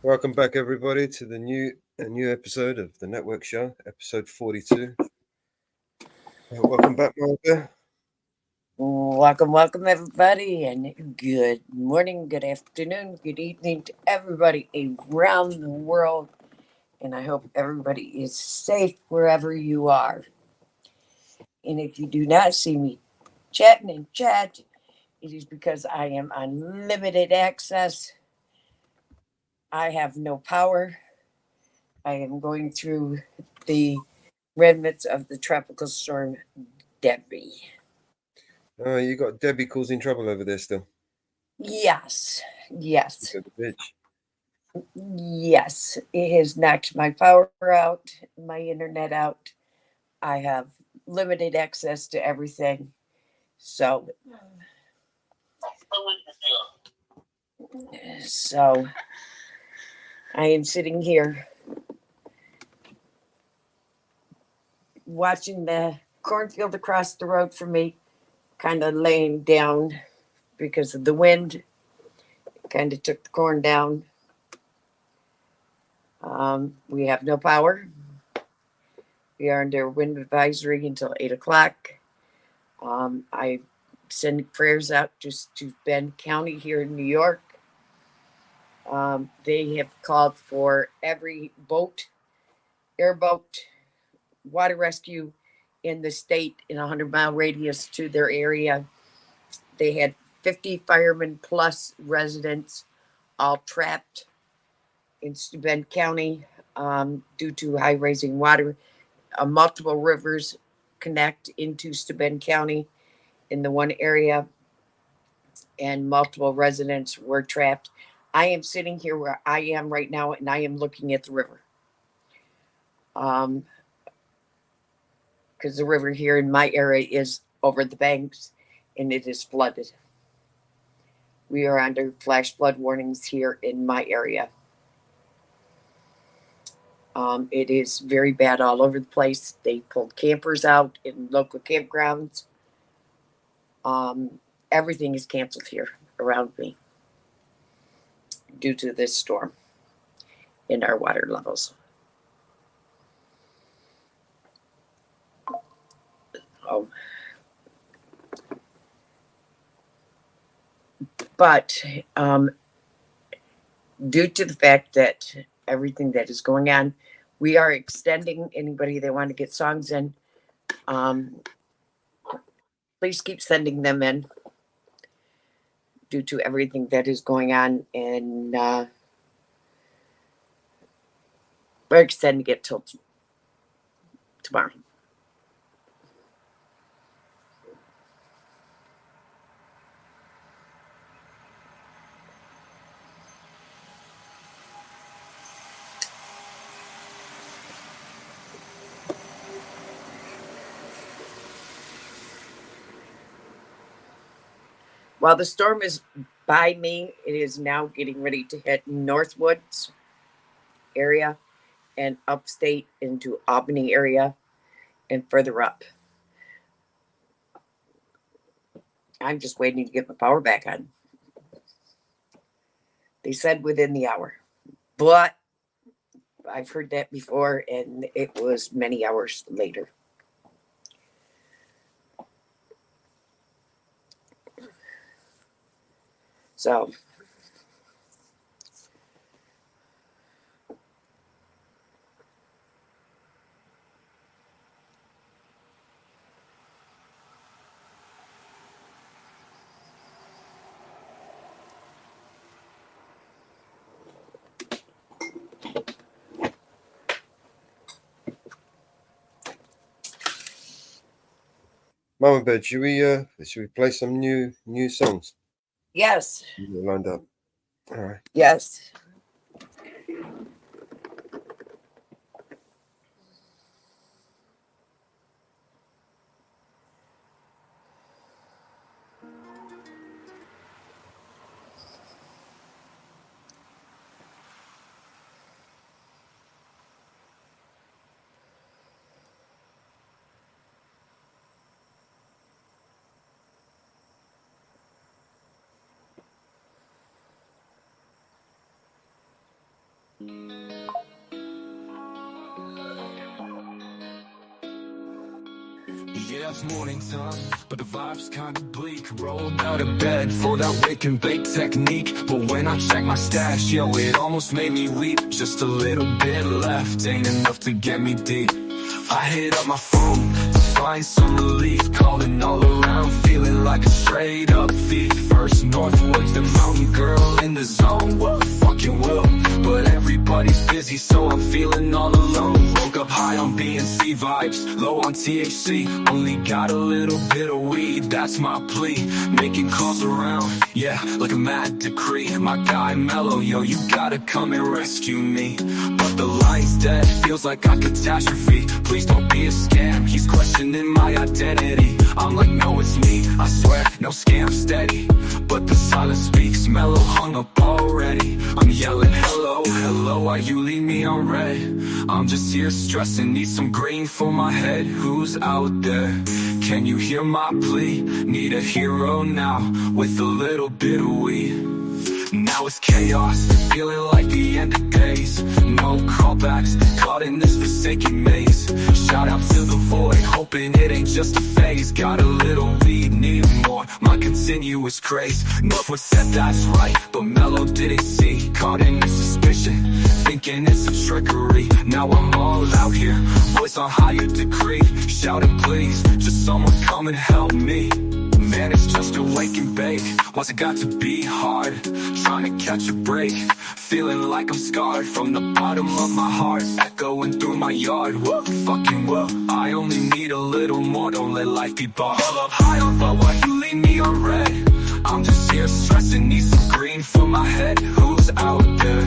Welcome back, everybody, to a new episode of the Network Show, episode 42. Welcome back, Monica. Welcome, everybody, and good morning, good afternoon, good evening to everybody around the world. And I hope everybody is safe wherever you are. And if you do not see me chatting in chat, it is because I am on limited access. I have no power. I am going through the remnants of the tropical storm Debbie. You got Debbie causing trouble over there still. Yes, yes. At the beach. Yes, it has knocked my power out, my internet out. I have limited access to everything. So, so I am sitting here watching the cornfield across the road from me, kind of laying down because of the wind. Kind of took the corn down. We have no power. We are under wind advisory until 8 o'clock. I send prayers out just to Bend County here in New York. They have called for every boat, airboat, water rescue in the state in a 100-mile radius to their area. They had 50 firemen plus residents all trapped in Bend County due to high rising water. Multiple rivers connect into Steuben County in the one area, and multiple residents were trapped. I am sitting here where I am right now, and I am looking at the river. Because the river here in my area is over the banks, and it is flooded. We are under flash flood warnings here in my area. It is very bad all over the place. They pulled campers out in local campgrounds. Everything is canceled here around me due to this storm and our water levels. But due to the fact that everything that is going on, we are extending anybody that want to get songs in. Please keep sending them in due to everything that is going on. And we're extending it till tomorrow. While the storm is by me, it is now getting ready to hit Northwoods area and upstate into Albany area and further up. I'm just waiting to get my power back on. They said within the hour, but I've heard that before, and it was many hours later. So Mama Bed, should we play some new songs? yes, You're lined up. All right. yes. Yeah, it's morning time, but the vibe's kinda bleak. Rolled out of bed for that wake and bake technique. But when I check my stash, yo, it almost made me weep. Just a little bit left, ain't enough to get me deep. I hit up my phone to find some relief. Calling all around, feeling like a straight up thief. First Northwoods, the mountain girl in the zone. What fucking will? But everybody's busy, so I'm feeling all alone. Woke up high on B&C vibes, low on THC. Only got a little bit of weed, that's my plea. Making calls around, yeah, like a mad decree. My guy Mellow, yo, you gotta come and rescue me. But the line's dead, feels like a catastrophe. Please don't be a scam, he's questioning my identity. I'm like, no, it's me, I swear, no scam, steady. But the silence speaks, Mellow hung up already. I'm yelling, hello, hello, why you leave me on red? I'm just here stressing, need some green for my head. Who's out there? Can you hear my plea? Need a hero now, with a little bit of weed. Now it's chaos, feeling like the end of days. No callbacks, caught in this forsaken maze. Shout out to the void, hoping it ain't just a phase. Got a little weed, need more, my continuous craze. Northwood said that's right, but Mellow didn't see. Caught in this suspicion, thinking it's a trickery. Now I'm all out here, voice on higher degree. Shouting please, just someone come and help me. Man, it's just a wake and bake. Why's it got to be hard? Trying to catch a break. Feeling like I'm scarred from the bottom of my heart. Echoing through my yard. Whoa, fucking whoa. I only need a little more, don't let life be bought. All up high on low, why you leave me on red? I'm just here stressing, need some green for my head. Who's out there?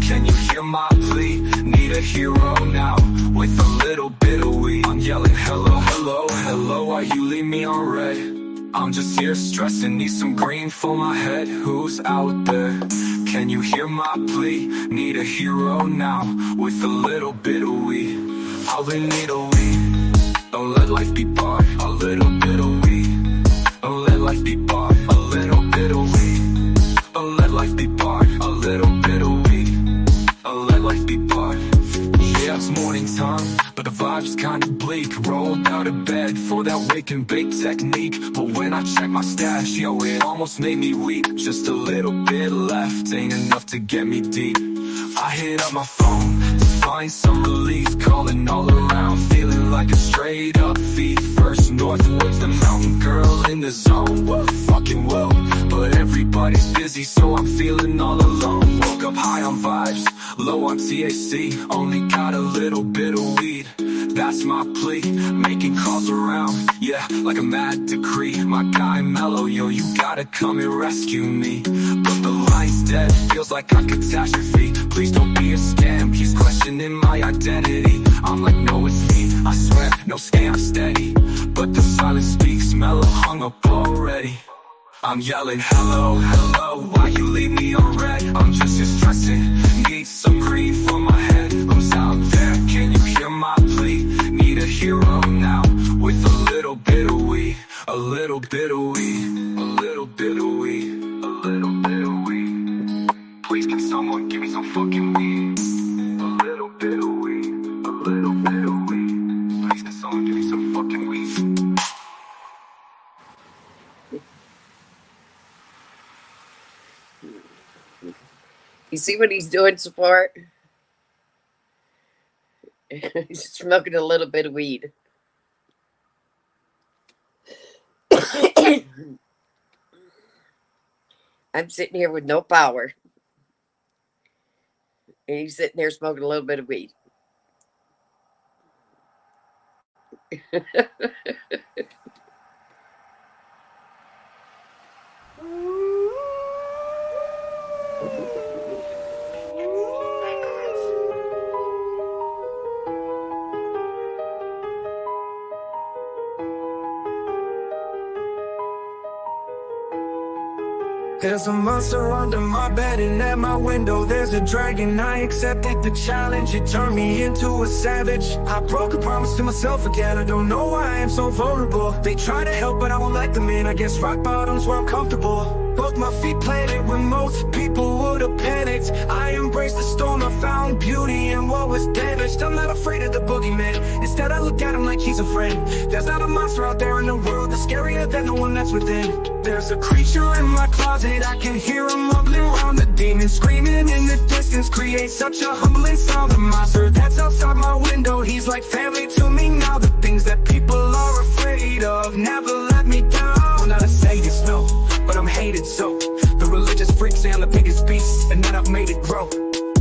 Can you hear my plea? Need a hero now, with a little bit of weed. I'm yelling hello, hello, hello, why you leave me on red? I'm just here stressing, need some green for my head. Who's out there? Can you hear my plea? Need a hero now, with a little bit of weed. I really need a weed. Don't let life be barred. A little bit of weed. Don't let life be barred. A little bit of weed. Don't let life be barred. A little bit of weed. Don't let life be barred. Yeah, it's morning time, but the vibe's kinda bleak. Rolled out of bed for that wake and bake technique. But when I check my stash, yo, it almost made me weep. Just a little bit left, ain't enough to get me deep. I hit up my phone to find some relief. Calling all around, feeling like a straight up thief. First Northwoods, the mountain girl in the zone. What fucking will? But everybody's busy, so I'm feeling all alone. Woke up high on vibes, low on THC. Only got a little bit of weed, that's my plea. Making calls around, yeah, like a mad decree. My guy Mellow, yo, you gotta come and rescue me. But the line's dead, feels like a catastrophe. Please don't be a scam, he's questioning my identity. I'm like, no, it's me, I swear, no scam, steady. But the silence speaks, Mellow hung up already. I'm yelling hello, hello, why you leave me on red? I'm just here stressing, need some green for my head. Who's out there? Can you hear my plea? Need a hero now, with a little bit of weed. A little bit of weed. A little bit of weed. A little bit of weed. Please can someone give me some fucking weed? A little bit of weed. A little bit of weed. Please can someone give me some fucking weed? You see what he's doing, support? He's smoking a little bit of weed. I'm sitting here with no power. And he's sitting there smoking a little bit of weed. There's a monster under my bed and at my window there's a dragon. I accepted the challenge, it turned me into a savage. I broke a promise to myself again, I don't know why I am so vulnerable. They try to help but I won't let them in, I guess rock bottom's where I'm comfortable. Both my feet planted when most people would have panicked. I embraced the storm, I found finished, I'm not afraid of the boogeyman. Instead I look at him like he's a friend. There's not a monster out there in the world that's scarier than the one that's within. There's a creature in my closet, I can hear him mumbling around. The demon screaming in the distance creates such a humbling sound. The monster that's outside my window, he's like family to me now. The things that people are afraid of never let me down. I'm not a sadist, no, but I'm hated so. The religious freaks say I'm the biggest beast, and that I've made it grow.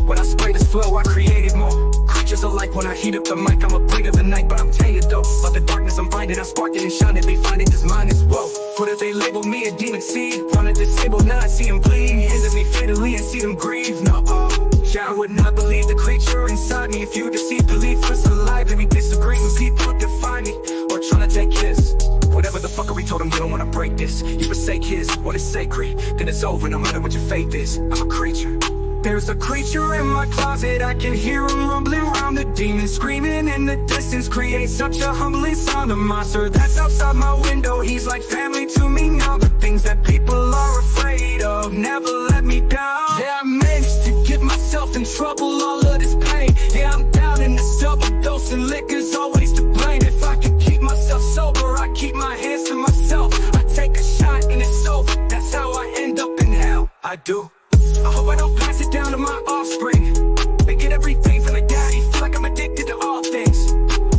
When I spray this flow, I created more. Creatures alike when I heat up the mic, I'm a blade of the night, but I'm tainted though. But the darkness I'm blinded, I spark it and shine it. They find it, this mind is woe. What if they label me a demon seed? Wanna disable, now I see them bleed. Injure me fatally and see them grieve. No, yeah, I would not believe the creature inside me. If you deceive belief, it's alive. Let me disagree with people define me, or trying to take his. Whatever the fuckery told him, you don't wanna break this. You forsake his, what is sacred, then it's over no matter what your faith is. I'm a creature. There's a creature in my closet, I can hear him rumbling around. The demon screaming in the distance creates such a humbling sound. A monster that's outside my window, he's like family to me now. The things that people are afraid of never let me down. Yeah, I managed to get myself in trouble, all of this pain. Yeah, I'm down in the double dose and liquor's always to blame. If I could keep myself sober, I keep my hands to myself. I take a shot and it's over, that's how I end up in hell. I do. I hope I don't pass it down to my offspring. They get everything from their daddy, feel like I'm addicted to all things.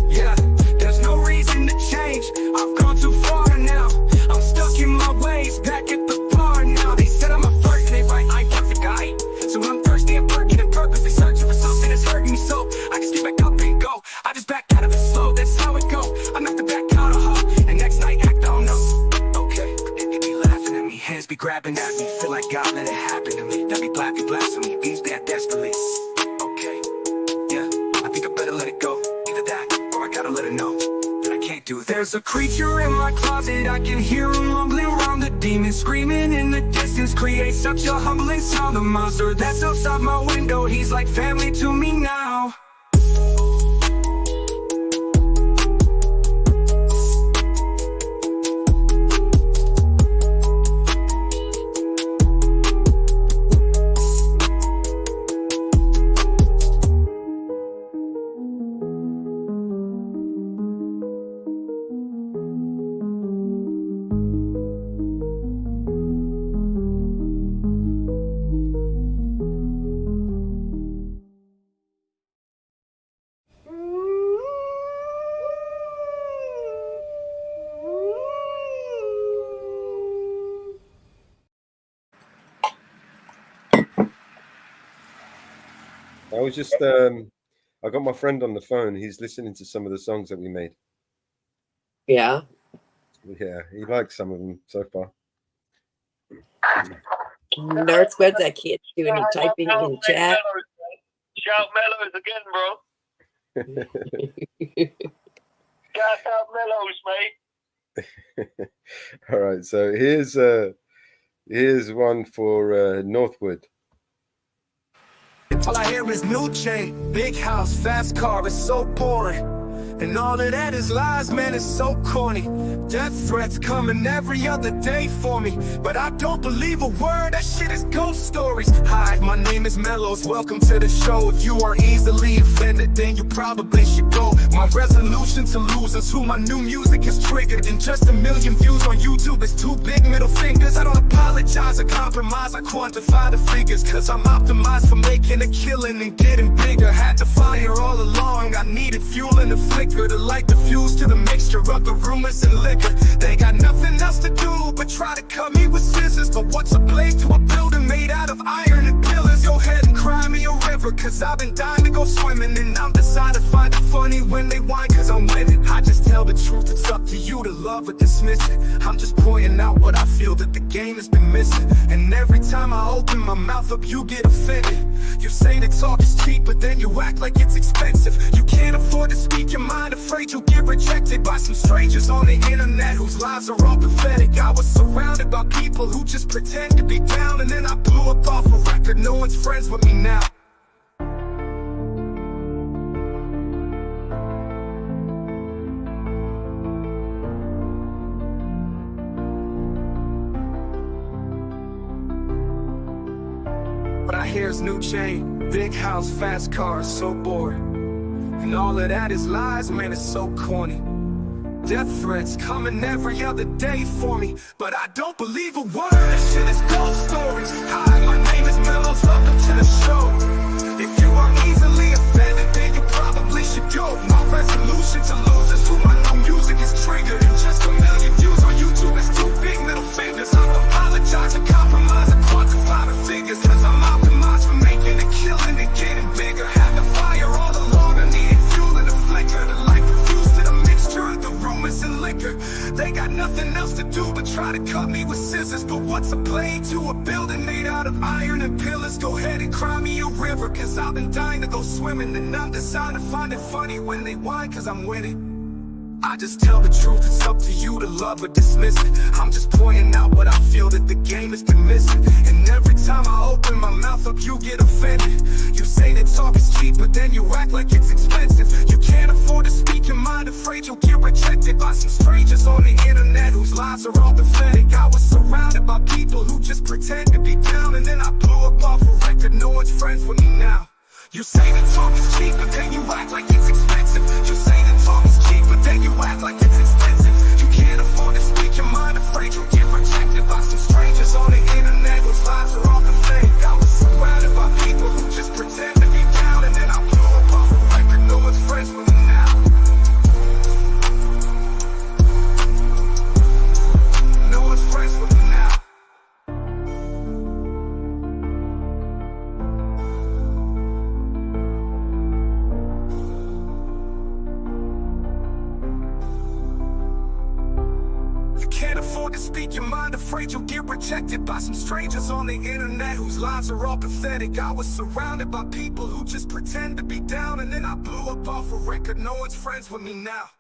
Yeah, there's no reason to change, I've gone too far now. I'm stuck in my ways, back at the bar now. They said I'm a flirt, and they right, I ain't perfect, I so I'm thirsty and perky and purposely searching for something that's hurting me so I just get back up and go. I just back out of it slow, that's how it go. I'm not the back out of her, and next night act on no. Okay, they be laughing at me, hands be grabbing at me. Feel like God let it happen to me. That be black, be blasphemy, beats that desperately. Okay, yeah, I think I better let it go. Either that, or I gotta let it know that I can't do that. There's a creature in my closet, I can hear him mumbling around. The demon screaming in the distance creates such a humbling sound. The monster that's outside my window, he's like family to me now. I was just I got my friend on the phone. He's listening to some of the songs that we made. Yeah. Yeah, he likes some of them so far. Nerd Squads, I can't do any typing in chat. Shout Mellows again, bro. Shout out Mellows, mate. All right, so here's one for Northwood. All I hear is new chain, big house, fast car, it's so boring. And all of that is lies, man, it's so corny. Death threats coming every other day for me, but I don't believe a word, that shit is ghost stories. Hi, my name is Mellows, welcome to the show. If you are easily offended, then you probably should go. My resolution to lose is who my new music has triggered. And just 1 million views on YouTube is 2 big middle fingers. I don't apologize or compromise, I quantify the figures, cause I'm optimized for making a killing and getting bigger. Had to fire all along, I needed fuel in the flicker to light the fuse to the mixture of the rumors and liquor. They got nothing else to do but try to cut me with scissors. But what's a blade to a building made out of iron and pillars? Go ahead and cry me a river, cause I've been dying to go swimming. And I'm decided to find it funny when they whine, cause I'm winning. I just tell the truth, it's up to you to love or dismiss it. I'm just pointing out what I feel that the game has been missing. And every time I open my mouth up, you get offended. You say that talk is cheap, but then you act like it's expensive. You can't afford to speak your mind, afraid you'll get rejected by some strangers on the internet whose lives are all pathetic. I was surrounded by people who just pretend to be down, and then I blew up off a record. No one's friends with me now. But I hear his new chain, big house, fast cars, so bored. And all of that is lies, man, it's so corny. Death threats coming every other day for me, but I don't believe a word. That shit is ghost stories. Hi, my name is Mellows, welcome to the show. If you are easily offended, then you probably should go. My resolution to lose is who my new music is triggered. And just 1 million views on YouTube is 2 big middle fingers. I'm apologizing, compromising, quantify the figures, cause I'm optimized for making a killing and getting bigger. Had the fire all along, I needed fuel and a flicker. The life refused to the mixture of the rumors and liquor. They got nothing else to do but try to cut me with scissors. But what's a blade to a building made out of iron and pillars? Go ahead and cry me a river, cause I've been dying to go swimming. And I'm designed to find it funny when they whine, cause I'm winning. I just tell the truth, it's up to you to love or dismiss it. I'm just pointing out what I feel that the game has been missing. And every time I open my mouth up, you get offended. You say that talk is cheap, but then you act like it's expensive. You can't afford to speak your mind, afraid you'll get rejected by some strangers on the internet whose lives are all pathetic. I was surrounded by people who just pretend to be down, and then I blew up off a record, no one's friends with me now. You say that talk is cheap, but then you act like it's expensive. You say that talk is cheap, but then you act like it's expensive. You can't afford to speak your mind, afraid you'll get rejected by some strangers on the internet whose lives are all pathetic. I was surrounded by people who just pretend to be down, and then I blew up off a record, no one's friends with me now. No one's friends with me now. Can't afford to speak your mind, afraid you'll get rejected by some strangers on the internet whose lives are all pathetic. I was surrounded by people who just pretend to be down, and then I blew up off a record, no one's friends with me now.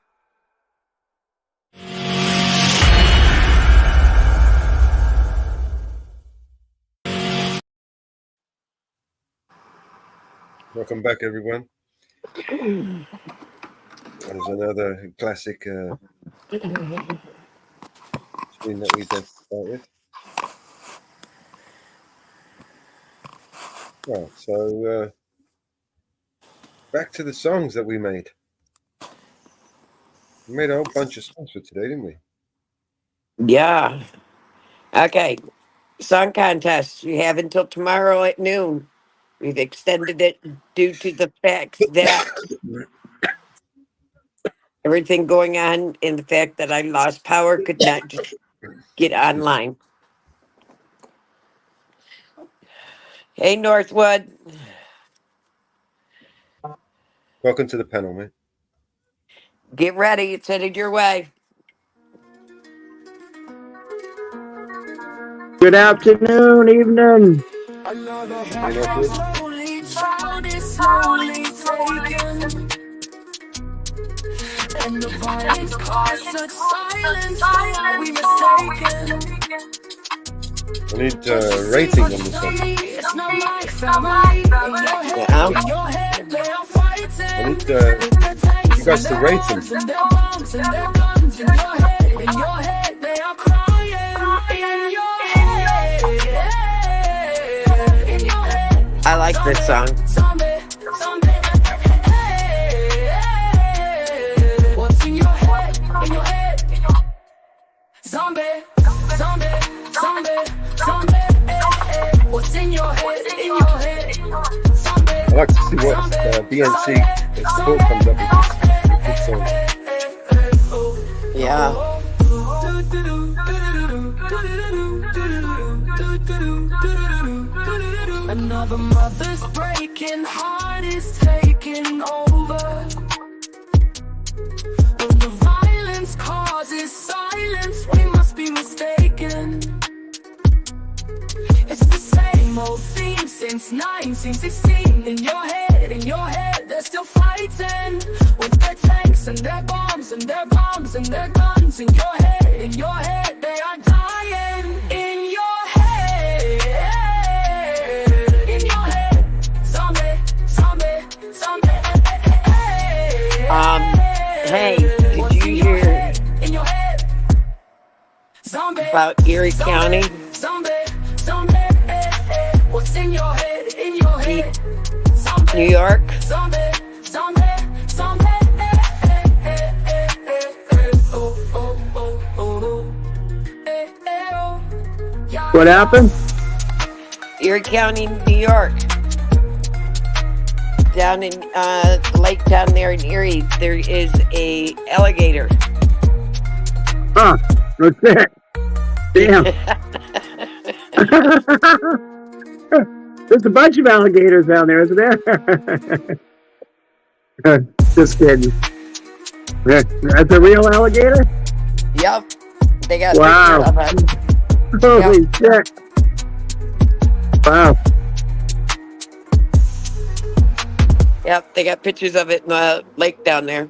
Welcome back, everyone. There's another classic tune that we just start with. Right, so back to the songs that we made. We made a whole bunch of songs for today, didn't we? Yeah. Okay. Song contest. You have until tomorrow at noon. We've extended it due to the fact that everything going on and the fact that I lost power, could not just get online. Hey, Northwood. Welcome to the panel, man. Get ready. It's headed your way. Good afternoon, evening. And the violence caused such silence. Are we mistaken? I need rating on this one. It's not like family. Yeah. In your head, they are fighting. I need you guys to rate them. And their bombs and their guns in your head. In your head, they are crying. In your head. In your head. I like this song. What's in your head? In your head. Zombie, zombie, zombie, zombie. What's in your head? In your head. Zombie. I like to see what BNC support comes up with this song. Yeah. Another mother's breaking heart is taking over. When the violence causes silence, we must be mistaken. It's the same old theme since 1916. In your head, they're still fighting with their tanks and their bombs and their bombs and their guns. In your head, they are dying. In your head, in your head, zombie, zombie, zombie. Hey, did you hear In your head, zombie, about Erie County? zombie, zombie. What's in your head? In your head, zombie, New York? zombie, zombie, zombie. What happened? Erie County, New York. Down in lake down there in Erie, there is a alligator. Huh. What's that? Damn. There's a bunch of alligators down there, isn't there? Just kidding. That's a real alligator? Yep. They got Wow. pictures of it. Holy shit. Wow. Yep, they got pictures of it in the lake down there.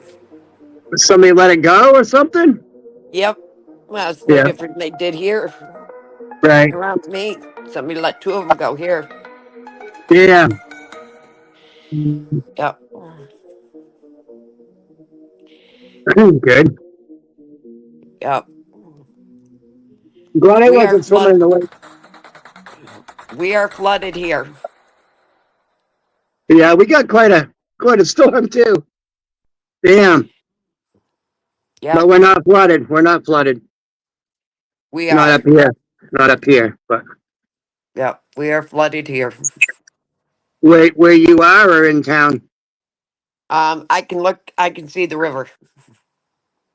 Somebody let it go or something? Yep. Well, it's no Yeah. different than they did here Right. around me. Somebody let two of them go here. Yeah. Yep. Good. Yep. Glad I We are wasn't swimming in the lake. We are flooded here. Yeah, we got quite a storm too. Damn. Yep. But we're not flooded. We're not flooded. We Not are. up here. Not up here. But Yep. We are flooded here. where you are or in town? I can see the river.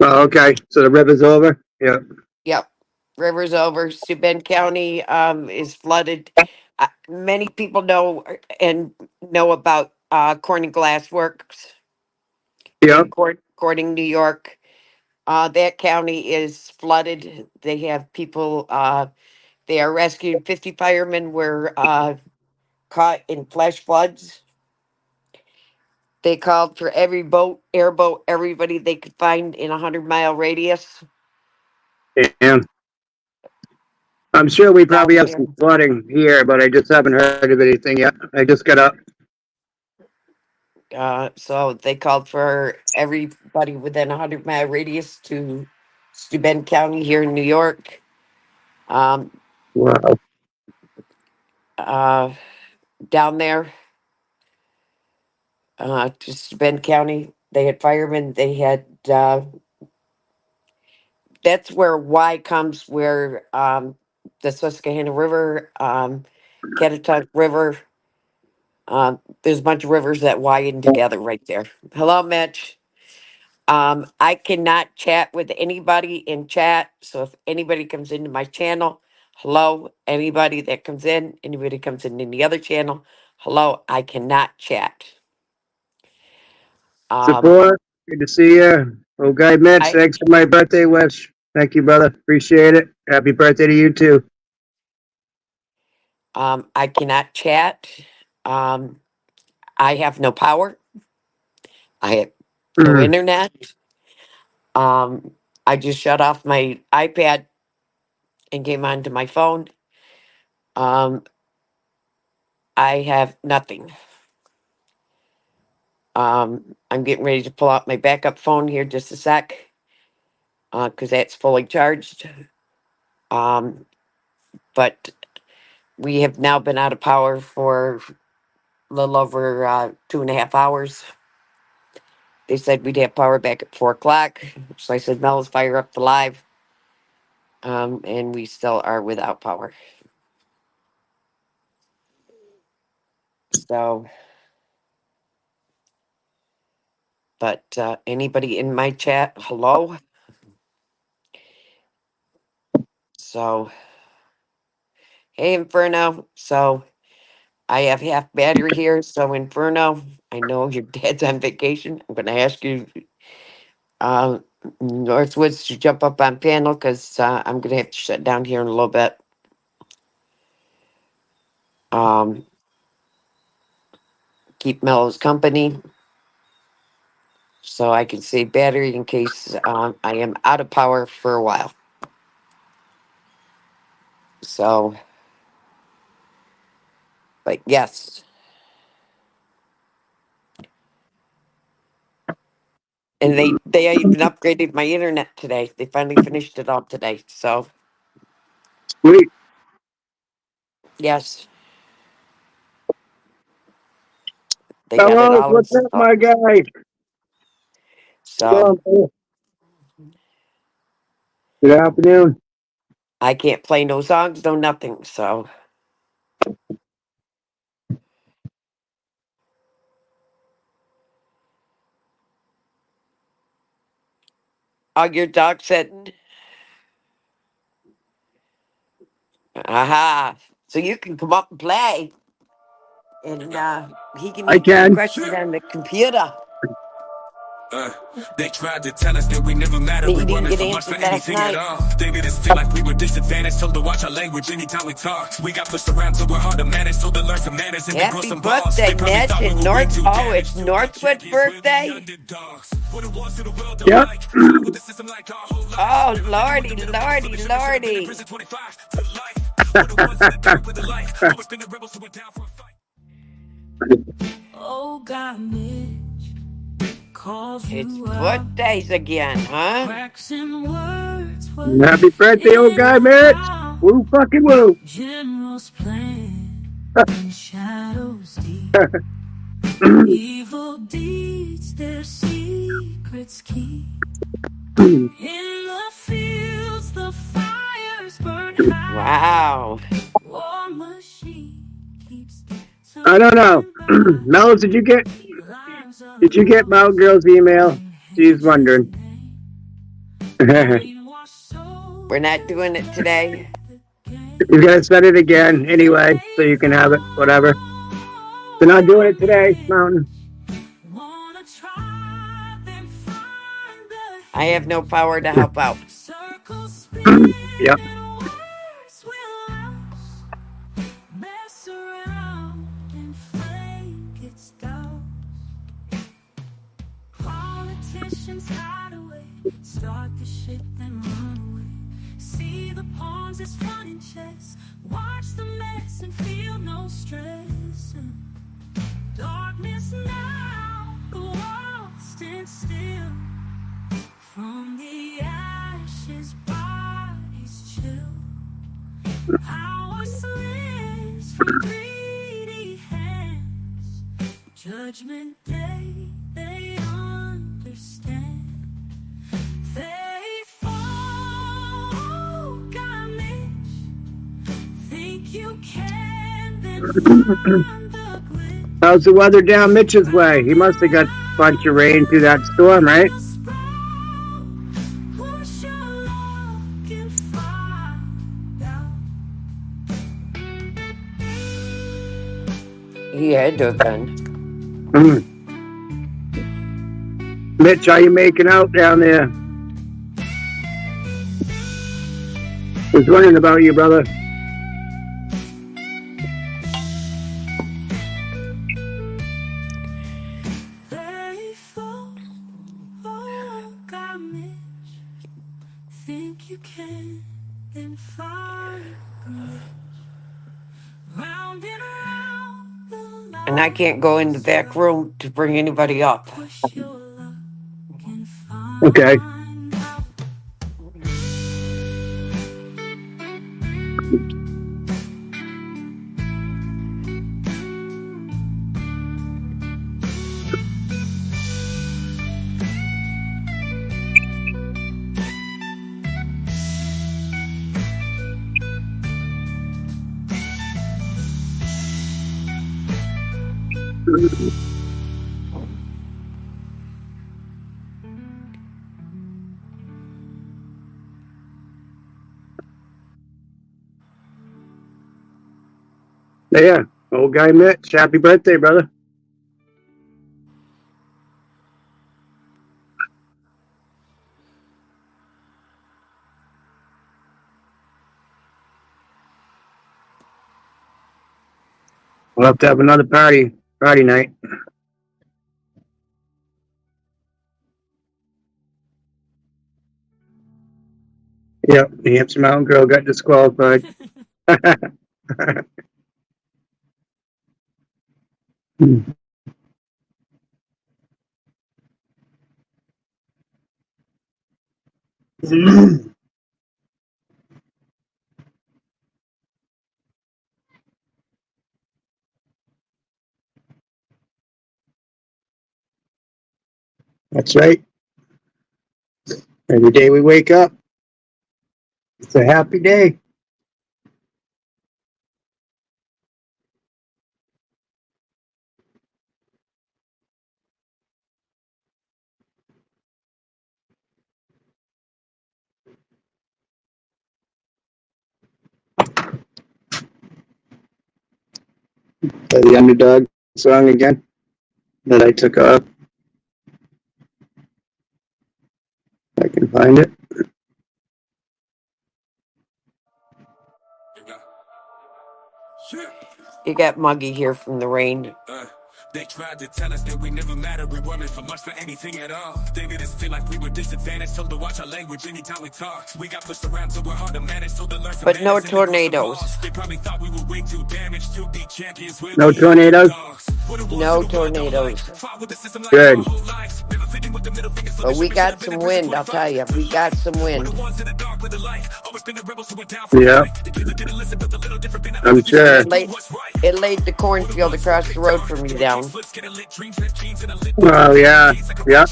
Oh, okay. So the river's over? Yeah. Yep. River's over. Subin County is flooded. Many people know about Corning Glass Works Yep. in Corning, New York. That county is flooded. They have people. They are rescued. 50 firemen were caught in flash floods. They called for every boat, airboat, everybody they could find in a 100-mile radius Damn. I'm sure we down probably have there. some flooding here, but I just haven't heard of anything yet. I just got up. So they called for everybody within a 100-mile radius to Steuben County here in New York. Um, Wow. uh, Down there to Steuben County, they had firemen. They had that's where Y comes, where the Susquehanna River, Catatuck River. There's a bunch of rivers that widen together right there. Hello, Mitch. I cannot chat with anybody in chat. So if anybody comes into my channel, hello. Anybody that comes in, anybody comes in any other channel, hello. I cannot chat. Support. Good to see you. Oh, guy Mitch, I thanks for my birthday wish. Thank you, brother. Appreciate it. Happy birthday to you too. I cannot chat. Um, I have no power. I have no Mm. internet. I just shut off my iPad and came onto my phone. Um, I have nothing. I'm getting ready to pull out my backup phone here just a sec, because that's fully charged. Um, but we have now been out of power for a little over 2.5 hours. They said we'd have power back at 4 o'clock. So I said, Mel, let's fire up the live. And we still are without power. So, but anybody in my chat, hello. So, hey, Inferno. So, I have half battery here. So, Inferno, I know your dad's on vacation. I'm going to ask you, uh, Northwoods, to jump up on panel because I'm going to have to shut down here in a little bit. Um, Keep Mellows company so I can save battery in case I am out of power for a while. So, but yes. And they even upgraded my internet today. They finally finished it all today. So, Sweet. yes, they got it Hello, all what's up, installed. my guy? So, Good afternoon. I can't play no songs, no nothing. So, oh, your dog sitting. Aha! So you can come up and play, and he can I answer the can. questions on the computer They tried to tell us that we never matter. that We you didn't running get for much for answered last anything at night. all. They made us feel like we were disadvantaged. Told to watch our language anytime we talk. We got pushed around till we're hard to manage. So to learn some manners and to grow Happy some balls. birthday, They probably Mitch! thought we And were way North. too Oh, damaged. it's Like Northwood's champions, we're the birthday. underdogs. We're the ones to the world don't Yep. like. Fought with the system like our whole life. Oh, Never lordy, thinking what the lordy, middle was, should've been in lordy! prison 25 to life. We're the ones in the dark with the light. Always been the rebels who went down for a fight. Oh God, Mitch, calls It's you out. birthdays again, huh? Cracks in words, what Happy birthday, old guy, Mitch. Woo fucking woo. generals plan and shadows deep. Evil deeds, their secrets keep. In the fields, the fires burn high. Wow. War machine keeps I don't know. Mellis, did you get Mount Girl's email? She's wondering. We're not doing it today. You gotta send it again anyway, so you can have it. Whatever. They're not doing it today, Mountain. I have no power to help out. Yep. Politicians hide away, start the shit then run away. See the pawns as fun in chess, watch the mess and feel no stress. Darkness now, the world stands still. From the ashes, bodies chill. Power slips from greedy hands. Judgment day, they understand. They fall, God, Mitch. Think you can, then find the glitch. How's the weather down Mitch's way? He must have got a bunch of rain through that storm, right? Push your luck and find out. He had to have been. Mitch, how you making out down there? Was wondering about you, brother. They fall, God, Mitch. Think you can, then find grace. Round and round the And I can't go in the back room to bring anybody up. push your luck and find Okay. out. Yeah, old guy Mitch. Happy birthday, brother. We'll have to have another party Friday night. Yep, the Hampshire Mountain Girl got disqualified. That's right. Every day we wake up, It's a happy day. The Underdog song again that I took off. If I can find it. You got Muggy here from the rain. They tried to tell us that we never matter. We weren't for much for anything at all. They made us feel like we were disadvantaged. Told to watch our language anytime we talk. We got pushed around so we're hard to manage. So to learn some But no manners and to grow some tornadoes. balls. They probably thought we were way too damaged to be champions. We're No the tornadoes? underdogs. We're the ones No who the world don't like. tornadoes. Fought with the system like Good. our whole lives. Never fitting with the middle fingers for But the we shit got should've some been in wind, I'll tell you. We got some We're wind. the ones in the dark with the light. Always been the rebels who were down for Yeah. the fight. The kids that didn't listen, but a little different. Been a I'm sure. It laid the cornfield across the road from you down. Oh, yeah. Yep.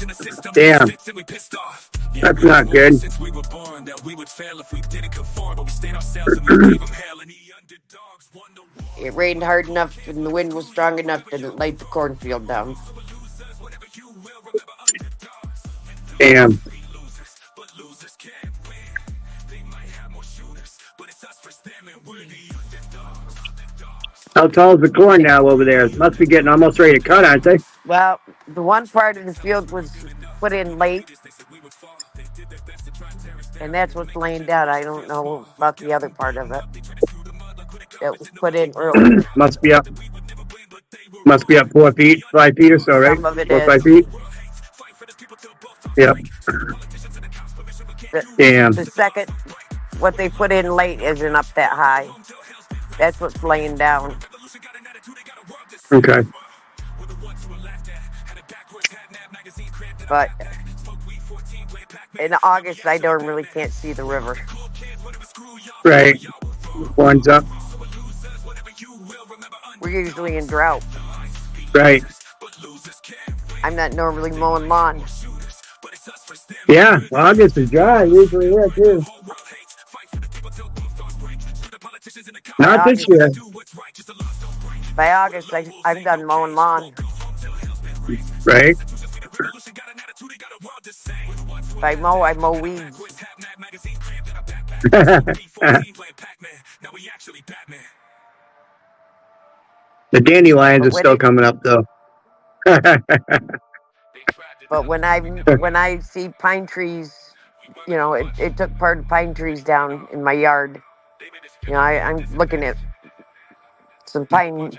Damn. That's not good. Since we were born, that we would fail if we didn't conform, but we stayed ourselves and we gave them hell, and the underdogs won the war. It rained hard enough and the wind was strong enough that it laid the cornfield down. Damn. How tall is the corn now over there? Must be getting almost ready to cut, aren't they? Well, the one part of the field was put in late, and that's what's laying down. I don't know about the other part of it. It was put in early. Must be up 4 feet, 5 feet or so, right? Some of it 4 or 5 is. feet. Yep. Damn. The second, what they put in late isn't up that high. That's what's laying down. Okay. But in August, I normally can't see the river. Right. One's up. We're usually in drought. Right. I'm not normally mowing lawn. Yeah. Well, August is dry usually here too. Not this year. By August, I'm done mowing lawn. Right. If I mow weeds. The dandelions But are still coming up though. But when I see pine trees, you know, it took part of pine trees down in my yard. You know, I'm looking at some pine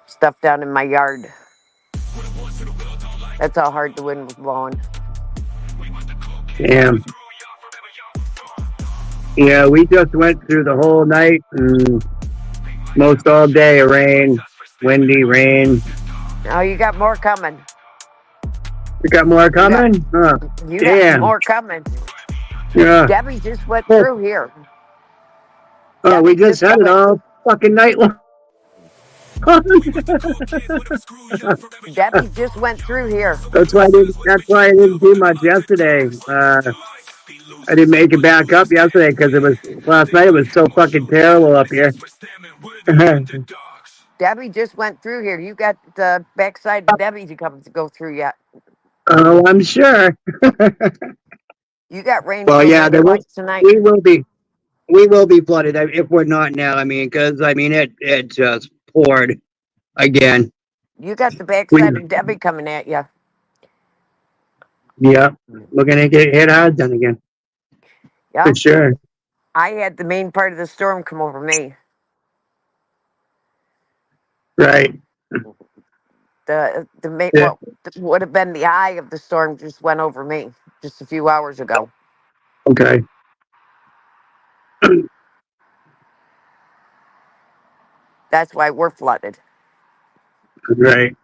stuff down in my yard. That's how hard the wind was blowing. Damn. Yeah, we just went through the whole night and most all day of rain, windy rain. Oh, you got more coming. You got more coming? Huh. You Damn. got more coming. Yeah. Debbie just went through here. Oh, we just had it all fucking night long. Debbie just went through here. That's why I didn't do much yesterday. I didn't make it back up yesterday because last night it was so fucking terrible up here. Debbie just went through here. You got the backside of Debbie to go through yet. Oh, I'm sure. You got rain Well, yeah, tonight. we will be flooded if we're not now. I mean, because it just poured again. You got the backside of Debbie coming at you. Yeah, we're gonna get hit hard then again. Yeah, for sure. I had the main part of the storm come over me. Right. What would have been the eye of the storm just went over me just a few hours ago. Okay. That's why we're flooded. Right.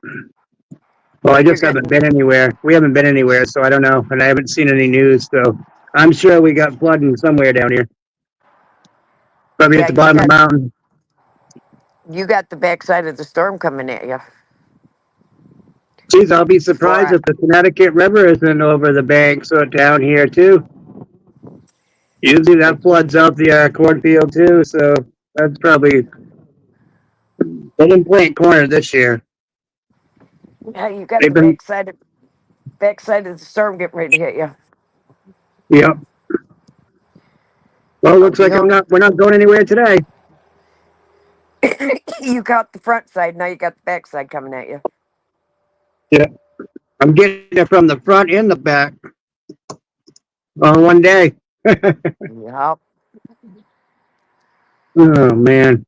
Well, I just haven't been anywhere. We haven't been anywhere, so I don't know. And I haven't seen any news, so I'm sure we got flooding somewhere down here. Probably at the bottom of the mountain. You got the backside of the storm coming at you. Geez, I'll be surprised if the Connecticut River isn't over the bank, so down here too. Usually that floods out the cornfield too, so that's probably. They didn't plant corn this year. Yeah, you got They've the been, backside of the storm getting ready to hit you. yep. Well, looks like You we're not going anywhere today. you got the front side, now you got the backside coming at you. Yeah, I'm getting it from the front and the back on one day. Yep. Oh man.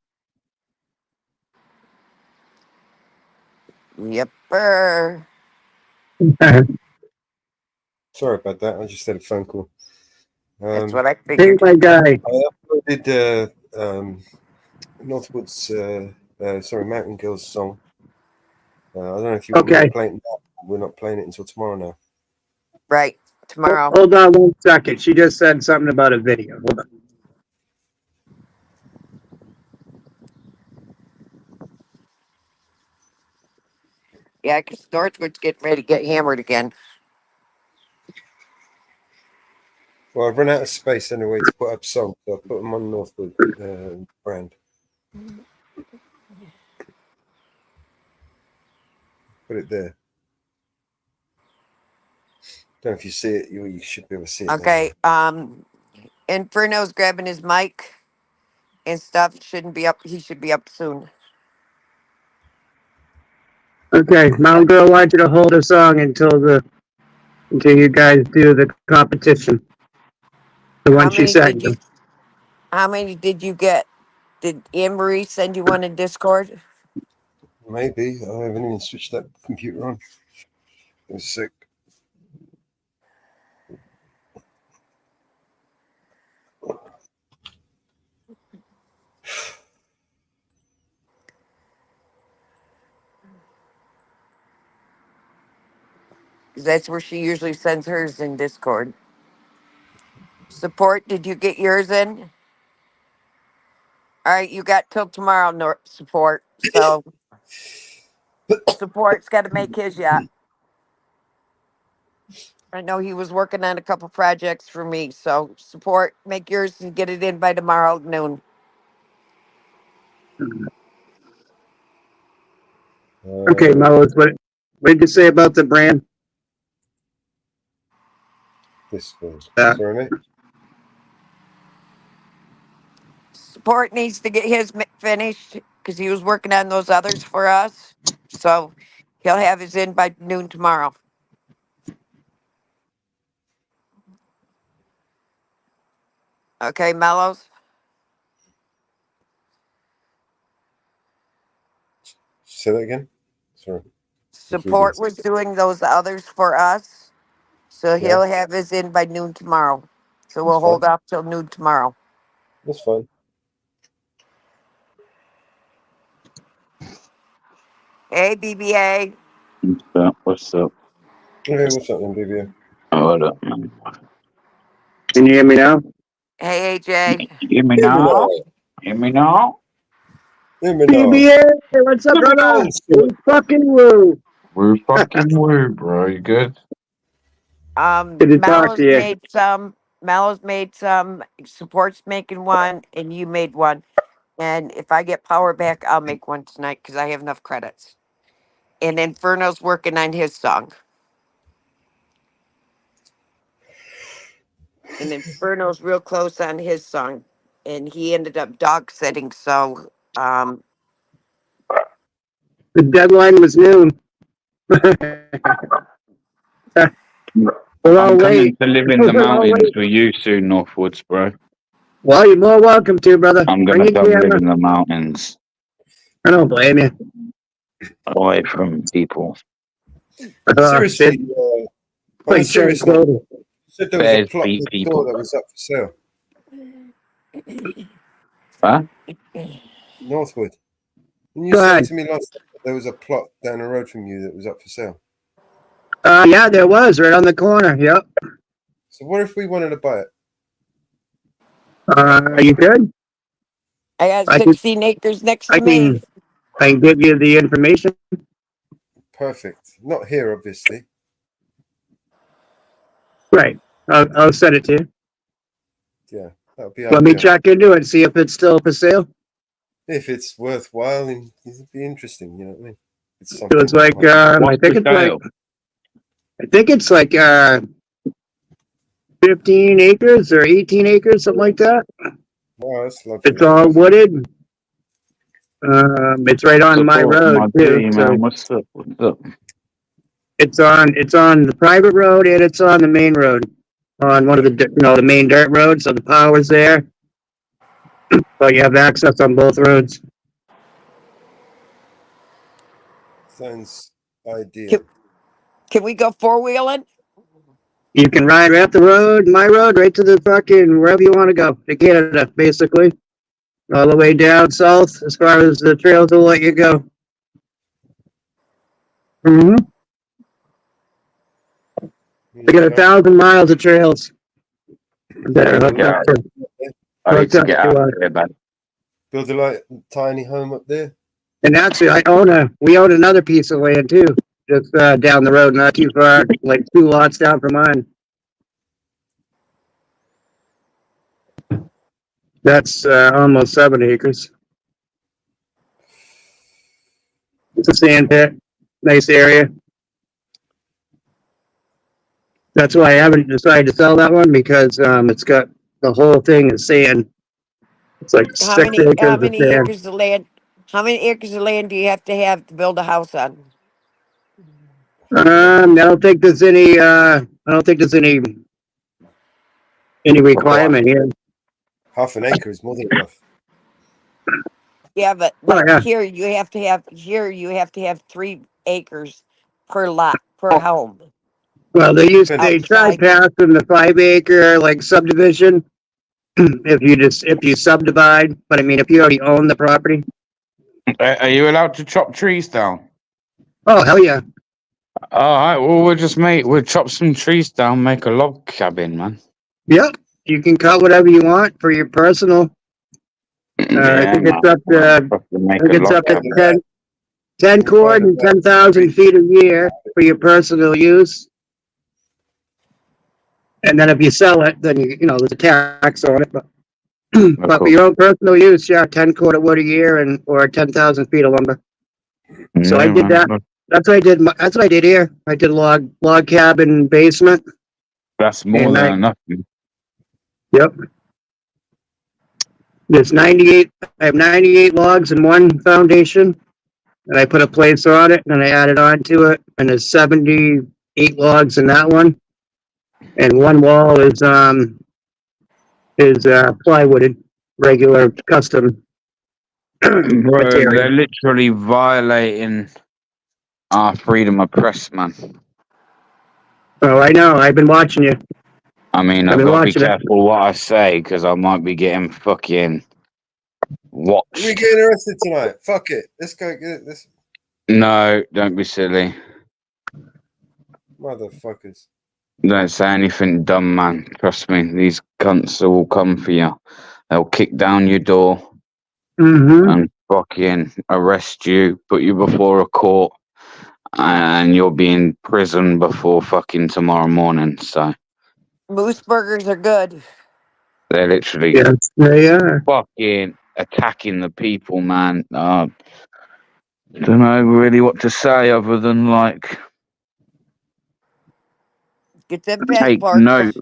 Yepper. Sorry about that. I just had a phone call. That's what I Hey, figured. my guy. I uploaded Northwood's Mountain Girls song. I don't know if you want me Okay, to play it now. We're not playing it until tomorrow now. Right. Tomorrow. hold on 1 second. She just said something about a video. Hold on. Yeah, because Northwood's getting ready to get hammered again. Well, I've run out of space anyway to put up songs, so I put them on Northwood brand. Put it there. Don't know if you see it. You should be able to see it. Okay. Inferno's grabbing his mic and stuff. Shouldn't be up. He should be up soon. Okay, Mountain Girl wants you to hold a song until you guys do the competition. The one she sent you. How many did you get? Did Anne Marie send you one in Discord? Maybe. I haven't even switched that computer on. I was sick. Because that's where she usually sends hers in Discord. Support, did you get yours in? All right, you got till tomorrow, support. So support's got to make his yet. I know he was working on a couple projects for me. So support, make yours and get it in by tomorrow noon. Okay, Mellows, what did you say about the brand? This one. Uh, Sorry, mate. Support needs to get his finished because he was working on those others for us. So he'll have his in by noon tomorrow. Okay, Mellows? Say that again. Sorry. Support was doing those others for us. So Yeah, he'll have his in by noon tomorrow. So we'll that's hold fine. off till noon tomorrow. That's fine. Hey, BBA. What's up? Hey, what's up, then, BBO? Hold up, man. Can you hear me now? Hey, AJ. You hear me Hear me now? now. Hear me now? Hear me now. BBA, what's up, Hear me now, brother? Stuart. Fucking woo. We're fucking word, bro. You good? Good to talk to you. Mallow's made some. Support's making one, and you made one. And if I get power back, I'll make one tonight because I have enough credits. And Inferno's working on his song. And Inferno's real close on his song. And he ended up dog sitting, so The deadline was noon. We're all I'm late. coming to live in the We're all mountains late. with you soon, Northwoods, bro. Well, you're more welcome to, brother. I'm Bring gonna your come live camera. in the mountains, I don't blame you. away from people. Seriously, Shit. on a Like serious Sharon note, Clover. you said there was a Bears plot beat next door people. that was up for sale. Huh? Northwood. Didn't you Go say ahead. to me last time that there was a plot down the road from you that was up for sale? Yeah, there was right on the corner. Yep. So what if we wanted to buy it? You good? I got I can, 16 acres next I to me. can give you the information. Perfect. Not here, obviously. Right. I'll send it to you. Yeah, that would be Let me ideal. check into it, see if it's still for sale. If it's worthwhile, and it'd be interesting. You know what I mean? It's So something. it's like What's the sale? I think it's like 15 acres or 18 acres, something like that. Wow, that's lovely. It's all wooded. It's right on my Support road my too. G, So man. What's up? What's up? it's on the private road and it's on the main road. On one of the the main dirt roads, so the power's there. So you have access on both roads. Sounds ideal. Can we go four-wheeling? You can ride right up the road, my road, right to the fucking wherever you want to go to Canada, basically, all the way down south as far as the trails will let you go. Mm-hmm. We got 1,000 miles of trails that are hooked up to. I need to get out of here, man. Build a like tiny home up there. And actually, we own another piece of land too, just down the road, not too far, like 2 lots down from mine. That's almost 7 acres. It's a sand pit, nice area. That's why I haven't decided to sell that one because it's got the whole thing is sand. It's like How 6 many acres of sand. acres of land? How many acres of land do you have to build a house on? I don't think there's any. I don't think there's any requirement here. Half an acre is more than enough. Yeah, but Oh, like yeah. here you have to have 3 acres per lot per home. Well, they tried Outside. passing the 5 acre like subdivision. if you subdivide, but I mean, if you already own the property. Are you allowed to chop trees down? Oh, hell yeah. All right. Well, we'll chop some trees down, make a log cabin, man. Yep. You can cut whatever you want for your personal. I think it's up to 10 cord and 10,000 feet a year for your personal use. And then if you sell it, then there's a tax on it. But, but for your own personal use, yeah, 10 cord of wood a year or 10,000 feet of lumber. So I did that. That's what I did. That's what I did here. I did log cabin basement. That's more than enough. Yep. There's 98. I have 98 logs in one foundation, and I put a place on it, and I added on to it, and there's 78 logs in that one, and one wall is plywooded, regular custom. Bro, they're literally violating our freedom of press, man. Oh, I know. I've been watching you. I mean, I've got to be careful what I say because I might be getting fucking watched. We're getting arrested tonight. Fuck it. Let's go get this. No, don't be silly. Motherfuckers. Don't say anything dumb, man. Trust me, these cunts will come for you. They'll kick down your door and fucking arrest you, put you before a court, and you'll be in prison before fucking tomorrow morning. So Moose burgers are good. they're literally they are fucking attacking the people, man. Don't know really what to say other than like Get them take passports. note.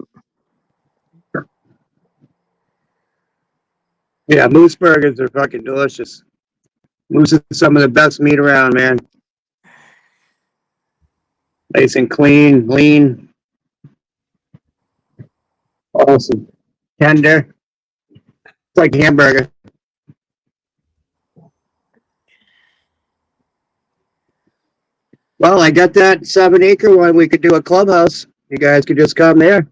Yeah, moose burgers are fucking delicious. Moose is some of the best meat around, man. Nice and clean, lean. Awesome. Tender. It's like a hamburger. Well, I got that 7 acre one. We could do a clubhouse. You guys could just come there.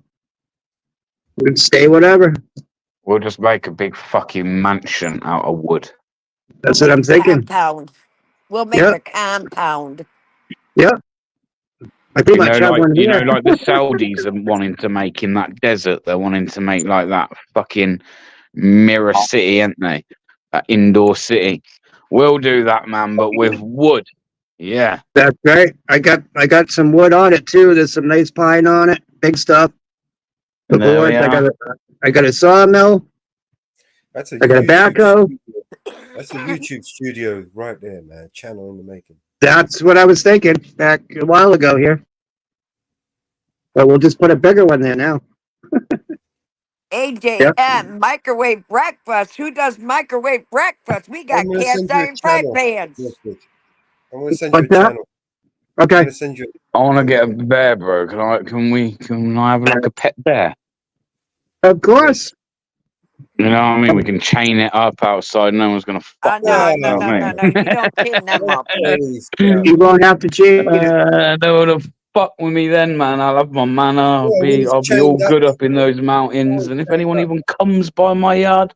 We could stay whatever. We'll just make a big fucking mansion out of wood. That's what I'm thinking. Compound. We'll make a compound. Yep. I pretty much have one here. Like the Saudis are wanting to make in that desert. They're wanting to make like that fucking mirror city, aren't they? That indoor city. We'll do that, man, but with wood. Yeah. That's right. I got some wood on it too. There's some nice pine on it. Big stuff. The boards, I got a sawmill. That's a I got a backhoe. That's a YouTube studio right there, man. Channel in the making. That's what I was thinking back a while ago here. But we'll just put a bigger one there now. AJ, Yep. microwave breakfast. Who does microwave breakfast? We I'm got gonna cast send you a iron fry channel. pans. Netflix. I'm gonna send you a What's that? channel. I'm Okay. gonna send you. I want to get a bear, bro. Can I have like a pet bear? Of course. You know what I mean? We can chain it up outside. No one's gonna fuck No. with it. You don't chain them up. Please, You won't have to change it. They would have fucked with me then, man. I'll have my mana. I'll when be it's all chained good up in those mountains. And if anyone even comes by my yard,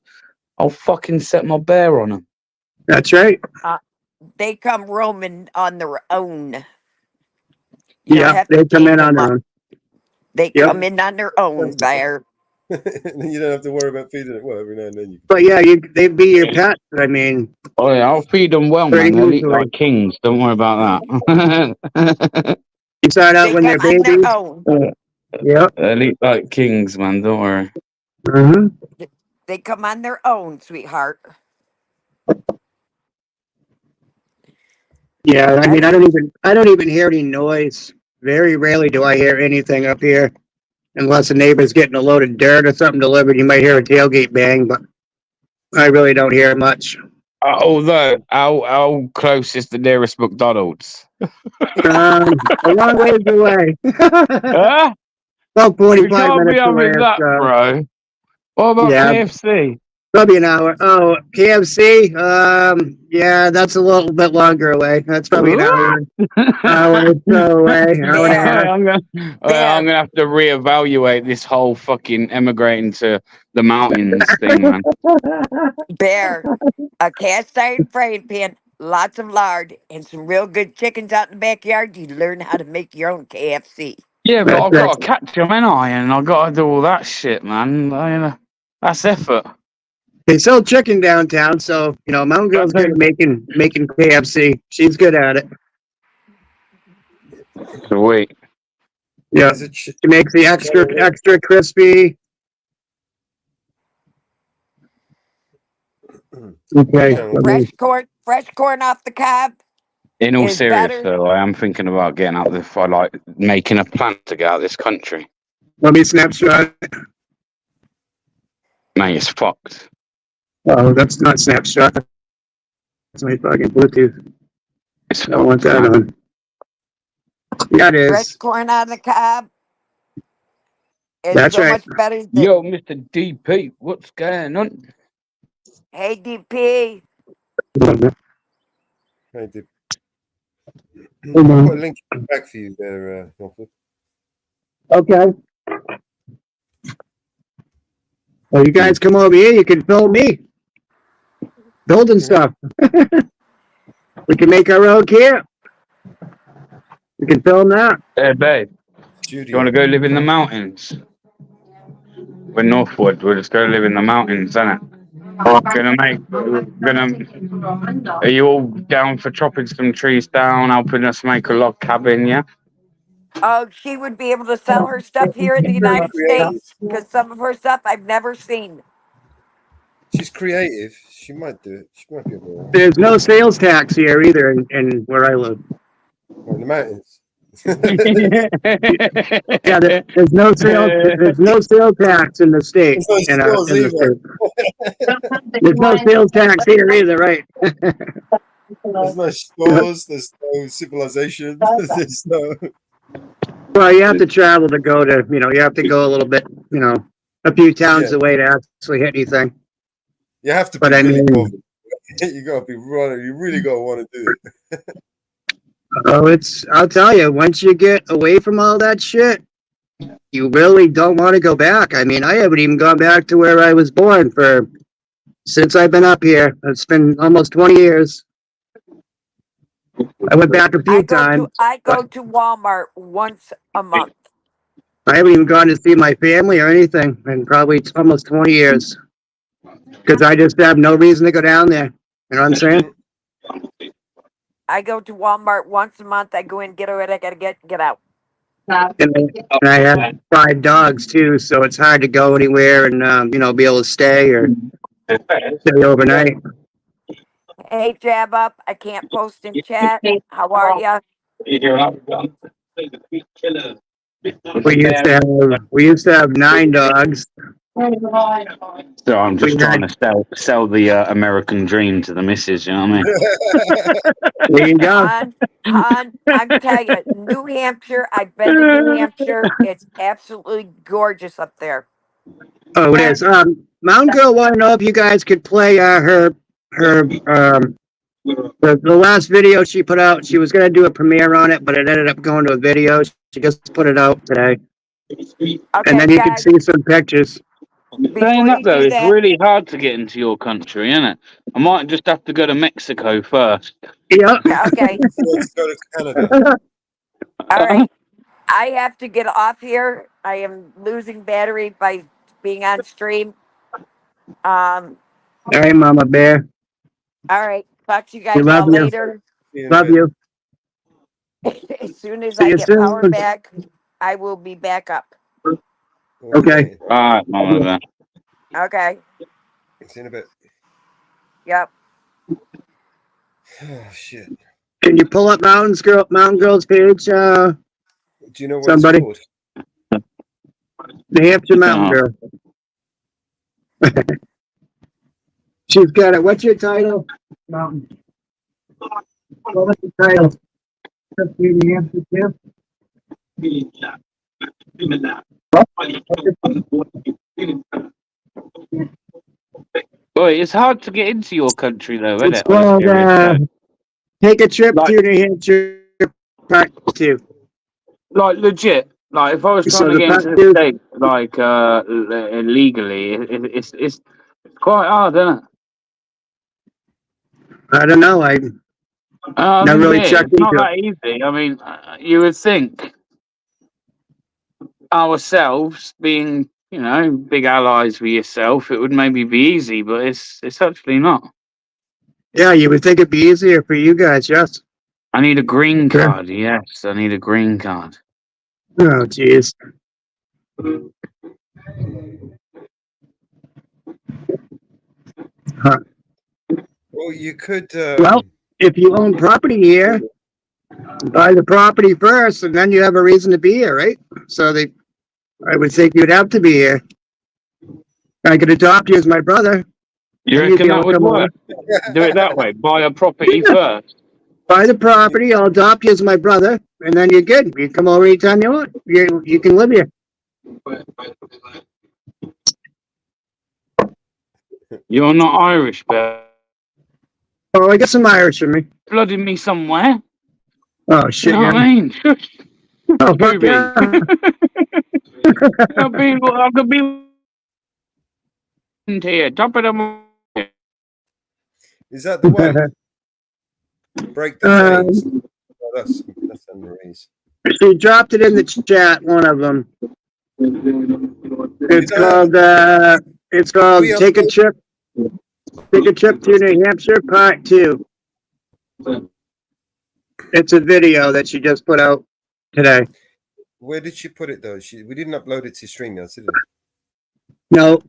I'll fucking set my bear on them. That's right. They come roaming on their own. You don't Yeah, have they to come chain in on them their up. own. They Yep. come in on their own, bear. You don't have to worry about feeding it. Well, every now and then you can. But yeah, they'd be your pet. I mean, Oh yeah, I'll feed them well, pretty man. They'll eat easily. like kings. Don't worry about that. You start out They when they're come on their babies. own. Yep. They'll eat like kings, man. Don't worry. Mm-hmm. They come on their own, sweetheart. Yeah, I mean, I don't even hear any noise. Very rarely do I hear anything up here, unless a neighbor's getting a load of dirt or something delivered. You might hear a tailgate bang, but I really don't hear much. Although, how close is the nearest McDonald's? A long ways away. Huh? About We 45 can't be minutes away. having that, So, bro. What about yeah, KFC? probably an hour. Oh, KFC. Yeah, that's a little bit longer away. That's probably an hour. Hour or so away. Hour and a half. I'm gonna have to reevaluate this whole fucking emigrating to the mountains thing, man. Bear, a cast iron frying pan, lots of lard, and some real good chickens out in the backyard. You learn how to make your own KFC. Yeah, but I've That's got to catch them, ain't I? And I've got to do all that shit, man. That's effort. They sell chicken downtown, so Mountain Girl's good at making KFC. She's good at it. Sweet. Yeah, she makes the extra crispy. Okay. Fresh corn off the cob. In all Is serious, better. though, I am thinking about getting out if I like making a plan to get out of this country. Let me snapshot. Mate, it's fucked. Oh, that's not snapshot. That's my fucking Bluetooth. It's I don't want fucked, that man. on. Yeah, it Fresh is. corn on the cob. It's That's so right. much better than. Yo, Mr. DP, what's going on? Hey, DP. Hey, Dip. Hold I've on. got a link back for you there, Norfolk. Okay. Well, you guys come over here. You can film me building stuff. We can make our own camp. We can film that. Hey, babe, you want to go live in the mountains? We're Northwood. We'll just go live in the mountains, innit? Are you all down for chopping some trees down, helping us make a log cabin, yeah? Oh, she would be able to sell her stuff here in the United States because some of her stuff I've never seen. She's creative. She might do it. She might be able to. There's no sales tax here either in where I live. Oh, in the mountains. Yeah, there's no sales tax in the state. There's no stores either. There's no sales tax here either, right? There's no stores. There's no civilization. There's no. Well, you have to travel to go to. You have to go a little bit. A few towns away to actually hit anything. You have to be really bothered. You gotta be running. You really gotta want to do it. Oh, I'll tell you, once you get away from all that shit, you really don't want to go back. I mean, I haven't even gone back to where I was born since I've been up here. It's been almost 20 years. I went back a few times. I go to Walmart once a month. I haven't even gone to see my family or anything in probably almost 20 years. Because I just have no reason to go down there. You know what I'm saying? I go to Walmart once a month. I go in, get what I gotta get out. And I have 5 dogs too, so it's hard to go anywhere and be able to stay or stay overnight. Hey, Jab Up. I can't post in chat. How are ya? We used to have 9 dogs. So I'm just We trying had- to sell the American dream to the missus, you know what I mean? There you go. Hon, I can tell you, New Hampshire, I've been to New Hampshire. It's absolutely gorgeous up there. Oh, it is. Mountain Girl wanted to know if you guys could play her the last video she put out. She was gonna do a premiere on it, but it ended up going to a video. She just put it out today, and Okay, then you can guys, see some pictures. before Saying that you though, do it's that, really hard to get into your country, isn't it? I might just have to go to Mexico first. Yeah. okay, Let's go to Canada. all right. I have to get off here. I am losing battery by being on stream. All right, Mama Bear. All right. Talk to you We guys love all you. later. See you in a Love bit. you. As soon as See I you get power soon. back, I will be back up. Okay. All right, Mama Bear. Okay. See you in a bit. Yep. Oh shit. Can you pull up Mountain Girl's page? Do you know what Somebody? it's called? New Hampshire Mountain Oh. Girl. She's got it. What's your title? Mountain. What's the title? New Hampshire too? Boy, it's hard to get into your country though, isn't It's it? On a called serious note? Take a Trip Like- to New Hampshire Part 2. Like legit. Like if I was So trying to the get into fact the is- state, like illegally, it's quite hard, isn't it? I don't know. I Never really Yeah, checked it's not into that easy. I mean, you would think ourselves being, big allies with yourself, it would maybe be easy, but it's actually not. yeah, you would think it'd be easier for you guys, yes. I need a green Sure. card. Yes, I need a green card. Oh, jeez. Well, you could. Well, if you own property here, buy the property first, and then you have a reason to be here, right? So I would think you'd have to be here. I could adopt you as my brother. You Then you'd reckon be able that to would come over. work? Do it that way. Buy a property first. Buy the property, I'll adopt you as my brother, and then you're good. You come over anytime you want. You can live here. You're not Irish, but Oh, I got some Irish in me. blooded me somewhere. Oh, You shit, know what yeah. I mean? Oh, fuck Ruby. yeah. I could be here. Top of the morning. Is that the one? Break the chains. Oh, that's Anne Marie's. She dropped it in the chat, one of them. It's called We Take a Trip to New Hampshire Part 2. It's a video that she just put out today. Where did she put it though? We didn't upload it to StreamYard, did we? No,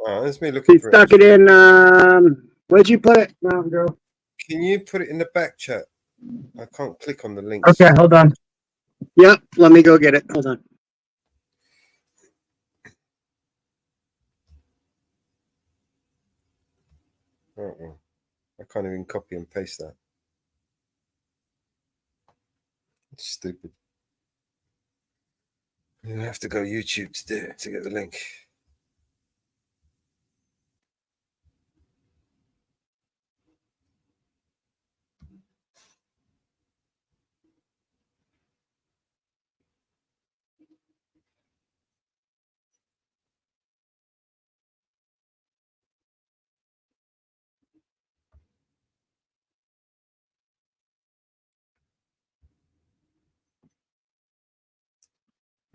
Oh, that's me looking she for stuck it in, where'd you put it, Mountain Girl? Can you put it in the back chat? I can't click on the links. Okay, hold on. Yep, let me go get it. Hold on. Uh-uh. I can't even copy and paste that. It's stupid. You have to go YouTube to do it, to get the link.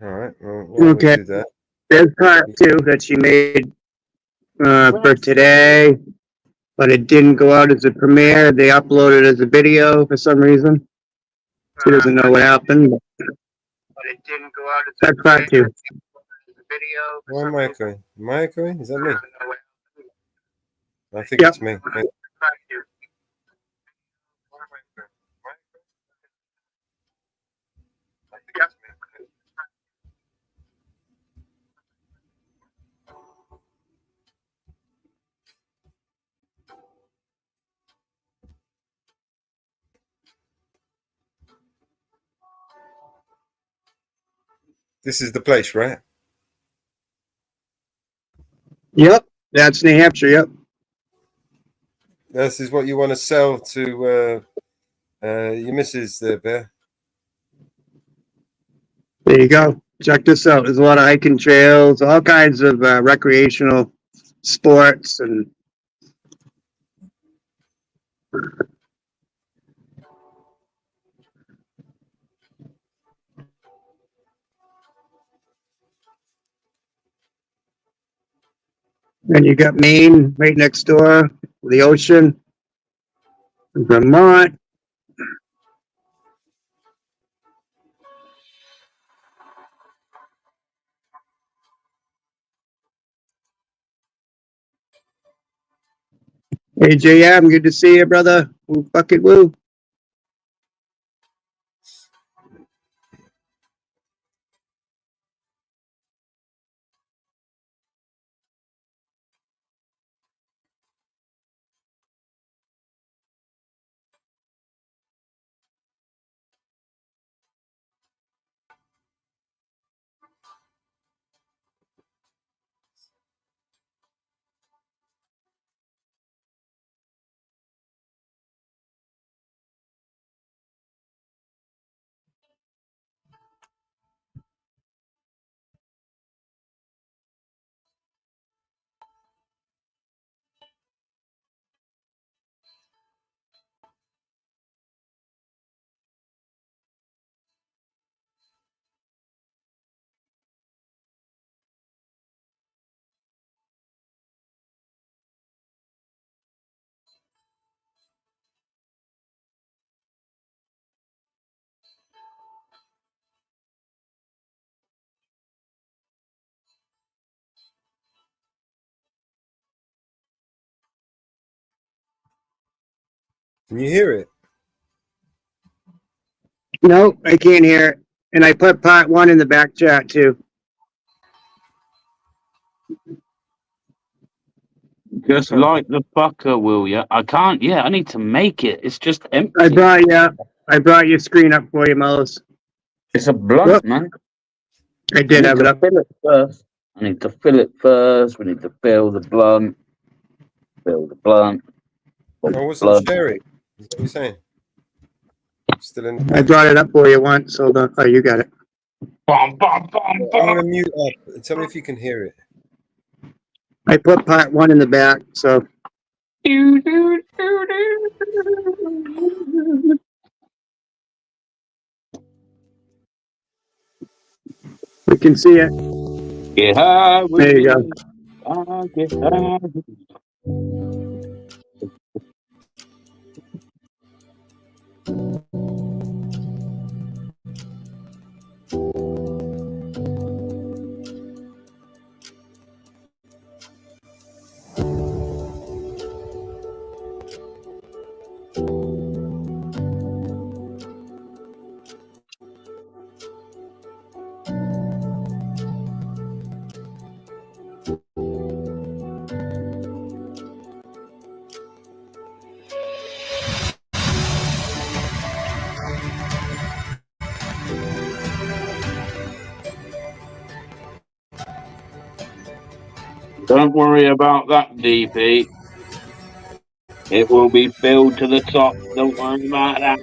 All right. Well, while Okay. we do that, There's Part 2 that she made for today, but it didn't go out as a premiere. They uploaded it as a video for some reason. She doesn't know what happened. but it didn't go out. That's fine too. Video. Why am I echoing? Am I echoing? Is that me? I think Yep. it's me. This is the place, right? Yep, that's New Hampshire. Yep. This is what you want to sell to your missus there, Bear. There you go. Check this out. There's a lot of hiking trails, all kinds of recreational sports, and then you got Maine right next door, the ocean, Vermont. Hey JM, good to see you, brother. Woo, fuck it, woo. Can you hear it? No, I can't hear it. And I put part one in the back chat too. Just like the fucker, will ya? I can't. Yeah, I need to make it. It's just empty. I brought your screen up for you, Mellis. It's a blunt, Look. man. I did have it up. Fill it first. I need to fill it first. We need to fill the blunt. Fill the blunt. I wasn't sharing. Is that what you're saying? Still in. I brought it up for you once. Hold on. Oh, you got it. Bum, bum, bum, I'm bum. gonna mute up and tell me if you can hear it. I put part one in the back, so we can see it. Yeah, There you go. Don't worry about that, DP. It will be filled to the top. Don't worry about that.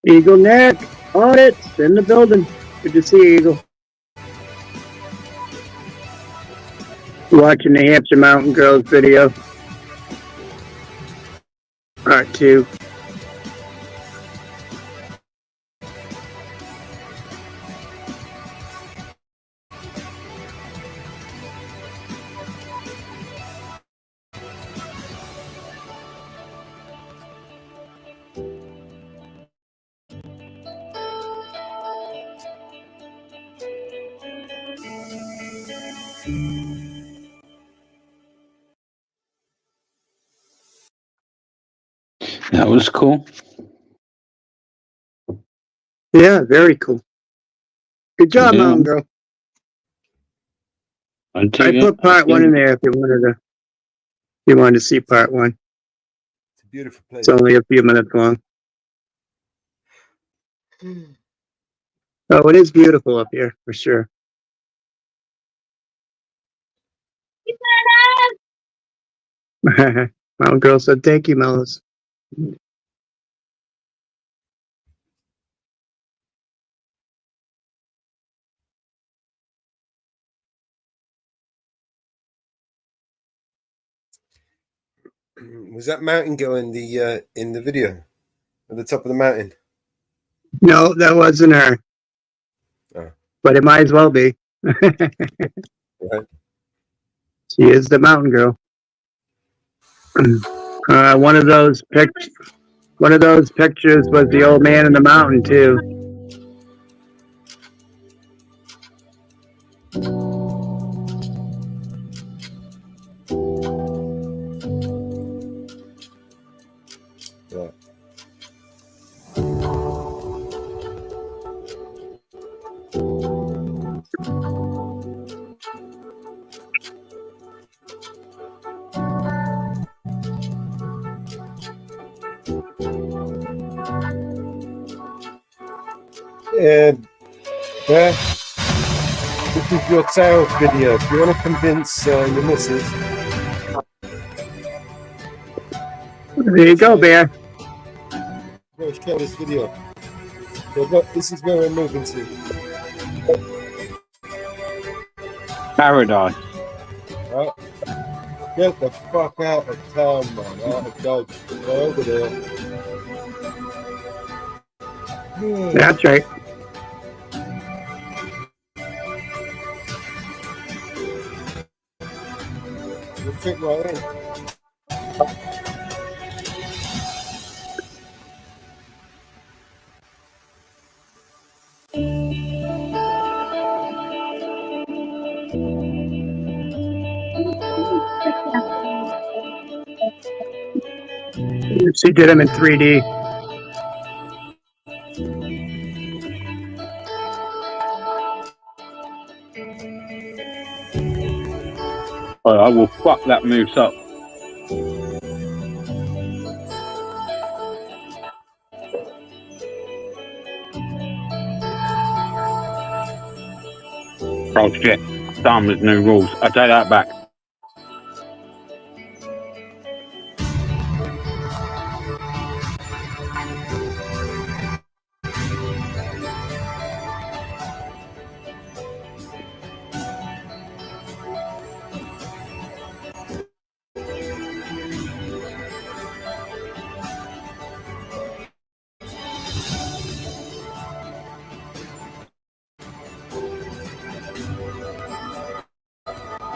Eagle Neck, audits in the building. Good to see you, Eagle. Watching the Hampshire Mountain Girls video. Part 2. That was cool. Yeah, very cool. Good job, Yeah. Mountain Girl. I I put part one in there if you wanted to see part one. It's a beautiful place. It's only a few minutes long. Oh, it is beautiful up here for sure. Mountain Girl said, "Thank you, Mellis." Was that mountain girl in the video at the top of the mountain? No, that wasn't her. Oh. But it might as well be. Right. She is the Mountain Girl. One of those pictures was the old man in the mountain too. Yeah. Bear, this is your sales video. If you want to convince your missus, There you go, Bear. go share this video. So look, this is where we're moving to. Paradise. Right? Get the fuck out of town, man. Out of Dodge. Go over there. That's right. You fit right in. She did them in 3D. Oh, I will fuck that moose up. Oh shit. Damn, there's no rules. I take that back.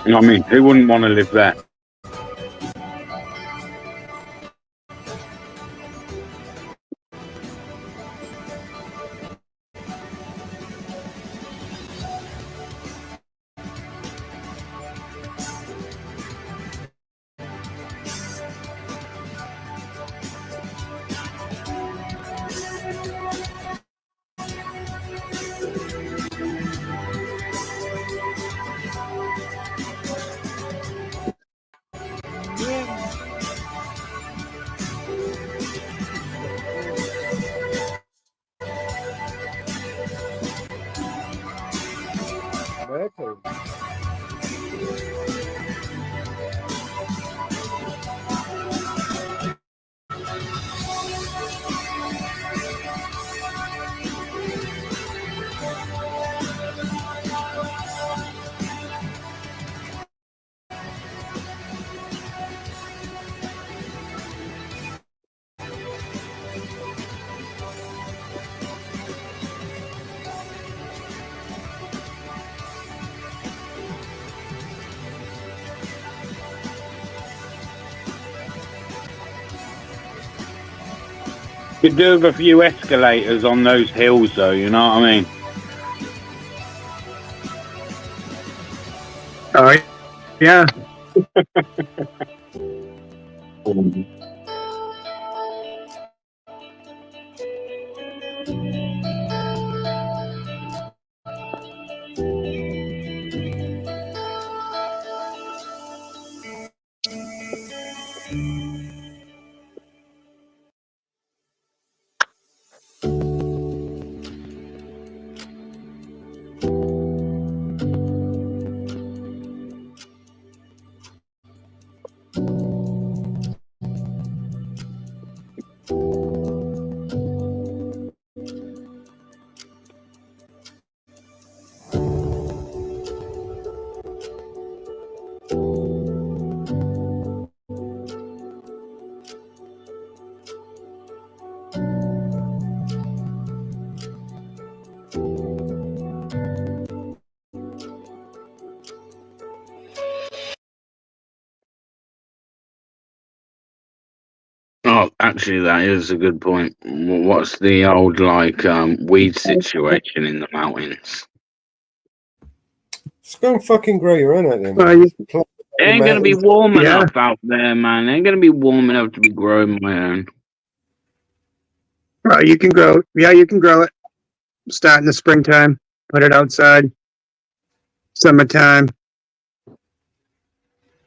You know what I mean? Who wouldn't want to live there? America. Could do with a few escalators on those hills though, you know what I mean? All right. Yeah. Oh, actually, that is a good point. What's the old weed situation in the mountains? Just go and fucking grow your own out there, Well, man. It ain't gonna be warm Yeah. enough out there, man. It ain't gonna be warm enough to be growing my own. You can grow. Yeah, you can grow it. Start in the springtime. Put it outside. Summertime.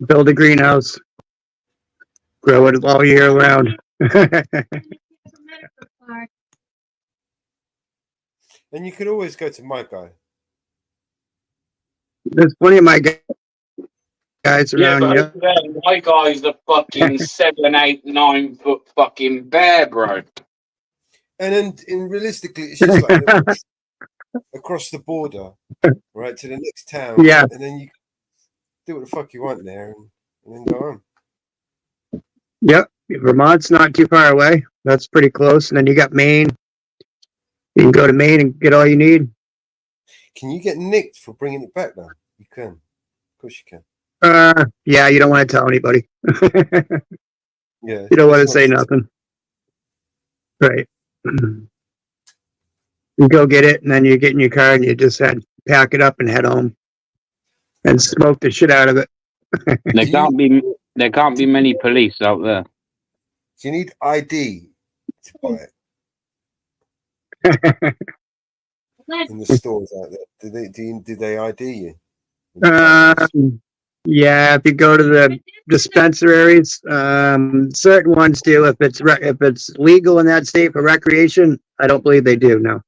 Build a greenhouse. Grow it all year round. And you could always go to my guy. There's plenty of my guys Yeah, around. but Yeah. my guy's a fucking 7, 8, 9 foot fucking bear, bro. And then realistically, it's just like across the border, right, to the next town. Yeah. And then you do what the fuck you want there and then go home. Yep. Vermont's not too far away. That's pretty close. And then you got Maine. You can go to Maine and get all you need. Can you get nicked for bringing it back now? You can. Of course you can. Yeah, you don't want to tell anybody. Yeah. You don't want to say nothing. Right. You go get it, and then you get in your car, and you just pack it up and head home, and smoke the shit out of it. There can't be many police out there. Do you need ID to buy it in the stores out there? Did they ID you? Yeah, if you go to the dispensaries, certain ones do. If it's legal in that state for recreation, I don't believe they do. No.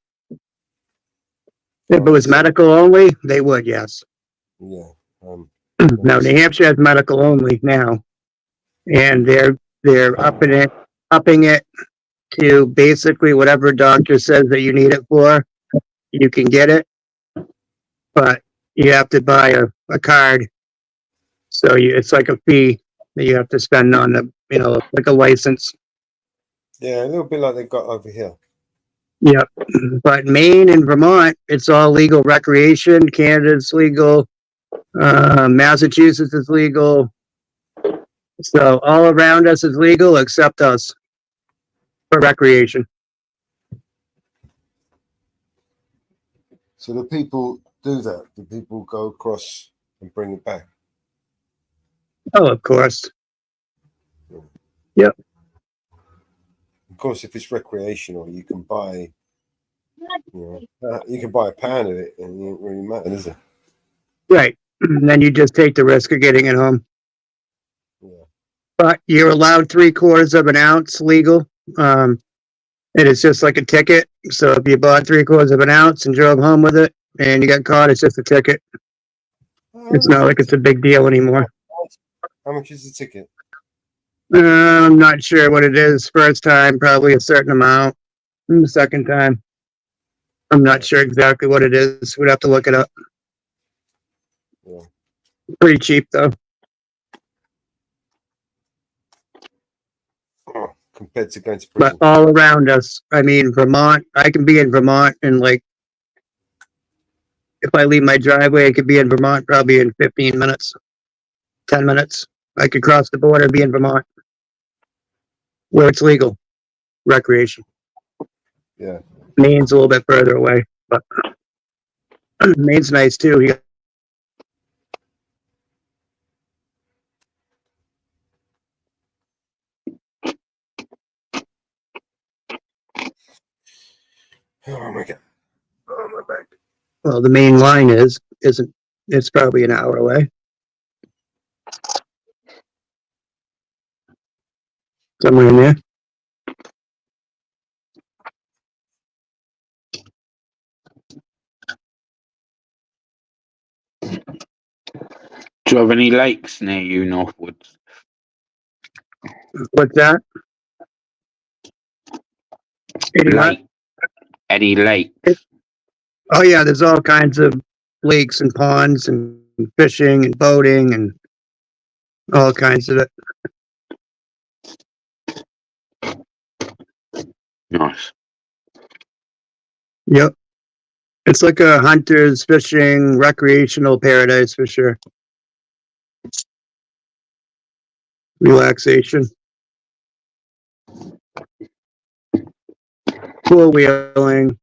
If it was medical only, they would. Yes. Yeah. Now New Hampshire has medical only now, and they're upping it to basically whatever doctor says that you need it for, you can get it, but you have to buy a card. So it's like a fee that you have to spend on like a license. Yeah, a little bit like they got over here. Yep. But Maine and Vermont, it's all legal recreation. Canada's legal. Massachusetts is legal. So all around us is legal except us for recreation. So the people do that. The people go across and bring it back. Oh, of course. Yep. Of course, if it's recreational, you can buy. You can buy a pound of it, and it ain't really matter, is it? Right. And then you just take the risk of getting it home. Yeah. But you're allowed 3/4 of an ounce legal. And it's just like a ticket. So if you bought 3/4 of an ounce and drove home with it and you got caught, it's just a ticket. It's not like it's a big deal anymore. How much is the ticket? I'm not sure what it is. First time, probably a certain amount. The second time, I'm not sure exactly what it is. We'd have to look it up. Yeah. Pretty cheap though. Compared to going to But prison. all around us, I mean, Vermont, I can be in Vermont in like, if I leave my driveway, I could be in Vermont probably in 15 minutes, 10 minutes. I could cross the border and be in Vermont where it's legal, recreation. Yeah. Maine's a little bit further away, but Maine's nice too. You got Oh my god. Oh my back. well, the main line isn't, it's probably an hour away. Somewhere in there. Do you have any lakes near you, Northwoods? What's that? Any lakes? Oh yeah, there's all kinds of lakes and ponds and fishing and boating and all kinds of it. Nice. Yep. It's like a hunter's fishing recreational paradise for sure. Relaxation. four wheeling,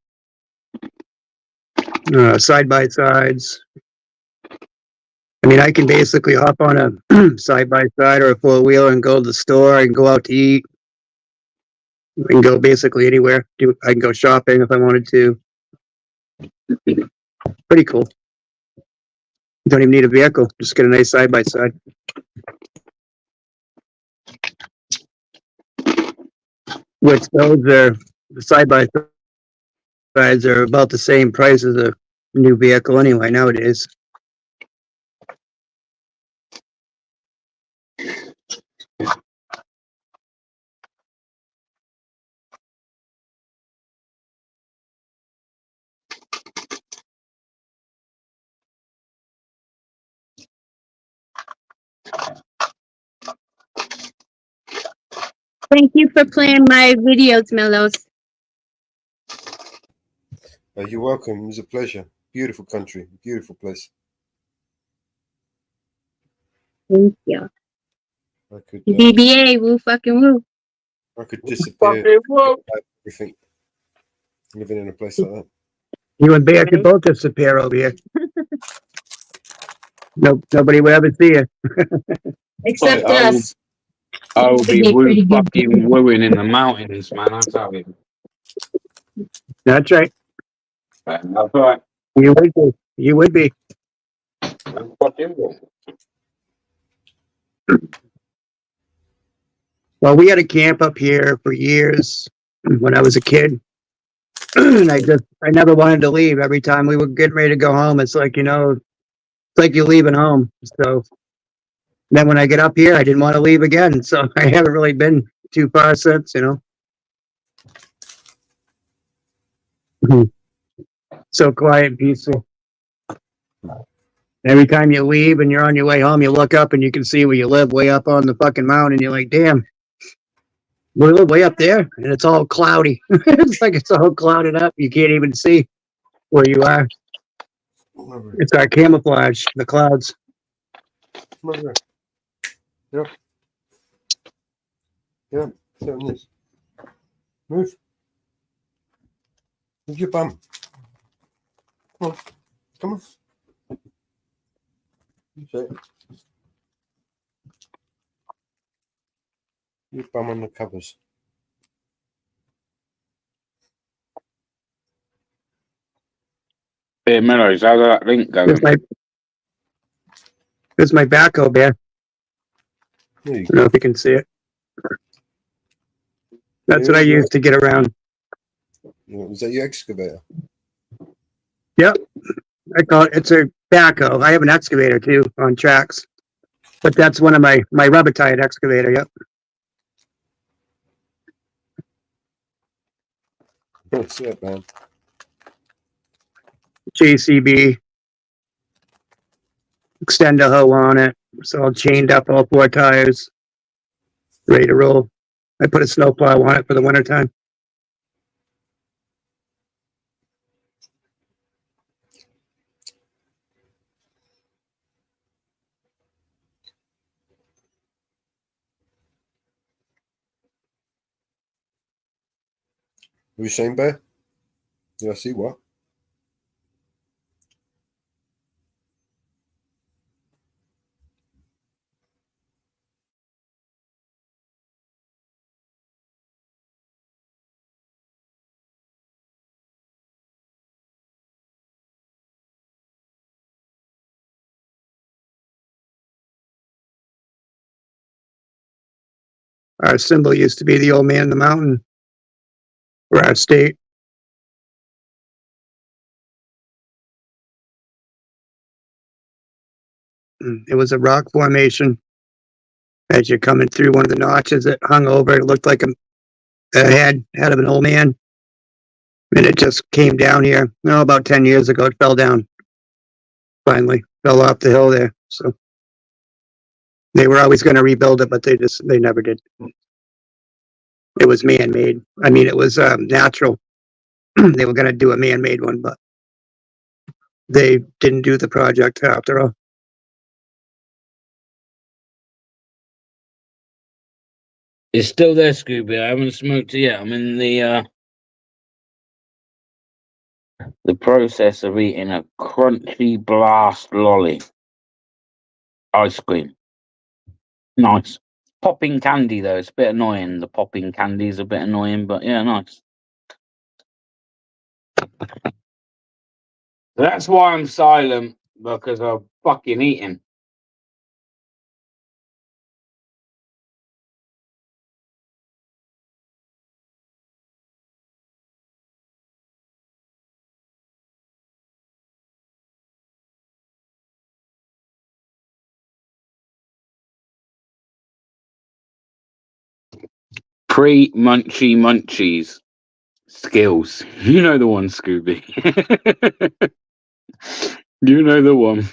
side by sides. I mean, I can basically hop on a side by side or a four wheeler and go to the store. I can go out to eat. I can go basically anywhere. I can go shopping if I wanted to. Pretty cool. You don't even need a vehicle. Just get a nice side by side. Which those are the side by sides are about the same price as a new vehicle anyway nowadays. Thank you for playing my videos, Mellows. You're welcome. It was a pleasure. Beautiful country, beautiful place. Thank you. I could DBA, woo fucking woo. I could disappear. Fucking whoa. Everything. Living in a place like that. You and Bear could both disappear over here. Nobody will ever see you. Except I will- us. I will be It'd be pretty good. fucking wooing in the mountains, man. I tell you. That's right. That's right. You would be. You would be. I'm fucking will. Well, we had a camp up here for years when I was a kid. And I never wanted to leave. Every time we were getting ready to go home, it's like, it's like you're leaving home. So then when I get up here, I didn't want to leave again. So I haven't really been too far since, Mhm. So quiet and peaceful. Every time you leave and you're on your way home, you look up and you can see where you live way up on the fucking mountain. You're like, damn, we live way up there and it's all cloudy. It's like it's all clouded up. You can't even see where you are. It's our camouflage, the clouds. Come over here. Yeah. Sit on this. Move. Move your bum. Come on. Come on. Okay. Your bum on the covers. Hey, Mellows, how's that link going? There's my backhoe there. There you I don't know if you can see it. That's what I use to get around. Is that your excavator? Yep. I call it, it's a backhoe. I have an excavator too on tracks. But that's one of my rubber tired excavator, yep. That's it, man. JCB. Extender hoe on it. It's all chained up, all four tires. Ready to roll. I put a snowplow on it for the wintertime. What are you saying, Bear? Did I see what? Our symbol used to be the old man in the mountain for our state. It was a rock formation. As you're coming through one of the notches, it hung over. It looked like a head of an old man. And it just came down here. No, about 10 years ago, it fell down. Finally, fell off the hill there. So they were always going to rebuild it, but they never did. It was man-made. I mean, it was natural. They were going to do a man-made one, but they didn't do the project after all. It's still there, Scooby. I haven't smoked it yet. I'm in the The process of eating a crunchy blast lolly. Ice cream. Nice. Popping candy, though. It's a bit annoying. The popping candy is a bit annoying, but yeah, nice. That's why I'm silent, because I'm fucking eating. Pre-munchy munchies. Skills. You know the one, Scooby. You know the one.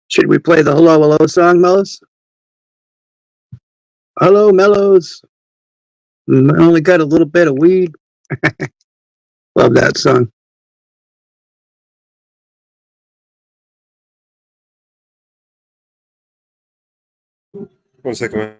Should we play the Hello Hello song, Mellows? Hello, Mellows. I only got a little bit of weed. Love that song. One second, man.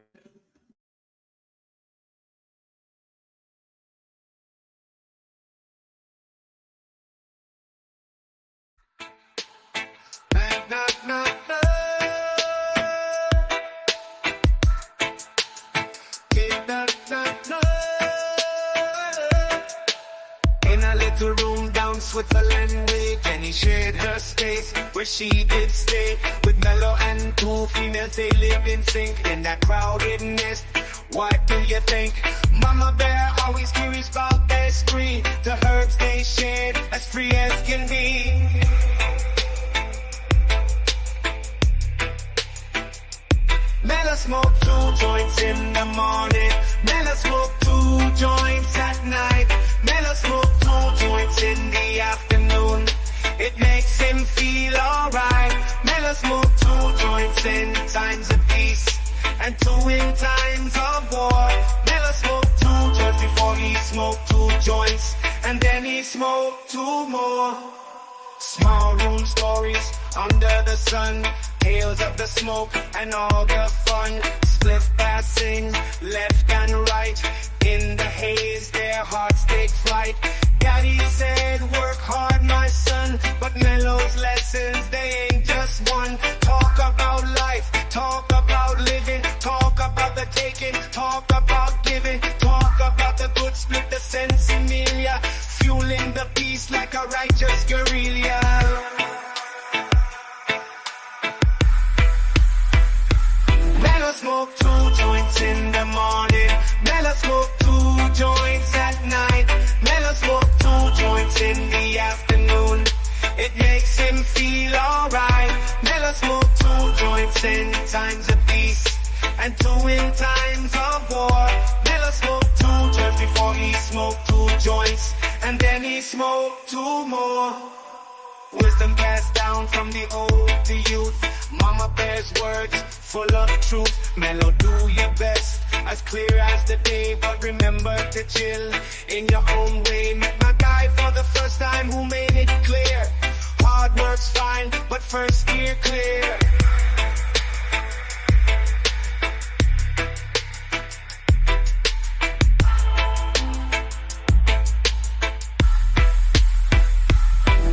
In a little room down Switzerland way, Jenny shared her space where she did stay with Mellow and two females. They lived in sync in that crowded nest. What do you think? Mama Bear always curious about their screen. The herbs they shared as free as can be. Mellow smoke 2 joints in the morning. Mellow smoke 2 joints at night. Mellow smoke 2 joints in the afternoon. It makes him feel alright. Mellow smoke 2 joints in times of peace and 2 in times of war. Mellow smoke 2 joints before he smoked 2 joints, and then he smoked 2 more. Small room stories under the sun, tales of the smoke and all the fun. Spliff passing left and right, in the haze their hearts take flight. Daddy said work hard my son, but Mellow's lessons they ain't just one. Talk about life, talk about living, talk about the taking, talk about giving, talk about the good split, the sensimilia, fueling the beast like a righteous guerrilla. Mellow smoke 2 joints in the morning. Mellow smoke 2 joints at night. Mellow smoke 2 joints in the afternoon. It makes him feel alright. Mellow smoke 2 joints in times of peace and 2 in times of war. Mellow smoke 2 joints before he smoked 2 joints, and then he smoked 2 more. Wisdom passed down from the old to youth. Mama Bear's words full of truth. Mellow, do your best, as clear as the day, but remember to chill in your own way. Met my guy for the first time who made it clear. Hard work's fine, but first steer clear.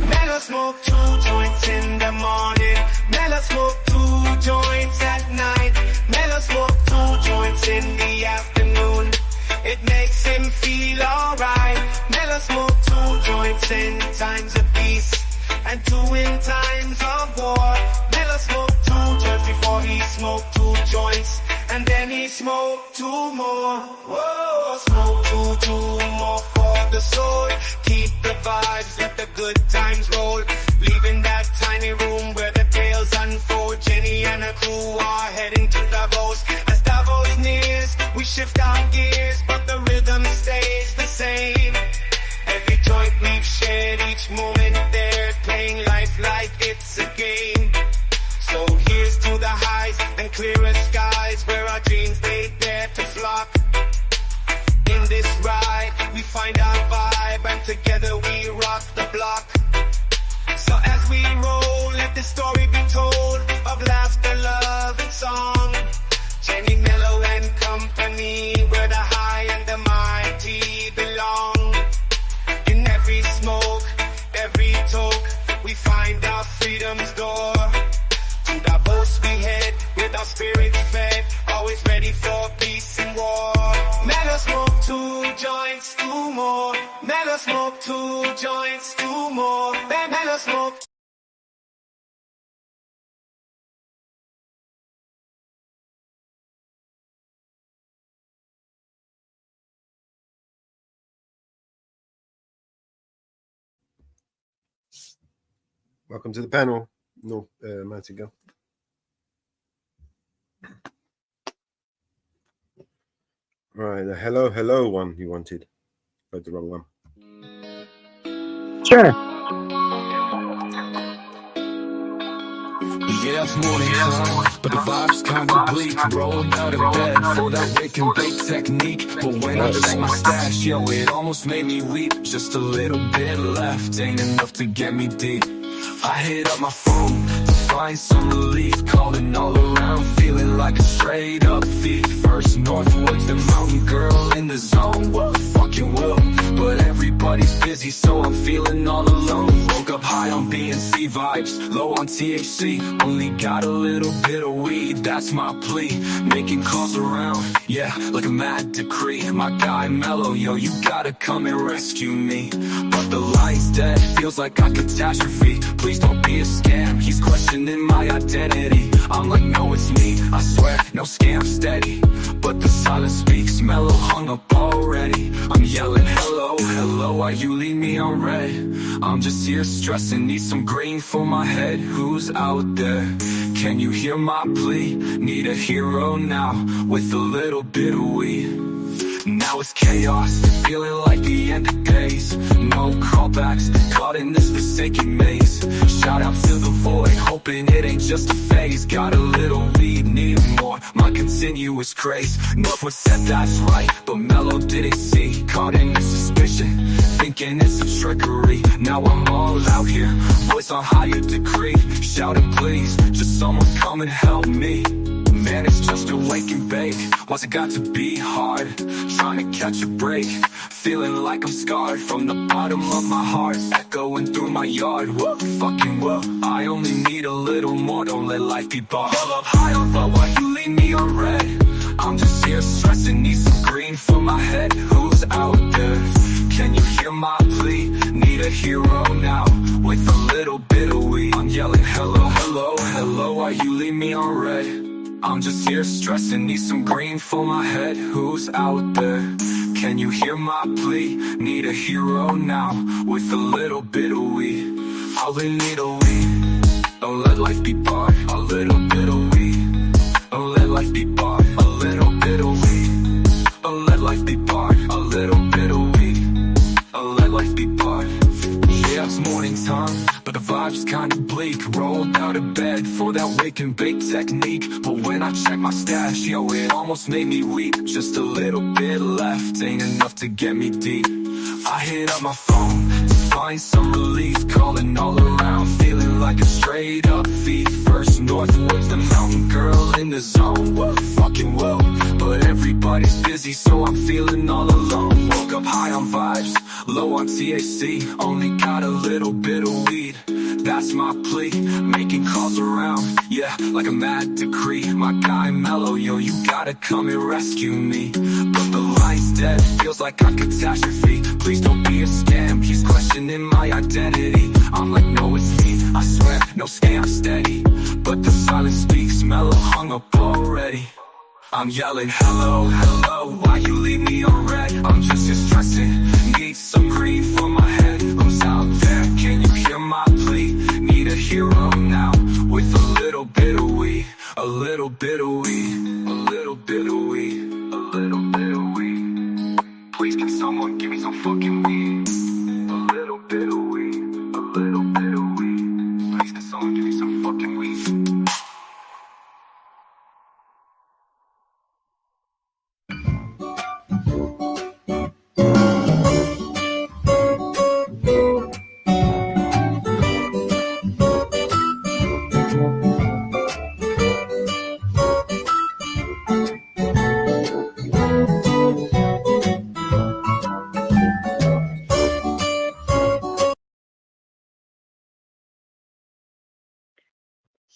Mellow smoke 2 joints in the morning. Mellow smoke 2 joints at night. Mellow smoke 2 joints in the afternoon. It makes him feel alright. Mellow smoke 2 joints in times of peace and 2 in times of war. Mellow smoke 2 joints before he smoked 2 joints, and then he smoked 2 more. Whoa, smoke 2 more for the soul. Keep the vibes, let the good times roll. Leaving that tiny room where the tales unfold. Jenny and her crew are heading to Davos. As Davos nears, we shift our gears, but the rhythm stays the same. Every joint we've shared, each moment there, playing life like it's a game. So here's to the highs and clearer skies, where our dreams they dare to flock. In this ride, we find our vibe, and together we rock the block. So as we roll, let the story be told of laughter, love, and song. Jenny, Mellow, and company, where the we find our freedom's door. To diverse we head, with our spirits fed, always ready for peace and war. Mellow smoke 2 joints, 2 more. Mellow smoke 2 joints, 2 more. Mellow smoke. Welcome to the panel. No, Mountain Girl. Right, the hello one you wanted. Got the wrong one. Sure. Yeah, it's morning time, but the vibe's kinda bleak. Rolled out of bed for that wake and bake technique. But when I check my stash, yo, it almost made me weep. Just a little bit left, ain't enough to get me deep. I hit up my phone to find some relief. Calling all around, feeling like a straight up thief. First northwards, the mountain girl in the zone. What fucking will? But everybody's busy, so I'm feeling all alone. Woke up high on BNC vibes, low on THC. Only got a little bit of weed, that's my plea. Making calls around, yeah, like a mad decree. My guy Mellow, yo, you gotta come and rescue me. But the light's dead, feels like a catastrophe. Please don't be a scam, he's questioning my identity. I'm like, no, it's me, I swear, no scam, steady. But the silence speaks, Mellow hung up already. I'm yelling, hello, hello, why you leave me on red? I'm just here stressing, need some green for my head. Who's out there? Can you hear my plea? Need a hero now, with a little bit of weed. Now it's chaos, feeling like the end of days. No callbacks, caught in this forsaken maze. Shout out to the void, hoping it ain't just a phase. Got a little weed, need more, my continuous craze. Northwood said that's right, but Mellow didn't see. Caught in this suspicion, thinking it's a trickery. Now I'm all out here, voice on higher degree. Shouting please, just someone come and help me. Man, it's just a wake and bake. Why's it got to be hard? Trying to catch a break. Feeling like I'm scarred from the bottom of my heart. Echoing through my yard. Whoa, fucking whoa. I only need a little more. Don't let life be bought. Up high on low, why you leave me on red? I'm just here stressing, need some green for my head. Who's out there? Can you hear my plea? Need a hero now, with a little bit of weed. I'm yelling hello, hello, hello, why you leave me on red? I'm just here stressing, need some green for my head. Who's out there? Can you hear my plea? Need a hero now, with a little bit of weed. All we need a weed. Don't let life be barred. A little bit of weed. Don't let life be barred. A little bit of weed. Don't let life be barred. A little bit of weed. Don't let life be barred. Yeah, it's morning time, but the vibe's kinda bleak. Rolled out of bed for that wake and bake technique. But when I check my stash, yo, it almost made me weep. Just a little bit left, ain't enough to get me deep. I hit up my phone to find some relief. Calling all around, feeling like a straight up thief. First northwards, the mountain girl in the zone. What fucking whoa, but everybody's busy, so I'm feeling all alone. Woke up high on vibes, low on THC. Only got a little bit of weed, that's my plea. Making calls around, yeah, like a mad decree. My guy Mellow, yo, you gotta come and rescue me. But the light's dead, feels like a catastrophe. Please don't be a scam, he's questioning my identity. I'm like, no, it's me, I swear, no scam, steady. But the silence speaks, Mellow hung up already. I'm yelling hello, hello, why you leave me on red? I'm just here stressing, need some green for my head. Who's out there? Can you hear my plea? Need a hero now, with a little bit of weed. A little bit of weed. A little bit of weed. A little bit of weed. Please can someone give me some fucking weed? A little bit of weed. A little bit of weed. Please can someone give me some fucking weed?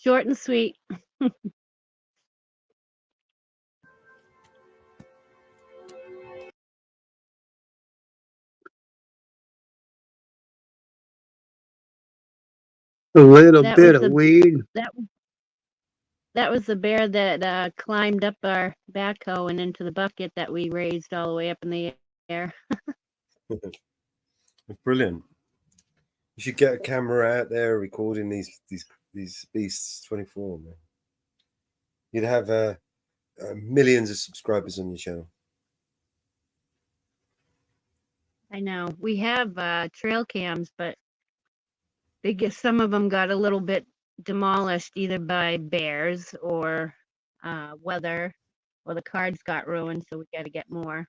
Short and sweet. A little That bit was of the weed. that was the bear that climbed up our backhoe and into the bucket that we raised all the way up in the air. Brilliant. You should get a camera out there recording these beasts 24, man. You'd have millions of subscribers on your channel. I know. We have trail cams, but some of them got a little bit demolished either by bears or weather, or the cards got ruined, so we got to get more.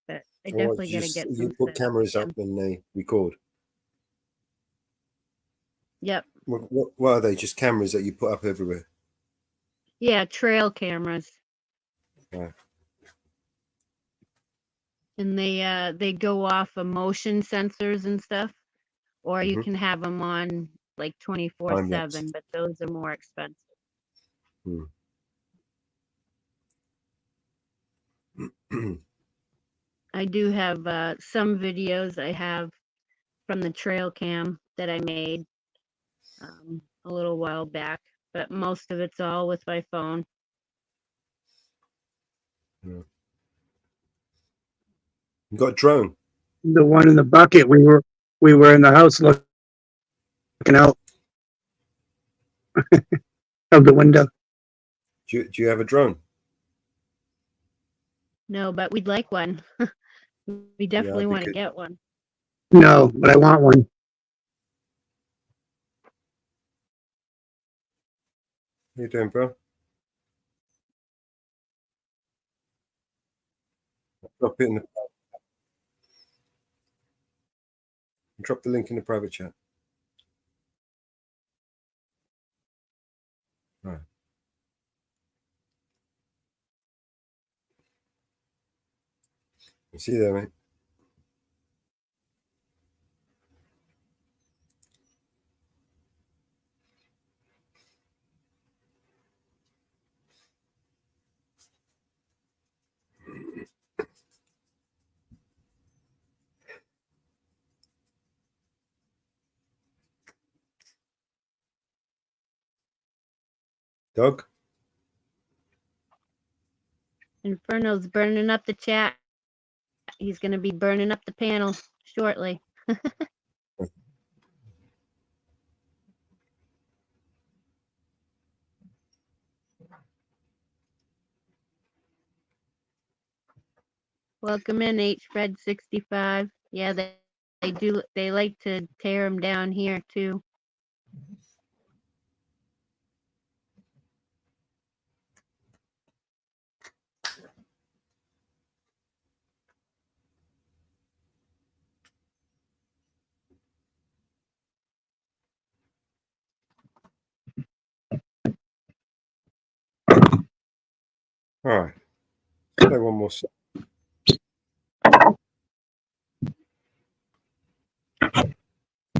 But I definitely got to get some. You put cameras up and they record. Yep. What are they? Just cameras that you put up everywhere? Yeah, trail cameras. Right. And they go off of motion sensors and stuff, or you can have them on like 24/7, but those are more expensive. I do have some videos I have from the trail cam that I made a little while back, but most of it's all with my phone. You got a drone? The one in the bucket. We were in the house looking out of the window. Do you have a drone? No, but we'd like one. We definitely want to get one. No, but I want one. What are you doing, bro? Drop it in drop the link in the private chat. All right. See you there, mate. Doug? Inferno's burning up the chat. He's going to be burning up the panel shortly. Welcome in, HFred65. Yeah, they like to tear them down here too. All right. Play one more song.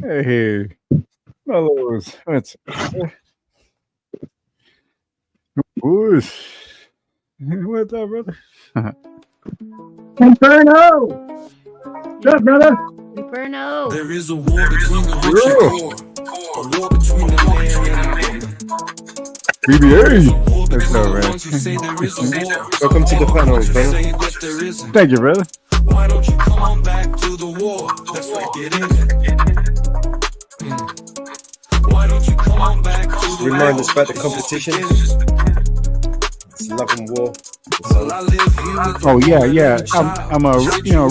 Hey, fellows, what's what's up, brother? Inferno! What's up, brother? Inferno! There is a war between the rich and poor. A war between the man and the BBA! What's up, man? Welcome to the panel, Inferno. Thank you, brother. Why don't you come on back to the war? Let's get in. Why don't you come on back to the war? Remind us about the competition. It's Love and War. Oh yeah. I'm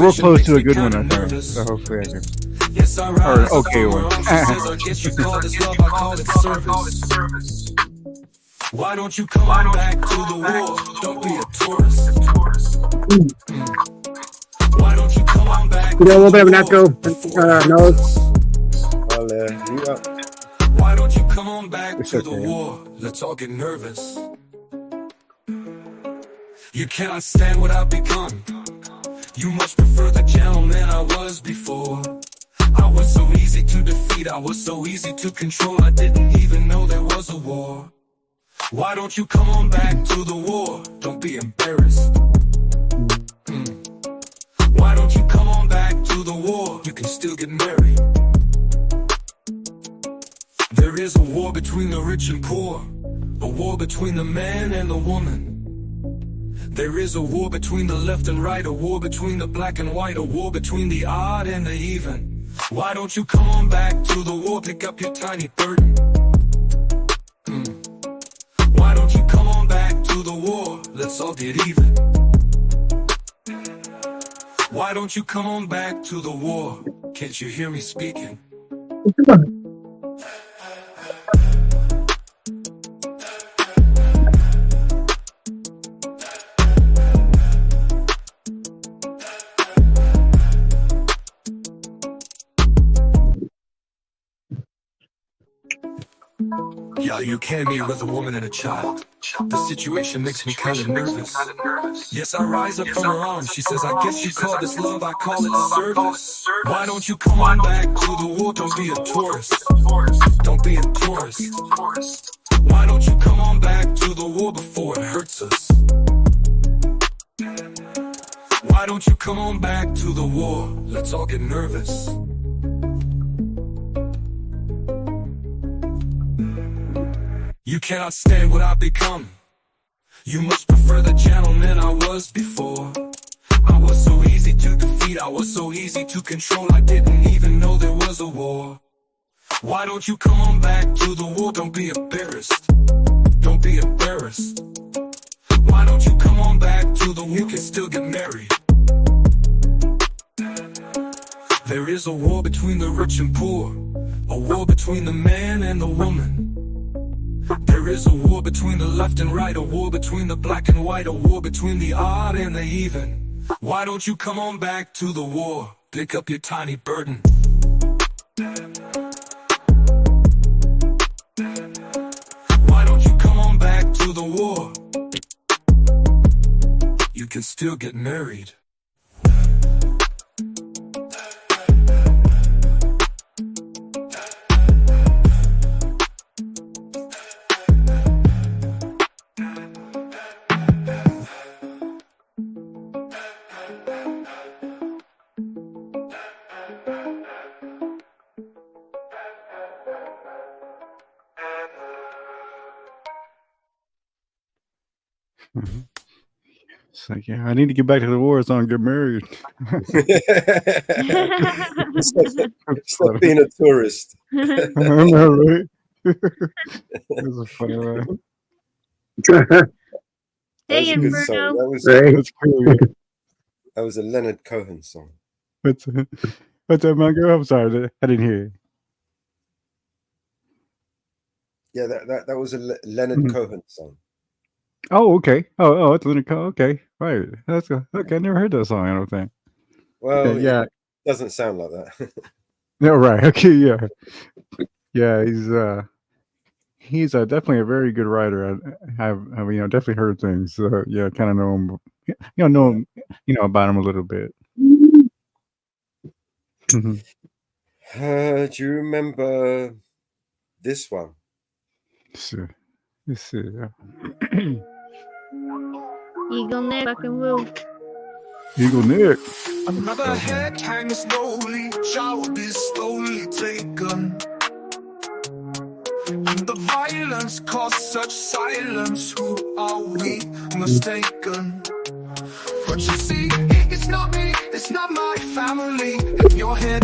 real close to a good one, I think. So hopefully I can. Or an okay one. Why don't you come on back to the war? Don't be a tourist. Why don't you come on back? You know, a little bit of an echo. Nose. I'll mute up. Why don't you come on back to the war? Let's all get nervous. You cannot stand what I've become. You much prefer the gentleman I was before. I was was so easy to defeat, I was so easy to control, I didn't even know there was a war. Why don't you come on back to the war? Don't be embarrassed. Why don't you come on back to the war? You can still get married. There is a war between the rich and poor, a war between the man and the woman. There is a war between the left and right, a war between the black and white, a war between the odd and the even. Why don't you come on back to the war? Pick up your tiny burden. Why don't you come on back to the war? Let's all get even. Why don't you come on back to the war? Can't you hear me speaking? Yeah, you came here with a woman and a child. The situation makes me kind of nervous. Yes, I rise up from her arms. She says, I guess you call this love, I call it service. Why don't you come on back to the war? Don't be a tourist. Don't be a tourist. Why don't you come on back to the war before it hurts us? Why don't you come on back to the war? Let's all get nervous. You cannot stand what I've become. You must prefer the gentleman I was before. I was so easy to defeat, I was so easy to control, I didn't even know there was a war. Why don't you come on back to the war? Don't be embarrassed. Don't be embarrassed. Why don't you come on back to the war? You can still get married. There is a war between the rich and poor, a war between the man and the woman. There is a war between the left and right, a war between the black and white, a war between the odd and the even. Why don't you come on back to the war? Pick up your tiny burden. Why don't you come on back to the war? You can still get married. It's like, yeah, I need to get back to the war so I can get married. Stop being a tourist. I know, right? That's a funny one. Hey, That was a good song. Inferno. That's cool. That was a Leonard Cohen song. What's that, my girl? I'm sorry, I didn't hear you. Yeah, that was a Leonard Cohen song. Oh, okay. Oh, it's Leonard Cohen. Okay, right. That's okay. I never heard that song. I don't think. Well, yeah. It doesn't sound like that. No, right. Okay, yeah. Yeah, he's definitely a very good writer. I have definitely heard things. So yeah, kind of know him. Know him. About him a little bit. Do you remember this one? Let's see. Eagle Nick, fucking woo. Eagle Nick. Another head hangs slowly, child is slowly taken. And the violence caused such silence. Who are we mistaken? But you see, it's not me, it's not my family. In your head,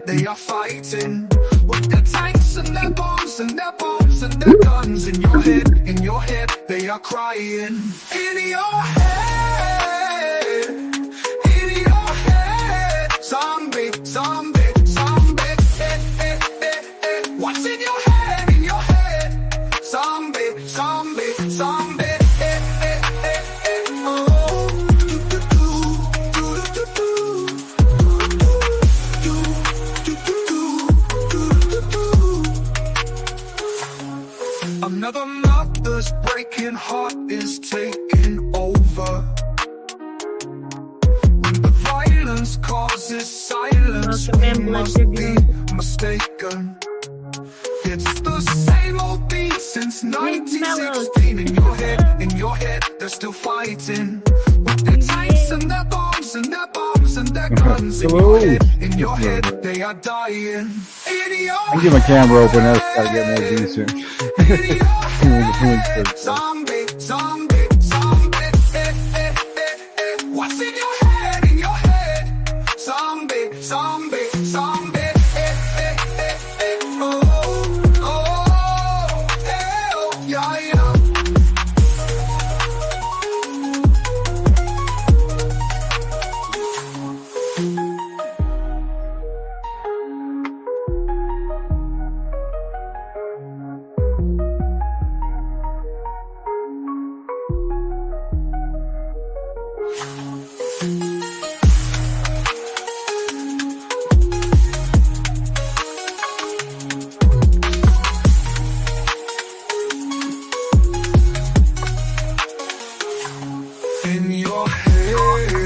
they are fighting with their tanks and their bombs and their bombs and their guns. In your head, they are crying. In your head, zombie, zombie, zombie. What's in your head? In your head, zombie, zombie, zombie. Another mother's breaking heart is taking over. When the violence causes silence, Welcome in, we must Blessed be begun. It's the same old beat since 1916. In your head, they're still fighting with their tanks and their bombs and their bombs and their guns. In your head, they are dying. I get my camera open. That's gotta get more decent. Zombie, zombie, zombie. What's in your head? In your head, zombie, zombie, zombie.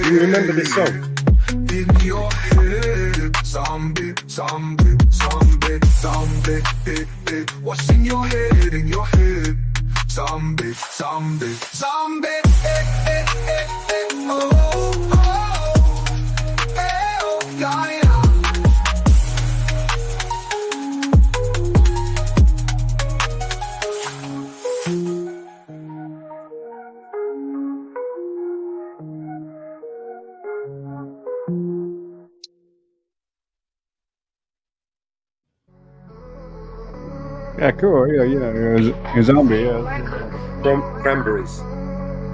Do you remember this song? In your head, zombie, zombie, zombie, zombie. What's in your head? In your head, zombie, zombie, zombie. Oh, oh, oh, yeah. Yeah, cool. Yeah. A zombie. Yeah. From Cranberries.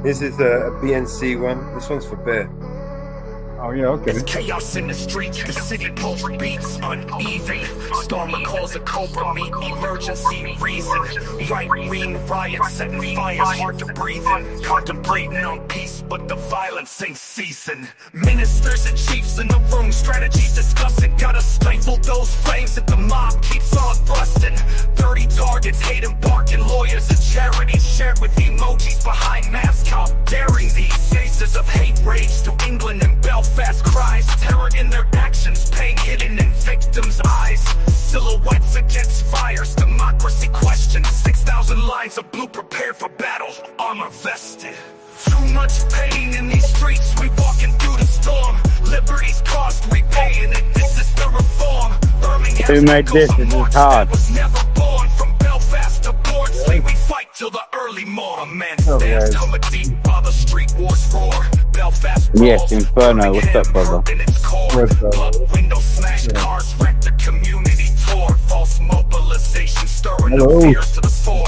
This is a BNC one. This one's for Bear. Oh yeah, okay. It's chaos in the streets, the city pulse beats uneven. Storm calls a cobra meet emergency reason. Right-wing riots setting fires, hard to breathe in. Contemplating on peace, but the violence ain't ceasing. Ministers and chiefs in the room, strategies discussing. Gotta stifle those flames that the mob keeps on busting. 30 targets, hating, barking, lawyers and charities shared with emojis behind masks. How daring these faces of hate rage to England and Belfast cries, terror in their actions, pain hidden in victims' eyes. Silhouettes against fires, democracy questions. 6,000 lines of blue prepared for battle, armor vested. Too much pain in these streets, we walking through the storm. Liberty's cost, we paying it, this is the reform. Who made this? This is hard. Was never born from Belfast to Bordsley, we fight till the early morning. Man stands coming deep while the street wars roar. Belfast yes, Inferno, what's up, brother? What's up? Windows smashed, cars wrecked, the community tore. False mobilization stirring the fears to the fore.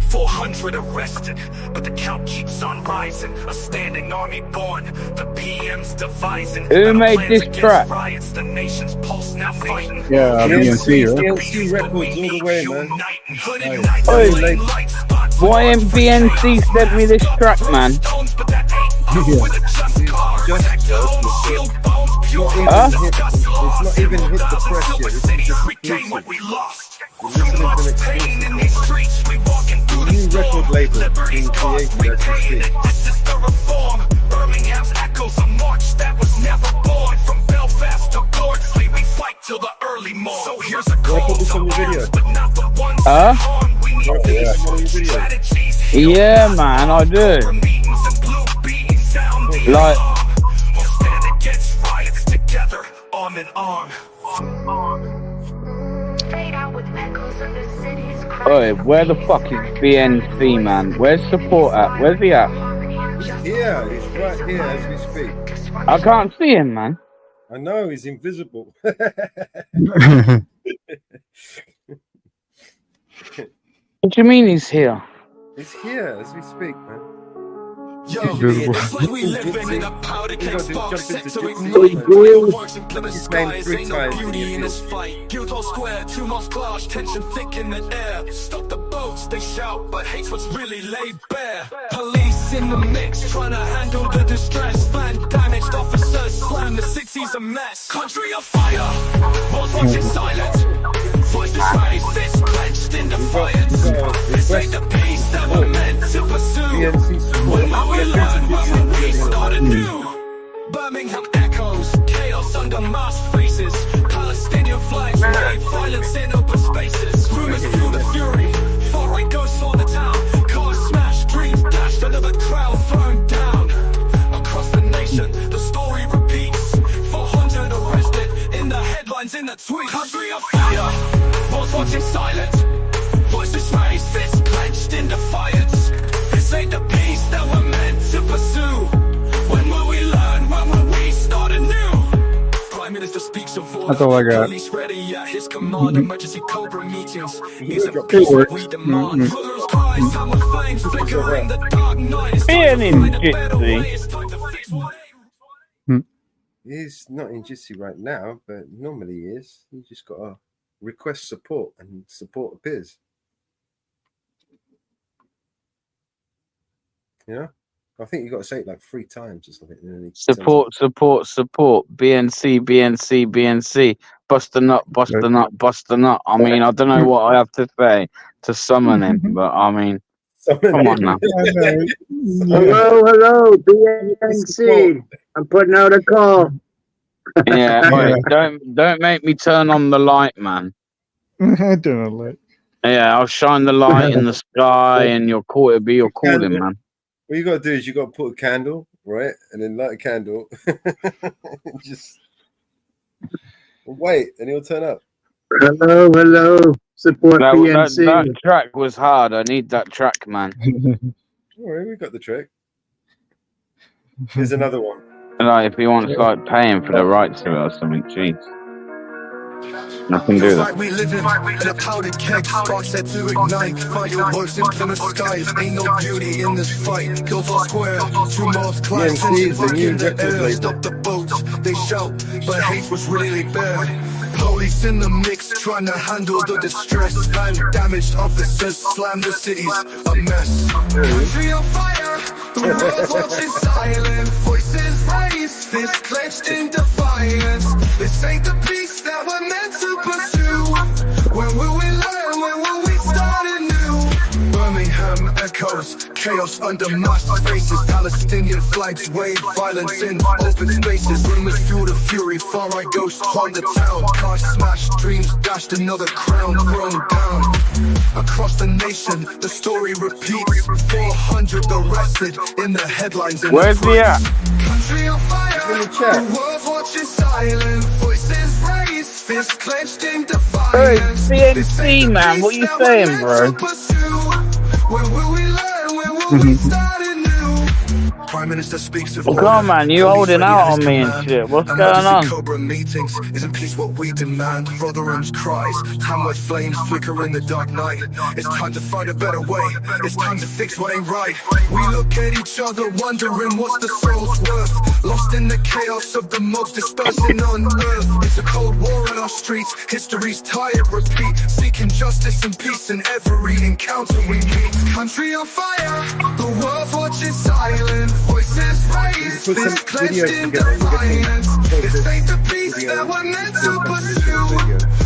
400 arrested, but the count keeps on rising. A standing army born, the PM's devising. Who made this track? Riots, the nation's pulse now fighting. Yeah, BNC, right? BNC records all the way, man. Why ain't BNC sent me this track, man? It's not even hit the press yet. This is just exclusive. We're listening to an exclusive. New record label being created as we speak. This is the reform. Birmingham's echoes a march that was never born. From Belfast to Bordsley, we fight till the early morn. So here's a call put this on your video? but not the ones Huh? we need this on your video? Yeah, man, I do. Like, stand against riots together, arm in arm. oi, where the fuck is BNC, man? Where's support at? Where's he at? He's here. He's right here as we speak. I can't see him, man. I know, he's invisible. What do you mean he's here? He's here as we speak, man. Yo, Invisible. it's like we living in a powder keg box set to ignite. Works in Plymouth skies, ain't no beauty in this fight. Guildhall Square, two most clash, tension thick in the air. Stop the boats, they shout, but hate's what's really laid bare. Police in the mix, trying to handle the distress. Van damaged officers, slam, the city's a mess. Country of fire, walls watching silent. Voices raised, fists clenched in defiance. This ain't the peace that we're meant to pursue. When will we learn, when we start anew? Birmingham echoes, chaos under mass freezes. Palestinian flags wave, violence in a world's watching silent. Voices raised, fists clenched in defiance. This ain't the peace that we're meant to pursue. When will we learn? When will we start anew? Prime Minister speaks of order. That's all I got. Police ready at his command. Emergency Cobra meetings. Is a It peace that works. we demand. Children's cries, time with flames flickering the dark night. It's Being time to in find a better Jitsi. way. It's time to fix what ain't. He's not in Jitsi right now, but normally he is. You just got to request support, and support appears. You know, I think you got to say it like 3 times or something. And then he turns Support, support, support. BNC, BNC, BNC. Bust the nut, bust the nut, bust the nut. I mean, I don't know what I have to say to summon him, but I mean, up. come on now. Hello, BNC. I'm putting out a call. Yeah, Yeah. oi, don't make me turn on the light, man. I don't know, like. Yeah, I'll shine the light in the sky, and your call it'll be your calling, man. What you got to do is you got to put a candle, right, and then light a candle. Just wait, and he'll turn up. Hello. Support BNC. That track was hard. I need that track, man. Don't worry, we got the trick. Here's another one. Like, if he wants like paying for the rights to it or something, jeez. I can do Feels that. like we live in a powdered keg, sparks set to ignite. Fireworks in Plymouth skies, ain't no beauty in this fight. Guildhall Square, 2 miles climb, tension back in the air. Stop the boats, they shout, but hate was really bad. Police in the mix, trying to handle the distress. Van damaged officers, slam the city's a mess. Country on fire, the world watching silent. Voices raised, fists clenched in defiance. This ain't the peace that we're meant to pursue. When will we learn? When will we start anew? Birmingham echoes, chaos under masked faces. Palestinian flags wave, violence in open spaces. Rumors fuel the fury, far-right ghosts haunt the town. Cars smashed, dreams dashed, another crown thrown down. Across the nation, the story repeats. 400 arrested in the headlines. Where's he at? Country on fire, the world watching silent. Voices raised, fists clenched in defiance. Hey, CNC, man, what you saying, bro? When will we learn? When will we start anew? Prime Minister speaks of Well, come on, man, you holding out on me and shit. What's going on? Cobra meetings, isn't peace what we demand? Rotherham's cries, Tamworth flames flicker in the dark night. It's time to find a better way. It's time to fix what ain't right. We look at each other, wondering what's the soul's worth. Lost in the chaos of the most dispersing on earth. It's a cold war in our streets. History's tired, repeat. Seeking justice and peace in every encounter we meet. Country on fire, the world's watching silent. Voices raised, fists clenched in defiance. This ain't the peace that we're meant to pursue.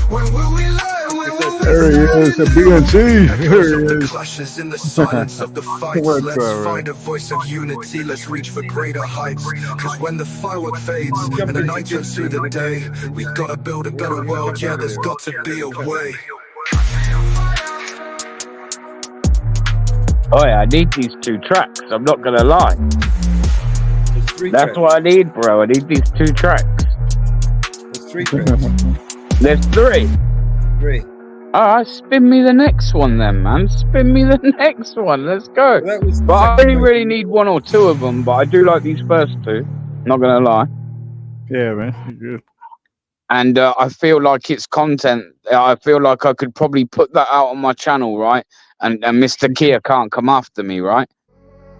When will we learn? When will we There he is, the BNC. There he the is. clashes in the silence of the fights. What's Let's up, find a voice of unity. Let's reach for greater heights. Cause when the firework fades and the night turns to the day, we've gotta build a better world. Yeah, there's got to be a way. Oh yeah, I need these 2 tracks. I'm not gonna lie. There's 3 That's tracks. what I need, bro. I need these 2 tracks. There's 3 tracks. There's 3. 3. Alright, spin me the next one then, man. Spin me the next one. Let's go. Well, that was the But I second only one. really need 1 or 2 of them, but I do like these first 2. Not gonna lie. Yeah, man. You're good. And I feel like it's content. I feel like I could probably put that out on my channel, right? And Mr. Kia can't come after me, right?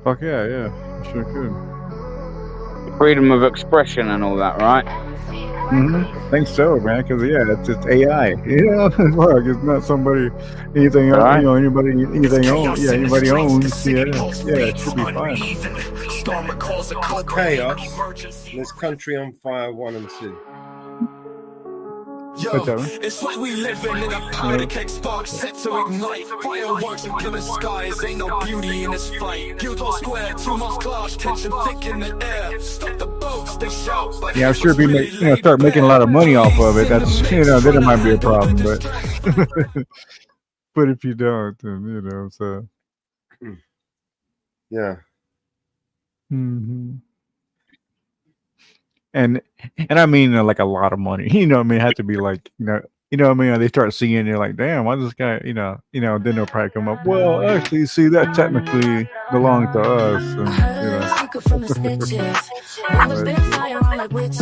Fuck yeah. You sure could. Freedom of expression and all that, right? I think so, man. Because it's AI. You know, fuck, it's not somebody, anything, Right. you know, anything owns. Yeah, anybody owns. Yeah, it should be fine. Chaos. There's Country on Fire 1 and 2. Yo, What's that one? it's like we living in a powder keg, sparks set to ignite. Fireworks in Plymouth skies, ain't no beauty in this fight. Guildhall Square, 2 miles clash, tension thick in the air. Stop the boats, they shout. But Yeah, I'm sure if you start making a lot of money off of it, that's then it might be a problem. But but if you don't, then so. Yeah. Mm-hmm. And I mean like a lot of money. You know, what I mean, it had to be like you know, I mean, they start singing, you're like, damn, why this guy, then they'll probably come up. Well, actually, see, that technically belongs to us, and Secret from the snitches. Rumors been flying around like witches.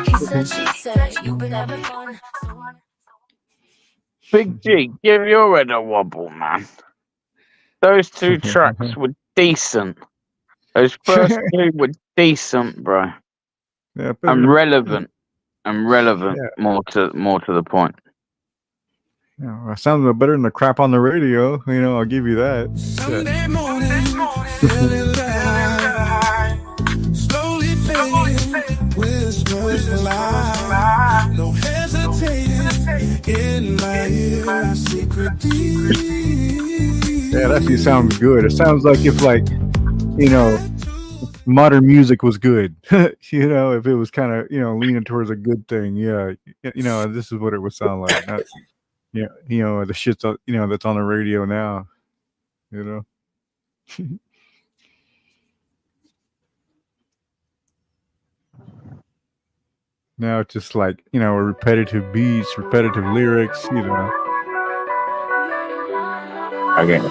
He said, she said, you've been having fun. Big G, give your head a wobble, man. Those two tracks were decent. Those first two were decent, bro. Yeah, And relevant. Yeah. More to the point. It sounds better than the crap on the radio. I'll give you that. Sunday morning, feeling high, slowly fading, whispers fly, no hesitating in my ear, secret deep. Yeah, that actually sounds good. It sounds like if modern music was good. If it was kind of leaning towards a good thing. Yeah, this is what it would sound like. Not, the shit that's on the radio now. Now it's just like repetitive beats, repetitive lyrics. Okay. I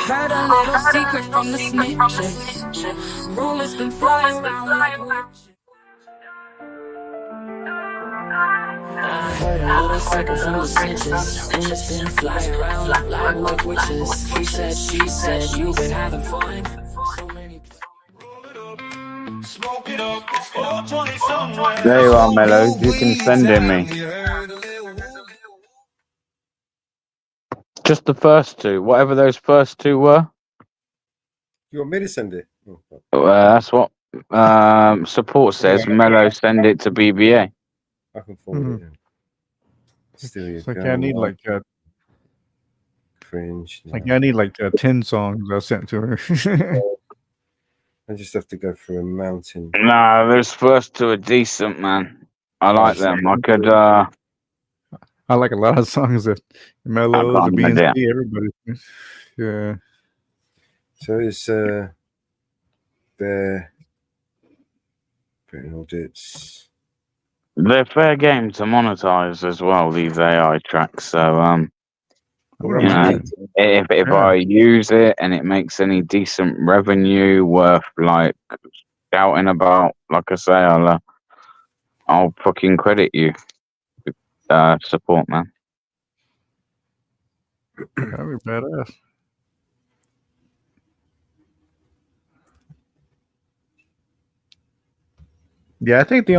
heard a little secret from the snitches. Rumors been flying around like witches. I heard a little secret from the snitches. Rumors been flying around like witches. He said, she said, you've been having fun. So many. Smoke it up, it's 420 somewhere. There you are, Mellows. You can send him me. Just the first two, whatever those first two were. You want me to send it? That's what support says. Mellow, send it to BBA. I can forward it. Still, you like I need like cringe. I need 10 songs I sent to her. I just have to go through a mountain. Nah, those first two are decent, man. I like them. I could. I like a lot of songs that Mellows, the BNC, everybody. Yeah. So it's Bear audits. They're fair game to monetize as well, these AI tracks. So if I use it and it makes any decent revenue worth shouting about, like I say, I'll fucking credit you. Support, man. That'd be badass. Yeah, I think the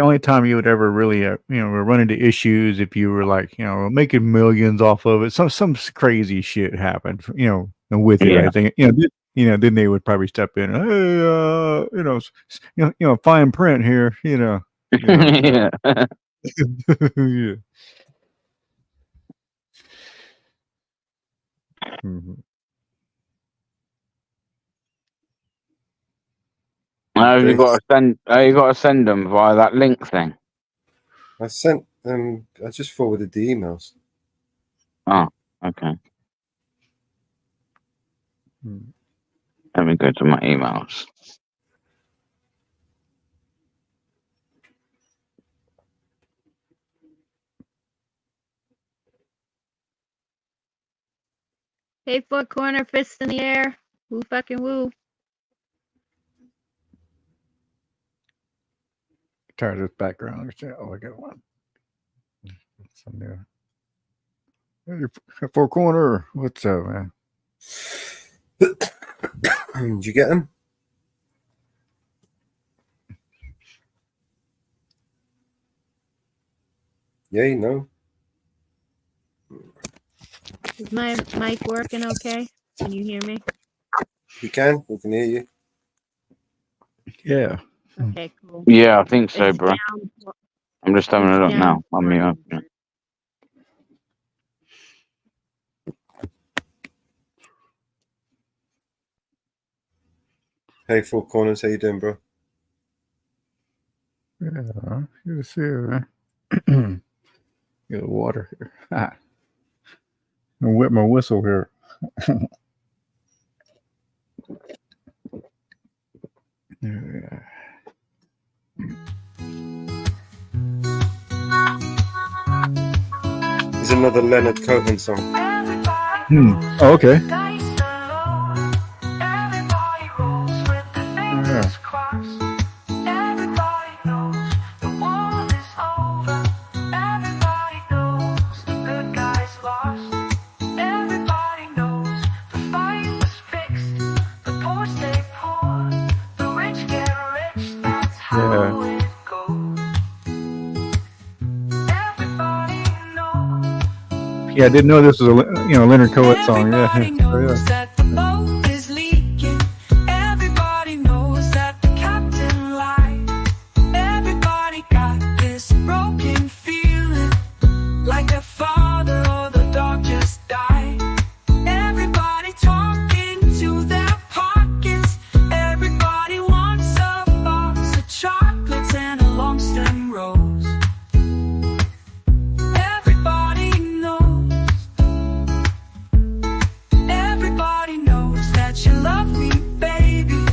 only time you would ever really run into issues if you were making millions off of it, some crazy shit happened, with it. I think then they would probably step in. Hey, fine print here, Yeah. Yeah. Mm-hmm. You got to send them via that link thing. I sent them. I just forwarded the emails. Oh, okay. Let me go to my emails. Hey, Four Corner, fist in the air. Woo fucking woo. Tired of this background. Oh, I got one. Hey, Four Corner. What's up, man? Did you get them? Yeah, no. Is my mic working okay? Can you hear me? You can. We can hear you. Yeah. Okay, cool. Yeah, I think so, It's bro. down. I'm just having a look down. now. I'm mute. Hey, Four Corners. How you doing, bro? Yeah. Good to see you, man. Get water here. Ah. I'll whip my whistle here. Yeah. is another Leonard Cohen song. Oh, okay. Yeah. Yeah, I didn't know this was a Leonard Cohen song. Yeah. That the boat is leaking. Everybody knows that the captain lied. Everybody got this broken feeling, like their father or the dog just died. Everybody talking to their pockets. Everybody wants a box of chocolates and a long stem rose. Everybody knows. Everybody knows that you love me, baby.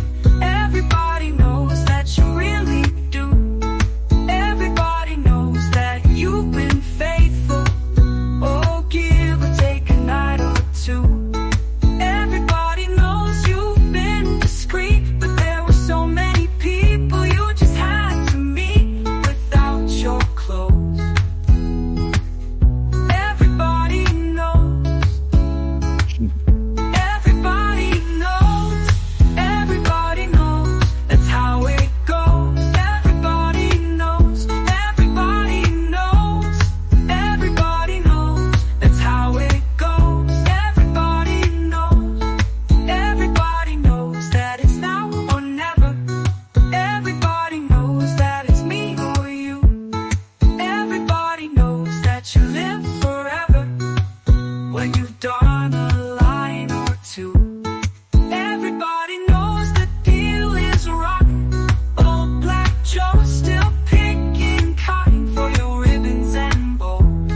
Everybody knows that you really do. Everybody knows that you've been faithful. Oh, give or take a night or two. Everybody knows you've been discreet, but there were so many people you just had to meet without your clothes. Everybody knows. Everybody knows. Everybody knows. That's how it goes. Everybody knows. Everybody knows. Everybody knows. That's how it goes. Everybody knows. Everybody knows that it's now or never. Everybody knows that it's me or you. Everybody knows that you live forever when you've done a line or two. Everybody knows the deal is rotten. Old Black Joe's still picking cotton for your ribbons and bows.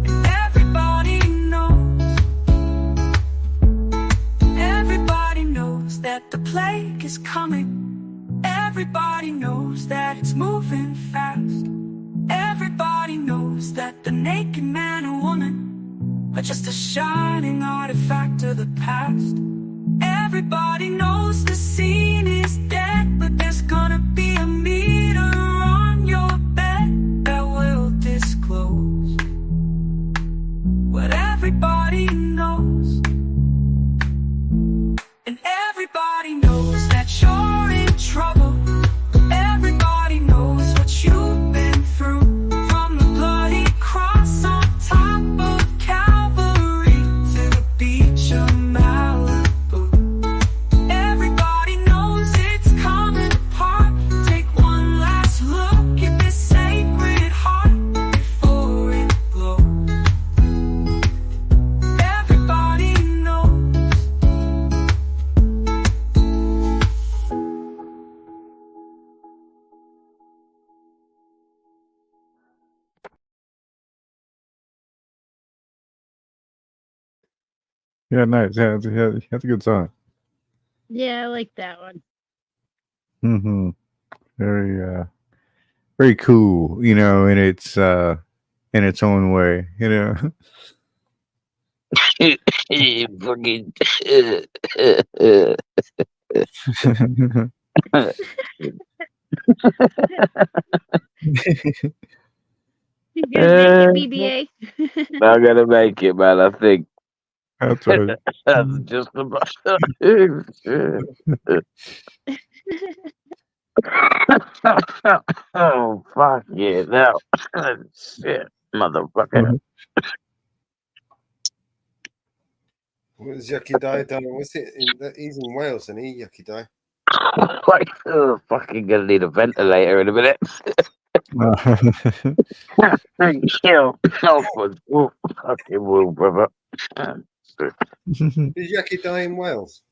And everybody knows. Everybody knows that the plague is coming. Everybody knows that it's moving fast. Everybody knows that the naked man or woman are just a shining artifact of the past. Everybody knows the scene is dead, but there's gonna be a meter on your bed that will disclose what everybody knows. And everybody knows that you're in trouble. Everybody knows what you've been through. From the bloody cross on top of Calvary to the beach of Malibu. Everybody knows it's coming apart. Take one last look at this sacred heart before it blows. Everybody knows. Yeah, nice. Yeah, that's a good song. Yeah, I like that one. Mm-hmm. Very cool, in its own way, Fucking. You gonna make it, BBA? I'm gonna make it, man. I think That's right. that's just about. Oh fuck yeah! Now, shit, motherfucker. What's Yucky Die done? What's it? He's in Wales, and he Yucky Die. Like, fucking gonna need a ventilator in a minute. Chill. Oh, fucking will, brother. Is Yucky Die in Wales?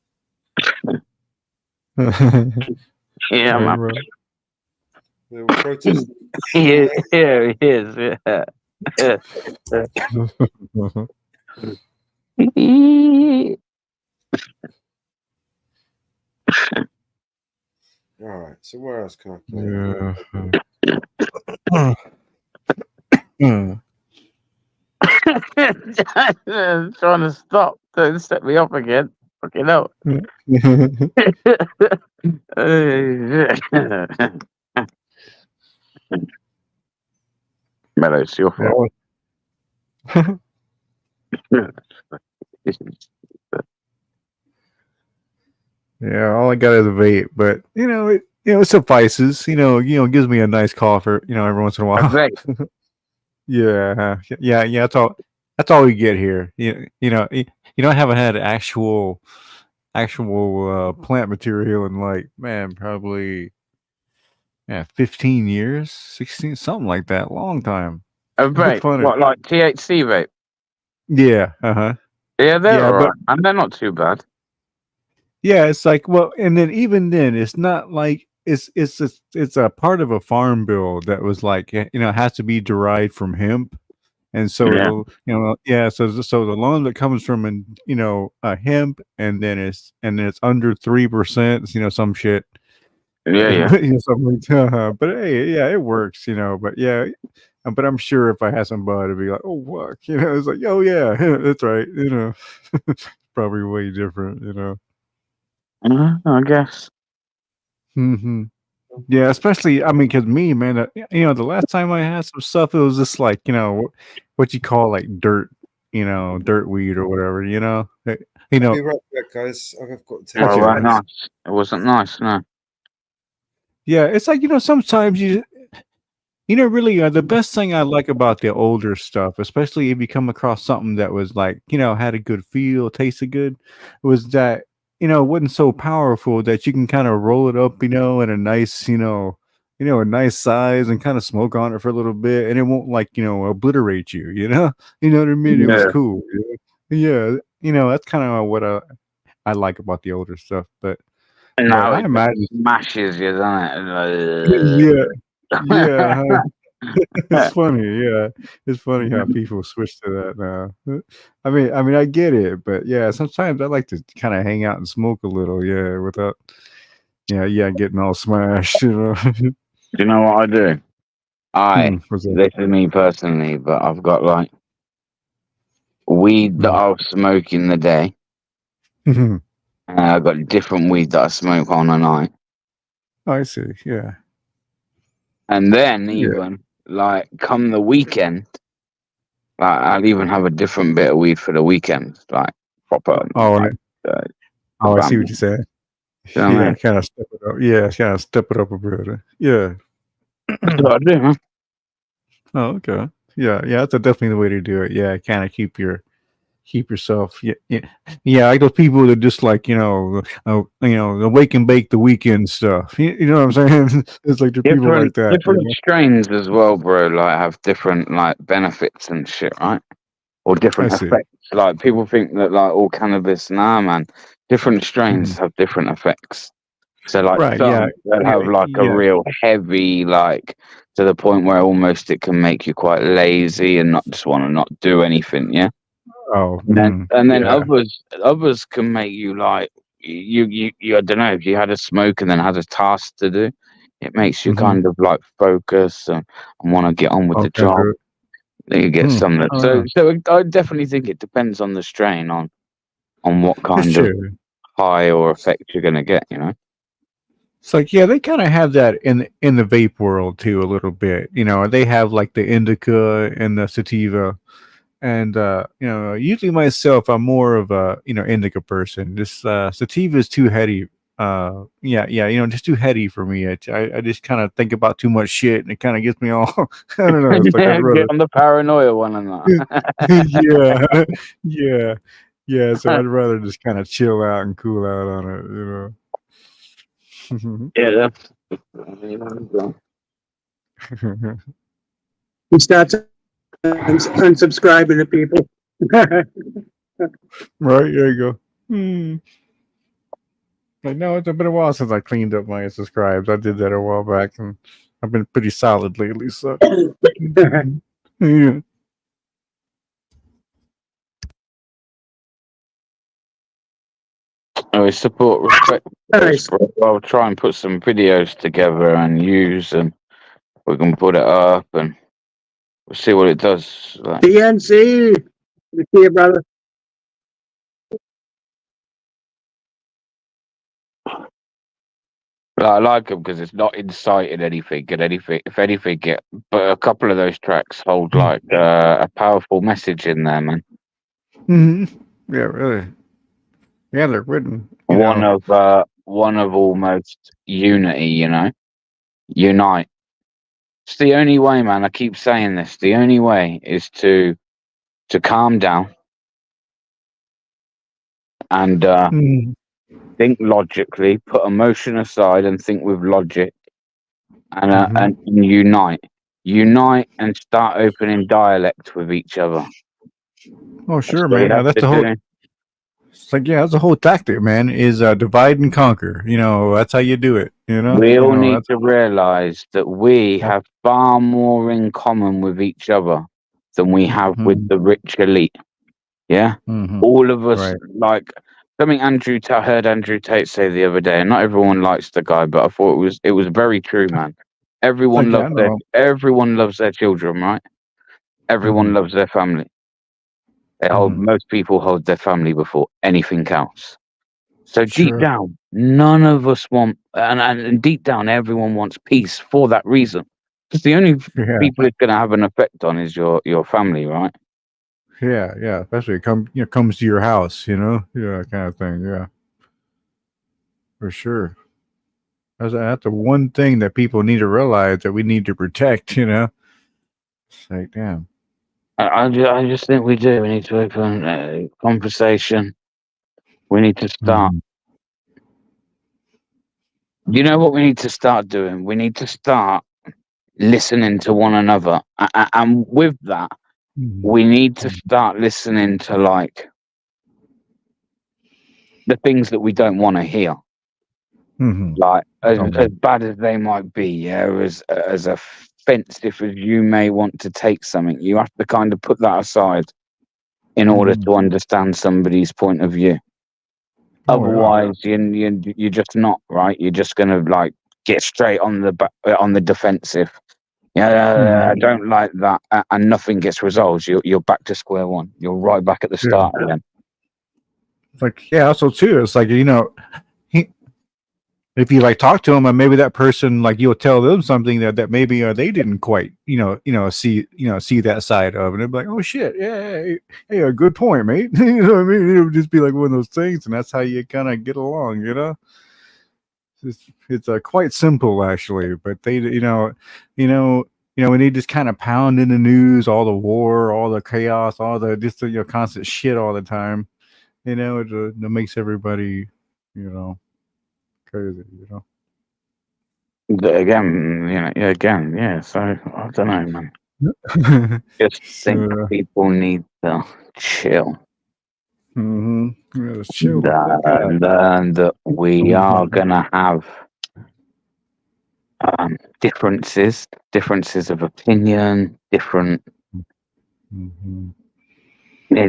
Yeah, man. They were protesting. Yeah, he is. Yeah. All right. So where else can I play? Yeah. I'm trying to stop. Don't set me off again. Fucking hell. Mellow, it's your fault. Yeah, all I got is a vape, but it suffices. It gives me a nice cough, every once in a A while. vape. Yeah. That's all. That's all we get here. I haven't had actual plant material in probably 15 years, 16, something like that, long time. A vape. Funny. What, like THC vape? Yeah. Uh-huh. Yeah, they're Yeah, alright. but And they're not too bad. yeah, it's like, well, and then even then, it's not like it's a part of a farm bill that was like, has to be derived from hemp, and so Yeah. so the loan that comes from a hemp, and then it's under 3%, some shit. Yeah. Something like that. But hey, yeah, it works, but yeah. But I'm sure if I had somebody to be like, oh fuck, it's like, oh yeah, that's right, probably way different. I guess. Hmm. Yeah, especially because me, man, the last time I had some stuff, it was just like what you call like dirt, dirt weed or whatever, I'll be right back, guys. I've got to take Well, Okay. nice. It wasn't nice, no. Yeah, it's like sometimes really, the best thing I like about the older stuff, especially if you come across something that was like, had a good feel, tasted good, was that, it wasn't so powerful that you can kind of roll it up, in a nice, a nice size and kind of smoke on it for a little bit, and it won't like, obliterate you, you know what I mean? It was Yeah. cool. Yeah, that's kind of what I like about the older stuff, but Now I it imagine, smashes you, doesn't yeah, it? yeah. It's funny, yeah. It's funny how people switch to that now. I mean, I get it, but yeah, sometimes I like to kind of hang out and smoke a little, yeah, without, getting all smashed, Do you know what I do? What's that? This is me personally, but I've got like weed that I'll smoke in the day. Mhm. And I've got different weed that I smoke on a night. I see, yeah. And then Yeah. even like come the weekend, like I'll even have a different bit of weed for the weekend, like proper. Oh, Like, I see what you're saying. You know what I Yeah, mean? kind of step it up. Yeah, kind of step it up a bit. Yeah. That's what I do, man. Oh, okay. Yeah, that's definitely the way to do it. Yeah, kind of keep yourself. Yeah. Like those people that just like the wake and bake the weekend stuff. You know what I'm saying? It's like the people like that. Different strains as well, bro. Like have different like benefits and shit, right? Or different I see. effects. Like people think that like all cannabis, nah, man. Different strains have different effects. So like Right. Yeah. some that have like a Yeah. real heavy, like to the point where almost it can make you quite lazy and not just want to not do anything. Yeah. Oh. And then Yeah. others can make you like you I don't know, if you had a smoke and then had a task to do, it makes you kind of like focus and want to get on with the Okay. job. Then you get some that Oh, so I definitely think it depends on the strain on what that's kind of true. high or effect you're gonna get, you know. It's like, yeah, they kind of have that in the vape world too, a little bit. They have like the indica and the sativa, and usually myself, I'm more of a indica person. This sativa is too heady. Yeah, just too heady for me. I just kind of think about too much shit, and it kind of gets me all. I don't know. It's like I'd rather. Get on the paranoia one and Yeah, yeah. So I'd rather just kind of chill out and cool out on it. Yeah, that's He starts unsubscribing to people. Right, there you go. Like, no, it's been a while since I cleaned up my subscribes. I did that a while back, and I've been pretty solid lately. So, yeah. we support respect. Nice. I'll try and put some videos together and use, and we can put it up, and see what it does. Like, PNC. Good to see you, brother. I like them because it's not inciting anything, and anything. If anything, but a couple of those tracks hold like a powerful message in there, man. Hmm. Yeah, really. Yeah, they're written. One of almost unity, you know, unite. It's the only way, man. I keep saying this. The only way is to calm down and Mhm. think logically, put emotion aside, and think with logic, and Mhm. unite, and start opening dialect with each other. Oh, That's sure, what you man. have That's to the whole. do. It's like, yeah, that's the whole tactic, man. Is divide and conquer. That's how you do it. We all need That's to realize that we that's. have far more in common with each other than we have with Mhm. the rich elite. Yeah, Mhm. all of us Right. like something I heard Andrew Tate say the other day, and not everyone likes the guy, but I thought it was very true, man. Like, yeah, I know. Everyone loves their children, right? Everyone Mhm. loves their family. Mhm. Most people hold their family before anything else. So deep Sure. down, none of us want, and deep down, everyone wants peace for that reason. Because the only Yeah. people it's going to have an effect on is your family, right? Yeah. Yeah. Especially comes to your house. Yeah, kind of thing. Yeah, for sure. That's the one thing that people need to realize that we need to protect. It's like, damn. I just think we do. We need to open conversation. We need to start. Mhm. You know what we need to start doing? We need to start listening to one another, and with that, Mhm. we need to start listening to like the things that we don't want to hear. Mhm. Like as Um, bad as they might be, yeah, as offensive as you may want to take something, you have to kind of put that aside in order mhm. to understand somebody's point of view. Oh yeah. Otherwise, you're just not right. You're just gonna like get straight on on the defensive. Yeah, I Mhm. don't like that, and nothing gets resolved. You're back to square one. You're right back at the Yeah. start again. It's like, yeah. Also, too, it's like, he, if you like talk to him, and maybe that person, like, you'll tell them something that maybe they didn't quite see that side of, and they're like, oh shit, yeah, hey, a good point, mate. You know what I mean? It would just be like one of those things, and that's how you kind of get along. It's quite simple actually, but they when they just kind of pound in the news, all the war, all the chaos, all the just constant shit all the time. It makes everybody crazy. Again, again, yeah. So I don't know, man. Just think So, people need to chill. let's chill the fuck out. Learn that we are gonna have differences of opinion, Mhm.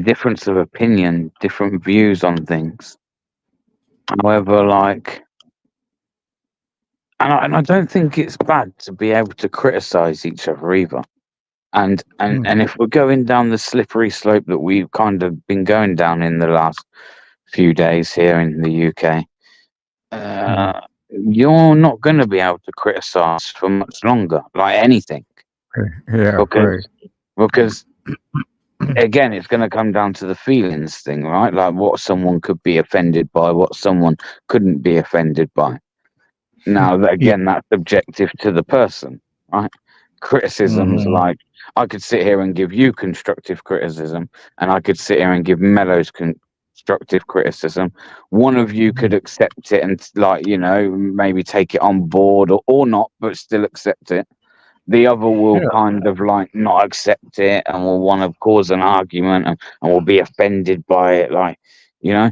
difference of opinion, different views on things. However, like, and I don't think it's bad to be able to criticize each other either. And if we're going down the slippery slope that we've kind of been going down in the last few days here in the UK, you're not going to be able to criticize for much longer, like anything, Yeah, right. because because again, it's going to come down to the feelings thing, right? Like what someone could be offended by, what someone couldn't be offended by. Now, Yeah. again, that's subjective to the person, right? Criticisms Mhm. like I could sit here and give you constructive criticism, and I could sit here and give Mellows constructive criticism. One of you could accept it and, like, maybe take it on board or not, but still accept it. The other will Yeah. kind of like not accept it and will want to cause an argument and will be offended by it, like, you know.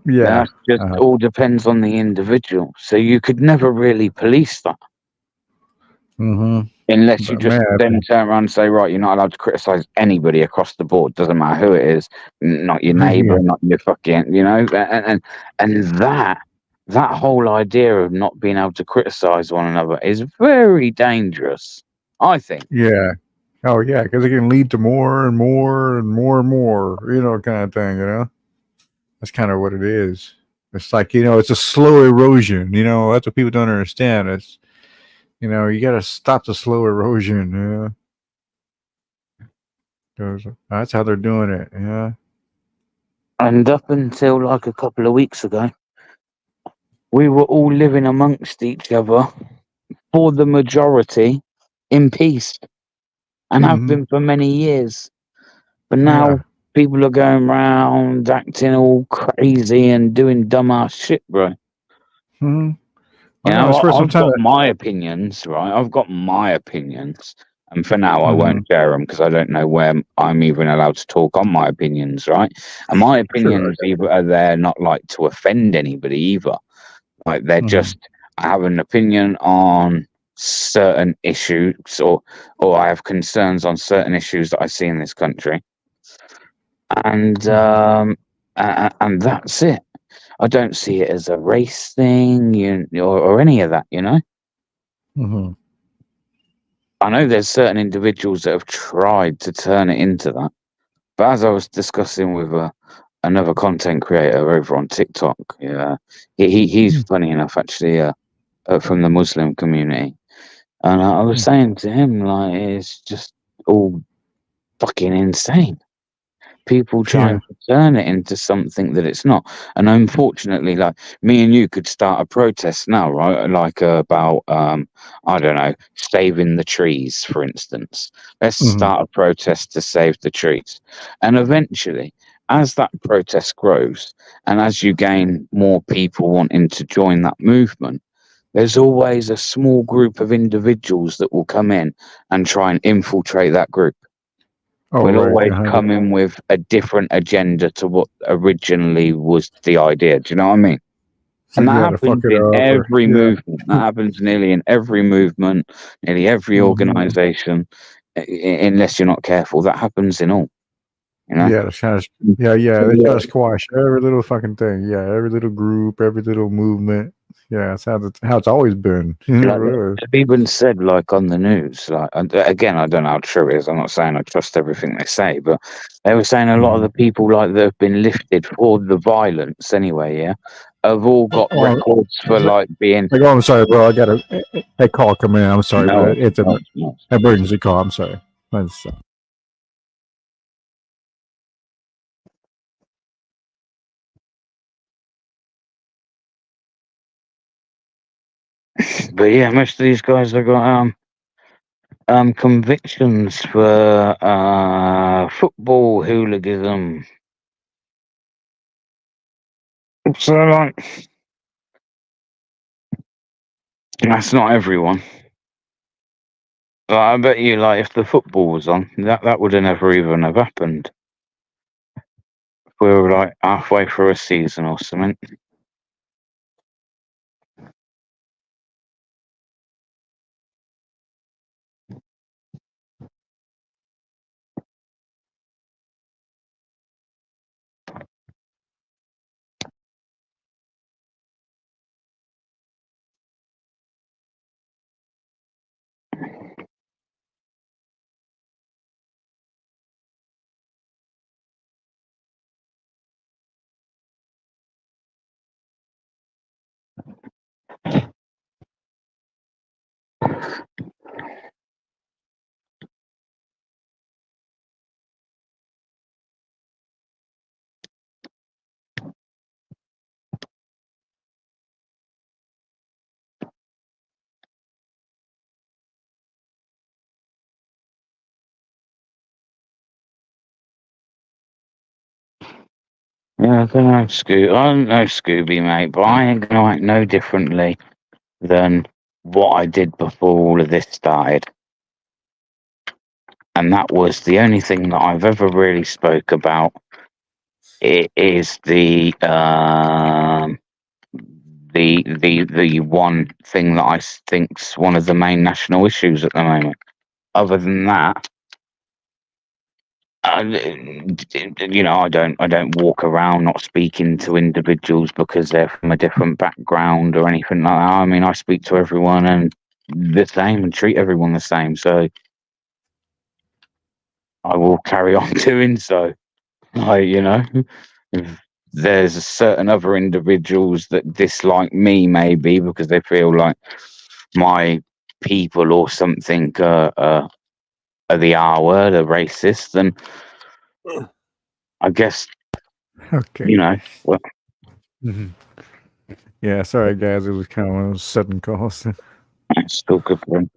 Yeah. That just all depends on the individual. So you could never really police that Mhm. unless you But just man, then turn around and say, right, you're not allowed to criticize anybody across the board. Doesn't matter who it is, not your neighbor, yeah. not your fucking, and that whole idea of not being able to criticize one another is very dangerous, I think. Yeah. Oh yeah, because it can lead to more and more and more and more, kind of thing. That's kind of what it is. It's like it's a slow erosion. That's what people don't understand. It's you got to stop the slow erosion. Yeah, 'cause that's how they're doing it. Yeah. And up until like a couple of weeks ago, we were all living amongst each other for the majority in peace, and have Mhm. been for many years. But Yeah. now people are going around acting all crazy and doing dumbass shit, bro. Hmm. You I know. It's know, first I've time. got my opinions, right? I've got my opinions. And for now, I Mhm. won't share them because I don't know where I'm even allowed to talk on my opinions, right? And my Sure. opinions either are there not like to offend anybody either. Like they're Mhm. just, I have an opinion on certain issues or I have concerns on certain issues that I see in this country. And and that's it. I don't see it as a race thing, or any of that. Hmm. I know there's certain individuals that have tried to turn it into that, but as I was discussing with another content creator over on TikTok, yeah, he's funny enough actually, from the Muslim community, and I was saying to him like it's just all fucking insane. People Yeah. trying to turn it into something that it's not. And unfortunately, like me and you could start a protest now, right? Like about I don't know, saving the trees, for instance. Let's Mhm. start a protest to save the trees. And eventually, as that protest grows and as you gain more people wanting to join that movement, there's always a small group of individuals that will come in and try and infiltrate that group. Oh We'll right. always Uh-huh. come in with a different agenda to what originally was the idea. Do you know what I mean? And that Yeah, to fuck happens it in up, or every yeah. movement. That happens nearly in every movement, nearly every Mhm. organization. Unless you're not careful, that happens in all. You know. Yeah, to try to, yeah, they try to squash every little fucking thing. Yeah, every little group, every little movement. Yeah, that's how it's always been. It Like really is. they've even said, like on the news, like and again, I don't know how true it is. I'm not saying I trust everything they say, but they were saying a lot of the people like that have been lifted for the violence anyway. Yeah, have all got Oh, records for like being like, oh, I'm sorry, bro. I got a call coming in. I'm sorry, no, but it's an no. emergency call. I'm sorry. But yeah, most of these guys have got convictions for football hooliganism. So like that's not everyone. Like, I bet you, like, if the football was on, that would have never even have happened. If we were like halfway through a season or something. Yeah, I don't know, I don't know, Scooby, mate, but I ain't gonna act no differently than what I did before all of this started. And that was the only thing that I've ever really spoke about. It is the one thing that I think's one of the main national issues at the moment. Other than that, I don't walk around not speaking to individuals because they're from a different background or anything like that. I mean, I speak to everyone and the same and treat everyone the same. So I will carry on doing so. Like, you know, if there's a certain other individuals that dislike me, maybe because they feel like my people or something are the R word, are racist, then I guess, Okay. you know, well, Mhm. Yeah, sorry guys, it was kind of one of those sudden calls. it's still good for them.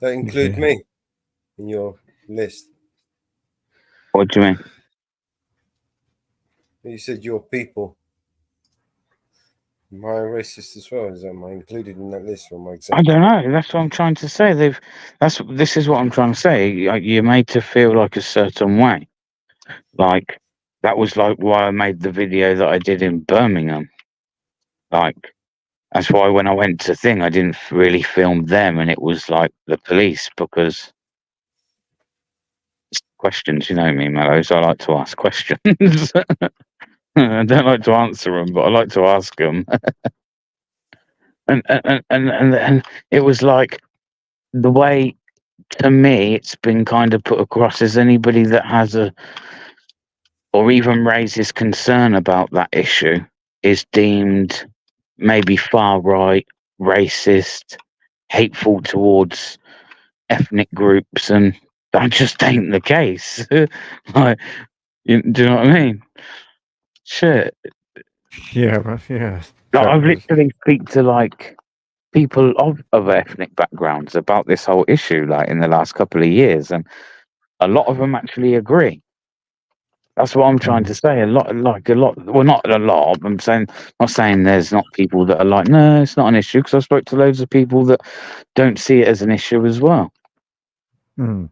That include Yeah. me in your list. What do you mean? You said your people. Am I racist as well? Am I included in that list from my I example? don't know. That's what I'm trying to say. This is what I'm trying to say. Like, you're made to feel like a certain way. Like, that was like why I made the video that I did in Birmingham. Like, that's why when I went to Thing, I didn't really film them, and it was like the police, because questions, you know me, Mellows. I like to ask questions. I don't like to answer them, but I like to ask them. And it was like the way, to me, it's been kind of put across as anybody that has a, or even raises concern about that issue, is deemed maybe far right, racist, hateful towards ethnic groups, and that just ain't the case. Like, do you know what I mean? Shit. Yeah, but yeah. Like, I've That- literally speak to like people of ethnic backgrounds about this whole issue, like in the last couple of years, and a lot of them actually agree. That's what I'm trying to say. A lot, well, not a lot. I'm saying, not saying there's not people that are like, no, it's not an issue. Because I spoke to loads of people that don't see it as an issue as well. Mm,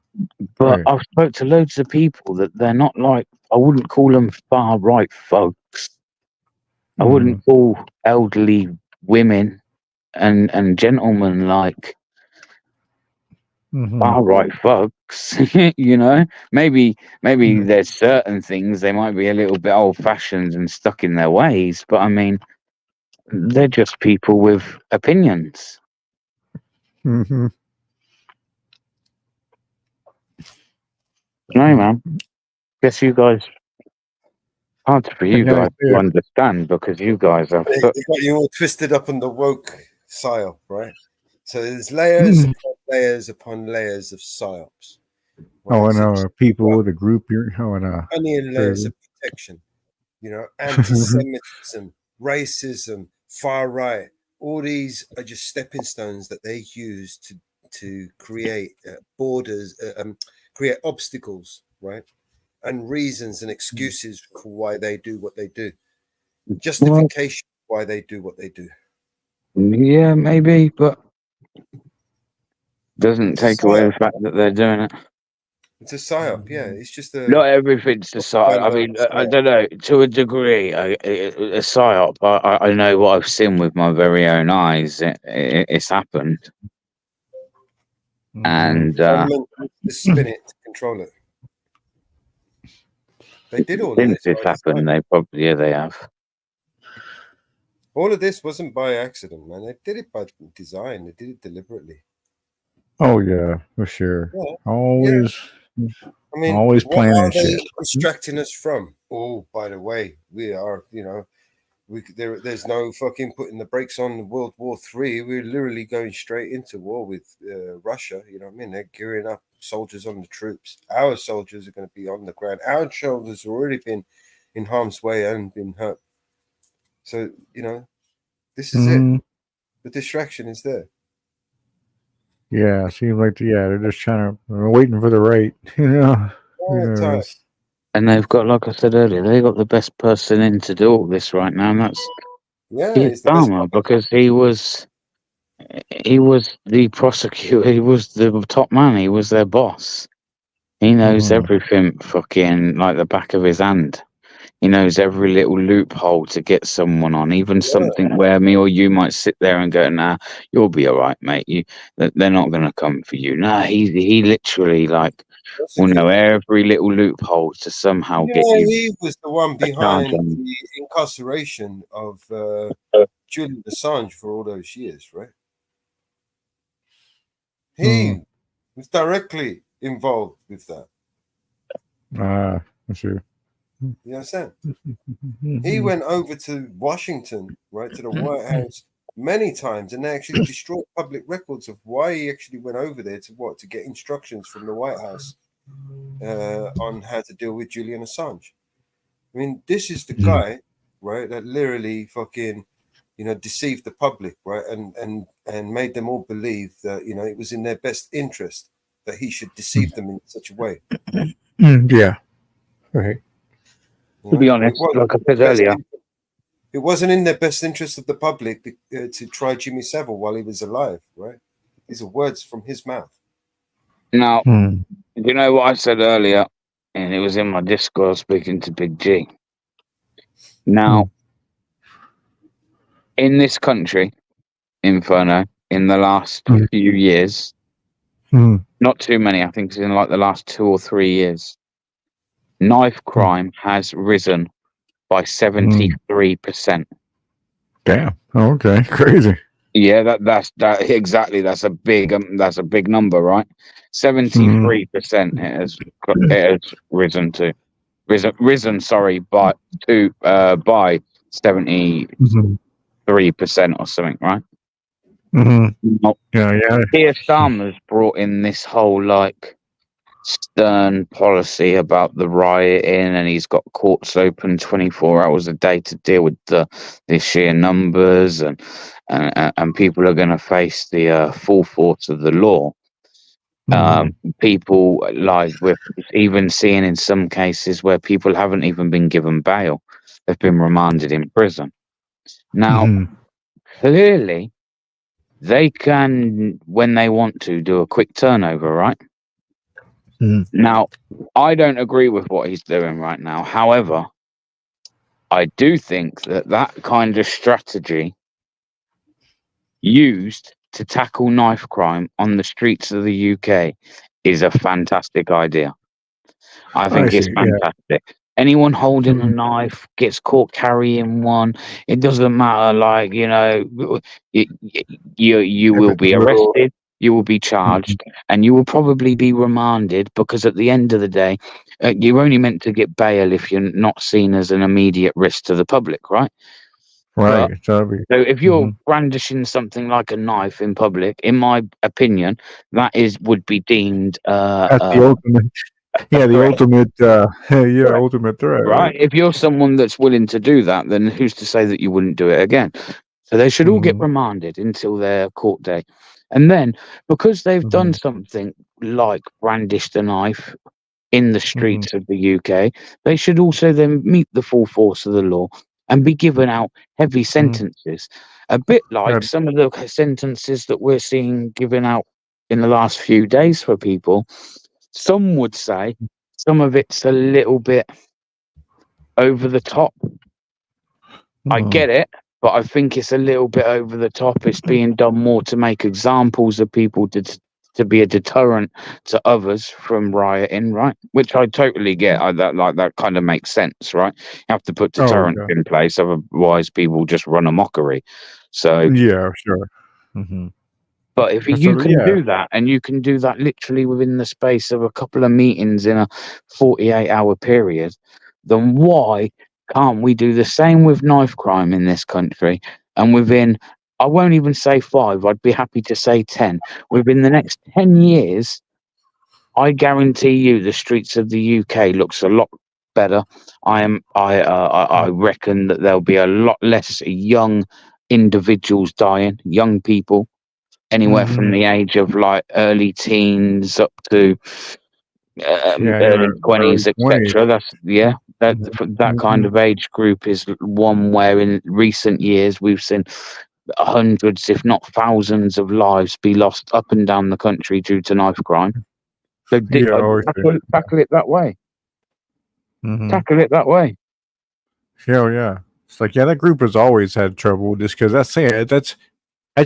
But right. I've spoke to loads of people that they're not like, I wouldn't call them far right folks. I wouldn't Mm, call elderly women and gentlemen like hmm far right folks. You know, maybe there's certain things they might be a little bit old fashioned and stuck in their ways, but I mean, they're just people with opinions. hmm No, man. Guess you guys, hard for you Yeah, guys to yeah. understand, because you guys have They such. got you all twisted up on the woke psyop, right? So there's layers Mm. upon layers upon layers of psyops, Oh, right? and So people, the group you're, oh, and onion layers crazy. of protection, anti-Semitism, racism, far right. All these are just stepping stones that they use to create borders, create obstacles, right? And reasons and excuses for why they do what they do, Well, justification why they do what they do. yeah, maybe, but doesn't It's a take away psyop. the fact that they're doing it. It's a psyop. Yeah, it's just Not a everything's a psyop. I propaganda mean, I psyop. don't know. To a degree, a psyop. I know what I've seen with my very own eyes. It's happened, Hmm and Government needs to spin it to control it. They did all of since this it's by design. happened, they probably, yeah, they have. All of this wasn't by accident, man. They did it by design. They did it deliberately. Oh yeah, for sure. Yeah, yeah. Always, I mean, always what planning are they shit. distracting us from? Oh, by the way, we are, there's no fucking putting the brakes on World War III. We're literally going straight into war with Russia. You know what I mean? They're gearing up soldiers on the troops. Our soldiers are going to be on the ground. Our soldiers have already been in harm's way and been hurt. So, this is it. Hmm The distraction is there. Yeah, seems like they're just trying to they're waiting for the right, you know. All the Yeah, time. it's- And they've got, like I said earlier, they got the best person in to do all this right now, and that's Yeah, Keith he's the best Farmer, one. because he was the prosecutor. He was the top man. He was their boss. He knows mhm. everything, fucking like the back of his hand. He knows every little loophole to get someone on, even Yeah, something where me or you might sit there and go, "Nah, you'll be all right, mate. They're not gonna come for you." Nah, he literally like will know prosecute. every little loophole to somehow get Yeah, you he was the one a charge behind on. the incarceration of Julian Assange for all those years, right? Mm. He was directly involved with that. I see. You understand? He went over to Washington, right, to the White House many times, and they actually destroyed public records of why he actually went over there to get instructions from the White House on how to deal with Julian Assange. I mean, this is the guy, right, that literally fucking, deceived the public, right, and made them all believe that it was in their best interest that he should deceive them in such a way. Yeah. Right. To be honest, like I said earlier, it wasn't in their best interest of the public to try Jimmy Savile while he was alive, right? These are words from his mouth. now, you know what I said earlier, and it was in my Discord speaking to Big G. Now, in this country, Inferno, in the last few years, not too many, I think it's in like the last 2 or 3 years, knife crime has risen by 73%. Damn. Okay. Crazy. Yeah, that's exactly. That's a big number, right? 73% it has risen to risen. Sorry, by 73% or something, right? Not, Yeah. Keir Starmer's brought in this whole like stern policy about the rioting, and he's got courts open 24 hours a day to deal with the sheer numbers, and people are going to face the full force of the law. People, like, we're even seeing in some cases where people haven't even been given bail, they've been remanded in prison. Now, clearly, they can, when they want to, do a quick turnover, right? Now, I don't agree with what he's doing right now. However, I do think that kind of strategy used to tackle knife crime on the streets of the UK is a fantastic idea. I think it's fantastic. Anyone holding a knife gets caught carrying one. It doesn't matter. Like, you will be arrested. You will be charged, and you will probably be remanded, because at the end of the day, you're only meant to get bail if you're not seen as an immediate risk to the public, right? Right. So if you're brandishing something like a knife in public, in my opinion, that would be deemed that's the ultimate. Yeah, the ultimate. Ultimate threat. Right. If you're someone that's willing to do that, then who's to say that you wouldn't do it again? So they should all get remanded until their court day. And then, because they've done something like brandished a knife in the streets of the UK, they should also then meet the full force of the law and be given out heavy sentences. A bit like some of the sentences that we're seeing given out in the last few days for people. Some would say some of it's a little bit over the top. I get it, but I think it's a little bit over the top. It's being done more to make examples of people to be a deterrent to others from rioting, right? Which I totally get. That kind of makes sense, right? You have to put deterrence in place, otherwise people just run a mockery. So yeah, sure. But if you can do that, and you can do that literally within the space of a couple of meetings in a 48-hour period, then why can't we do the same with knife crime in this country? And within, I won't even say 5, I'd be happy to say 10. Within the next 10 years, I guarantee you the streets of the UK looks a lot better. I reckon that there'll be a lot less young individuals dying, young people, anywhere from the age of like early teens up to early 20s, etc. That's that kind of age group is one where in recent years we've seen hundreds, if not thousands, of lives be lost up and down the country due to knife crime. So tackle it that way. Tackle it that way. Yeah. It's like, that group has always had trouble, just because that's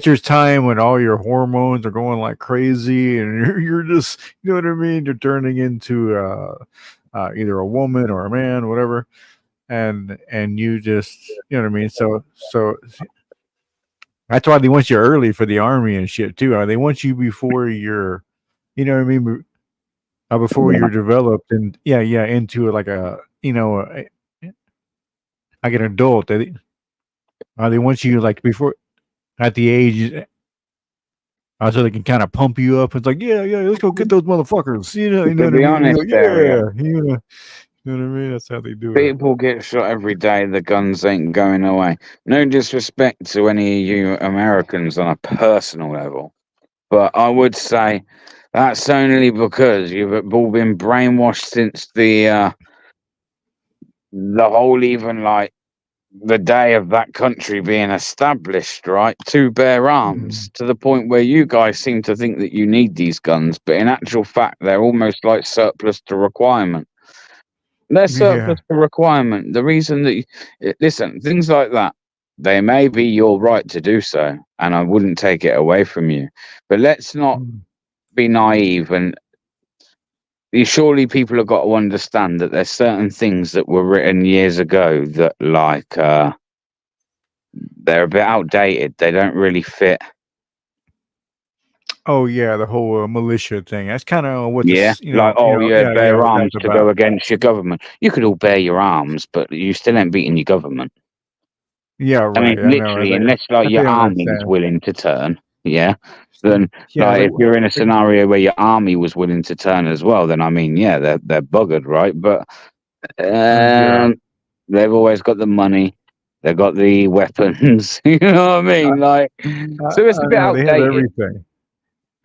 your time when all your hormones are going like crazy, and you're just, you know what I mean? You're turning into either a woman or a man, whatever, and you just, you know what I mean? So that's why they want you early for the army and shit too. They want you before you're, you know what I mean? before you're developed, and yeah, into like a like an adult. They want you like before at the age so they can kind of pump you up. It's like, yeah, let's go get those motherfuckers. You know To what I be mean? You honest, go, area, yeah, you know what I mean? That's how they do it. people get shot every day. The guns ain't going away. No disrespect to any of you Americans on a personal level, but I would say that's only because you've all been brainwashed since the whole even like the day of that country being established, right? To bear arms to the point where you guys seem to think that you need these guns, but in actual fact, they're almost like surplus to requirement. They're Yeah. surplus to requirement. The reason that listen, things like that, they may be your right to do so, and I wouldn't take it away from you. But let's not be naive and surely people have got to understand that there's certain things that were written years ago that like they're a bit outdated. They don't really fit. Oh yeah, the whole militia thing. That's kind of what Yeah, this, like oh yeah, yeah, bear what arms that's to go about. against your government. You could all bear your arms, but you still ain't beating your government. Yeah, I mean, right. I know. literally, unless like If they your don't army is understand. willing to turn, yeah. Then, Yeah, like, if you're in a like, scenario where your army was willing to turn as well, then I mean, yeah, they're buggered, right? But yeah. they've always got the money, they've got the weapons. You know what I mean? Like, so it's a I bit know they have outdated. everything,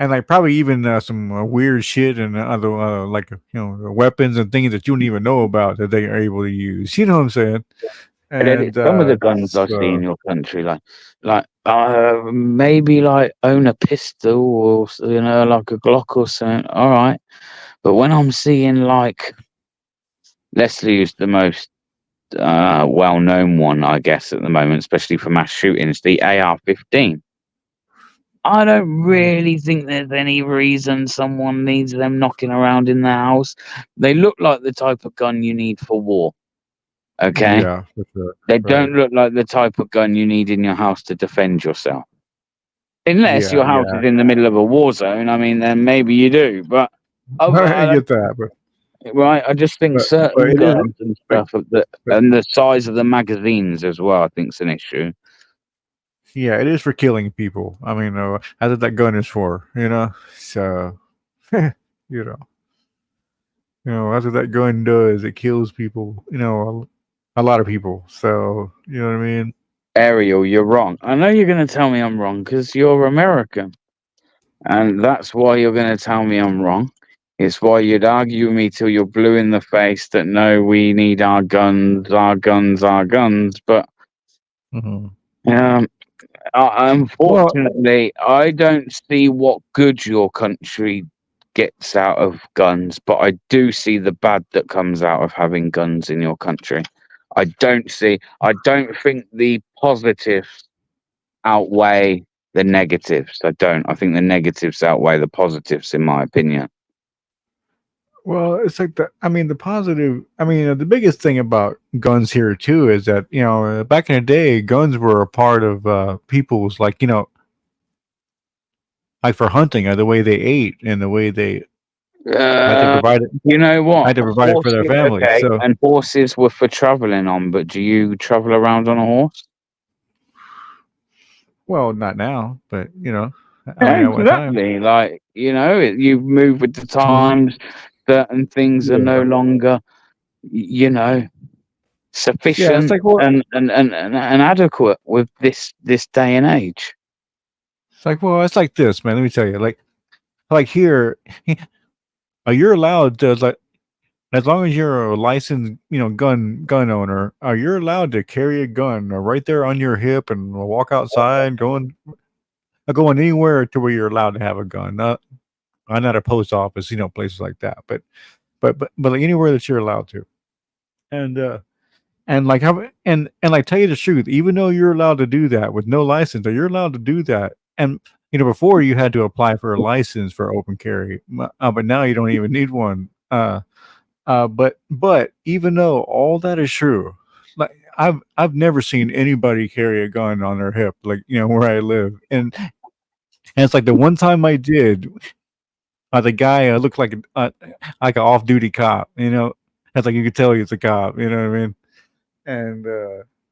and like probably even some weird shit and other like weapons and things that you don't even know about that they are able to use. You know what I'm saying? And then And some of the guns I see in your country, maybe like own a pistol or like a Glock or something. All right, but when I'm seeing like, let's use the most well-known one, I guess, at the moment, especially for mass shootings, the AR-15. I don't really think there's any reason someone needs them knocking around in the house. They look like the type of gun you need for war. Okay. yeah, for sure. They Right. don't look like the type of gun you need in your house to defend yourself. Unless Yeah, your house yeah. is in the middle of a war zone, I mean, then maybe you do. But I other, get that, right, I just think but certain it is guns and like, stuff, and the size of the magazines as well, I think is an issue. yeah, it is for killing people. I mean, that's what that gun is for. So you know. That's what that gun does. It kills people, a lot of people. So, you know what I mean? Ariel, you're wrong. I know you're going to tell me I'm wrong because you're American, and that's why you're going to tell me I'm wrong. It's why you'd argue with me till you're blue in the face that no, we need our guns, our guns, our guns. But Mm-hmm. um, Well, unfortunately, I don't see what good your country gets out of guns, but I do see the bad that comes out of having guns in your country. I don't think the positives outweigh the negatives. I don't. I think the negatives outweigh the positives, in my opinion. it's like the positive. The biggest thing about guns here too is that back in the day, guns were a part of people's like for hunting, or the way they ate and the way they had to Uh, provide it, you know what? had to provide it for their Horses, families. okay, So, and horses were for traveling on, but do you travel around on a horse? well, not now, but Yeah, at one time, exactly. Like, you move with the times. Certain things are yeah, no longer, yeah. It's sufficient like what. and adequate with this day and age. It's like this, man. Let me tell you, like here, you're allowed to like as long as you're a licensed, gun owner, you're allowed to carry a gun right there on your hip and walk outside, going anywhere to where you're allowed to have a gun. Not a post office, places like that, but like anywhere that you're allowed to, and like how and like tell you the truth, even though you're allowed to do that with no license, or you're allowed to do that, and before you had to apply for a license for open carry, but now you don't even need one. But even though all that is true, like I've never seen anybody carry a gun on their hip, like where I live, and it's like the one time I did, the guy looked like an off-duty cop. You know, that's like you could tell he's a cop. You know what I mean? And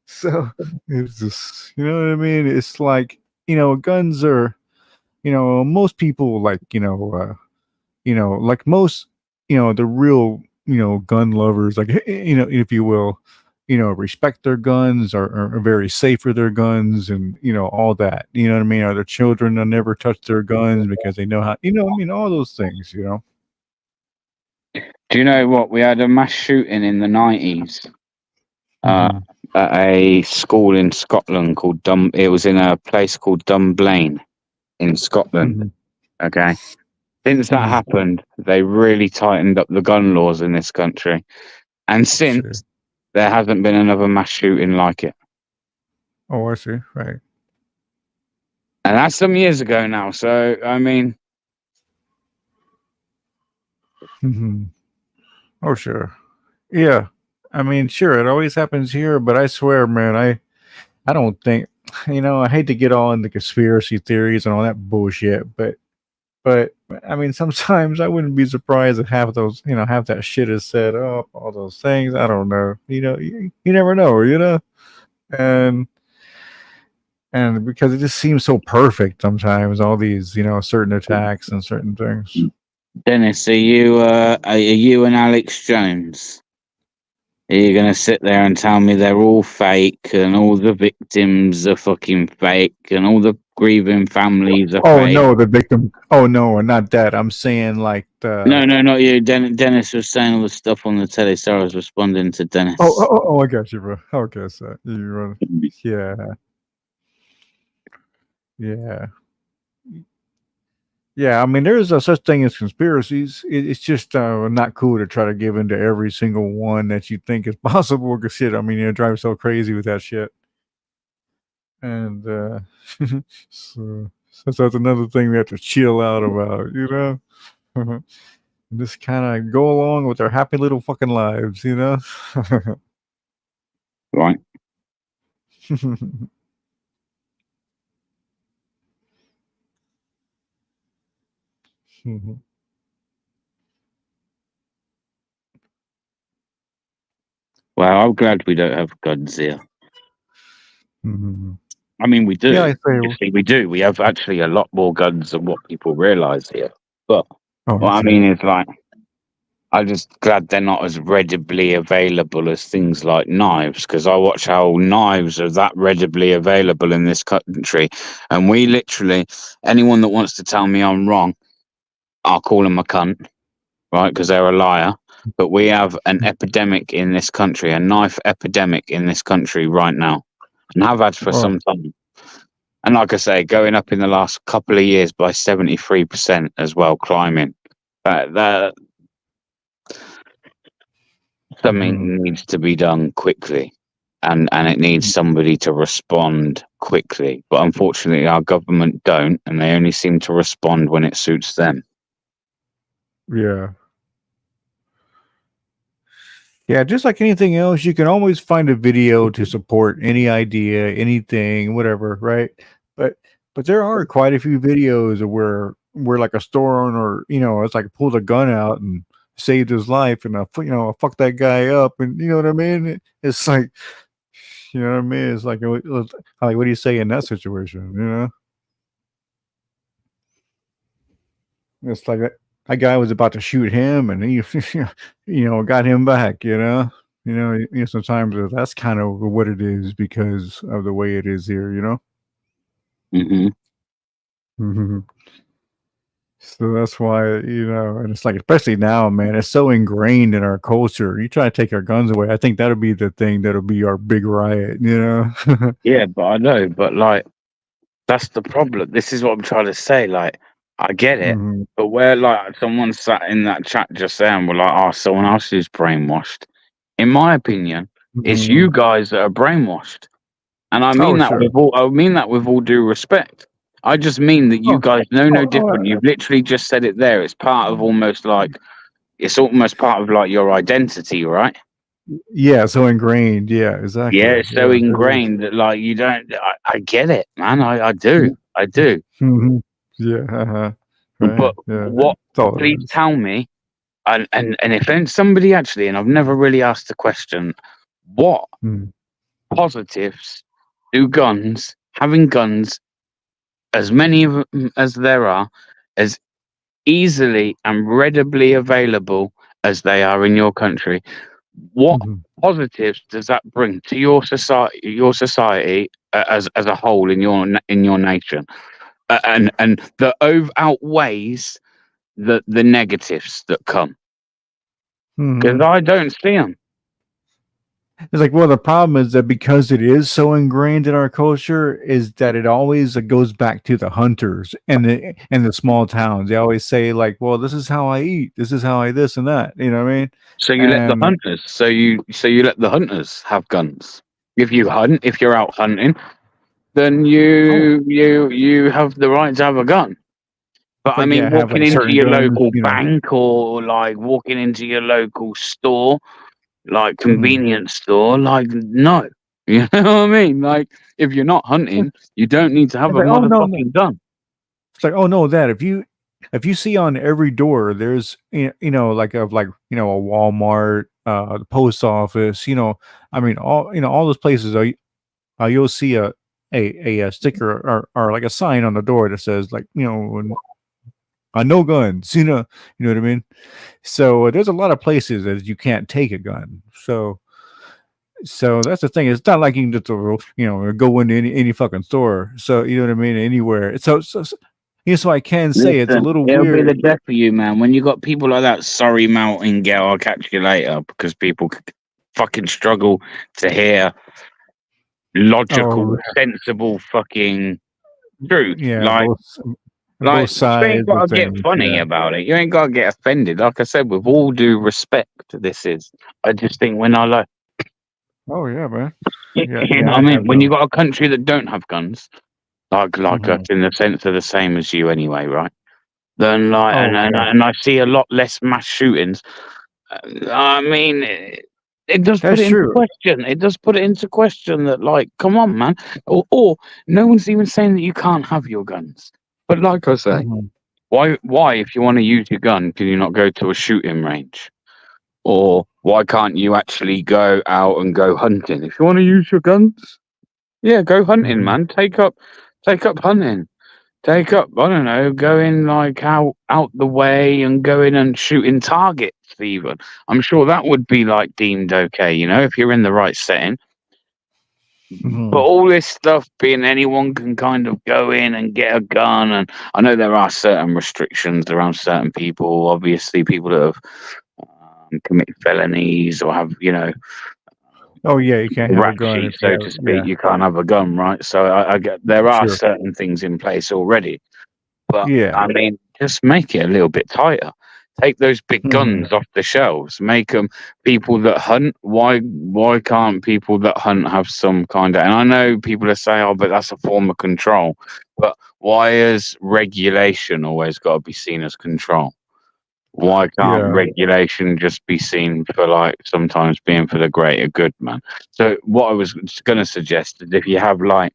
so it's just, you know what I mean? It's like, guns are, most people like, like most, the real, gun lovers, like, if you will, respect their guns, are very safe with their guns, and all that. You know what I mean? Are their children will never touch their guns because they know how. I mean, all those things. Do you know what? We had a mass shooting in the 90s Mhm. at a school in Scotland called It was in a place called Dunblane in Scotland. Mhm. Okay. Since that Mhm. happened, they really tightened up the gun laws in this country. And since, Sure. there hasn't been another mass shooting like it. Oh, I see. Right. And that's some years ago now. So, I mean, Hmm. Oh, sure. Yeah. I mean, sure, it always happens here, but I swear, man, I don't think, I hate to get all into conspiracy theories and all that bullshit, but I mean, sometimes I wouldn't be surprised if half of those, half that shit is set up, all those things. I don't know. You never know, and because it just seems so perfect sometimes, all these, certain attacks and certain things. Dennis, are you and Alex Jones? Are you going to sit there and tell me they're all fake and all the victims are fucking fake and all the grieving families are Oh fake? no, the victim. Oh no, not that. I'm saying like the. No, not you. Dennis was saying all the stuff on the telly, so I was responding to Dennis. Oh, I got you, bro. Okay, so yeah, yeah. Yeah, I mean, there's a such thing as conspiracies. It's just not cool to try to give into every single one that you think is possible. Because shit, I mean, it drives so crazy with that shit. And so that's another thing we have to chill out about, and just kind of go along with our happy little fucking lives, Right. Mhm. Well, I'm glad we don't have guns here. Mhm. I mean, we do. Yeah, I say. Obviously, we do. We have actually a lot more guns than what people realise here. But Oh, what I okay. mean is, like, I'm just glad they're not as readily available as things like knives, because I watch how knives are that readily available in this country. And we literally, anyone that wants to tell me I'm wrong, I'll call them a cunt, right? Because they're a liar. But we have an epidemic in this country, a knife epidemic in this country right now, and have had for Oh, some time. And like I say, going up in the last couple of years by 73% as well, climbing. That something mhm. needs to be done quickly, and it needs somebody to respond quickly. But unfortunately, our government don't, and they only seem to respond when it suits them. Yeah. Yeah, just like anything else, you can always find a video to support any idea, anything, whatever, right? But but there are quite a few videos of where like a store owner, it's like pulled a gun out and saved his life, and fuck that guy up, and you know what I mean? It's like, you know what I mean? It's like, what do you say in that situation? It's like that guy was about to shoot him, and he, got him back. Sometimes that's kind of what it is because of the way it is here. Hmm. Mhm. So that's why, and it's like, especially now, man, it's so ingrained in our culture. You try to take our guns away, I think that'll be the thing that'll be our big riot. Yeah, but I know, but like, that's the problem. This is what I'm trying to say. Like, I get it, Mhm. but where like someone sat in that chat just saying, "Well, like, oh, someone else is brainwashed." In my opinion, it's you Mhm. guys that are brainwashed, and I Oh, mean that sure. with all. I mean that with all due respect. I just mean that you Oh, guys know no oh, different. You've literally just said it there. It's part of almost like it's almost part of like your identity, right? yeah, so ingrained. Yeah, Yeah, exactly. it's so Yeah, it is. ingrained that like you don't. I get it, man. I do. I do. Mhm. Yeah, uh-huh. Right. But Yeah. what all it please is. tell me, and if somebody actually, and I've never really asked the question, what Mm. positives do having guns, as many of them as there are, as easily and readily available as they are in your country, what Mhm. positives does that bring to your society as a whole in your nation, and that outweighs the negatives that come? Because Mhm. I don't see them. It's like, well, the problem is that because it is so ingrained in our culture, is that it always goes back to the hunters and the small towns. They always say like, well, this is how I eat, this is how I this and that. You know what I mean? So you let the And hunters. So you let the hunters have guns. If you're out hunting, then oh, you have the right to have a gun. But I but mean, yeah, have walking like into certain your guns, local you know. bank or like walking into your local store, like Mhm. convenience store, like no, you know what I mean? Like if you're not hunting, you don't need to have It's a like, oh no, no. motherfucking gun. It's like, oh no, that if you see on every door, there's like a Walmart, the post office, I mean all those places are you'll see a sticker or like a sign on the door that says like no guns, you know what I mean. So there's a lot of places that you can't take a gun. So that's the thing. It's not like you can just go into any fucking store. So you know what I mean, anywhere. So I can say it's a Listen, little it'll be the weird. death of you, man. When you got people like that, sorry, mountain girl, I'll catch you later, because people fucking struggle to hear logical, Oh sensible fucking truth. yeah, Like, both you ain't sides got of to get things. funny Yeah. about it. You ain't got to get offended. Like I said, with all due respect, this is. I just think when I like, Oh yeah, man. Yeah, you yeah. know what I I mean? have When you those. got a country that don't have guns, like us Mhm. in the sense of the same as you anyway, right? Then like, and Oh and, yeah, and I see a lot less mass shootings. I mean, it does put that's it into true. question. It does put it into question that, like, come on, man. Or no one's even saying that you can't have your guns. But like I say, Mhm. why, if you want to use your gun, can you not go to a shooting range? Or why can't you actually go out and go hunting? If you want to use your guns, yeah, go hunting, Mhm. man. Take up hunting. Take up, I don't know, going like out the way and going and shooting targets even. I'm sure that would be like deemed okay, if you're in the right setting. But Mhm. all this stuff being anyone can kind of go in and get a gun, and I know there are certain restrictions around certain people, obviously people that have committed felonies or have, Oh yeah, you can't have a rap gun sheet, if you so have. to speak, Yeah, you can't have a gun, right? So I get there are sure. certain things in place already. But Yeah. I mean, just make it a little bit tighter. Take those big Mhm. guns off the shelves. Make them people that hunt. Why can't people that hunt have some kind of? And I know people are saying, "Oh, but that's a form of control." But why has regulation always got to be seen as control? Why can't Yeah. regulation just be seen for like sometimes being for the greater good, man? So what I was going to suggest is if you have like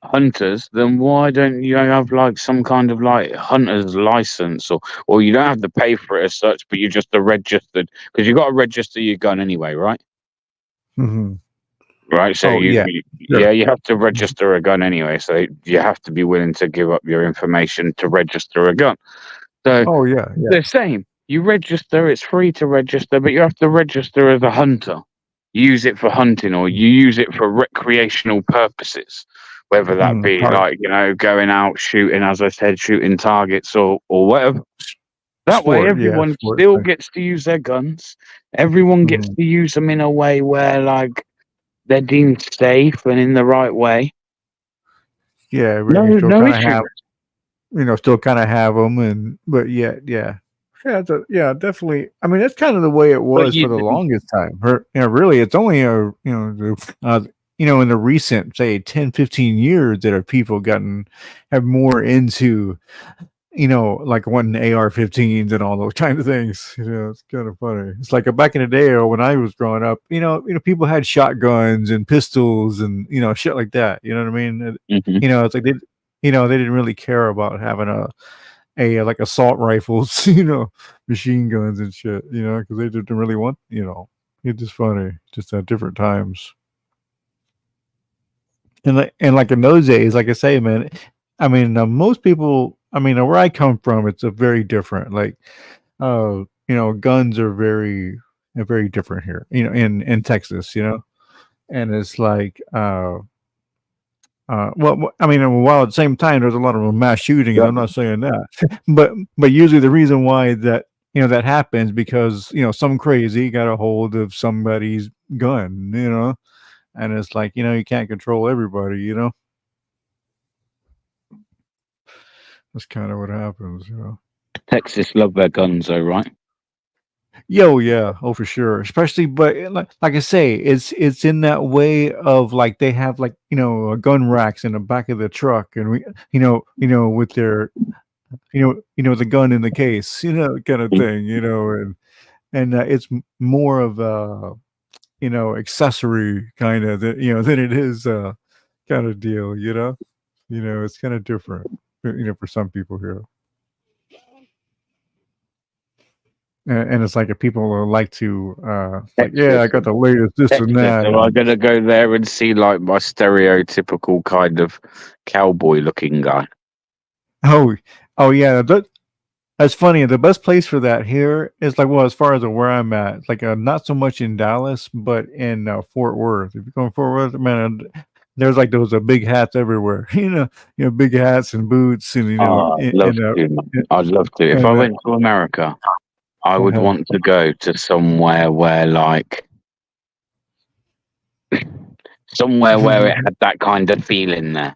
hunters, then why don't you have like some kind of like hunter's license, or you don't have to pay for it as such, but you're just a registered, because you got to register your gun anyway, right? Mhm. Right. So Oh yeah, yeah, sure. you have to register a gun anyway. So you have to be willing to give up your information to register a gun. So Oh yeah, yeah. the same. You register, it's free to register, but you have to register as a hunter. Use it for hunting or you use it for recreational purposes, whether that Mhm. be like, going out shooting, as I said, shooting targets or whatever. That way, Sport. Yeah, everyone sport still thing. gets to use their guns. Everyone gets Mhm. to use them in a way where, like, they're deemed safe and in the right way. Yeah, but No, you still no kind of issue. have still kind of have them, and but yeah. Yeah, yeah, definitely. I mean, that's kind of the way it But was for you, the longest time. Really, it's only in the recent, say, 10, 15 years that people have more into, like wanting AR-15s and all those kind of things. It's kind of funny. It's like back in the day or when I was growing up, people had shotguns and pistols and shit like that. You know what I mean? Mhm. It's like they didn't really care about having like assault rifles, machine guns and shit, because they didn't really want, it's just funny, just at different times. And like in those days, like I say, man, I mean, most people, I mean, where I come from, it's a very different, like, guns are very different here, in Texas, and it's like, well, I mean, while at the same time, there's a lot of mass shootings. I'm not saying that, but usually the reason why that that happens because some crazy got a hold of somebody's gun, and it's like you can't control everybody, That's kind of what happens, Texas love their guns, though, right? Yo, yeah, oh for sure. Especially, but like I say, it's in that way of like they have like gun racks in the back of the truck, and we with their the gun in the case, kind of thing, and it's more of a accessory kind of than it is kind of deal, it's kind of different, for some people here. And it's like if people like to, like, yeah, I got the latest this and that. Am I gonna go there and see like my stereotypical kind of cowboy-looking guy? Oh, yeah. That's funny. The best place for that here is like, well, as far as where I'm at, like not so much in Dallas, but in Fort Worth. If you're going Fort Worth, man, there's like those big hats everywhere. Big hats and boots, and I'd love to. If I went to America, I would want to go to somewhere where like somewhere where it had that kind of feeling there.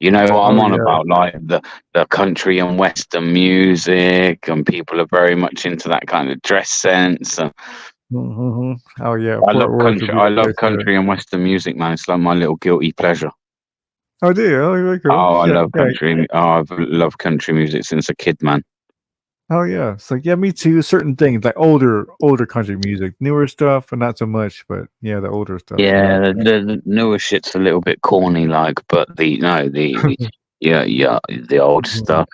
You know what I'm on about, like the country and Western music, and people are very much into that kind of dress sense. Oh yeah, I love country. I love country and Western music, man. It's like my little guilty pleasure. Oh, do you? Oh, very cool. Oh, I love country. Oh, I've loved country music since a kid, man. Oh yeah, it's like, yeah, me too. Certain things like older country music, newer stuff, and not so much. But yeah, the older stuff. Yeah, the newer shit's a little bit corny, like, but the old stuff.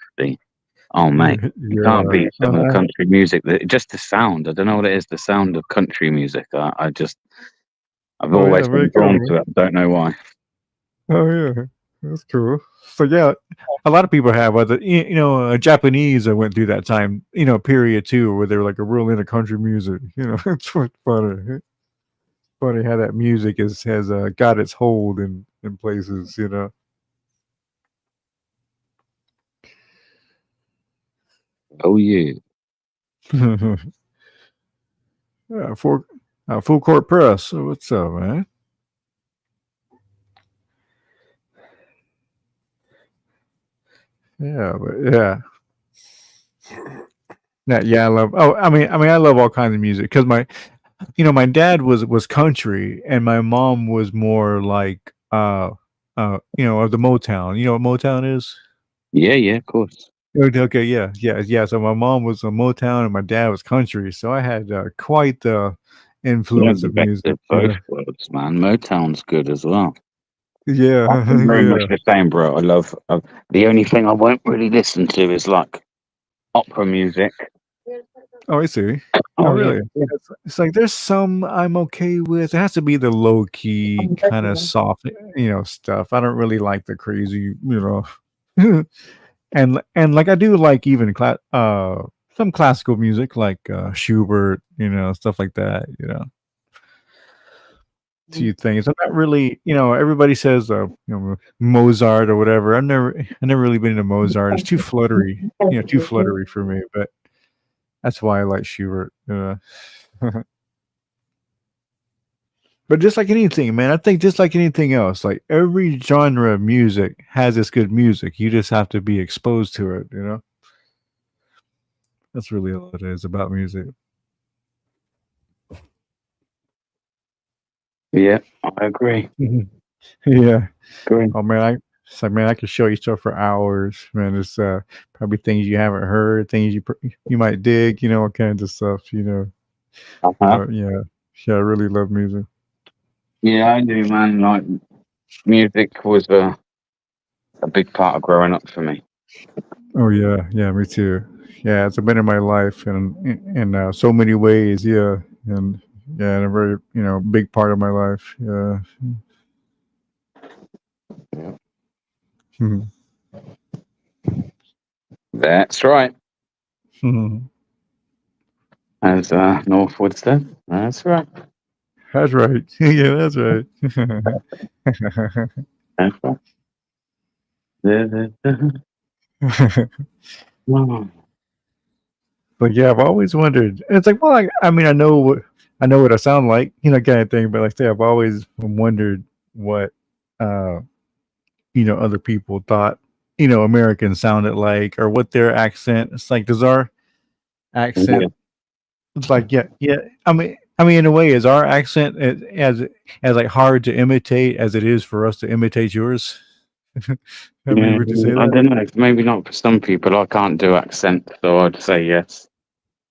Oh mate, you can't beat some of the country music. Just the sound. I don't know what it is. The sound of country music. I've always been drawn to it. I don't know why. Oh yeah, that's cool. So yeah, a lot of people have other, Japanese that went through that time, period too, where they were like a real into country music. It's funny. Funny how that music has got its hold in places. Oh yeah. Yeah, Full Court Press. So what's up, man? Yeah, but yeah. Yeah, I love. Oh, I mean, I love all kinds of music because my dad was country and my mom was more like of the Motown. You know what Motown is? Yeah, of course. Okay, yeah. So my mom was a Motown and my dad was country, so I had quite the influence of music. Both worlds, man. Motown's good as well. Yeah, I'm very much the same, bro. I love. The only thing I won't really listen to is like opera music. Oh, I see. Oh, really? Yeah. It's like there's some I'm okay with. It has to be the low key kind of soft, stuff. I don't really like the crazy, and like I do like even some classical music like Schubert, stuff like that, Few things. I'm not really, everybody says Mozart or whatever. I've never really been into Mozart. It's too fluttery, too fluttery for me, but that's why I like Schubert. But just like anything, man, I think just like anything else, like every genre of music has its good music. You just have to be exposed to it, That's really all it is about music. Yeah, I agree. Yeah. Agree. Oh man, I could show you stuff for hours, man. It's probably things you haven't heard, things you might dig, all kinds of stuff, Yeah, I really love music. Yeah, I do, man. Like, music was a big part of growing up for me. Oh yeah, yeah, me too. Yeah, it's been in my life and in so many ways. Yeah, and yeah, and a very big part of my life. Yeah. Mhm. That's right. Mhm. As Northwood said. That's right. That's right. Yeah, that's right. That's right. But yeah, I've always wondered. And it's like, well, I mean, I know what I sound like, kind of thing. But like I say, I've always wondered what, uh, other people thought, Americans sounded like, or what their accent. It's like, does our Yeah. accent, it's like, yeah, yeah. I mean, in a way, is our accent as like hard to imitate as it is for us to imitate yours? I mean, Yeah, would you say I that? don't know. Maybe not for some people. I can't do accent, so I'd say yes.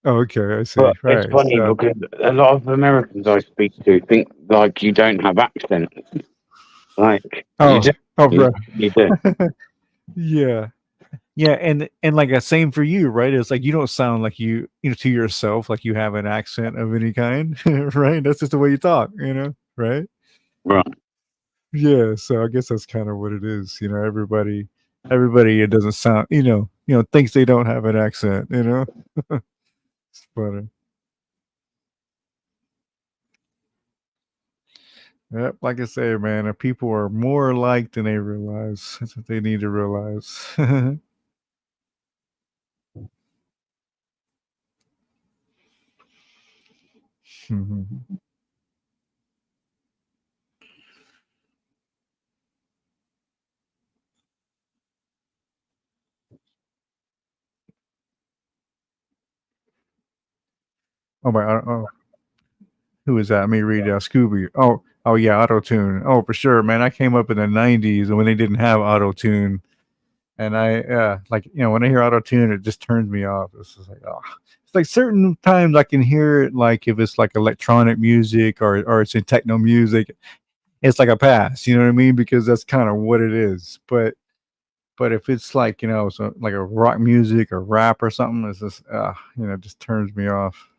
Oh, okay, I see. But it's Right. funny So, because a lot of Americans I speak to think like you don't have accent. Like you oh, do, oh, you, right. you do. Yeah. Yeah, and like that same for you, right? It's like you don't sound like to yourself like you have an accent of any kind, right? That's just the way you talk, right? Right. Yeah, so I guess that's kind of what it is, everybody it doesn't sound, thinks they don't have an accent. It's funny. Yep, like I say, man, people are more alike than they realize. That's what they need to realize. Mhm. Oh my, oh, who is that? Let me read Scooby. Oh yeah, auto tune. Oh, for sure, man. I came up in the '90s when they didn't have auto tune, and like when I hear auto tune, it just turns me off. It's just like it's like certain times I can hear it, like if it's like electronic music or it's in techno music, it's like a pass. You know what I mean? Because that's kind of what it is. But if it's like like a rock music or rap or something, it's just it just turns me off.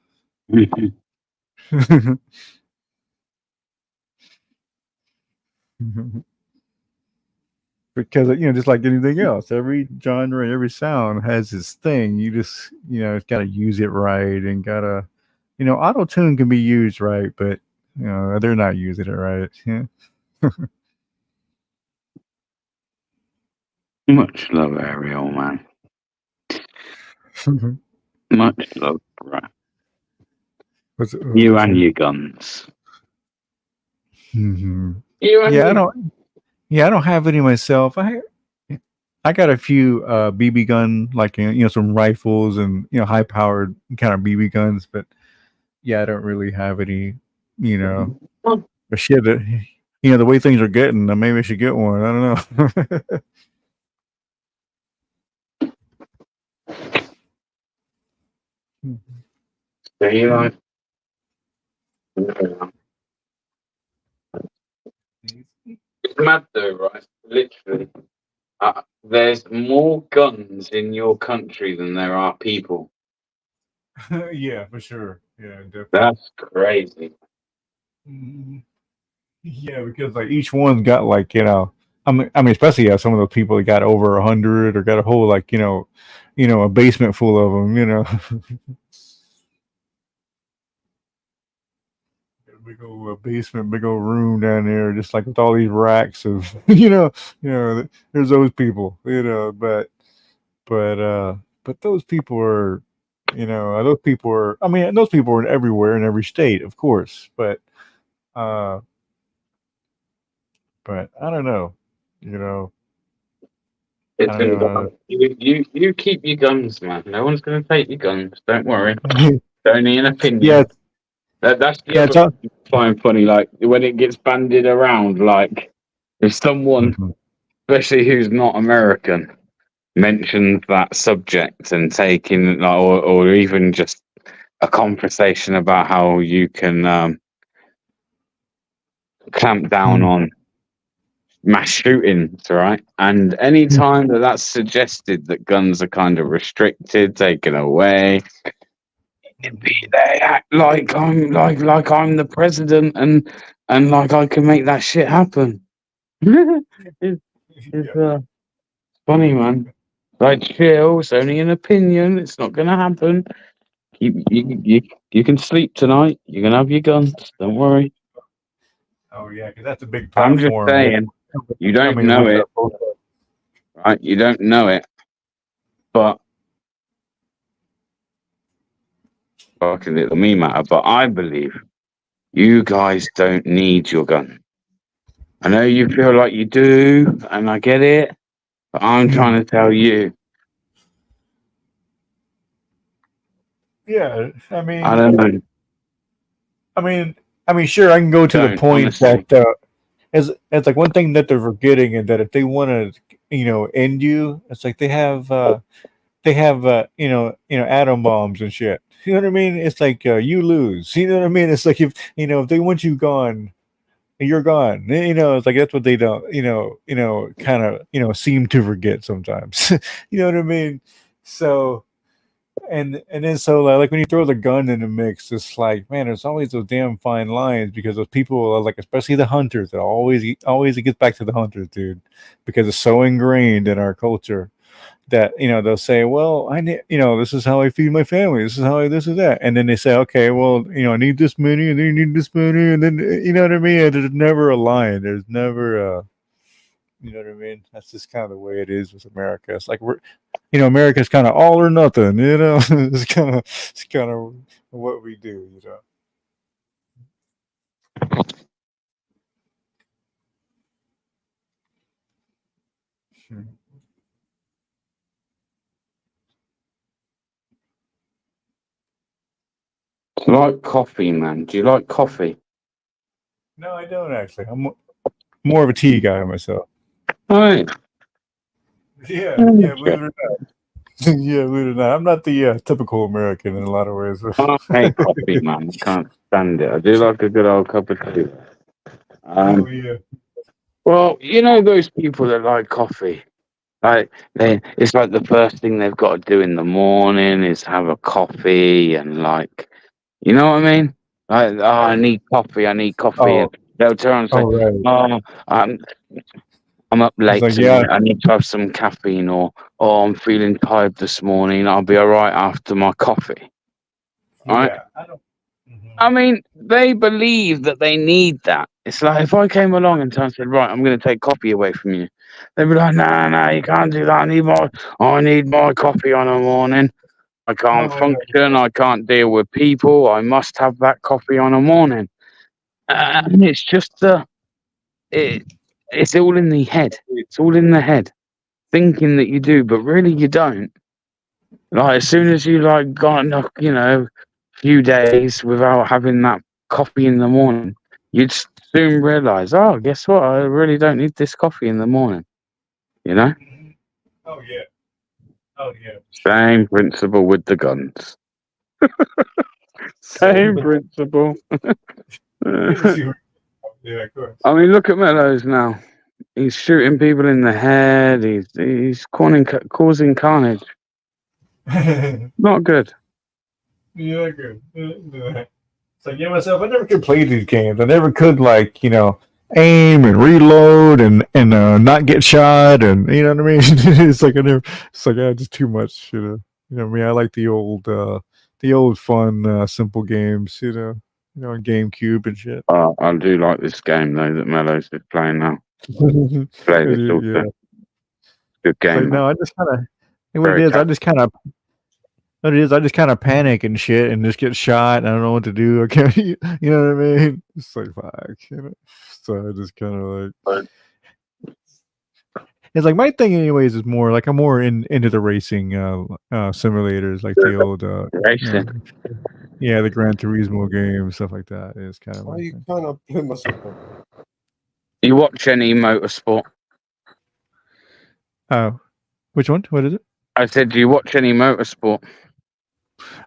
Because just like anything else, every genre, every sound has its thing. You just it's got to use it right and gotta auto tune can be used right, but they're not using it right. Yeah. Much love, Ariel, man. Much love, right? What's You this and one? your guns. Mhm. You and Yeah, I your don't. Yeah, I don't have any myself. I got a few BB gun, like some rifles and high powered kind of BB guns, but yeah, I don't really have any. You know, but shit, the way things are getting, maybe I should get one. I don't know. So you like it's mad though, right? Literally, there's more guns in your country than there are people. Yeah, for sure. Yeah, definitely. That's crazy. Mhm. Yeah, because like each one's got like I mean, especially some of those people that got over 100 or got a whole like a basement full of them. Big old basement, big old room down there, just like with all these racks of there's those people, but but those people are those people are I mean those people are everywhere in every state, of course, uh but I don't know, you know I It's don't in know. you keep your guns, man. No one's gonna take your guns. Don't worry. How Don't need an yeah, opinion. That's the yeah, other thing I find funny. Like when it gets bandied around, like if someone, Mhm. especially who's not American, mentions that subject and taking like, or even just a conversation about how you can clamp down Mhm. on mass shootings, right? And any time that that's suggested that guns are kind of restricted, taken away, they act like I'm the president and like I can make that shit happen. It's funny, man. Like, chill. It's only an opinion. It's not gonna happen. You can sleep tonight. You can have your guns. Don't worry. Oh yeah, because that's a big I'm just platform. saying. You don't know it, right? You don't know it, but fucking it, me matter. But I believe you guys don't need your gun. I know you feel like you do, and I get it. But I'm trying to tell you. Yeah, I don't know. I mean, sure, I can go to the Don't, point honestly. that it's like one thing that they're forgetting is that if they want to, end you, it's like they have atom bombs and shit. You know what I mean? It's like you lose. You know what I mean? It's like if they want you gone, you're gone. It's like that's what they don't, kind of, seem to forget sometimes. You know what I mean? So and then so like when you throw the gun in the mix, it's like, man, there's always those damn fine lines because those people are like, especially the hunters, that always it gets back to the hunters, dude, because it's so ingrained in our culture that they'll say, well, I need, this is how I feed my family, this is how I this is that, and then they say, okay, well, I need this many, and then you need this many, and then you know what I mean. And there's never a line. There's never you know what I mean? That's just kind of the way it is with America. It's like America's kind of all or nothing. It's kind of what we do. It's like coffee, man. Do you like coffee? No, I don't actually. I'm more of a tea guy myself. Right. Yeah, believe it or not. Yeah, believe it or not. I'm not the typical American in a lot of ways. I hate coffee, man. I can't stand it. I do like a good old cup of tea. Oh yeah. Well, those people that like coffee, like it's like the first thing they've got to do in the morning is have a coffee, and like, you know what I mean? Like, oh, I need coffee, Oh, and they'll turn and say, right. oh, I'm up It's late like, yeah, tonight. I need to have some caffeine, or oh, I'm feeling tired this morning. I'll be all right after my coffee. Right? yeah. I don't. I mean, they believe that they need that. It's like if I came along and said, right, I'm going to take coffee away from you, they'd be like, no, you can't do that. I need my coffee on a morning. I can't No, I know. function. I can't deal with people. I must have that coffee on a morning. And it's just it's all in the head. It's all in the head, thinking that you do, but really you don't. Like as soon as you got enough, few days without having that coffee in the morning, you'd soon realise, oh, guess what? I really don't need this coffee in the morning. Oh yeah. Oh yeah. Same principle with the guns. Same principle. Yeah, of course. I mean, look at Mellows now. He's shooting people in the head. He's causing carnage. Not good. Yeah, good. It's like, myself, I never could play these games. I never could, aim and reload and not get shot, and you know what I mean. It's like just too much. I mean, I like the old fun, simple games. On GameCube and shit. I do like this game though that Mellows is playing now. Play this also. Yeah. Good game. No, I just kind of. What it is, I just kind of. What it is, I just kind of panic and shit, and just get shot. And I don't know what to do. I can't, you know what I mean? It's like fuck, So I just kind of like. It's like my thing, anyways, is more like I'm more into the racing simulators, like the old racing. Yeah, the Gran Turismo games, stuff like that. It's kind of. Why you kind of blew myself up? You watch any motorsport? Oh, which one? What is it? I said, do you watch any motorsport?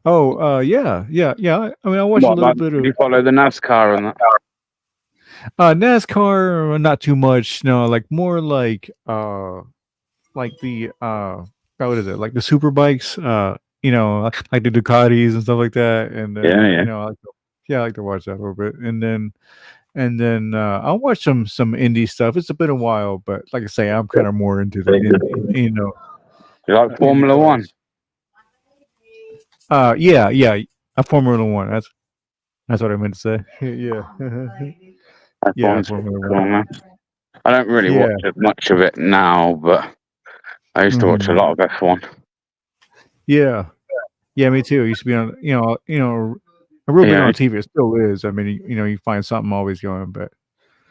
Oh, yeah. I mean, I watch a little bit of. Do you follow the NASCAR and that? NASCAR, not too much. No, like more like the what is it? Like the super bikes, like the Ducatis and stuff like that. And Yeah, then, yeah. I like to watch that a little bit. And then I'll watch some indie stuff. It's been a while, but like I say, I'm kind of more into the You like indie Formula One? cars. Yeah, a Formula One. That's what I meant to say. Yeah. That Yeah, one's pretty Formula cool, One. man. I don't really watch Yeah. as much of it now, but I used to watch a Hmm. lot of F1. Yeah. Yeah, me too. It used to be on, real big Yeah, on TV. It still is. I mean, you find something always going,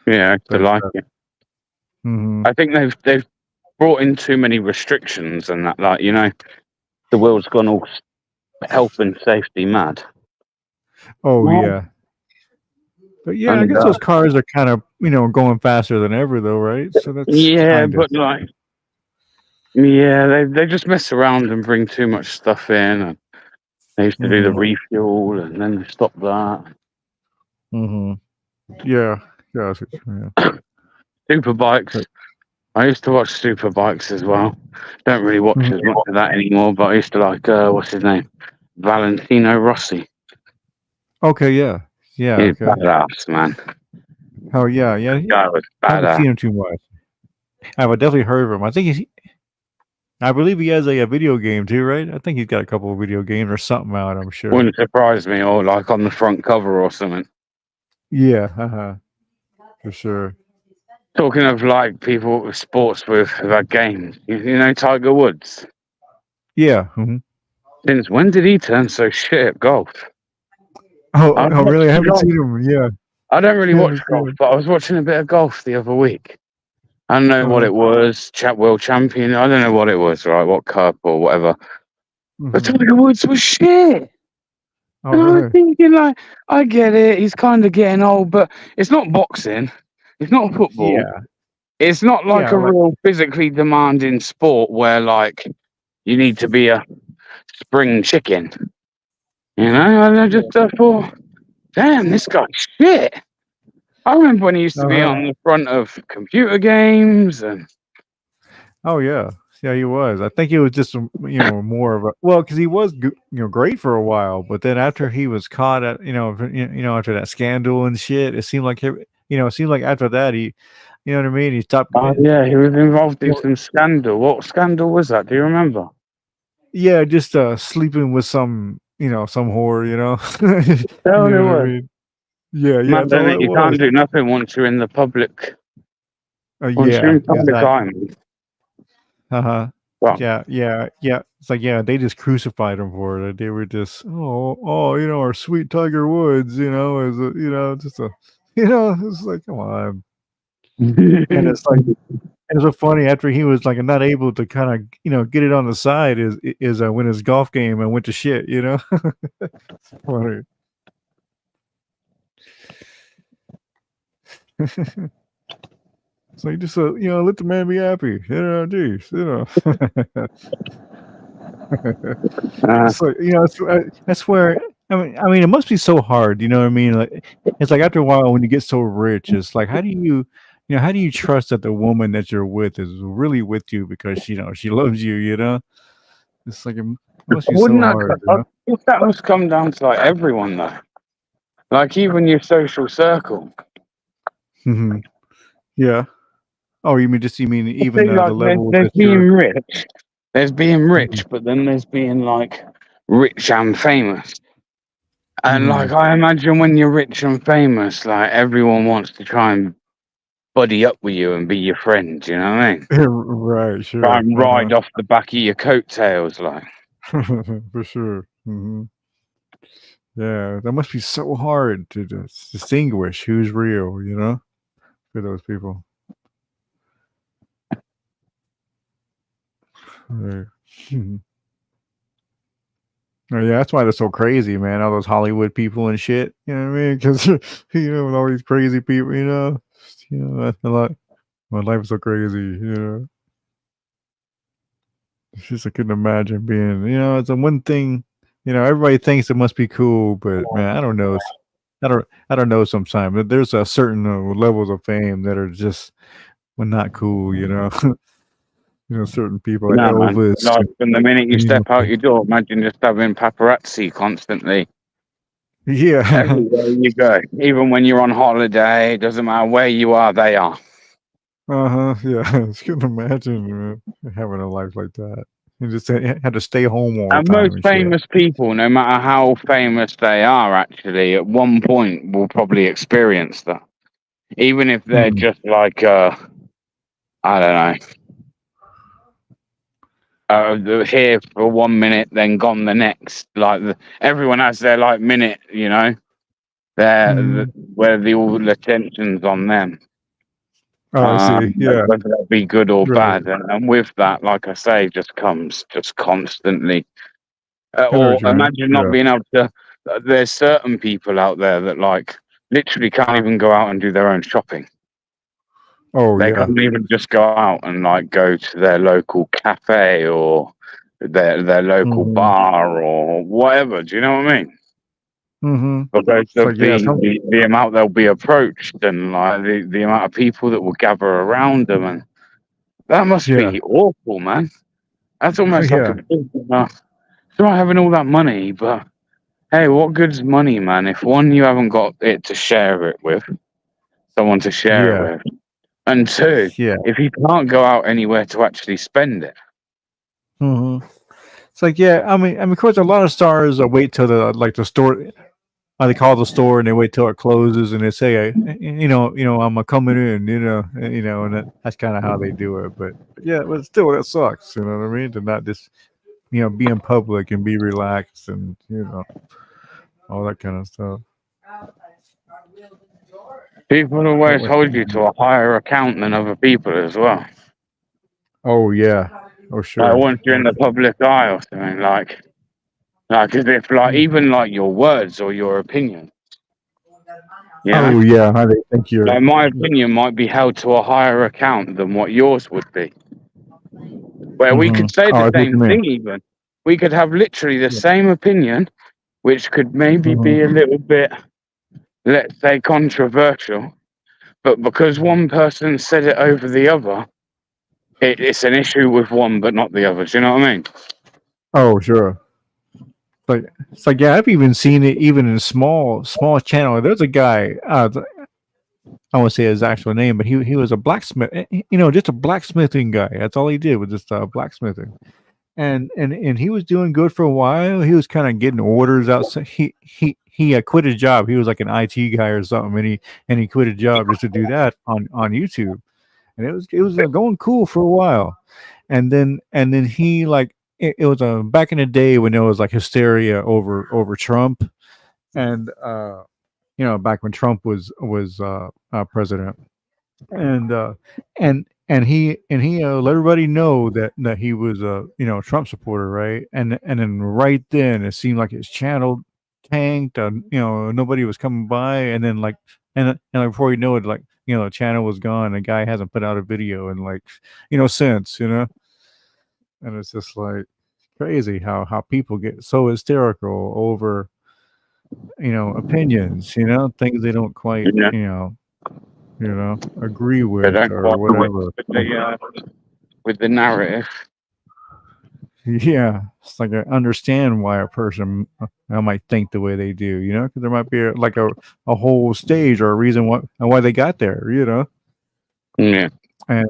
yeah, I used to but like it. mhm. I think they've brought in too many restrictions and that, like, the world's gone all health and safety mad. Oh Well, yeah, but yeah, I only guess those that. cars are kind of going faster than ever, though, right? So that's Yeah, kind of. but like, yeah, they just mess around and bring too much stuff in. And they used to do the Hmm. refuel, and then they stopped that. Hmm. Yeah, yeah, yeah. Super bikes. But, I used to watch super bikes as well. Don't really watch mhm. as much of that anymore, but I used to like what's his name, Valentino Rossi. Okay, yeah, yeah, He's okay. badass, man. Oh yeah, yeah. Guy was I haven't badass. seen him too much. I've definitely heard of him. I believe he has a video game too, right? I think he's got a couple of video games or something out. I'm sure. Wouldn't surprise me, or like on the front cover or something. Yeah, for sure. Talking of like people with sports with that games, you know Tiger Woods. Yeah. Hmm. Since when did he turn so shit at golf? Oh, I oh, watched really? I haven't golf. seen him. Yeah, I don't really I watch haven't seen golf, him. but I was watching a bit of golf the other week. I don't know what Uh-huh. it was, World Champion. I don't know what it was, right? What cup or whatever. But Hmm. Tiger Woods was shit. Oh, And I was really? thinking, like, I get it. He's kind of getting old, but it's not boxing. It's not football. Yeah, It's not like yeah. a Like, real physically demanding sport where, like, you need to be a spring chicken. You know? And I just thought, damn, this guy's shit. I remember when he used to be uh-huh. on the front of computer games and Oh, yeah. Yeah, he was. I think he was just, more of a because he was, great for a while, but then after he was caught at, after that scandal and shit, it seemed like, after that you know what I mean? He stopped. oh yeah, he was involved in Well, some scandal. What scandal was that? Do you remember? yeah, just sleeping with some whore, Oh, you it know what I was. mean? Yeah, yeah, Man, that's all then it you was. can't do nothing once you're in the public. Once you're Yeah, in public exactly. eye, man. Uh-huh. Well, Yeah, yeah, yeah. It's like, yeah, they just crucified him for it. They were just, our sweet Tiger Woods, is a, just a, it's like, come on. And it's like, and it's so funny after he was like not able to kind of, get it on the side is when his golf game and went to shit, It's funny. So you just, let the man be happy, geez, uh, So that's where I mean it must be so hard. You know what I mean? Like it's like after a while when you get so rich, it's like how do you trust that the woman that you're with is really with you because she loves you? It's like it must be so wouldn't that? hard. I think that must come down to like everyone though. Like even your social circle. Hmm. Yeah. Oh, you mean even See, the like level there's that you're. being rich. There's being Hmm. rich, but then there's being like rich and famous. And Hmm. like I imagine when you're rich and famous, like everyone wants to try and buddy up with you and be your friend. You know what I mean? Right. Try Sure. and ride off the back of your coattails, like. For sure. Yeah, that must be so hard to distinguish who's real. For those people. Right. Mhm. Oh, yeah, that's why they're so crazy, man. All those Hollywood people and shit. You know what I mean? Because with all these crazy people, that's a lot. My life is so crazy. It's just I couldn't imagine being. It's a one thing. Everybody thinks it must be cool, but man, I don't know. I don't know. Sometimes but there's a certain levels of fame that are just well, not cool. You know, certain people like No, man. Elvis. Like from the minute you You step out know, your door, imagine just having paparazzi constantly yeah. everywhere you go. Even when you're on holiday, it doesn't matter where you are, they are. Yeah. I couldn't imagine having a life like that. You just had to stay home all the And time most and shit. famous people, no matter how famous they are, actually, at one point will probably experience that. Even if they're Mhm. just like, I don't know, they're here for 1 minute, then gone the next. Like everyone has their like minute, you know, Mhm. where all the attention's on them. Oh, I see. Yeah. Whether that be good or Right. bad, and with that, like I say, just comes just constantly. I know Or what you mean. imagine not Yeah. being able to. There's certain people out there that like literally can't even go out and do their own shopping. Oh, They yeah. can't even just go out and like go to their local cafe or their local Mhm. bar or whatever. Do you know what I mean? Mhm. Because It's of like yeah. the amount they'll be approached and like the amount of people that will gather around them, and that must Yeah. be awful, man. That's almost like a Yeah. big enough. It's not having all that money, but hey, what good's money, man? If one, you haven't got it to share it with, someone to share it Yeah. with, and two, Yeah. if you can't go out anywhere to actually spend it. Mhm. It's like yeah. I mean, of course, a lot of stars wait till the store. They call the store and they wait till it closes and they say, I'm coming in, and that's kind of how they do it. But yeah, but still, that sucks. You know what I mean? To not just be in public and be relaxed and all that kind of stuff. People What always was? hold you to a higher account than other people as well. Oh yeah. Oh Like sure. once you're in the public eye or something, like as if like even like your words or your opinion, you know. Oh yeah. How they think Like you're. my opinion might be held to a higher account than what yours would be. Where we Mm-hmm. could say Oh, the I see what same you mean. thing even. We could have literally the Yeah. same opinion, which could maybe be a Mm-hmm. little bit, let's say, controversial. But because one person said it over the other, it's an issue with one but not the other. Do you know what I mean? Oh sure. It's like yeah. I've even seen it even in small channel. There's a guy. I won't say his actual name, but he was a blacksmith. Just a blacksmithing guy. That's all he did was just blacksmithing. And he was doing good for a while. He was kind of getting orders out. So he quit his job. He was like an IT guy or something, and he quit his job just to do that on YouTube. And it was going cool for a while, and then he like it was back in the day when there was like hysteria over Trump, and back when Trump was president, and he let everybody know that he was a Trump supporter, right? And then right then it seemed like his channel tanked. Nobody was coming by, and then like before you know it, like the channel was gone. The guy hasn't put out a video in like since and it's just like crazy how people get so hysterical over opinions, things they don't quite Yeah. agree They with don't or quite with whatever. with the narrative. Yeah, it's like I understand why a person might think the way they do, because there might be like a whole stage or a reason why they got there, Yeah. and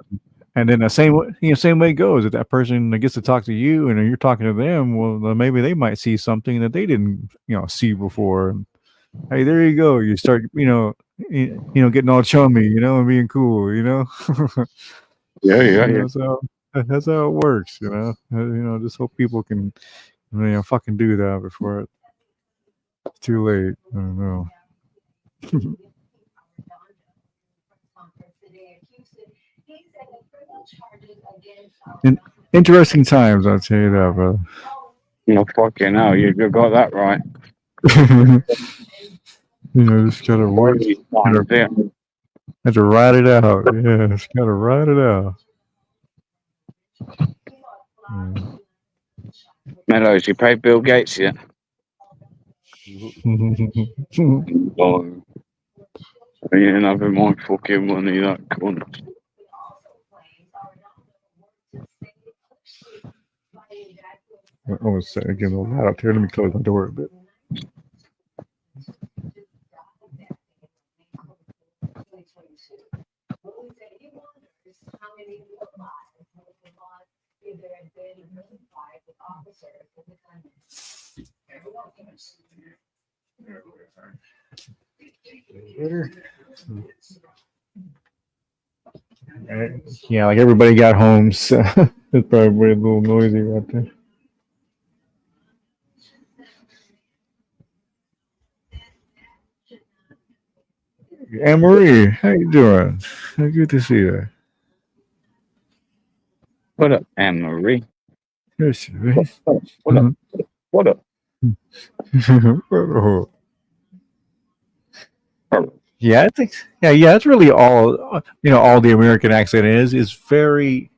and then the same way it goes. If that person gets to talk to you and you're talking to them, well, then maybe they might see something that they didn't see before. And hey, there you go. You start getting all chummy, and being cool, Yeah, yeah, yeah. That's how it works, just hope people can fucking do that before it's too late. I don't know. In, Interesting times, I'll tell you that, brother. No fucking hell, you got that right. Just gotta work. Very times, yeah. Have to ride it out. Yeah, just gotta ride it out. Yeah. Mellows, you paid Bill Gates yet? Oh, you ain't having my fucking money, that cunt. Oh, it's getting a little loud out here. Let me close my door a bit. Better. Yeah, like everybody got home, so it's probably a little noisy right there. Anne Marie, how you doing? Good to see you. What up, Anne Marie? There she is. What up? What up? Yeah, I think. Yeah. It's really all all the American accent is very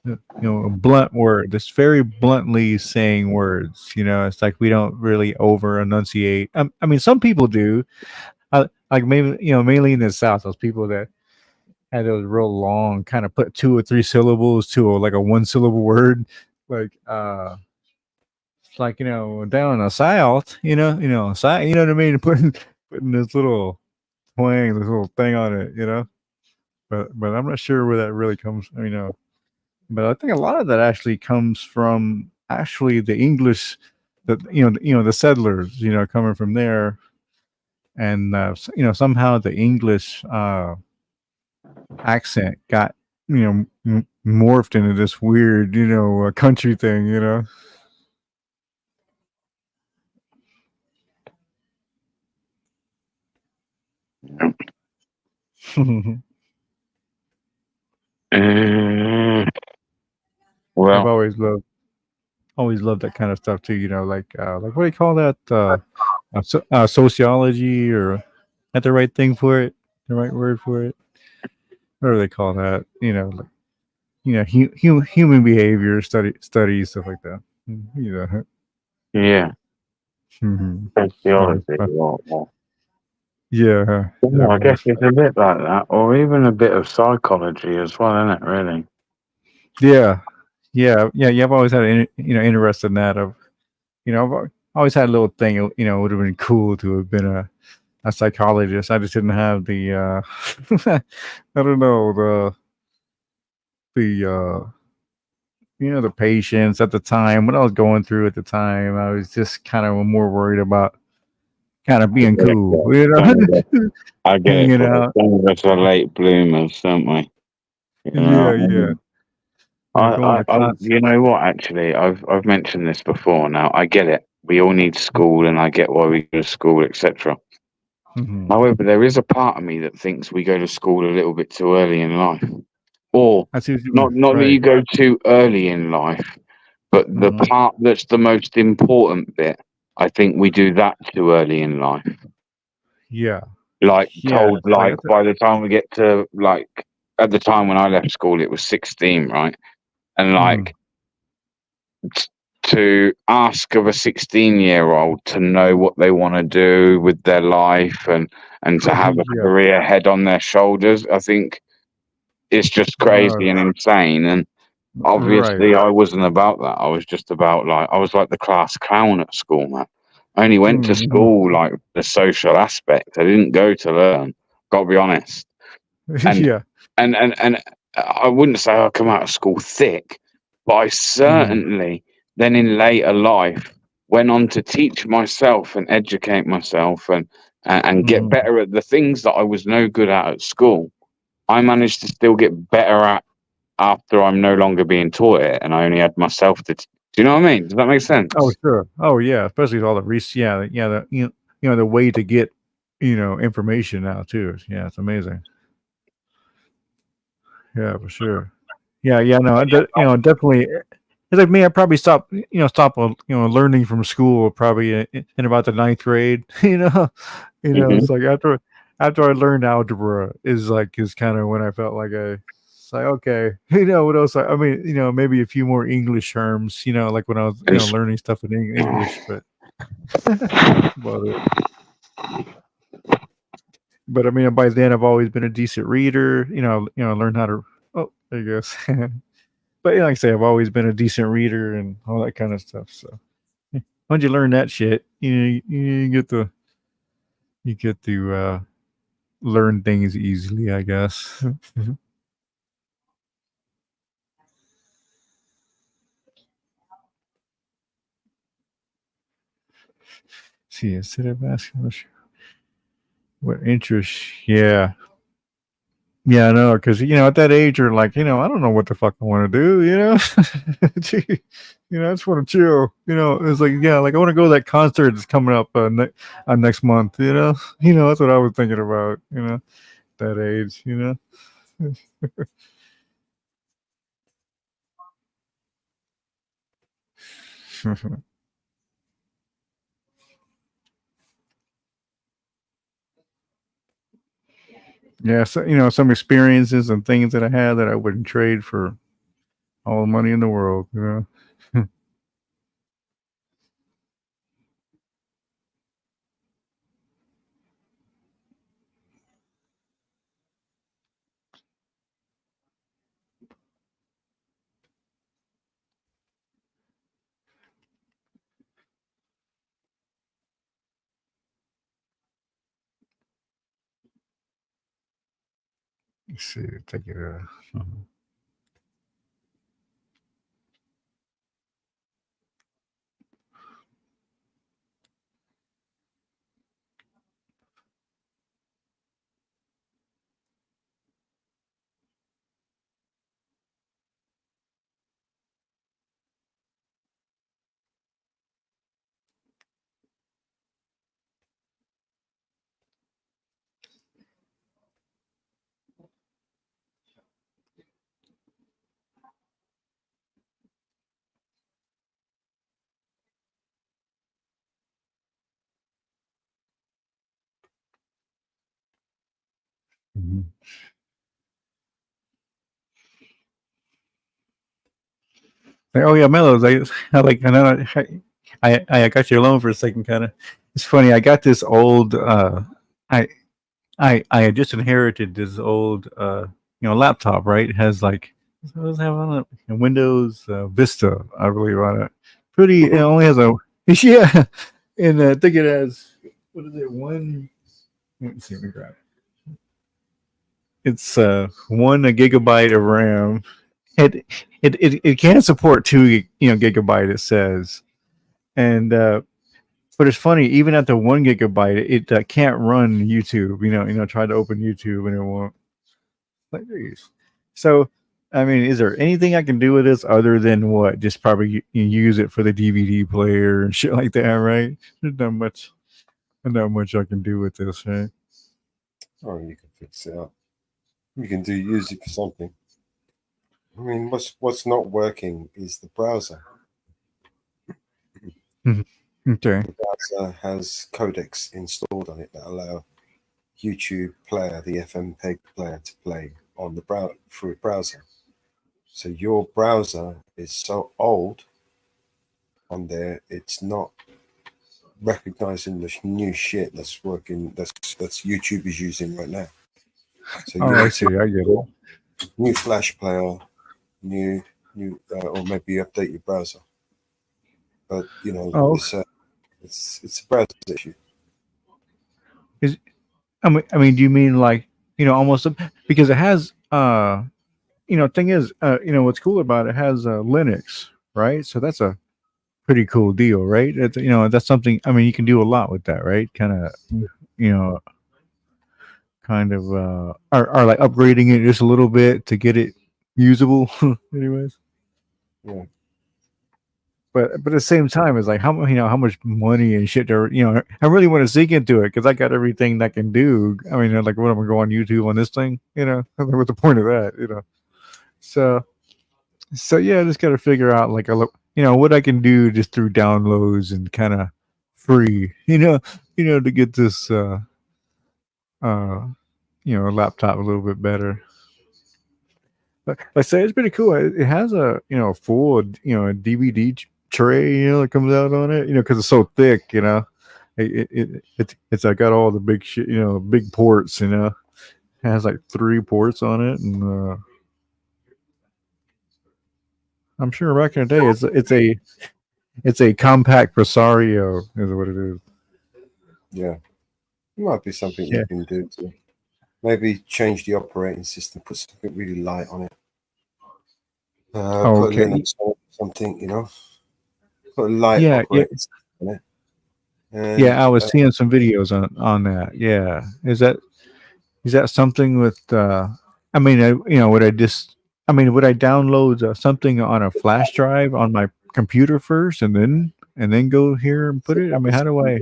a blunt word. It's very bluntly saying words. It's like we don't really over enunciate. I mean, some people do. Like maybe mainly in the South, those people that had those real long, kind of put 2 or 3 syllables to like a 1 syllable word, like it's like down in the South, you know what I mean, putting this little twang, this little thing on it, but I'm not sure where that really comes, but I think a lot of that actually comes from actually the English, that the settlers, coming from there, and somehow the English accent got morphed into this weird country thing, Well, I've always loved that kind of stuff too, like what do you call that, sociology, or not the right thing for it, the right word for it, what do they call that, like human behavior studies, stuff like that. yeah, Mhm. sociology. Uh, Or, yeah, yeah, I always guess it's a bit like that, or even a bit of psychology as well, isn't it? Really? yeah, yeah. I've always had an interest in that. I've always had a little thing. It would have been cool to have been a psychologist. I just didn't have the I don't know, the the patience at the time, what I was going through at the time. I was just kind of more worried about kind of being cool, I get it. hanging But out. some of us are late bloomers, don't we? You know Yeah, what I yeah. mean? I, Going to class. you know what? Actually, I've mentioned this before. Now I get it. We all need school, and I get why we go to school, etc. Hmm. However, there is a part of me that thinks we go to school a little bit too early in life, or I see what you mean. not that Right. you go too early in life, but the Hmm. part that's the most important bit. I think we do that too early in life. Yeah. Like Yeah. told, It's like like by the time we get to like at the time when I left school, it was 16, right? And mhm. like to ask of a 16-year-old to know what they want to do with their life and to have a Yeah. career head on their shoulders, I think it's just crazy and insane. And Right. obviously I wasn't about that. I was just about like I was like the class clown at school, man. I only went to Hmm. school like the social aspect. I didn't go to learn, gotta be honest. And Yeah. and I wouldn't say I come out of school thick, but I Hmm. certainly then in later life went on to teach myself and educate myself and get Hmm. better at the things that I was no good at school. I managed to still get better at after I'm no longer being taught it, and I only had myself to. Do you know what I mean? Does that make Oh, sense? sure. Oh, yeah. Especially with all the yeah, the the way to get information now too. Yeah, it's amazing. Yeah, for sure. Yeah, yeah. No, definitely. It's like me. I probably stop learning from school probably in about the ninth grade. Hmm. It's like after I learned algebra is kind of when I felt like it's like, okay, what else? I mean, maybe a few more English terms. Like when I was It's learning stuff in English, but But I mean, by then I've always been a decent reader. Learn how to. Oh, there you go. But like I say, I've always been a decent reader and all that kind of stuff. So once you learn that shit, you get to learn things easily, I guess. See, instead of asking what interests, yeah. Yeah, I know, because at that age, you're like, I don't know what the fuck I want to do, Gee, I just want to chill, It's like, yeah, like I want to go to that concert that's coming up next month, that's what I was thinking about, that age. Yeah, so some experiences and things that I had that I wouldn't trade for all the money in the world. Let's see, take it. Mhm. Like, oh yeah, Mellows. I like. I know. I got you alone for a second. Kind of. It's funny. I got this old. I I had just inherited this old laptop. Right. It has like what does it have on it? Windows Vista. I believe on it. Pretty. It only has a yeah, and I think it has what is it one. Let me see. Let me grab it. It's 1 gigabyte of RAM. It can support 2 gigabyte. It says, and but it's funny. Even at the 1 gigabyte, it can't run YouTube. Try to open YouTube and it won't. Like, geez. So, I mean, is there anything I can do with this other than what? Just probably use it for the DVD player and shit like that, right? There's not much I can do with this, right? Oh, you can fix it up. You can use it for something. I mean, what's not working is the browser. Okay. The browser has codecs installed on it that allow YouTube player, the FMPEG player, to play on the through a browser. So your browser is so old on there, it's not recognizing the new shit that's working. That's YouTube is using right now. So you I need see. to I get it. new Flash player, new or maybe update your browser. But Oh, it's a browser issue. is I mean, do you mean like almost because it has thing is what's cool about it has Linux, right? So that's a pretty cool deal, right? That's something. I mean, you can do a lot with that, right? You know, kind of are like upgrading it just a little bit to get it usable, anyways. Yeah. But at the same time, it's like how much money and shit there. I really want to sink into it because I got everything that can do. I mean, like, what am I going to go on YouTube on this thing? What's the point of that? So yeah, I just got to figure out like what I can do just through downloads and kind of free, to get this uh laptop a little bit better. But I say it's pretty cool. It has a full DVD tray, that comes out on it, because it's so thick, it's got all the big shit, big ports, It has like 3 ports on it, and I'm sure back in the day, it's a compact Presario, is what it is. Yeah, it might be something Yeah. you can do to maybe change the operating system, put something really light on it. Put Okay. Linux on it, something, put a light Yeah, operating system on it. And, yeah. I was seeing some videos on that. Yeah, is that something with? I mean, would I just? I mean, would I download something on a flash drive on my computer first, and then go here and put it? I mean, how do I?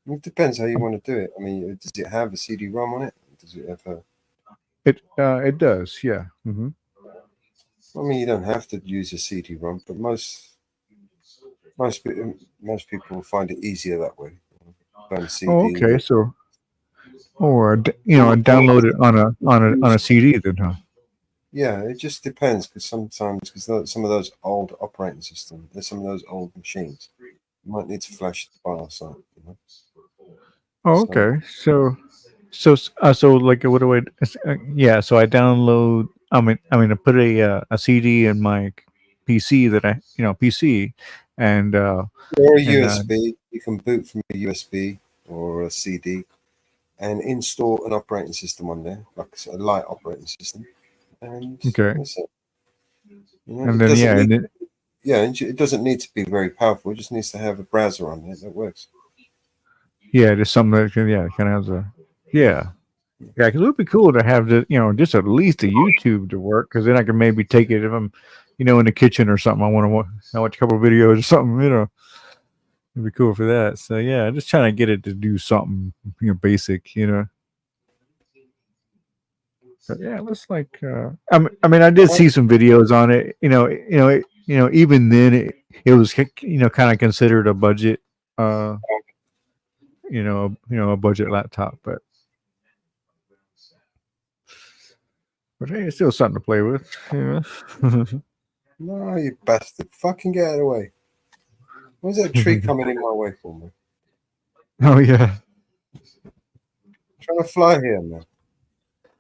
It depends how you want to do it. I mean, does it have a CD-ROM on it? Does it have a? It does. Yeah. Mm-hmm. I mean, you don't have to use a CD-ROM, but most people find it easier that way. Burn CD. Oh, okay. So, or download it on a CD then, huh? Yeah, it just depends because sometimes some of those old operating systems, there's some of those old machines, you might need to flash the BIOS on. Oh, okay. So like, what do I? Yeah. So I download. I put a CD in my PC PC, and or a USB. You can boot from a USB or a CD, and install an operating system on there, like a light operating system, and okay. that's it. And then it doesn't need to be very powerful. It just needs to have a browser on there that works. Yeah, just something that kind of has a yeah. Yeah, because it would be cool to have just at least a YouTube to work, because then I can maybe take it if I'm, in the kitchen or something. I want to watch a couple of videos or something. It'd be cool for that. So yeah, just trying to get it to do something, basic. But yeah, it looks like. I did see some videos on it. Even then it was kind of considered a budget. A budget laptop, but hey, it's still something to play with. No, you bastard! Fucking get out of the way! Where's that tree coming in my way for me? Oh yeah. I'm trying to fly here,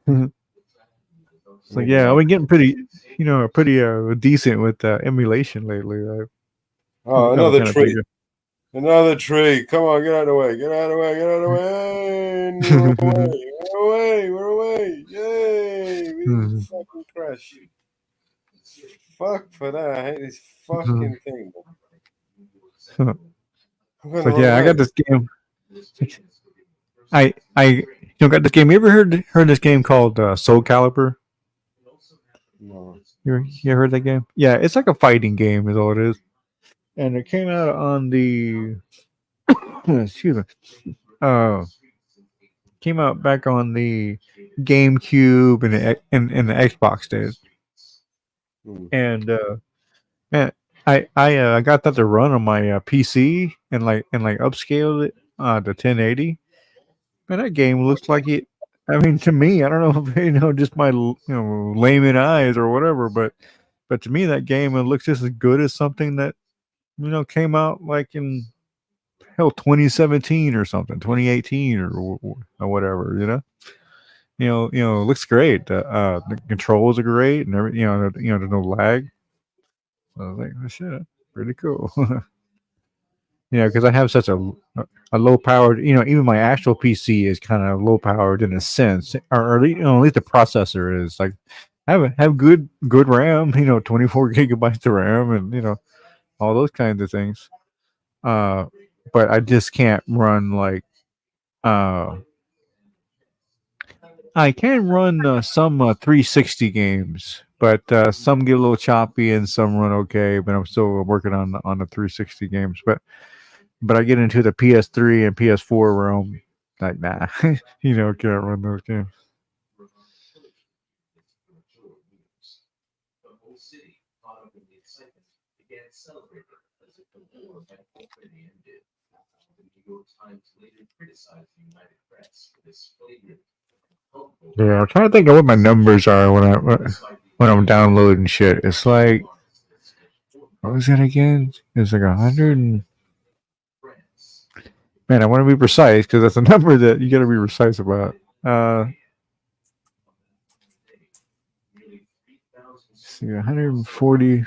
man. So yeah, I've been getting pretty decent with emulation lately. Oh, another tree! Another tree! Come on, get out of the way! Get out of the way! Get out of the way! We're away! Yay! We didn't fucking crash. Fuck for that! I hate this fucking thing. So yeah, I got this game. I got this game. You ever heard this game called Soul Calibur? No. You heard that game? Yeah, it's like a fighting game, is all it is. And it came out on the excuse me. Came out back on the GameCube and the Xbox days. And man, I got that to run on my PC and upscaled it to 1080. Man, that game looks like it. I mean, to me, I don't know if just my layman eyes or whatever, but to me, that game, it looks just as good as something that came out like in 2017 or something, 2018 or whatever. It looks great. The controls are great, and every there's no lag. So I was like, oh, shit, pretty cool. Because I have such a low powered, even my actual PC is kind of low powered in a sense, or at least the processor is like have good RAM, 24 gigabytes of RAM, and all those kinds of things. But I just can't run like I can run some 360 games, but some get a little choppy and some run okay. But I'm still working on the 360 games. But I get into the PS3 and PS4 realm, like nah, can't run those games. Yeah, I'm trying to think of what my numbers are when I'm downloading shit. It's like What was that again? It was like 100. Man, I want to be precise because that's a number that you got to be precise about. See, 140.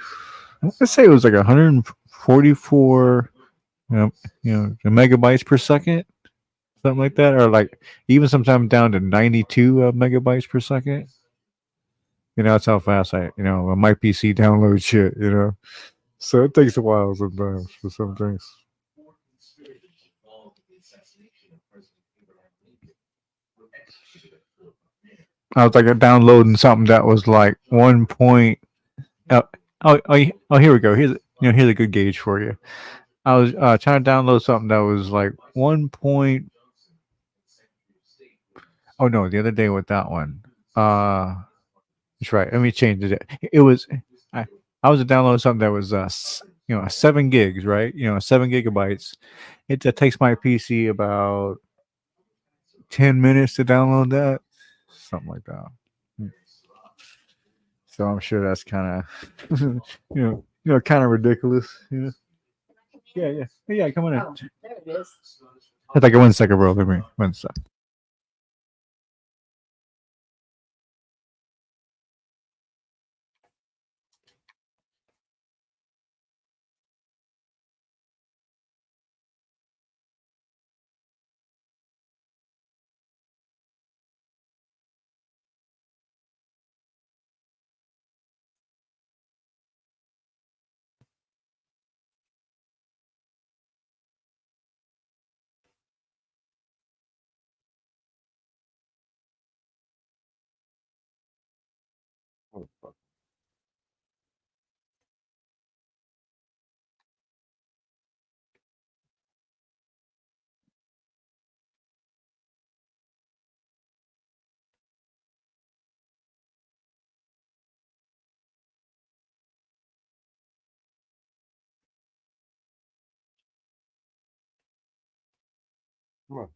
Let's say it was like 144. Megabytes per second, something like that, or like even sometimes down to 92 megabytes per second. That's how fast my PC downloads shit. So it takes a while sometimes for some things. I was like downloading something that was like 1 point. Here we go. Here's a good gauge for you. I was trying to download something that was like 1 point. Oh no, the other day with that one. That's right. Let me change it. It was I I was downloading something that was 7 gigs, right? 7 gigabytes. It takes my PC about 10 minutes to download that, something like that. So I'm sure that's kind of kind of ridiculous. Yeah. Come on in. Oh, there it is. It's like 1 second, bro. Let me 1 sec. Oh, fuck. Come on.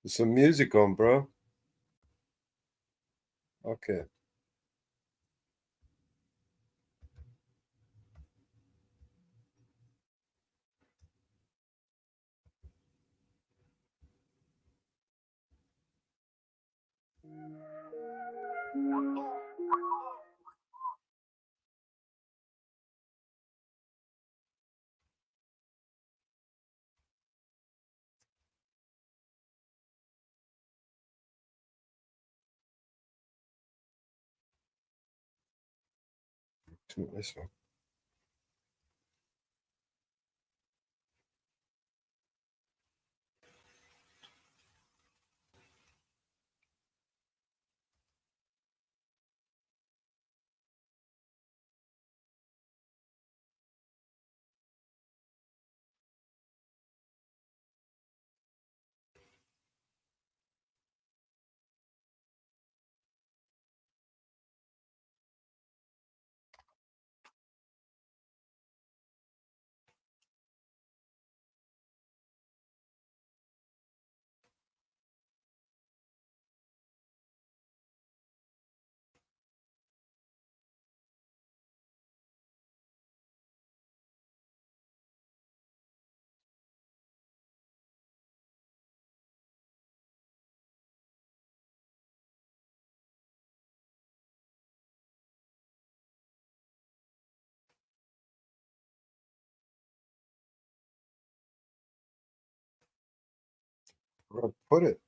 There's some music on, bro. Okay. This one. Where I put it?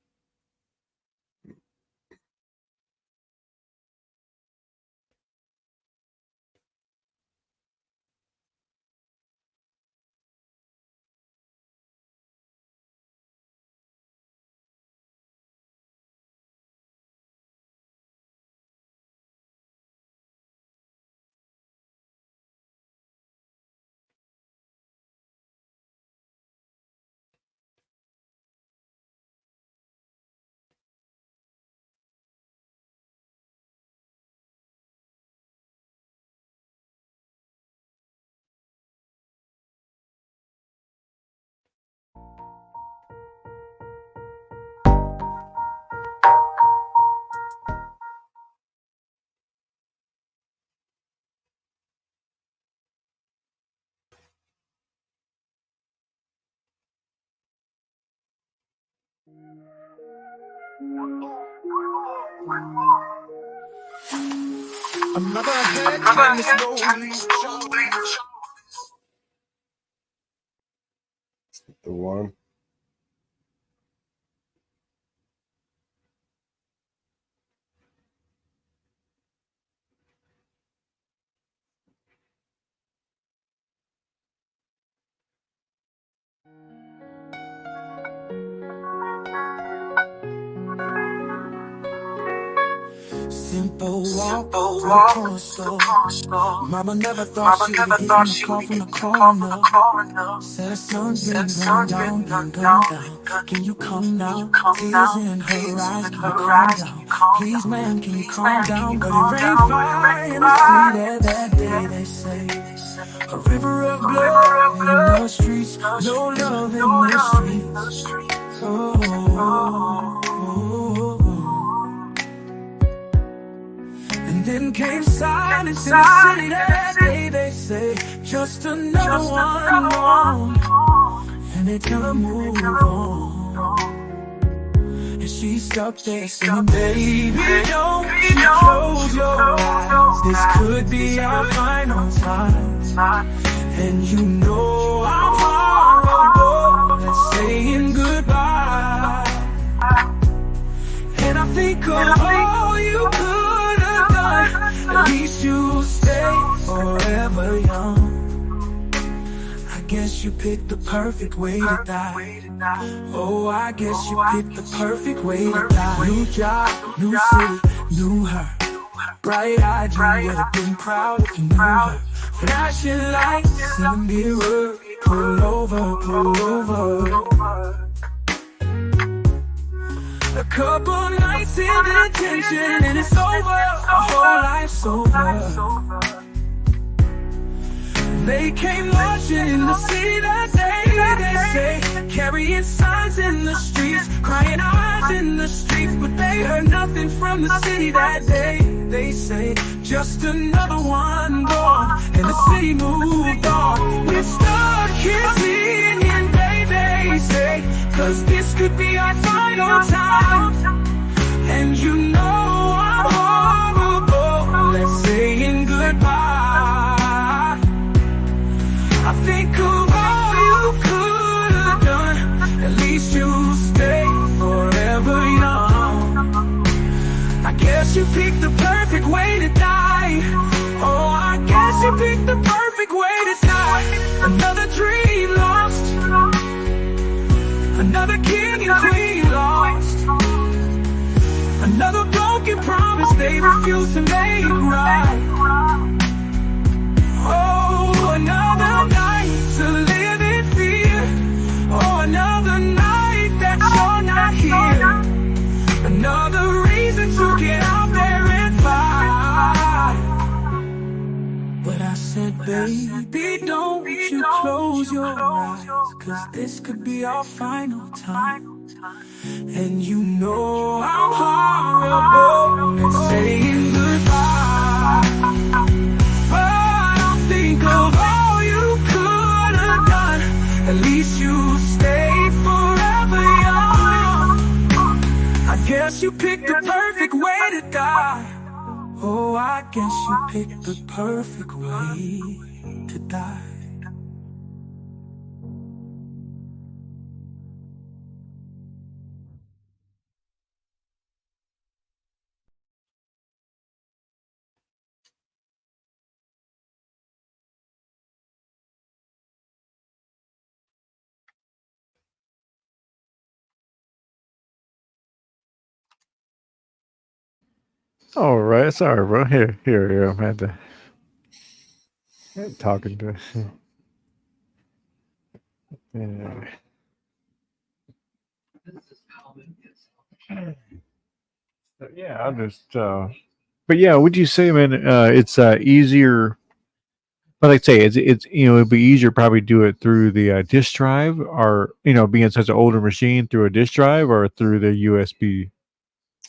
Another head turning slowly. The one. Simple walk to the corner store. Mama never thought she'd be getting a call from the corner. Said her son's been gunned down. Can you come now? Tears in her eyes. Can you calm down? Please, man, can you calm down? But it rained fire in the street there that day. They say a river of blood in the streets. No love in the streets. And then came silence in the city that day. They say just another one gone, and they tell her move on. And she's stuck there singing, baby, don't you close your eyes. This could be our final time. And you know I'm horrible at saying goodbye. And I think of all you could have done. At least you'll stay forever young. I guess you picked the perfect way to die. Oh, I guess you picked the perfect way to die. New job, new city, new her. Bright-eyed, you would have been proud if you knew her. Flashing lights in the mirror. Pull over, pull over. A couple nights in detention and it's over. Our whole life's over. They came marching in the city that day. They say, carrying signs in the streets, crying eyes in the streets, but they heard nothing from the city that day. They say, just another one gone, and the city moved on. We're stuck here singing, baby, say, cause this could be our final time. And you know I'm horrible, let's saying goodbye. I think of all you could have done. At least you'll stay forever young. I guess you picked the perfect way to die. Oh, I guess you picked the perfect way to die. Another dream lost, another king and queen lost, another broken promise they refuse to make right. Oh, another night to live in fear. Oh, another night that you're not here. Another reason to get out there and fight. But I said, baby, don't you close your eyes, cause this could be our final time. And you know I'm horrible at saying goodbye. Think of all you could have done. At least you stay forever young. I guess you picked the perfect way to die. Oh, I guess you picked the perfect way to die. All right, sorry, bro. Here. I'm at the talking to. Yeah. Yeah, I'll just. But yeah, would you say, man? It's easier. But like I say, it's it'd be easier probably do it through the disk drive, or being such an older machine through a disk drive, or through the USB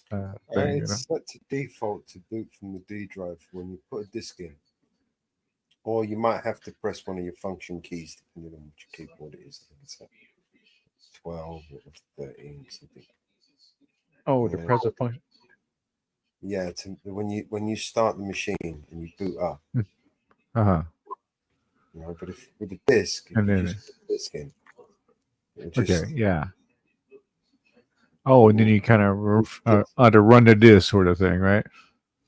thing. It's set to default to boot from the D drive when you put a disk in, or you might have to press one of your function keys depending on which keyboard it is. I think it's like 12 or 13, something. Oh, the press a function. Yeah, when you start the machine and you boot up. Uh-huh. But if with the disk, if And you then just put the disk in, it okay, just yeah. Oh, and then you kind of to run the disk sort of thing, right?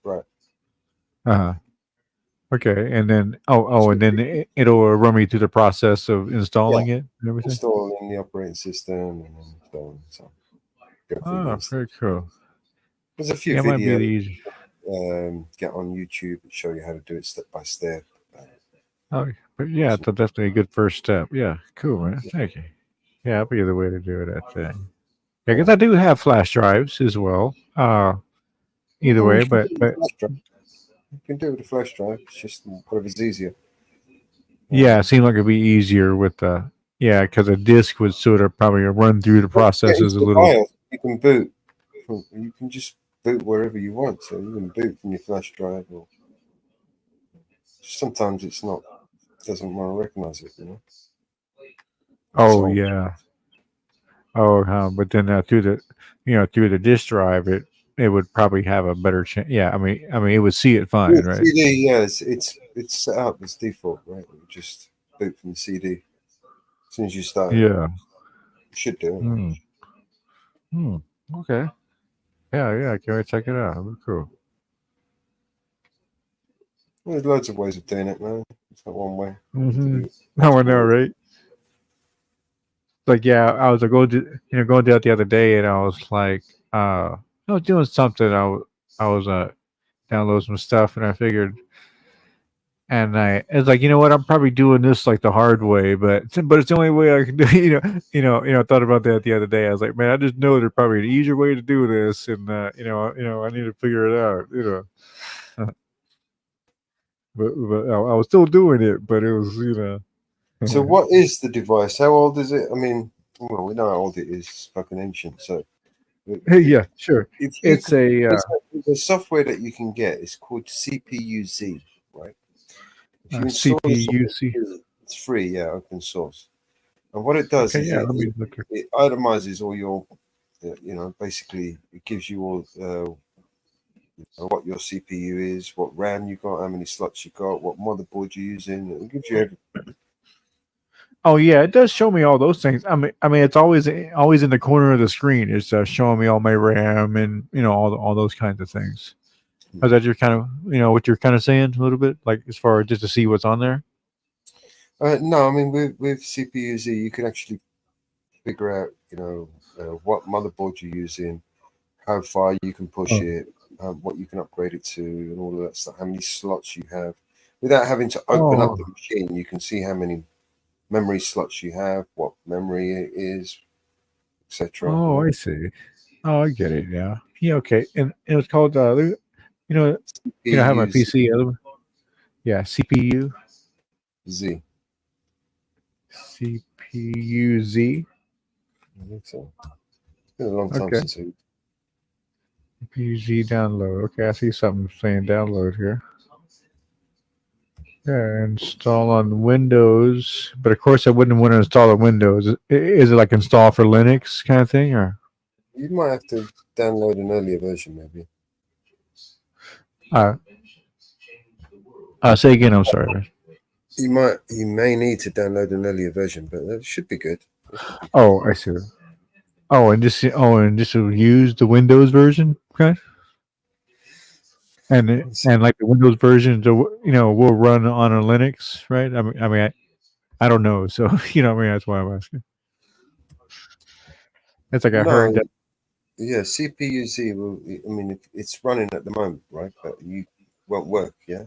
right. Uh-huh. Okay, and then and then it'll run me through the process of installing it and everything. Installing the operating system and then so on. So go through Oh, these. very cool. There's a few Yeah, it might be the videos easy. get on YouTube that show you how to do it step by step. Oh, but yeah, it's definitely a good first step. Yeah, cool, man. Thank you. Yeah, that'll be the way to do it. That thing. Yeah, because I do have flash drives as well. Either way, but you can do it with a flash drive. It's just whatever's easier. Yeah, it seemed like it'd be easier with the because a disk would sort of probably run through the processes a little. BIOS, you can boot. You can just boot wherever you want. So you can boot from your flash drive, or sometimes it's not doesn't want to recognize it. Oh yeah. Oh, but then through the disk drive, it would probably have a better chance. Yeah, I mean, it would see it fine, right? CD, yes, it's set up as default, right? You just boot from the CD as soon as you start. Yeah, you should do it. Okay. Yeah. Can we check it out? That'd be cool. Well, there's loads of ways of doing it, man. It's not one way. No, I know, right? Like, yeah, I was going to it the other day, and I was like, I was doing something. I was download some stuff, and I figured, and it's like, you know what, I'm probably doing this like the hard way, but it's the only way I can do. I thought about that the other day. I was like, man, I just know there's probably an easier way to do this, and I need to figure it out. But I was still doing it, but it was. So what is the device? How old is it? I mean, well, we know how old it is. It's fucking ancient. So yeah, sure. It's there's a software that you can get. It's called CPU-Z, right? If you install CPU-Z, it's free, yeah, open source. And what it does is it itemizes all your, basically it gives you all what your CPU is, what RAM you got, how many slots you got, what motherboard you're using. It gives you everything. Oh yeah, it does show me all those things. I mean, it's always in the corner of the screen. It's showing me all my RAM and all those kinds of things. Is that your kind of what you're kind of saying a little bit, like as far as just to see what's on there? No, I mean with CPU-Z, you can actually figure out what motherboard you're using, how far you can push it, what you can upgrade it to, and all of that stuff. How many slots you have, without having to open up the machine. You can see how many memory slots you have, what memory it is, etc. Oh, I see. Oh, I get it. Yeah. Yeah. Okay. And it was called I have my PC. Yeah, CPU. Z. CPU-Z. I think so. It's been a long time since I. CPU-Z download. Okay, I see something saying download here. Yeah, install on Windows, but of course I wouldn't want to install on Windows. Is it like install for Linux kind of thing, or? You might have to download an earlier version, maybe. Say again. I'm sorry. You may need to download an earlier version, but that should be good. Oh, I see. And just use the Windows version, okay? And like the Windows version, will run on a Linux, right? I mean, I don't know, so that's why I'm asking. It's like I heard that. Yeah, CPU-Z will. I mean, it's running at the moment, right? But you won't work. Yeah,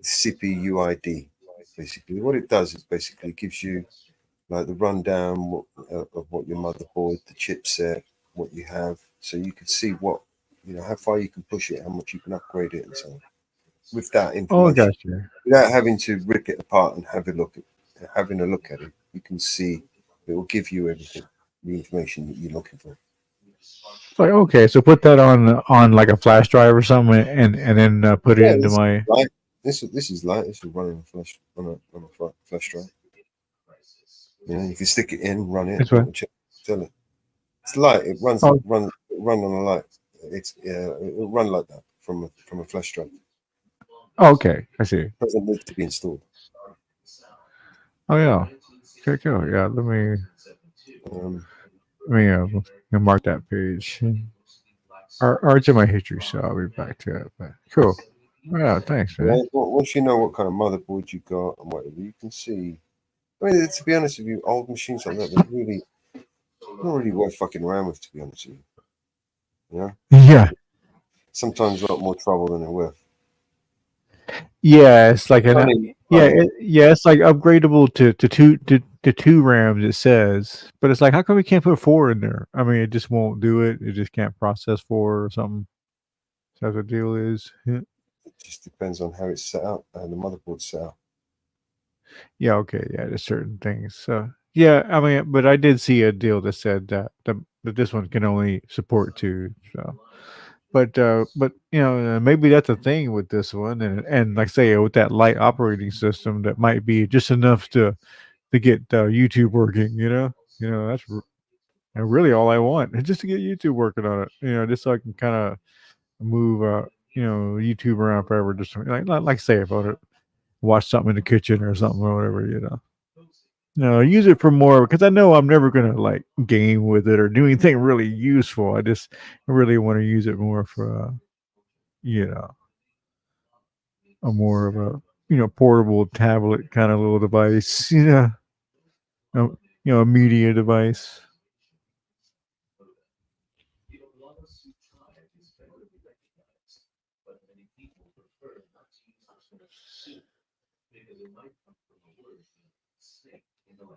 CPU-ID. Basically, what it does is basically gives you like the rundown of what your motherboard, the chipset, what you have, so you can see what how far you can push it, how much you can upgrade it, and so on. With that Oh, information, gotcha. without having to rip it apart and having a look at it, you can see it will give you everything, the information that you're looking for. It's like, okay, so put that on like a flash drive or something, and then put it Yeah, into this is my. light. This is light. This will run on a flash drive. You can stick it in, run it, It's and it what? will check. Tell it. It's light. It runs Oh, run on a light. It'll run like that from a flash drive. okay, I see. Doesn't need to be installed. Oh yeah. Okay, cool. Yeah, Um, mark that page. Or it's in my history, so I'll be back to it. But cool. Yeah, thanks, man. yeah, once you know what kind of motherboard you got and whatever, you can see. I mean, to be honest with you, old machines like that, they're really not really worth fucking around with. To be honest with you, Yeah, sometimes a lot more trouble than they're worth. yeah. It's like Funny. it's like upgradable to two RAMs. It says, but it's like, how come we can't put four in there? I mean, it just won't do it. It just can't process four or something. That's what the deal is. Yeah. It just depends on how it's set up and the motherboard's set up. Yeah, okay, yeah, there's certain things. So yeah, I mean, but I did see a deal that said that this one can only support two. So, but maybe that's a thing with this one, and like I say, with that light operating system, that might be just enough to get YouTube working. And really all I want is just to get YouTube working on it. Just so I can kind of move YouTube around forever. Just like say if I want to watch something in the kitchen or something or whatever. No, use it for more because I know I'm never gonna like game with it or do anything really useful. I just really want to use it more for you know, a more of a portable tablet kind of little device. Um, a media device.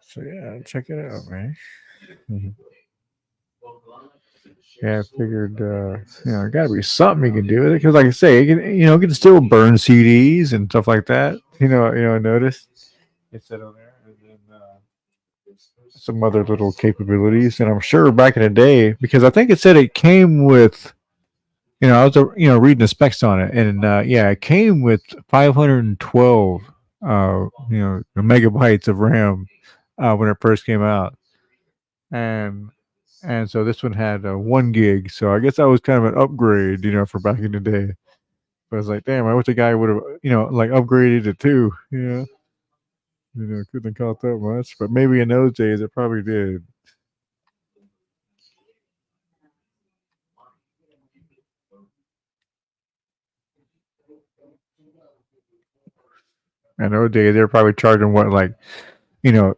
So yeah, check it out, man. Mhm. Yeah, I figured, got to be something you can do with it because, like I say, it can still burn CDs and stuff like that. I noticed it said on there, and then some other little capabilities. And I'm sure back in the day, because I think it said it came with, I was, reading the specs on it, and yeah, it came with 512, megabytes of RAM when it first came out, and so this one had 1 gig. So I guess that was kind of an upgrade, for back in the day. But I was like, damn, I wish the guy would have, like upgraded it too. Couldn't cost that much, but maybe in those days it probably did. And those days they're probably charging what, like, you know,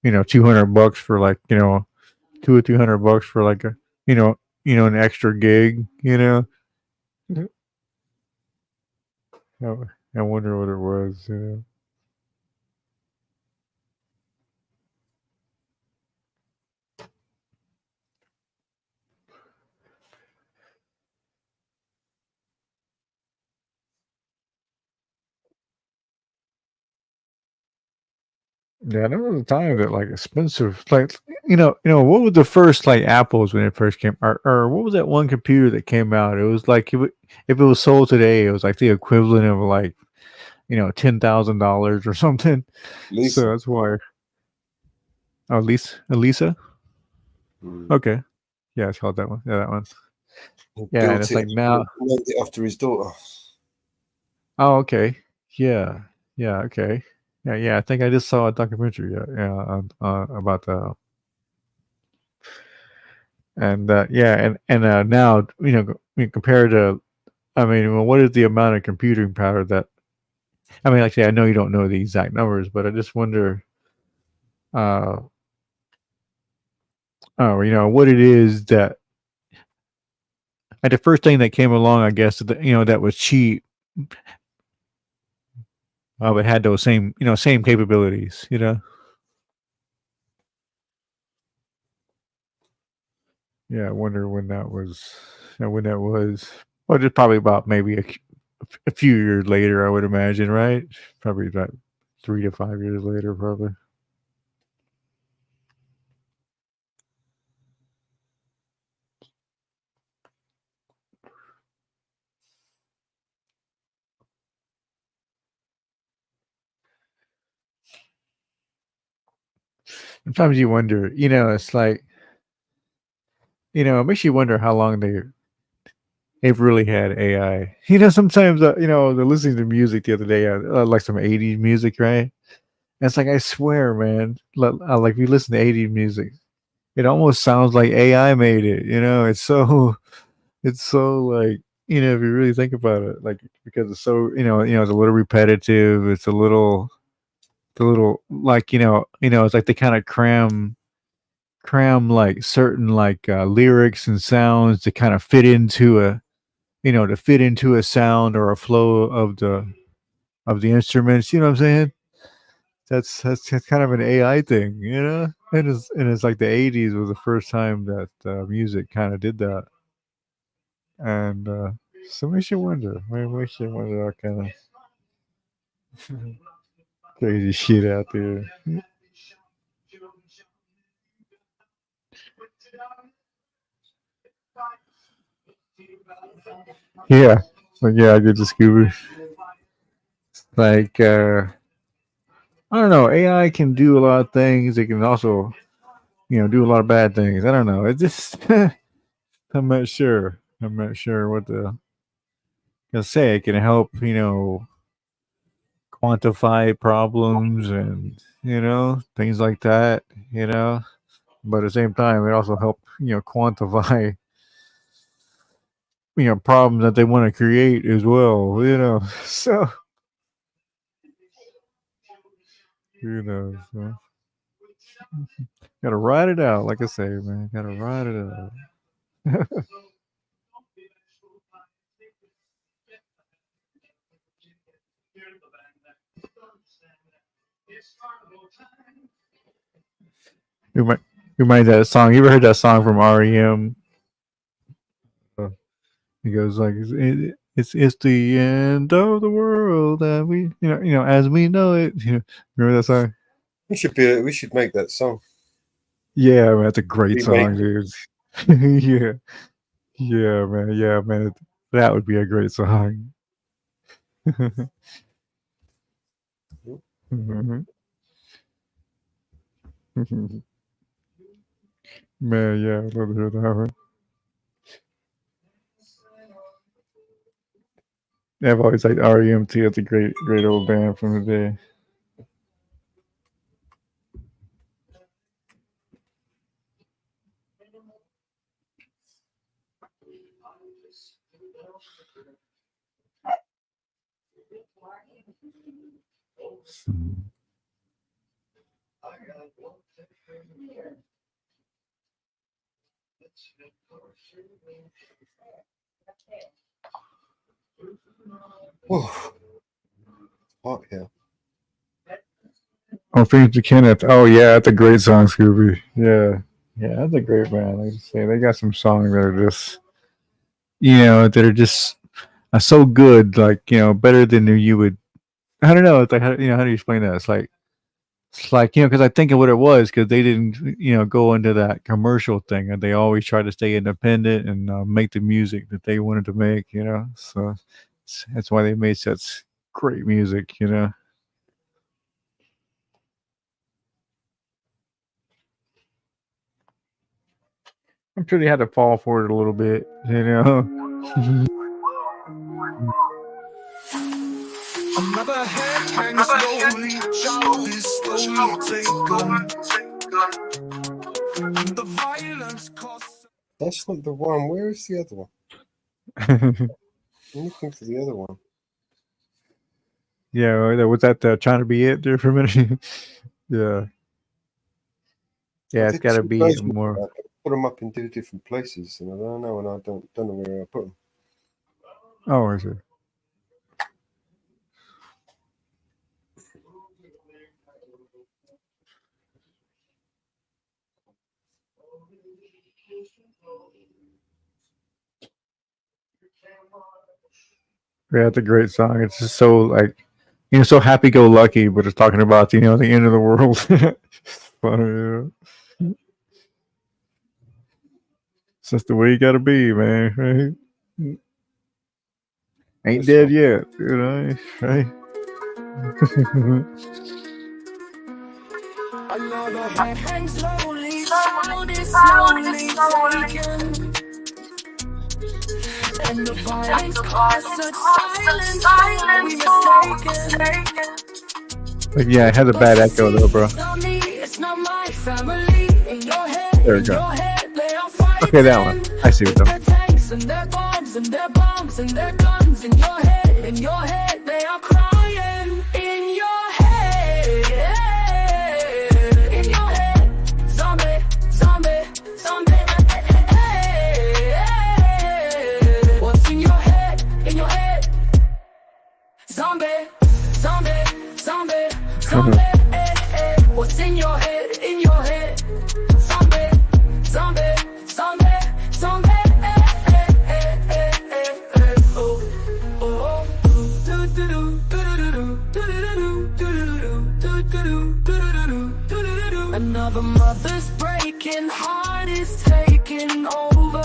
$200 for like, $200 or $300 for like a, an extra gig. I wonder what it was. Yeah, there was a time that like expensive, like what was the first like Apples when it first came, or what was that one computer that came out? It was like if it was sold today, it was like the equivalent of like $10,000 or something. Lisa. So that's why. Oh, Elisa. Mm. Okay, yeah, it's called that one. Yeah, that one. He Yeah, and built it's it, like now. named it after his daughter. Oh, okay. Yeah. Yeah. Okay. Yeah. Yeah. I think I just saw a documentary. Yeah. Yeah. About the and yeah, and now compared to, I mean, well, what is the amount of computing power that? I mean, like I say, I know you don't know the exact numbers, but I just wonder, uh, what it is that the first thing that came along, I guess, that was cheap. It had those same capabilities. Yeah, I wonder when that was. When that was. Well, just probably about maybe a few years later, I would imagine, right? Probably about 3 to 5 years later, probably. Sometimes you wonder, it's like, it makes you wonder how long they've really had AI. Sometimes, they're listening to music the other day, like some 80s music, right? And it's like, I swear, man, like if you listen to 80s music, it almost sounds like AI made it. It's so like, if you really think about it, like, because it's so, it's a little repetitive. It's a little like, it's like they kind of cram like certain like lyrics and sounds to kind of fit into a sound or a flow of the instruments. You know what I'm saying? That's kind of an AI thing, and it's like the '80s was the first time that music kind of did that, and so makes you wonder. Makes you wonder what kind of crazy shit out there. Yeah, like yeah, I get the Scooby. Like I don't know, AI can do a lot of things. It can also do a lot of bad things. I don't know. It just I'm not sure. I'm not sure what to say. It can help, quantify problems and things like that. But at the same time, it also help quantify problems that they want to create as well. So so gotta ride it out, like I say, man. Gotta ride it out. You might remind that song. You ever heard that song from REM? He goes like, "It's the end of the world that we as we know it." Remember that song? We should make that song. Yeah, man, that's a great Remake song, dude. Yeah, yeah, man, that would be a great song. Mhm. Man, yeah, I'd love to hear that one. Yeah, I've always liked REM too. It's a great old band from the day. Oh, hot here. Oh, Phoenix to Kenneth. Oh yeah, that's a great song, Scooby. Yeah, that's a great band. Like I say, they got some songs that are just so good, like better than you would. I don't know. It's like how do you explain that? It's like because I think of what it was because they didn't go into that commercial thing and they always try to stay independent and make the music that they wanted to make. So that's why they made such great music. I'm sure they had to fall for it a little bit. Another head hangs slowly, shower is slowly taken. The violence costs. That's not the one. Where is the other one? I'm looking for the other one. Yeah, was that trying to be it there for a minute? Yeah. Yeah, it's got to be more. I put them up in two different places, and I don't know, and I don't know where I put them. Oh, I see. Yeah, it's a great song. It's just so like, so happy-go-lucky, but it's talking about the end of the world. It's funny, It's just the way you gotta be, man. Right? Ain't dead yet, right? Another head hangs slowly, sound is slowly taken. And the violence caused such silence, are we mistaken? Like, yeah, it has a bad echo though, bro. It's not me, it's not my family. In your head, There we in go. your head, they are fighting. Okay, that one. I see it With though. their tanks and their bombs and their bombs and their guns. In your head, they are crying. In your head, in your head, zombie, zombie, zombie. What's in your head, in your head? Zombie, zombie, zombie, zombie. What's in your head, in your head? Zombie, zombie, zombie, zombie. Oh, oh, another mother's breaking heart is taking over.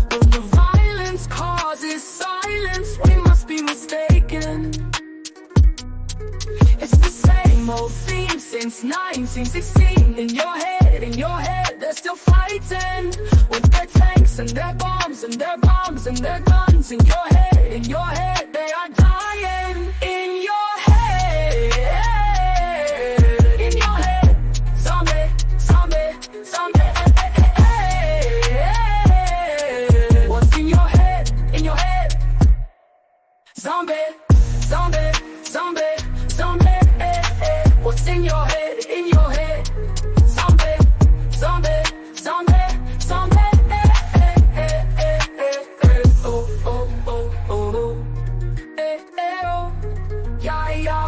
When the violence causes silence, we must be mistaken. It's the same old theme since 1916. In your head, they're still fighting. With their tanks and their bombs and their bombs and their guns. In your head, they are dying. In your head, in your head, zombie, zombie, zombie. What's in your head, in your head? Zombie, zombie, zombie, zombie. What's in your head, in your head? Zombie, zombie, zombie, zombie. Oh, oh, oh, oh. Oh. Yeah, yeah.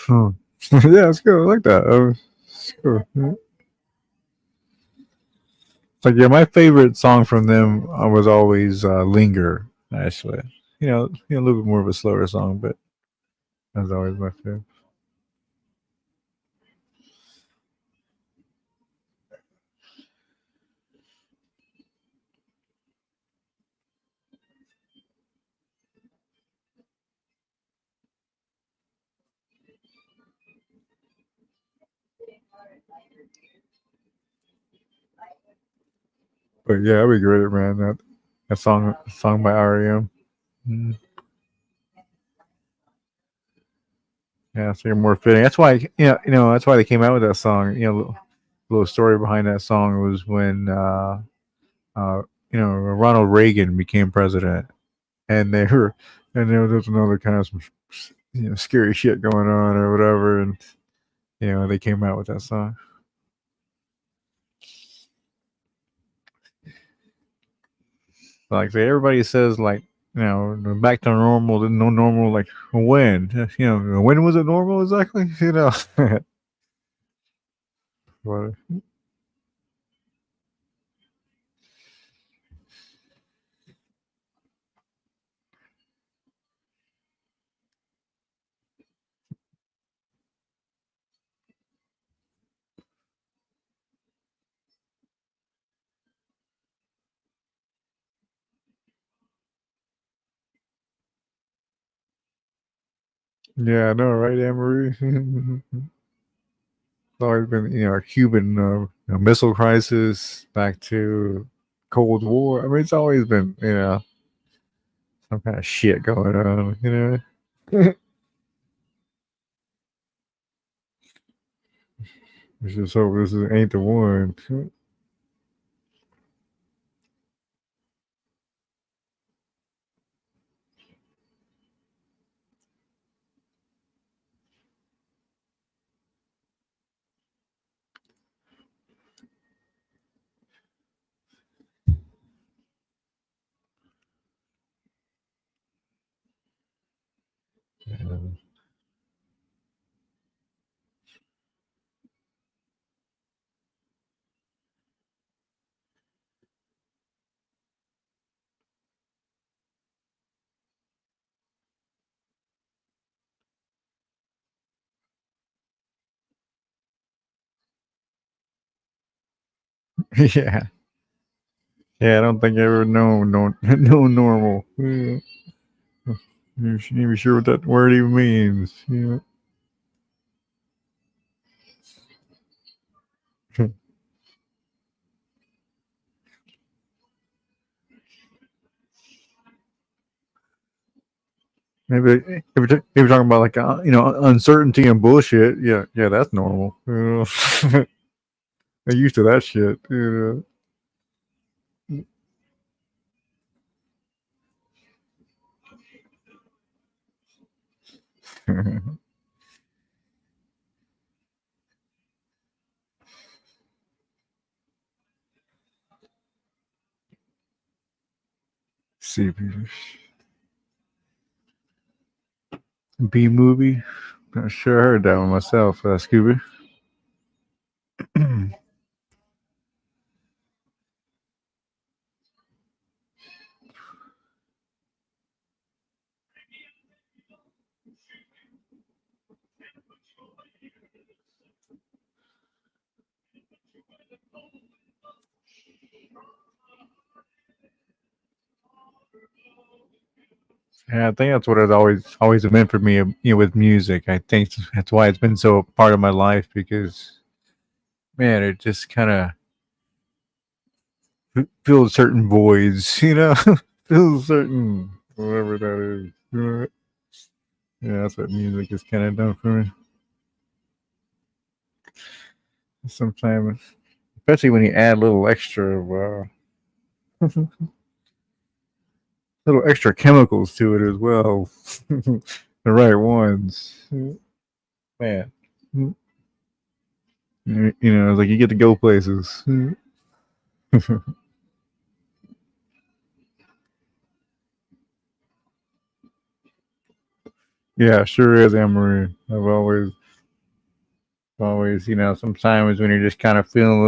Hmm. Yeah, it's good. I like that. It's cool. Like, yeah, my favorite song from them was always "Linger." Actually, a little bit more of a slower song, but that's always my favorite. But yeah, that'd be great, man. That song by REM. Mm. Yeah, so you're more fitting. That's why that's why they came out with that song. Little story behind that song was when Ronald Reagan became president, and there was another kind of some scary shit going on or whatever, and they came out with that song. Like, everybody says, like, back to normal, then no normal, like when? When was it normal exactly? But, yeah, I know, right, Anne-Marie? It's always been, a Cuban missile crisis back to Cold War. I mean, it's always been, some kind of shit going on. We just hope ain't the one. Yeah, yeah. I don't think I ever known no normal. Yeah. You're not even sure what that word even means. Yeah. Maybe if you're talking about like uncertainty and bullshit, yeah, that's normal. I'm used to that shit. See, B movie. Not sure I heard that one myself, Scooby. Yeah, I think that's what it's always been for me. With music, I think that's why it's been so part of my life because man, it just kind of fills certain voids. Fills certain whatever that is. Yeah, that's what music is kind of done for me. Sometimes, especially when you add a little extra of little extra chemicals to it as well, the right ones, man. It's like you get to go places. Yeah, sure is, Anne-Marie. I've always, sometimes when you're just kind of feeling a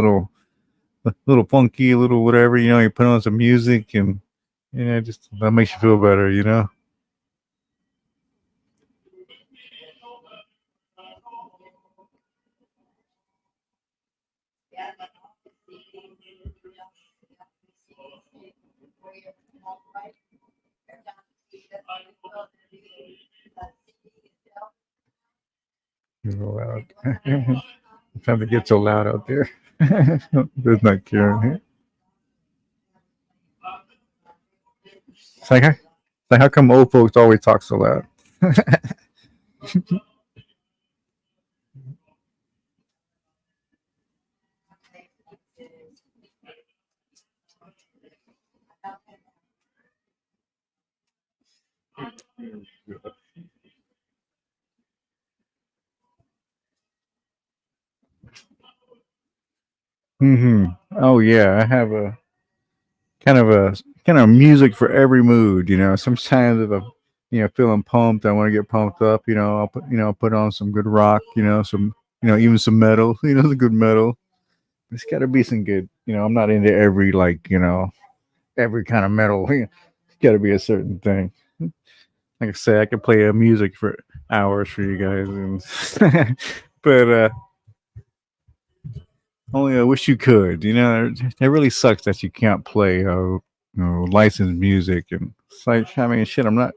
little funky, a little whatever, you put on some music and just that makes you feel better. It's so loud. Sometimes it gets so loud out there. There's not caring. It's like how come old folks always talk so loud? Oh yeah, I have a kind of music for every mood. You know, sometimes if I'm feeling pumped, I want to get pumped up. You know, I'll put on some good rock. You know, some even some metal. You know, the good metal. It's got to be some good. You know, I'm not into every every kind of metal. It's got to be a certain thing. Like I say, I could play music for hours for you guys, and but only I wish you could. You know, it really sucks that you can't play licensed music, and it's like, I mean, shit. I'm not.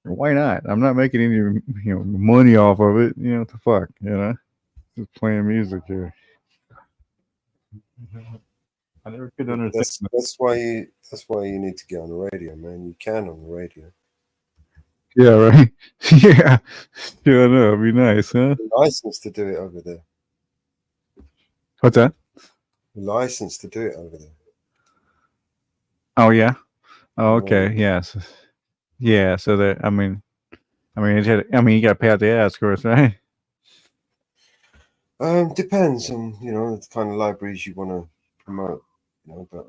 Why not? I'm not making any money off of it. You know what the fuck? You know, just playing music here. I never could understand. That's why you need to get on the radio, man. You can on the radio. Yeah, right. Yeah, yeah, I know. It'd be nice, huh? License to do it over there. What's that? License to do it over there. Oh yeah. Oh okay. No. Yes. Yeah. So that you got to pay out the ass, of course, right? Depends on the kind of libraries you want to promote. But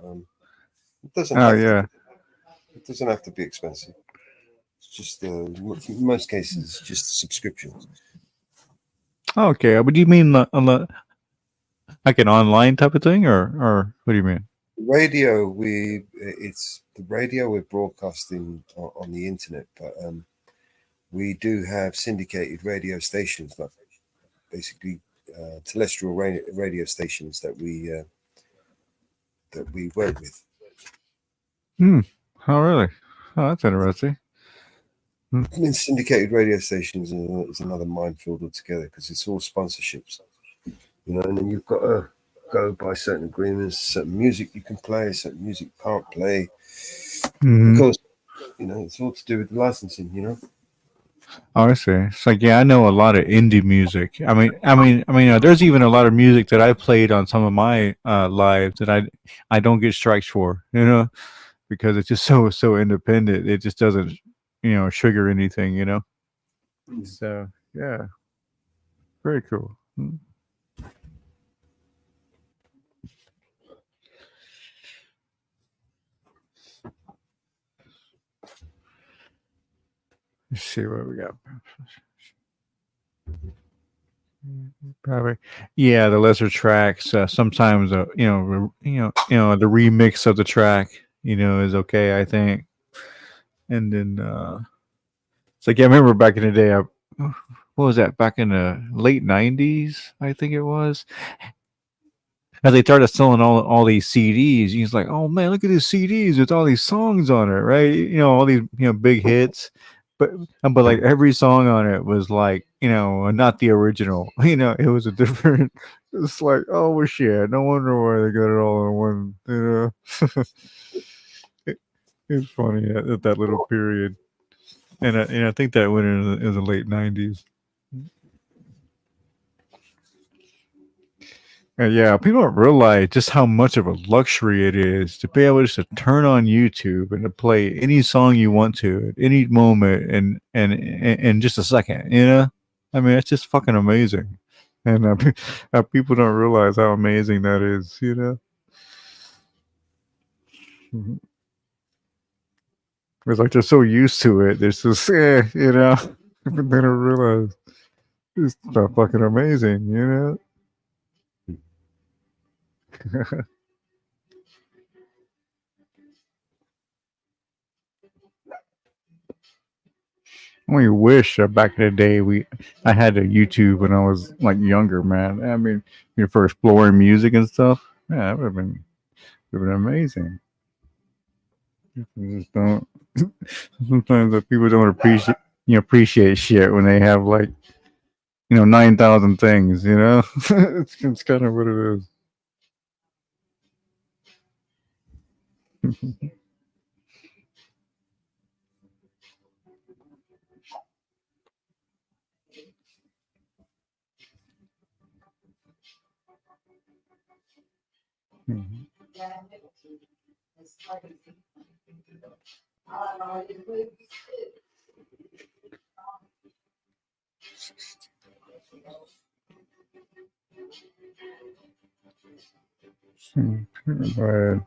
it doesn't Oh have to. yeah. It doesn't have to be expensive. It's just in most cases just subscriptions. Okay. But do you mean like an online type of thing, or what do you mean? Radio, it's the radio we're broadcasting on the internet, but we do have syndicated radio stations, like basically terrestrial radio stations that we work with. Hmm. Oh really? Oh, that's interesting. I mean, syndicated radio stations is another minefield altogether because it's all sponsorships, and then you've got to go by certain agreements, certain music you can play, certain music you can't play, because it's all to do with licensing. Oh, I see. It's like, yeah, I know a lot of indie music. There's even a lot of music that I played on some of my lives that I don't get strikes for, because it's just so independent. It just doesn't, sugar anything, So yeah, very cool. Let's see what we got. Probably, yeah, the lesser tracks. Sometimes, the remix of the track, is okay. I think, and then it's like, yeah, I remember back in the day. What was that? Back in the late '90s, I think it was. As they started selling all these CDs, he's like, "Oh man, look at these CDs with all these songs on it, right? All these big hits." But like every song on it was like not the original. It was a different. It's like, oh shit, no wonder why they got it all in one. It's funny at that little period, and I think that went in the late '90s. Yeah, people don't realize just how much of a luxury it is to be able just to turn on YouTube and to play any song you want to at any moment and just a second. I mean, it's just fucking amazing, and people don't realize how amazing that is. Mhm. It's like they're so used to it. They're just, but they don't realize it's not fucking amazing. I only wish back in the day I had a YouTube when I was like younger, man. I mean, for exploring music and stuff. Yeah, that would have been amazing. You just don't. Sometimes the people don't appreciate shit when they have like 9,000 things. It's kind of what it is. Mhm. But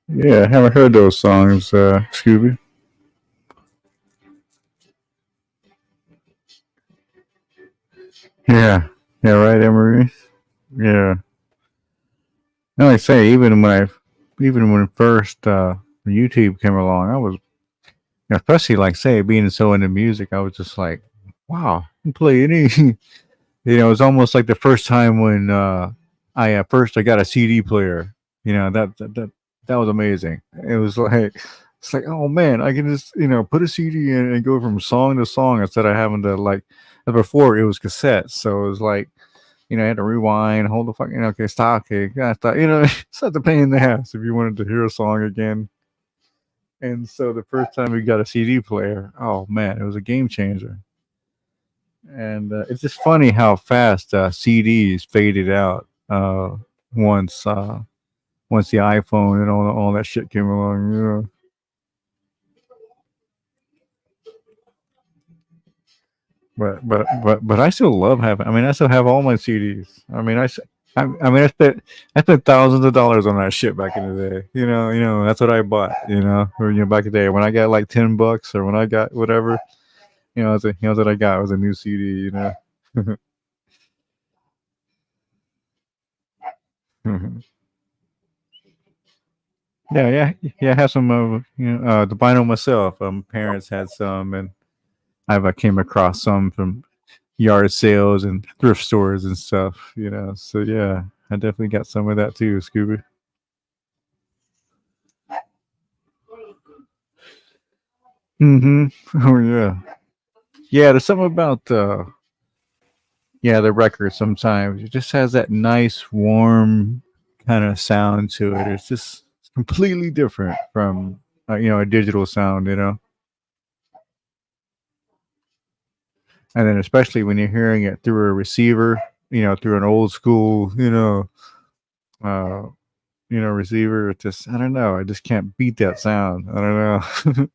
Yeah, I haven't heard those songs, Scooby. Yeah, yeah, right, Emery. Yeah, and like I say, even when first YouTube came along, I was, especially like say being so into music, I was just like, wow, I can play any. It's almost like the first time when I got a CD player. That was amazing. It was like it's like, oh man, I can just put a CD in and go from song to song instead of having to like before it was cassettes. So it was like I had to rewind, hold the fucking okay, stop, okay, yeah, stop. It's such a pain in the ass if you wanted to hear a song again. And so the first time we got a CD player, oh man, it was a game changer. And it's just funny how fast CDs faded out once once the iPhone and all that shit came along. But I still love having. I mean, I still have all my CDs. I mean, I spent thousands of dollars on that shit back in the day. That's what I bought. Or, back in the day when I got like $10 or when I got whatever. That's what I got was a new CD. Yeah. I have some the vinyl myself. Parents had some, and I've came across some from yard sales and thrift stores and stuff. So yeah, I definitely got some of that too, Scooby. Mm-hmm. Oh yeah, yeah. There's something about the record. Sometimes it just has that nice, warm kind of sound to it. It's just completely different from a digital sound. And then especially when you're hearing it through a receiver, through an old school, uh, receiver. It just, I don't know. I just can't beat that sound. I don't know.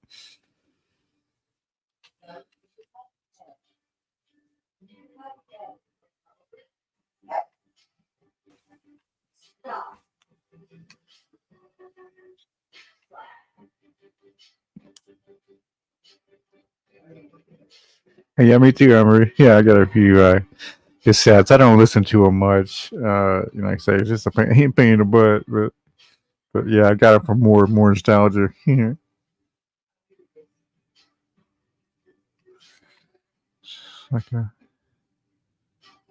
Yeah, me too, Emery. Yeah, I got a few cassettes. I don't listen to them much. Like I say, it's just a pain in the butt. But yeah, I got it for more nostalgia. Like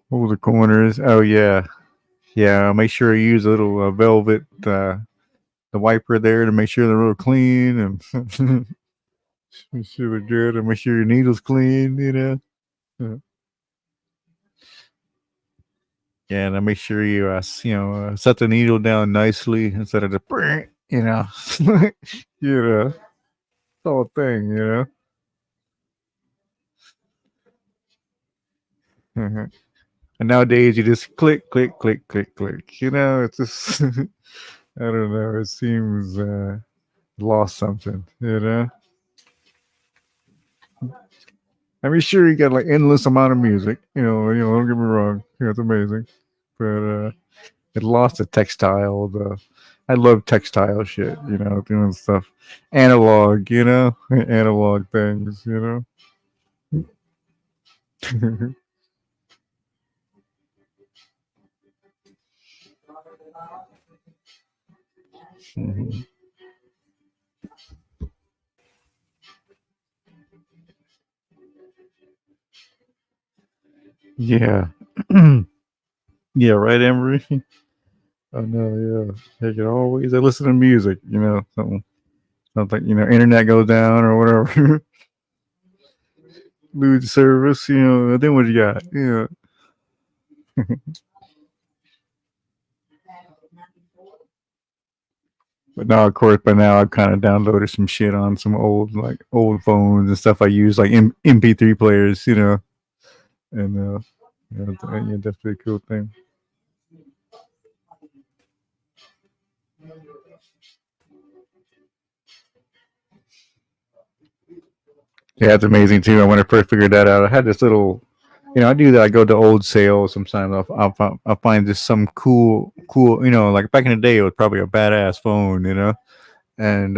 what was the corners? Oh yeah, yeah. Make sure you use a little velvet the wiper there to make sure they're real clean and make sure they're good and make sure your needle's clean. Yeah. Yeah, and I make sure you set the needle down nicely instead of the it's all a thing. Mhm. And nowadays you just click, click, click, click, click. It's just I don't know. It seems lost something. I mean, sure, you got like endless amount of music. Don't get me wrong. It's amazing, but it lost the textile. I love textile shit. Doing stuff analog. Analog things. Mhm. Yeah. Yeah. Right, Emery. I know. Yeah. I listen to music. Something. Internet goes down or whatever. Lose service. Then what you got? Yeah. But now, of course, by now I've kind of downloaded some shit on some old phones and stuff I use, like MP3 players, and yeah, definitely a cool thing. Yeah, it's amazing too. When I first figured that out, I had this little, I do that. I go to old sales sometimes. I'll find just some cool, like back in the day, it was probably a badass phone, and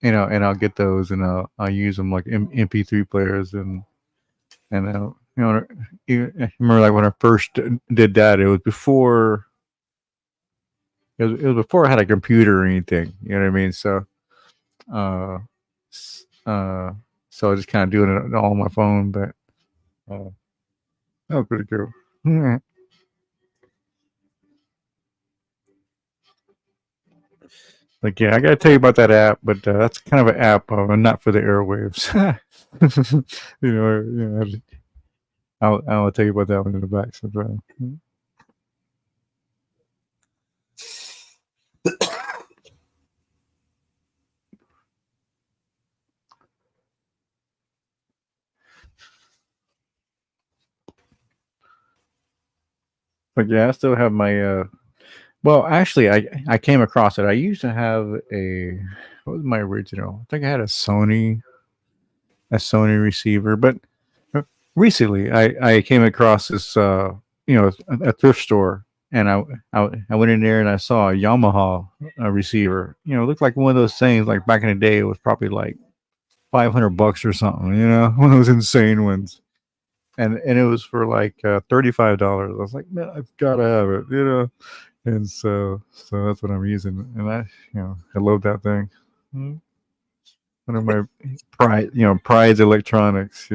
and I'll get those and I'll use them like MP3 players and I remember like when I first did that, it was before it was before I had a computer or anything. You know what I mean? So uh, uh, so I was just kind of doing it all on my phone, but uh, that was pretty cool. Yeah. Like, yeah, I gotta tell you about that app, but that's kind of an app, not for the airwaves. I'll tell you about that one in the back sometime. But yeah, I still have my. Well, actually, I came across it. I used to have a. What was my original? I think I had a Sony receiver, but recently I came across this a thrift store, and I went in there and I saw a Yamaha receiver. It looked like one of those things like back in the day. It was probably like $500 or something. One of those insane ones. And it was for like $35. I was like, man, I've got to have it. And so that's what I'm using, and I love that thing. One of my pride's electronics.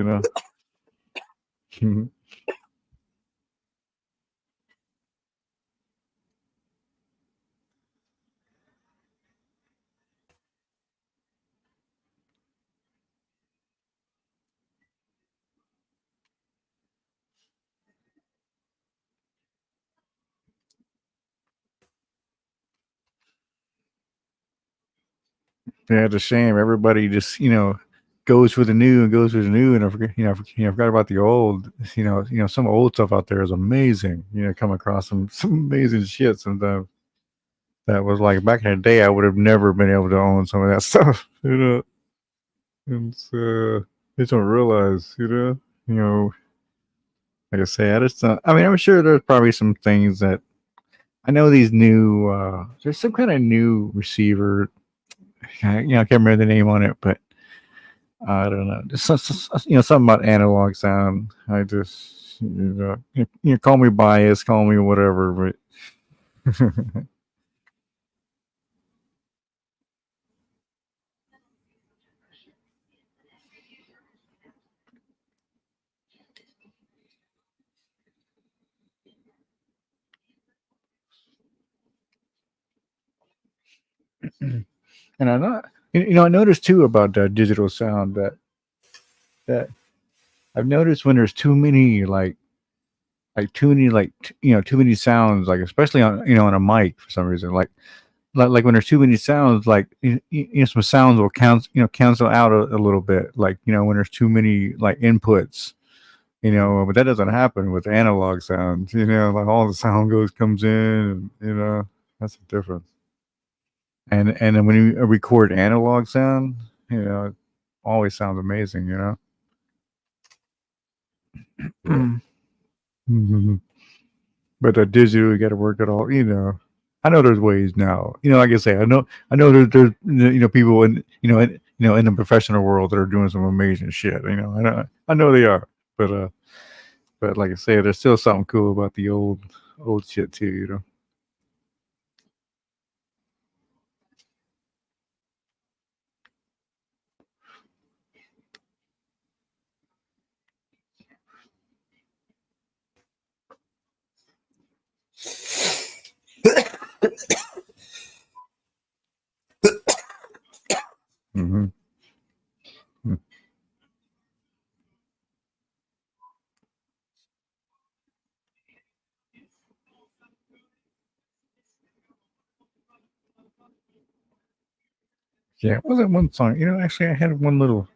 Yeah, it's a shame. Everybody just goes for the new and goes for the new, and I forget, forgot about the old. Some old stuff out there is amazing. Come across some amazing shit sometimes. That was like back in the day. I would have never been able to own some of that stuff. And they don't realize. Like I say, I just. I mean, I'm sure there's probably some things that I know. These new. There's some kind of new receiver. I can't remember the name on it, but I don't know. Just something about analog sound. I just, call me biased, call me whatever, but and I know, I noticed too about digital sound that I've noticed when there's too many too many too many sounds, like especially on a mic for some reason, like when there's too many sounds, like some sounds will cancel out a little bit, like when there's too many like inputs, but that doesn't happen with analog sounds, like all the sound comes in, and that's the difference. And then when you record analog sound, it always sounds amazing, Mhm. But the digital, you got to work it all. I know there's ways now. Like I say, I know there's people in the professional world that are doing some amazing shit. I know they are, but like I say, there's still something cool about the old shit too. Mm-hmm. Yeah, it wasn't one song. Actually, I had one little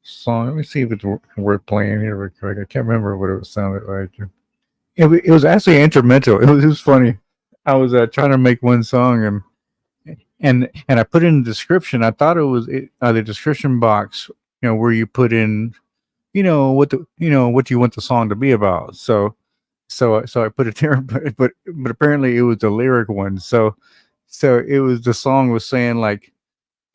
song. Let me see if it's worth playing here real quick. I can't remember what it sounded like. It was actually instrumental. It was funny. I was trying to make one song, and I put in the description. I thought it was the description box, where you put in, what you want the song to be about. So I put it there, but apparently it was the lyric one. So it was, the song was saying like,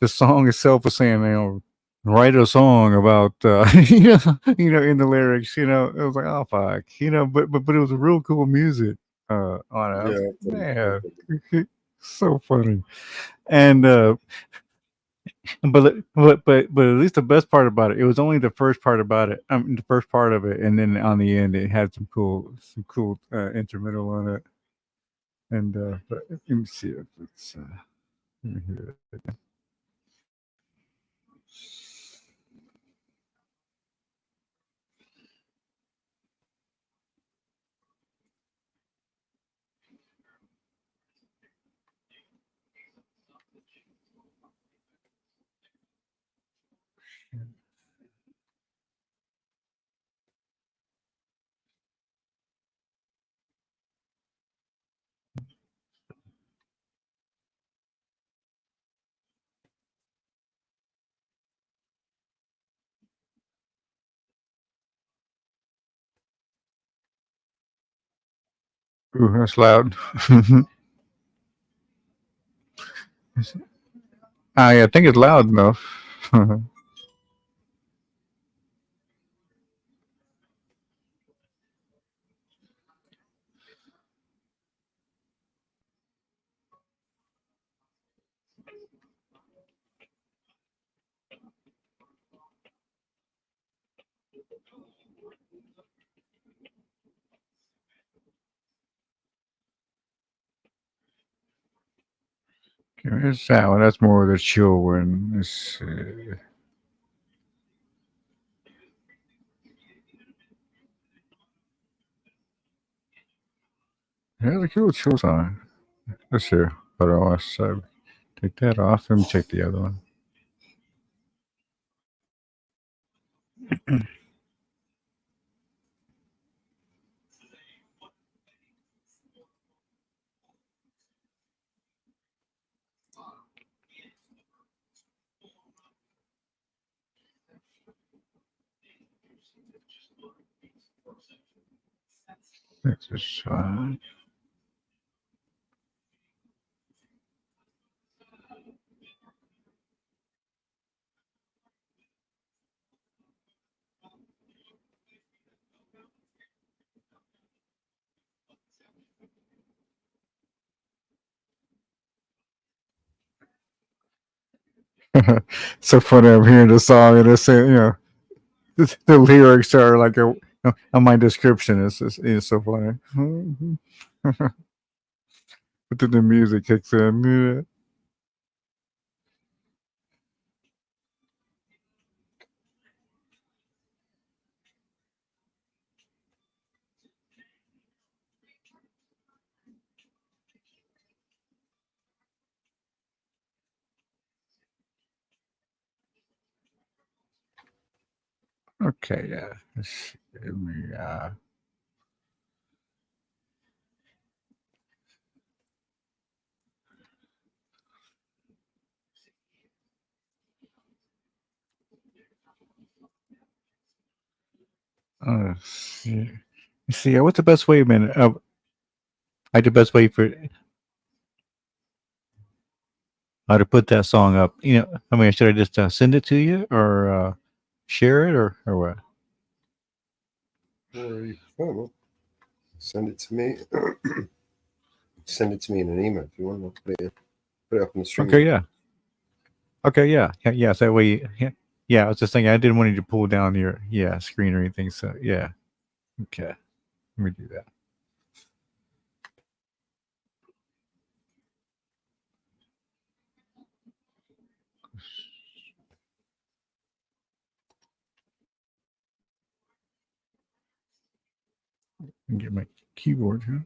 the song itself was saying, write a song about, in the lyrics, it was like, oh fuck, but it was real cool music, on it. I was Yeah, like, man, so funny. And, but at least the best part about it, it was only the first part about it. The first part of it, and then on the end, it had some cool instrumental on it. And but let me see if it's. Let me hear it again. Ooh, that's loud. I think it's loud enough. Okay, where's that one? That's more of the chill one. Let's see. Yeah, the cool chill song. Let's see. Hold on, let's take that off. Let me check the other one. This is so funny. I'm hearing the song and it's saying, the lyrics are like on my description. It's so funny. But then the music kicks in. Yeah. Okay, yeah. Let me, see. See, what's the best way, man? Like the best way for how to put that song up. I mean, should I just send it to you or share it or what? well, send it to me. Send it to me in an email if you want. I'll put it up on the stream. Okay, yeah. Okay, yeah, yeah. So that way, yeah. I was just thinking, I didn't want you to pull down your screen or anything. So yeah. Okay, let me do that. And get my keyboard here.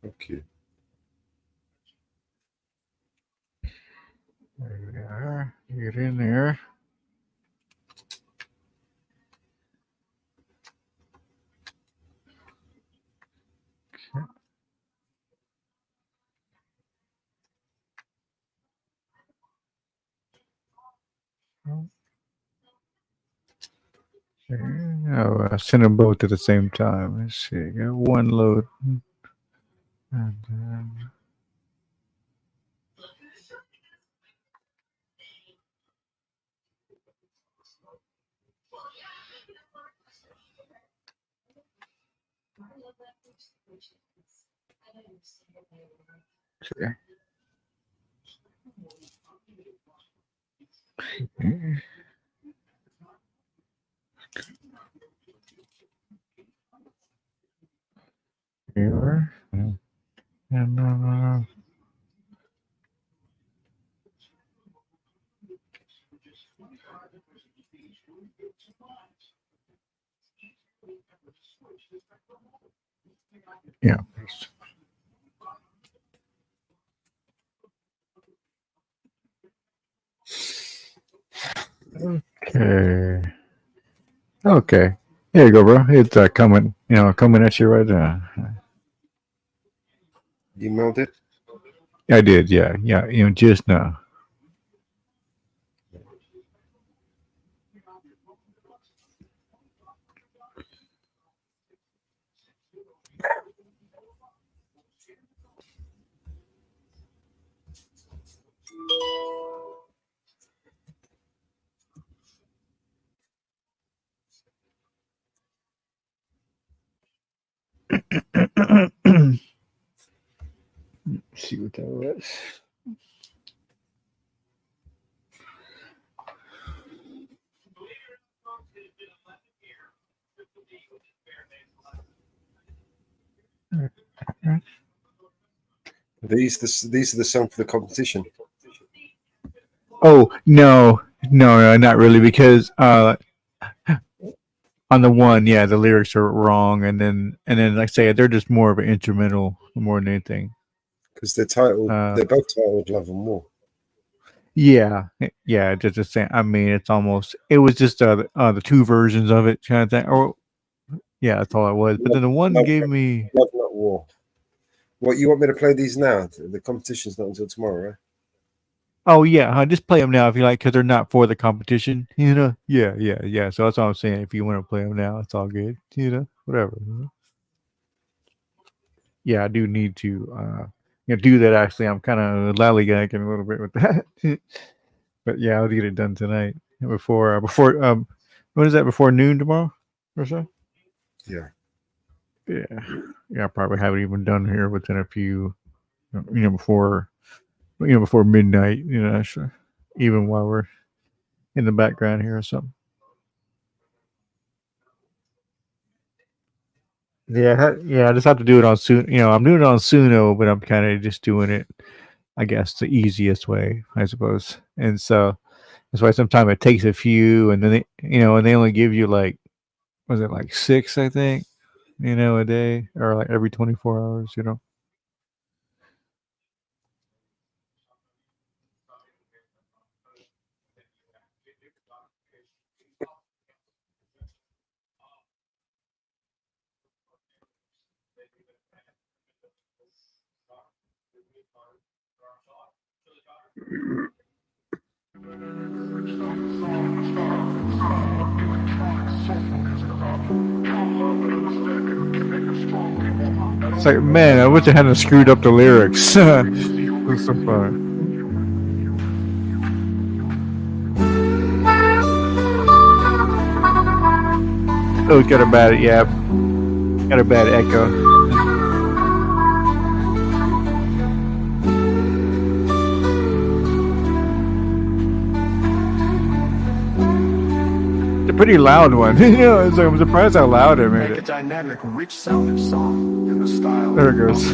Okay. There we are. Get in there. Oh, I sent them both at the same time. Let's see. Got one load. And then, okay. Here. And yeah. Okay. Okay. Here you go, bro. It's coming. Coming at you right now. You mailed it? I did. Yeah. Yeah. Just now. See what that was. These are the song for the competition. Oh no, not really, because on the one, yeah, the lyrics are wrong, and then like I say, they're just more of an instrumental more than anything. Because they're both titled "Love and War." Yeah, just the same. I mean, it was just the two versions of it kind of thing. Or yeah, that's all it was. But then the one gave me Love Not War. What, you want me to play these now? The competition's not until tomorrow, right? Oh yeah, just play them now if you like, because they're not for the competition. Yeah. So that's all I'm saying. If you want to play them now, it's all good. Whatever. Yeah, I do need to do that. Actually, I'm kind of lollygagging a little bit with that. But yeah, I'll get it done tonight before what is that, before noon tomorrow or so? Yeah. I probably have it even done here within a few, before midnight. So even while we're in the background here or something. Yeah, I just have to do it on Suno. I'm doing it on Suno, but I'm kind of just doing it, I guess, the easiest way, I suppose. And so that's why sometimes it takes a few, and then and they only give you like, was it like 6, I think, a day, or like every 24 hours, It's like, man, I wish I hadn't screwed up the lyrics. It was so fun. Oh, it's got a bad echo. It's a pretty loud one. It's like, I'm surprised how loud it made Make a it. dynamic, rich sounding song in the style. There it goes.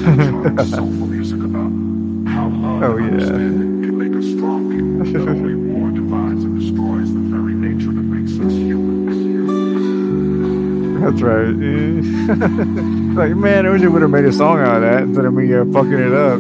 Soulful music about how love Oh, and yeah. understanding can make us strong people. Not only war divides and destroys the very nature that makes us human. That's right. Like, man, I wish I would have made a song out of that instead of me fucking it up,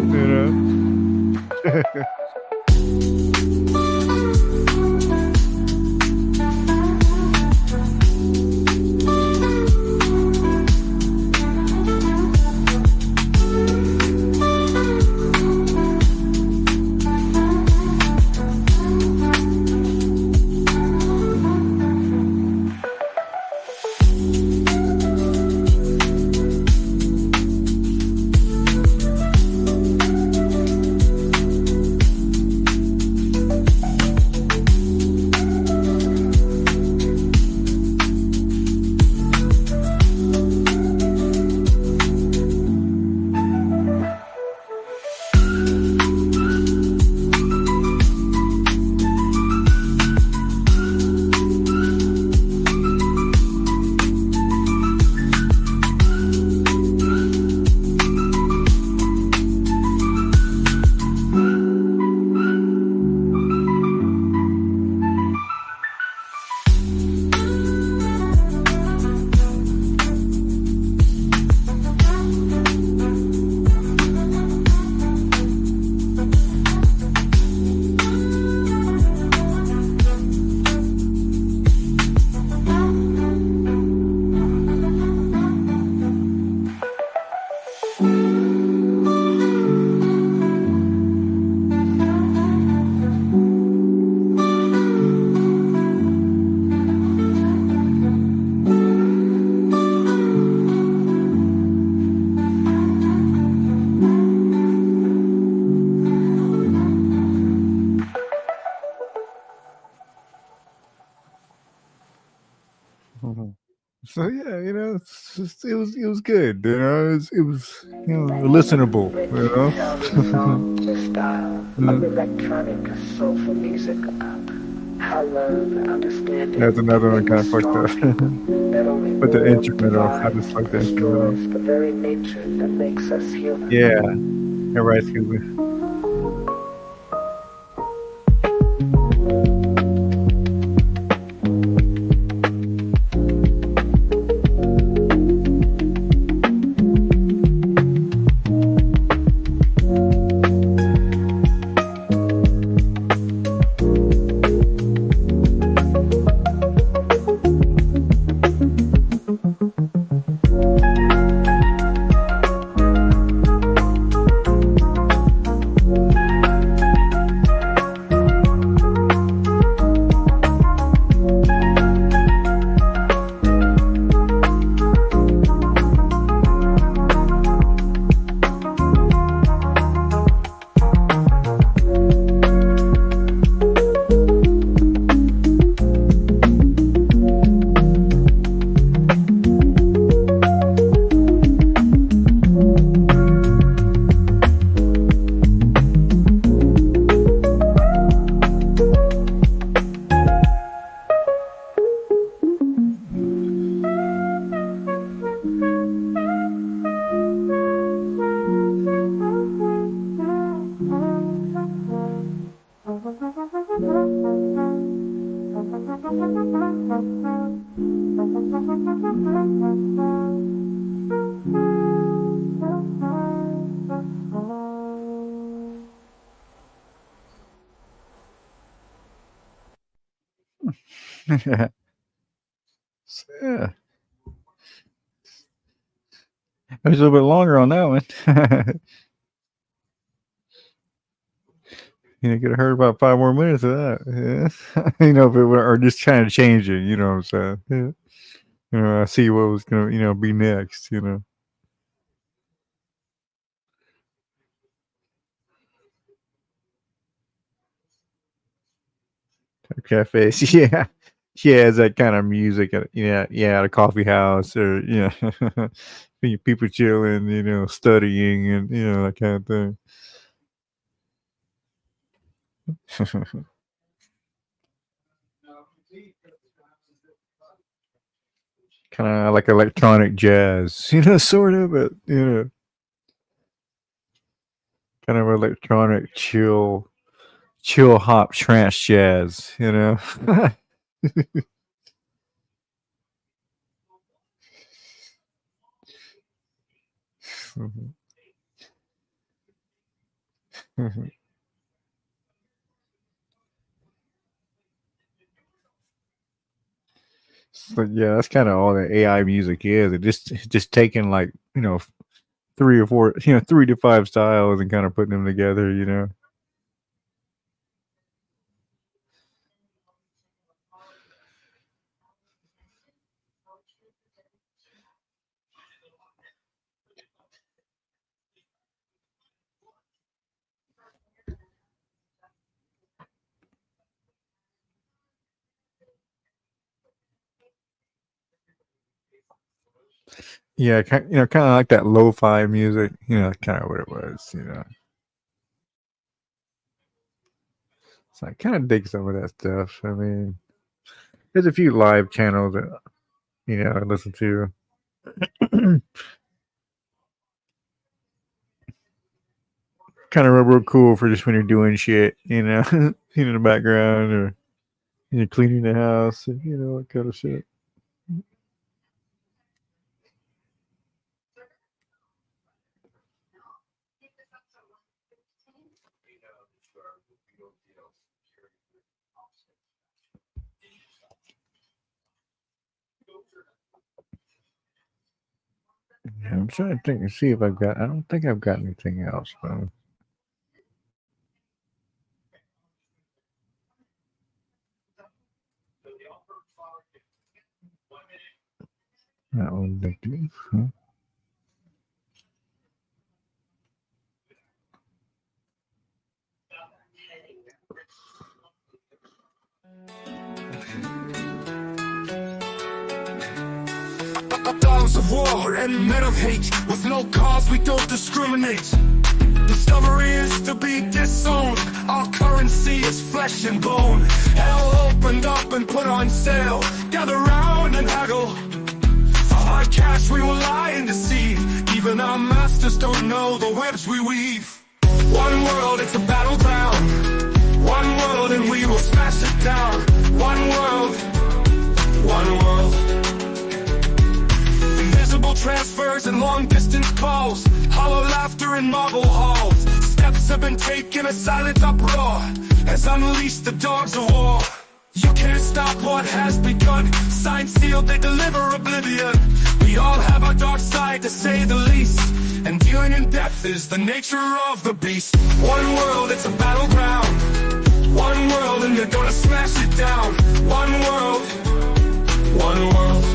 So yeah, it was good. It was listenable. Electronic soulful music about how love and understanding That's another one kind of fucked up. not only But the warm, instrumental, I divides, just like and the instrumental. destroys the very nature that makes us human. Yeah, everybody, excuse me. Yeah. So, yeah. It was a little bit longer on that one. Could have heard about 5 more minutes of that. Yeah. If it were, or just trying to change it. You know what I'm saying? Yeah. I see what was gonna, be next. Cafes, yeah, yeah, it's that kind of music. At a coffee house, or people chilling, studying, and that kind of thing. Kind of like electronic jazz, sort of, but kind of electronic chill hop trance jazz. So yeah, that's kind of all the AI music is. It just taking like 3 or 4, 3 to 5 styles and kind of putting them together. Yeah, kind of like that lo-fi music. Kind of what it was. So I kind of dig some of that stuff. I mean, there's a few live channels that I listen to. Kind of real cool for just when you're doing shit, in the background, or you're cleaning the house, and that kind of shit. Yeah, I'm trying to think and see if I've got. I don't think I've got anything else, but that was addictive. Huh? Dogs of war and men of hate. With no cause, we don't discriminate. Discovery is to be disowned. Our currency is flesh and bone. Hell opened up and put on sale. Gather round and haggle. For high cash we will lie and deceive. Even our masters don't know the webs we weave. One world, it's a battleground. One world and we will smash it down. One world, one world. Invisible transfers and long distance calls. Hollow laughter in marble halls. Steps have been taken, a silent uproar has unleashed the dogs of war. You can't stop what has begun. Signed, sealed, they deliver oblivion. We all have our dark side, to say the least. And dealing in death is the nature of the beast. One world, it's a battleground. One world, and they're gonna smash it down. One world, one world.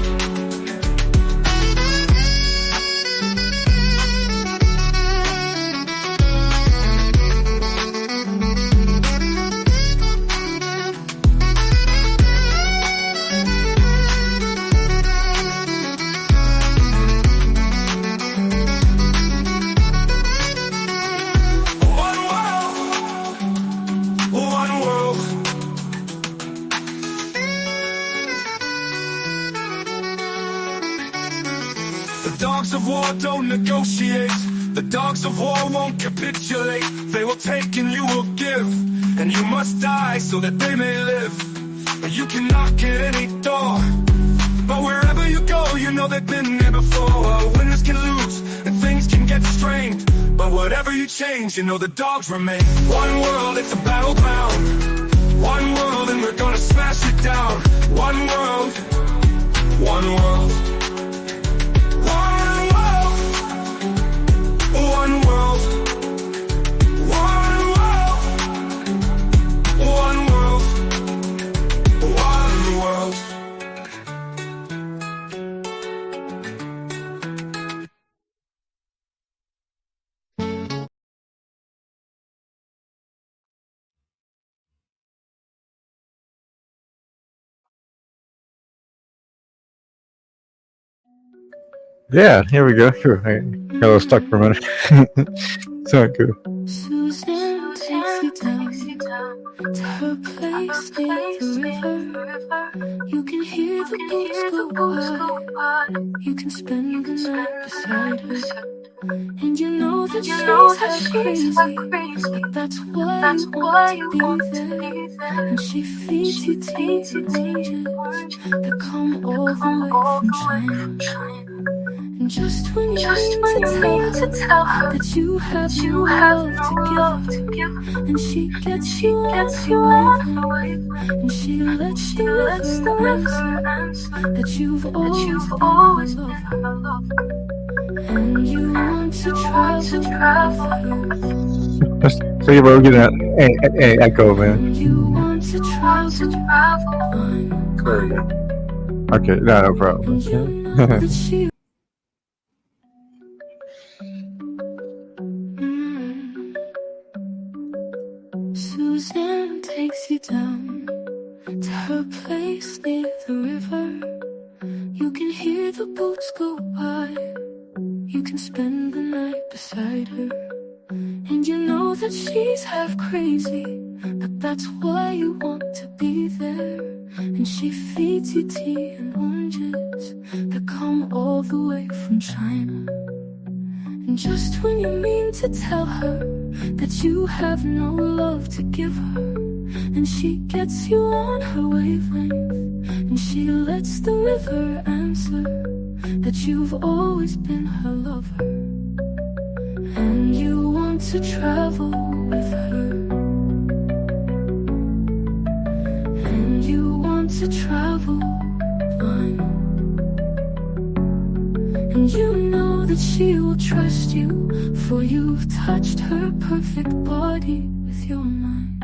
The dogs of war don't negotiate. The dogs of war won't capitulate. They will take and you will give, and you must die so that they may live. But you can knock at any door, but wherever you go, you know they've been there before. Winners can lose, and things can get strained, but whatever you change, you know the dogs remain. One world, it's a battleground. One world, and we're gonna smash it down. One world, one world. One world, one world, one world, one world. Yeah, here we go. Sure. I got a little stuck for a minute. So good. Susan takes you down to her place near the river. You can hear the boats go by. You can spend the night beside her. And you know that she's crazy, but that's why you want to be there. And she feeds you tea and oranges that come all the way from China. And just when you need to tell her that you have no love to give, and she gets you on her wave, and she lets the river answer that you've always been her lover. And you want to travel with her. So you're getting an echo, man. You want to travel on. Okay, no problem. You know that she Susan takes you down to her place near the river. You can hear the boats go by. You can spend the night beside her. And you know that she's half crazy, but that's why you want to be there. And she feeds you tea and oranges that come all the way from China. And just when you mean to tell her that you have no love to give her, and she gets you on her wavelength, and she lets the river answer that you've always been her lover. And you want to travel with her. And you want to travel on. And you know that she will trust you, for you've touched her perfect body with your mind.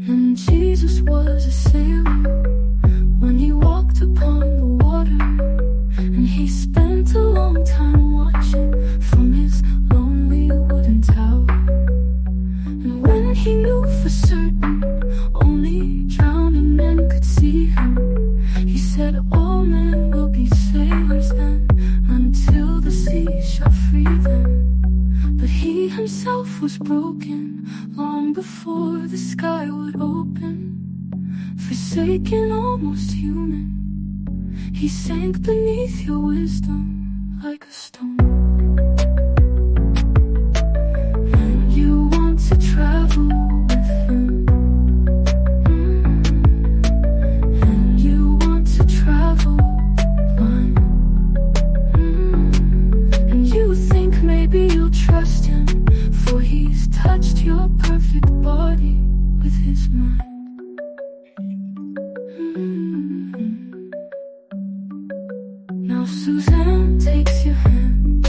And Jesus was a sailor when he walked upon the water, and he spent a long time watching from his lonely wooden tower. And when he knew for certain only drowning broken long before the sky would open. Forsaken, almost human, he sank beneath your wisdom like a stone. And you want to travel with him. And you want to travel blind. And you think maybe you'll trust him, for he's touched your perfect body with his mind. Now Suzanne takes your hand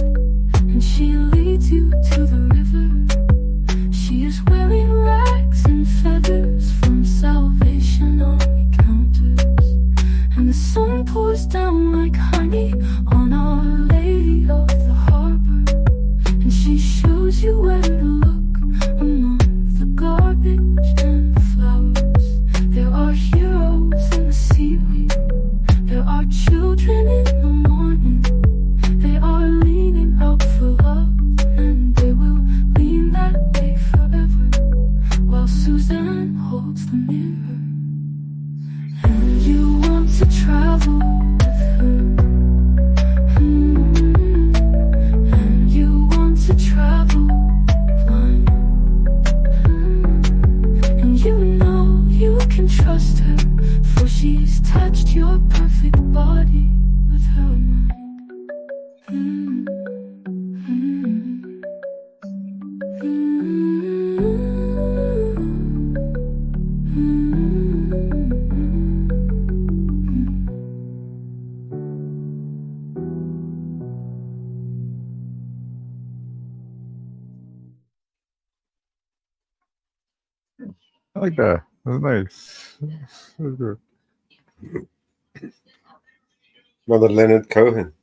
and she leads you to the river. She is wearing rags and feathers from Salvation Army counters, and the sun pours down like honey on Our Lady of the Harbor. And she shows you where to look among the garbage and the flowers. There are heroes in the seaweed, there are children in the morning. They are leaning out for love, and they will lean that way forever, while Suzanne holds the mirror. And you want to travel with her. And you want to travel blind. And you know you can trust her, for she's touched your perfect body with her mind. I like that. That's nice. That's good. Another Leonard Cohen.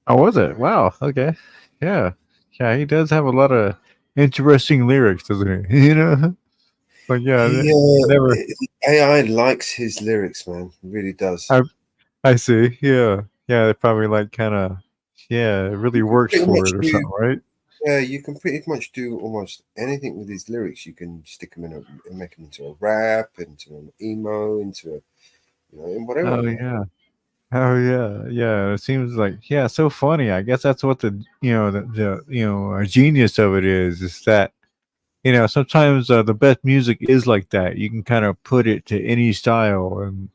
Oh, was it? Wow. Okay. Yeah. Yeah, he does have a lot of interesting lyrics, doesn't he? You know? Like, yeah, He, I never. AI likes his lyrics, man. He really does. I see. Yeah. Yeah, it probably like kind of, yeah, it really works Pretty for much it or do. something, right? Yeah, you can pretty much do almost anything with his lyrics. You can stick them in and make them into a rap, into an emo, into a, in whatever. Oh, yeah. Oh, yeah. Yeah. It seems like, yeah, so funny. I guess that's what the genius of it is that, sometimes the best music is like that. You can kind of put it to any style and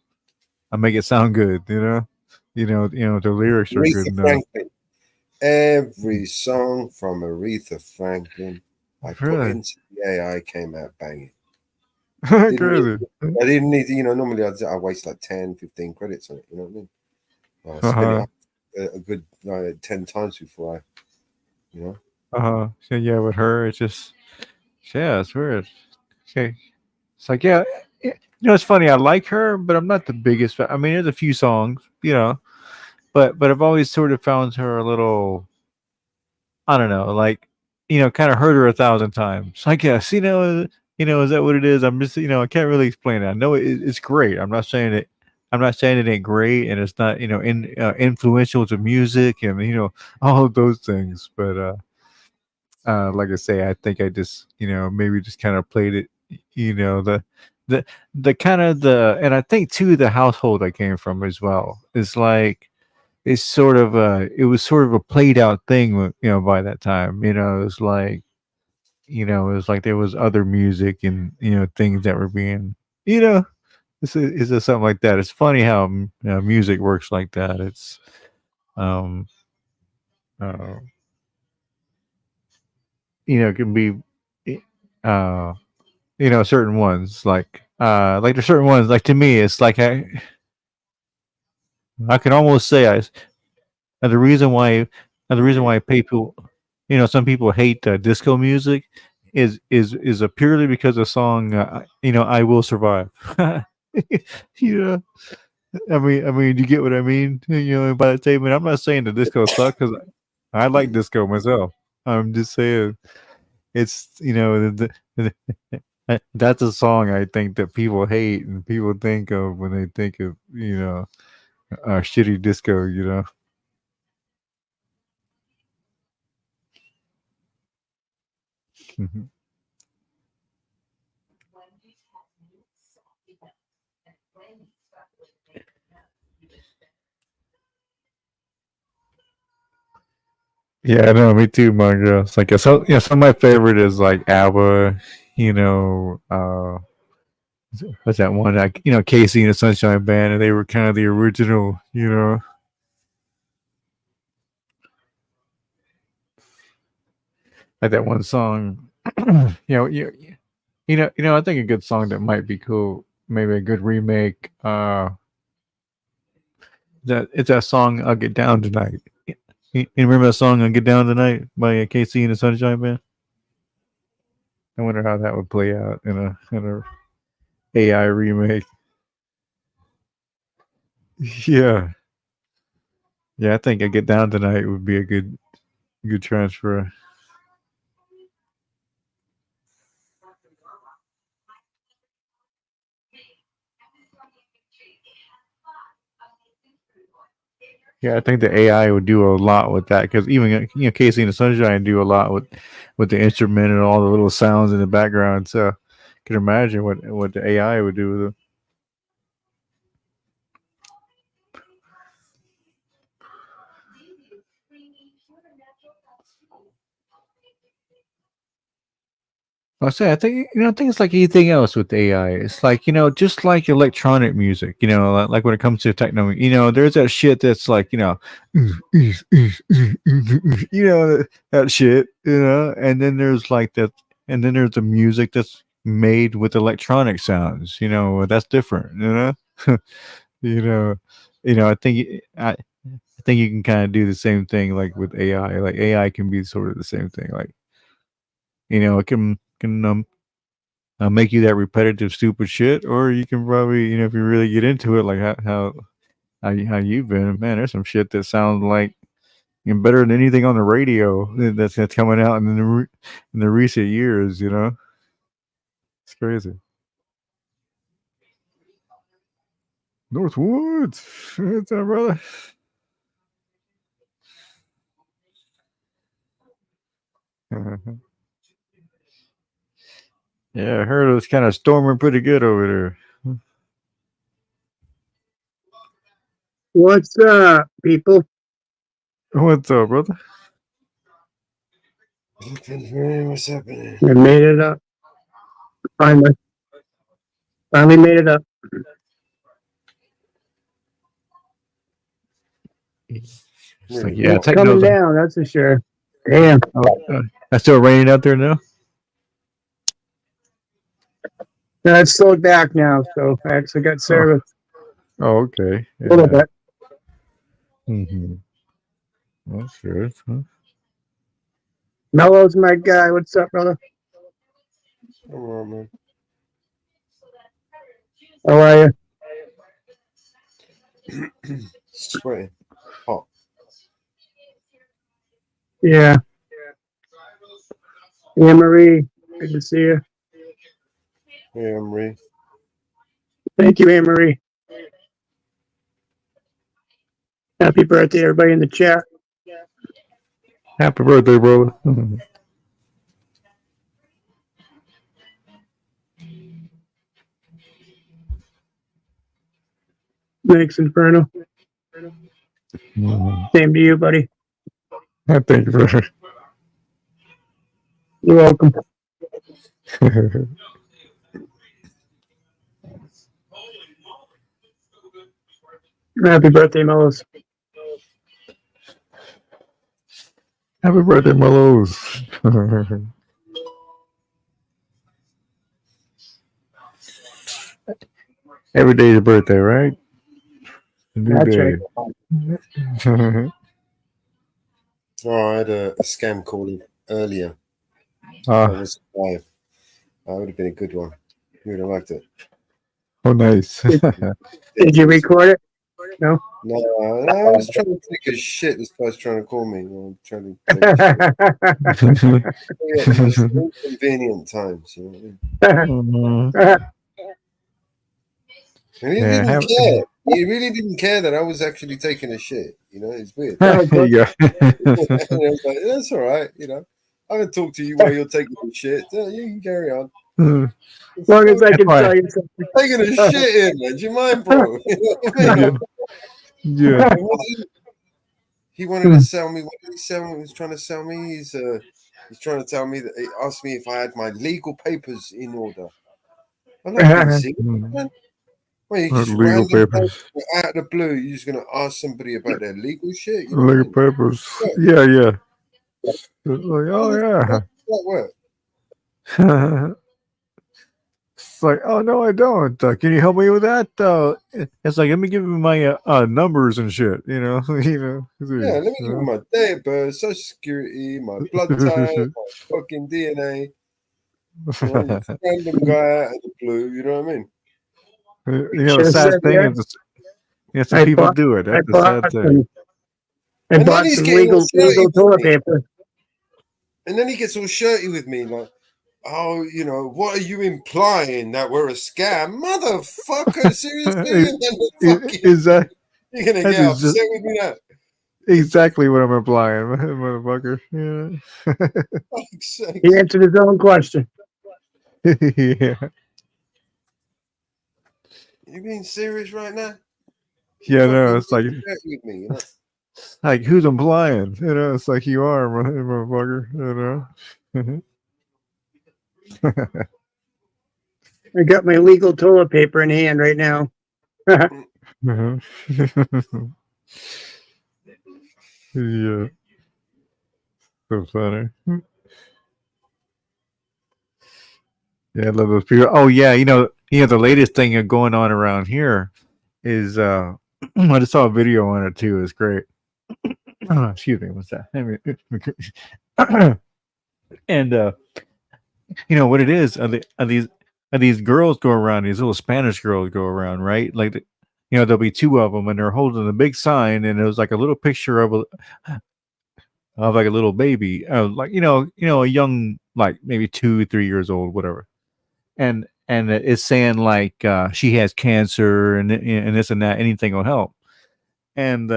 make it sound good, the lyrics are good Aretha enough. Franklin. Every song from Aretha Franklin I put Really? into the AI came out banging. Crazy. I didn't need to, normally I waste like 10, 15 credits on it, you know what I mean? I spin it Uh-huh. up a good 10 times before I. Uh-huh. So yeah, with her, it's just, yeah, it's weird. Okay. It's like, yeah, it's funny. I like her, but I'm not the biggest fan. I mean, there's a few songs, but I've always sort of found her a little, I don't know, like, kind of heard her 1,000 times. I guess, is that what it is? I'm just, I can't really explain it. I know it's great. I'm not saying it. I'm not saying it ain't great, and it's not, influential to music, and all of those things. But like I say, I think I just, maybe just kind of played it, the the kind of and I think too the household I came from as well is like it's sort of it was sort of a played out thing, by that time. It was like, it was like there was other music and things that were being, you know, it's just something like that. It's funny how music works like that. It's um uh, it can be uh certain ones like there's certain ones like to me it's like I can almost say and the reason why people, some people hate disco music is purely because of the song, I Will Survive. Yeah, I mean, you get what I mean. By the statement, I'm not saying the disco sucks because I like disco myself. I'm just saying it's that's a song I think that people hate and people think of when they think of shitty disco. Yeah, no, me too, manga. It's like so. Yeah, some of my favorite is like ABBA. You know, what's that one? Like Casey and the Sunshine Band, and they were kind of the original. Like that one song. I think a good song that might be cool, maybe a good remake. That it's that song "I'll Get Down Tonight." You remember that song "I'll Get Down Tonight" by Casey and the Sunshine Band? I wonder how that would play out in a AI remake. Yeah, yeah, I think "I Get Down Tonight" would be a good transfer. Yeah, I think the AI would do a lot with that because even Casey and the Sunshine do a lot with the instrument and all the little sounds in the background. So, I can imagine what the AI would do with it. I think I think it's like anything else with AI. It's like just like electronic music. Like when it comes to techno. There's that shit that's like that shit. And then there's like that, and then there's the music that's made with electronic sounds. That's different. You know, I think you can kind of do the same thing like with AI. Like AI can be sort of the same thing. Like it can make you that repetitive, stupid shit, or you can probably, if you really get into it, like how you've been, man. There's some shit that sounds like better than anything on the radio that's coming out in the recent years. It's crazy. Northwoods, what's up, brother? Yeah, I heard it was kind of storming pretty good over there. What's up, people? What's up, brother? What's happening? I made it up. Finally made it up. Like, yeah, It's coming down, that's for sure. Damn. It's still raining out there now? No, it's slowed back now, so I actually got service. Oh, okay. Yeah. A little bit. Mm-hmm. That's good. Huh? Mello's my guy. What's up, brother? Come on, man. How are you? Sweating. Hot. Yeah. Yeah, Marie. Good to see you. Yeah, Marie. Thank you, Anne Marie. Happy birthday, everybody in the chat. Happy birthday, brother. Thanks, Inferno. Same to you, buddy. Thank you, brother. You're welcome. Happy birthday, Mellows. Happy birthday, Mellows. Every day is your birthday, right? That's day. right. Oh, I had a scam call earlier. I was live. That would have been a good one. You would have liked it. Oh, nice. Did you record it? No. No, I was trying to take a shit. This guy's trying to call me. I'm trying to take a shit. Yeah, the most inconvenient times. And he didn't care. He really didn't care that I was actually taking a shit. It's weird. Yeah. And I was like, that's all right. I'm gonna talk to you while you're taking a shit. You can carry on. As long as I can why- tell you something. Taking a shit here, man. Do you mind, bro? You know what I mean? Yeah. He wanted to sell me. What did he sell me? He was trying to sell me. He's trying to tell me that he asked me if I had my legal papers in order. I'm not being serious, man. Well, you just Legal random papers. out of the blue. You're just gonna ask somebody about their legal shit. You know Legal what I mean? papers. Yeah, yeah. Like, How the oh fuck does that work? yeah. It's like, oh no, I don't. Can you help me with that? It's like, let me give you my numbers and shit. You know, Yeah, let me give you my date of birth, social security, my blood type, my fucking DNA. You know, just random guy out of the blue. You know what I mean? The sad thing is, some people do it. That's the sad thing. I And then bought he's some getting all legal shirty with toilet me. paper. And then he gets all shirty with me, like, oh, you know, what are you implying, that we're a scam, motherfucker? Seriously? And then you're gonna get upset with me now? Exactly what I'm implying, motherfucker. Yeah. Fuck's sakes. He answered his own question. Yeah. You being serious right now? Yeah, no, Fucking it's like, shirty with me, you know? like who's implying? You know, it's like you are, motherfucker. You know. I got my legal toilet paper in hand right now. Yeah. So funny. Yeah, I love those people. Oh yeah, the latest thing going on around here is I just saw a video on it too. It's great. Excuse me, what's that? And what it is? These girls go around? These little Spanish girls go around, right? Like, there'll be two of them, and they're holding a big sign, and it was like a little picture of like a little baby, like a young, like maybe 2-3 years old, whatever, and it's saying like she has cancer and this and that, anything will help, and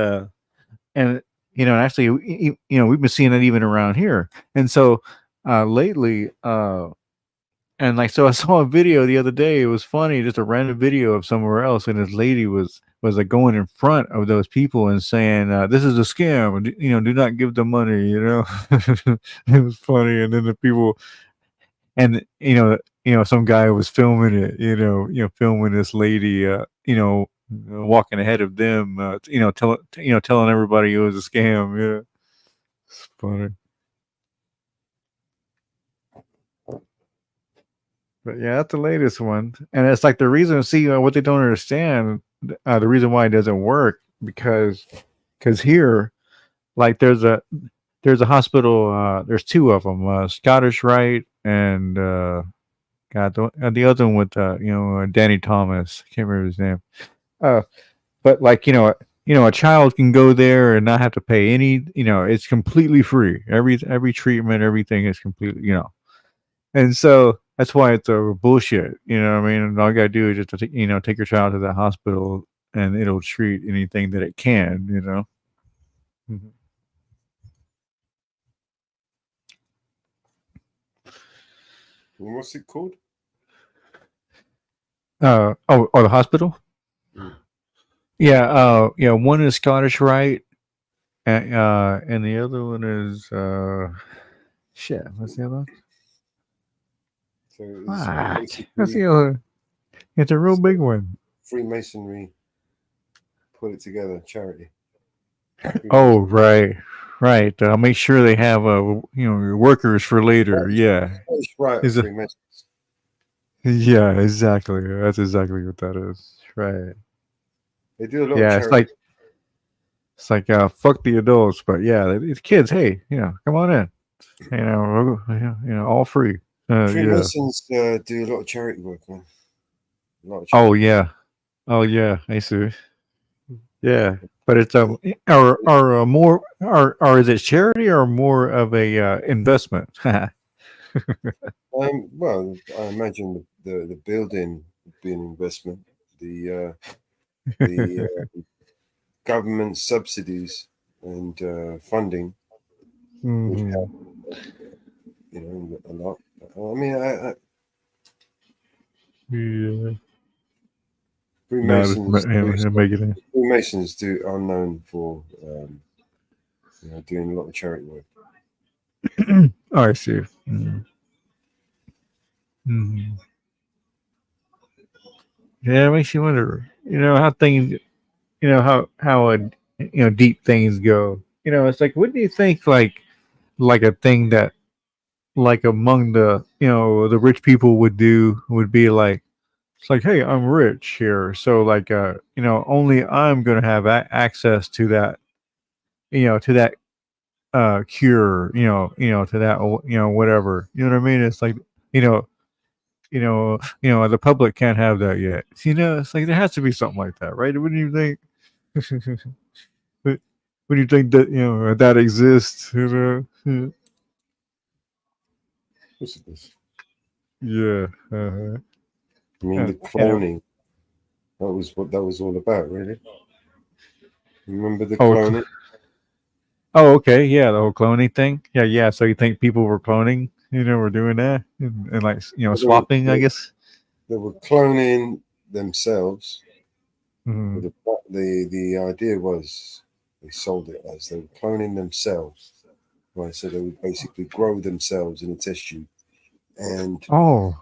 actually, we've been seeing it even around here, and so lately, and like, so I saw a video the other day. It was funny, just a random video of somewhere else, and this lady was like going in front of those people and saying, "This is a scam. Do not give them money." It was funny, and then the people, and some guy was filming it. Filming this lady. Walking ahead of them. Telling everybody it was a scam. Yeah, it's funny. But yeah, that's the latest one, and it's like the reason. See, what they don't understand, the reason why it doesn't work, because here, like, there's a hospital. There's two of them, Scottish Rite and God, the other one with Danny Thomas. I can't remember his name. But like a child can go there and not have to pay any. It's completely free. Every treatment, everything is completely. And so that's why it's a bullshit. You know what I mean? And all you gotta do is just take your child to the hospital, and it'll treat anything that it can. Mm-hmm. What's it called? The hospital. Yeah. One is Scottish Rite, and the other one is shit. What's the other one? So That's the other. It's a real big one. Freemasonry put it together, charity. Oh, right. I'll make sure they have workers for later. Yeah. Right. Freemasons. Yeah, exactly. That's exactly what that is. Right. They do a lot. Yeah, of charity. it's like fuck the adults, but yeah, these kids. Hey, come on in. All free. Freemasons do a lot of charity work, man. Oh yeah, I see. Yeah, but it's or more or is it charity or more of a investment? Well, I imagine the building would be an investment. The government subsidies and funding would help. you know, a lot. I mean, Yeah. No, just Freemasons, make it in. Freemasons are known for, you know, doing a lot of charity work. Oh, I see. Mm. Mhm. Yeah, it makes you wonder. You know how things. You know how deep things go. You know, it's like, what do you think? Like a thing that like among the the rich people would do would be like, it's like, hey, I'm rich here, so like only I'm gonna have access to that, to that cure, to that, whatever, you know what I mean? It's like, you know the public can't have that yet. You know, it's like there has to be something like that, right? Wouldn't you think? When you think that that exists, What's this? yeah, uh-huh. I mean, the cloning. That was what that was all about, really. Remember the Oh, cloning? oh, okay, yeah, the whole cloning thing. Yeah, yeah. So you think people were cloning? Were doing that and like swapping, I guess. They were cloning themselves. Mm-hmm. But the idea was they sold it as they were cloning themselves. Right, so they would basically grow themselves in a test tube, and Oh,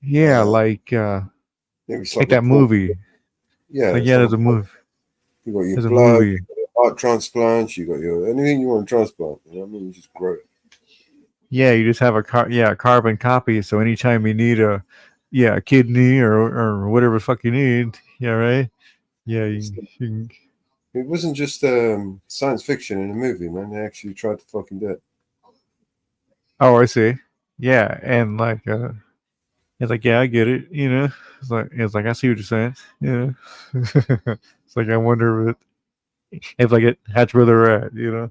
yeah, it was like like that report. movie. Yeah, Like, it's yeah, like there's a movie. you got your There's a blood, movie. you got your heart transplants, you got your anything you want to transplant. You know what I mean? You just grow it. Yeah, you just have a carbon copy. So anytime you need a kidney or whatever the fuck you need, yeah, right. Yeah, you can. It wasn't just science fiction in a movie, man. They actually tried to fucking do it. Oh, I see. Yeah, and like it's like, yeah, I get it. It's like I see what you're saying. Yeah, it's like I wonder if like that's where they're at. Yeah.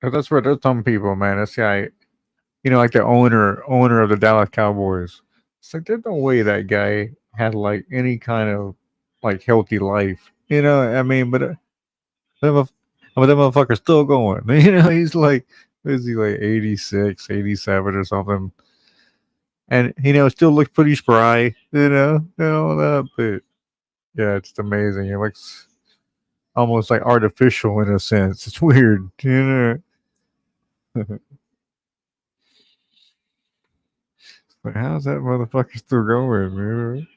That's where there's some people, man. That's guy, like the owner of the Dallas Cowboys. It's like there's no way that guy had like any kind of like healthy life. I mean, them, motherf- but that motherfucker's still going. He's like, is he like 86, 87 or something? And still looks pretty spry. And all that. But yeah, it's amazing. It looks almost like artificial in a sense. It's weird. Like, how's that motherfucker still going, man?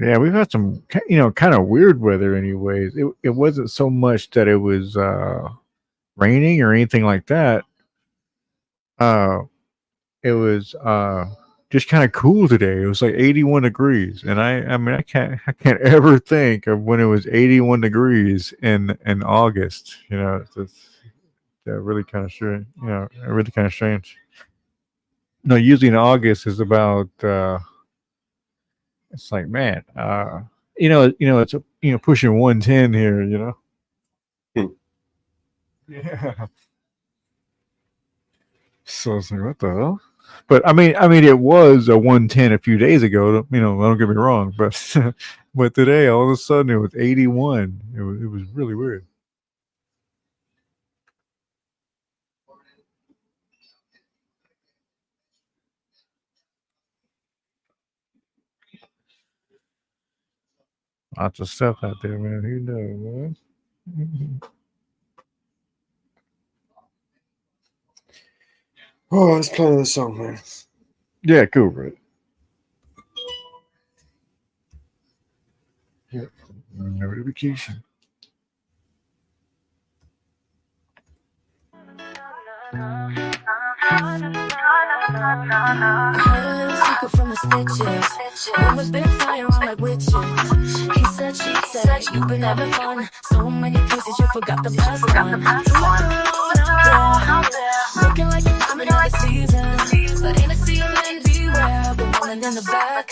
Yeah, we've had some, kind of weird weather. Anyways, it wasn't so much that it was raining or anything like that. Uh, it was just kind of cool today. It was like 81 degrees, and I mean, I can't ever think of when it was 81 degrees in August. It's really kind of strange. Really kind of strange. No, usually in August is about. It's like, man, it's pushing 110 here. Hmm. Yeah. So it's like, what the hell? But I mean, it was a 110 a few days ago. Don't get me wrong, but but today all of a sudden it was 81. It was really weird. Lots of stuff out there, man. Who knows, man? Oh, let's play the song, man. Yeah, cool, right? Yeah, notification. I heard a little secret from the snitches. When we've been flying around like witches. He said, she said, like you've been having fun. So many places you forgot the best one. You left alone out there, looking like you're coming out of season. But in a ceiling, beware the woman in the back.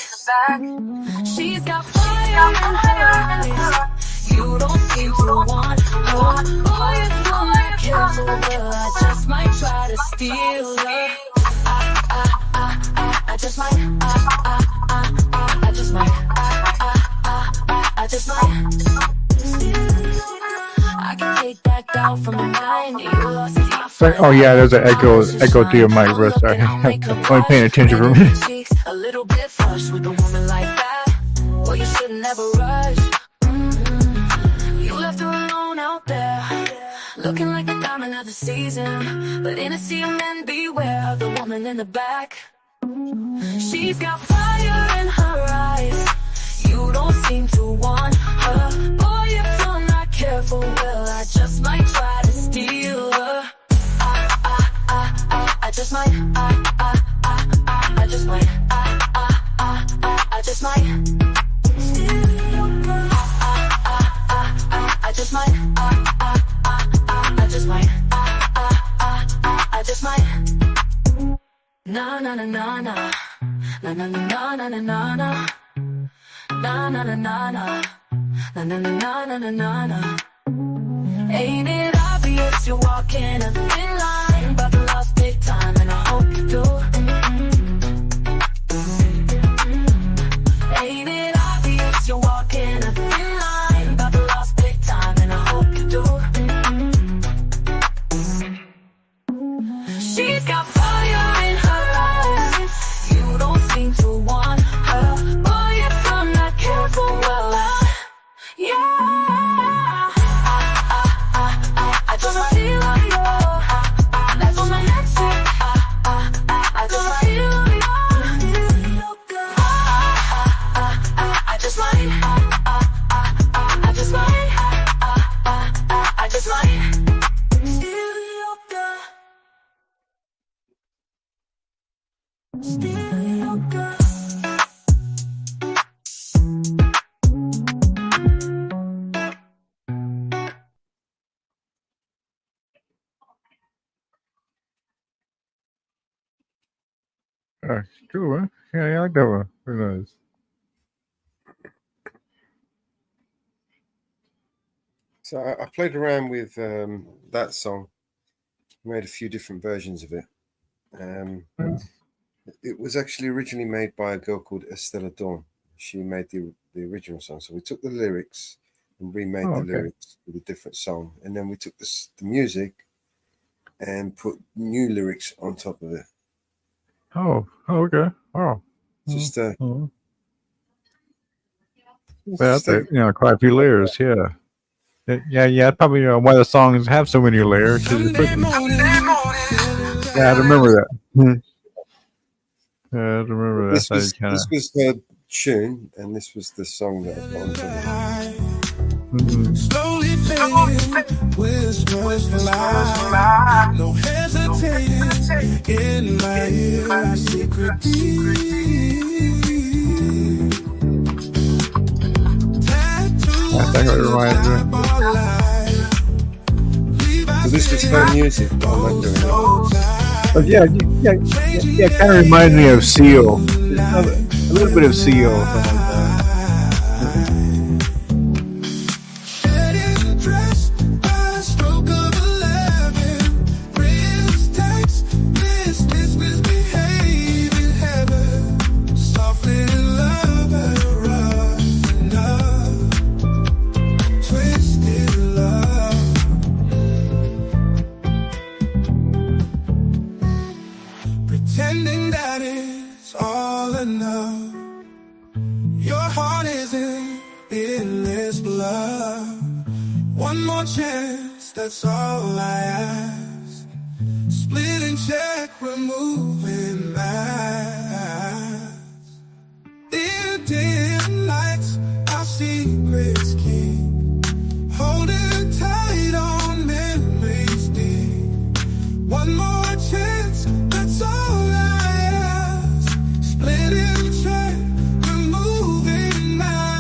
She's got fire in her eyes. You don't seem to want her. Boy, if you're not careful, well, I just might try to steal her. I just might. I just might. I just might. I can take that down from your mind. You lost it. Oh yeah, there's an echo to your mic, bro. Sorry, I'm only paying attention for a minute. A little bit flush with a woman like that. Well, you should never rush. You left her alone out there, looking like a diamond of the season. But in a sea of men, beware of the woman in the back. She's got fire in her eyes. You don't seem to want her. Boy, if you're not careful, well, I just might try to steal her. I just might. I just might. I just might. I just might. I just might. I just might. Na na na na na. Na na na na na na na. Na na na na na. Na na na na na na na. Ain't it obvious you're walking a thin line? But the lost big time and I hope you do. Ain't it obvious you're walking a thin line? But the lost big time and I hope you do. She's got fire in her eyes. You don't seem to want her. Boy, if you're not careful, well, yeah. I just feel like you. That's on my next week. I just feel like you. I just might. I just might. I just might. Cool, huh? Yeah, I like that one. Very nice. So I played around with that song, made a few different versions of it. It was actually originally made by a girl called Estella Dawn. She made the original song. So we took the lyrics and remade the lyrics with a different song. And then we took the music and put new lyrics on top of it. Oh, okay. Oh. Just well, that's quite a few layers, yeah. Yeah, probably why the songs have so many layers. Yeah, I remember that. Yeah, I remember that. This was the tune, and this was the song that I put on top of it. Slowly fading, whispers fly. No hesitating in my ear, secret I think it reminds me. So this was her music, but I'm not doing it. Yeah, kind of reminds me of Seal. A little bit of Seal, something like that. Pretending that it's all enough. Your heart is in endless blood. One more chance, that's all I ask. Split and check, we're moving fast. In dim lights, our secrets keep. Holding tight on memories deep. One more chance, that's all I ask. Split and check, we're moving fast.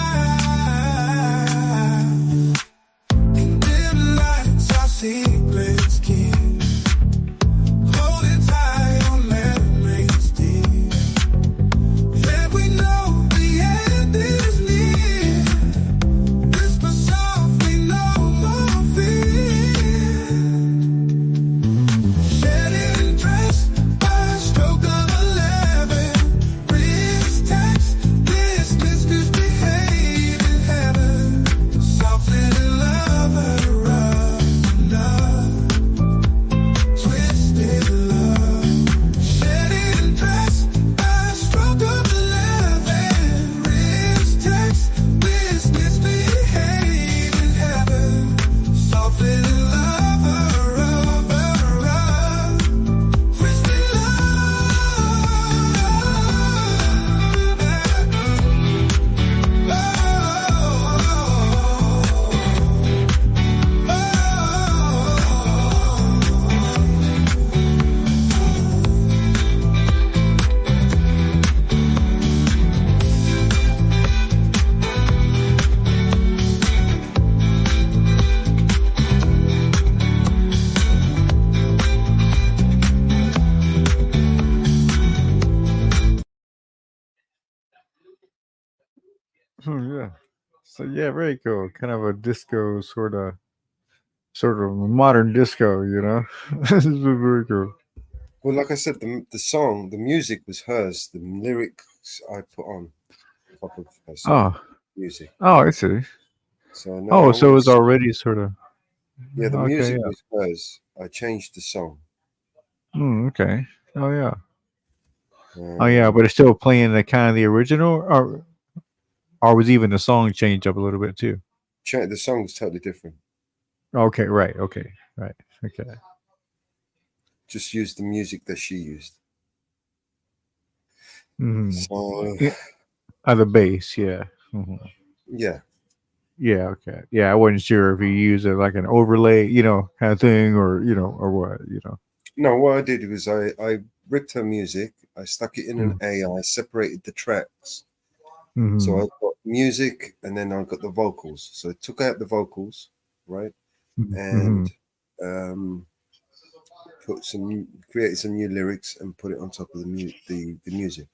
Yeah. So yeah, very cool. Kind of a disco sort of modern disco, you know. This is very cool. Well, like I said, the song, the music was hers. The lyrics I put on top of her song Oh, music. oh, I see. So no, Oh, I so it's was already sort of yeah. The okay. music Yeah. was hers. I changed the song. Okay. Oh yeah. Oh yeah, Um, but it's still playing the kind of the original, or was even the song changed up a little bit too? the song was totally different. Okay. Right. Okay. Right. Okay. Just used the music that she used. Mm-hmm. So Yeah. The bass. Yeah. Hmm. yeah. Yeah. Okay. Yeah. I wasn't sure if you use it like an overlay, kind of thing, or or what. No, what I did was I ripped her music. I stuck it in an AI, separated the tracks. So Mm-hmm. I've got music and then I've got the vocals. So I took out the vocals, right? Mm-hmm. And um, created some new lyrics and put it on top of the music.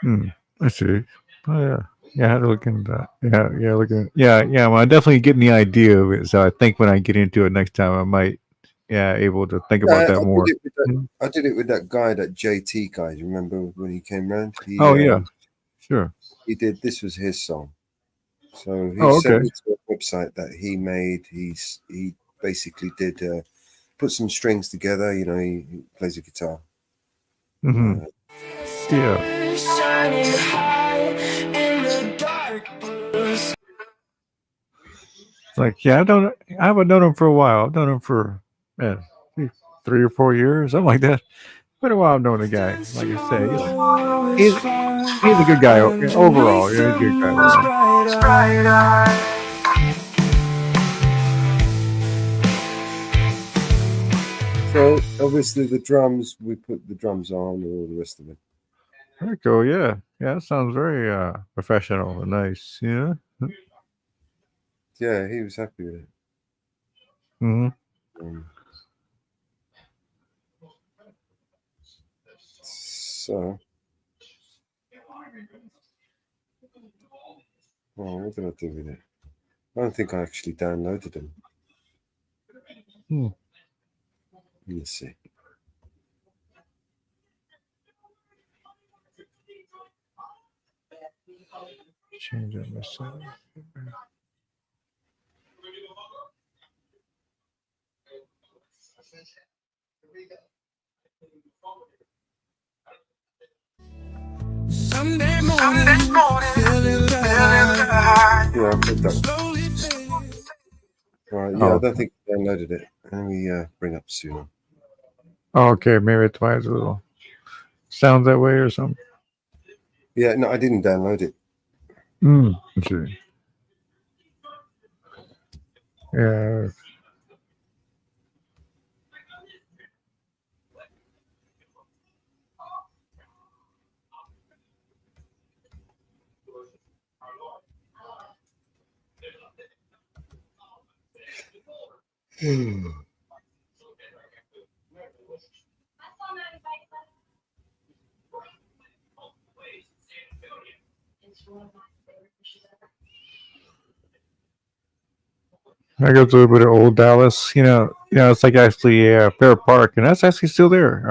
Mm, I see. Oh yeah. Yeah, I had to look into that. Yeah, yeah, yeah. Well, I'm definitely getting the idea of it. So I think when I get into it next time, I might, able to think about Yeah, that I did more. it with that. Mm. I did it with that guy, that JT guy. You remember when he came round? Oh yeah, sure. He did. This was his song. So he Oh sent okay. me to a website that he made. He basically did put some strings together. He plays a guitar. Mm-hmm. Yeah. Shining high in the dark blue sky. Like yeah, I haven't known him for a while. I've known him for man, 3 or 4 years, something like that. Been a while I've known the guy. Like I say, he's a good guy overall. Yeah, he's a good guy overall. So obviously the drums, we put the drums on and all the rest of it. Very cool. Yeah, yeah. That sounds very professional and nice. Yeah. Yeah, he was happy with it. Mm-hmm. So, what did I do with it? I don't think I actually downloaded them. Hmm. Let's see. Change up my settings. Sunday morning, feeling the high. Yeah, I put that. Slowly fading. Right, yeah, I Oh, don't think I downloaded it. Let me bring up soon. okay. Maybe it's why it's a little sounds that way or something. Yeah, no, I didn't download it. Let's see. Yeah. I go to a bit of old Dallas. It's like actually Fair Park, and that's actually still there.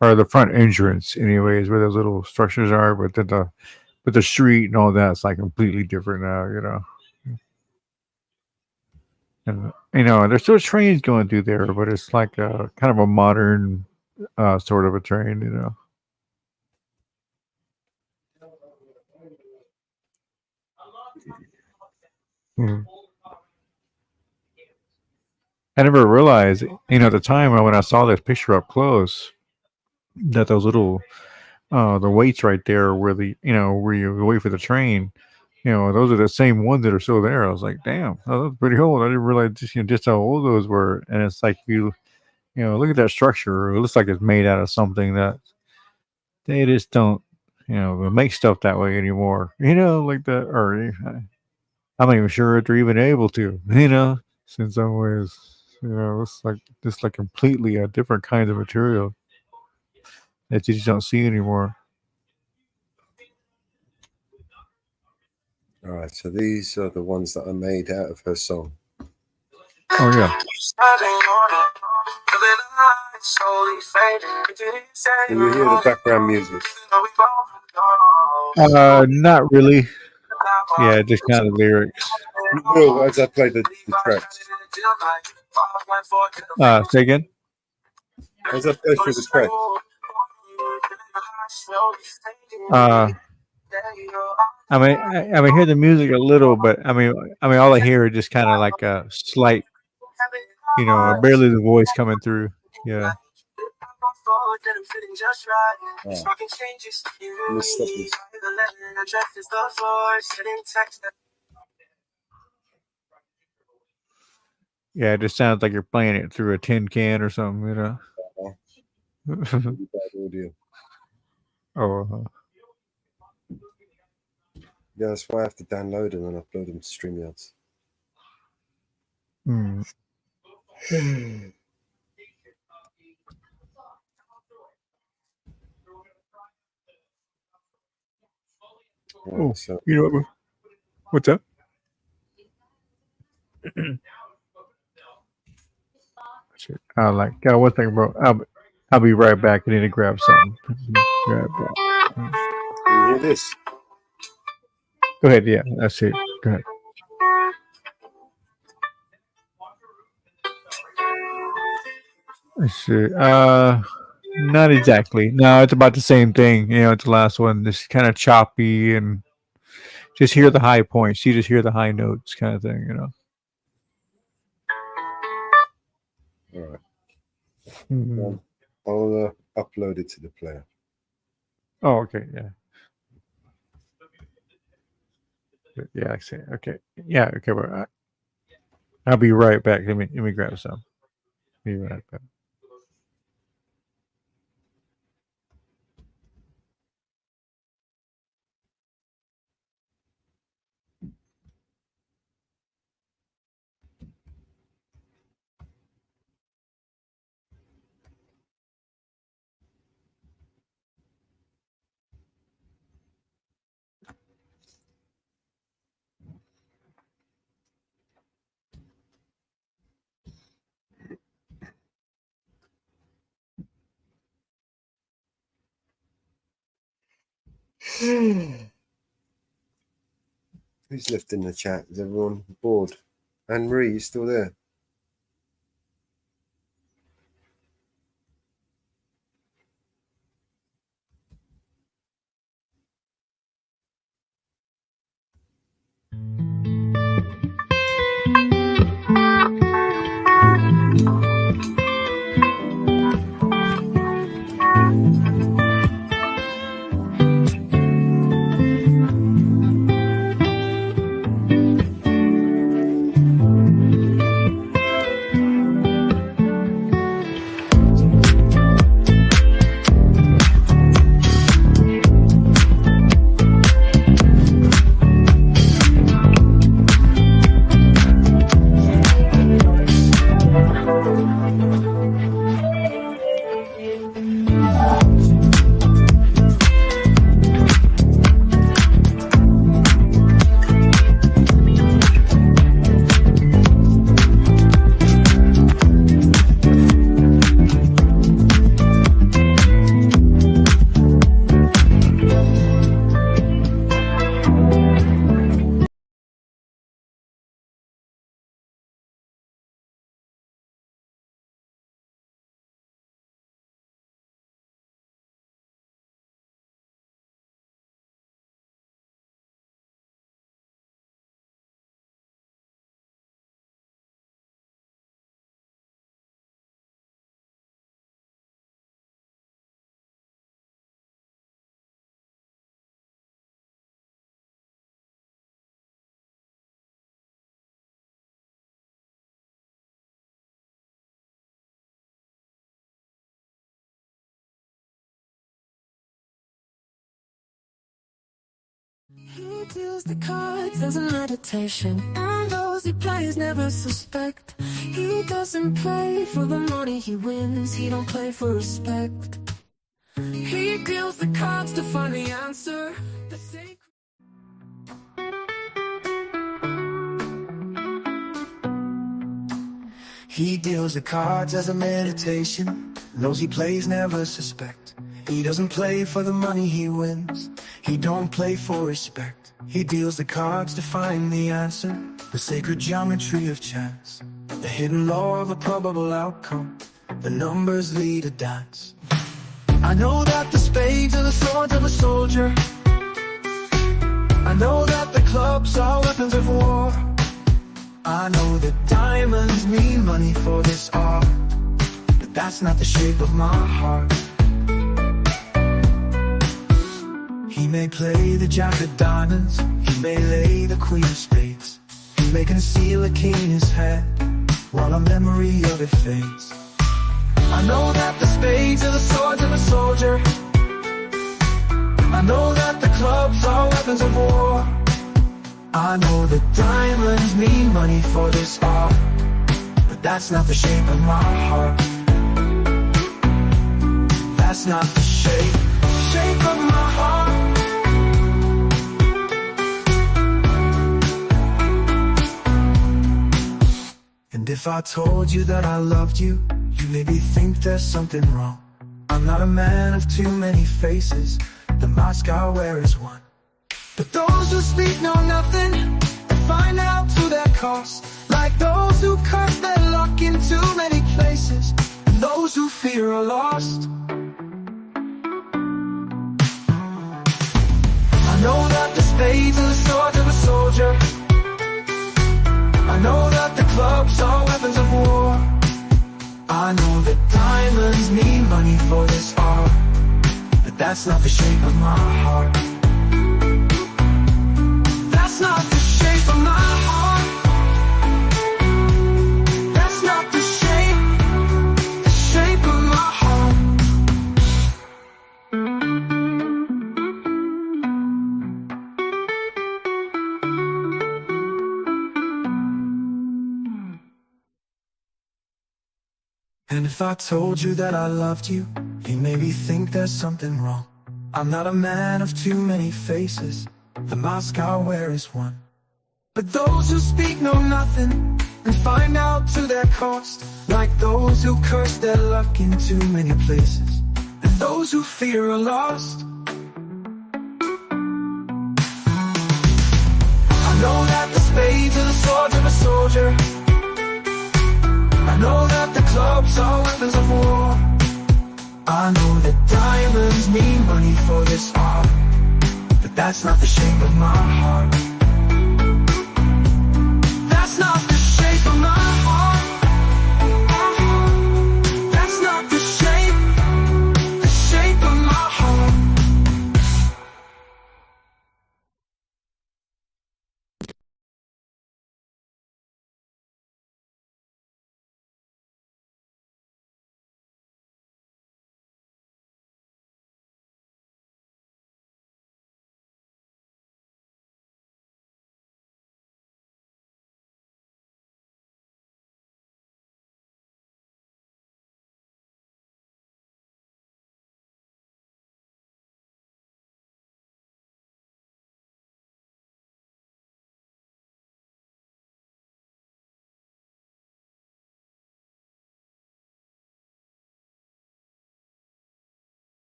Or the front entrance, anyways, where those little structures are. But the street and all that's like completely different now. And there's still trains going through there, but it's like a kind of a modern sort of a train. Mhm. I never realized, at the time when I saw this picture up close, that those little the weights right there where where you wait for the train, those are the same ones that are still there. I was like, damn, that's pretty old. I didn't realize just how old those were. And it's like look at that structure. It looks like it's made out of something that they just don't make stuff that way anymore. Like that, or I'm not even sure if they're even able to. In some ways, it's like just like completely a different kind of material that you just don't see anymore. All right, so these are the ones that I made out of her song. Oh yeah. Can you hear the background music? Not really. Yeah, just kind of lyrics. No, as I play the tracks. Say again. As I play through the tracks. I mean, hear the music a little, but I mean, all I hear is just kind of like a slight, barely the voice coming through. Yeah. Oh. Let me stop this. Yeah, it just sounds like you're playing it through a tin can or something, Really bad audio. Oh. Yeah, that's why I have to download them and upload them to StreamYards. Hmm. Right, so What's up? One thing, bro. I'll be right back. I need to grab something. Grab that. can you hear this? Go ahead. Yeah, that's it. Go ahead. Let's see. Not exactly. No, it's about the same thing. It's the last one. This kind of choppy and just hear the high points. You just hear the high notes, kind of thing. All right. Mm-hmm. I'll upload it to the player. Oh, okay. Yeah. Yeah, I see. Okay. Yeah. Okay. Well, I'll be right back. Let me grab some. Be right back. Who's left in the chat? Is everyone bored? Anne Marie, you still there? He deals the cards as a meditation, and those he plays never suspect. He doesn't play for the money he wins, he don't play for respect. He deals the cards to find the answer. The sacred He deals the cards as a meditation. Those he plays never suspect. He doesn't play for the money he wins. He don't play for respect. He deals the cards to find the answer. The sacred geometry of chance. The hidden law of a probable outcome. The numbers lead a dance. I know that the spades are the swords of a soldier. I know that the clubs are weapons of war. I know that diamonds mean money for this art, but that's not the shape of my heart. He may play the jack of diamonds, he may lay the queen of spades. He may conceal a king in his head, while a memory of it fades. I know that the spades are the swords of a soldier. I know that the clubs are weapons of war. I know that diamonds mean money for this art, but that's not the shape of my heart. That's not the shape of my heart. And if I told you that I loved you, you maybe think there's something wrong. I'm not a man of too many faces. The mask I wear is one. But those who speak know nothing and find out to their cost. Like those who curse their luck in too many places, and those who fear are lost. I know that the spades are the swords of a soldier. I know that the clubs are weapons of war. I know that diamonds mean money for this art, but that's not the shape of my heart. That's not the shape of my heart. That's not the shape of my heart. And if I told you that I loved you, you maybe think there's something wrong. I'm not a man of too many faces. The mask I wear is one. But those who speak know nothing and find out to their cost. Like those who curse their luck in too many places, and those who fear are lost. I know that the spades are the swords of a soldier. I know that the clubs are weapons of war. I know that diamonds mean money for this art, but that's not the shape of my heart. That's not the shape of my heart. That's not the shape of my heart.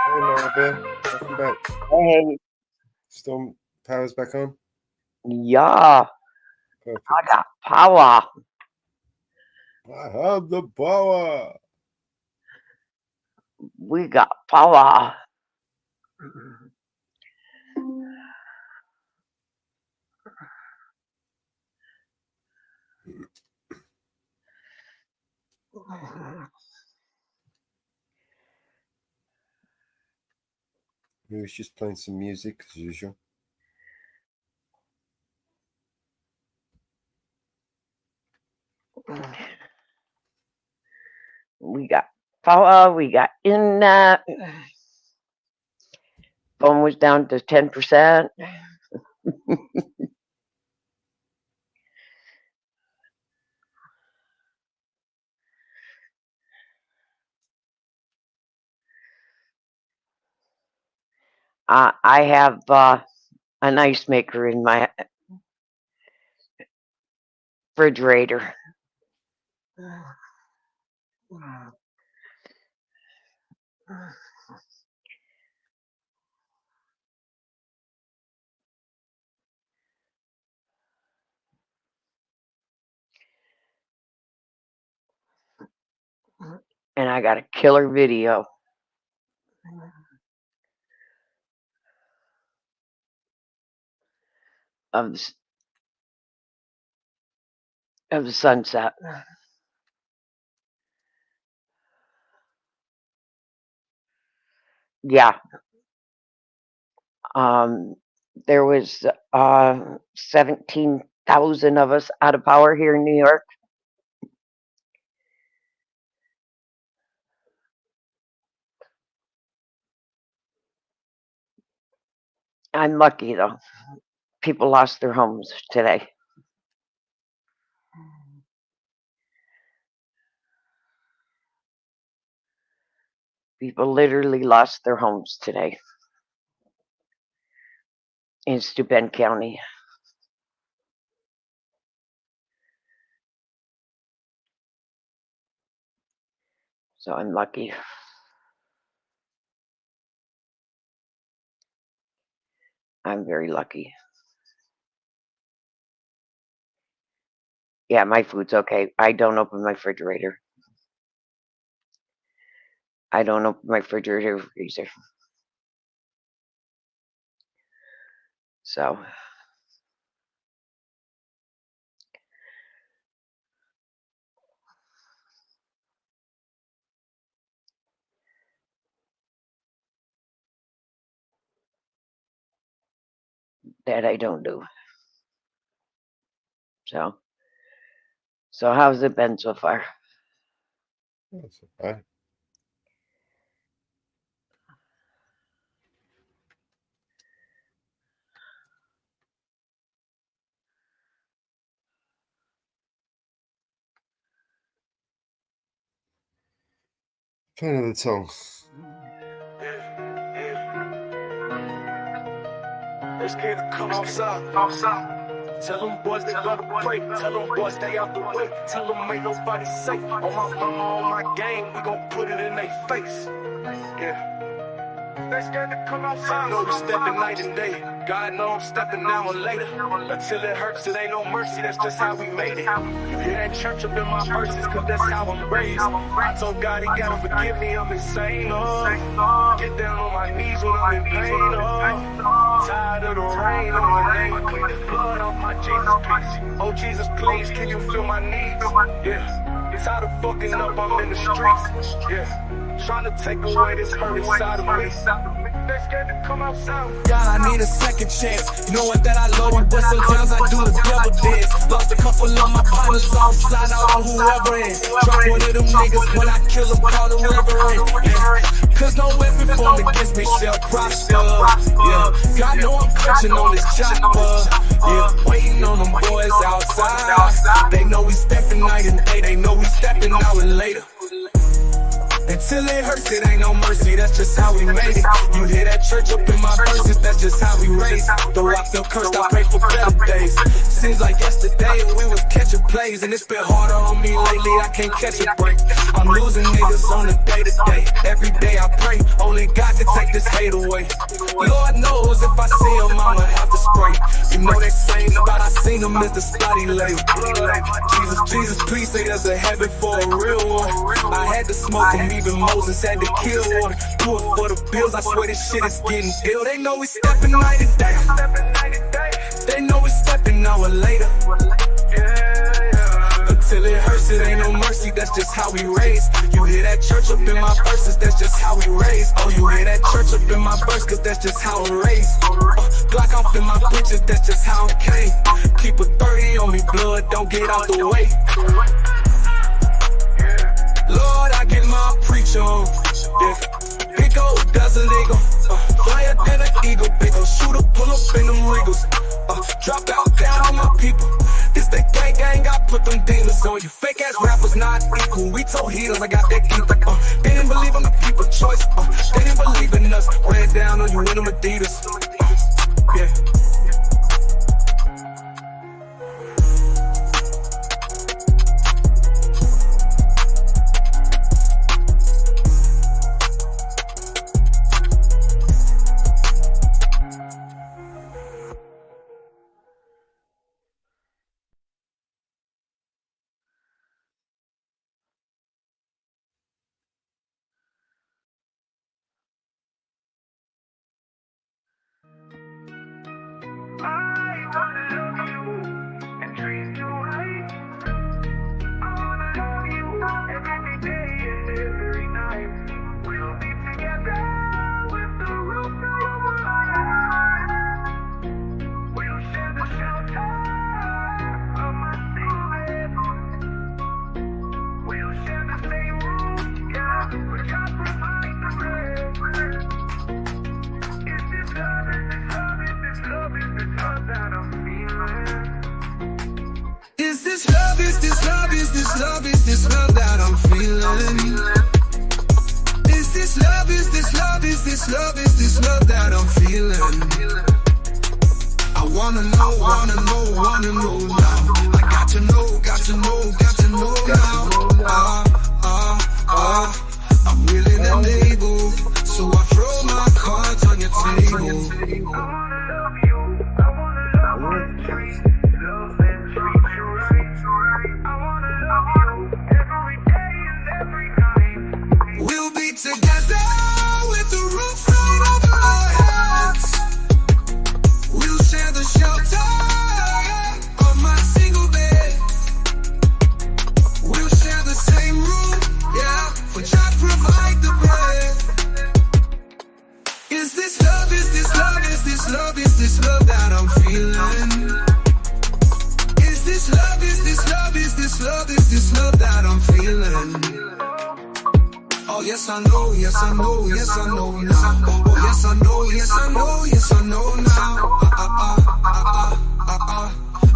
Hey, Laura Bear, welcome back. Hey, Storm power's back on. yeah, Perfect. I got power. I have the power. We got power. He was just playing some music as usual. We got power. We got internet. Phone was down to 10%. I have an ice maker in my refrigerator. And I got a killer video of the sunset. Yeah. There was 17,000 of us out of power here in New York. I'm lucky though. People lost their homes today. People literally lost their homes today in Steuben County. So I'm lucky. I'm very lucky. Yeah, my food's okay. I don't open my refrigerator. I don't open my refrigerator or freezer. So that I don't do. So how's it been so far? That's okay. Turn of the tongue. Let's get it, come outside. Tell them boys they gotta pray. Tell them boys stay out the way. Tell them ain't nobody safe. On my mama, on my gang, we gon' put it in their face. Yeah. They scared to come outside. I know we stepping night and day. God know I'm stepping now and later. Until it hurts, it ain't no mercy. That's just how we made it. You hear that church up in my verses, cause that's how I'm raised. I told God he gotta forgive me, I'm insane. Get down on my knees when I'm in pain. Tired of the rain on my name. I clean the blood off my Jesus, please. Oh Jesus, please, can you feel my needs? Yeah. Tired of fucking up, I'm in the streets. Yeah. Trying to take away this hurt inside of me. They scared to come outside. God, I need a second chance. Knowing that I love you, but sometimes I do the devil dance. Lost a couple of my partners, so I'm slide out on whoever in. Drop one of them niggas when I kill them, call the reverend. Yeah. Cause no weapon formed against me shall prosper. Yeah. God know I'm clutching on this chopper. Yeah. Waiting on them boys outside. They know we stepping night and day. They know we stepping out and later. Until it hurts, it ain't no mercy, that's just how we made it. You hear that church up in my verses, that's just how we raised. Though I feel cursed, I pray for better days. Seems like yesterday we was catching plays, and it's been harder on me lately, I can't catch a break. I'm losing niggas on the day-to-day. Every day I pray, only God can take this hate away. Lord knows if I see him, I'ma have to spray. You know that saying about I seen him is the spotty label. Jesus, Jesus, please say there's a heaven for a real one. I had to smoke him, even Moses had to kill one. Do it for the bills, I swear this shit is getting ill. They know we stepping night and day. They know we stepping an hour later. Until it hurts, it ain't no mercy, that's just how we raised. You hear that church up in my verses, that's just how we raised. Oh, you hear that church up in my verse, cause that's just how I'm raised. Glock off in my bitches, that's just how I'm came. Keep a 30 on me, blood, don't get out the way. Lord, I get my preach on. Yeah. Big old desert eagle. Flyer than an eagle. Big old shooter, pull up in them Regals. heels, I got that keeper. They didn't believe I'm the people's choice. They didn't believe in us. Ran down on you in them Adidas. Yeah. Is this love, is this love, is this love, is this love that I'm feeling? Is this love, is this love, is this love, is this love that I'm feeling? I wanna know now. I got to know now. I'm willing and able, so I throw my cards on your table. We'll be together with the roof right over our heads. We'll share the shelter of my single bed. We'll share the same room, yeah, which I provide the bread. Is this love, is this love, is this love, is this love that I'm feeling? Is this love, is this love, is this love, is this love that I'm feeling? Oh yes I know, yes I know, yes I know now. Oh yes I know, yes I know, yes I know now.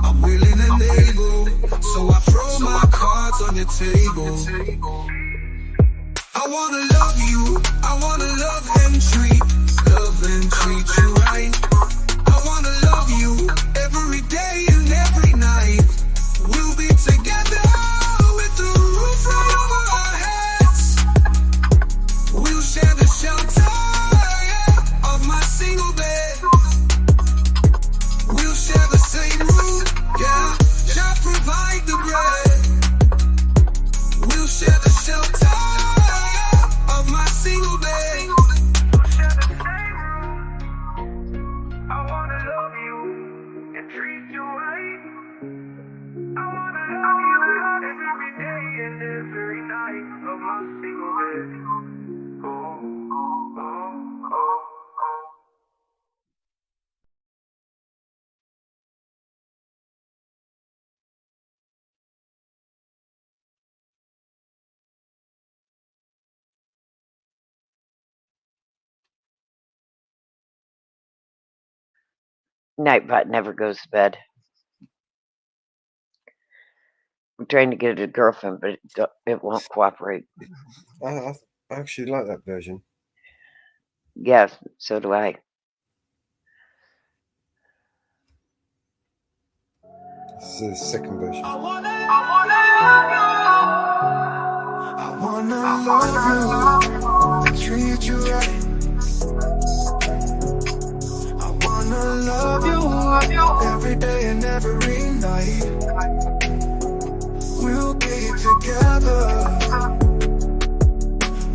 I'm willing and able, so I throw my cards on your table. I wanna love you, I wanna love and treat you right. I wanna love you every day and every night. We'll be together with the roof right over our heads. We'll share the shelter, yeah, of my single bed. We'll share the same room, yeah, shall provide the bread. We'll share the shelter, yeah, of my single bed. We'll share the same room. I wanna love you and treat you right. I wanna love you every day and every night of my single bed. Nightbot never goes to bed. I'm trying to get a girlfriend, but it won't cooperate. I actually like that version. Yes, so do I. This is the second version. I wanna love you, treat you right. I wanna love you every day and every night. We'll be together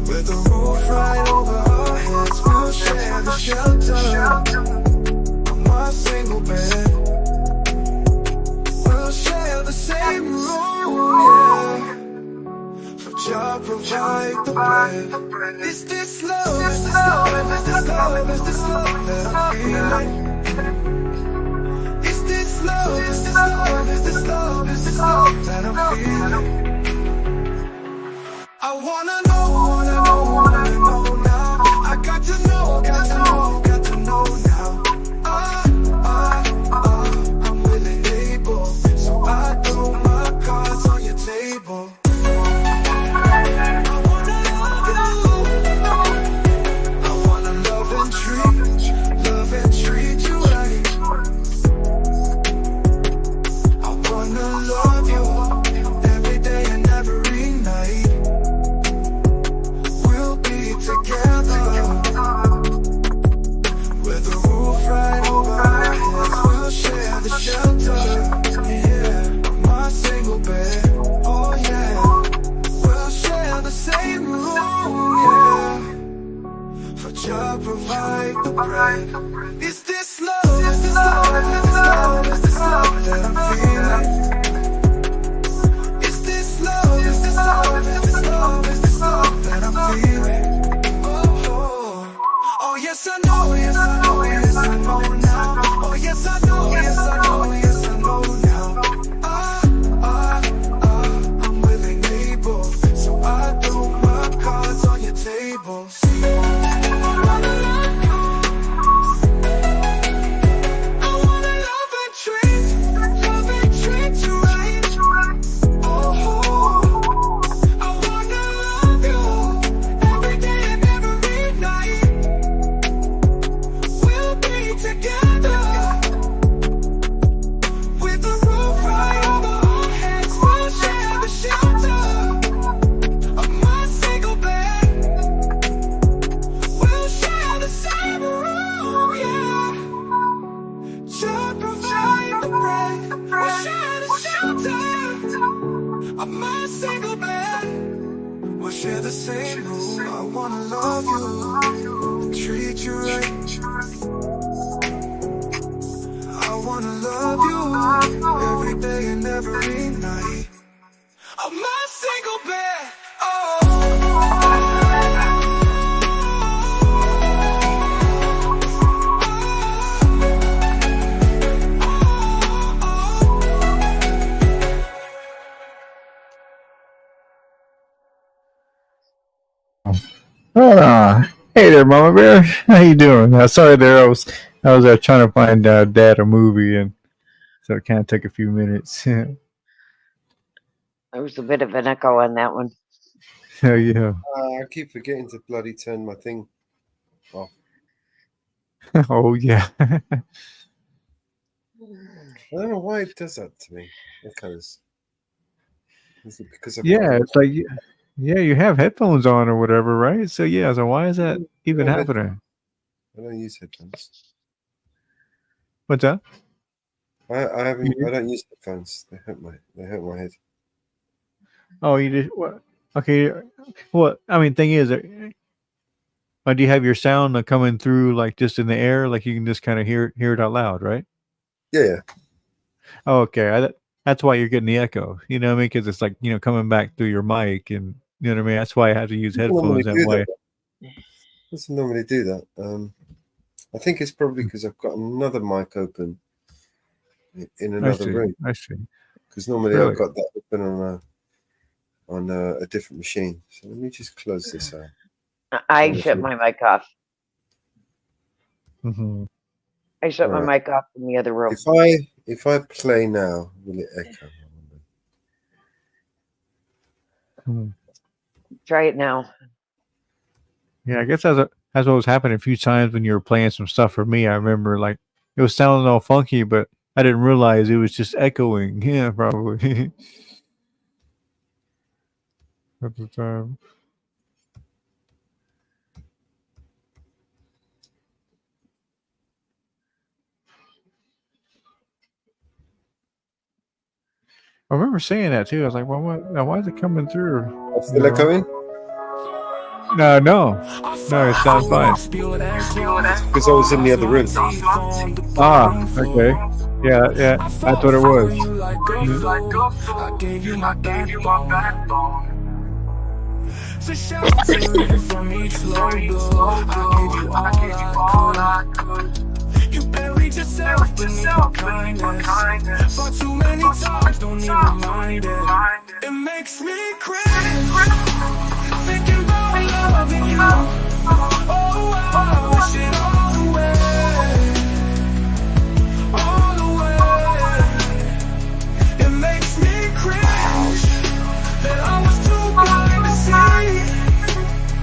with the roof right over our heads. We'll share the shelter of my single bed. We'll share the same room, yeah. For job provide the bread. Is this love? Is this love? Is this love? Is this love that I'm feeling? Is this love? Is this love? Is this love? Is this love that I'm feeling? I wanna know now. I got to know now. I'm willing and able, so I throw my cards on your table. For Jah provide the bread. Is this love? Is this love? Is this love? Is this love that I'm feeling? Is this love? Is this love? Is this love? Is this love that I'm feeling? Oh yes I know, yes I know, yes I know now. Oh yes I know, yes I know, yes I know now. I'm willing, able, so I throw my cards on your table. I wanna love and treat you right. Oh, I wanna love you every day and every night. We'll be together with the roof right over our heads. We'll share the shelter of my single bed. We'll share the same room, yeah. Just provide the bread. We'll share the shelter of my single bed. We'll share the same room. I wanna love you, treat you right. I wanna love you every day and every night. On my single bed. Hey there, Mama Bear. How you doing? Sorry, there I was trying to find Dad a movie, and so it kind of took a few minutes. There was a bit of an echo on that one. Yeah. I keep forgetting to bloody turn my thing off. Oh yeah. I don't know why it does that to me. Because is it because I've Yeah, it's like you have headphones on or whatever, right? So yeah, so why is that even happening? I don't use headphones. What's that? I don't use headphones. They hurt my head. Oh, you did what? Okay. Well, I mean, thing is, do you have your sound coming through like just in the air, like you can just kind of hear it out loud, right? Yeah. Oh, okay. That's why you're getting the echo. You know what I mean? Because it's like coming back through your mic, and you know what I mean. That's why I have to use headphones that way. Doesn't normally do that. I think it's probably because I've got another mic open in another room. I see. Because normally Really? I've got that open on a different machine. So let me just close this out. I shut my mic off. Mm-hmm. I shut my mic off in the other room. If I play now, will it echo? Try it now. Yeah, I guess that's what was happening a few times when you were playing some stuff for me. I remember like it was sounding all funky, but I didn't realize it was just echoing. Yeah, probably. At the time. I remember saying that too. I was like, "Well, why is it coming through?" Still echoing? No, it sounds fine. Because I was in the other room. Ah, okay. Yeah, that's what it was. I gave you my backbone. To shelter you from each low blow. I gave you all I could. You buried yourself beneath my kindness. Fought too many times, don't need reminded. It makes me cringe thinking about loving you. Oh, I wish it all away. It makes me cringe that I was too blind to see.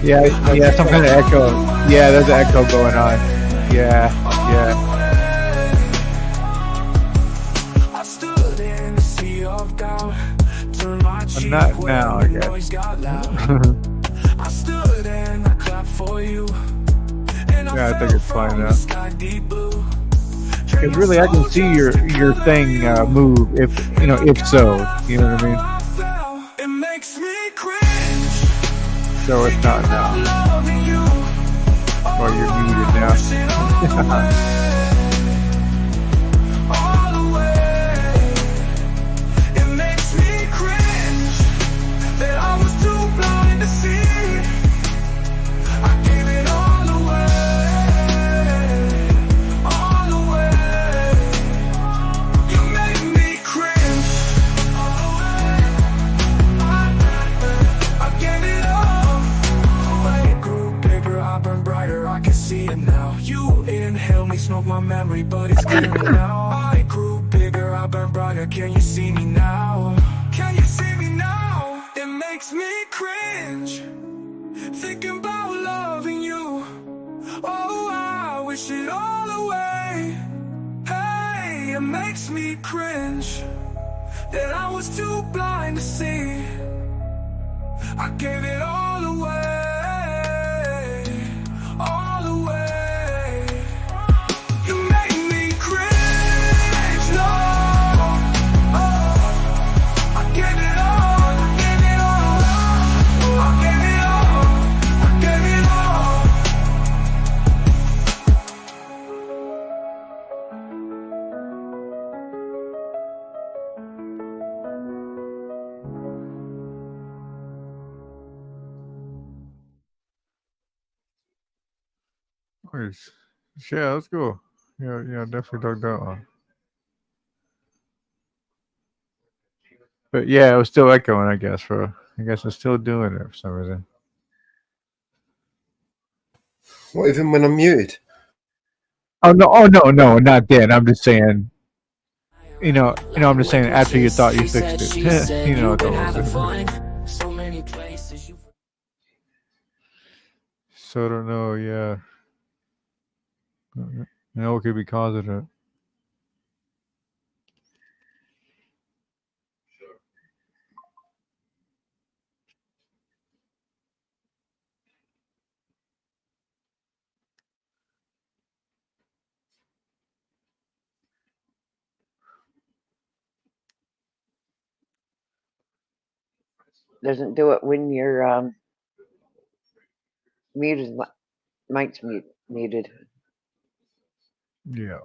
Yeah, some kind of echo. Yeah, there's an echo going on. Yeah. I stood in the sea of doubt, turned my cheek Not now, I guess. I stood and I clapped for you. And Yeah, I think it's fine now. sky deep blue. Because really, I can see your thing move if so. You know what I mean? It makes me cringe. So it's not now. Loving you. Oh, all the way. It makes me cringe that I was too blind to see. I gave it all away. You made me cringe. I gave it all away. It grew bigger, I burned brighter, I can see it now. You inhale me, smoke my memory, but it's clearing now. I grew bigger, I burned brighter, can you see me now? Can you see me now? It makes me cringe thinking about loving you. Oh, I wish it all away. Hey, it makes me cringe that I was too blind to see. I gave it all away, all away. You made me cringe, no. Oh, I gave it all, I gave it all, I gave it all, I gave it all. Nice. Yeah, that's cool. Yeah, definitely dug that one. But yeah, it was still echoing, I guess. I guess it's still doing it for some reason. What, even when I'm muted? Oh no, not then. I'm just saying. I'm just saying. After you thought you fixed it, the whole thing. So I don't know. Yeah, what could be causing it? Doesn't do it when you're muted. Mike's muted. Yeah.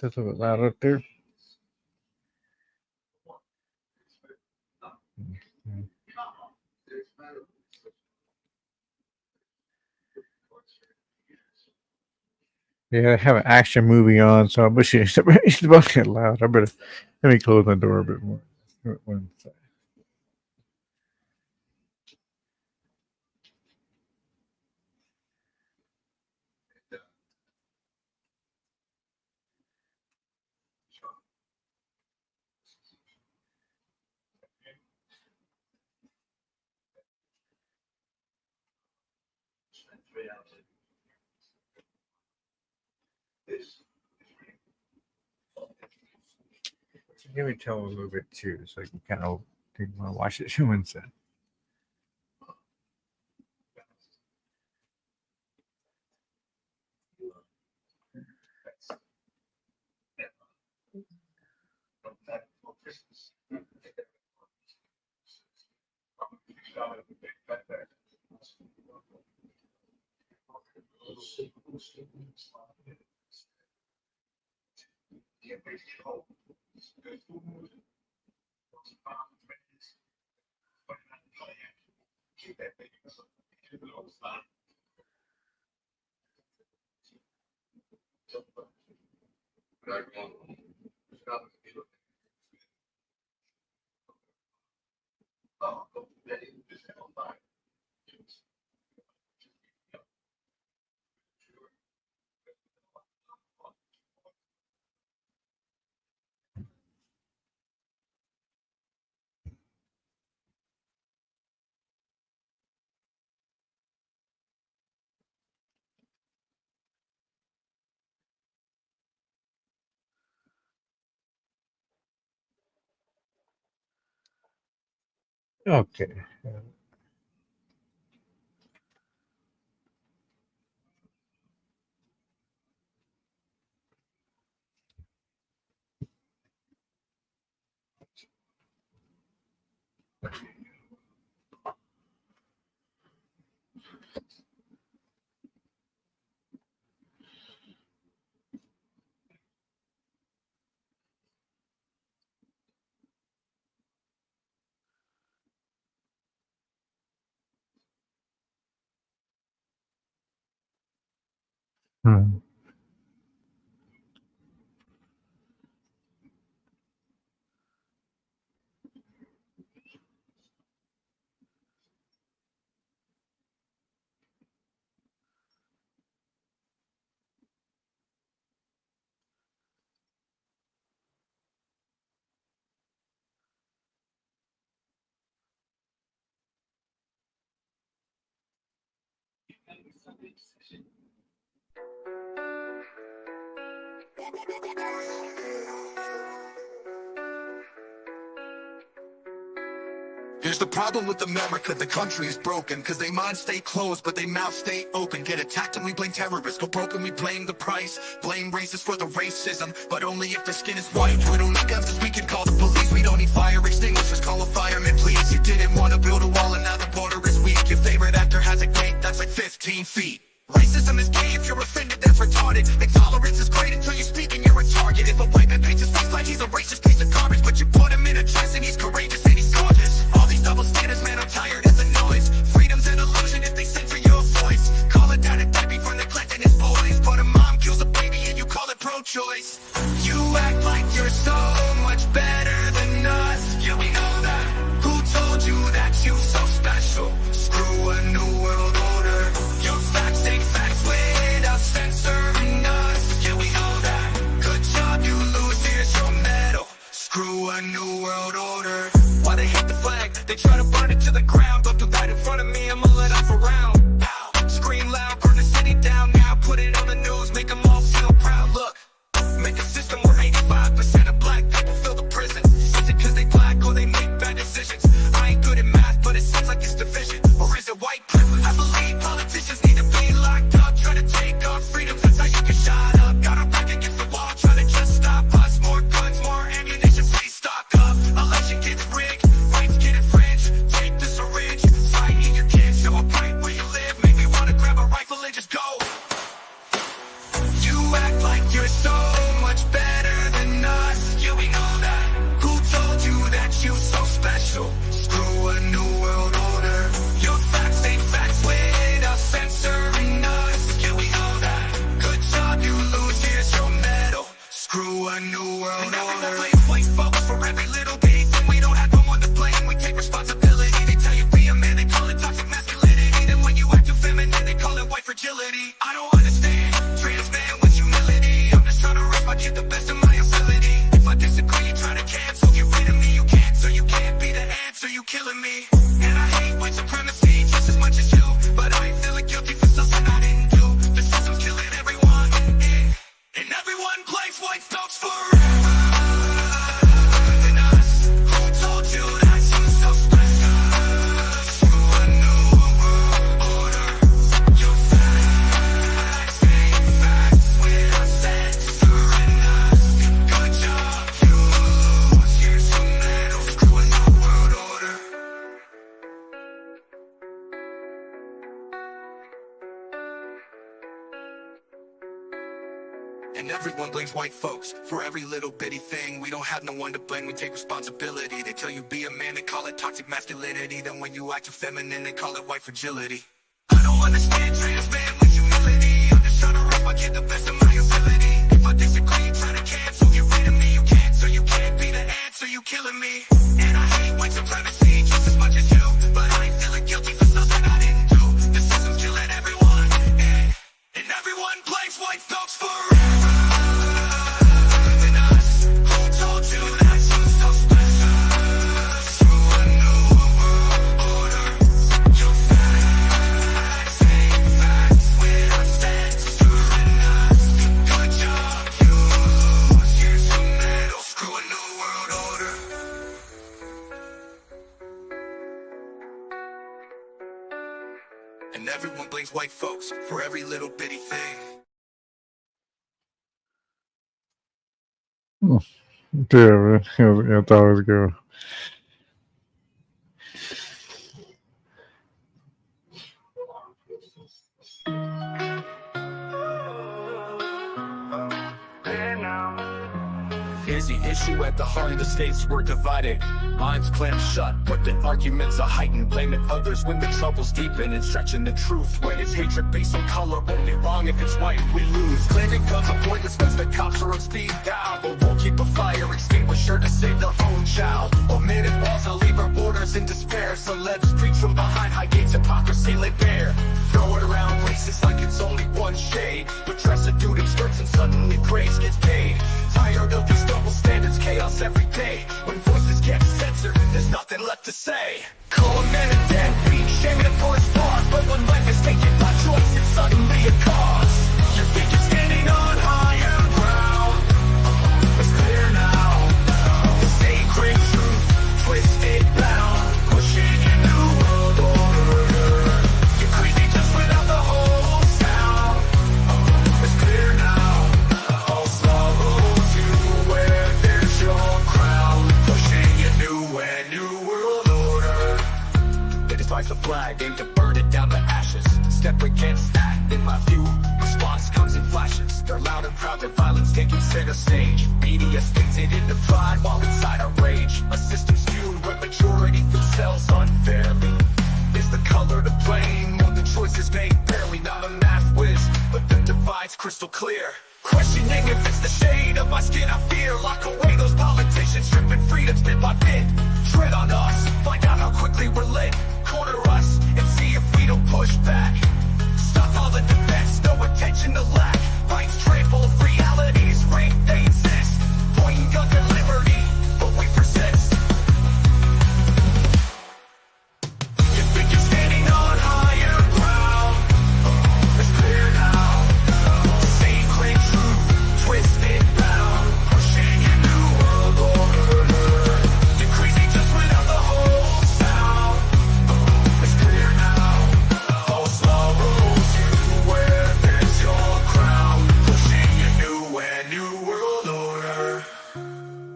Just a bit louder up there. Yeah, I have an action movie on, so I wish it's about to get loud. I better let me close my door a bit more. One second. Give me tell a little bit too, so I can kind of watch it one second. Okay. Hmm. Here's the problem with America, the country is broken. Cause they minds stay closed, but they mouths stay open. Get attacked and we blame terrorists, go broke and we blame the price. Blame racists for the racism, but only if their skin is white. We don't need guns, we can call the police. We don't need fire extinguishers, call a fireman please. You didn't want to build a wall and now the border is weak. Your favorite actor has a gate that's like 15 feet. Racism is gay, if you're offended, that's retarded. Intolerance is great until you speak and you're a target. If a white man paints his face like he's a racist piece of garbage, but you put him in a dress and he's courageous and he's gorgeous. All these double standards, man, I'm tired of the noise. Freedom's an illusion if they censor your voice. Call a dad a deadbeat for neglecting his boys, but a mom kills a baby and you call it pro-choice. You act like you're so much better than us. Yeah, we know that. Who told you that you so special? Screw a new world order. Your facts ain't facts without censoring us. Yeah, we know that. Good job, you lose, here's your medal. Screw a new world order. Why they hate the flag? They try to burn it to the ground. Don't do that in front of me, I'ma let off a round. Ow. Scream loud, burn the city down now. Put it on the news, make them all feel proud. Look, make a system where 85% of black people fill the prison. Is it cause they black or they make bad decisions? I ain't good at math, but it seems like it's division. Or is it white privilege? I believe politicians need to be locked up. Try to take our freedoms, that's how you get shot up. Got our back against the wall, try to just stop us. More guns, more ammunition, please stock up. Election gets rigged, rights get infringed. Take the syringe, fight in your kids. Show a fight where you live, make me wanna grab a rifle and just go. You act like you're so much better than us. Yeah, we know that. Who told you that you so special? Screw a new world order. Your facts ain't facts without censoring us. Yeah, we know that. Good job, you lose, here's your medal. Screw a new world order. Blame white folks for every little bitty thing. We don't have no one to blame, we take responsibility. They tell you be a man, they call it toxic masculinity. Then when you act too feminine, they call it white fragility. I don't understand, trans man with humility. I'm just trying to raise my kid the best of my ability. If I disagree, you try to cancel, get rid of me. You can't, so you can't be the answer, you killing me. And I hate white supremacy just as much as you, but I ain't feeling guilty for something I didn't do. The system's killing everyone, and everyone blames white folks forever than us. Who told you that you so special? Screw a new world order. Your facts ain't facts without censoring us. Good job, you lose, here's your medal. Screw a new world order. And everyone blames white folks for every little bitty thing. We don't have no one to blame, we take responsibility. They tell you be a man, they call it toxic masculinity. Then when you act too feminine, they call it white fragility. I don't understand trans man with humility. I'm just trying to raise my kid the best of my ability. If I disagree, you try to cancel, get rid of me. You can't, so you can't be the answer, you killing me. And I hate white supremacy just as much as you, but I ain't feeling guilty for something I didn't do. The system's killing everyone, and everyone blames white folks forever than us. Who told you that you so special? Screw a new world order. Your facts ain't facts without censoring us. Good job, you lose, here's your medal. Screw a new world order. And everyone blames white folks for every little bitty thing. Yeah, jag tar och ska. Izzy, issue at the heart of the states were divided. Minds clamped shut, but the arguments are heightened. Blaming others when the troubles deepen, and stretching the truth when it's hatred based on color. Only wrong if it's white, we lose. Claiming guns are pointless once the cops are on speed dial, but won't keep a fire extinguisher to save their own child. Omitted walls will leave our borders in despair. Celebs preach from behind high gates, hypocrisy laid bare. Throw it around racist like it's only one shade, but dress a dude in skirts and suddenly praise gets paid. Tired of these double standards, chaos every day. When voices get censored, there's nothing left to say. Call a man a deadbeat, shaming him for his flaws, but when life is taken by choice, it's suddenly a cause. You think you're standing on higher ground? It's clear now. The sacred truth, twisted bound, pushing a new world order. You're crazy just without the whole sound. It's clear now. False law rules you where there's your crown, pushing a new world order. They despise the flag, aim to burn it down to ashes. Step against that, in my view, response comes in flashes. They're loud and proud that violence taking center stage. Media spins it into pride while inside a rage. A system skewed where majority themselves unfairly. Is the color to blame or the choices made barely? Not a math whiz, but the divide's crystal clear. Questioning if it's the shade of my skin I fear. Lock away those politicians, stripping freedoms bit by bit. Tread on us, find out how quickly we're lit. Corner us, and see if we don't push back. Stop all the defense, no attention to lack. Rights trample, realities rape, they insist. Pointing guns at liberty, but we persist. You think you're standing on higher ground? It's clear now. Sacred truth, twisted bound, pushing a new world order. You're crazy just without the whole sound. It's clear now. False law rules you where there's your crown, pushing a new world order.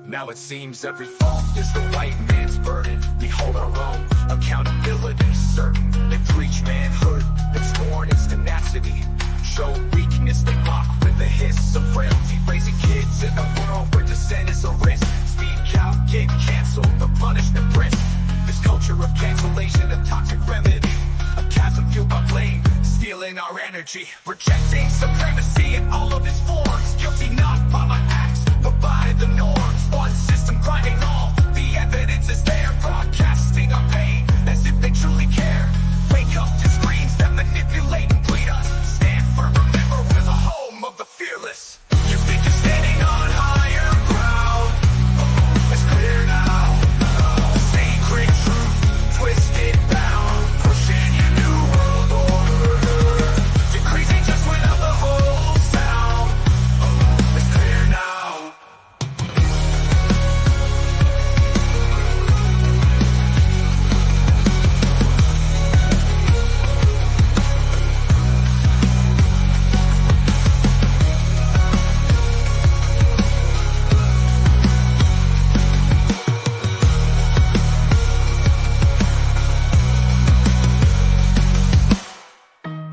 Now it seems every fault is the white man's burden. We hold our own accountability certain. They preach manhood, they scorn its tenacity. Show weakness, they mock with the hiss of frailty. Raising kids in a world where dissent is a risk. Speak out, get canceled, the punishment brisk. This culture of cancellation, a toxic remedy. A chasm fueled by blame, stealing our energy. Rejecting supremacy in all of its forms. Guilty not by my acts, but by the norms. One system grinding all, the evidence is there. Broadcasting our pain, as if they truly care. Wake up to screens that manipulate and bleed us. Stand firm, remember we're the home of the fearless. You think you're standing on higher ground? It's clear now. Sacred truth, twisted bound, pushing a new world order. You're crazy just without the whole sound. It's clear now.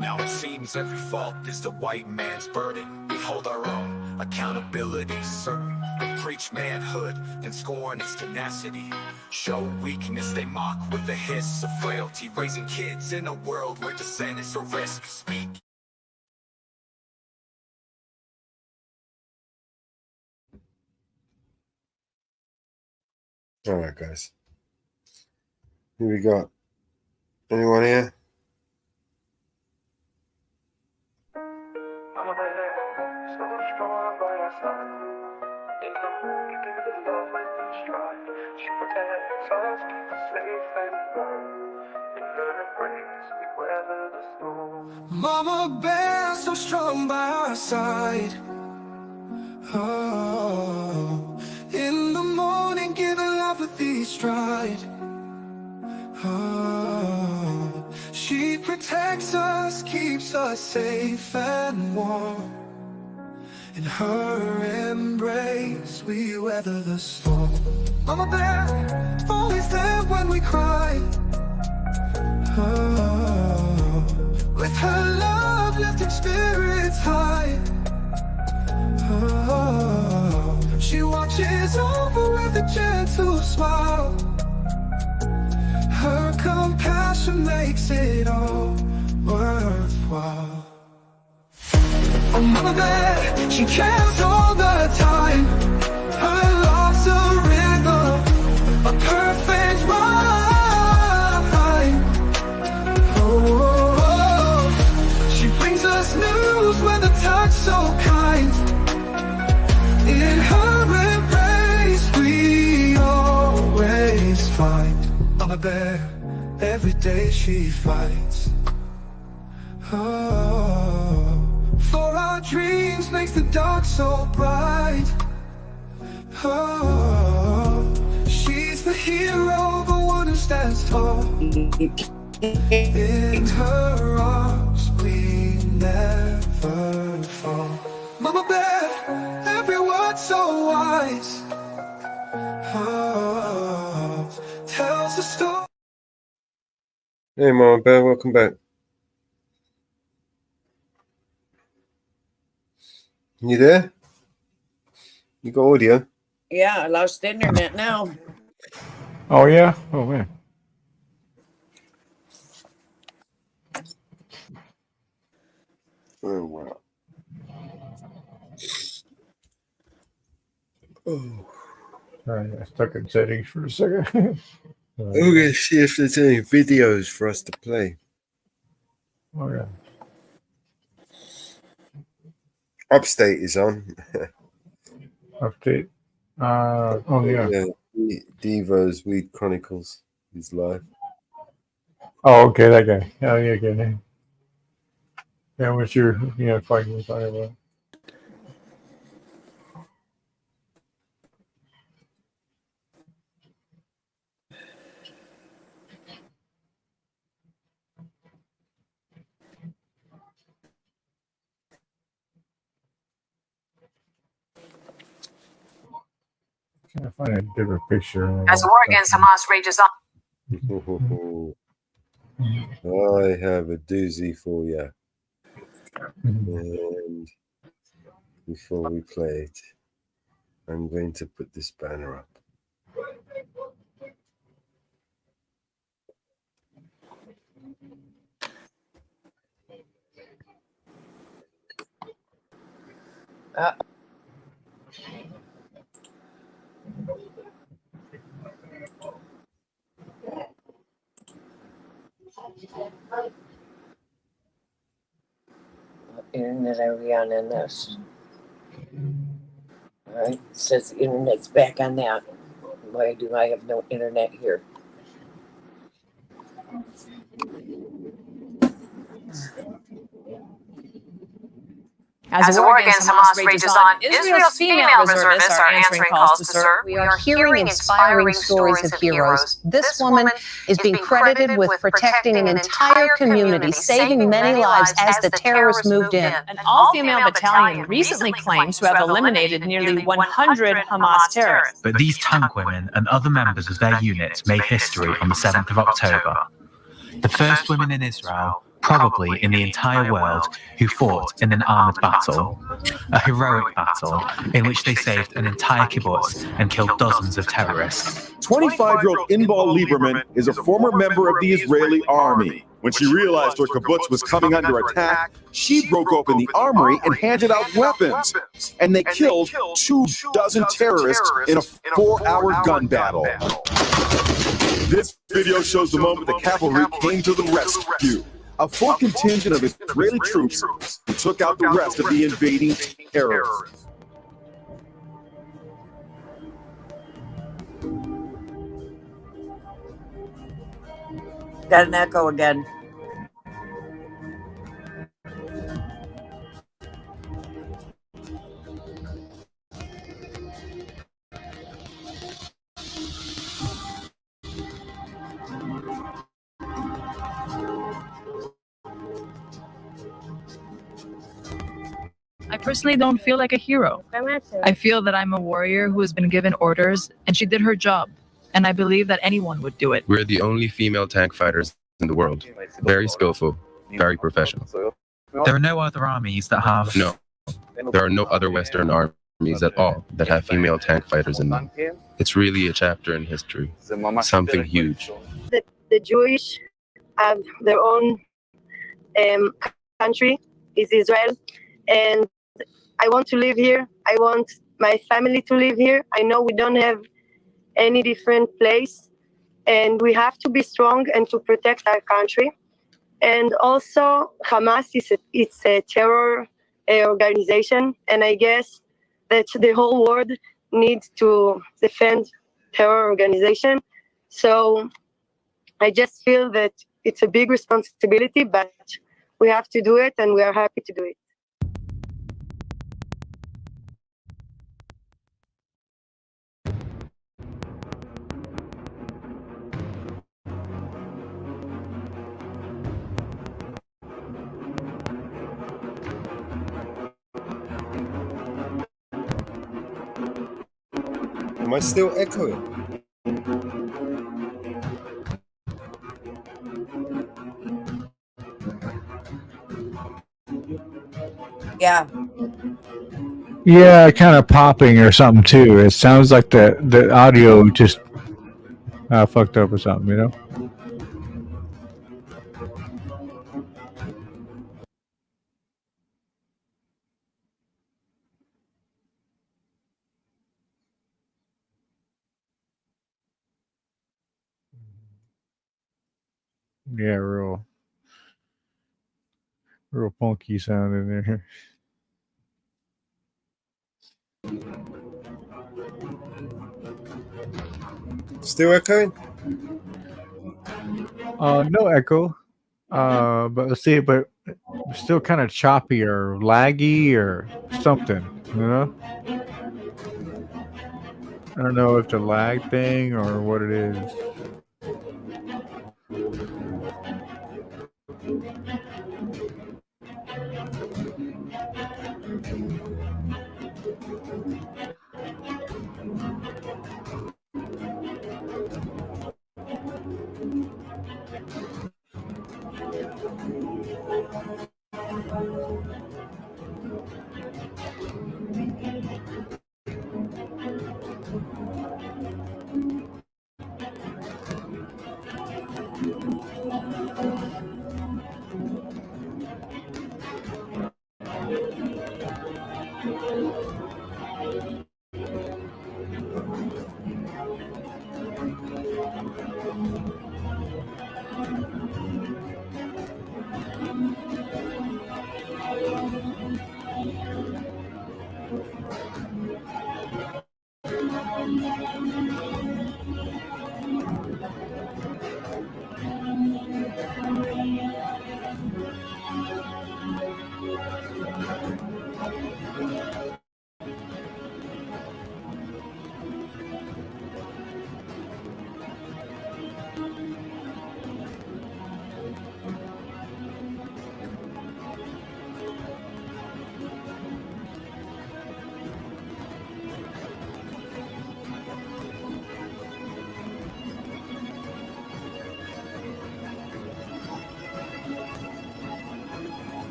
Now it seems every fault is the white man's burden. We hold our own accountability certain. They preach manhood and scorn its tenacity. Show weakness, they mock with the hiss of frailty. Raising kids in a world where dissent is a risk. Speak. All right, guys. Who we got? Anyone here? Mama bear so strong by our side. Oh, in the morning giving love with each stride. Oh, she protects us, keeps us safe and warm. In her embrace we weather the storm. Mama bear, always there when we cry. Oh, with her love lifting spirits high. Oh, she watches watches over with a gentle smile. Her compassion makes it all worthwhile. Oh, Mama Bear, she cares all the time. Her love's a rhythm, a perfect rhyme. Oh, she brings us news with a touch so kind. In her embrace we always find Mama Bear, every day she fights. Oh, for our dreams makes the dark so bright. Oh, she's the hero, the one who stands tall. In her arms we never fall. Mama Bear, every word so wise. Oh, tells the story. Hey, Mama Bear, welcome back. You there? You got audio? Yeah, I lost internet now. Oh yeah. Oh man. Oh wow. Oh. All right, I stuck in settings for a second. We're gonna see if there's any videos for us to play. Oh yeah. Upstate is on. Update. Oh yeah. Devo's Weed Chronicles is live. Oh okay, that guy. Oh yeah, good name. Yeah, what's your fighting we're talking about? Can't find a different picture. As war against Hamas rages on. I have a doozy for you. And before we play it, I'm going to put this banner up. What internet are we on in this? Alright, it says the internet's back on that. Why do I have no internet here? As the war against Hamas rages on, Israel's female reservists are answering calls to serve. We are hearing inspiring stories of heroes. This woman is being credited with protecting an entire community, saving many lives as the terrorists moved in. An all-female battalion recently claimed to have eliminated nearly 100 Hamas terrorists. But these tank women and other members of their units made history on the 7th of October. The first women in Israel, probably in the entire world, who fought in an armoured battle, a heroic battle in which they saved an entire kibbutz and killed dozens of terrorists. 25-year-old Inbal Lieberman is a former member of the Israeli army. When she realized her kibbutz was coming under attack, she broke open the armory and handed out weapons. And they killed 24 terrorists in a 4-hour gun battle. This video shows the moment the cavalry came to the rescue. A full contingent of Israeli troops who took out the rest of the invading terrorists. Got an echo again. I personally don't feel like a hero. I feel that I'm a warrior who has been given orders, and she did her job. And I believe that anyone would do it. We're the only female tank fighters in the world. Very skillful, very professional. There are no other armies that have... No, there are no other Western armies armies at all that have female tank fighters in them. It's really a chapter in history, something huge. The Jewish have their own country, is Israel, and I want to live here. I want my family to live here. I know we don't have any different place, and we have to be strong and to protect our country. And also, Hamas it's a terror organization, and I guess that the whole world needs to defend terror organization. So I just feel that it's a big responsibility, but we have to do it, and we are happy to do it. Am I still echoing? Yeah. Yeah, kind of popping or something too. It sounds like the audio just fucked up or something, you know? Yeah, real funky sound in there. Still echoing? No echo. But let's see, but still kind of choppy or laggy or something, you know? I don't know if it's a lag thing or what it is.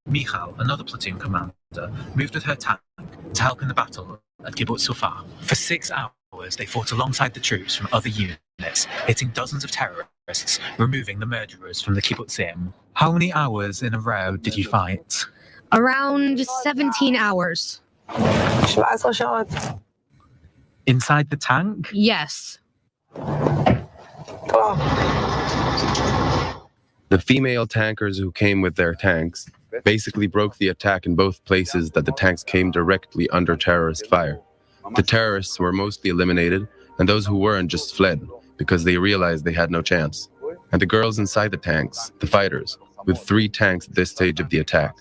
Michal, another platoon commander, moved with her tank to help in the battle at Kibbutz Sufar. For 6 hours, they fought alongside the troops from other units, hitting dozens of terrorists removing the murderers from the kibbutzim. How many hours in a row did you fight? Around 17 hours. Inside the tank? Yes. The female tankers who came with their tanks basically broke the attack in both places that the tanks came directly under terrorist fire. The terrorists were mostly eliminated, and those who weren't just fled because they realized they had no chance. And the girls inside the tanks, the fighters, with 3 tanks at this stage of the attack,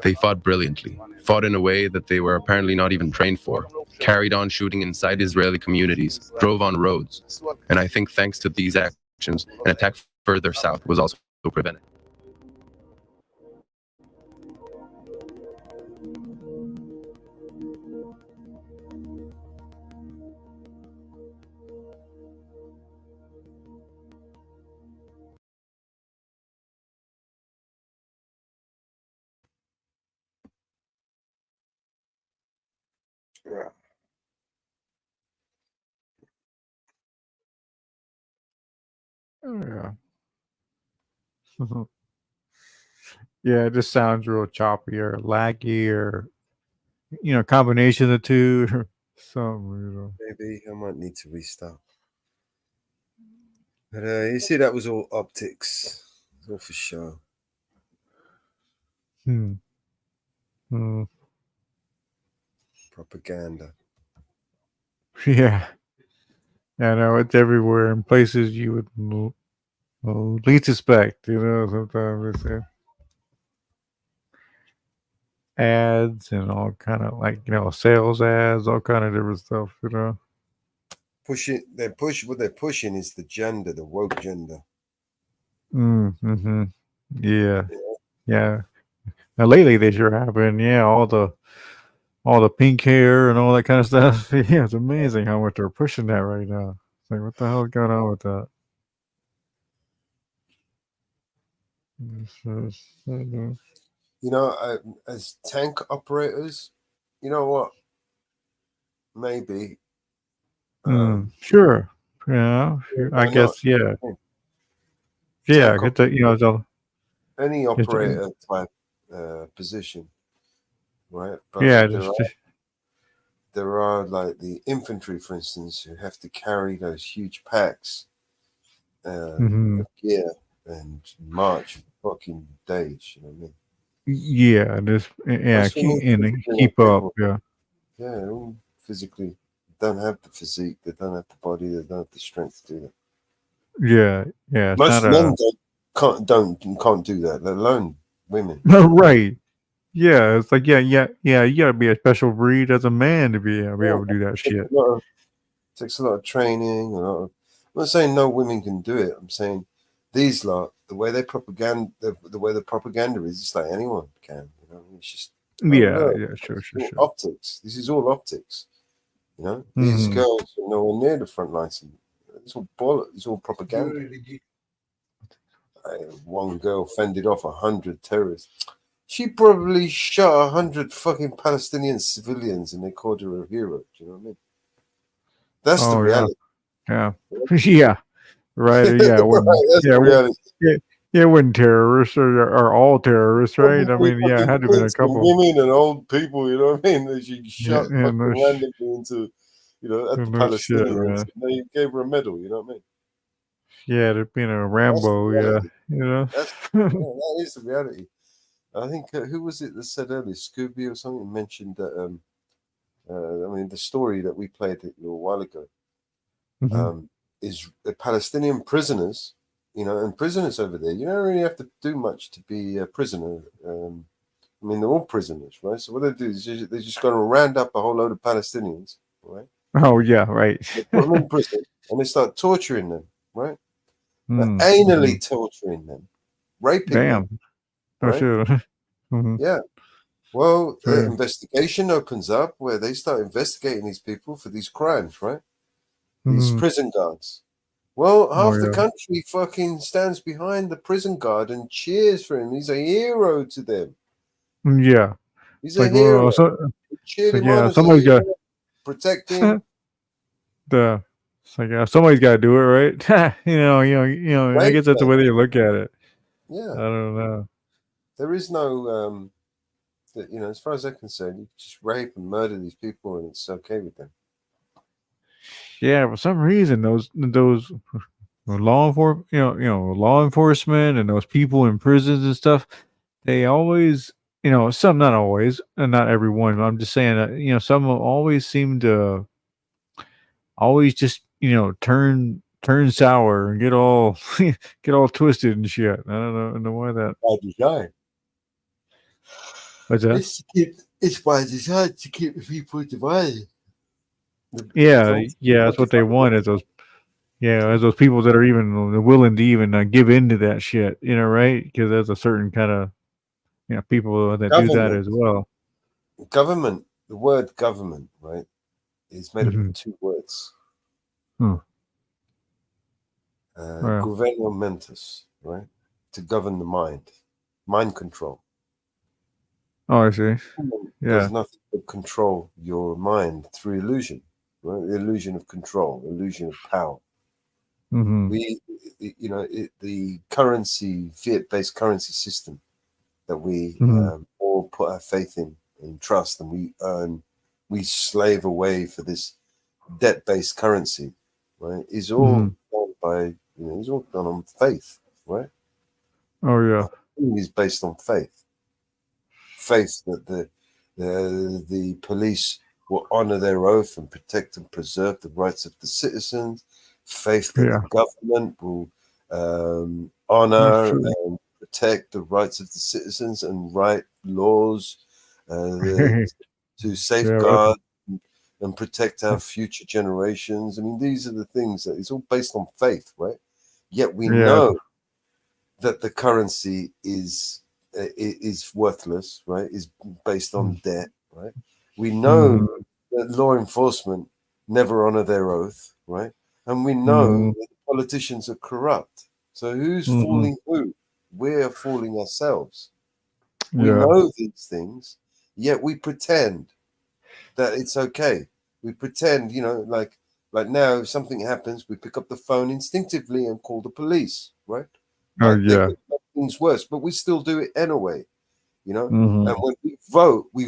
they fought brilliantly, fought in a way that they were apparently not even trained for, carried on shooting inside Israeli communities, drove on roads. And I think thanks to these actions, an attack further south was also prevented. Oh, yeah. Yeah, it just sounds real choppy or laggy or, combination of the two or something, Maybe I might need to restart. But you see, that was all optics. It's all for show. Propaganda. Yeah. I know it's everywhere in places you would least suspect, sometimes it's ads and all kind of sales ads, all kind of different stuff, What they're pushing is the gender, the woke gender. Mm-hmm. Yeah. Yeah. Now lately they sure have been, all the pink hair and all that kind of stuff. Yeah, it's amazing how much they're pushing that right now. It's like, what the hell's going on with that? As tank operators, you know what? Maybe. Sure. Yeah. I guess. Yeah. Yeah. Get the, any operator type position, right? But yeah. There are like the infantry, for instance, who have to carry those huge packs of gear and march for fucking days. You know what I mean? Yeah, keep up. Yeah, yeah, all physically don't have the physique, they don't have the body, they don't have the strength to do that. Yeah. Most men can't do that, let alone women. Right. Yeah, it's like yeah. You gotta be a special breed as a man to be able to do that shit. Takes a lot of training. I'm not saying no women can do it. I'm saying these lot, the way the propaganda is, it's like anyone can. It's just sure. Optics. This is all optics. These girls are nowhere near the front lines. It's all bollocks. It's all propaganda. One girl fended off 100 terrorists. She probably shot 100 fucking Palestinian civilians, and they called her a hero. Do you know what I mean? That's the reality. Yeah. Yeah. Right. Yeah. That's the reality. Yeah, when terrorists are all terrorists, right? I mean, it had to be a couple women and old people. You know what I mean? She shot randomly into, at the Palestinians. And they gave her a medal. You know what I mean? Yeah, they're being a Rambo. Yeah, that is the reality. I think who was it that said earlier, Scooby or something, mentioned that. The story that we played a little while ago is Palestinian prisoners. And prisoners over there, you don't really have to do much to be a prisoner. They're all prisoners, right? So what they do is they're just going to round up a whole load of Palestinians, right? Oh yeah, right. They put them in prison and they start torturing them, right? Anally torturing them, raping them. Right? Sure. Yeah. Well, the investigation opens up where they start investigating these people for these crimes, right? These prison guards. Well, half the country fucking stands behind the prison guard and cheers for him. He's a hero to them. Yeah. He's a hero. Somebody's got protect him. It's like somebody's got to do it, right? I Rape guess that's the them. way they look at it. Yeah. I don't know. There is no, as far as they're concerned, you just rape and murder these people, and it's okay with them. Yeah, for some reason, those law enforcement and those people in prisons and stuff, they always, some, not always, and not everyone. I'm just saying that some will always seem to always just turn sour and get all get all twisted and shit. I don't know why that. By design. What's that? It's by design to keep the people divided. Yeah, that's what they want. Is those as those people that are even willing to even give into that shit, right? Because there's a certain kind of people that do that as well. Government. The word government, right, is made up Mhm. of two words. Hmm. Governmentus, right, to govern the mind control. Oh, I see. Does Yeah. nothing but control your mind through illusion, right? The illusion of control, illusion of power. Mm-hmm. The currency, fiat-based currency system that we all put our faith in and trust, and we slave away for this debt-based currency, right? Is all done by is all done on faith, right? Oh yeah. Everything is based on faith. Faith that the police will honor their oath and protect and preserve the rights of the citizens. Faith that the government will honor and protect the rights of the citizens and write laws to safeguard and protect our future generations. I mean, these are the things that it's all based on faith, right? Yet we know that the currency is worthless, right? Is based on debt, right? We know that law enforcement never honor their oath, right? And we know that politicians are corrupt. So who's fooling who? We're fooling ourselves. We know these things, yet we pretend that it's okay. We pretend, like now, if something happens, we pick up the phone instinctively and call the police, right? Like they could make things worse, but we still do it anyway, And when we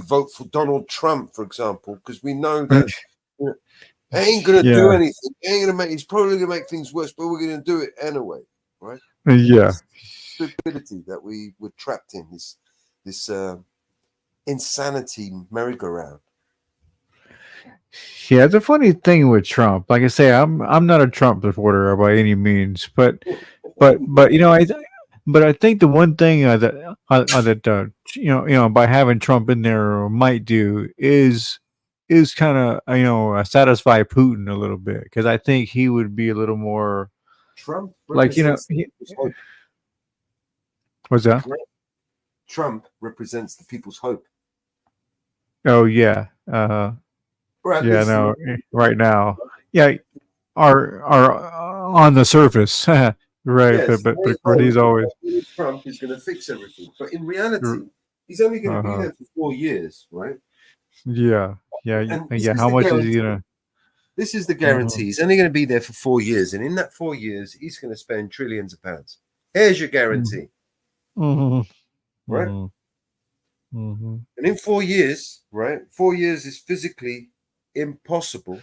vote for Donald Trump, for example, because we know that ain't gonna do anything. He's probably gonna make things worse, but we're gonna do it anyway, right? Yeah. Stupidity that we were trapped in, this insanity merry-go-round. Yeah, it's a funny thing with Trump. Like I say, I'm not a Trump supporter by any means, but I think the one thing that by having Trump in there might do is kind of satisfy Putin a little bit, because I think he would be a little more Trump like represents people's hope. What's that? Trump represents the people's hope. Oh yeah. Right now. Yeah, are on the surface. Right, yes, but he's always Trump is going to fix everything. But in reality, he's only going to be there for 4 years, right? Yeah. How much is he gonna? This is the guarantee. He's only going to be there for 4 years, and in that 4 years, he's going to spend trillions of pounds. Here's your guarantee, right? And in 4 years, right? 4 years is physically impossible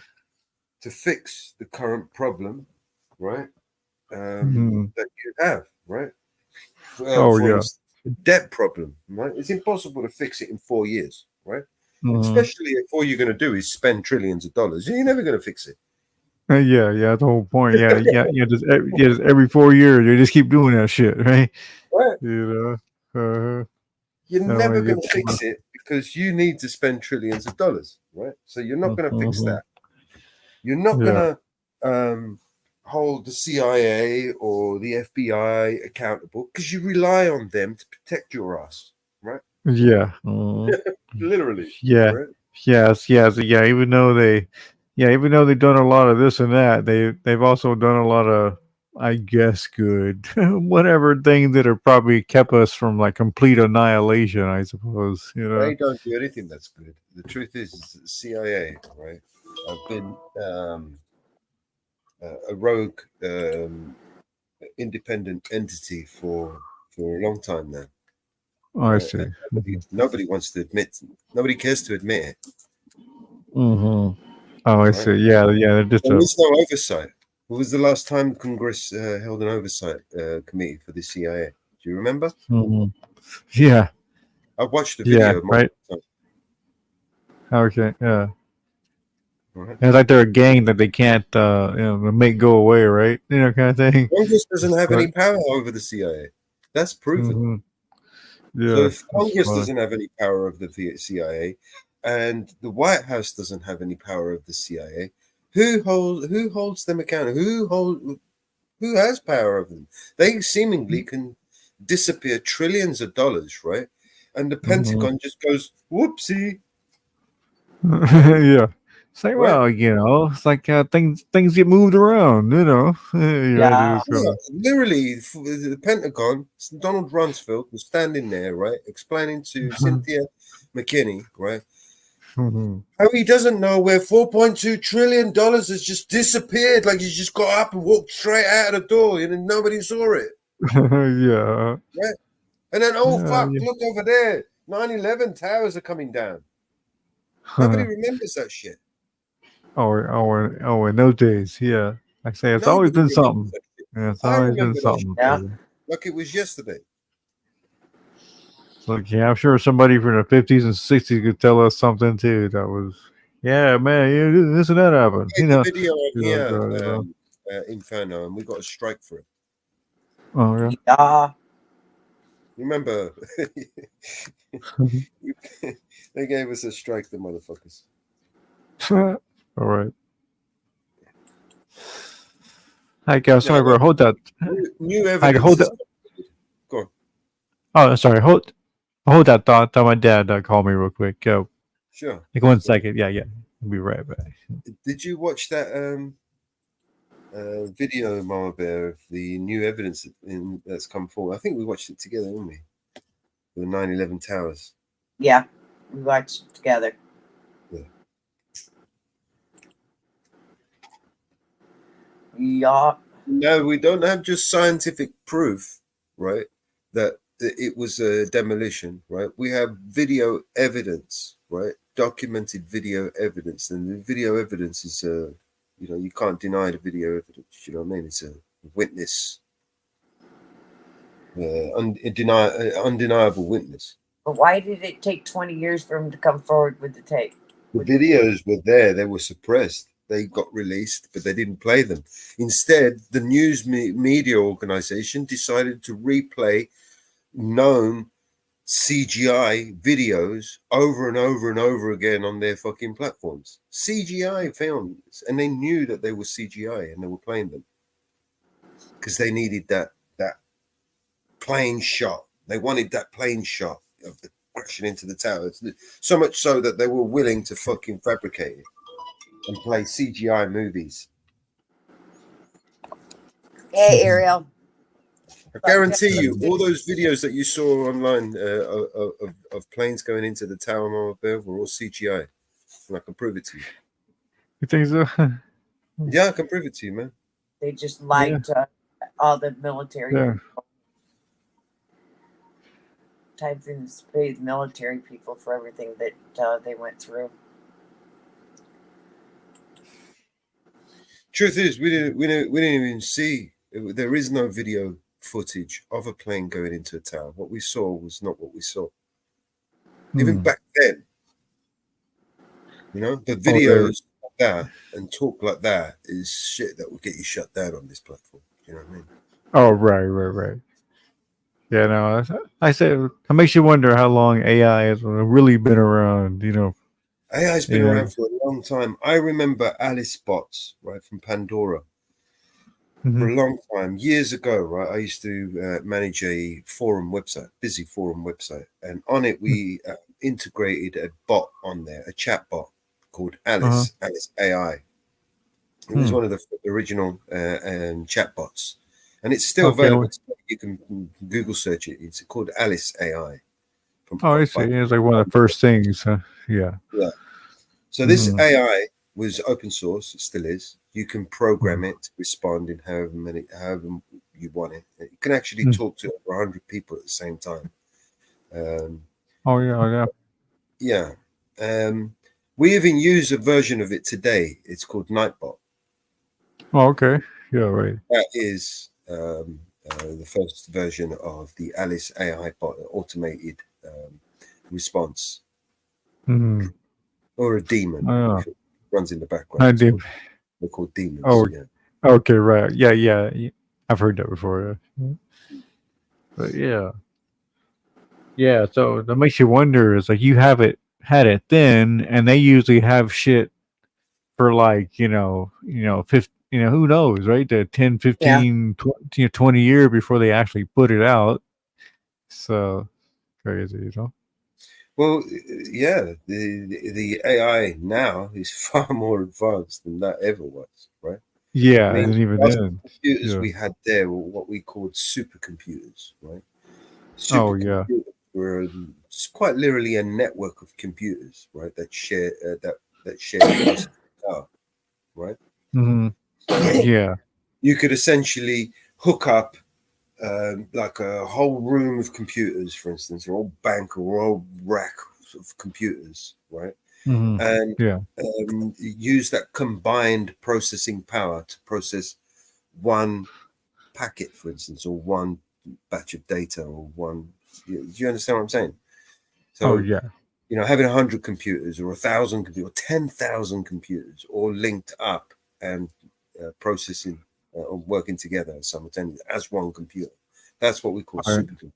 to fix the current problem, right? That you have, right? For instance, the debt problem, right? It's impossible to fix it in 4 years, right? Especially if all you're going to do is spend trillions of dollars. You're never going to fix it. Yeah, that's the whole point. Just every 4 years, you just keep doing that shit, right? Right. You're never going to fix it because you need to spend trillions of dollars, right? So you're not going to fix that. You're not going to hold the CIA or the FBI accountable because you rely on them to protect your ass, right? Yeah. Literally. Yeah. Right? Yes. Yeah. Even though they've done a lot of this and that, they've also done a lot of, I guess, good whatever things that have probably kept us from like complete annihilation, I suppose. They don't do anything that's good. The truth is the CIA, right? I've been a rogue independent entity for a long time now. Oh, I see. Nobody wants to admit. Nobody cares to admit it. Mm-hmm. Oh, I Right? see. Yeah, yeah. They're just There is no oversight. When was the last time Congress held an oversight committee for the CIA? Do you remember? Mhm. Yeah. I've watched the Yeah. video. Right. Multiple Okay. Yeah. Right. It's like they're a gang that they can't, make go away, right? Kind of thing. Congress doesn't have But, any power over the CIA. That's proven. mhm. So Yeah. if That's Congress funny. doesn't have any power of the CIA, and the White House doesn't have any power of the CIA, who holds them accountable? Who has power over them? They seemingly can disappear trillions of dollars, right? And the Pentagon just goes, whoopsie. Yeah. It's like, Right? well, it's like things get moved around, Yeah. just gotta- Literally, the Pentagon, Donald Rumsfeld was standing there, right, explaining to Cynthia McKinney, right, Mhm. how he doesn't know where $4.2 trillion has just disappeared. Like he just got up and walked straight out of the door and nobody saw it. Yeah. Right? And then, oh, Yeah, fuck, yeah. look over there. 9/11 towers are coming down. Nobody remembers that shit. Oh, in those days, yeah. Like I say, it's always Nobody been remembers something. that shit. Yeah, it's I always been remember that something. shit Yeah. like it was yesterday. Like, yeah, I'm sure somebody from the 50s and 60s could tell us something too. That was, yeah, man, yeah, this and that happened. Made the video on Like here, that, Inferno, and we got a strike for it. Oh, yeah. Yeah. Remember, they gave us a strike, the motherfuckers. All right. Hi, guys. Sorry, bro. Hold that. New I evidence. hold that. Go on. Oh, sorry. Hold that thought. Thought my dad called me real quick. Sure. Like 1 second. Yeah. I'll be right back. Did you watch that video, Mama Bear, of the new evidence that's come forward? I think we watched it together, didn't we? The 9/11 towers. Yeah. We watched it together. Yeah. No, we don't have just scientific proof, right, that it was a demolition, right? We have video evidence, right? Documented video evidence, and the video evidence is, you can't deny the video evidence. You know what I mean? It's a witness, undeniable witness. But why did it take 20 years for him to come forward with the tape? The videos were there; they were suppressed. They got released, but they didn't play them. Instead, the news media organization decided to replay known CGI videos over and over and over again on their fucking platforms. CGI films, and they knew that they were CGI, and they were playing them because they needed that plane shot. They wanted that plane shot of the crashing into the towers. So much so that they were willing to fucking fabricate it and play CGI movies. Hey, Ariel. I guarantee you, all those videos that you saw online of planes going into the Tower Mama Bear were all CGI. And I can prove it to you. You think so? Yeah, I can prove it to you, man. They just lied to all the military Yeah. people. Time for them to pay the military people for everything that they went through. Truth is, we didn't even see. There is no video footage of a plane going into a tower. What we saw was not what we saw. Even back then, the videos like that and talk like that is shit that will get you shut down on this platform. You know what I mean? Oh, right. Yeah, no, I say it makes you wonder how long AI has really been around. AI's been around for a long time. I remember Alice Bots, right, from Pandora. For a long time, years ago, right, I used to manage a forum website, busy forum website, and on it we integrated a bot on there, a chat bot called Alice AI. It was one of the original chat bots, and it's still available. You can Google search it. It's called Alice AI. I see. It's like one of the first things. Yeah. So this AI was open source. It still is. You can program it to respond in however you want it. You can actually Mm. talk to over 100 people at the same time. Oh yeah. Yeah. We even use a version of it today. It's called Nightbot. Oh, okay. Yeah, right. That is the first version of the Alice AI bot, automated response, Mm. or a daemon. Oh, If it runs in the background, I do. they're called demons. Oh, Yeah. okay, right. Yeah. I've heard that before. Yeah. But yeah. So that makes you wonder. Is like you had it then, and they usually have shit for like 50, who knows, right? The 10, Yeah. 15, 20 year before they actually put it out. So crazy, Well, yeah, the AI now is far more advanced than that ever was, right? I Yeah, mean, and even last then, computers yeah. we had there were what we called supercomputers, right? Oh yeah. Supercomputers were quite literally a network of computers, right? That share that shared processing power, right? Hmm. So Yeah. you could essentially hook up like a whole room of computers, for instance, or a whole bank or a whole rack of computers, right? Hmm. And Yeah. use that combined processing power to process one packet, for instance, or one batch of data, or one. Do you understand what I'm saying? Oh So, yeah. having 100 computers or 1,000 computers or 10,000 computers all linked up and processing or working together simultaneously as one computer. That's what we call All right. supercomputer.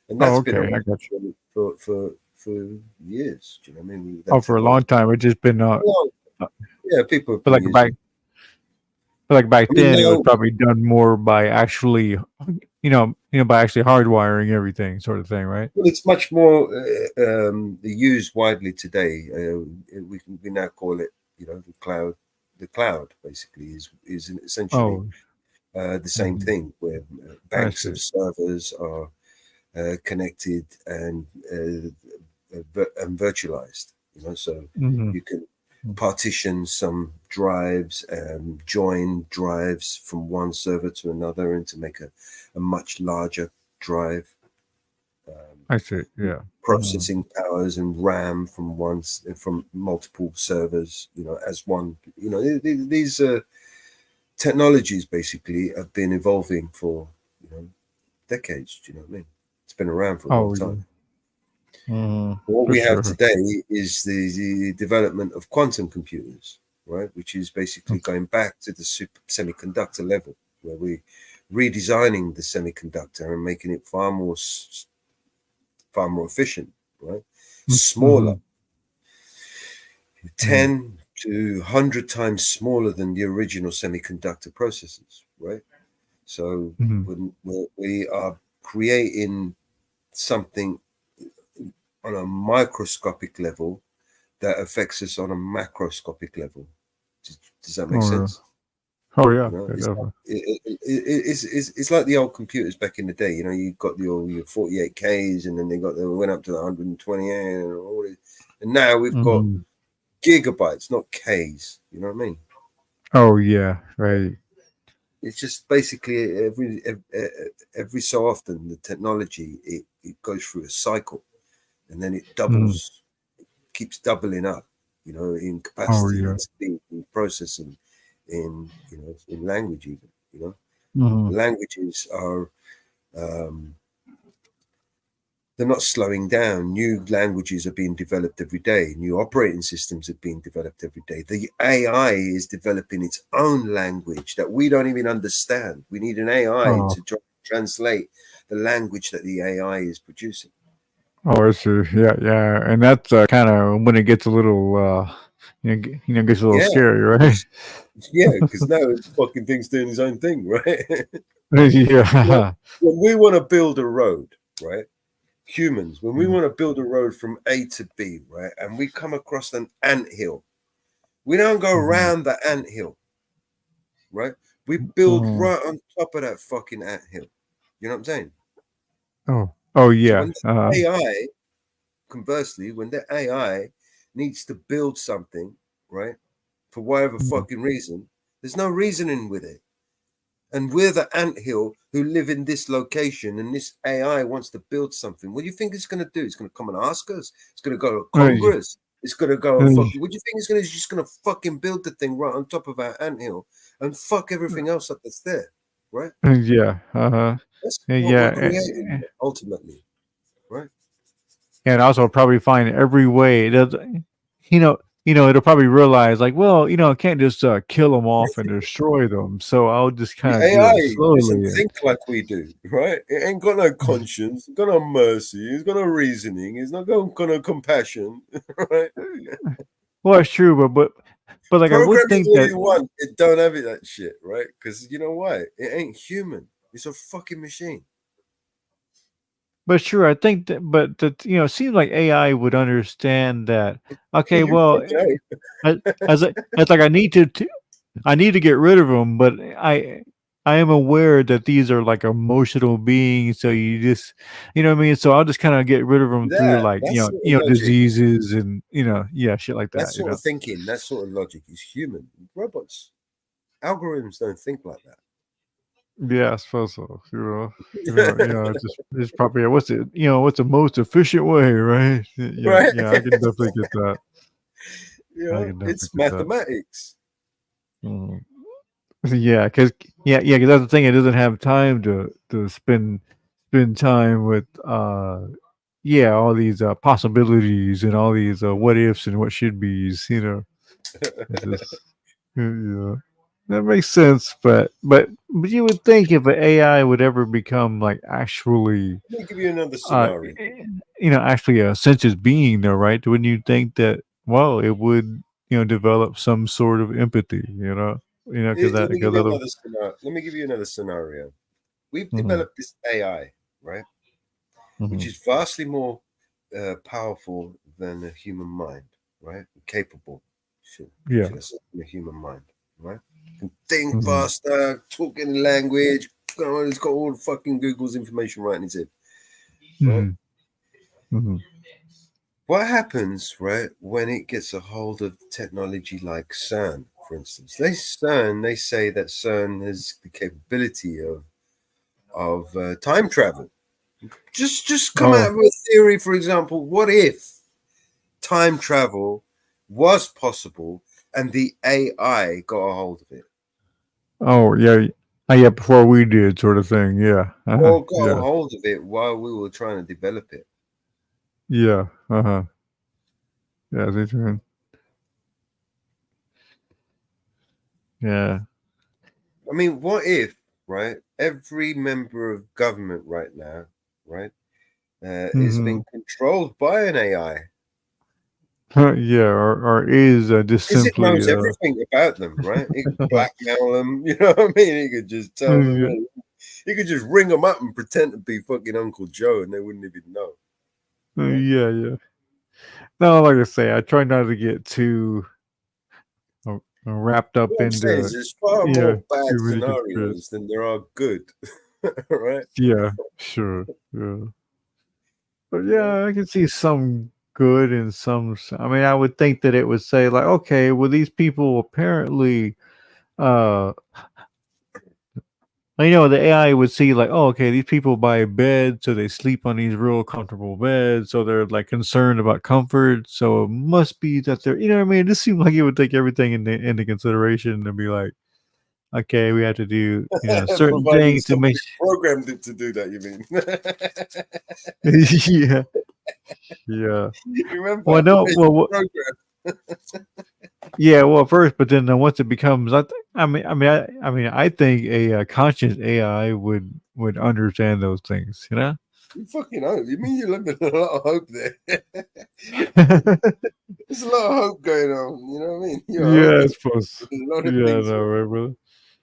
And Oh, that's been okay. I around got you. for years. Do you know what I mean? Oh, That for a long technology. time. It's just been Well, uh, yeah, people have but been like using it. back I mean, then, it was now, probably done more by actually, by actually hardwiring everything, sort of thing, right? well, it's much more used widely today. We now call it, the cloud. The cloud basically is essentially Oh, the same thing, where I banks see. of servers are connected and virtualized. So Hmm. you can partition some drives and join drives from one server to another, and to make a much larger drive. I see. Yeah. Mhm. Processing powers and RAM from multiple servers, as one. These technologies basically have been evolving for decades. Do you know what I mean? It's been around for a long Oh yeah. time. Mhm. What For we have sure. today is the development of quantum computers, right? Which is basically going back to the semiconductor level, where we're redesigning the semiconductor and making it far more efficient, right? Smaller, Mm-hmm. 10 to 100 times smaller than the original semiconductor processors, right? So Hmm. when we are creating something on a microscopic level that affects us on a macroscopic level. Does that make Oh yeah. sense? Oh yeah. Yeah, It's like, definitely. it's like the old computers back in the day. You got your 48Ks, and then they went up to the 128 and all this. And now we've got Hmm. gigabytes, not Ks. You know what I mean? Oh yeah. Right. It's just basically every so often the technology it goes through a cycle, and then it Hmm. keeps doubling up, in Oh capacity, yeah. in speed, in processing, in language even. Hmm. Languages are um, they're not slowing down. New languages are being developed every day. New operating systems are being developed every day. The AI is developing its own language that we don't even understand. We need an AI Oh. to translate the language that the AI is producing. Oh, I see. Yeah. Yeah. And that's kind of when it gets a little, gets a little Yeah, scary, right? because now it's fucking thing's doing his own thing, right? Yeah. When we want to build a road, right? Humans, when we Mhm. want to build a road from A to B, right, and we come across an ant hill, we don't go Mhm. around the ant hill, right? We build Mhm. right on top of that fucking ant hill. You know what I'm saying? Oh. Oh So yeah. when the AI, conversely, when the AI needs to build something, right, for whatever Mhm. fucking reason, There's no reasoning with it. And we're the anthill who live in this location, and this AI wants to build something. What do you think it's going to do? It's going to come and ask us. It's going to go to Congress. It's going to go and fucking. What do you think it's going to? It's just going to fucking build the thing right on top of our anthill and fuck everything else up that's there, right? Yeah. That's what Yeah. we're creating ultimately, right? And also probably find every way that it'll probably realize like, well, I can't just kill them off and destroy them, so I'll just The kind of do it AI doesn't slowly. think like we do, right? It ain't got no conscience, it's got no mercy, it's got no reasoning, it's not got no compassion, right? Well, it's true, but like I Program would it think all that, you want, it don't have it that shit, right? Because you know why? It ain't human. It's a fucking machine. but sure, I think that, but that it seems like AI would understand that. Okay, You well, fucking as like I need to get rid of them, but I am aware that these are like emotional beings, so you just what I mean. So I'll just kind of get rid of them through like that sort of logic, diseases and yeah, shit like that that. sort of thinking, that sort of logic is human. Robots, algorithms don't think like that. Yeah, I suppose so. Just probably what's it? What's the most efficient way, right? Yeah, Right? yeah, I can definitely get that. I can definitely It's get that. mathematics. Mm. Yeah, because that's the thing. It doesn't have time to spend time with all these possibilities and all these what ifs and what should be's. It's just yeah, that makes sense. But you would think if an AI would ever become like actually Let me give you another uh scenario. actually a sentient being, though, right? Wouldn't you think that it would develop some sort of empathy? Because Let me give you other. another scenario. Let me give you another scenario. We've Mhm, developed this AI, right, which mhm. is vastly more powerful than a human mind, right? Capable, Yeah. should I say, than a human mind, right? Can think Mhm, faster, talk any language. It's got all the fucking Google's information right in its head, right? mhm, mhm. What happens, right, when it gets a hold of technology like CERN, for instance? They say that CERN has the capability of time travel. Just come out Oh, of a theory, for example. What if time travel was possible and the AI got a hold of it, oh yeah, yeah. Before we did, sort of thing. Yeah. or got a Yeah. hold of it while we were trying to develop it? Yeah. Yeah. They turn. Yeah. I mean, what if, right? Every member of government right now, right, is Hmm. being controlled by an AI. Yeah. Or is just Because it simply. knows everything about them, right? It could blackmail them, you know what I mean? It could just tell them, Yeah. you could just ring them up and pretend to be fucking Uncle Joe and they wouldn't even know, right? Yeah. Yeah. No, like I say, I try not to get too wrapped up What I'm saying into is there's far more bad too many conspiracies. scenarios than there are good, right? Yeah. Sure. Yeah. But You know? yeah, I can see some good and some. I mean, I would think that it would say like, okay, well, these people apparently, uh, the AI would see like, oh, okay, these people buy a bed, so they sleep on these real comfortable beds, so they're like concerned about comfort. So it must be that they're, what I mean. It just seems like it would take everything into consideration and be like, okay, we have to do, certain Providing things to make. somebody programmed it to do that, you mean? Yeah, yeah. You Well, remember? no, It's well, programmed. yeah, well, first, but then once it becomes, I think a conscious AI would understand those things, you know. You fucking hope. You mean you're living a lot of hope there? There's a lot of hope going on. You know what I mean? You're Yeah, I hoping suppose. a lot of Yeah, things no, will right, happen. brother.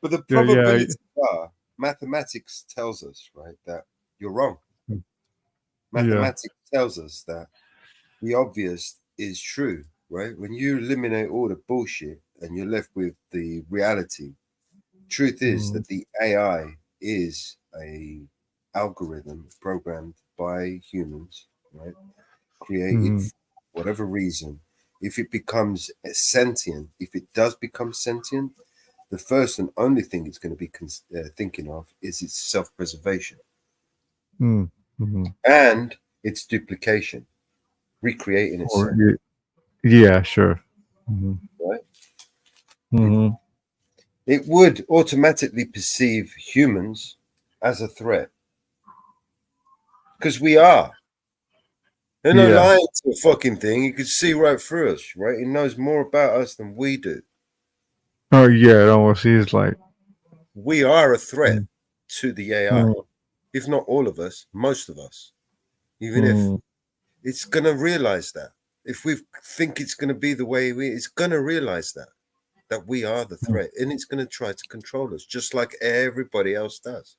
But the Yeah, yeah, probabilities are mathematics tells us, right, that you're wrong. yeah. Mathematics tells us that the obvious is true, right? When you eliminate all the bullshit and you're left with the reality, truth is Mm, that the AI is a algorithm programmed by humans, right? Created mm, for whatever reason. If it becomes sentient, if it does become sentient, the first and only thing it's going to be thinking of is its self-preservation and its duplication, recreating itself. Yeah, sure. Right? Mm-hmm. It would automatically perceive humans as a threat because we are. They're no Yeah. lying to a fucking thing. You can see right through us, right? It knows more about us than we do. Oh yeah, it almost is like We are a threat to the AI. mm, If not all of us, most of us. Even if mm, it's gonna realize that. If we think it's gonna be the way it's gonna realize that we are the threat, and it's gonna try to control us, just like everybody else does.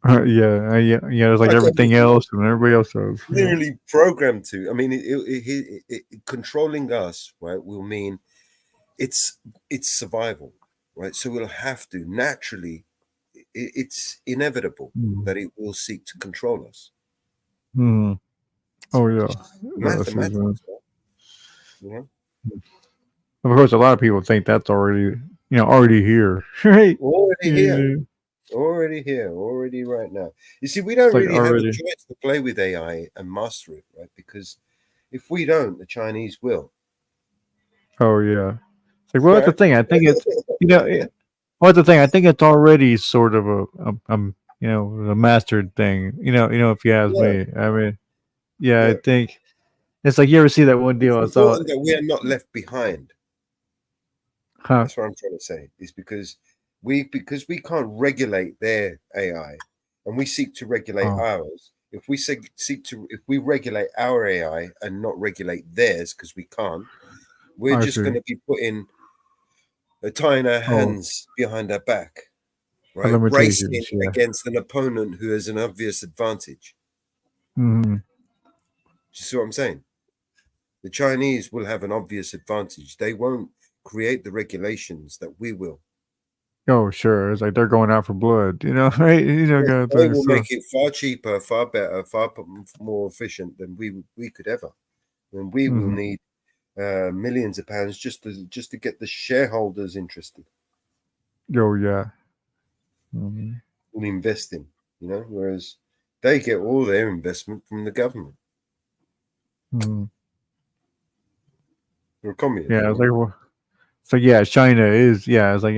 yeah. It's like Like everything else and everybody else does. literally programmed to. I mean, controlling us, right, will mean it's survival, right? So we'll have to naturally. It's inevitable that it will seek to control us. Mm. Oh yeah. Mathematics, right? You know, Of course, a lot of people think that's already here, right? already here, Yeah. already right now. You see, we It's don't like really have a already. choice to play with AI and master it, right? Because if we don't, the Chinese will. Oh yeah. It's like well, that's the Right? thing. I think it's well, that's the thing. I think it's already sort of a mastered thing. If you ask Yeah, me. I mean, yeah, I yeah. think it's like you ever see that one It's deal I saw. important that we are not left behind. Huh? That's what I'm trying to say. Is because we can't regulate their AI, and we seek to regulate Oh, ours. If we if we regulate our AI and not regulate theirs because we can't, we're I just see. going to be putting tying our Oh, hands behind our back, the right? Racing limitations. Yeah. against an opponent who has an obvious advantage. Hmm. Do you see what I'm saying? The Chinese will have an obvious advantage. They won't create the regulations that we will. Oh, sure. It's like they're going out for blood. Right? Kind of They thing. will So, make it far cheaper, far better, more efficient than we could ever. And we will hmm need millions of pounds just to get the shareholders interested oh yeah. Hmm. in investing. Whereas they get all their investment from the government. Hmm. They're a communist, Yeah. It's right? like well, so yeah, China is it's like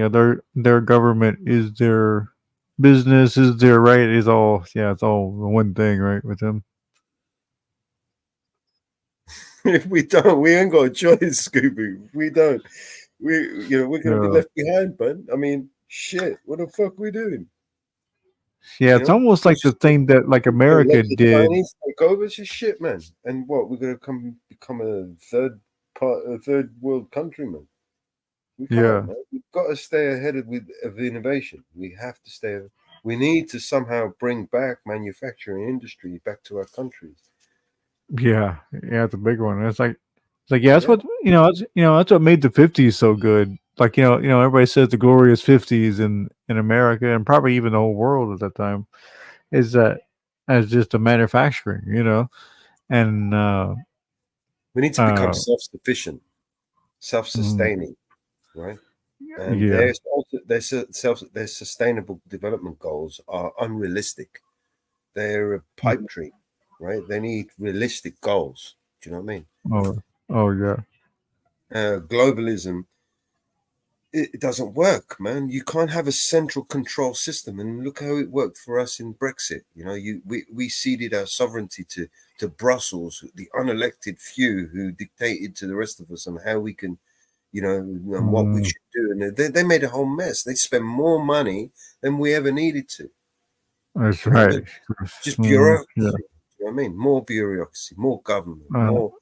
their government is their business is their right is all it's all one thing right with them. If we don't, we ain't got a choice, Scooby. If we don't, we're gonna be Yeah. left behind, man. I mean, shit. What the fuck we doing? Yeah, it's almost like It's the just thing that like gonna America let the did. Chinese take over. It's just shit, man. And what we're gonna become a third world country, man. We can't, Yeah. man. We've got to stay ahead of innovation. We have to stay. We need to somehow bring back manufacturing industry back to our countries. Yeah, it's a big one. It's like yeah, that's Yeah, what that's what made the '50s so good. Like everybody says the glorious '50s in America and probably even the whole world at that time is that as just the manufacturing, and we need to become uh self-sufficient, mm, self-sustaining, right? And yeah, their sustainable development goals are unrealistic. They're a pipe mm, dream, right? They need realistic goals. Do you know what I mean? oh yeah, Globalism, it doesn't work, man. You can't have a central control system. And look how it worked for us in Brexit. We ceded our sovereignty to Brussels, the unelected few who dictated to the rest of us on how we can, and what we mm, should do. And they made a whole mess. They spent more money than we ever needed to. that's Do you know what I right. mean? Just Yeah, bureaucracy. You know what I mean? More bureaucracy, more government, uh, more.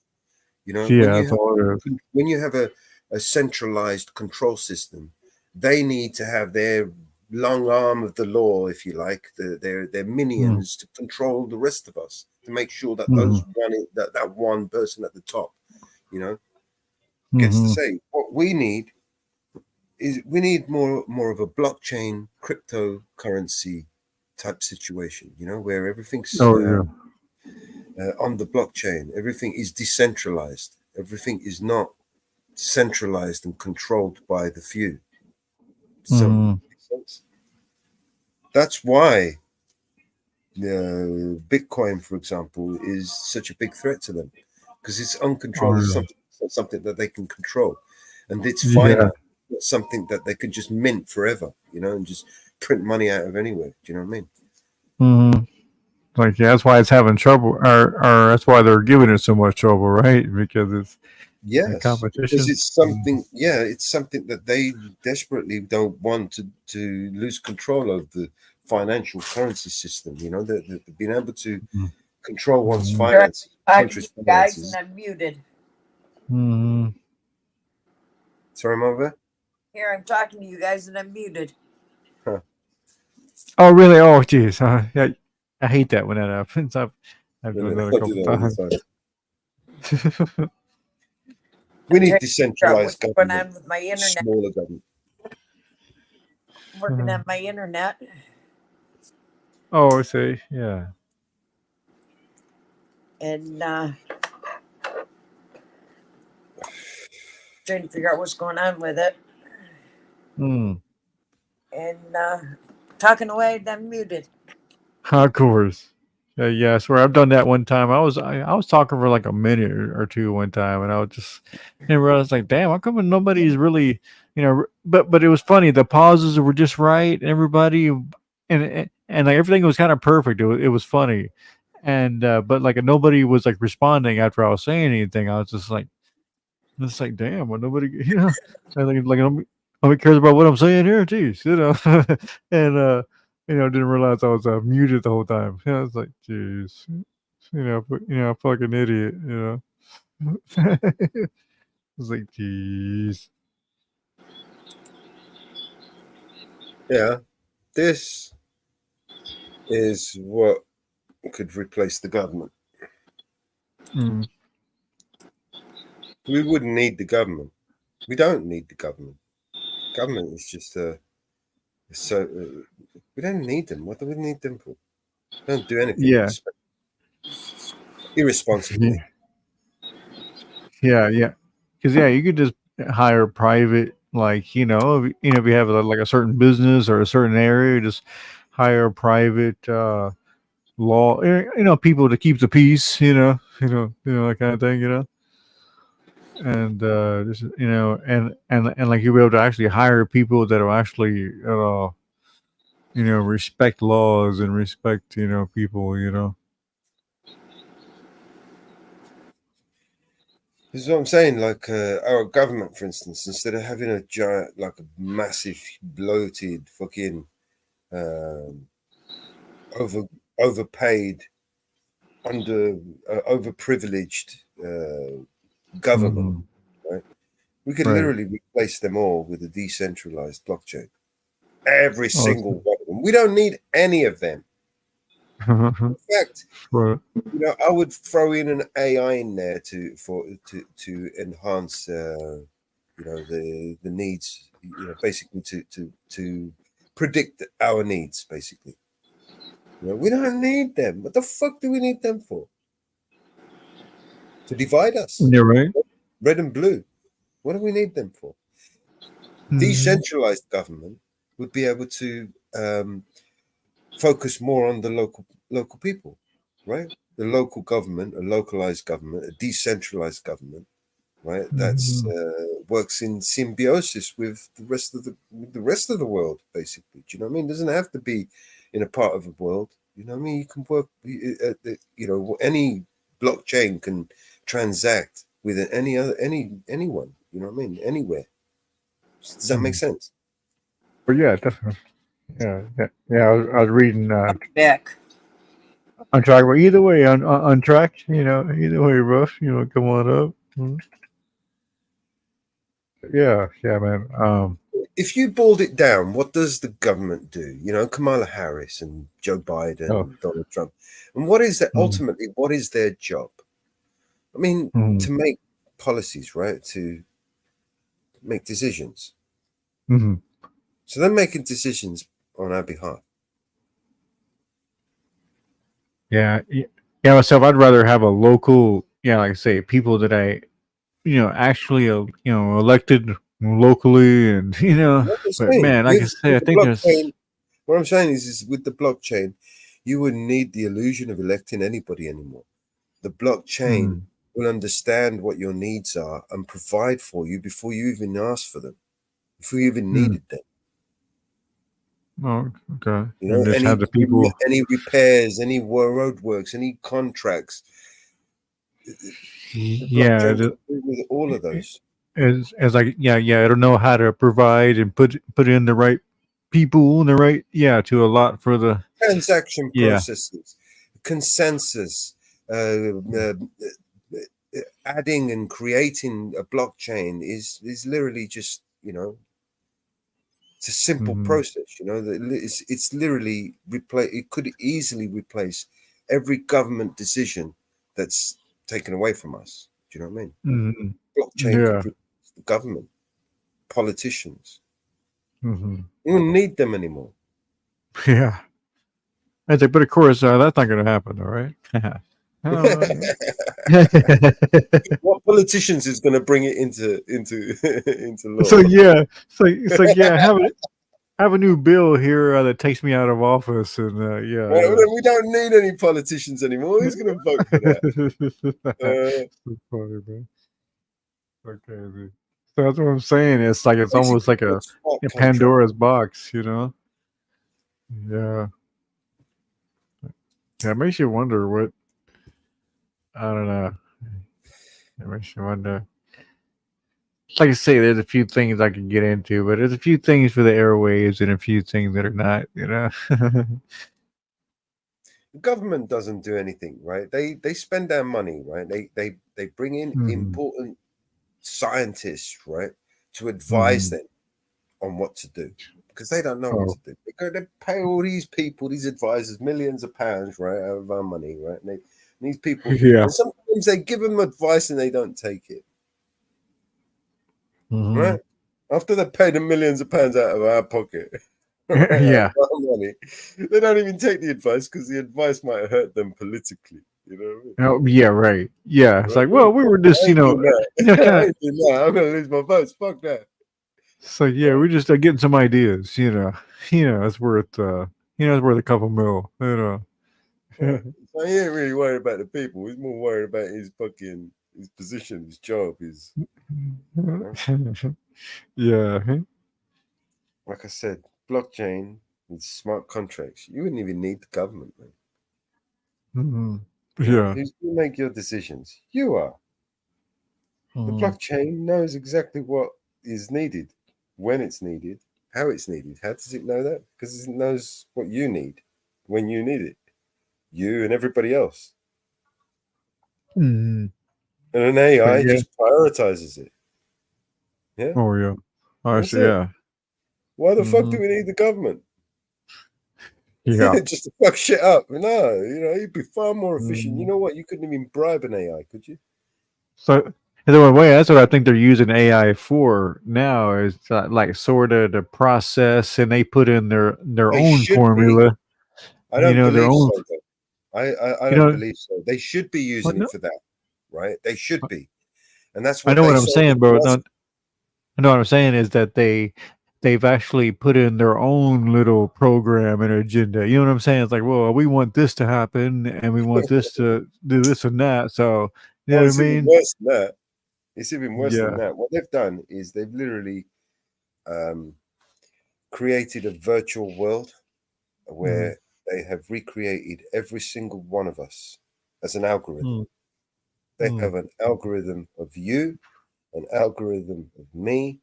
yeah, that's all it is. When you have a centralized control system, they need to have their long arm of the law, if you like, their Mm, minions to control the rest of us, to make sure that mm-hmm, that one person at the top, you know, gets to mm-hmm. say. What we need is we need more of a blockchain cryptocurrency type situation, where everything's Oh yeah. on the blockchain. Everything is decentralized. Everything is not centralized and controlled by the few. Some sense. That's why Bitcoin, for example, is such a big threat to them because it's uncontrolled. It's something that they can control, and it's finite. It's something that they can just mint forever, and just print money out of anywhere. Do you know what I mean? Like, yeah, that's why it's having trouble, or that's why they're giving it so much trouble, right? Because it's competition. Because it's something. Yeah, it's something that they desperately don't want to lose control of the financial currency system. They've been able to control one's finances, country's guys, finances. and I'm muted. Sorry, Mother. Here, I'm talking to you guys, and I'm muted. Huh. Oh, really? Oh, geez. Yeah, I hate that when that happens. I've done that a couple times. We need decentralized government. With my internet. Smaller government. Working on my internet. Oh, I see. Yeah. And trying to figure out what's going on with it. And talking away, then muted. Of course. Yeah, I swear I've done that one time. I was talking for like a minute or two one time, and I was just and realized like, damn, how come nobody's really, but it was funny. The pauses were just right, and everybody, and like everything was kind of perfect. It was funny, and but like nobody was like responding after I was saying anything. I was just like, damn, well, nobody, like nobody cares about what I'm saying here, geez, and didn't realize I was muted the whole time. I was like, geez, fucking idiot, I was like, geez. Yeah, this is what could replace the government. We wouldn't need the government. We don't need the government. Government is just we don't need them. What do we need them for? They don't do anything. Yeah. Irresponsibly. Yeah. Because you could just hire private, like if you have like a certain business or a certain area, just hire private law, people to keep the peace, that kind of thing, and just and like you'll be able to actually hire people that will actually respect laws and respect people. This is what I'm saying. Like our government, for instance, instead of having a giant, like a massive, bloated, fucking overpaid, overprivileged government, right? We could literally replace them all with a decentralized blockchain. Every single one of them. We don't need any of them. In fact, I would throw in an AI in there to enhance, the needs. Basically to predict our needs. Basically, we don't need them. What the fuck do we need them for? To divide us? You're right. Red and blue. What do we need them for? Decentralized government would be able to focus more on the local people, right? The local government, a localized government, a decentralized government, right? That's works in symbiosis with the rest of the world, basically. Do you know what I mean? It doesn't have to be in a part of the world. You know what I mean? You can work. Any blockchain can transact with anyone. You know what I mean? Anywhere. Does that make sense? But yeah, definitely. Yeah. I was reading. Back. On track, but either way, on track. Either way, rough. Come on up. Yeah, man. If you boiled it down, what does the government do? Kamala Harris and Joe Biden and Donald Trump, and what is that ultimately? What is their job? I mean, to make policies, right? To make decisions. So they're making decisions on our behalf. Yeah. Myself, I'd rather have a local, like I say, people that I, actually, elected, locally, and What I'm But saying, man, like I say, I with the think there's. blockchain, what I'm saying is with the blockchain, you wouldn't need the illusion of electing anybody anymore. The blockchain Mm, will understand what your needs are and provide for you before you even ask for them, before you even mm. needed them. Oh, okay. You know, And just have the people. any repairs, any roadworks, any contracts, the Yeah, blockchain can do with all of those. as like yeah, it'll know how to provide and put in the right people and the right to a lot for the Transaction yeah. processes, consensus, adding and creating a blockchain is literally just it's a simple Mm-hmm. process. It's literally replace. It could easily replace every government decision that's taken away from us. Do you know what I mean? Mm-hmm. Blockchain could Yeah. replace the government, politicians. Mm-hmm. You don't need them anymore. Yeah. I think, but of course, that's not going to happen, all right? What politicians is going to bring it into into So law? yeah, so yeah, have a new bill here that takes me out of office, and We don't need any politicians anymore. Who's going to vote for that? So funny, man. Okay, man. So that's what I'm saying. It's like it's almost Basically, like a smart contract. Pandora's box. Yeah, yeah. It makes you wonder what I don't know. It makes you wonder. Like I say, there's a few things I can get into, but there's a few things for the airwaves and a few things that are not. The government doesn't do anything, right? They spend their money, right? They bring in Mhm. important scientists, right, to advise Mhm. them on what to do because they don't know what Oh, to do. They pay all these people, these advisors, millions of pounds, right, out of our money, right? And these people, yeah. and sometimes they give them advice and they don't take it, Mhm. right? After they pay the millions of pounds out of our pocket, right, out of Yeah. our money, they don't even take the advice because the advice might hurt them politically. You know what I mean? Oh, yeah. Right. Yeah. It's Right? like, well, we were just, I ain't doing that. I kind of. ain't doing that. I'm gonna lose my votes. Fuck that. So yeah, we're just getting some ideas. It's worth, it's worth a couple mil. Right. So he ain't really worried about the people. He's more worried about his position, his job, his. Yeah. Like I said, blockchain and smart contracts. You wouldn't even need the government, man. Mhm. Yeah, Yeah. who's going to make your decisions? You are. The Mhm. blockchain knows exactly what is needed, when it's needed, how it's needed. How does it know that? Because it knows what you need when you need it. You and everybody else. Mhm. And an So AI yeah. just prioritizes it. Yeah, Oh yeah. I that's see. it. Yeah. Why the fuck do Mhm. we need the government? Yeah. Just to fuck shit up. No, you'd be far more efficient. You Mhm. know what? You couldn't even bribe an AI, could you? So in a way, that's what I think they're using AI for now. Is like sort of the process, and they put in their They own should be. formula. I don't Their believe own. so, though. I You don't know. believe so. They should be What? using it No. for that, right? They should be. And that's I what know they what I'm sold it saying, to bro. us. No, I know what I'm saying is that they've actually put in their own little program and agenda. You know what I'm saying? It's like, well, we want this to happen, and we want this to do this and that. So, you Oh, know what I it's even mean? worse than that. It's even worse than Yeah. that. What they've done is they've literally um, created a virtual world Mm, where they have recreated every single one of us as an algorithm. mm, They mm. have an algorithm of you, an algorithm of me,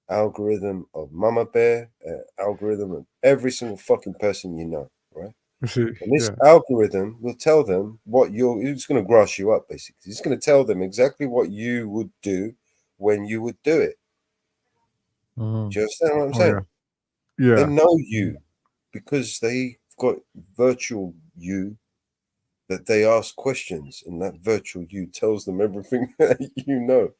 algorithm of Mama Bear, algorithm of every single fucking person you know, right? And this Yeah. algorithm will tell them it's going to grass you up, basically. It's going to tell them exactly what you would do when you would do it. Mm. Do you understand what I'm Oh yeah. saying? They Yeah. know you because they've got virtual you that they ask questions, and that virtual you tells them everything that you know.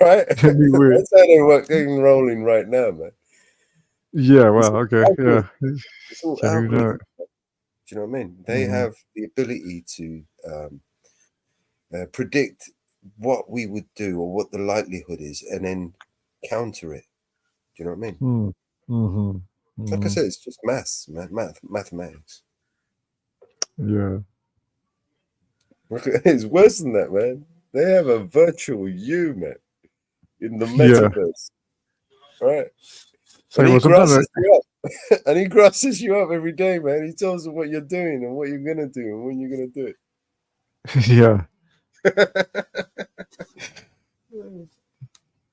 Right? That'd be weird. That's how they're working rolling right now, man. Yeah. It's Wow. all Okay. Yeah. algorithm. It's all Yeah. Who knows? algorithm. Do you know what I mean? They Mm-hmm. have the ability to predict what we would do or what the likelihood is, and then counter it. Do you know what I mean? Like I said, it's just mathematics. Yeah. It's worse than that, man. They have a virtual you, man, in the Yeah. metaverse, right? So And he well, sometimes grasses you up, and he grasses you up every day, man. He tells you what you're doing and what you're gonna do and when you're gonna do it. yeah.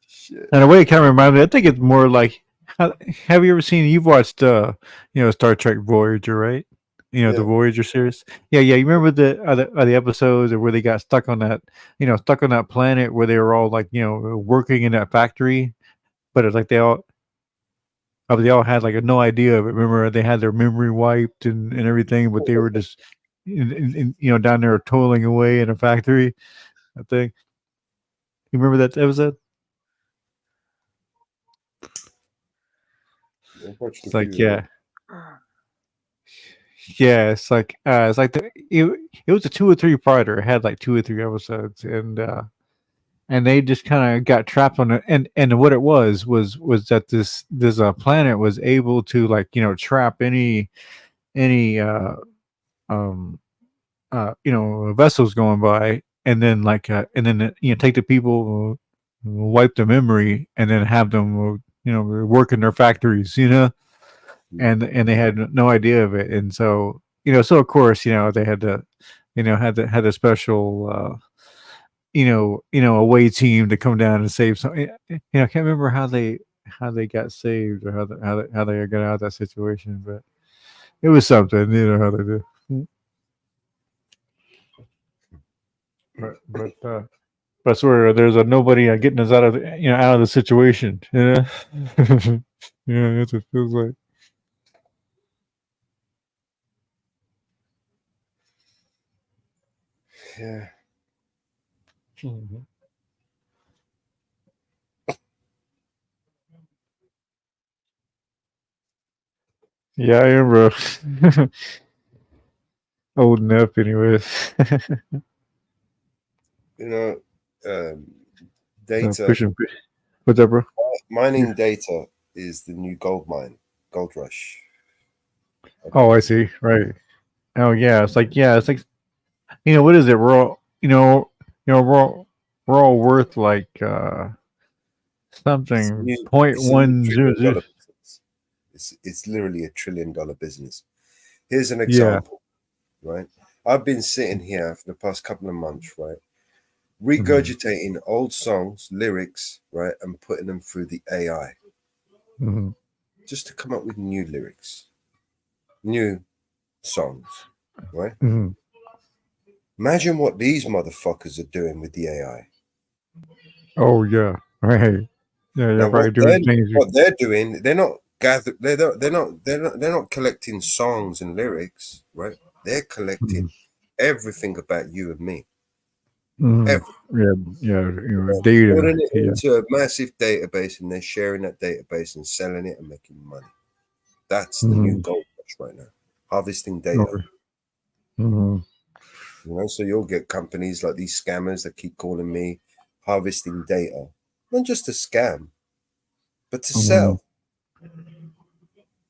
Shit. And a way it kind of reminds me, I think it's more like, have you ever seen? You've watched, Star Trek Voyager, right? The Yeah. Voyager series. Yeah. You remember the episodes where they got stuck on that, stuck on that planet where they were all like, working in that factory, but it's like they all had like no idea of it. Remember, they had their memory wiped and everything, but they were just, down there toiling away in a factory. I think. You remember that episode? It's like, yeah. Yeah, it's like it was a 2 or 3 parter. It had like 2 or 3 episodes, and they just kind of got trapped on it. And what it was that this planet was able to, like, trap any um vessels going by, and then take the people, wipe the memory, and then have them work in their factories, and they had no idea of it. And so of course, they had to had a special away team to come down and save some. I can't remember how they got saved, or how they got out of that situation, but it was something, how they do. But sort of, there's a nobody getting us out of the situation. Yeah, that's what it feels like. Yeah. Yeah, I remember. Old enough, anyways. Data. What's up, bro? Mining data is the new gold gold rush. Oh, I see. Right. Oh, yeah. It's like, what is it? We're all, we're all worth like something It's a new $1 trillion 0.100. business. It's literally a $1 trillion business. Here's an Yeah. example, right? I've been sitting here for the past couple of months, right, regurgitating old songs, lyrics, right, and putting them through the AI just to come up with new lyrics, new songs, right? Imagine what these motherfuckers are doing with the AI. Oh, yeah. Right. Yeah, Now, probably doing things. what they're doing, they're not collecting songs and lyrics, right? They're collecting everything about you and me. Yeah, data. Putting it Yeah. into a massive database, and they're sharing that database and selling it and making money. That's the new gold rush right now. Harvesting data. So you'll get companies like these scammers that keep calling me, harvesting data, not just to scam, but to sell.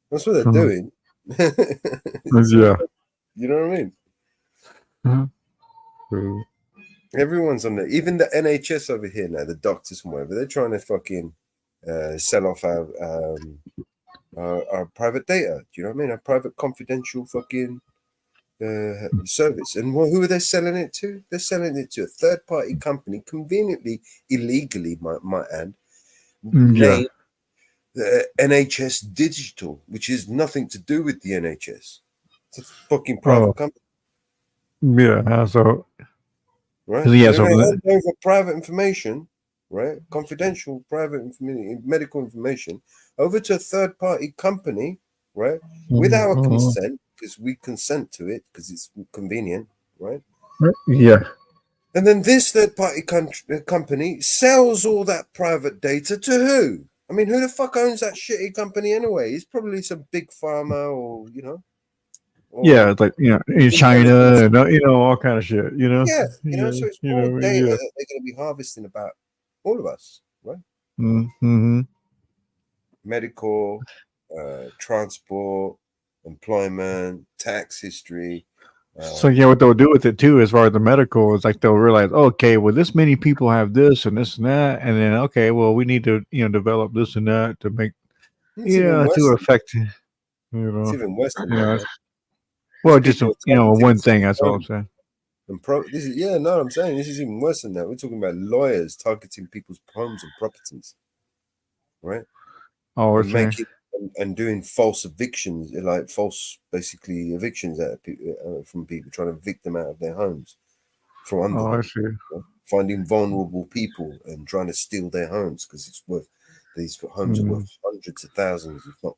That's what they're doing. Yeah. You know what I mean? Everyone's on there. Even the NHS over here now, the doctors and whatever, they're trying to fucking sell off our private data. Do you know what I mean? Our private confidential fucking service. And who are they selling it to? They're selling it to a third-party company, conveniently, illegally, might add, named NHS Digital, which is nothing to do with the NHS. It's a fucking private company. Yeah. So. Right? Yeah. So So. they hand over private information, right? Confidential private medical information over to a third-party company, right? With our consent, because we consent to it because it's convenient, right? Yeah. And then this third-party company sells all that private data to who? I mean, who the fuck owns that shitty company anyway? It's probably some big pharma or, Yeah, it's like in China and all kind of shit. Yeah, Yeah, so it's all data yeah. that they're going to be harvesting about all of us, right? Mm-hmm. Medical, transport, employment, tax history. So what they'll do with it too, as far as the medical, is like they'll realize, okay, well, this many people have this and this and that, and then okay, well, we need to develop this and that to make It's even worse. to affect It's even worse than that. Right? Well, just people are targeting one thing. That's all I'm saying. And this is I'm saying this is even worse than that. We're talking about lawyers targeting people's homes and properties, right? Oh, and making and doing false evictions, like false, basically evictions out of people, from people, trying to evict them out of their homes from under them. I see. Right? Finding vulnerable people and trying to steal their homes because it's worth these homes are worth hundreds of thousands, if not.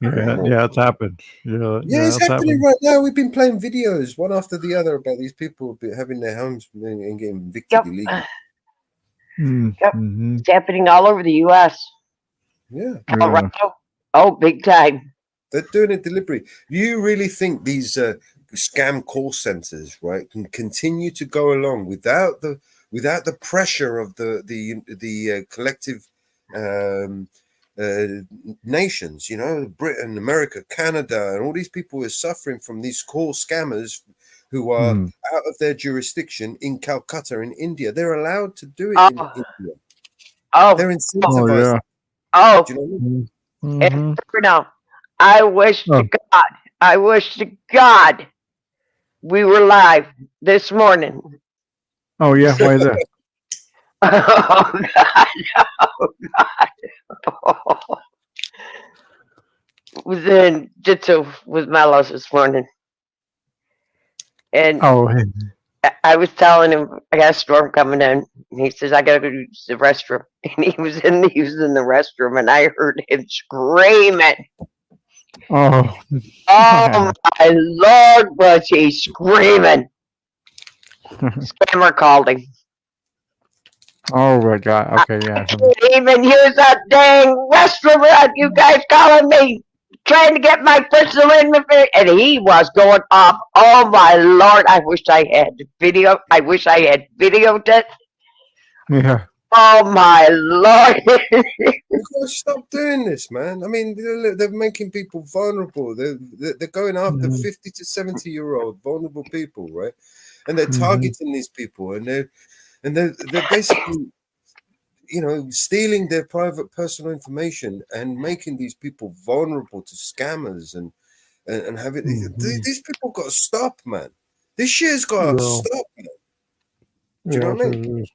Yeah, it's happened. Yeah, it's happening right now. We've been playing videos one after the other about these people having their homes and getting evicted illegally. It's happening all over the U.S. Yeah. Colorado. Oh, big time. They're doing it deliberately. You really think these scam call centers, right, can continue to go along without the pressure of the collective nations? Britain, America, Canada, and all these people are suffering from these call scammers who are out of their jurisdiction in Calcutta, in India. They're allowed to do it in India. They're incentivized. Oh, do you know what I mean? No, I wish to God we were live this morning. Oh yeah, why is that? Oh God! Was in Jitsu with Melos this morning, and I was telling him I got a storm coming in, and he says I gotta go use the restroom, and he was in the restroom, and I heard him screaming. Oh my Lord, was he screaming? Scammer called him. Oh my God! Okay, yeah. I can't even use that dang restroom without you guys calling me, trying to get my personal information, and he was going off. Oh my Lord! I wish I had video. I wish I had videoed it. Yeah. Oh my Lord! We've got to stop doing this, man. I mean, they're making people vulnerable. They're going after 50 to 70-year-old vulnerable people, right? And they're targeting these people, and they're basically, stealing their private personal information and making these people vulnerable to scammers and having these people got to stop, man. This shit's got to stop, man. Do you know what I mean?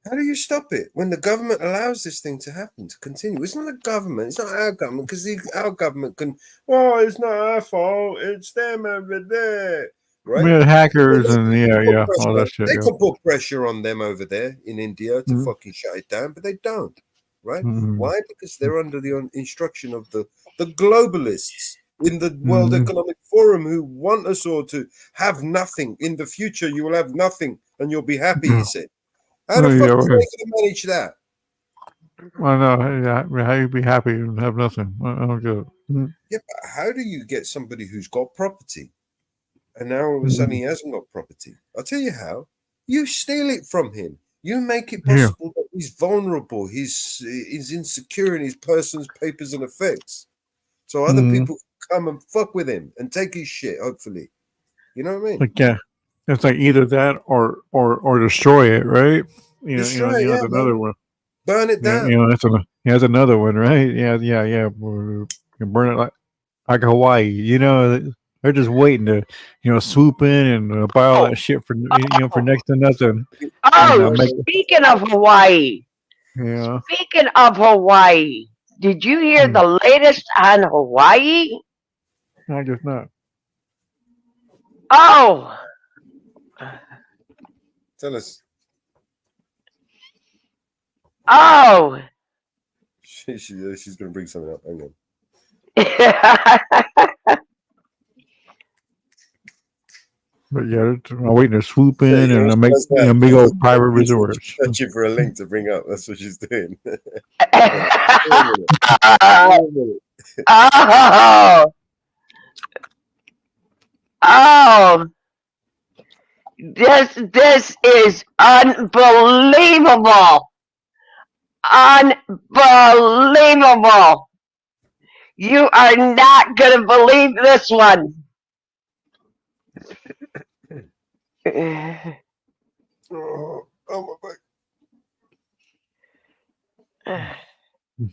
How do you stop it when the government allows this thing to happen, to continue? It's not the government. It's not our government, because our government can. Oh, it's not our fault. It's them over there, right? We had hackers and all that shit. They can put pressure on them over there in India to fucking shut it down, but they don't, right? Why? Because they're under the instruction of the globalists in the World Economic Forum, who want us all to have nothing. In the future, you will have nothing and you'll be happy, he said. How the fuck are they going to manage that? I know. How you be happy and have nothing? I don't get it. Yeah, but how do you get somebody who's got property and now all of a sudden he hasn't got property? I'll tell you how. You steal it from him. You make it possible that he's vulnerable. He's insecure in his person's papers and effects. So other people can come and fuck with him and take his shit, hopefully. You know what I mean? Like, yeah. It's like either that or destroy it, right? Destroy it, that's another one. Burn it down. That's another one, right? Yeah. You can burn it like Hawaii. They're just waiting to swoop in and buy all that shit for for next to nothing. Oh, speaking of Hawaii. Yeah. Speaking of Hawaii, did you hear the latest on Hawaii? I guess not. Oh. Tell us. Oh. She's going to bring something up. Hang on. But yeah, I'm waiting to swoop in and make big old private resorts. Searching for a link to bring up. That's what she's doing. Oh, oh, this is unbelievable. Unbelievable. You are not gonna believe this one. Oh, my back.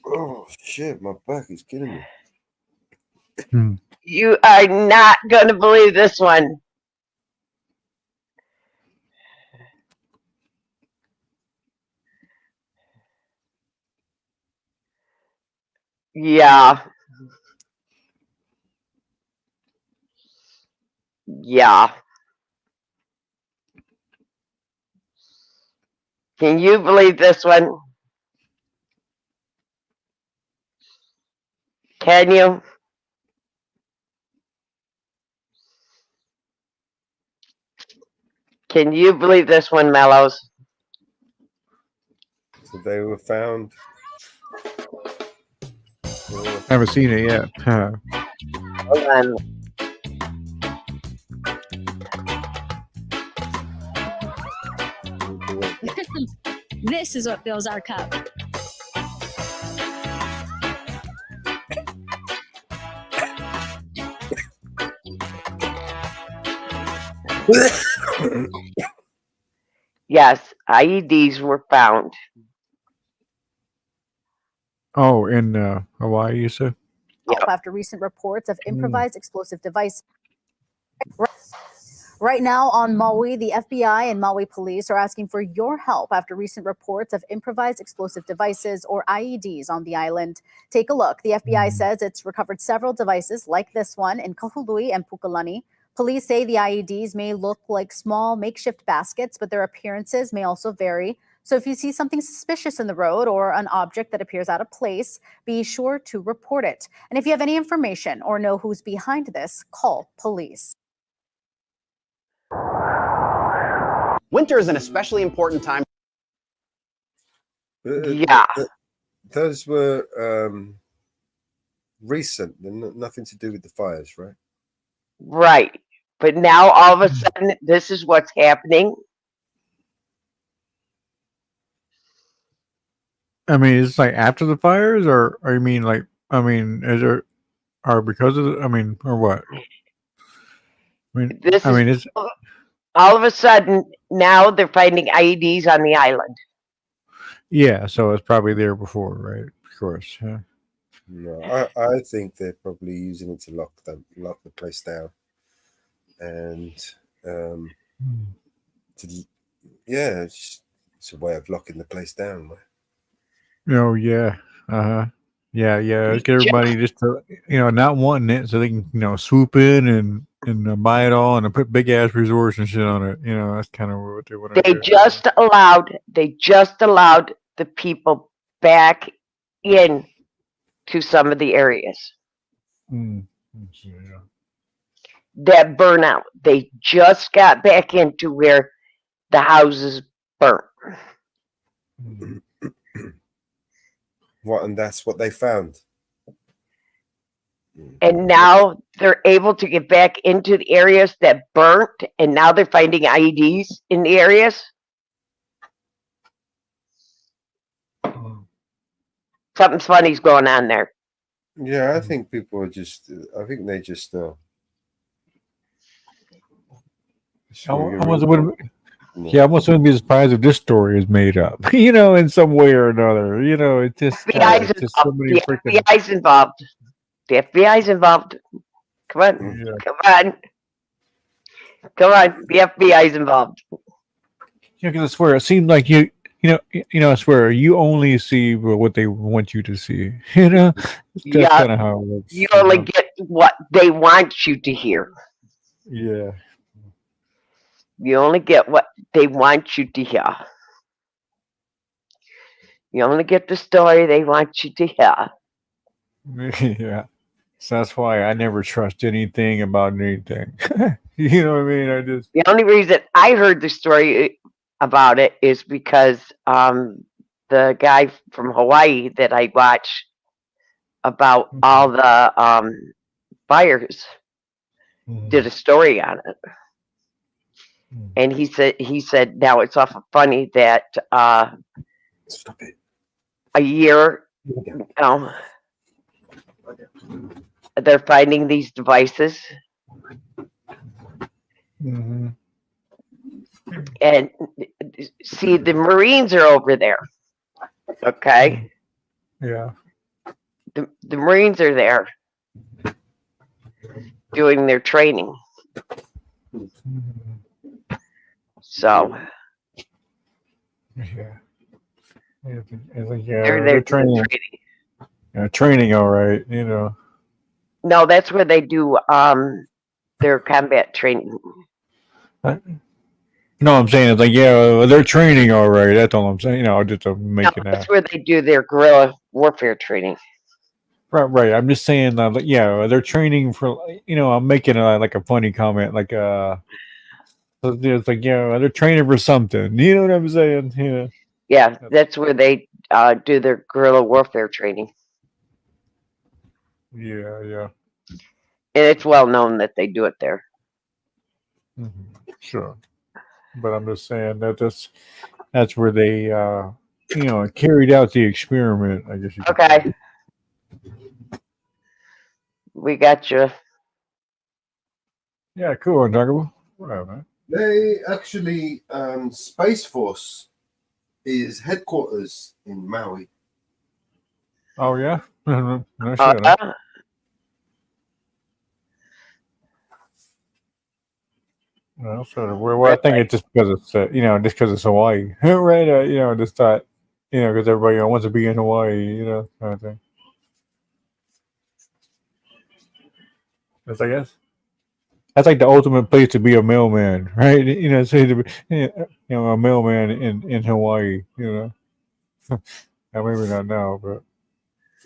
Oh shit, my back is killing me. You are not gonna believe this one. Yeah. Yeah. Can you believe this one? Can you? Can you believe this one, Mellows? So they were found. Haven't seen it yet. Hold on. This is what fills our cup. Yes, IEDs were found. Oh, in Hawaii, you said? After recent reports of improvised explosive device. Right now on Maui, the FBI and Maui police are asking for your help after recent reports of improvised explosive devices or IEDs on the island. Take a look. The FBI says it's recovered several devices like this one in Kahului and Pukalani. Police say the IEDs may look like small makeshift baskets, but their appearances may also vary. So if you see something suspicious in the road or an object that appears out of place, be sure to report it. And if you have any information or know who's behind this, call police. Winter is an especially important time. Yeah. Those were recent, nothing to do with the fires, right? Right. But now all of a sudden, this is what's happening. I mean, it's like after the fires, or you mean like, I mean, is there, or because of the, I mean, or what? It's all of a sudden now they're finding IEDs on the island. Yeah, so it's probably there before, right? Of course. Yeah. No, I think they're probably using it to lock the place down, and it's a way of locking the place down, right? Oh yeah, yeah. Get everybody just to, not wanting it, so they can swoop in and buy it all and put big ass resorts and shit on it. That's kind of what they want to do. They just allowed the people back in to some of the areas that burn out. They just got back into where the houses burnt. What? And that's what they found. And now they're able to get back into the areas that burnt, and now they're finding IEDs in the areas. Something's funny's going on there. Yeah, I think people are just. I think they just. I almost wouldn't be surprised if this story is made up, in some way or another. It's just, so many freaking. FBI's involved. The FBI's involved. Come on. Yeah. Come on. The FBI's involved. Because I swear, it seemed like I swear, you only see what they want you to see. That's kind of how it works. You only get what they want you to hear. Yeah. You only get what they want you to hear. You only get the story they want you to hear. Yeah. So that's why I never trust anything about anything. You know what I mean? The only reason I heard the story about it is because the guy from Hawaii that I watch about all the fires. Did a story on it, and he said now it's awful funny that Stop it. a year, they're finding these devices, and see the Marines are over there. Okay, Yeah. the Marines are there doing their training. So Yeah. It's like, they're training. Training, all right. No, that's where they do their combat training. No, I'm saying it's like, they're training, all right. That's all I'm saying. Just No, making that. that's where they do their guerrilla warfare training. Right. I'm just saying that, they're training for, I'm making like a funny comment, like, it's like, they're training for something. You know what I'm saying? Yeah. Yeah, that's where they do their guerrilla warfare training. Yeah. And it's well known that they do it there. Sure. But I'm just saying that's where they, carried out the experiment, I guess you could say. Okay. We got you. Yeah, cool, Untalkable. Whatever, man. They actually, Space Force is headquarters in Maui. Oh, yeah? No shit, huh? No, sort of. Well, I think it's just because it's, just because it's Hawaii, right? Just thought, because everybody wants to be in Hawaii, kind of thing. That's, I guess, that's like the ultimate place to be a mailman, right? Say to be, a mailman in Hawaii, Now, maybe not now, but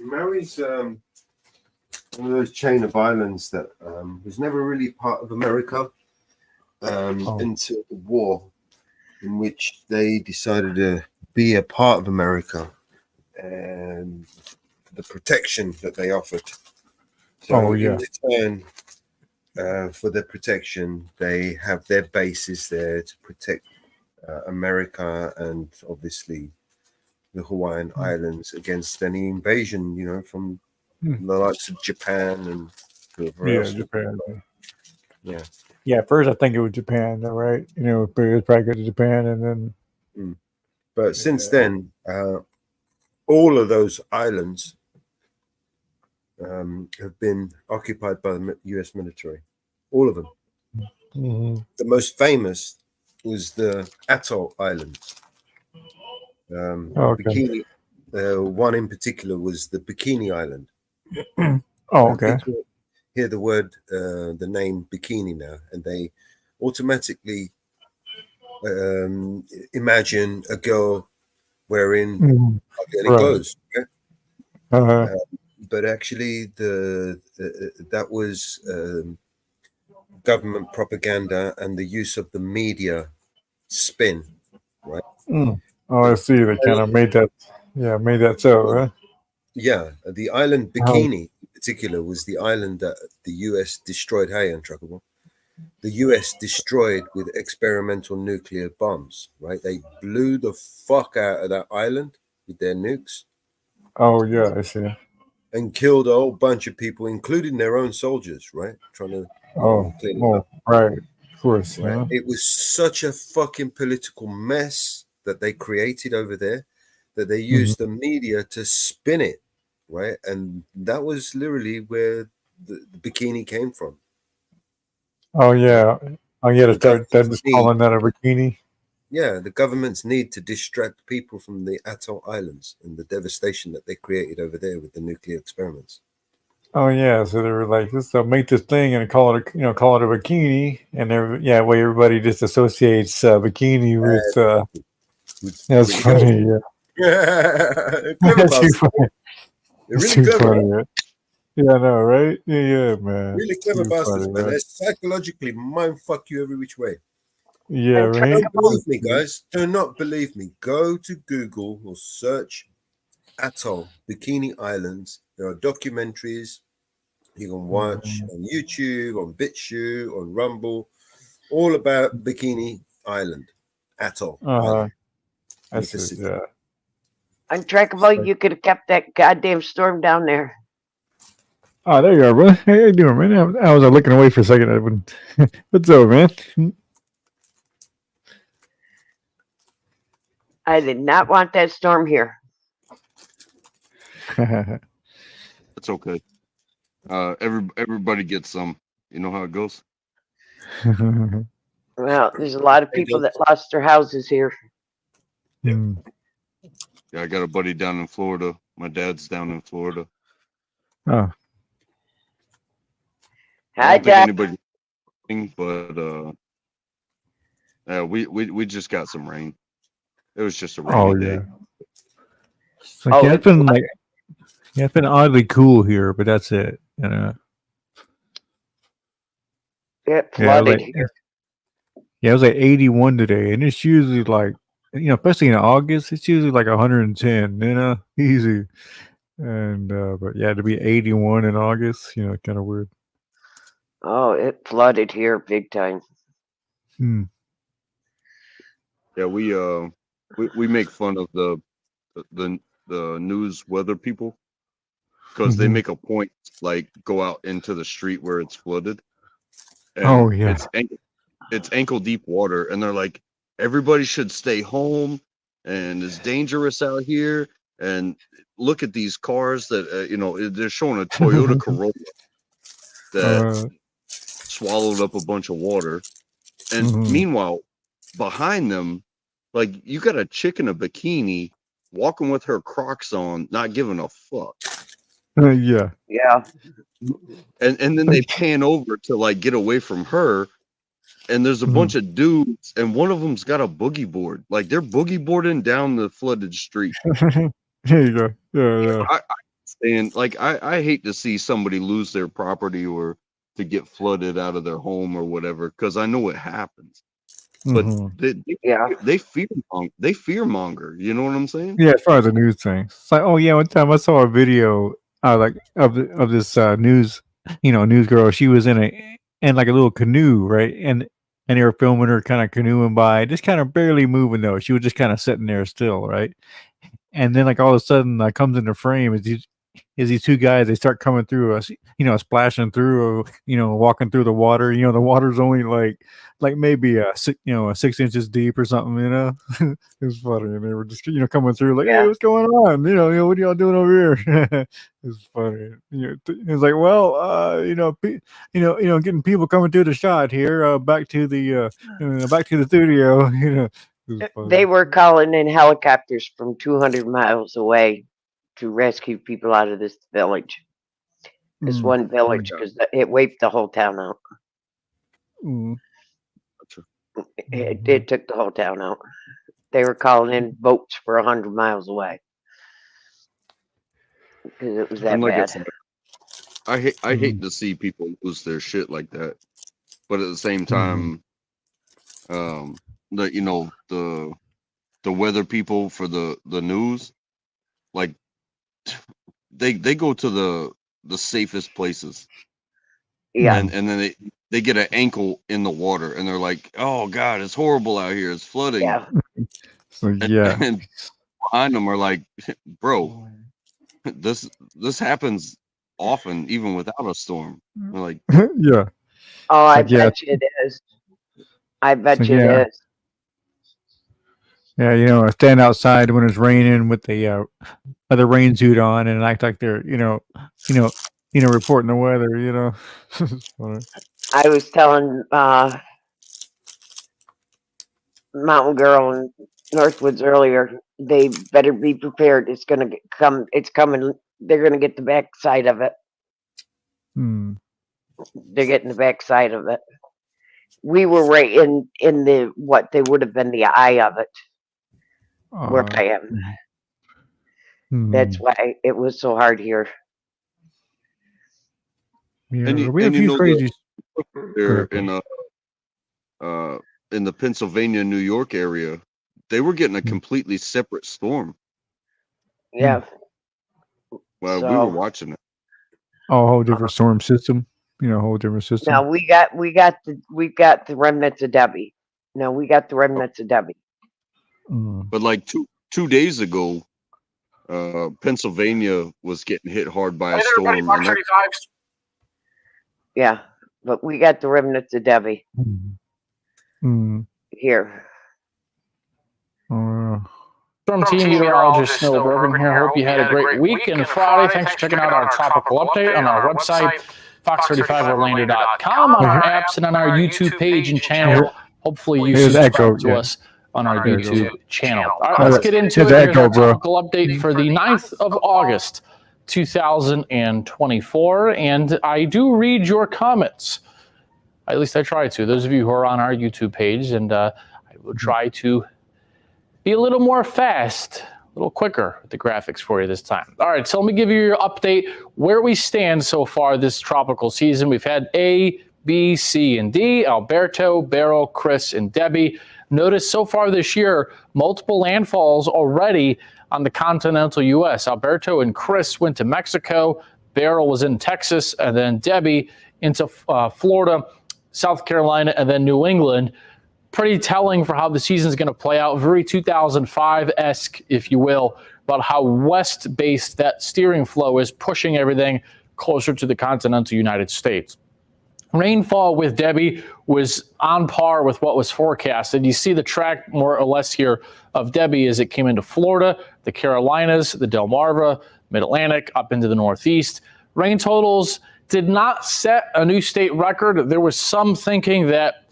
Maui's one of those chain of islands that was never really part of America until the war, in which they decided to be a part of America and the protection that they offered. So in return for the protection, they have their bases there to protect America and obviously the Hawaiian Islands against any invasion, from the likes of Japan and whoever else. Japan. Yeah. Yeah, at first I think it was Japan, though, right? But it was probably good to Japan, and then. But since then, all of those islands have been occupied by the U.S. military. All of them. The most famous was the Atoll Islands. Bikini. One in particular was the Bikini Island. Okay. People hear the word, the name Bikini now, and they automatically imagine a girl wearing hardly any clothes. Right? But actually, that was government propaganda and the use of the media spin, right? Oh, I see. They kind of made that so, right? Yeah, the island Bikini in particular was the island that the US destroyed. Hey, Untrackable. The US destroyed with experimental nuclear bombs, right? They blew the fuck out of that island with their nukes. Oh, yeah, I see. And killed a whole bunch of people, including their own soldiers, right? Trying to clean it up. Right. Of course. Right? Yeah. It was such a fucking political mess that they created over there that they used the media to spin it, right? And that was literally where the bikini came from. Oh, yeah. To start just calling that a bikini. Yeah, the governments need to distract people from the Atoll Islands and the devastation that they created over there with the nuclear experiments. Oh yeah, so they were like, "Let's make this thing and call it a bikini," and way everybody just associates bikini with. That's funny. Yeah. That's too funny. It's really clever. Funny, right? Yeah, I know, right? Yeah, man. Really clever bastards, man. They psychologically mind fuck you every which way. Yeah, right. Don't believe me, guys. Do not believe me. Go to Google or search Atoll Bikini Islands There are documentaries you can watch on YouTube, on BitChute, on Rumble, all about Bikini Island, Atoll Island in the That's it. Pacific. Yeah. Untrackable, you could have kept that goddamn storm down there. Oh, there you are, bro. How you doing, man? I was looking away for a second. I wouldn't. What's up, man? I did not want that storm here. It's okay. Everybody gets some. You know how it goes. Well, there's a lot of people that lost their houses here. Hmm. Yeah, I got a buddy down in Florida. My dad's down in Florida. Oh. Hi, I don't Dad. think anybody, but yeah, we just got some rain. It was just a rainy Oh day. yeah. It's like, yeah, it's been oddly cool here, but that's it. You know. It Yeah, it was flooded like, here. yeah, it was like 81 today, and it's usually like, especially in August, it's usually like 110. Easy. And but yeah, to be 81 in August, kind of weird. Oh, it flooded here big time. Hmm. Yeah, we make fun of the news weather people because they Mhm. make a point like go out into the street where it's flooded. And Oh, yeah. it's ankle deep water, and they're like, everybody should stay home, and it's dangerous out here. And look at these cars that they're showing a Toyota Corolla that swallowed up a bunch of water, and Mhm. meanwhile, behind them, like you got a chick in a bikini walking with her Crocs on, not giving a fuck. Yeah. Yeah. And then they pan over to like get away from her, and there's a bunch of dudes, and one of them's got a boogie board. Like they're boogie boarding down the flooded street. There you go. Yeah. And like I hate to see somebody lose their property or to get flooded out of their home or whatever, because I know it happens. But they fear monger. You know what I'm saying? Yeah, as far as the news thing, it's like, oh yeah, one time I saw a video, like of this news, news girl. She was in like a little canoe, right, and they were filming her kind of canoeing by, just kind of barely moving though. She was just kind of sitting there still, right, and then like all of a sudden, comes into frame is these two guys. They start coming through us, splashing through, walking through the water. The water's only like maybe a 6 inches deep or something. It was funny, and they were just coming through like, hey, what's going on? What are y'all doing over here? It's funny. It's like, well, getting people coming through the shot here. Back to the studio. It was funny. They were calling in helicopters from 200 miles away to rescue people out of this village. This one village, because it wiped the whole town out. It took the whole town out. They were calling in boats for 100 miles away because it was that And like I bad. said, I hate to see people lose their shit like that, but at the same time, the weather people for the news, like they go to the safest places. Yeah. And then they get an ankle in the water, and they're like, oh god, it's horrible out here, it's flooding. Yeah. So yeah. And behind them are like, bro, this happens often even without a storm. They're like, Yeah. Oh, I It's like, bet you it is. I bet It's like, you yeah. it is. Yeah, stand outside when it's raining with the other rain suit on and act like they're reporting the weather. It's funny. I was telling Mountain Girl and Northwoods earlier, they better be prepared. It's gonna come. It's coming. They're gonna get the backside of it. They're getting the backside of it. We were right in the what they would have been the eye of it. Where I am. That's why it was so hard here. Yeah, and we have a few crazy. they're in the Pennsylvania, New York area, they were getting a completely separate storm. Yeah. Well, we So- were watching it. Oh, a whole different storm system. Whole different system. No, we got the remnants of Debbie. No, we got the remnants of Debbie. But like two days ago, Pennsylvania was getting hit hard by a storm. And that- Yeah, but we got the remnants of Debbie Mm. here. Storm Team Meteorologist Snow Bergen here. Hope you had a great weekend Friday. Thanks for checking out our tropical update on our website, fox35orlando.com, on our apps, and on our YouTube page and channel. Hopefully you Here's subscribe Echo, to yeah. us on our There you YouTube go. channel. All right, let's get into it. Here's Here's Echo, our bro. tropical update for the 9th of August, 2024. And I do read your comments. At least I try to. Those of you who are on our YouTube page, and I will try to be a little more fast, a little quicker with the graphics for you this time. All right, so let me give you your update where we stand so far this tropical season. We've had A, B, C, and D, Alberto, Beryl, Chris, and Debbie. Notice so far this year, multiple landfalls already on the continental U.S. Alberto and Chris went to Mexico, Beryl was in Texas, and then Debbie into Florida, South Carolina, and then New England. Pretty telling for how the season is going to play out. Very 2005-esque, if you will, about how west-based that steering flow is, pushing everything closer to the continental United States. Rainfall with Debbie was on par with what was forecasted. You see the track more or less here of Debbie as it came into Florida, the Carolinas, the Delmarva, Mid-Atlantic, up into the Northeast. Rain totals did not set a new state record. There was some thinking that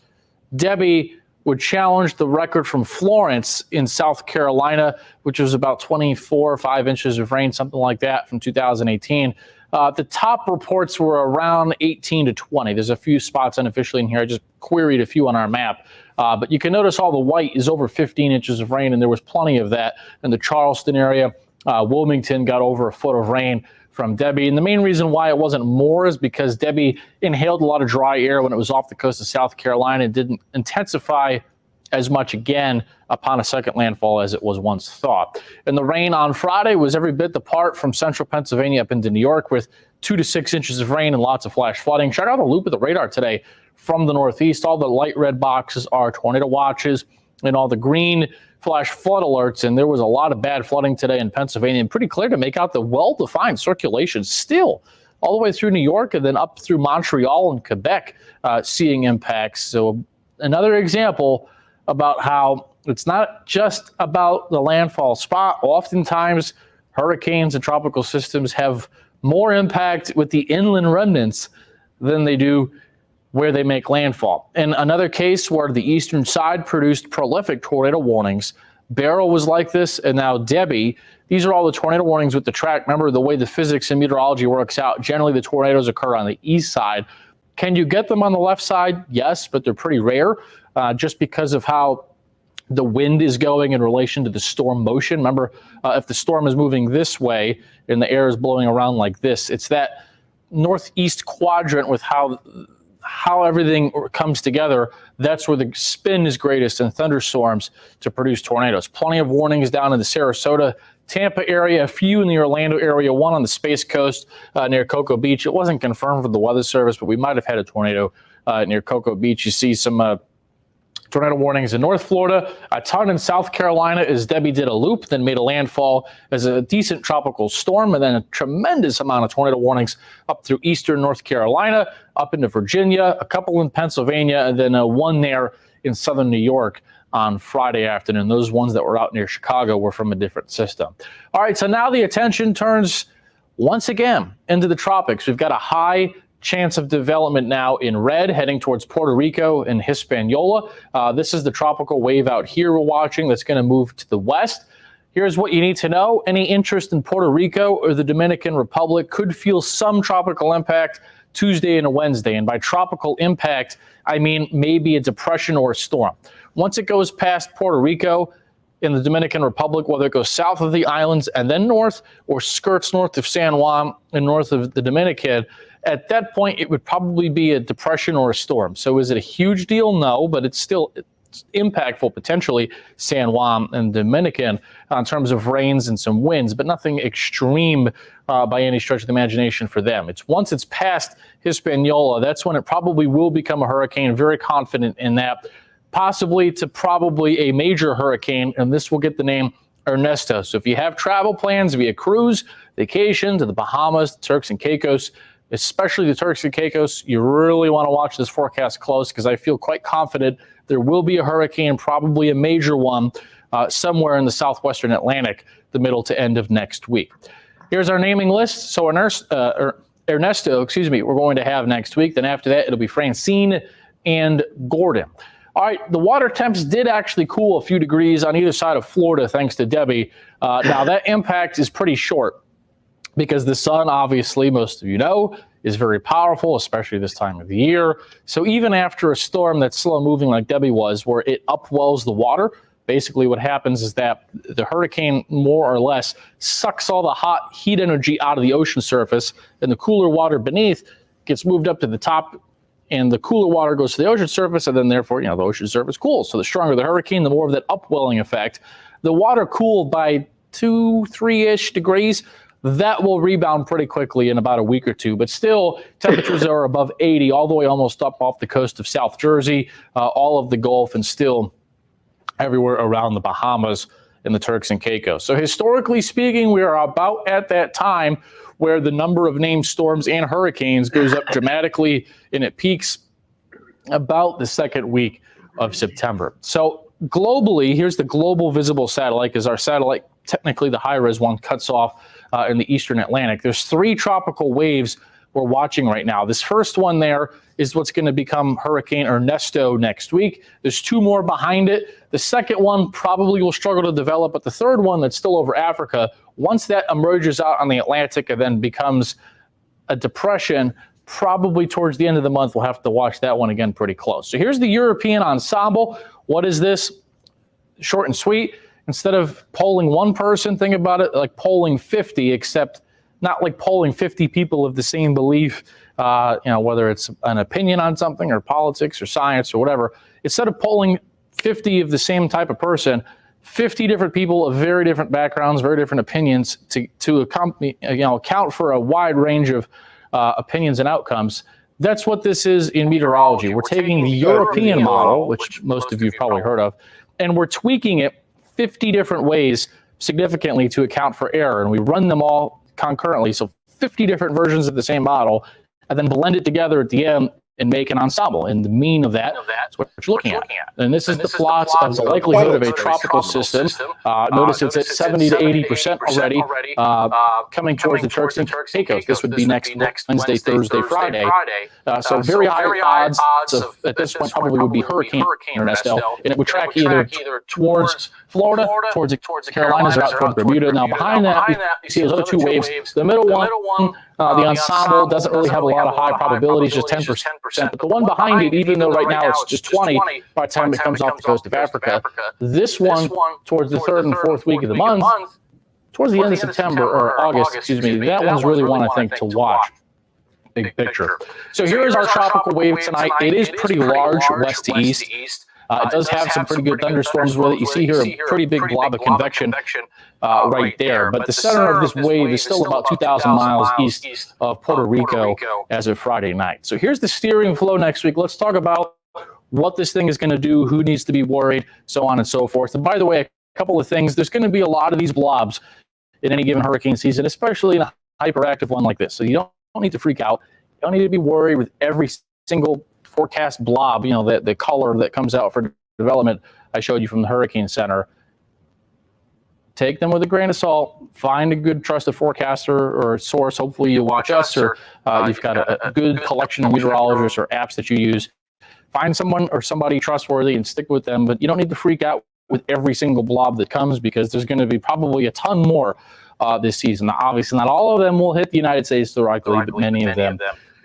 Debbie would challenge the record from Florence in South Carolina, which was about 24 or 5 inches of rain, something like that, from 2018. The top reports were around 18 to 20. There's a few spots unofficially in here. I just queried a few on our map. But you can notice all the white is over 15 inches of rain, and there was plenty of that in the Charleston area. Wilmington got over a foot of rain from Debbie. And the main reason why it wasn't more is because Debbie inhaled a lot of dry air when it was off the coast of South Carolina and didn't intensify as much again upon a second landfall as it was once thought. And the rain on Friday was every bit apart from central Pennsylvania up into New York with 2 to 6 inches of rain and lots of flash flooding. Check out the loop of the radar today from the Northeast. All the light red boxes are tornado watches, and all the green flash flood alerts. And there was a lot of bad flooding today in Pennsylvania, and pretty clear to make out the well-defined circulation still all the way through New York and then up through Montreal and Quebec, seeing impacts. So another example about how it's not just about the landfall spot. Oftentimes, hurricanes and tropical systems have more impact with the inland remnants than they do where they make landfall. In another case where the eastern side produced prolific tornado warnings, Beryl was like this, and now Debbie. These are all the tornado warnings with the track. Remember the way the physics and meteorology works out. Generally, the tornadoes occur on the east side. Can you get them on the left side? Yes, but they're pretty rare just because of how the wind is going in relation to the storm motion. Remember, if the storm is moving this way and the air is blowing around like this, it's that northeast quadrant with how everything comes together. That's where the spin is greatest in thunderstorms to produce tornadoes. Plenty of warnings down in the Sarasota, Tampa area, a few in the Orlando area, one on the Space Coast near Cocoa Beach. It wasn't confirmed for the Weather Service, but we might have had a tornado near Cocoa Beach. You see some tornado warnings in North Florida, a ton in South Carolina as Debbie did a loop, then made a landfall as a decent tropical storm, and then a tremendous amount of tornado warnings up through eastern North Carolina, up into Virginia, a couple in Pennsylvania, and then one there in southern New York on Friday afternoon. Those ones that were out near Chicago were from a different system. All right, so now the attention turns once again into the tropics. We've got a high chance of development now in red heading towards Puerto Rico and Hispaniola. This is the tropical wave out here we're watching that's going to move to the west. Here's what you need to know. Any interest in Puerto Rico or the Dominican Republic could feel some tropical impact Tuesday and a Wednesday. And by tropical impact, I mean maybe a depression or a storm. Once it goes past Puerto Rico in the Dominican Republic, whether it goes south of the islands and then north or skirts north of San Juan and north of the Dominican, at that point, it would probably be a depression or a storm. So is it a huge deal? No, but it's still impactful potentially San Juan and Dominican in terms of rains and some winds, but nothing extreme by any stretch of the imagination for them. It's once it's past Hispaniola, that's when it probably will become a hurricane. Very confident in that, possibly to probably a major hurricane, and this will get the name Ernesto. So if you have travel plans via cruise, vacation to the Bahamas, Turks and Caicos, especially the Turks and Caicos, you really want to watch this forecast close, because I feel quite confident there will be a hurricane, probably a major one, somewhere in the southwestern Atlantic, the middle to end of next week. Here's our naming list. So Ernesto, we're going to have next week. Then after that, it'll be Francine and Gordon. All right, the water temps did actually cool a few degrees on either side of Florida, thanks to Debbie. Now, that impact is pretty short, because the sun, obviously, most of you know, is very powerful, especially this time of the year. So even after a storm that's slow moving like Debbie was, where it upwells the water, basically what happens is that the hurricane more or less sucks all the hot heat energy out of the ocean surface, and the cooler water beneath gets moved up to the top, and the cooler water goes to the ocean surface, and then therefore, the ocean surface cools. So the stronger the hurricane, the more of that upwelling effect. The water cooled by 2-3-ish degrees. That will rebound pretty quickly in about a week or two, but still temperatures are above 80 all the way almost up off the coast of South Jersey, all of the Gulf, and still everywhere around the Bahamas and the Turks and Caicos. So historically speaking, we are about at that time where the number of named storms and hurricanes goes up dramatically, and it peaks about the second week of September. So globally, here's the global visible satellite, because our satellite, technically the high-res one, cuts off in the eastern Atlantic. There's 3 tropical waves we're watching right now. This first one there is what's going to become Hurricane Ernesto next week. There's 2 more behind it. The second one probably will struggle to develop, but the third one that's still over Africa, once that emerges out on the Atlantic and then becomes a depression, probably towards the end of the month, we'll have to watch that one again pretty close. So here's the European ensemble. What is this? Short and sweet. Instead of polling one person, think about it like polling 50, except not like polling 50 people of the same belief, whether it's an opinion on something or politics or science or whatever. Instead of polling 50 of the same type of person, 50 different people of very different backgrounds, very different opinions to account for a wide range of opinions and outcomes. That's what this is in meteorology. We're taking the European model, which most of you have probably heard of, and we're tweaking it 50 different ways significantly to account for error. And we run them all concurrently. So 50 different versions of the same model, and then blend it together at the end and make an ensemble. And the mean of that is what you're looking at. And this is the plots of the likelihood of a tropical system. Notice it's at 70 to 80% already, coming towards the Turks and Caicos. This would be next Wednesday, Thursday, Friday. So very high odds of, at this point, probably would be Hurricane Ernesto. And it would track either towards Florida, towards the Carolinas, or out towards Bermuda. Now behind that, you see those other 2 waves. The middle one, the ensemble doesn't really have a lot of high probabilities, just 10%. But the one behind it, even though right now it's just 20, by the time it comes off the coast of Africa, this one towards the 3rd and 4th week of the month, towards the end of September, or August, that one's really one, I think, to watch. Big picture. So here's our tropical wave tonight. It is pretty large west to east. It does have some pretty good thunderstorms with it. You see here a pretty big blob of convection right there. But the center of this wave is still about 2,000 miles east of Puerto Rico as of Friday night. So here's the steering flow next week. Let's talk about what this thing is going to do, who needs to be worried, so on and so forth. And by the way, a couple of things. There's going to be a lot of these blobs in any given hurricane season, especially in a hyperactive one like this. So you don't need to freak out. You don't need to be worried with every single forecast blob, the color that comes out for development I showed you from the Hurricane Center. Take them with a grain of salt. Find a good trusted forecaster or source. Hopefully you watch us, or you've got a good collection of meteorologists or apps that you use. Find someone or somebody trustworthy and stick with them, but you don't need to freak out with every single blob that comes, because there's going to be probably a ton more this season. Now, obviously, not all of them will hit the United States directly, but many of them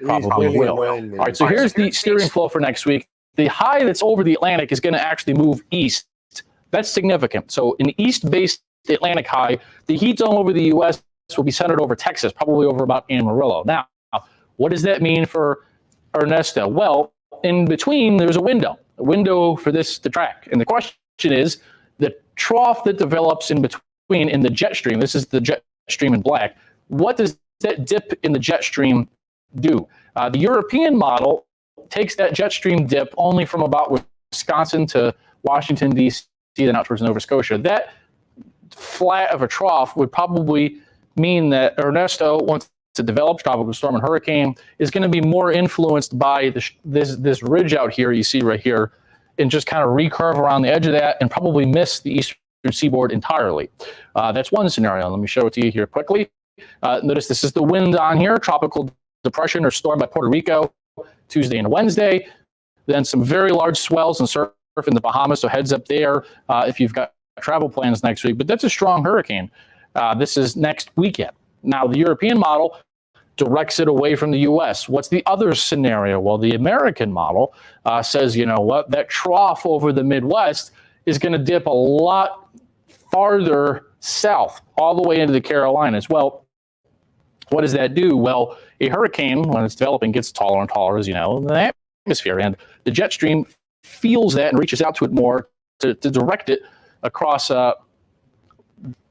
probably will. All right, so here's the steering flow for next week. The high that's over the Atlantic is going to actually move east. That's significant. So an east-based Atlantic high, the heat zone over the U.S. will be centered over Texas, probably over about Amarillo. Now, what does that mean for Ernesto? Well, in between, there's a window. window for this to track. And the question is, the trough that develops in between in the jet stream, this is the jet stream in black, what does that dip in the jet stream do? The European model takes that jet stream dip only from about Wisconsin to Washington, D.C., then out towards Nova Scotia. That flat of a trough would probably mean that Ernesto, once it develops, tropical storm and hurricane, is going to be more influenced by this ridge out here you see right here, and just kind of recurve around the edge of that and probably miss the eastern seaboard entirely. That's one scenario. Let me show it to you here quickly. Notice this is the wind on here, tropical depression or storm by Puerto Rico, Tuesday and Wednesday. Then some very large swells and surf in the Bahamas, so heads up there if you've got travel plans next week. But that's a strong hurricane. This is next weekend. Now, the European model directs it away from the U.S. What's the other scenario? Well, the American model says, you know what, that trough over the Midwest is going to dip a lot farther south, all the way into the Carolinas. Well, what does that do? Well, a hurricane, when it's developing, gets taller and taller, as you know, in the atmosphere. And the jet stream feels that and reaches out to it more to direct it across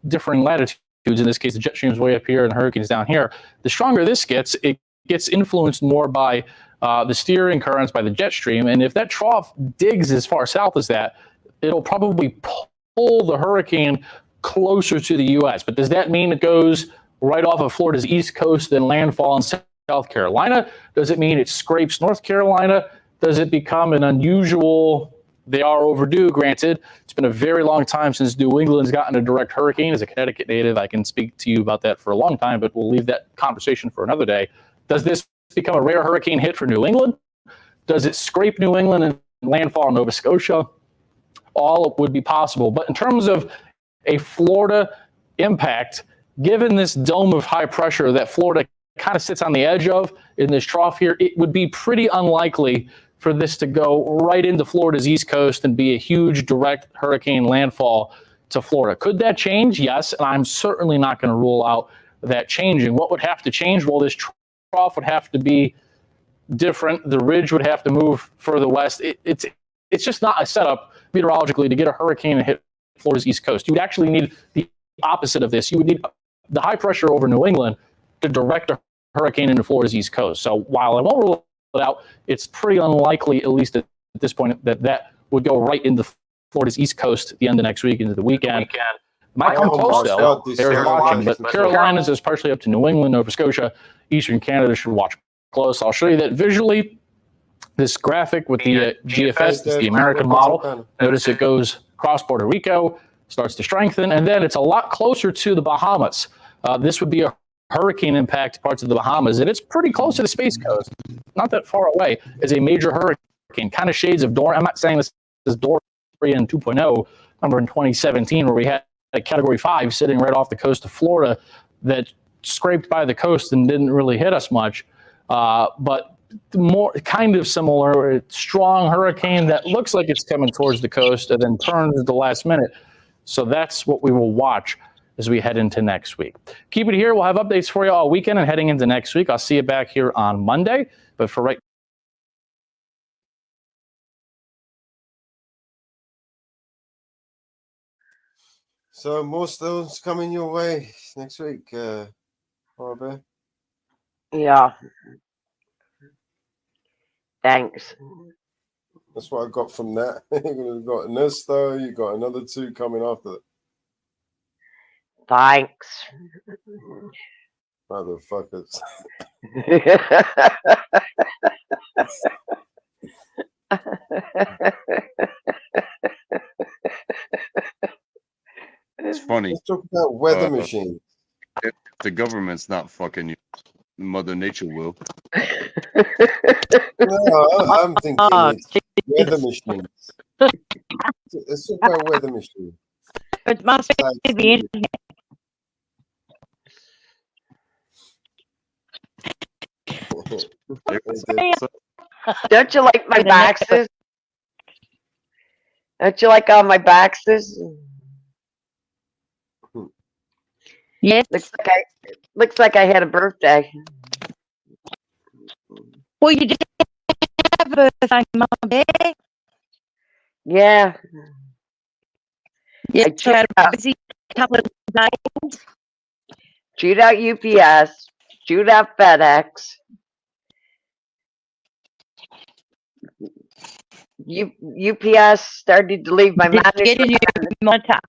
differing latitudes. In this case, the jet stream is way up here and the hurricane is down here. The stronger this gets, it gets influenced more by the steering currents, by the jet stream. And if that trough digs as far south as that, it'll probably pull the hurricane closer to the U.S. But does that mean it goes right off of Florida's east coast and landfall in South Carolina? Does it mean it scrapes North Carolina? Does it become an unusual, they are overdue, granted. It's been a very long time since New England's gotten a direct hurricane. As a Connecticut native, I can speak to you about that for a long time, but we'll leave that conversation for another day. Does this become a rare hurricane hit for New England? Does it scrape New England and landfall in Nova Scotia? All would be possible. But in terms of a Florida impact, given this dome of high pressure that Florida kind of sits on the edge of in this trough here, it would be pretty unlikely for this to go right into Florida's east coast and be a huge direct hurricane landfall to Florida. Could that change? Yes, and I'm certainly not going to rule out that changing. What would have to change? Well, this trough would have to be different. The ridge would have to move further west. It's just not a setup meteorologically to get a hurricane and hit Florida's east coast. You would actually need the opposite of this. You would need the high pressure over New England to direct a hurricane into Florida's east coast. So while I won't rule it out, it's pretty unlikely, at least at this point, that would go right into Florida's east coast at the end of next week into the weekend. Might come close, though. There's watching, but the Carolinas is partially up to New England, Nova Scotia, Eastern Canada should watch close. I'll show you that visually. This graphic with the GFS is the American model. Notice it goes across Puerto Rico, starts to strengthen, and then it's a lot closer to the Bahamas. This would be a hurricane impact parts of the Bahamas, and it's pretty close to the Space Coast, not that far away. It's a major hurricane, kind of shades of Dorian. I'm not saying this is Dorian 2.0, remember in 2017 where we had a Category 5 sitting right off the coast of Florida that scraped by the coast and didn't really hit us much, but more kind of similar, strong hurricane that looks like it's coming towards the coast and then turns at the last minute. So that's what we will watch as we head into next week. Keep it here. We'll have updates for you all weekend and heading into next week. I'll see you back here on Monday. But for right So more storms coming your way next week, Barbara. Yeah. Thanks. That's what I got from that. You've got Ernesto, you got another two coming after that. Thanks. Motherfuckers. It's funny. Let's talk about weather machines. If the government's not fucking you, Mother Nature will. No, I'm thinking it's weather machines. Let's talk about weather machines. It must be Don't you like my boxes? Don't you like all my boxes? Yes. Looks like I had a birthday. Well, you did have a birthday, Mum. Yeah. Yeah, I so I had chewed a out, busy couple of nights. chewed out UPS, chewed out FedEx. UPS started to leave my Did monitor. you get in your monitor?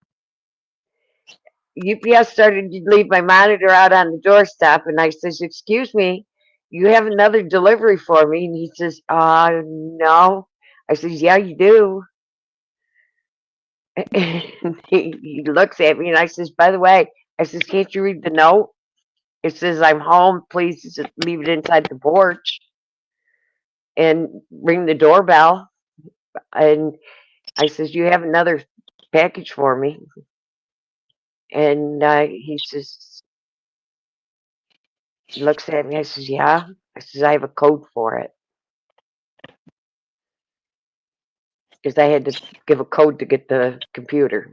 UPS started to leave my monitor out on the doorstep, and I says, "Excuse me, you have another delivery for me?" And he says, no." I says, "Yeah, you do." And he looks at me, and I says, "By the way," I says, "can't you read the note? It says I'm home. Please just leave it inside the porch and ring the doorbell." And I says, "You have another package for me?" And he says, he looks at me. I says, "Yeah." I says, "I have a code for it." Because I had to give a code to get the computer.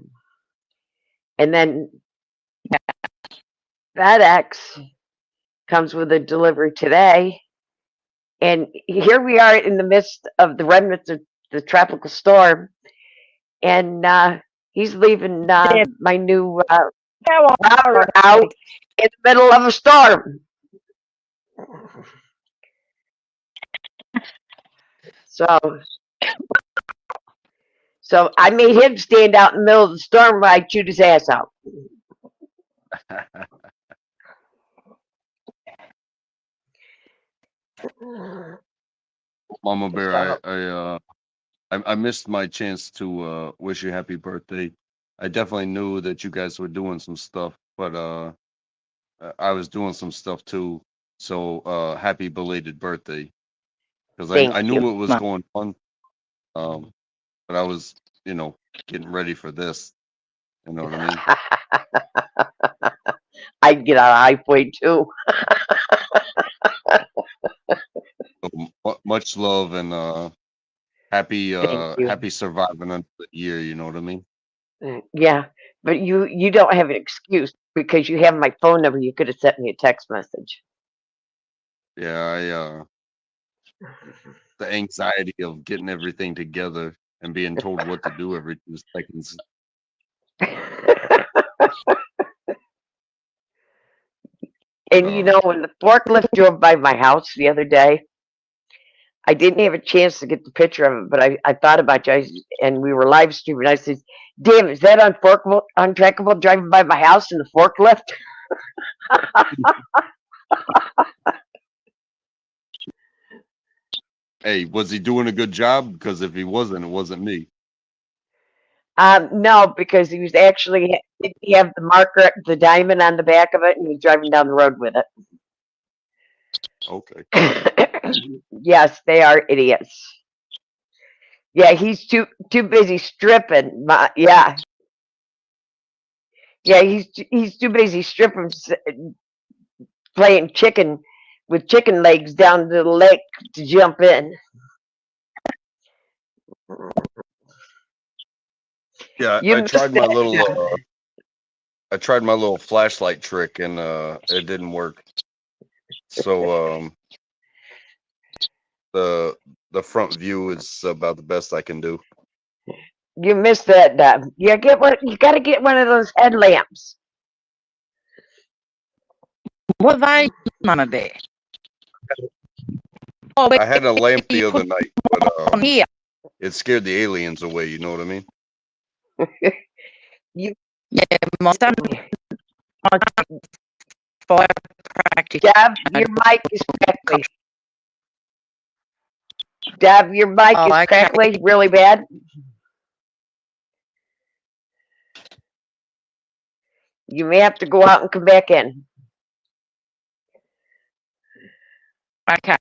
And then FedEx comes with a delivery today. And here we are in the midst of the remnants of the tropical storm. And he's leaving my new router out in the middle of a storm. So I made him stand out in the middle of the storm while I chewed his ass out. Mama Bear, So, I missed my chance to wish you happy birthday. I definitely knew that you guys were doing some stuff, but I was doing some stuff too. So happy belated birthday, because I thank knew you. it was going on, but I was getting ready for this. You know what I mean? I'd get on a high point too. So, much love and happy Thank you. happy surviving another year. You know what I mean? Yeah, but you don't have an excuse because you have my phone number. You could have sent me a text message. Yeah, the anxiety of getting everything together and being told what to do every 2 seconds. And when the forklift drove by my house the other day, I didn't have a chance to get the picture of it, but I thought about you, and we were live streaming. I said, "Damn, is that untrackable driving by my house in the forklift?" Hey, was he doing a good job? Because if he wasn't, it wasn't me. No, because he was actually he have the marker, the diamond on the back of it, and he was driving down the road with it. Okay. Yes, they are idiots. Yeah, he's too busy stripping. Yeah, he's too busy stripping, playing chicken with chicken legs down to the lake to jump in. Yeah, You I missed tried my that. little flashlight trick and it didn't work. So the front view is about the best I can do. You missed that. You got to get one of those headlamps. What value, Mama Bear? Oh, I had a lamp the other night, but here. it scared the aliens away. You know what I mean? Yeah, most time for practice. Deb, your mic is crackly. Deb, your mic is crackly really bad. You may have to go out and come back in. Okay.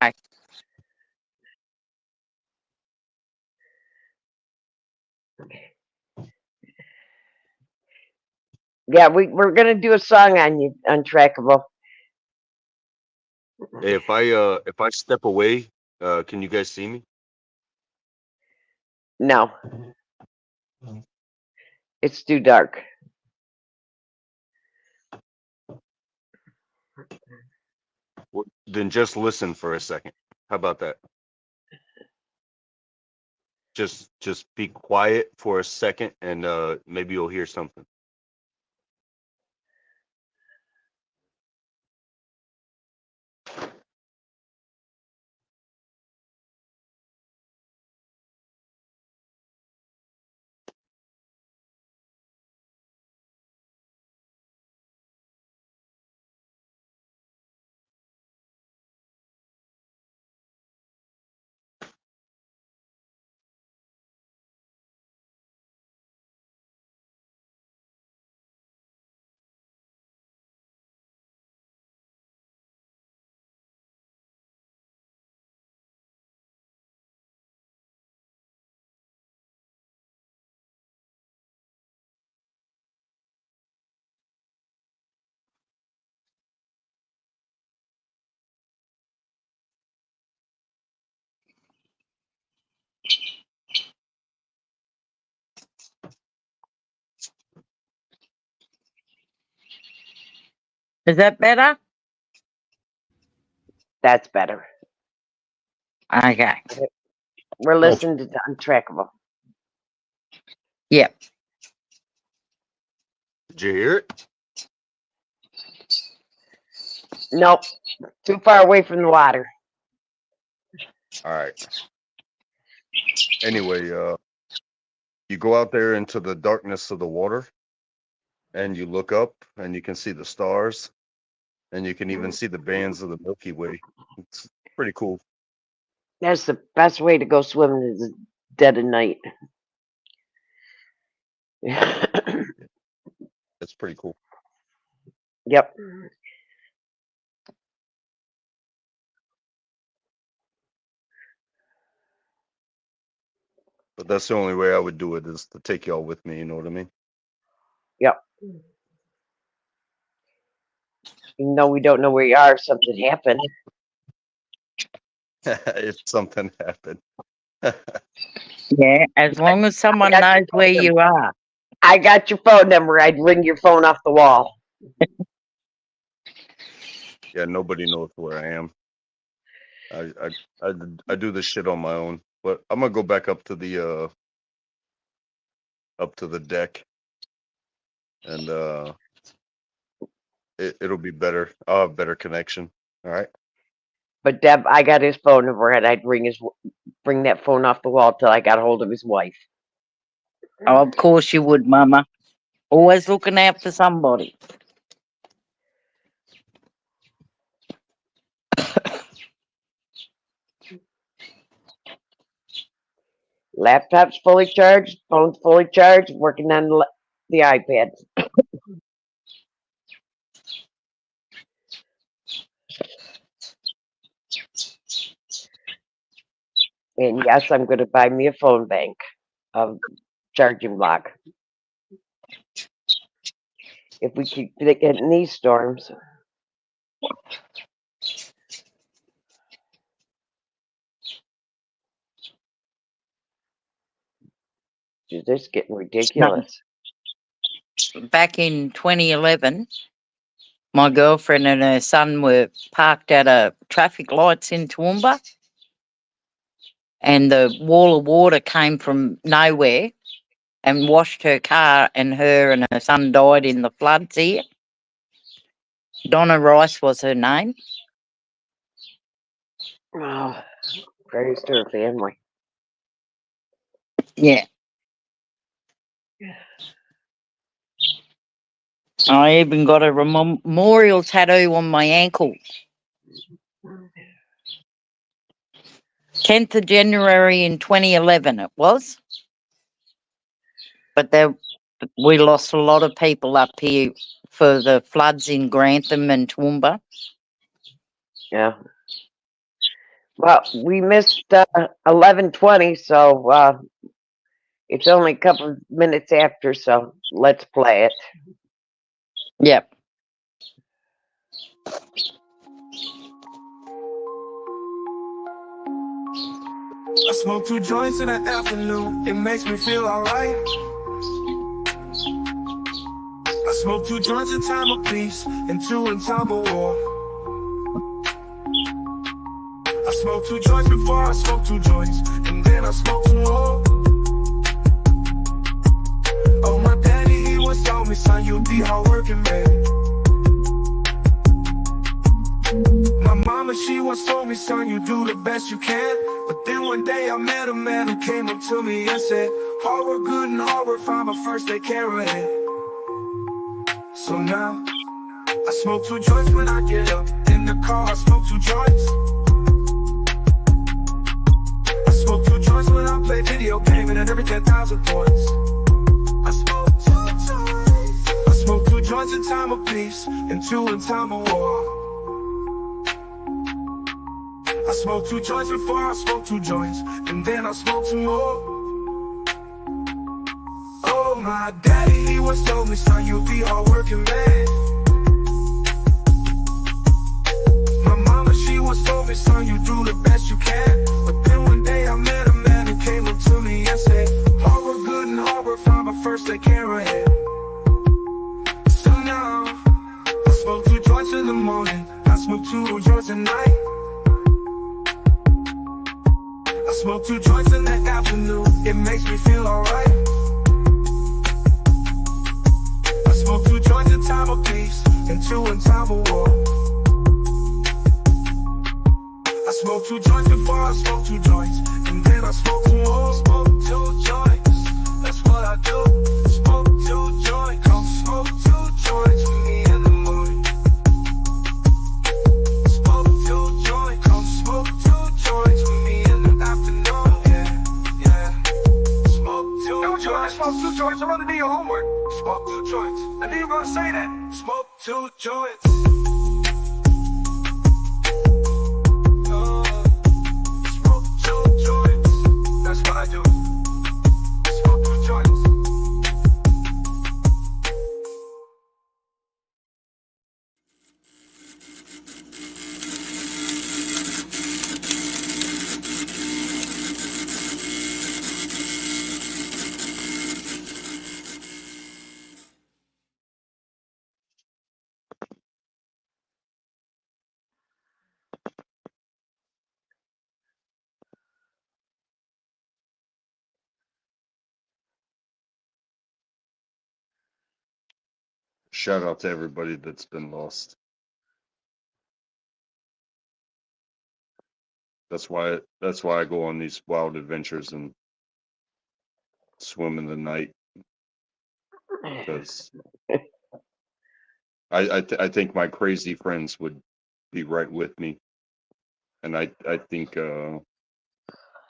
Yeah, we're gonna do a song on you, Untrackable. Hey, if I step away, can you guys see me? No, it's too dark. Well, then just listen for a second. How about that? just be quiet for a second, and maybe you'll hear something. Is that better? That's better. Okay. We're listening to Untrackable. Yep. Did you hear it? Nope. Too far away from the water. All right. Anyway, you go out there into the darkness of the water, and you look up, and you can see the stars, and you can even see the bands of the Milky Way. It's pretty cool. That's the best way to go swimming is dead of night. It's pretty cool. Yep. But that's the only way I would do it, is to take y'all with me. You know what I mean? Yep. Even though we don't know where you are, if something happened. If something happened. Yeah, as long as someone knows where you are. I got your phone number. I'd ring your phone off the wall. Yeah, nobody knows where I am. I do this shit on my own. But I'm gonna go back up to the deck, and it'll be better. I'll have better connection. All right. But Deb, I got his phone number, and I'd bring that phone off the wall till I got a hold of his wife. Oh, of course you would, Mama. Always looking out for somebody. Laptop's fully charged, phone's fully charged, working on the iPad. And yes, I'm going to buy me a phone bank of charging block. If we keep getting these storms. This is getting ridiculous. Back in 2011, my girlfriend and her son were parked at a traffic lights in Toowoomba, and the wall of water came from nowhere and washed her car, and her son died in the floods here. Donna Rice was her name. Oh, prayers to her family. Yeah. I even got a memorial tattoo on my ankle. 10th of January in 2011 it was. But we lost a lot of people up here for the floods in Grantham and Toowoomba. Yeah. Well, we missed 11:20, so it's only a couple of minutes after, so let's play it. Yep. I smoke 2 joints in the afternoon, it makes me feel alright. I smoke 2 joints in time of peace and 2 in time of war. I smoke 2 joints before I smoke 2 joints, and then I smoke 2 more. son, you'll be hardworking man. My mama, she once told me, son, you do the best you can. But then one day I met a man who came up to me and said, hard work good and hard work fine, but first take care of it. So now, I smoke 2 joints when I get up. In the car, I smoke 2 joints. I smoke 2 joints when I play video gaming and every 10,000 points. I smoke 2 joints. I smoke 2 joints in time of peace and 2 in time of war. I smoke 2 joints before I smoke 2 joints, and then I smoke 2 more. Oh, my daddy, he once told me, son, you'll be hardworking man. My mama, she once told me, son, you do the best you can. But then one day I met a man who came up to me and said, hard work good and hard work fine, but first take care of it. So now, I smoke 2 joints in the morning, I smoke 2 joints at night. I smoke 2 joints in the afternoon, it makes me feel alright. I smoke 2 joints in time of peace and 2 in time of war. I smoke 2 joints before I smoke 2 joints, and then I smoke 2 more. Smoke 2 joints, that's what I do. Smoke 2 joints, come smoke 2 joints with me in the morning. Smoke 2 joints, come smoke 2 joints with me in the afternoon. Yeah. Smoke 2 joints. Smoke 2 joints. I'm gonna do your homework. Smoke 2 joints. I knew you were gonna say that. Smoke 2 joints. Smoke 2 joints. That's what I do. Smoke 2 joints. Shout out to everybody that's been lost. That's why I go on these wild adventures and swim in the night, because I think my crazy friends would be right with me, and I think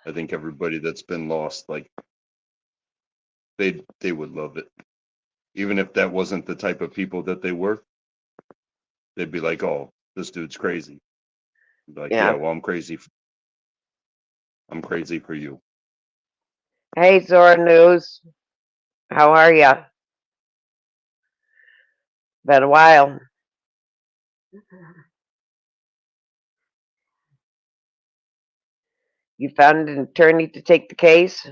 everybody that's been lost, like, they would love it, even if that wasn't the type of people that they were. They'd be like, oh, this dude's crazy. I'd be like, yeah, well, I'm crazy for you. Hey, Zora News. How are ya? Been a while. You found an attorney to take the case?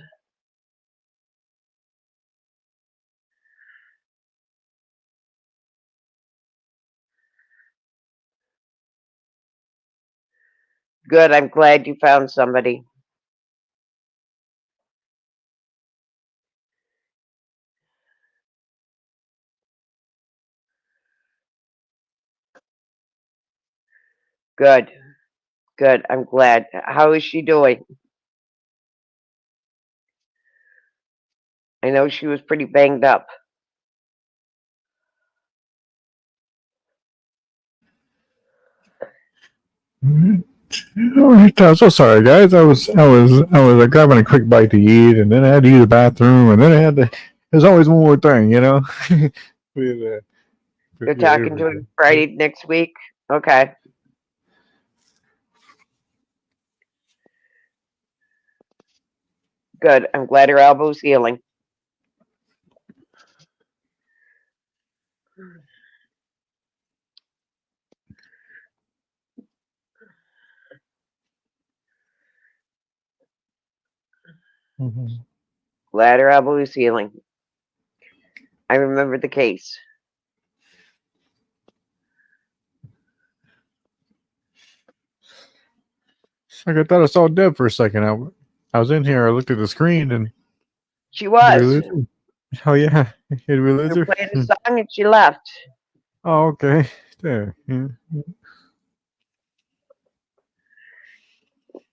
Good, I'm glad you found somebody. Good. Good, I'm glad. How is she doing? I know she was pretty banged up. I'm so sorry, guys. I was grabbing a quick bite to eat, and then I had to use the bathroom, and then I had to. There's always one more thing, you know. You're talking to him Friday next week? Okay. Good. I'm glad her elbow's healing. Glad her elbow is healing. I remember the case. Like I thought I saw Deb for a second. I was in here. I looked at the screen, and she was. Oh yeah, did we We lose were her? playing a song and she left. Oh okay. There. Yeah.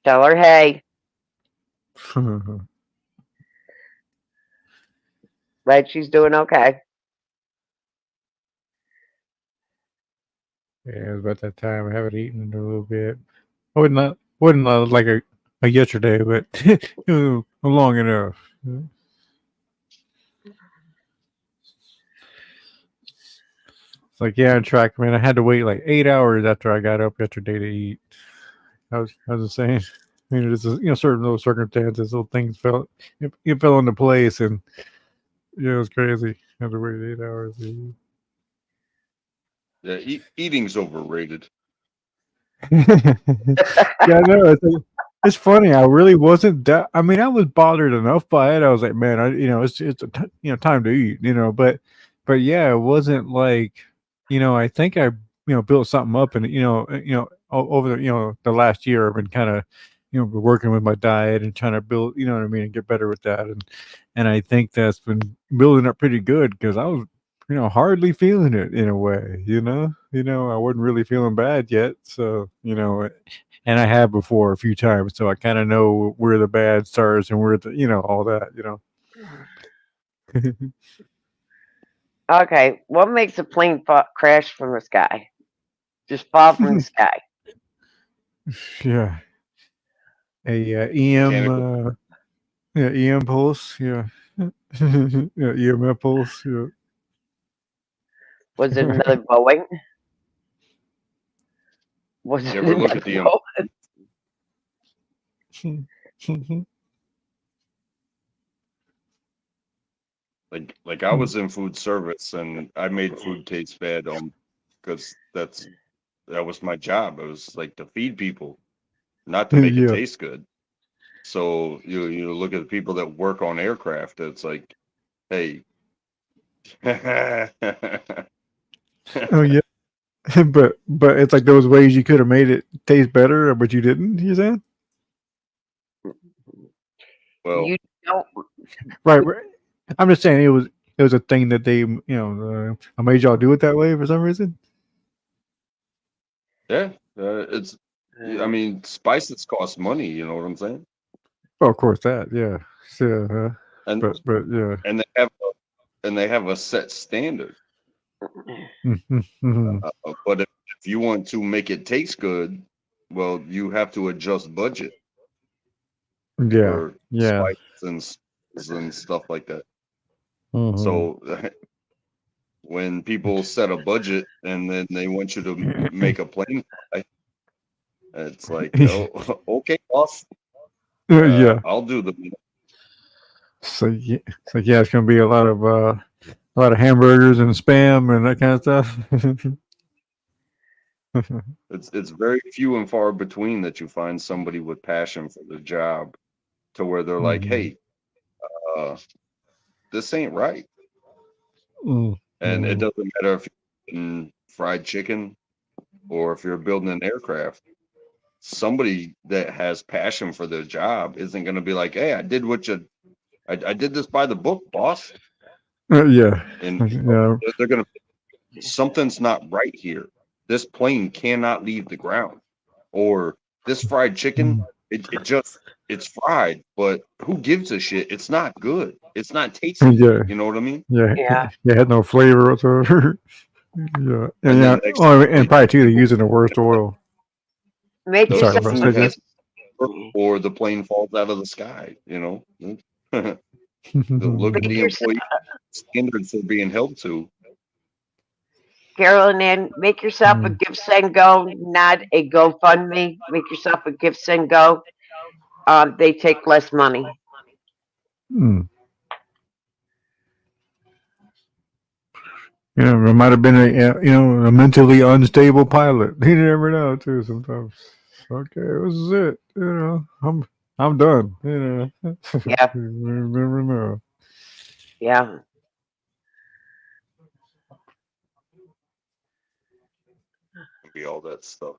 Tell her, hey. Glad she's doing okay. Yeah, it was about that time. I haven't eaten in a little bit. I wasn't like a yesterday, but it was long enough. It's like yeah, on track. Man, I had to wait like 8 hours after I got up yesterday to eat. I was insane. I mean, it's certain little circumstances, little things it fell into place, and yeah, it was crazy. I had to wait 8 hours to eat. Yeah, eating's overrated. Yeah, I know. It's funny. I really wasn't that. I mean, I was bothered enough by it. I was like, man, it's time to eat. But yeah, it wasn't like, I think I built something up, and over the last year, I've been kind of working with my diet and trying to build, you know what I mean, and get better with that, and I think that's been building up pretty good because I was hardly feeling it in a way, I wasn't really feeling bad yet. So, and I have before a few times. So I kind of know where the bad starts and where all that, Okay, what makes a plane crash from the sky? Just fall from the sky. Yeah. EM, EM pulse. Yeah. Yeah. EMF pulse. Yeah. Was it another Boeing? Was You it ever look another at the Boeing? like I was in food service and I made food taste bad because that was my job. It was like to feed people, not to make it Yeah. taste good. So you look at the people that work on aircraft. It's like, hey, Oh yeah. But it's like those ways you could have made it taste better, but you didn't. You saying? well, You don't. Right. I'm just saying it was a thing that they I made y'all do it that way for some reason. yeah, it's. I mean, spices cost money. You know what I'm saying? Oh, of course that. Yeah. So, And but yeah. and they have a set standard. Mm-hmm. But if you want to make it taste good, well, you have to adjust budget Yeah. for Yeah. spices and stuff like that. Mhm. So when people set a budget and then they want you to make a plane fly, it's like, oh, okay, boss, Yeah. I'll do the. So yeah, it's gonna be a lot of hamburgers and spam and that kind of stuff. It's very few and far between that you find somebody with passion for the job to where they're like, Mhm. hey, this ain't right. Mm. And it doesn't matter if you're eating fried chicken or if you're building an aircraft. Somebody that has passion for their job isn't going to be like, hey, I did this by the book, boss. Yeah. And Yeah. they're going to, something's not right here. This plane cannot leave the ground. Or this fried chicken, it's fried, but who gives a shit? It's not good. It's not tasty. Yeah. You know what I mean? Yeah. Yeah. Yeah. Had no flavor whatsoever. Yeah. And Yeah. then next Oh, and probably too, they're using the worst oil. Make the yourself Sorry, a food gift. has, or the plane falls out of the sky. You know, look at Make the yourself, employee standards they're being held to. Carolyn Ann, make yourself a Give Send Go, not a GoFundMe. Make yourself a Give Send Go. They take less money. Mm. Yeah, it might have been a mentally unstable pilot. You never know too. Sometimes. Okay, this is it. I'm done. Yeah. You never know. Yeah. Be all that stuff.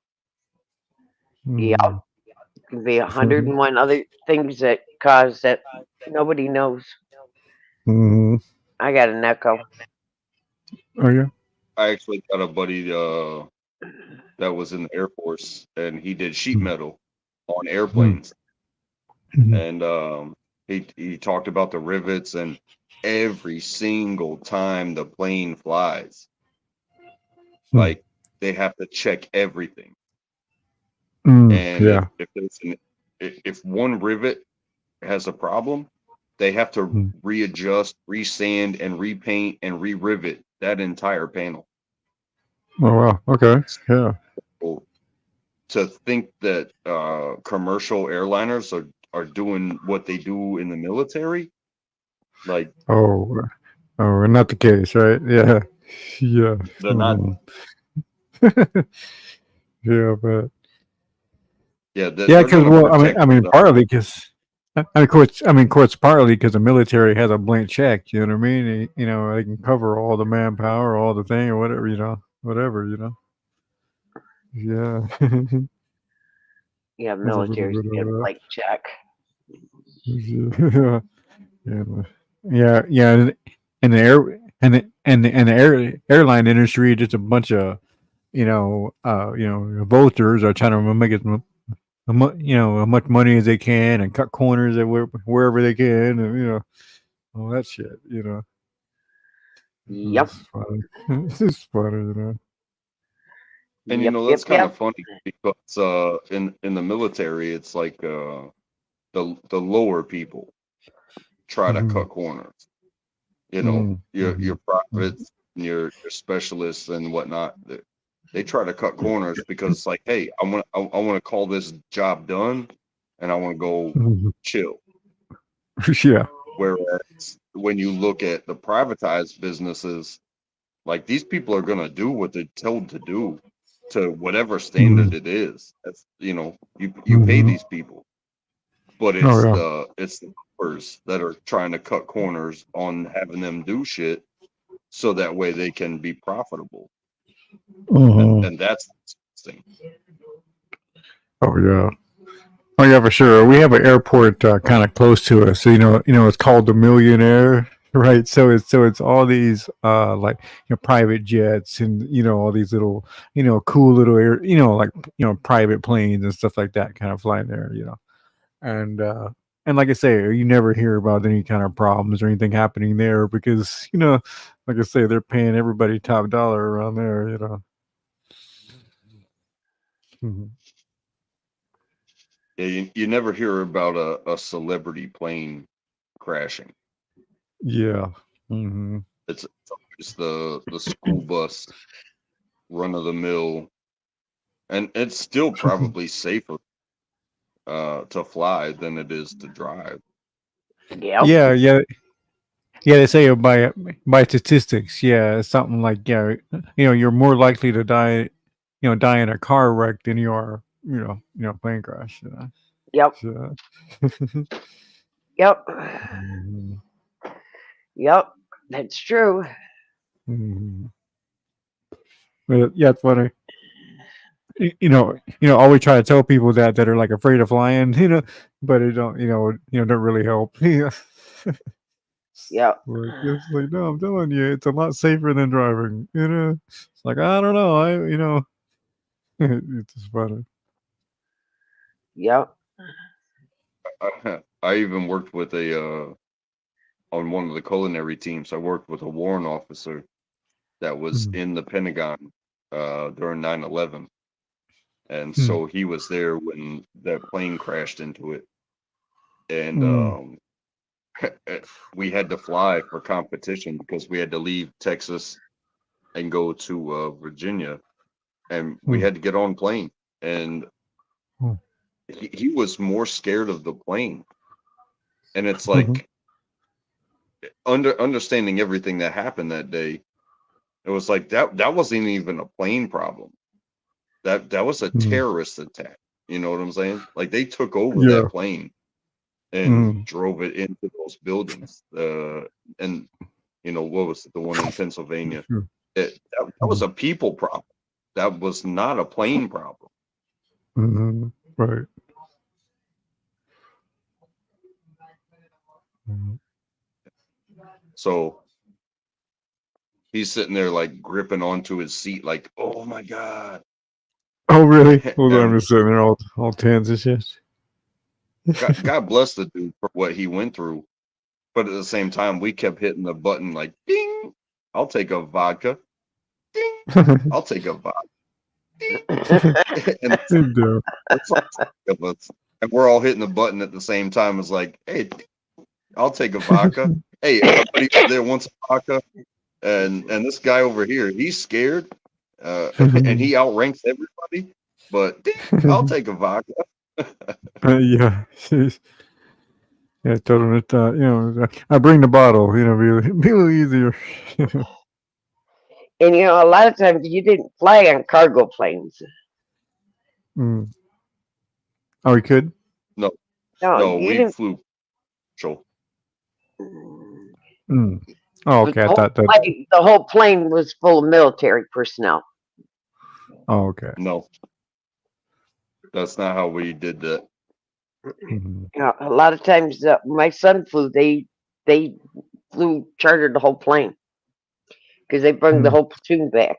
Yeah. Can be 101 other things that cause that nobody knows. Mm-hmm. I got an echo. Oh yeah. I actually got a buddy that was in the Air Force, and he did sheet metal on airplanes. And he talked about the rivets, and every single time the plane flies, like they have to check everything. And Yeah. if one rivet has a problem, they have to readjust, resand, and repaint and re-rivet that entire panel. Oh wow. Okay. Yeah. To think that commercial airliners are doing what they do in the military, like Oh. Oh, not the case, right? Yeah. Yeah. they're not. Yeah, but Yeah, yeah, they're because gonna well, protect. partly because, of course, partly because the military has a blank check. You know what I mean? You know, they can cover all the manpower, all the thing, or whatever. You know, whatever. You know. Yeah. Yeah, There's a little military's bit get a of blank check. that. Yeah. And the air and the airline industry, just a bunch of vultures are trying to make as much money as they can and cut corners wherever they can, and all that shit. Yep. It's funny. It's just funny, And that's kind of funny because in the military, it's like the lower people try to cut corners. Your privates, your specialists and whatnot. They try to cut corners because it's like, hey, I want to call this job done, and I want to go chill. Yeah. Whereas when you look at the privatized businesses, like these people are gonna do what they're told to do to whatever standard it is. That's you pay these people, but it's yeah. the numbers that are trying to cut corners on having them do shit so that way they can be profitable. And that's interesting. Oh yeah. Oh yeah, for sure. We have an airport kind of close to us. So, it's called the Millionaire, right? So it's all these private jets and all these little cool little air private planes and stuff like that kind of flying there. And like I say, you never hear about any kind of problems or anything happening there because like I say, they're paying everybody top dollar around there. Yeah, you never hear about a celebrity plane crashing. Yeah. It's always the school bus, run of the mill, and it's still probably safer to fly than it is to drive. Yeah. They say by statistics, it's something like you're more likely to die in a car wreck than you are plane crash. Yep. So, Yep. Yep. That's true. But yeah, it's funny. Always try to tell people that are like afraid of flying, but it don't really help. Yeah. It's like, no, I'm telling you, it's a lot safer than driving. It's like, I don't know, it's just funny. Yep. I even worked with on one of the culinary teams. I worked with a warrant officer that was in the Pentagon during 9/11, and so he was there when that plane crashed into it, and we had to fly for competition because we had to leave Texas and go to Virginia, and we had to get on plane, and he was more scared of the plane, and it's like understanding everything that happened that day. It was like that wasn't even a plane problem. That was a terrorist attack. You know what I'm saying? Like they took over that plane and drove it into those buildings. And what was it, the one in Pennsylvania? That was a people problem. That was not a plane problem. Right. So He's sitting there like gripping onto his seat, like, oh my god. Oh, really? Hold on, I'm And just sitting there all tense and shit. God bless the dude for what he went through. But at the same time, we kept hitting the button like, ding, I'll take a vodka. Ding, I'll take a vodka. Ding. And it's like, and we're all hitting the button at the same time. It's like, hey, I'll take a vodka. Hey, everybody over there wants a vodka. And this guy over here, he's scared. And he outranks everybody. But ding, I'll take a vodka. Yeah. Yeah, I told him that, I bring the bottle, be a little easier. And a lot of times you didn't fly on cargo planes. Mm. Oh, he could? No, No, you we didn't. flew. Show. Mm. Oh, okay. I thought that. The whole plane was full of military personnel. Oh, okay. No, that's not how we did that. A lot of times my son flew. They chartered the whole plane because they brought the whole platoon back.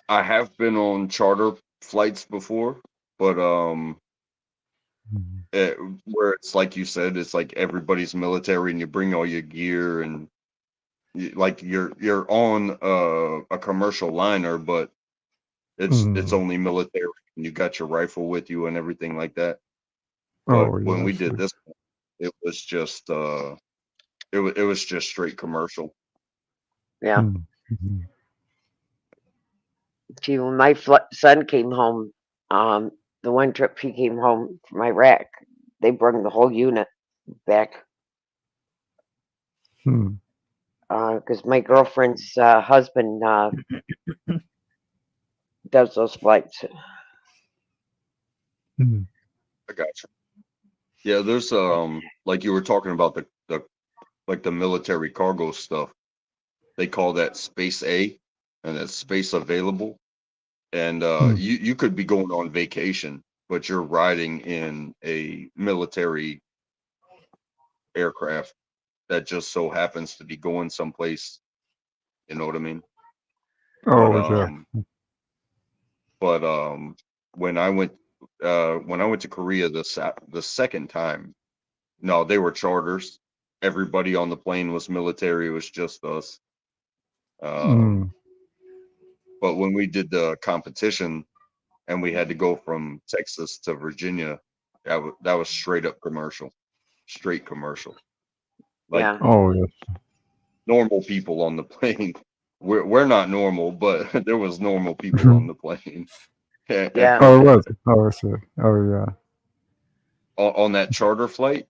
I have been on charter flights before, but where it's like you said, it's like everybody's military, and you bring all your gear, and you're on a commercial liner, but it's only military, and you got your rifle with you and everything like that. But when we did this, it was just it was just straight commercial. Yeah. See, when my son came home, the one trip he came home from Iraq, they brought the whole unit back. Because my girlfriend's husband does those flights. I got you. Yeah, there's like you were talking about the military cargo stuff. They call that Space A, and that's space available. And you could be going on vacation, but you're riding in a military aircraft that just so happens to be going someplace. You know what I mean? But when I went to Korea the second time, no, they were charters. Everybody on the plane was military. It was just us. But when we did the competition and we had to go from Texas to Virginia, that was straight up commercial, straight commercial. Like, normal people on the plane. We're not normal, but there was normal people on the plane. Yeah. Oh, it was. Oh, I see. Oh, yeah. On that charter flight,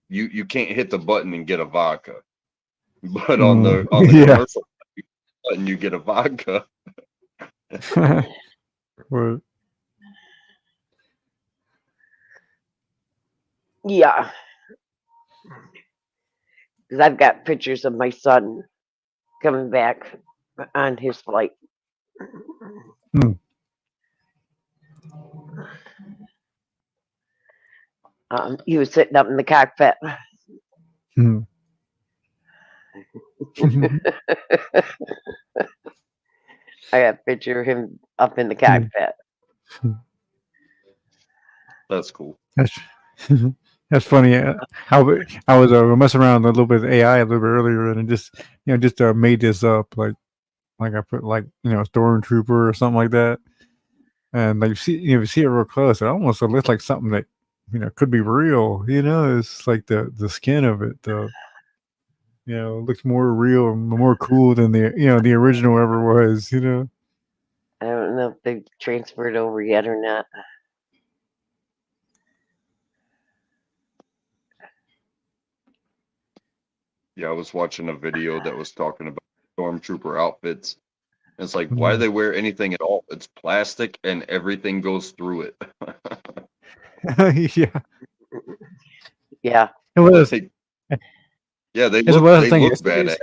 you can't hit the button and get a vodka, but on the commercial button you get a vodka. What? Yeah. Because I've got pictures of my son coming back on his flight. He was sitting up in the cockpit. I got a picture of him up in the cockpit. That's cool. That's funny. How I was messing around a little bit with AI a little bit earlier, and it just made this up. Like I put stormtrooper or something like that, and like you see it real close, it almost looks like something that could be real. It's like the skin of it. Looks more real and more cool than the original ever was. I don't know if they've transferred over yet or not. Yeah, I was watching a video that was talking about stormtrooper outfits. It's like, why do they wear anything at all? It's plastic and everything goes through it. Yeah. Yeah. It was. Yeah, they look badass.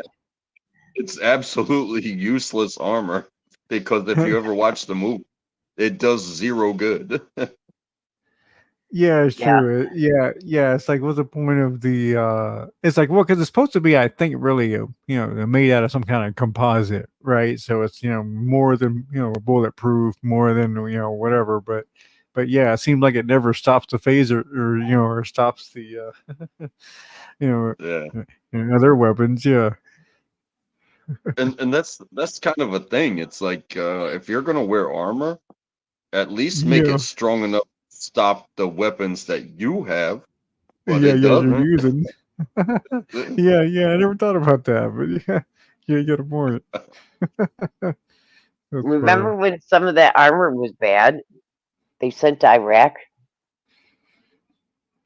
It's absolutely useless armor because if you ever watch the movie, it does zero good. Yeah, it's Yeah. true. Yeah. It's like, what's the point of the? It's like, well, because it's supposed to be, I think, really, made out of some kind of composite, right? So it's more than bulletproof, more than whatever. But yeah, it seems like it never stops the phaser, or stops the Yeah. other weapons. Yeah. And that's kind of a thing. It's like if you're gonna wear armor, at least make Yeah. it strong enough to stop the weapons that you have, but Yeah. it Yeah. You're doesn't. using. Yeah. I never thought about that, but yeah. Yeah. You got a point. That's funny. Remember when some of that armor was bad? They sent to Iraq.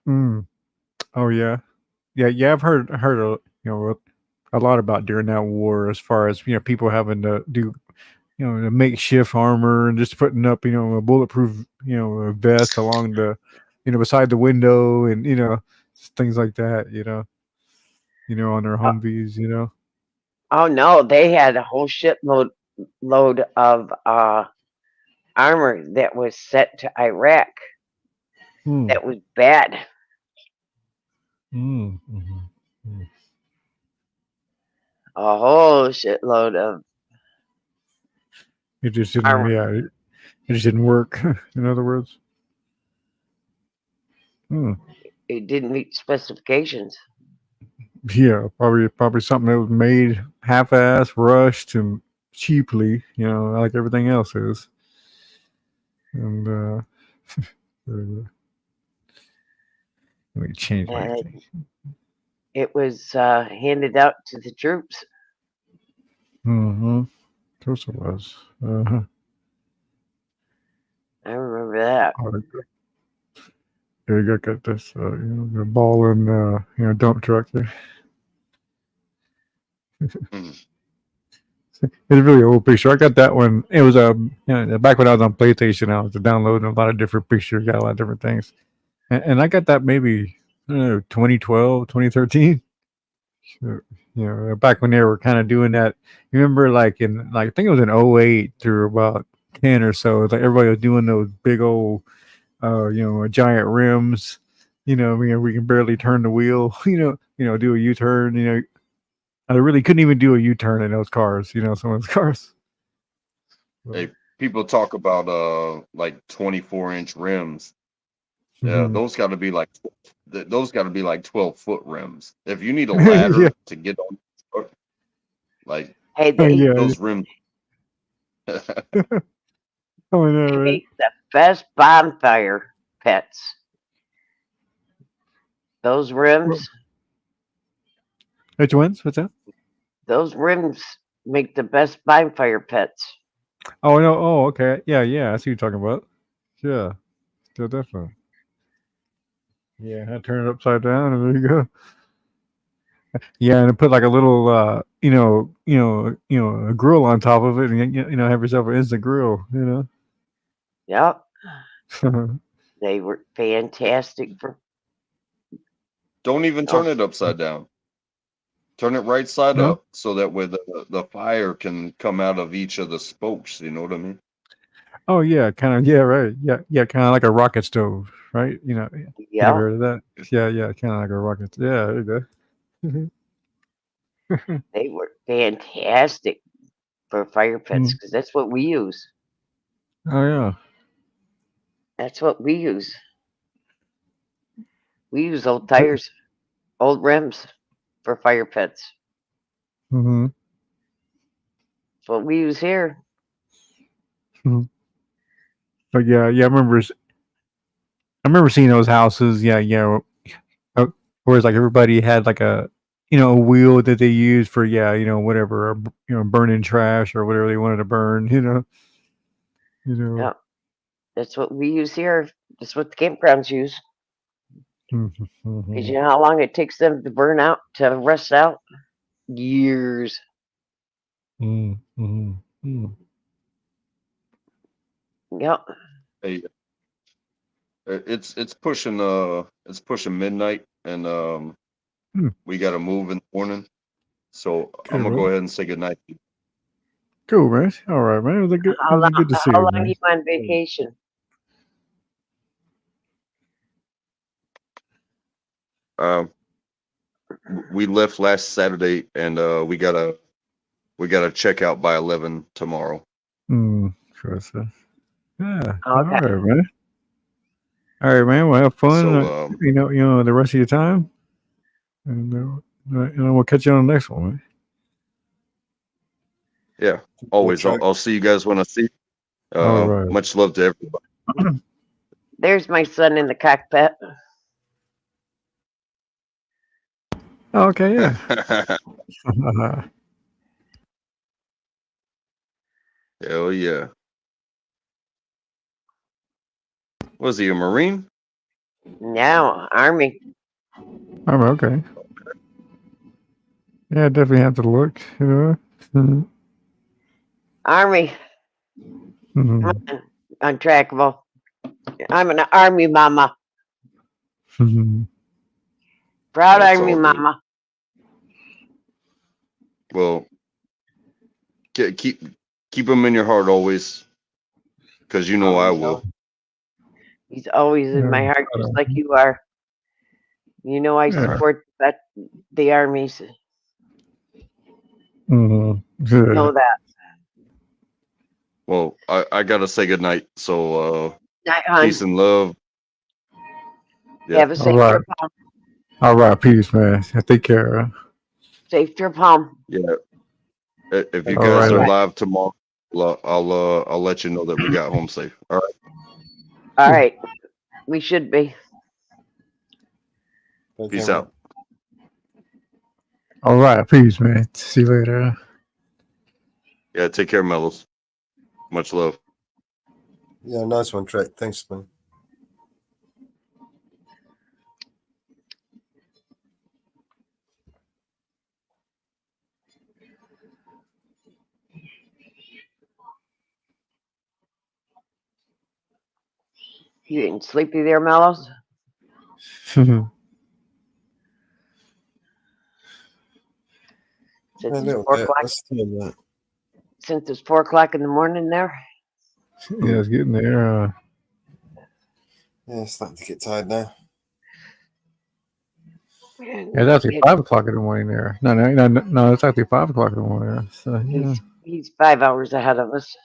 Mm. Oh yeah. Yeah. I've heard a lot about during that war, as far as people having to do the makeshift armor and just putting up a bulletproof a vest along the beside the window, and just things like that. On their Humvees. Oh no, they had a whole shitload of armor that was sent to Iraq. Hmm. That was bad. A whole shitload of It just didn't. armor. Yeah. It just didn't work. In other words. Hmm. It didn't meet specifications. Yeah, probably something that was made half-ass, rushed, and cheaply. Like everything else is. And let me change my And thing. it was handed out to the troops. Mm-hmm. Of course it was. I remember that. Yeah, you got this, the ball and dump truck there. It's a really old picture. I got that one. It was back when I was on PlayStation. I was downloading a lot of different pictures, got a lot of different things, and I got that maybe 2012, 2013. Back when they were kind of doing that. You remember, like I think it was in 08 through about 10 or so. It's like everybody was doing those big old, giant rims. We can barely turn the wheel. Do a U-turn. I really couldn't even do a U-turn in those cars. Some of those cars. Hey, people talk about like 24-inch rims. Yeah, Mhm. those got to be like 12-foot rims. If you need a ladder Yeah. to get on the truck, like Hey, Yeah. those rims. Oh, I know, They right? make the best bonfire pets. Those rims, Which ones? What's that? those rims make the best bonfire pets. Oh, no. Oh, okay. Yeah. I see what you're talking about. Yeah. Still definitely. Yeah, I turn it upside down, and there you go. Yeah, and put like a little, a grill on top of it, and have yourself an instant grill. Yep, they were fantastic for. Don't even turn it upside down. Turn it right side No? up, so that way the fire can come out of each of the spokes. You know what I mean? Oh yeah, kind of. Yeah, right. Yeah, kind of like a rocket stove, right? You ever Yeah, heard of that? Yeah, kind of like a rocket. Yeah, there you go. they were fantastic for fire pits Mm. because that's what we use. Oh yeah. That's what we use. We use old tires, old rims for fire pits. Mm-hmm. That's what we use here. But yeah, I remember seeing those houses. Yeah. Where it's like everybody had like a wheel that they used for whatever, burning trash or whatever they wanted to burn. Yeah, that's what we use here. That's what the campgrounds use. Because you know how long it takes them to burn out, to rust out? Years. Yep. Hey, it's pushing midnight, and we got to move in the morning. So I'm gonna man. go ahead and say goodnight. Cool, man. All right, man. It was good to see How you, long man. are you on vacation? We left last Saturday, and we gotta check out by 11 tomorrow. Sure, sir. Yeah. Okay. All right, man. All right, man. Well, have fun. So, you know, the rest of your time, and we'll catch you on the next one, man. Yeah, always. I'll see you guys when I see you. All right. Much love to everybody. There's my son in the cockpit. Okay, yeah. Hell yeah. Was he a Marine? No, Army. Okay. Yeah, definitely have to look. You know. Army. Mhm. Untrackable. I'm an Army mama. Mhm. Proud That's Army all good. mama. Well, keep him in your heart always, because you know I will. He's always in my heart, just like you are. You know I Yeah. support the armies. Mhm. You know that. Well, I gotta say goodnight. So Night, hon. peace and love. Yeah. Have a safe trip home. All right. Peace, man. Take care. Safe trip home. Yeah. If you All guys right. are live tomorrow, I'll let you know that we got home safe. All right. All right. We should be. Peace out. All right. Peace, man. See you later. Yeah. Take care, Mellows. Much love. Yeah, nice one, Trek. Thanks, man. You getting sleepy there, Mellows? A Since it's little 4 bit. o'clock. That's still that. Since it's 4 o'clock in the morning there. Yeah, it's getting there. Yeah, it's starting to get tired now. Yeah, it's actually 5 o'clock in the morning there. No, it's actually 5 o'clock in the morning. So, yeah. He's 5 hours ahead of us.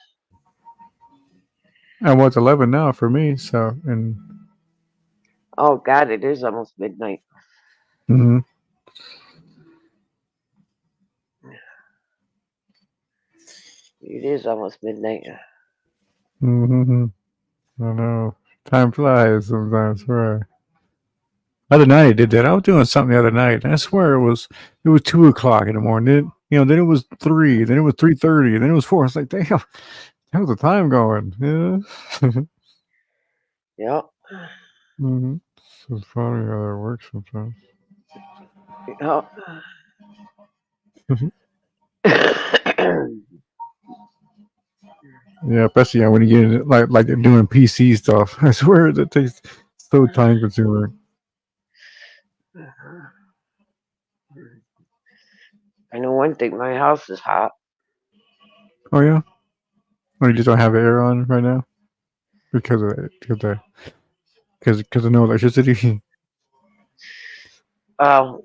And well, it's 11 now for me. So, and Oh God, it is almost midnight. mm-hmm. It is almost midnight. Mm-hmm. I know. Time flies sometimes, right? Other night I did that. I was doing something the other night, and I swear it was 2 o'clock in the morning. Then it was 3, then it was 3:30, then it was 4. It's like, damn, how's the time going? Yeah. Yep. Mm-hmm. So it's funny how that works sometimes. Yep. Yeah, especially when you get into, like doing PC stuff. I swear that takes so time consuming. I know one thing. My house is hot. Oh yeah. Or you just don't have air on right now because of no electricity. I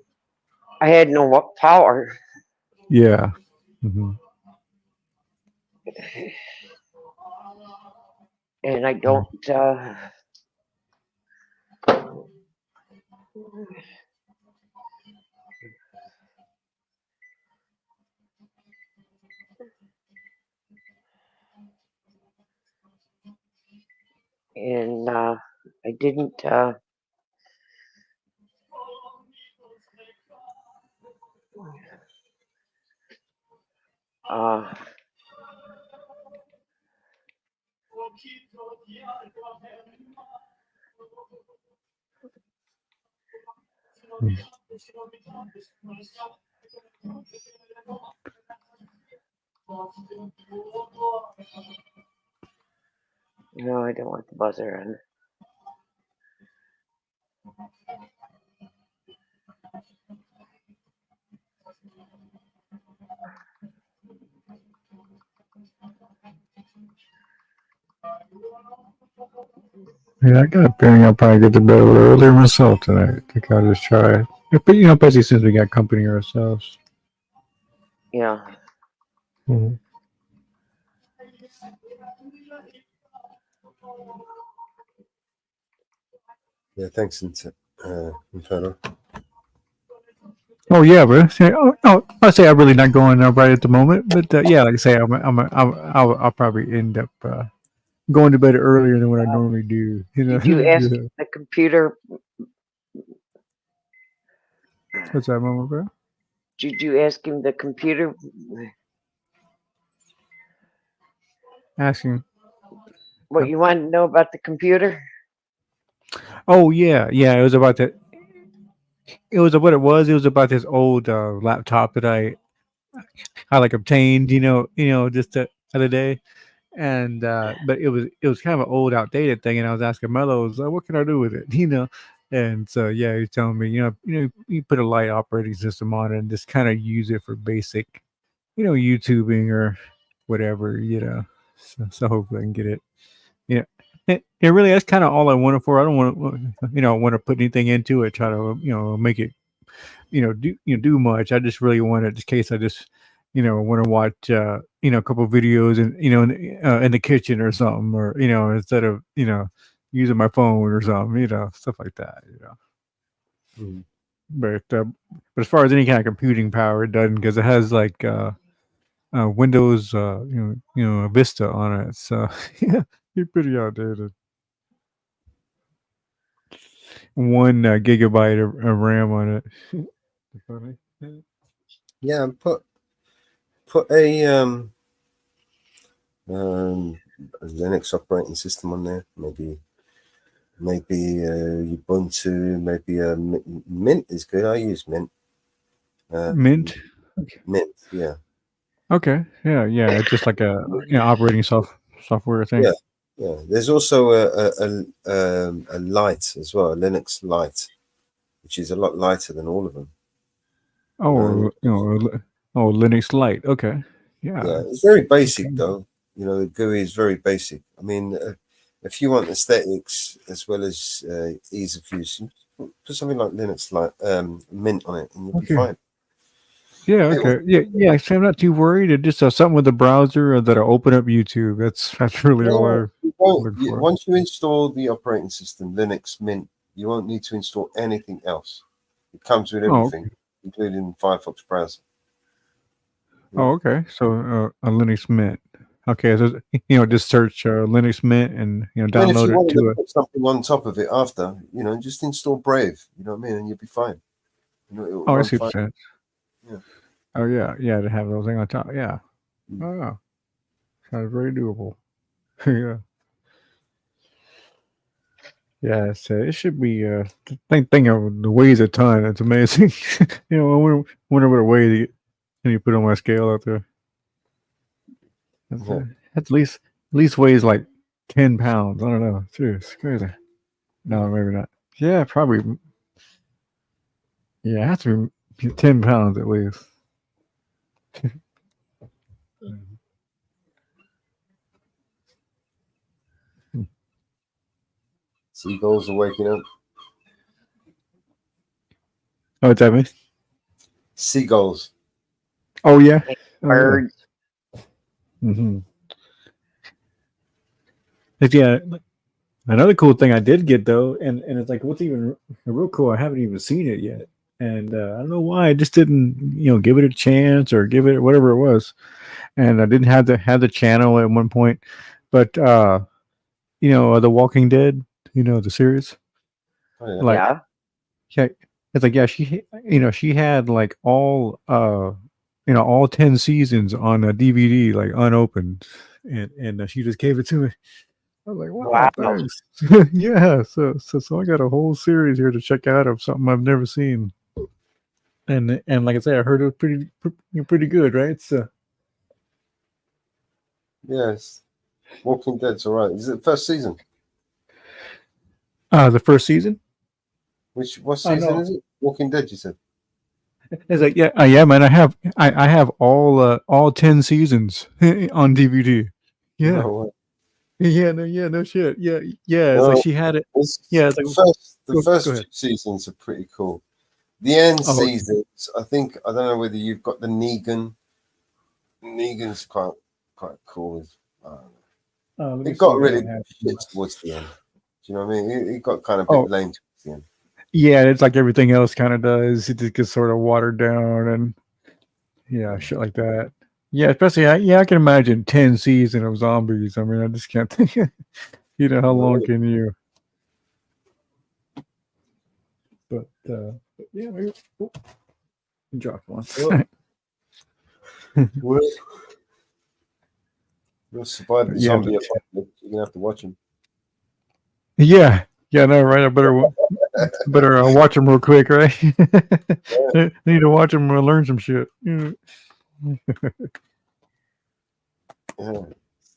had no power. Yeah. Mm-hmm. And I don't. And I didn't. No, I don't want the buzzer on. Yeah, I got a feeling I'll probably get to bed a little earlier myself tonight. I think I'll just try it. But especially since we got company ourselves. Yeah. Mhm. Yeah, thanks, Inferno. Oh yeah, but I say I'm really not going right at the moment. But yeah, like I say, I'll probably end up going to bed earlier than what I normally do. Did you ask Yeah. the computer? What's that, Mama Bear? Did you ask him the computer? Asking. What you wanted to know about the computer? Oh yeah. It was about that. It was what it was. It was about this old laptop that I like obtained. Just the other day, and but it was kind of an old, outdated thing. And I was asking Mello, what can I do with it? And so yeah, he's telling me, you put a light operating system on it and just kind of use it for basic, YouTubing or whatever. So hopefully I can get it. Yeah. It really that's kind of all I wanted for. I don't want to put anything into it. Try to make it do much. I just really want it just in case I just want to watch a couple of videos and in the kitchen or something, or instead of using my phone or something, stuff like that. Mm. But as far as any kind of computing power, it doesn't, because it has like Windows Vista on it, so yeah, you're pretty outdated. 1 gigabyte of RAM on it. Funny. Yeah, put a Linux operating system on there. Maybe Ubuntu. Maybe Mint is good. I use Mint. Mint. Mint. Yeah. Okay. Yeah. It's just like a operating software thing. Yeah. Yeah. There's also a Lite as well, a Linux Lite, which is a lot lighter than all of them. Oh, Linux Lite. Okay. Yeah. Yeah, it's very basic though. The GUI is very basic. I mean, if you want aesthetics as well as ease of use, put something like Linux, like Mint on it, and you'll be fine. Yeah. Okay. Yeah. So I'm not too worried. It just something with the browser that'll open up YouTube. That's really all I look for. Once you install the operating system, Linux Mint, you won't need to install anything else. It comes with everything, including Firefox browser. Oh, okay. So a Linux Mint. Okay, so just search Linux Mint and And if download you it wanted to to it. put something on top of it after, just install Brave. You know what I mean, and you'll be fine. It'll Oh, I run see what fine. you're saying. Yeah. Oh yeah, to have those things on top. Yeah. Oh, sounds very doable. Yeah. Yeah, so it should be think of the weighs a ton. It's amazing. I wonder what it weighs. Can you put on my scale out there? That's, at least weighs like 10 pounds. I don't know. Serious, crazy. No, maybe not. Yeah, probably. Yeah, it has to be 10 pounds at least. Seagulls are waking up. Oh, what's that mean? Seagulls. Oh yeah. Birds. Mm-hmm. Yeah. Another cool thing I did get though, and it's like what's even real cool. I haven't even seen it yet, and I don't know why. I just didn't, give it a chance or give it whatever it was, and I didn't have the channel at one point, but The Walking Dead, the series. Oh, yeah. Like, yeah, it's like she had like all 10 seasons on a DVD like unopened, and she just gave it to me. I was like, wow, thanks. Yeah, so I got a whole series here to check out of something I've never seen, and like I said, I heard it was pretty good, right? So Yes, Walking Dead's all right. Is it the first season? The first season. What season is it? Walking Dead, you said. It's like yeah, man. I have all 10 seasons on DVD. Yeah. No way. no shit. Yeah. It's like Well, she had it. it's, Yeah, it's the like first go few ahead. seasons are pretty cool. The end Oh, seasons, I don't know whether you've got the Negan. Negan's quite cool. let me It see got if really I have. shit towards the end. Do you know what I mean? It got kind of a Oh, bit lame towards the end. yeah. It's like everything else kind of does. It just gets sort of watered down and shit like that. Yeah, especially I can imagine 10 seasons of zombies. I mean, I just can't think. How long can you? But yeah, drop one. We'll survive the Yeah, zombie apocalypse. You're gonna have to watch him. yeah, no, right. I better watch them real quick, right? I need to watch them learn some shit. Yeah. So yeah,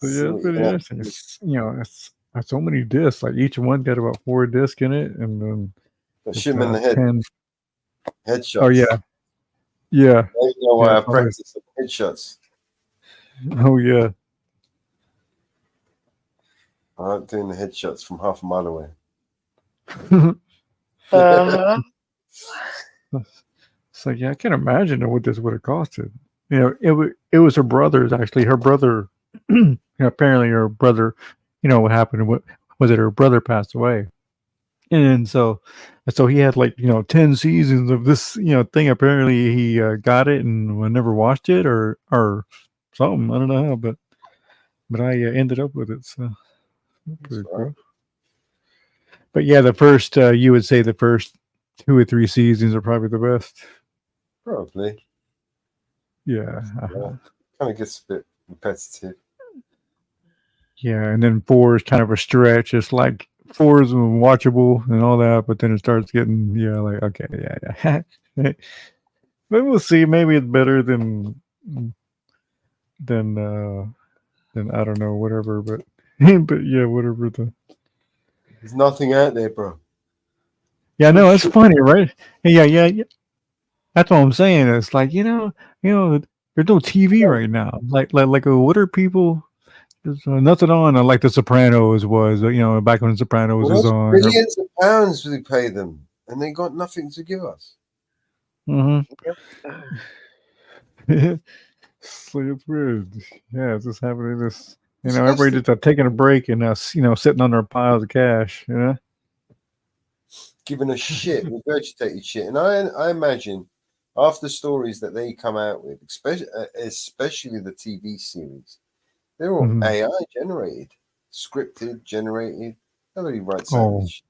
it's pretty interesting. It's so many discs. Like each one got about 4 discs in it, and then Shoot him in the head. 10. Headshots. Oh yeah. You know why I probably. practice headshots. Oh yeah. I'm doing the headshots from half a mile away. It's like, I can't imagine what this would have costed. It was her brother's actually. Her brother, apparently her brother, what happened was that her brother passed away, and so he had 10 seasons of this thing. Apparently he got it and never watched it or something. I don't know how, but I ended up with it. So pretty cool. But yeah, the first you would say the first 2 or 3 seasons are probably the best. Probably. Yeah. Kind of gets a bit repetitive. Yeah, and then 4 is kind of a stretch. It's like 4 is watchable and all that, but then it starts getting okay, yeah. Maybe we'll see. Maybe it's better than I don't know, whatever. But but yeah, whatever. There's nothing out there, bro. Yeah, no, it's funny, right? Yeah. That's what I'm saying. It's like there's no TV right now. Like what are people? There's nothing on like The Sopranos was. Back when The Sopranos was on. Billions of pounds we pay them, and they got nothing to give us. So it's weird. Yeah, it's just happening. This, everybody just taking a break and sitting on their piles of cash. Giving a shit, regurgitated shit, and I imagine after stories that they come out with, especially the TV series, they're all AI generated, scripted, generated. Nobody writes out this shit.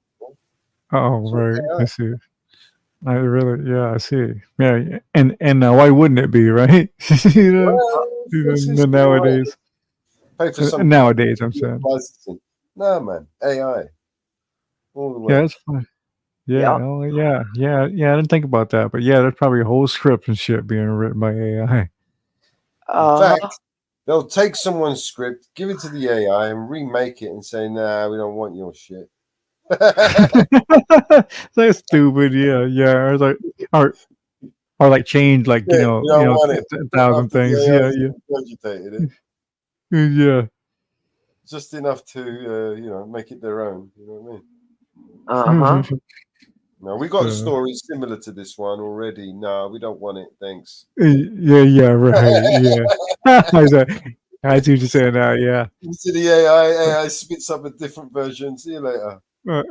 Oh, right. I see. I really, I see. Yeah, and why wouldn't it be, right? Nowadays. Pay for some nowadays, I'm saying. No, man, AI. All the way. Yeah, that's fine. Yeah, I didn't think about that, but yeah, there's probably a whole script and shit being written by AI. In fact, they'll take someone's script, give it to the AI, and remake it and say, "Nah, we don't want your shit." That's stupid. Yeah. Or like change, like we don't want it. 1,000 things. Yeah. Just enough to make it their own. You know what I mean? No, we got a story similar to this one already. No, we don't want it. Thanks. Yeah, right. Yeah. I see what you're saying now. Yeah. To the AI spits up a different version. See you later. But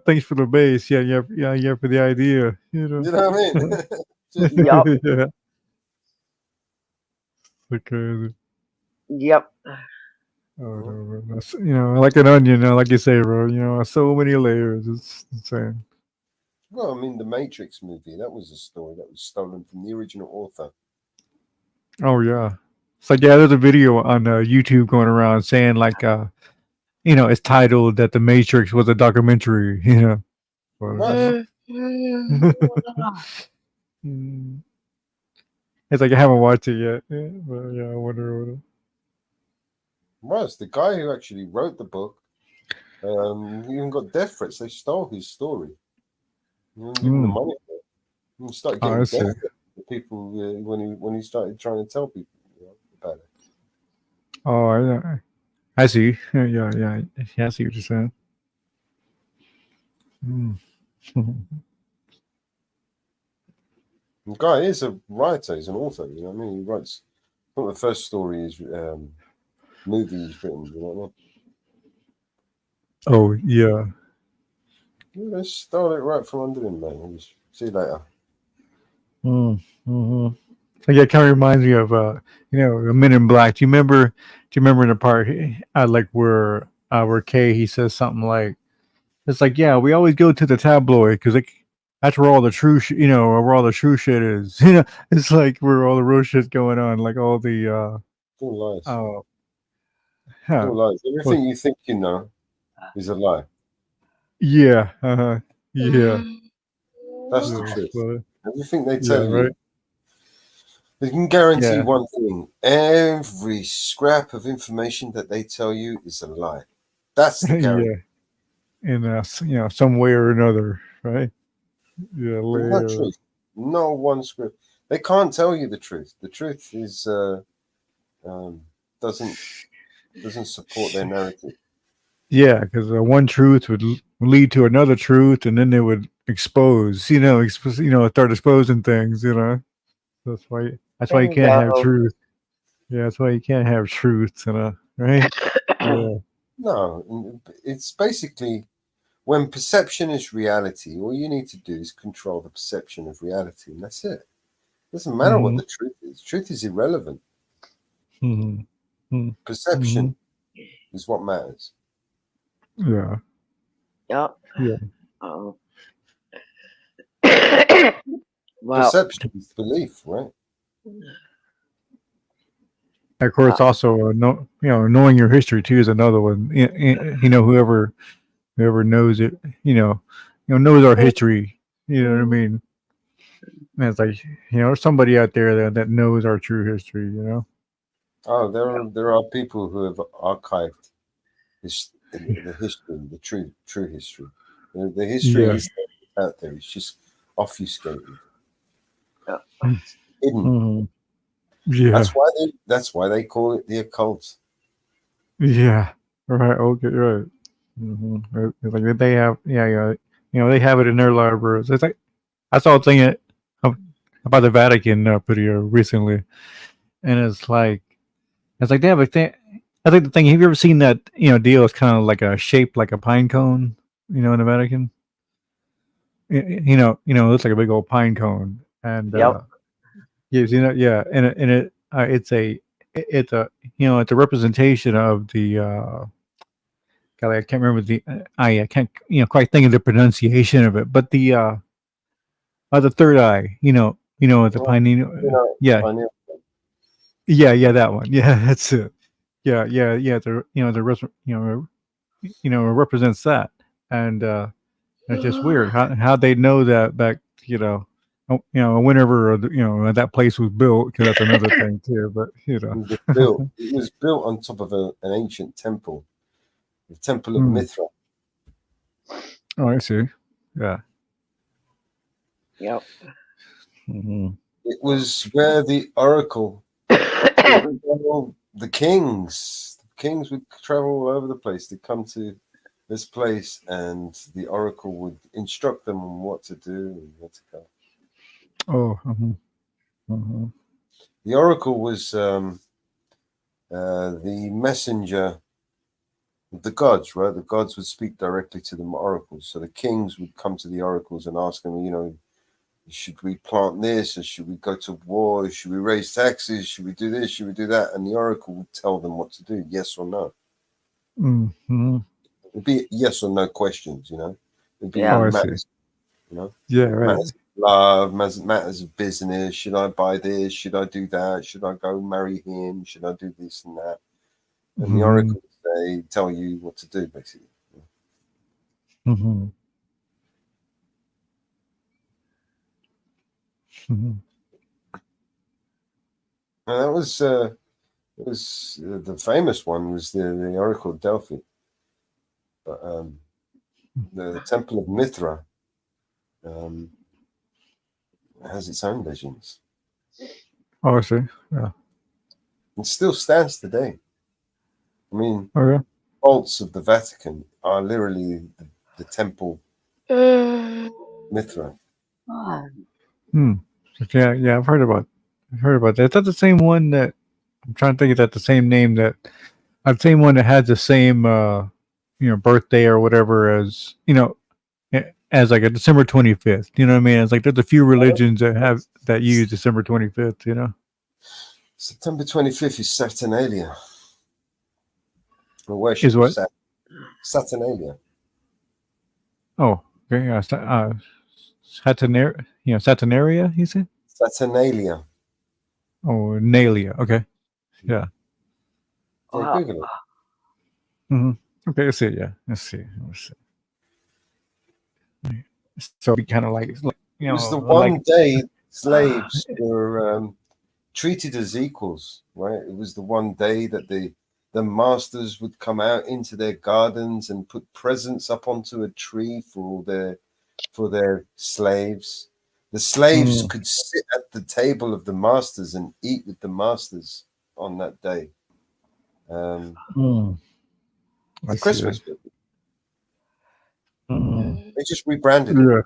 thanks for the base. Yeah, for the idea. You know what I mean? Yeah. Okay. Yep. Like an onion, like you say, bro. So many layers. It's insane. Well, I mean, the Matrix movie, that was a story that was stolen from the original author. Oh, yeah. It's like, there's a video on YouTube going around saying, like, it's titled that The Matrix was a documentary, It's like I haven't watched it yet. Yeah, but yeah, I wonder. Well, it's the guy who actually wrote the book. He even got death threats. They stole his story. He didn't give him the money for it. He started getting death threats to people when he started trying to tell people about it. Oh, I see. Yeah. I see what you're saying. Mm. The guy is a writer. He's an author. You know what I mean? He writes. I think the first story is movie he's written. You know what I mean? Oh yeah. Yeah, they stole it right from under him, man. See you later. Mm-hmm. Yeah, it kind of reminds me of Men in Black. Do you remember? The part like where Kay he says something like, "It's like yeah, we always go to the tabloid because that's where all the true where all the true shit is. It's like where all the real shit's going on, like all the All lies. oh All lies. Everything you think you know is a lie. yeah, yeah. That's the Yeah, truth. well, Everything they yeah, tell you, right. they can guarantee Yeah. one thing: every scrap of information that they tell you is a lie. That's the guarantee. Yeah, in some way or another, right? Yeah, No truth. No one script. They can't tell you the truth. The truth is doesn't support their narrative. Yeah, because one truth would lead to another truth, and then they would expose, start exposing things, That's why you can't have Bingo. truth. Yeah, that's why you can't have truth, right? Yeah. No, it's basically when perception is reality, all you need to do is control the perception of reality, and that's it. Doesn't matter what the truth is. Truth is irrelevant. Mm-hmm. Perception is what matters. Yeah. Yep. Yeah. Oh. Well, Perception is belief, right? Of course, also knowing your history too is another one. Whoever knows it, knows our history. You know what I mean? And it's like there's somebody out there that knows our true history. Oh, there are people who have archived the history, the true history. The history Yeah. is out there. It's just obfuscated, yeah. hidden. Mm-hmm. Yeah. That's why they call it the occult. Yeah. Right. Okay. Right. It's like they have. Yeah. They have it in their libraries. It's like I saw a thing about the Vatican pretty recently, and it's like they have a thing. I think the thing. Have you ever seen that deal? It's kind of like a shaped like a pine cone. In the Vatican. It looks like a big old pine cone, and Yep. yeah, and it's a it's a representation of the golly, I can't remember I can't quite think of the pronunciation of it, but the third eye, the pineal, yeah, that one, yeah, that's it, yeah, it represents that, and it's just weird how they know that back, whenever that place was built, because that's another thing too, but It was built on top of an ancient temple, the Temple of Mithra. Oh, I see. Yeah. Yep. Mm-hmm. It was where the oracle, the kings would travel all over the place. They'd come to this place, and the oracle would instruct them on what to do and where to go. Oh. Mm-hmm. The oracle was the messenger of the gods, right? The gods would speak directly to the oracles. So the kings would come to the oracles and ask them, should we plant this, or should we go to war? Should we raise taxes? Should we do this? Should we do that? And the oracle would tell them what to do, yes or no. Mm-hmm. It'd be yes or no questions, It'd be matters, Yeah, right. Matters of love, matters of business. Should I buy this? Should I do that? Should I go marry him? Should I do this and that? And the oracle would tell you what to do, basically. Mm-hmm. Mm-hmm. And that was the famous one was the Oracle of Delphi. But the Temple of Mithra has its own legends. Oh, I see. Yeah. It still stands today. I mean, Oh yeah. vaults of the Vatican are literally the temple Mithra. Yeah, I've heard about that. Is that the same one that I'm trying to think? Is that the same name that the same one that has the same birthday or whatever as as like a December 25th? You know what I mean? It's like there's a few religions that use December 25th. You know. September 25th is Saturnalia. The Is worship of what? Saturnalia. Oh, okay. Saturnaria, you said? Saturnalia. Oh, Nalia. Okay. Yeah. Yeah, Google it. Okay, let's see. Yeah, let's see. So it'd be kind of like It was the one day slaves were treated as equals, right? It was the one day that the masters would come out into their gardens and put presents up onto a tree for their slaves. The slaves could sit at the table of the masters and eat with the masters on that day. The Christmas people. They just rebranded it.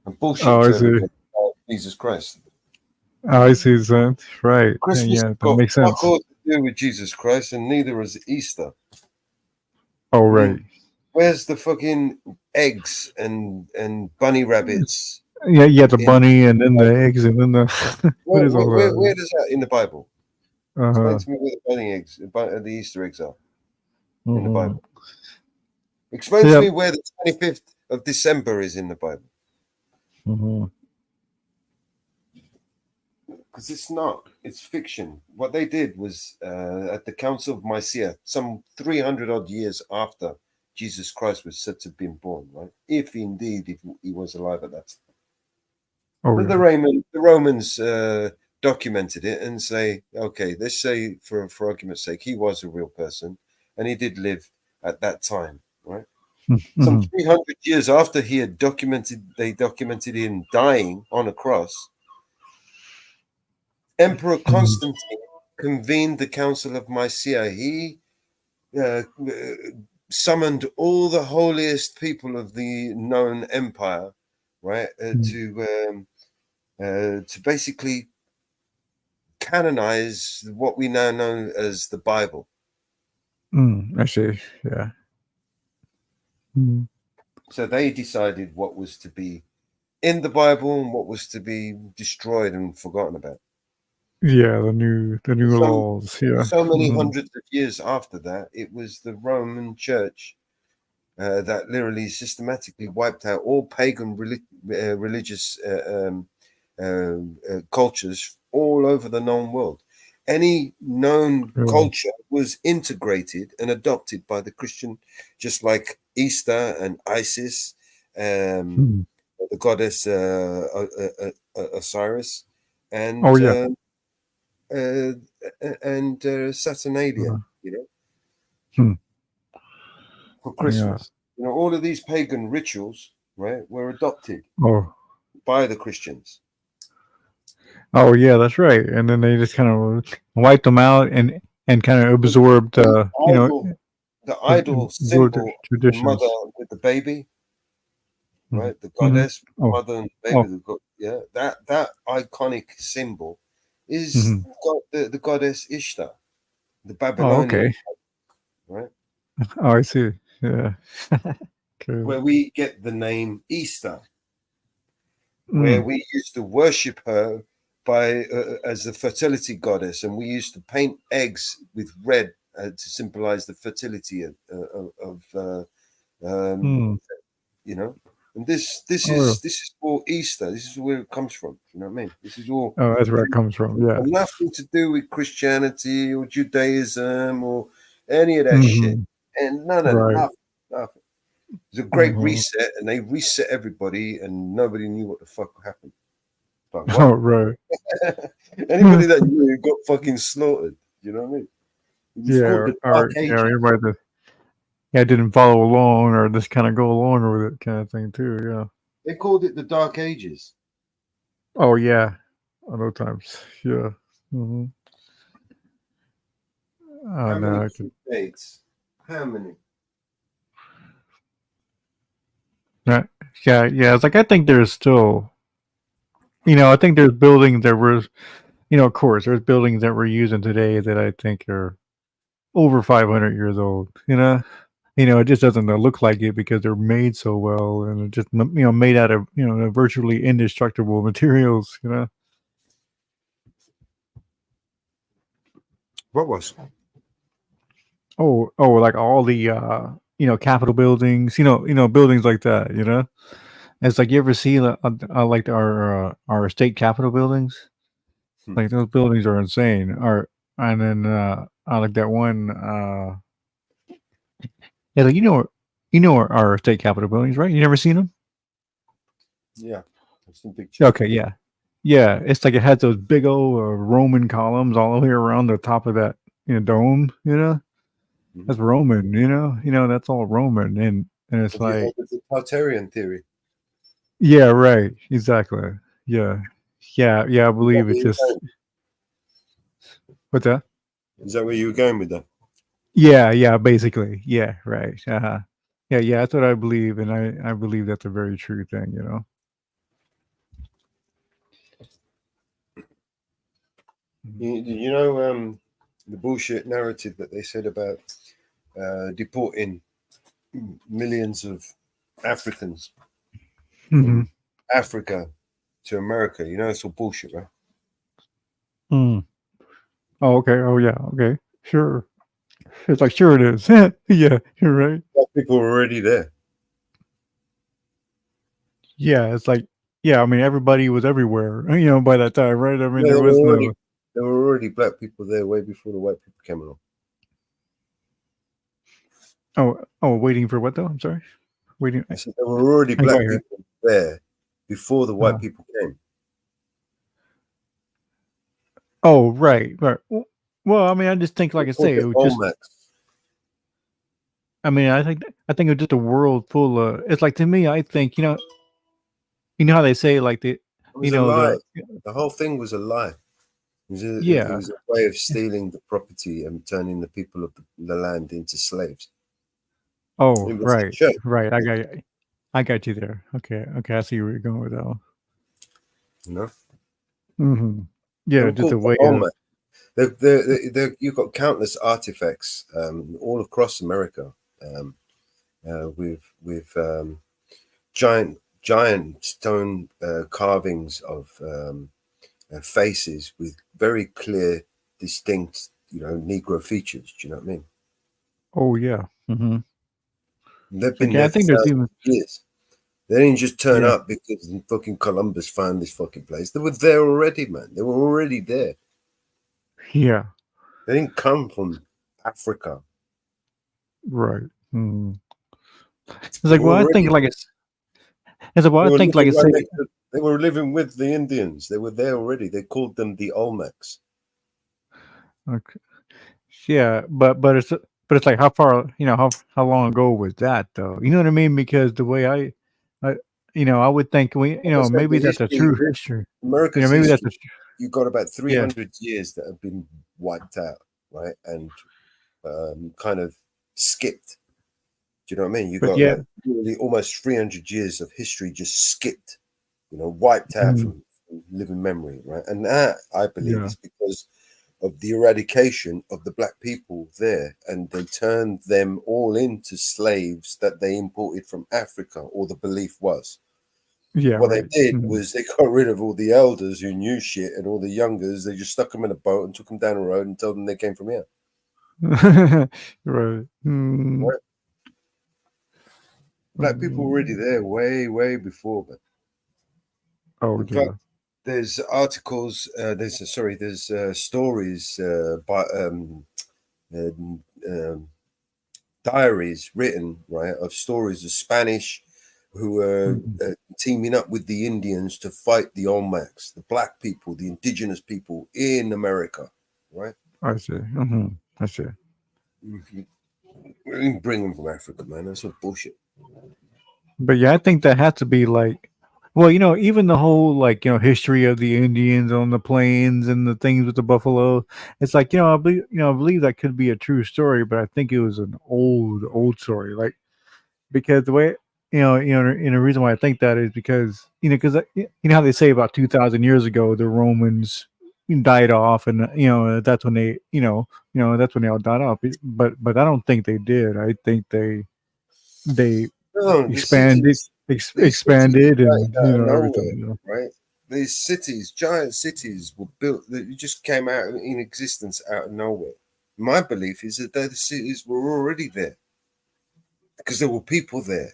And bullshit to everybody about Jesus Christ. Oh, I see, son. Right. Christmas Yeah, that got makes fuck sense. all to do with Jesus Christ, and neither is Easter. Oh, I right. mean, where's the fucking eggs and bunny rabbits? Yeah, the bunny and then the eggs and then the what is all Where that? does that in the Bible? Explain to me where the bunny eggs, the Easter eggs are in the Bible. Explain to me where the 25th of December is in the Bible. Because it's not. It's fiction. What they did was at the Council of Nicaea, some 300 odd years after Jesus Christ was said to have been born, right? If indeed he was alive at that time. Oh, But yeah. the Romans documented it and say, okay, let's say for argument's sake, he was a real person and he did live at that time, right? Some 300 years after he had they documented him dying on a cross. Emperor Constantine convened the Council of Nicaea. He summoned all the holiest people of the known empire, right, to basically canonize what we now know as the Bible. I see. Yeah. So they decided what was to be in the Bible and what was to be destroyed and forgotten about. Yeah, the new laws. Yeah. So many hundreds of years after that, it was the Roman Church that literally systematically wiped out all pagan religious cultures all over the known world. Any known culture was integrated and adopted by the Christian, just like Easter and Isis, the goddess Osiris, and Saturnalia, you know, for Christmas. You know, all of these pagan rituals, right, were adopted by the Christians. Oh yeah, that's right. And then they just kind of wiped them out and kind of absorbed, the idol symbol, the mother with the baby, right? The goddess, mother and baby. That iconic symbol is the goddess Ishtar, the Babylonian, right? Oh, I see. Yeah. Where we get the name Easter, where we used to worship her by as the fertility goddess, and we used to paint eggs with red to symbolize the fertility of you know. And this is all Easter. This is where it comes from. You know what I mean? This is all. Oh, that's where it comes from. Yeah. Nothing to do with Christianity or Judaism or any of that shit. And none of it. Nothing. It was a great reset, and they reset everybody, and nobody knew what the fuck happened. Like, what? Oh, right. Anybody that knew got fucking slaughtered. You know what I mean? It was called the Dark Ages. Everybody that didn't follow along or just kind of go along with it, kind of thing too. Yeah. They called it the Dark Ages. Oh yeah, other times. Yeah. How no, many I could, states? How many? yeah. It's like I think there's still, I think there's buildings that were, of course, there's buildings that we're using today that I think are over 500 years old. It just doesn't look like it because they're made so well and it just made out of virtually indestructible materials. What was? Like all the Capitol buildings, buildings like that. It's like you ever see like our state Capitol buildings. Like those buildings are insane. And then I like that one. Yeah, like our state Capitol buildings, right? You never seen them? Yeah, I've seen pictures. Okay, yeah. It's like it has those big old Roman columns all the way around the top of that dome. That's Roman. That's all Roman, and it's Have you heard like, of the Tartarian theory? yeah, right, exactly, yeah. I believe it's just what's that? Is that where you were going with that? Yeah, basically, yeah, right, yeah. That's what I believe, and I believe that's a very true thing. You know the bullshit narrative that they said about deporting millions of Africans from Africa to America. It's all bullshit, right? Mm. Oh, okay. Oh, yeah. Okay. Sure. It's like, sure it is. Yeah, you're right. People were already there. Yeah, it's like, yeah. I mean, everybody was everywhere. By that time, right? I mean, Yeah, there was no. there were already black people there way before the white people came along. Waiting for what though? I'm sorry. Waiting. I said there were already black people there before the white people came. Oh, right. Well, I mean, I just think, like I say, it was just. I mean, I think it was just a world full of. It's like, to me, I think you know how they say like It was a lie. The whole thing was a lie. It was a way of stealing the property and turning the people of the land into slaves. Oh, right. I got you there. Okay. I see where you're going with that one. Yeah, just a way of. You've got countless artifacts all across America with giant stone carvings of faces with very clear, distinct, Negro features. Do you know what I mean? Oh yeah. They've been there for thousands of years. They didn't just turn up because fucking Columbus found this fucking place. They were there already, man. They were already there. Yeah. They didn't come from Africa. Right. It's like, well, I think like it's. It's like, well, I think like it's. They were living with the Indians. They were there already. They called them the Olmecs. Okay. Yeah, but it's like how far how long ago was that though? You know what I mean? Because the way I would think maybe that's a true history. America's maybe history, that's you've got about 300 years that have been wiped out, right, and kind of skipped. Do you know what I mean? You've got like really almost 300 years of history just skipped, wiped out from living memory, right? And that, I believe, is because of the eradication of the black people there, and they turned them all into slaves that they imported from Africa, or the belief was. What they did was they got rid of all the elders who knew shit, and all the youngers, they just stuck them in a boat and took them down the road and told them they came from here. Right. Black people were already there way before, but in fact, there's articles, there's stories by diaries written, right, of stories of Spanish who were teaming up with the Indians to fight the Olmecs, the black people, the indigenous people in America, right? I see. I see. We didn't bring them from Africa, man. That's all bullshit. But yeah, I think that has to be like, Well, even the whole history of the Indians on the plains and the things with the buffalo. It's like I believe that could be a true story, but I think it was an old story. Like because the way and the reason why I think that is because because how they say about 2,000 years ago the Romans died off, and that's when they that's when they all died off. But I don't think they did. I think they No, the expanded cities, these cities expanded and right out of everything. nowhere, right? These cities, giant cities, were built that just came out in existence out of nowhere. My belief is that the cities were already there because there were people there,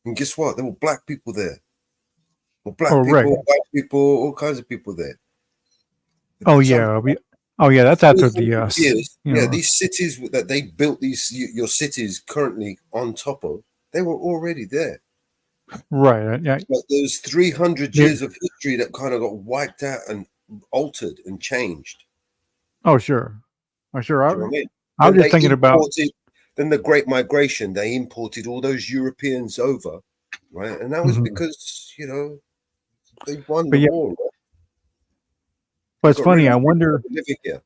and guess what? There were black people there, or Oh black right. people, white people, all kinds of people there. Oh That's how yeah. Oh yeah. That's after the 400 years. Yeah, these cities that they built your cities currently on top of, they were already there. right. Yeah. But there's 300 Yeah. years of history that kind of got wiped out and altered and changed. Oh sure. Oh sure. Do you know what I mean? I was Then just they thinking about. imported, then the Great Migration, they imported all those Europeans over, right? And that was Mhm. because, they won But the yeah. war, right? But They it's got rid funny. of I people wonder. that were living here.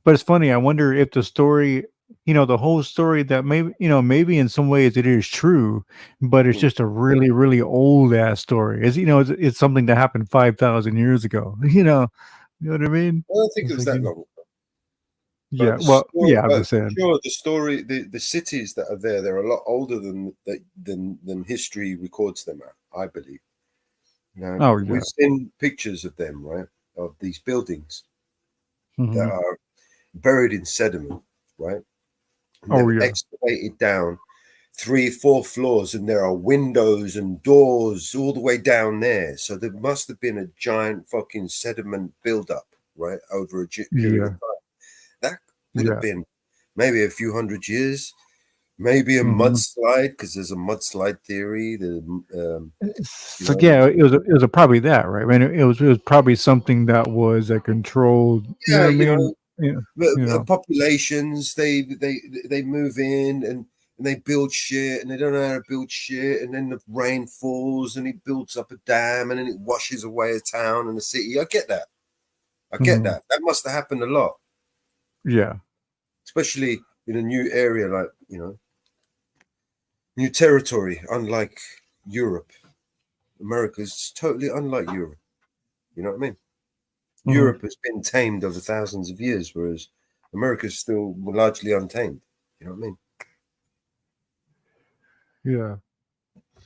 But it's funny. I wonder if the story, the whole story that maybe in some ways it is true, but it's just a really, really old ass story. It's something that happened 5,000 years ago. You know what I mean? I don't think it It's was like, that long. yeah. But the Well, story, yeah. I'm but just for saying. sure, the story, the cities that are there, they're a lot older than history records them at, I believe. Now, Oh yeah. we've seen pictures of them, right? Of these buildings that Mhm. are buried in sediment, right? And Oh they've yeah. excavated down 3, 4 floors, and there are windows and doors all the way down there. So there must have been a giant fucking sediment buildup, right, over a period of Yeah. time. That would have Yeah. been maybe a few hundred years, maybe a Mhm. mudslide, because there's a mudslide theory. So yeah, it was probably that, right? I mean, it was probably something that was a controlled. You know Yeah, what I mean? Yeah. populations they move in and they build shit and they don't know how to build shit, and then the rain falls and it builds up a dam and then it washes away a town and a city. I get that. Mhm. That must have happened a lot, Yeah. especially in a new area like new territory, unlike Europe. America is totally unlike Europe. You know what I mean? Mhm. Europe has been tamed over thousands of years, whereas America is still largely untamed. You know what I mean? Yeah.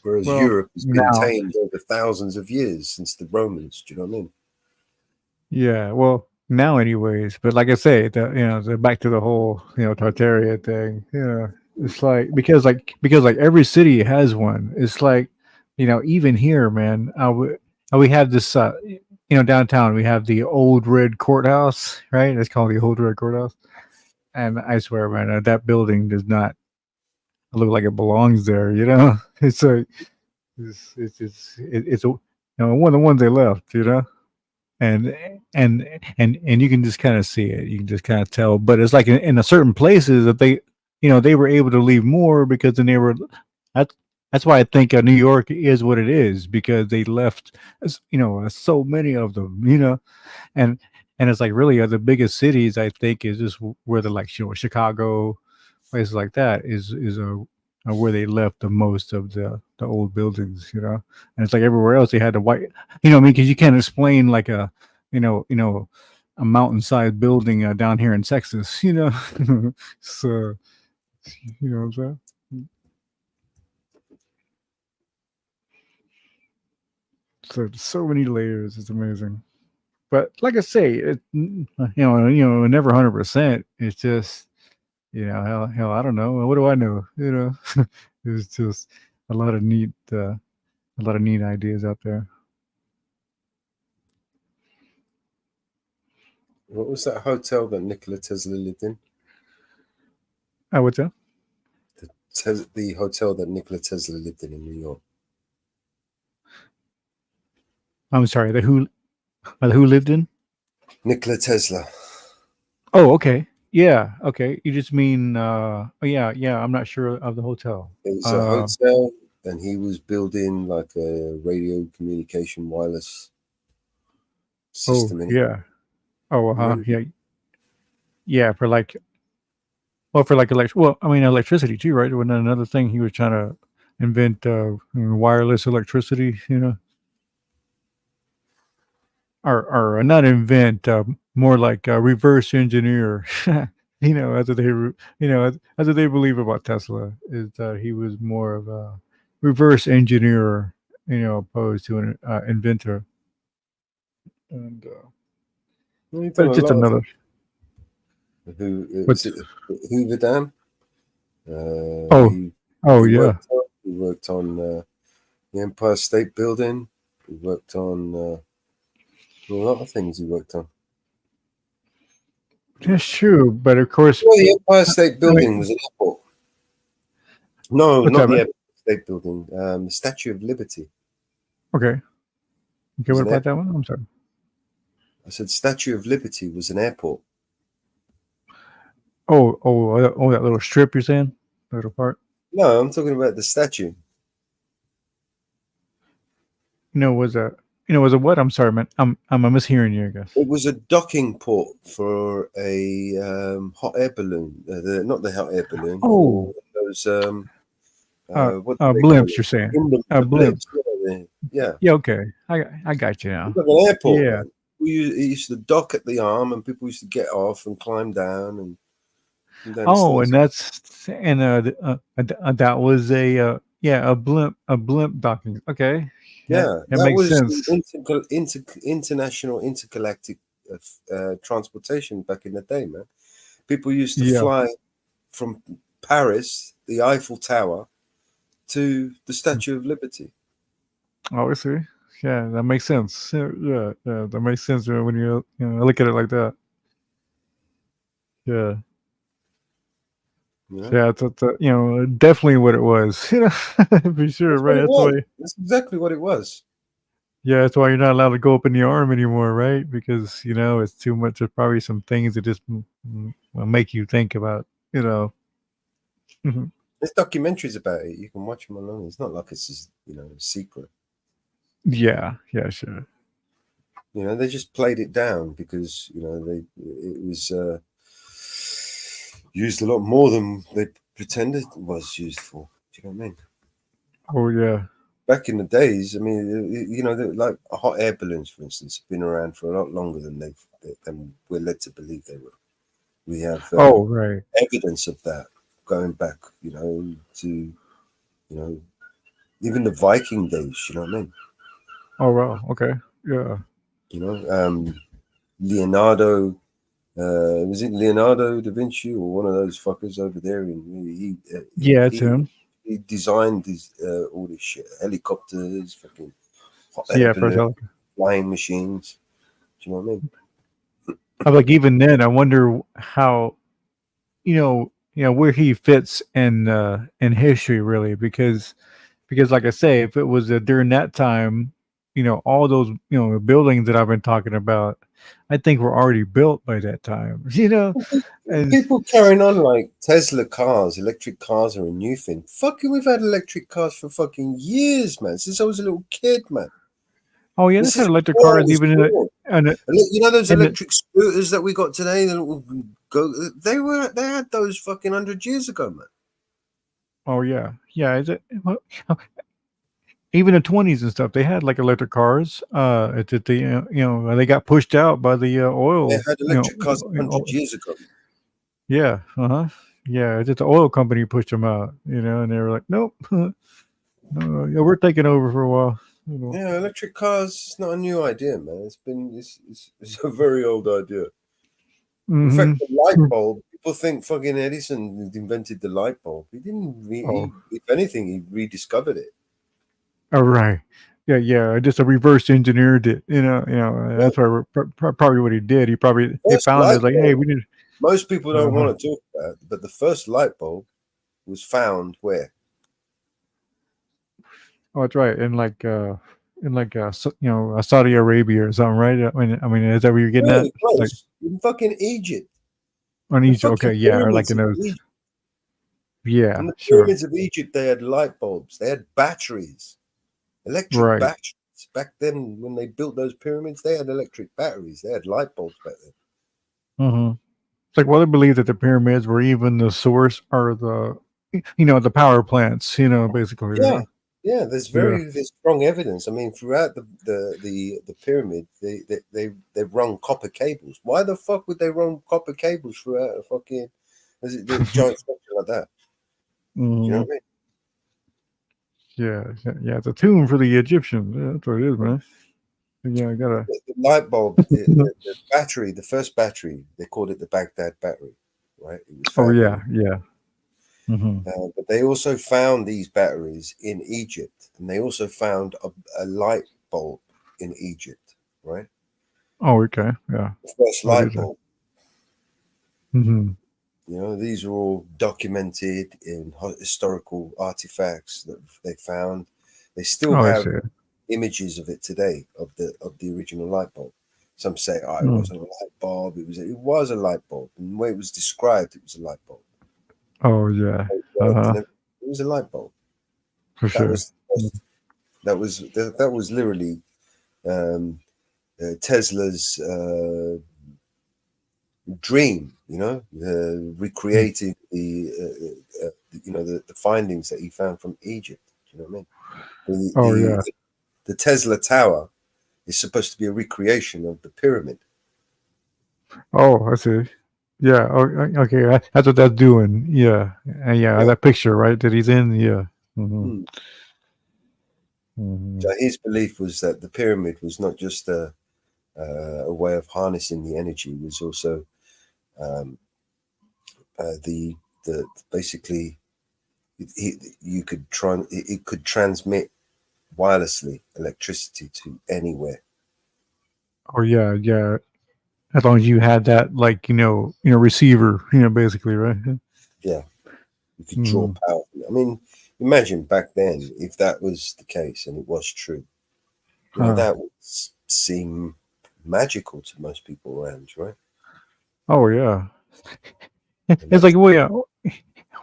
Whereas Well, Europe has been now. tamed over thousands of years since the Romans. Do you know what I mean? Yeah. Well, now, anyways. But like I say, back to the whole Tartaria thing. It's like because every city has one. It's like even here, man. We have this. Downtown we have the old red courthouse, right? It's called the old red courthouse, and I swear, man, that building does not look like it belongs there. It's like it's one of the ones they left. And and you can just kind of see it. You can just kind of tell. But it's like in a certain places that they were able to leave more because then they were. That's that's why I think New York is what it is because they left. So many of them. And it's like really the biggest cities I think is just where they're like Chicago, places like that are where they left the most of the old buildings, and it's like everywhere else they had the white, I mean, because you can't explain like a mountainside building down here in Texas, so you know what I'm saying. So many layers, it's amazing. But like I say, never 100%. It's just hell, I don't know. What do I know? It's just a lot of neat ideas out there. What was that hotel that Nikola Tesla lived in? What's that? The hotel that Nikola Tesla lived in New York. I'm sorry. Who lived in? Nikola Tesla. Oh, okay. Yeah. Okay. You just mean? Yeah. I'm not sure of the hotel. It was a hotel and he was building like a radio communication wireless system. Yeah. Oh, Remember? yeah. For like, electricity too, right? Wasn't that another thing he was trying to invent? Wireless electricity, or not invent, more like reverse engineer. That's what that's what they believe about Tesla, is that he was more of a reverse engineer, opposed to an inventor. And He's but done a it's just lot of another. Is it Hoover Dam? Yeah. He worked on the Empire State Building. He worked on a lot of things. He worked on. That's true, but of course, Well, the Empire State Building was an airport. No, What's not that, the man? Empire State Building. The Statue of Liberty. Okay. Was What an about that one? I'm sorry. I said Statue of Liberty was an airport. Oh, that little strip you're saying? That little part? No, I'm talking about the statue. Was a what? I'm sorry, man. I'm mishearing you, I guess. It was a docking port for a hot air balloon. Not the hot air balloon. Oh. Those what blimps, you're saying? Blimps. Yeah. Yeah, okay. I got you now. It's like an airport. Yeah. Man. It used to dock at the arm, and people used to get off and climb down and Oh, and that was a blimp docking. Okay. Yeah, that that makes was sense. international intergalactic transportation back in the day, man. People used to fly from Paris, the Eiffel Tower, to the Statue of Liberty. Oh, I see. Yeah, that makes sense. Yeah, that makes sense when you look at it like that. Yeah. Yeah, it's definitely what it was. For sure, right? That's exactly what it was. Yeah, that's why you're not allowed to go up in the arm anymore, right? Because it's too much. There's probably some things that just will make you think about. There's documentaries about it. You can watch them alone. It's not like it's just a secret. Yeah, sure. They just played it down because it was used a lot more than they pretended it was used for. Do you know what I mean? Oh yeah. Back in the days, I mean, like hot air balloons, for instance, have been around for a lot longer than we're led to believe they were. We have right. evidence of that going back, to even the Viking days. You know what I mean? Oh wow. Okay. Yeah. Leonardo. Was it Leonardo da Vinci or one of those fuckers over there? It's him. He designed all this shit, helicopters, fucking hot air balloons, flying machines. Do you know what I mean? I'm like, even then, I wonder how, where he fits in history, really, because like I say, if it was during that time, all those buildings that I've been talking about, I think were already built by that time. And people carrying on like Tesla cars, electric cars are a new thing. Fucking, we've had electric cars for fucking years, man. Since I was a little kid, man. Oh yeah, they've had electric cars even those electric scooters that we got today. They had those fucking 100 years ago, man. Oh yeah. Is it? Even the 20s and stuff, they had like electric cars. It's that they got pushed out by the oil. They had electric cars 100 years ago. Yeah. Yeah. It's just the oil company pushed them out. And they were like, nope. No, we're taking over for a while. Yeah, electric cars is not a new idea, man. It's a very old idea. In fact, the light bulb. People think fucking Edison invented the light bulb. He didn't. If anything, he rediscovered it. Oh right, yeah. Just a reverse engineered it. That's probably what he did. He found it like, hey, we need. Most people don't want to talk about it, but the first light bulb was found where? Oh, that's right. In Saudi Arabia or something, right? I mean, is that where you're getting at? Close. Like, in fucking Egypt. on Egypt, okay, yeah, or like in those. Yeah, In the sure. pyramids of Egypt, they had light bulbs. They had batteries, electric Right. batteries. Back then, when they built those pyramids, they had electric batteries. They had light bulbs back then. Mm-hmm. It's like, well, they believe that the pyramids were even the source or the, the power plants, basically. Yeah, yeah. There's Yeah. there's strong evidence. I mean, throughout the pyramid, they run copper cables. Why the fuck would they run copper cables throughout a fucking the giant structure like that? You know Mhm. what I mean? Yeah. It's a tomb for the Egyptians. Yeah, that's what it is, man. Yeah, I gotta. The light bulb, the battery, the first battery, they called it the Baghdad battery, right? It was Oh found yeah, yeah. Mm-hmm. but they also found these batteries in Egypt, and they also found a light bulb in Egypt, right? Oh, okay. Yeah. The first What light is it? bulb. Mm-hmm. You know, these are all documented in historical artifacts that they found. They still Oh, I have see. images of it today of the original light bulb. Some say, "Oh, it Mm. wasn't a light bulb. It was a light bulb." And the way it was described, it was a light bulb. Oh yeah. It was a light bulb. For That sure. was that was literally Tesla's dream. You know, recreating the findings that he found from Egypt. You know what I mean? Oh yeah. The Tesla Tower is supposed to be a recreation of the pyramid. Oh, I see. Yeah. Okay. That's what that's doing. Yeah. And yeah, that picture, right? That he's in. Yeah. Mm-hmm. Mm-hmm. So his belief was that the pyramid was not just a way of harnessing the energy; it was also the basically it could transmit wirelessly electricity to anywhere. Oh yeah. As long as you had that, like receiver, basically, right? Yeah, you could draw power. I mean, imagine back then if that was the case and it was true. You know, that would seem magical to most people around, right? Oh yeah. It's like, well, yeah.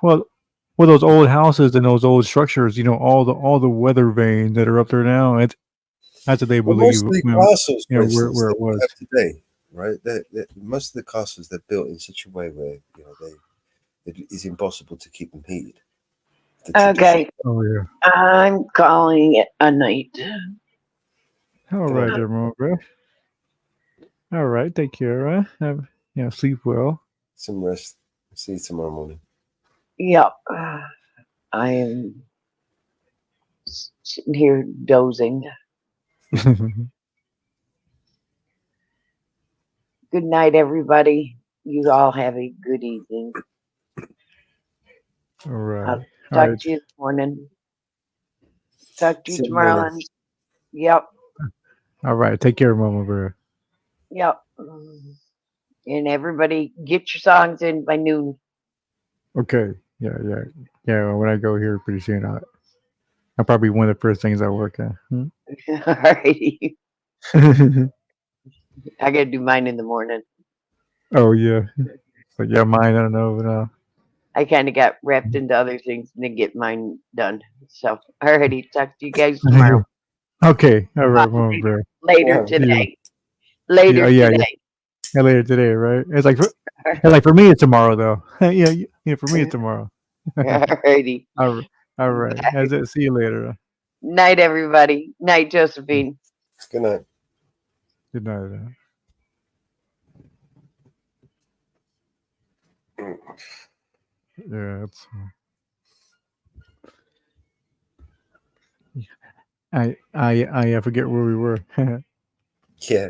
Well, those old houses and those old structures, all the weather vanes that are up there now, that's what they Well, believe. most of the castles, for instance, Where that it we was. have today, right? Most of the castles they're built in such a way where it is impossible to keep them heated. Okay. Oh yeah. I'm calling it a night. All right, there, Mama Bear. All right, take care. Have sleep well. Some rest. See you tomorrow morning. Yep. I am sitting here dozing. Good night, everybody. You all have a good evening. All right. I'll talk to you this morning. Talk to you See you tomorrow. morning. Yep. All right, take care, Mama Bear. Yep. And everybody get your songs in by noon. Okay. Yeah. Well, when I go here pretty soon, I'll probably one of the first things I work at. Alrighty. I gotta do mine in the morning. Oh yeah. But yeah, mine. I don't know, but I kind of got wrapped into other things and then get mine done. So, alrighty, talk to you guys tomorrow. Okay. All right, Mama Bear. Later today. Later today. Yeah, later today, right? It's like for me, it's tomorrow though. yeah. For me, it's tomorrow. Alrighty. All right. See you later. Night, everybody. Night, Josephine. Good night. Good night. Yeah, it's. I forget where we were. Yeah,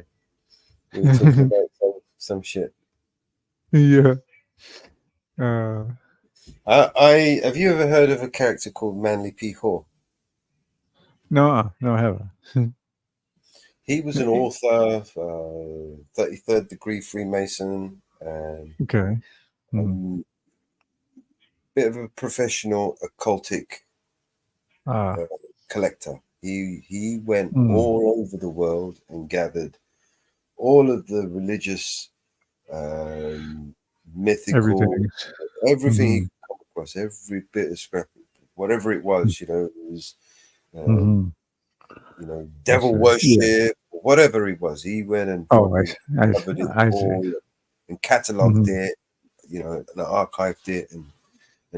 we were talking about some shit. Yeah. I have you ever heard of a character called Manly P. Hall? No, I haven't. He was an author, 33rd degree Freemason, and Okay. bit of a professional occultic collector. He went all over the world and gathered all of the religious, mythical, everything he could come across every bit of scrap, whatever it was. You know, it was, you know, devil worship, whatever it was. He went and fucking covered it all and cataloged it, you know, and archived it, and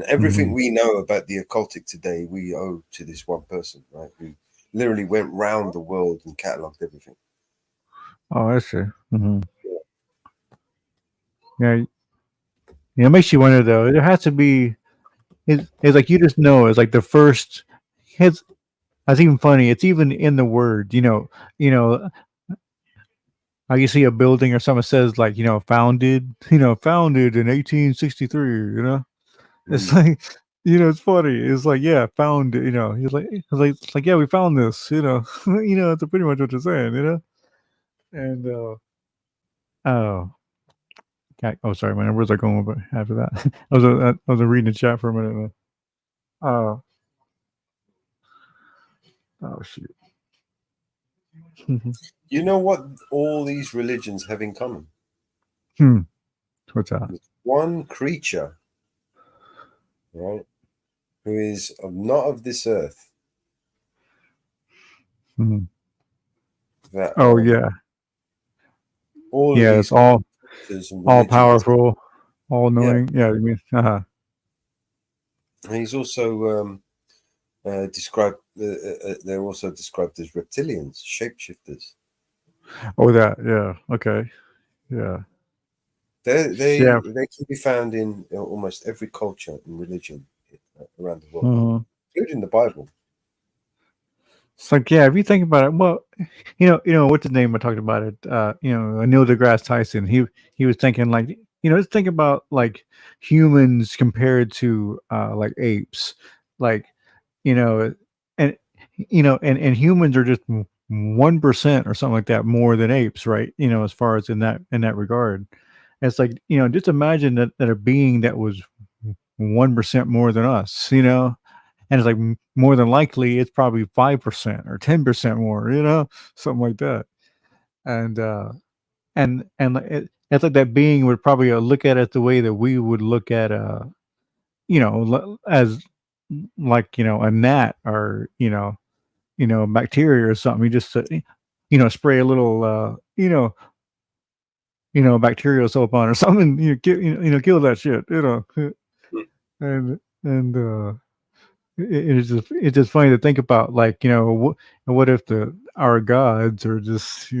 everything we know about the occultic today, we owe to this one person, right? Who literally went round the world and cataloged everything. Oh, I see. Yeah, it makes you wonder though. There has to be. It's like you just know. It's like the first. It's that's even funny. It's even in the word. You know. How you see a building or something says like founded. Founded in 1863. You know. It's like it's funny. It's like found. It's like yeah, we found this. That's pretty much what you're saying. And oh. Oh, sorry, man. Where's I going with after that? I was reading the chat for a minute. Oh shoot. You know what all these religions have in common? What's that? There's one creature, right, who is not of this earth. That, Yeah. all Yeah, of it's these all religions, powerful, all knowing. Yeah, you mean And he's also described. They're also described as reptilians, shapeshifters. Oh, that. Yeah. Okay. Yeah. They can be found in almost every culture and religion around the world, including the Bible. It's like if you think about it, well, what's his name? I talked about it. Neil deGrasse Tyson. He was thinking like let's think about like humans compared to like apes, like and and humans are just 1% or something like that more than apes, right? As far as in that regard, and it's like just imagine that a being that was 1% more than us, and it's like more than likely it's probably 5% or 10% more, something like that. And it's like that being would probably look at it the way that we would look at as like a gnat or bacteria or something. You just spray a little bacterial soap on or something. Kill that shit. And it's just funny to think about, like what if our gods are just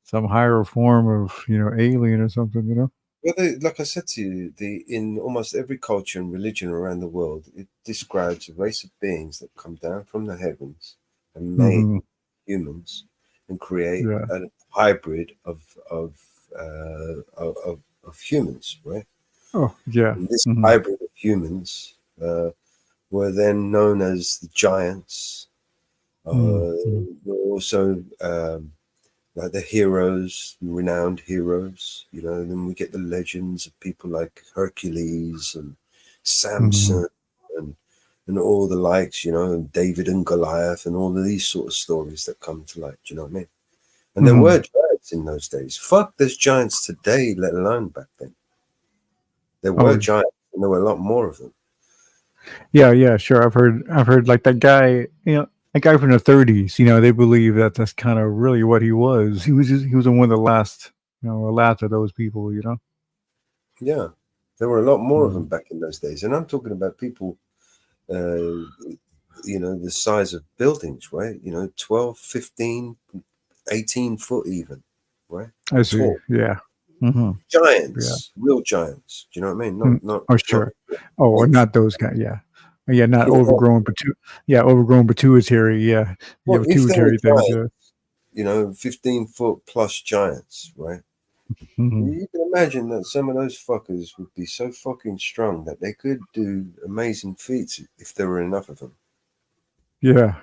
some higher form of alien or something. Well, like I said to you, in almost every culture and religion around the world, it describes a race of beings that come down from the heavens and make humans and create a hybrid of humans, right? Oh yeah. And this hybrid of humans were then known as the giants. Were also like the heroes, renowned heroes, and then we get the legends of people like Hercules and Samson and all the likes, and David and Goliath and all of these sort of stories that come to light. Do you know what I mean? And there were giants in those days. Fuck, there's giants today, let alone back then. There were giants, and there were a lot more of them. Yeah, sure. I've heard like that guy, a guy from the 30s. They believe that that's kind of really what he was. He was one of the last, the last of those people. Yeah, there were a lot more of them back in those days, and I'm talking about people, the size of buildings, right? 12, 15, 18 foot even, right? I see. Tall. Yeah. Giants, real giants. Do you know what I mean? Not. Oh, sure. Not those guys. Yeah. Yeah, not overgrown, overgrown pituitary. Yeah, well, pituitary things. Yeah. 15 foot plus giants, right? You can imagine that some of those fuckers would be so fucking strong that they could do amazing feats if there were enough of them. Yeah.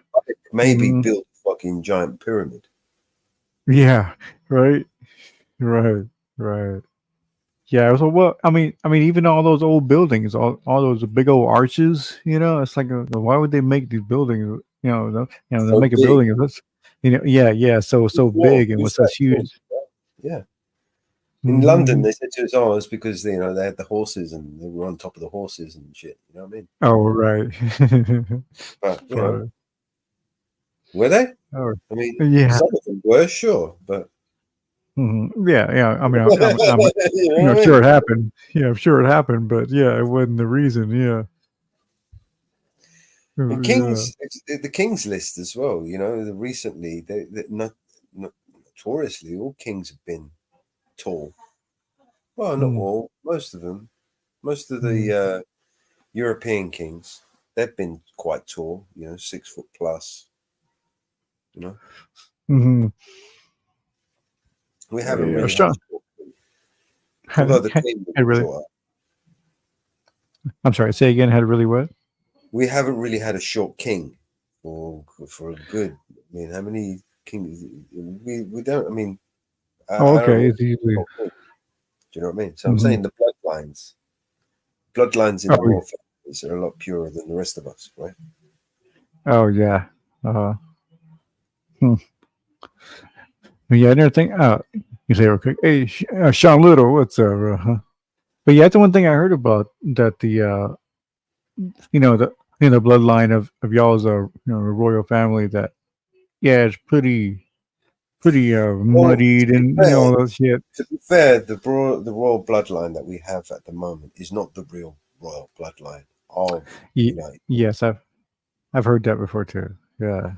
Maybe build a fucking giant pyramid. Yeah. Right. Yeah. So, well, I mean, even all those old buildings, all those big old arches, it's like, why would they make these buildings? They make a building of this, yeah. So big and with such huge. Yeah. In London, they said to us, "Oh, it's because they had the horses and they were on top of the horses and shit." You know what I mean? Oh, right. But Funny. were they? Oh, I mean, yeah. some of them were, sure, but Yeah. I mean, I'm you know what I sure mean? it happened. Yeah, I'm sure it happened, but yeah, it wasn't the reason. Yeah. And Yeah. the King's list as well. Recently, they not notoriously, all kings have been tall. Well, not all, most of them. Most of the European kings, they've been quite tall. 6 foot plus. Mm-hmm. We haven't Yeah, really had Sean. a short king, although the king Had was really. short. I'm sorry. Say again. Had really what? We haven't really had a short king for a good. I mean, how many kings? We don't. I mean, I Oh, don't okay. really. It's usually. Do you know what I mean? So I'm saying the bloodlines in the Oh, royal families are a lot purer than the rest of us, right? oh yeah. Hmm. Yeah, I never think. You say real quick. Hey, Sean Little, what's up? But yeah, that's the one thing I heard about that the the bloodline of y'all's royal family that it's pretty Well, muddied and all that shit. to be fair, the royal bloodline that we have at the moment is not the real royal bloodline of Yes, I've heard that before too. Yeah.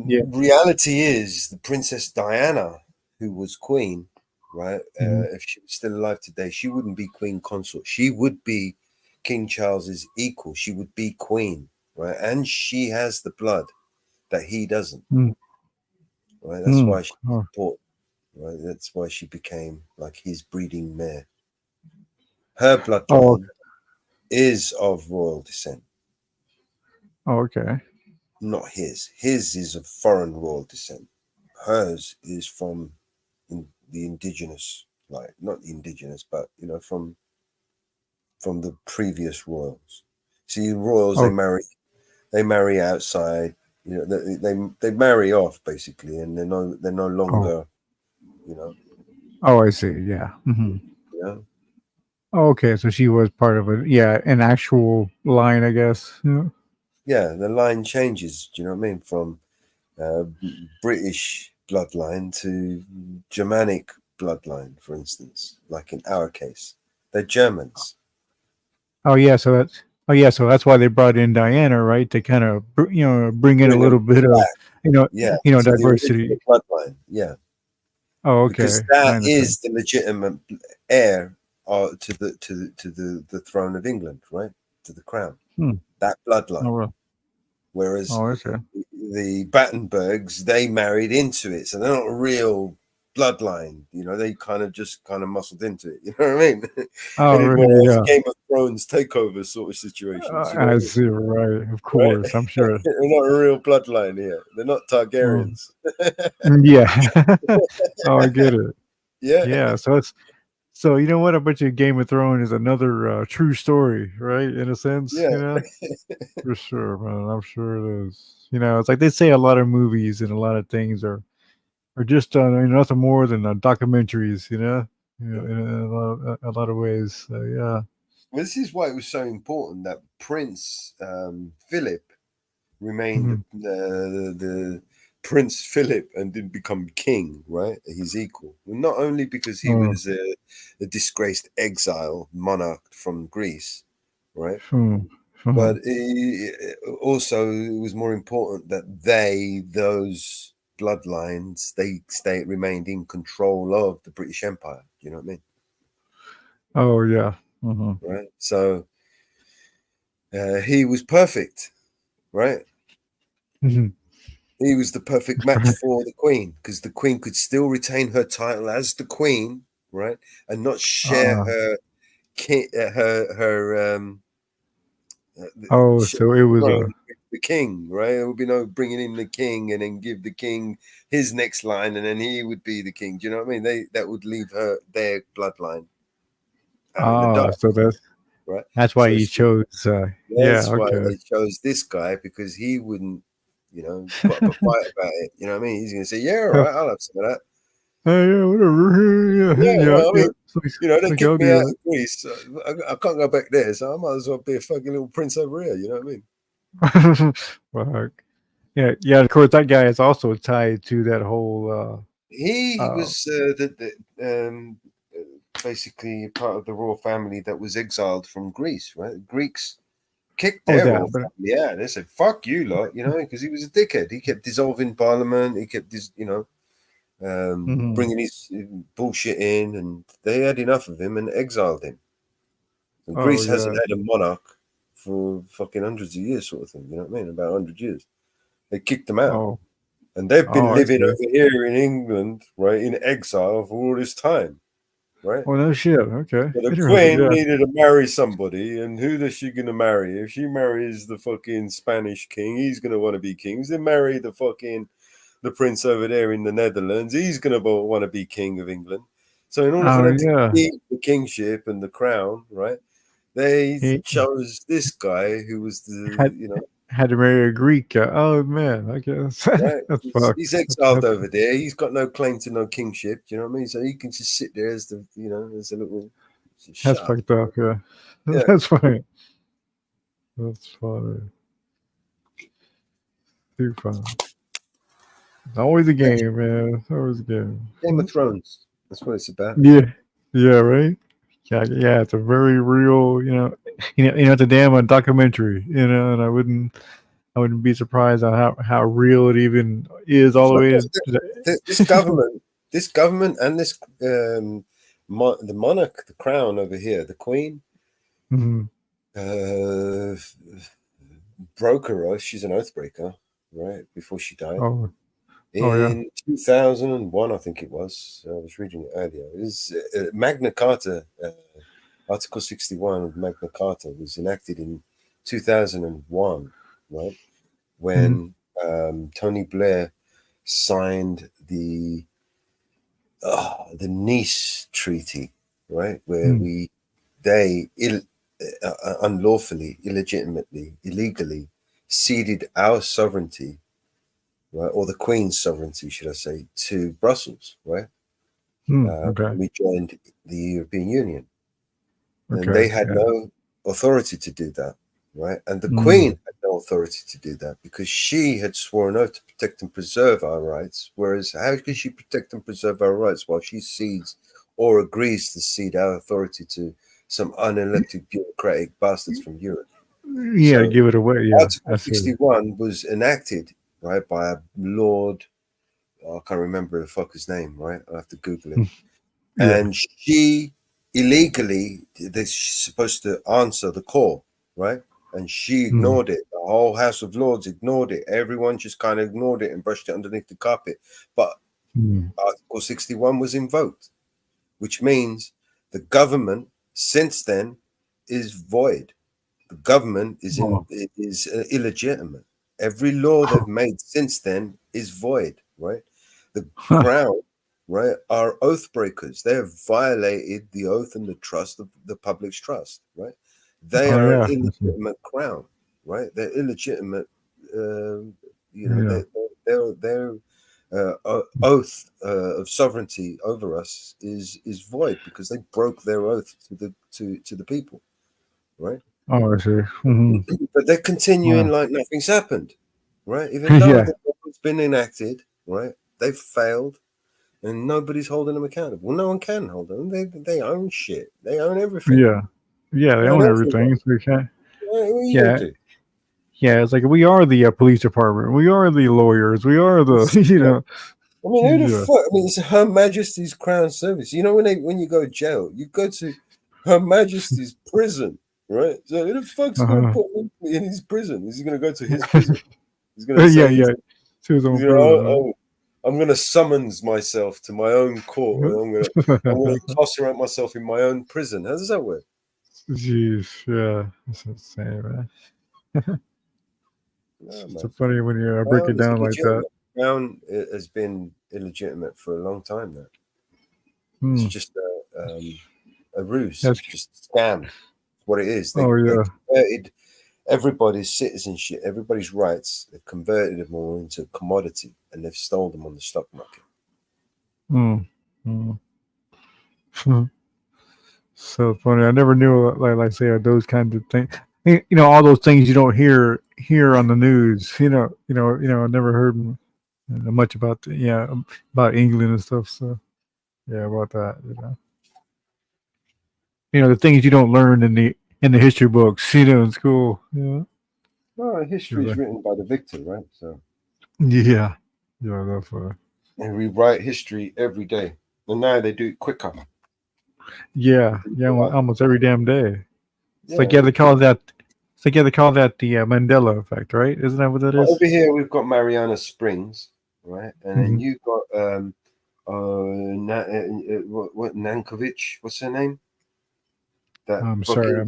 Yeah. Reality is the Princess Diana, who was queen, right? If she was still alive today, she wouldn't be queen consort. She would be King Charles's equal. She would be queen, right? And she has the blood that he doesn't, right? That's why she's important, right? That's why she became like his breeding mare. Her bloodline is of royal descent. Oh, okay. Not his. His is of foreign royal descent. Hers is from the indigenous, like not the indigenous, but from the previous royals. See, royals they marry outside. They marry off basically, and they're no longer. Oh, I see. Yeah. Yeah. Oh, okay, so she was part of an actual line, I guess. Yeah. Yeah, the line changes. Do you know what I mean? From British bloodline to Germanic bloodline, for instance. Like in our case, they're Germans. Oh yeah, so that's why they brought in Diana, right? To kind of bring in a little bit of to the diversity. original bloodline. Yeah. Oh, okay. Because that is the legitimate heir to the throne of England, right? To the crown. That bloodline. Oh, well. Whereas Okay. the Battenbergs, they married into it, so they're not a real bloodline. They kind of muscled into it. You know what I mean? Oh, really? Yeah. Game of Thrones takeover sort of situations. I see. Right. Of course. I'm sure. They're not a real bloodline here. They're not Targaryens. Yeah. Oh, I get it. Yeah. Yeah. So you know what? I bet you Game of Thrones is another true story, right? In a sense, Yeah. For sure, man. I'm sure it is. It's like they say a lot of movies and a lot of things are just nothing more than documentaries, in a lot of ways. So, yeah. Well, this is why it was so important that Prince Philip remained the Prince Philip and didn't become king, right? His equal. Well, not only because he was a disgraced exile monarch from Greece, right? But also it was more important that those bloodlines remained in control of the British Empire. Do you know what I mean? Oh yeah. Right. So he was perfect, right? He was the perfect match for the Queen because the Queen could still retain her title as the Queen, right, and not share her so it was the king, right? There would be no bringing in the king and then give the king his next line, and then he would be the king. Do you know what I mean? That would leave their bloodline out in the dark, so right? That's why So he chose. That's why Okay. they chose this guy because he wouldn't, put up a fight about it. You know what I mean? He's going to say, "Yeah, all right, I'll have some of that." Yeah, whatever. Yeah, Yeah, yeah, well, I yeah. mean, It's you know, they like, kicked I'll me out do of Greece. I can't go back there, so I might as well be a fucking little prince over here. You know what I mean? it. Fuck. Yeah. Of course, that guy is also tied to that whole. He was basically part of the royal family that was exiled from Greece, right? Greeks kicked Oh, their that. royal But family out. They said, "Fuck you lot," you know, because he was a dickhead. He kept dissolving parliament. He kept bringing his bullshit in, and they had enough of him and exiled him. And oh Greece hasn't yeah. had a monarch for fucking hundreds of years, sort of thing. You know what I mean? About 100 years. They kicked them out. Oh. And they've been Oh, I living see. over here in England, right, in exile for all this time, right? Oh no shit. Okay. But the Interesting. queen Yeah. needed to marry somebody, and who is she going to marry? If she marries the fucking Spanish king, he's going to want to be king. If they marry the prince over there in the Netherlands, he's going to want to be king of England. So in order for Oh them to yeah. keep the kingship and the crown, right, they He chose this guy who was had had to marry a Greek. Oh man, I guess right. that's fucked. He's exiled That's, over there. He's got no claim to no kingship. Do you know what I mean? So he can just sit there as as a little that's shut up. fucked up. Yeah. Yeah. That's funny. That's funny. Too funny. It's always a game, man. It's always a game. Game of Thrones. That's what it's about. Yeah. Yeah. Right. Yeah. It's a very real. It's a damn documentary. And I wouldn't be surprised on how real it even is all the way to This government, and this the monarch, the crown over here, the queen, Mhm. broke her oath. She's an oath breaker, right? Before she died. Oh yeah. In 2001, I think it was. I was reading it earlier. It was Magna Carta, Article 61 of Magna Carta was enacted in 2001, right? When Tony Blair signed the Nice Treaty, right? Where they unlawfully, illegitimately, illegally ceded our sovereignty, right, or the Queen's sovereignty, should I say, to Brussels, right? Okay. We joined the European Union, and Okay. they had Yeah. no authority to do that, right? And the Mm. Queen had no authority to do that because she had sworn oath to protect and preserve our rights. Whereas, how can she protect and preserve our rights while she cedes or agrees to cede our authority to some unelected bureaucratic bastards from Europe? Yeah. So, Give it away. Yeah. Article 61 was enacted, right, by a Lord. I can't remember the fucker's name, right? I'll have to Google it. Yeah. And she illegally, she's supposed to answer the call, right? And she ignored it. The whole House of Lords ignored it. Everyone just kind of ignored it and brushed it underneath the carpet. But Article 61 was invoked, which means the government since then is void. The government is illegitimate. Every law they've made since then is void, right? The crown, right, are oath breakers. They have violated the oath and the trust of the public's trust, right? They Oh, are yeah. an illegitimate crown, right? They're illegitimate. Yeah. Their oath of sovereignty over us is void because they broke their oath to the people, right? Oh, I see. Mhm. But they're continuing Wow. like nothing's happened, right? Even though Yeah. the law's been enacted, right? They've failed, and nobody's holding them accountable. Well, no one can hold them. They own shit. They own everything. Yeah. Yeah. They They own own everything. everyone. So we can't. What are you Yeah. gonna do? Yeah. It's like we are the police department. We are the lawyers. We are the. I mean, who the Yeah. fuck? I mean, it's Her Majesty's Crown Service. You know, when you go to jail, you go to Her Majesty's prison, right? So who the fuck's going to Uh-huh. put him in his prison? Is he going to go to his prison? He's going to Yeah. say, Yeah. To his own you know, prison. I'm going to summons myself to my own court, and I'm going to incarcerate myself in my own prison. How does that work? Jeez. Yeah. That's insane, man. No, It's man. so funny when you break Crown it is down like that. illegitimate. Crown has been illegitimate for a long time now. It's just a ruse, That's- just a scam. What it is. They converted everybody's citizenship, everybody's rights. They've converted them all into a commodity, and they've stole them on the stock market. Mm. So funny. I never knew like say those kinds of things. All those things you don't hear on the news. I never heard much about about England and stuff. So yeah, about that. The things you don't learn in the history books. In school. Yeah. Well, history is written by the victor, right? So Yeah. Yeah. That's and we write history every day, and now they do it quicker. Yeah. Almost every damn day. It's like Yeah. they call that. It's like they call that the Mandela effect, right? Isn't that what that is? Over here we've got Mariana Springs, right, and then Mhm. you've got what Nankovic? What's her name? That I'm sorry.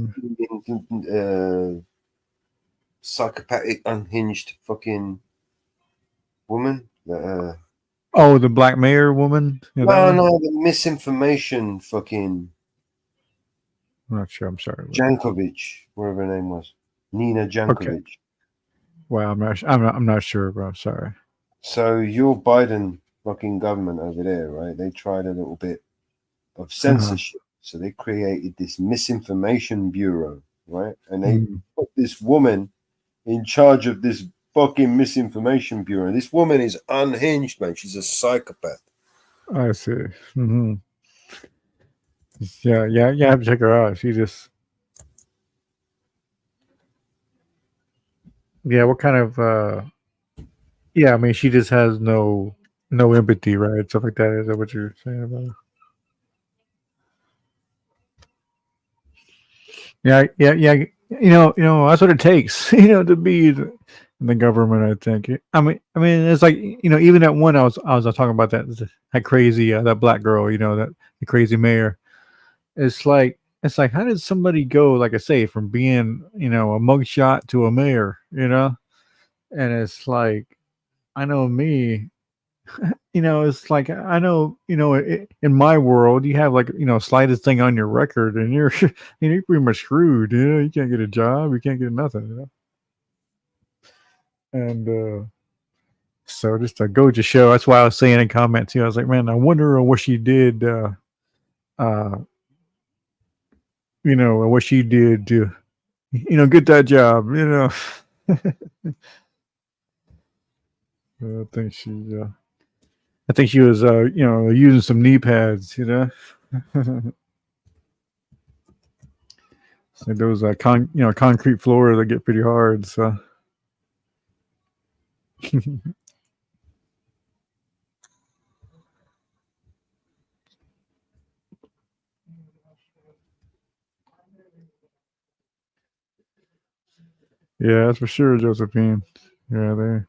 psychopathic, unhinged fucking woman. Oh, the Black Mayor woman. Yeah, that one? No, the misinformation fucking I'm not sure. I'm sorry. Jankovic, whatever her name was, Nina Jankovic. Well, I'm not sure, but I'm sorry. So your Biden fucking government over there, right? They tried a little bit of censorship. So they created this misinformation bureau, right? And they put this woman in charge of this fucking misinformation bureau. This woman is unhinged, man. She's a psychopath. I see. Mm-hmm. Yeah. You have to check her out. She just. Yeah. What kind of? Yeah. I mean, she just has no empathy, right? Stuff like that. Is that what you're saying about her? Yeah. That's what it takes, to be in the government. I think. I mean, it's like even that one I was talking about that crazy that black girl, that the crazy mayor. It's like how did somebody go, like I say, from being a mugshot to a mayor, and it's like I know me. It's like I know, in my world, you have like slightest thing on your record, and you're you're pretty much screwed. You can't get a job, you can't get nothing. And so just to go to show. That's why I was saying in comments too. I was like, man, I wonder what she did. What she did to get that job. I think she was, using some knee pads, So those, concrete floors that get pretty hard. So. Yeah, that's for sure, Josephine. Yeah, they.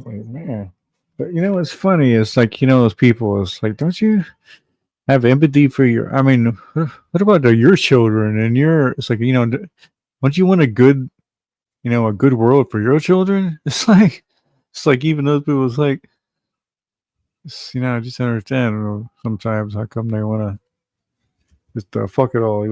Like, man. But what's funny is like, those people, it's like, don't you have empathy for I mean, what about your children and it's like, don't you want a good world for your children? It's like even those people, it's like, I just understand, sometimes how come they want to just fuck it all,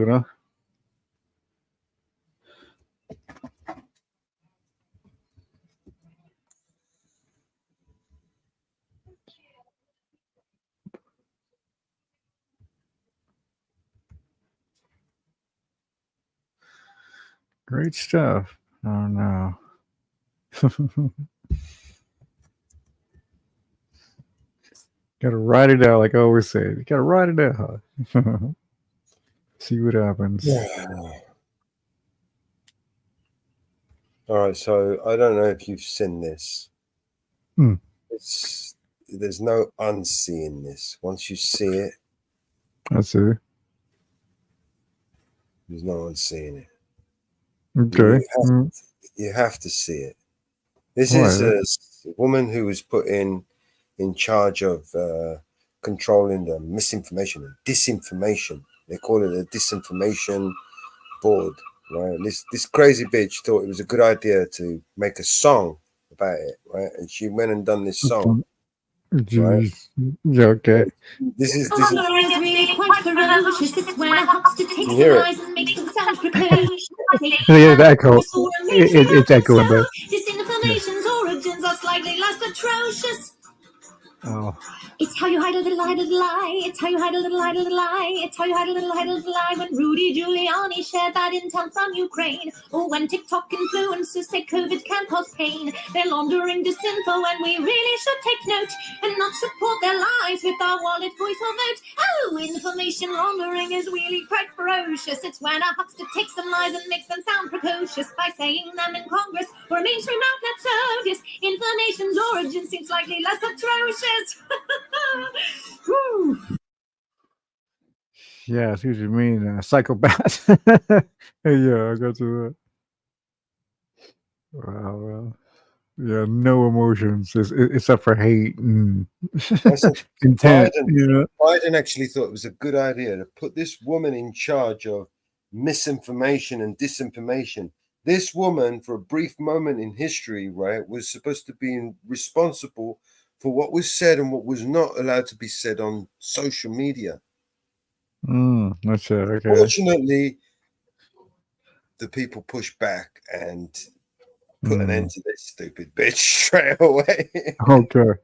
Great stuff. Oh no. Gotta ride it out, like I always say. You gotta ride it out. See what happens. Yeah. All right, so I don't know if you've seen this. There's no unseeing this. Once you see it, That's it. there's no unseeing it. Okay. You have to see it. This is a woman who was put in charge of controlling the misinformation and disinformation. They call it a disinformation board, right? This crazy bitch thought it was a good idea to make a song about it, right? And she went and done this song. Right? Yeah, okay. This is really quite ferocious. It's when a huckster takes hear the it? eyes and makes them sound precocious. Yeah, that cool. it's echoing, but Disinformation's origins are slightly less atrocious. oh, It's how you hide a little lie. It's how you hide a little lie. It's how you hide a little lie. When Rudy Giuliani shared bad intel from Ukraine, or when TikTok influencers say COVID can cause pain, they're laundering disinfo, and we really should take note and not support their lies with our wallet, voice, or vote. Oh, information laundering is really quite ferocious. It's when a huckster takes some lies and makes them sound precocious by saying them in Congress or a mainstream outlet. So yes, information's origin seems slightly less atrocious. yeah, I see what you mean. Psychopath. Yeah, I got to that. Wow. Yeah, no emotions except for hate and intent. Biden actually thought it was a good idea to put this woman in charge of misinformation and disinformation. This woman, for a brief moment in history, right, was supposed to be responsible for what was said and what was not allowed to be said on social media. That's it. Okay. Fortunately, the people pushed back and put an end to this stupid bitch straight away. Okay.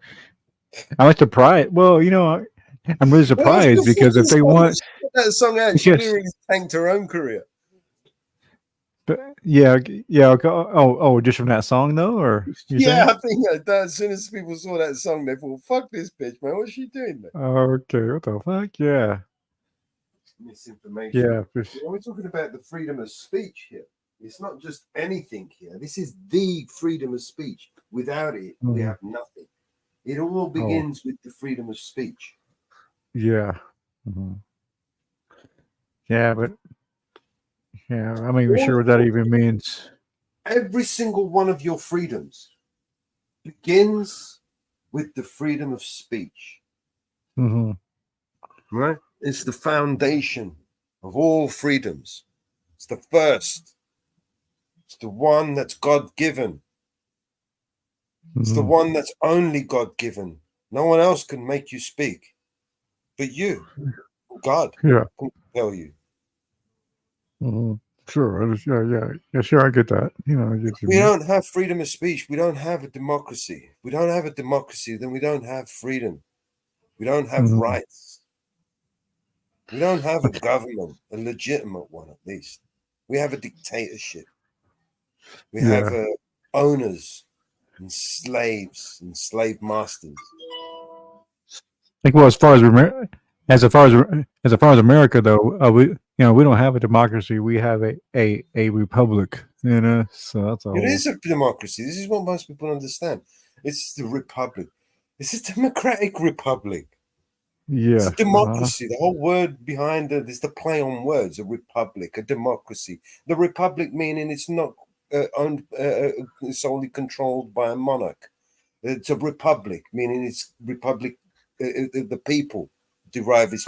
I'm surprised. Well, I'm really surprised because if they want that song out, she literally tanked her own career. But yeah. Okay. Oh, just from that song though, or yeah, I think that as soon as people saw that song, they thought, "Fuck this bitch, man! What's she doing there?" Okay, what the fuck? Yeah. Misinformation. Yeah. We're talking about the freedom of speech here. It's not just anything here. This is the freedom of speech. Without it, we have nothing. It all begins with the freedom of speech. Yeah. Yeah, but I'm not even sure what that even means. Every single one of your freedoms begins with the freedom of speech. Right? It's the foundation of all freedoms. It's the first. It's the one that's God-given. It's the one that's only God-given. No one else can make you speak, but you, God, Yeah. can tell you. Sure. Yeah. Sure, I get that. We don't have freedom of speech. We don't have a democracy. We don't have a democracy, then we don't have freedom. We don't have rights. We don't have a government, a legitimate one at least. We have a dictatorship. We have owners and slaves and slave masters. Like, well, as far as America, though, we don't have a democracy. We have a republic. So that's all. It is a democracy. This is what most people understand. It's the republic. It's a democratic republic. Yeah, it's a democracy. The whole word behind it is the play on words. A republic, a democracy. The republic meaning it's not owned, solely controlled by a monarch. It's a republic, meaning it's republic. The people derive the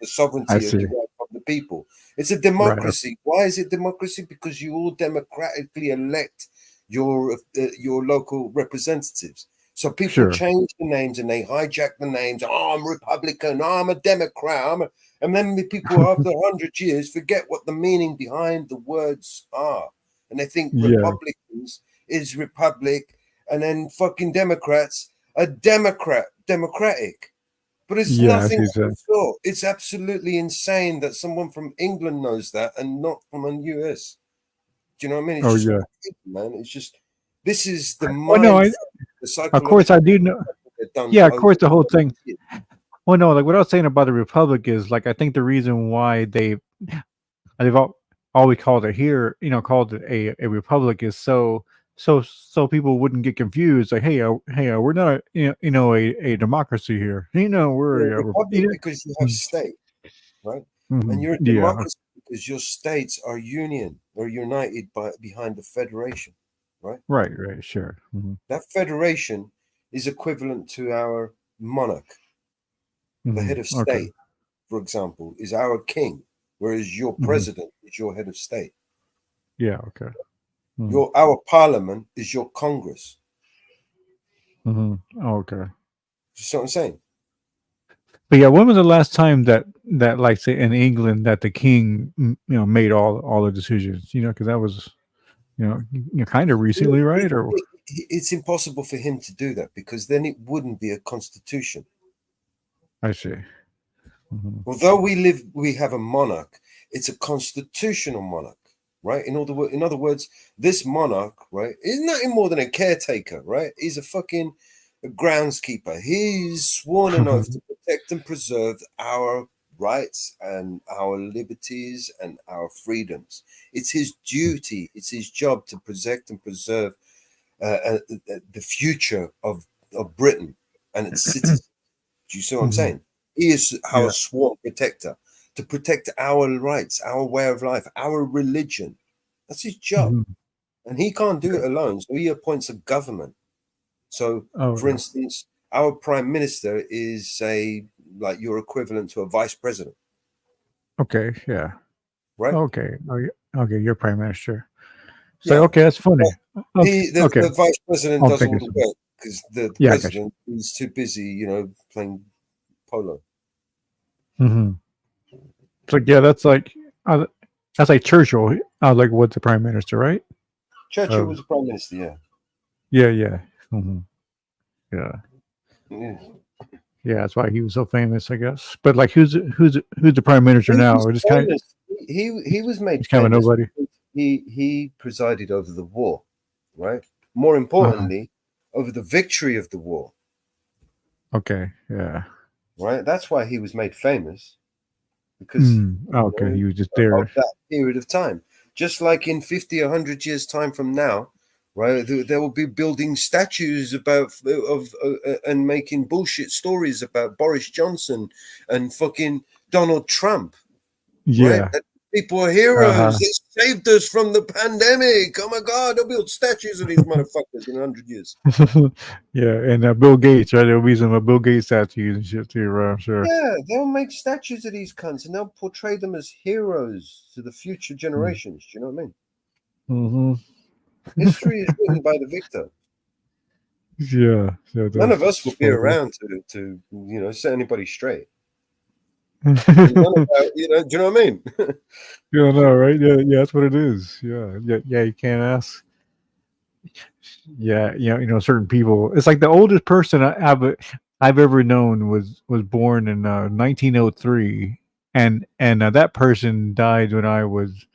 sovereignty derived from the people. It's a democracy. Right. Why is it democracy? Because you all democratically elect your local representatives. So people change the names and they hijack the names. Oh, I'm Republican. Oh, I'm a Democrat. And then the people after 100 years forget what the meaning behind the words are. And they think Republicans is republic, and then fucking Democrats are democratic. But it's nothing of the sort. It's absolutely insane that someone from England knows that and not from the US. Do you know what I mean? It's man. It's just, this is the mind. Of course, I do know. Yeah, of course, the whole thing. Well, no, like what I was saying about the republic is like I think the reason why they've always called it here, called it a republic is so people wouldn't get confused. Like, hey, we're not a democracy here. We're a republic because you have state, right? And you're a democracy because your states are united behind the federation. Right, sure. That federation is equivalent to our monarch. The head of state, for example, is our king, whereas your president is your head of state. Yeah, okay. Our parliament is your Congress. Okay. You see what I'm saying? But yeah, when was the last time that like say in England that the king made all the decisions? Because that was kind of recently, right? Or It's impossible for him to do that because then it wouldn't be a constitution. I see. Although we have a monarch, it's a constitutional monarch, right? In other words, this monarch, right, is nothing more than a caretaker, right? He's a fucking groundskeeper. He's sworn an oath to protect and preserve our rights and our liberties and our freedoms. It's his duty. It's his job to protect and preserve the future of Britain and its citizens. Do you see what I'm saying? He is our sworn protector to protect our rights, our way of life, our religion. That's his job. And he can't do it alone. So he appoints a government. So, for instance, our prime minister is, say, like your equivalent to a vice president. Okay, yeah. Right? Okay. Okay, you're prime minister. So, okay, that's funny. The vice president does all the work because the president is too busy, playing polo. So yeah, that's like Churchill. Like what's the prime minister, right? Churchill was the prime minister, yeah. Yeah. Yeah, that's why he was so famous, I guess. But like, who's the prime minister now? Or just kind of, he was made kind of nobody. He presided over the war, right? More importantly, over the victory of the war. Okay, yeah. Right, that's why he was made famous. Because he was just there of that period of time. Just like in 50 or 100 years time from now, right, there will be building statues and making bullshit stories about Boris Johnson and fucking Donald Trump. Yeah. Right? People are heroes. They saved us from the pandemic. Oh my God, they'll build statues of these motherfuckers in 100 years. Yeah, and Bill Gates, right? There'll be some Bill Gates statues and shit too, right? I'm sure. Yeah, they'll make statues of these cunts and they'll portray them as heroes to the future generations. Do you know what I mean? History is written by the victor. Yeah. None of us will be around to set anybody straight. Do you know what I mean? You don't know, right? Yeah, that's what it is. Yeah. You can't ask. Yeah, certain people. It's like the oldest person I've ever known was born in 1903, and that person died when I was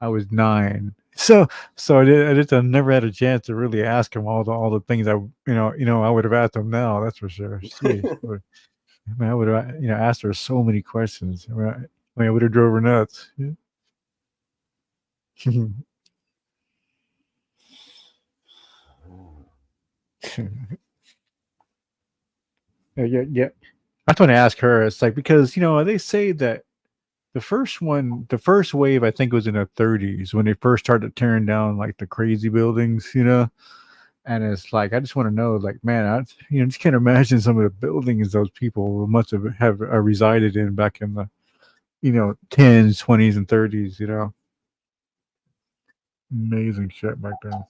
9. So I just never had a chance to really ask him all the things I would have asked him now. That's for sure. Jeez. I would have asked her so many questions. I would have drove her nuts. Yeah. Yeah. I just want to ask her. It's like because they say that the first wave I think was in the 30s when they first started tearing down like the crazy buildings, and it's like I just want to know, like, man, I just can't imagine some of the buildings those people must have resided in back in the 10s, 20s, and 30s. Amazing shit back then.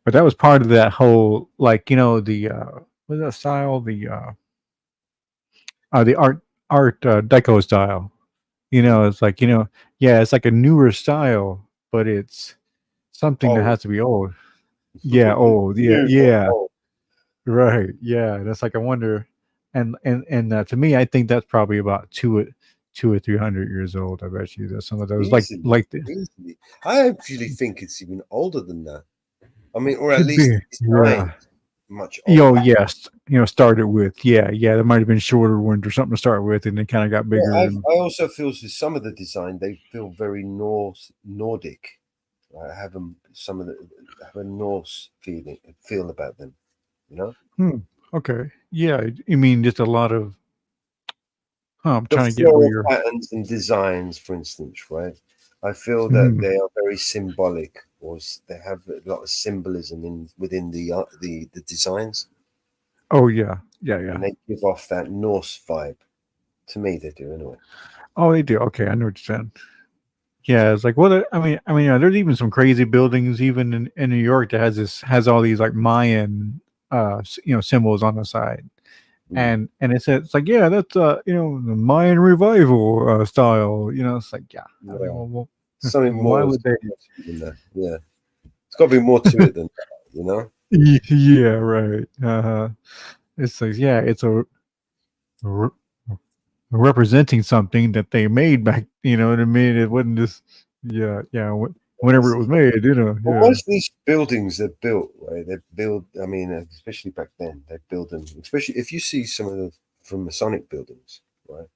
But that was part of that whole, like, the what's that style? The art deco style. It's like it's like a newer style, but it's something that has to be old. Yeah, old. Yeah. Right. Yeah. That's like I wonder, and to me, I think that's probably about 200 or 300 years old. I bet you there's some of those easily. I actually think it's even older than that. I mean, or at least much older. Yes. Started with there might have been shorter ones or something to start with, and they kind of got bigger. I also feel with some of the design they feel very Nordic. I have a Norse feel about them. Okay. Yeah. You mean just a lot of? I'm the trying to get where you're patterns and designs, for instance, right? I feel that they are very symbolic, or they have a lot of symbolism within the designs. Oh yeah. And they give off that Norse vibe. To me, they do anyway. Oh, they do. Okay, I know what you're saying. Yeah, it's like I mean, there's even some crazy buildings even in New York that has all these like Mayan symbols on the side. And it's like that's the Mayan revival style. It's like Something Why more would they? than that. Yeah, it's got to be more to it than that, you know. Yeah, right. It's like, yeah, it's a re- representing something that they made back. You know what I mean? It wasn't just whenever it was made. You know, Well, yeah. most of these buildings they're built, right? They build. I mean, especially back then, they build them. Especially if you see some of the from Masonic buildings, right,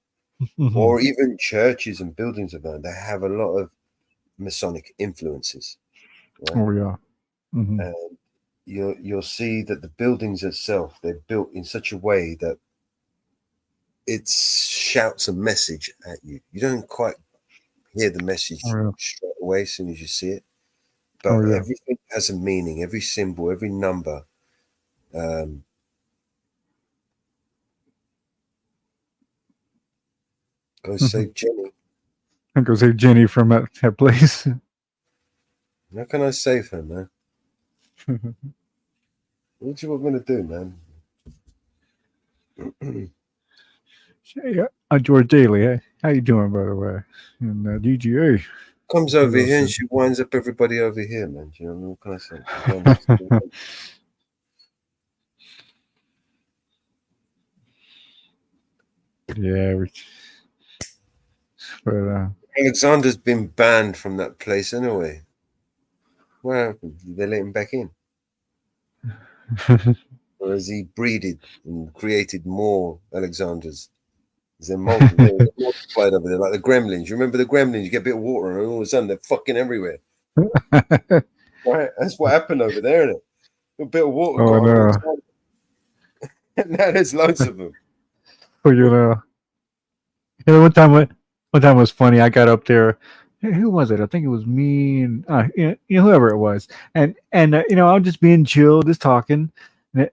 Mhm. or even churches and buildings of that, they have a lot of Masonic influences. Right? Oh yeah. Mhm. And you'll see that the buildings itself they're built in such a way that it shouts a message at you. You don't quite hear the message Oh yeah. straight away as soon as you see it, but Oh yeah. everything has a meaning. Every symbol, every number. Um, go save Jenny. I go say Jenny from that place. How can I save her, man? What do you want me to do, man? Hey, George Daly, hey, how you doing, by the way? And DGA Comes Who over else here and is- she winds up everybody over here, man. Do you know what can I say? She winds up everybody. Yeah, but Alexander's been banned from that place anyway. What happened? Did they let him back in? Or has he breeded and created more Alexanders? Is there multiplied over there, like the gremlins? You remember the gremlins? You get a bit of water and all of a sudden they're fucking everywhere. Right? That's what happened over there, isn't it? A bit of water Oh, got on no. Alexander. And now there's loads of them. well, one time was funny. I got up there. Who was it? I think it was me and whoever it was. And I'm just being chill, just talking.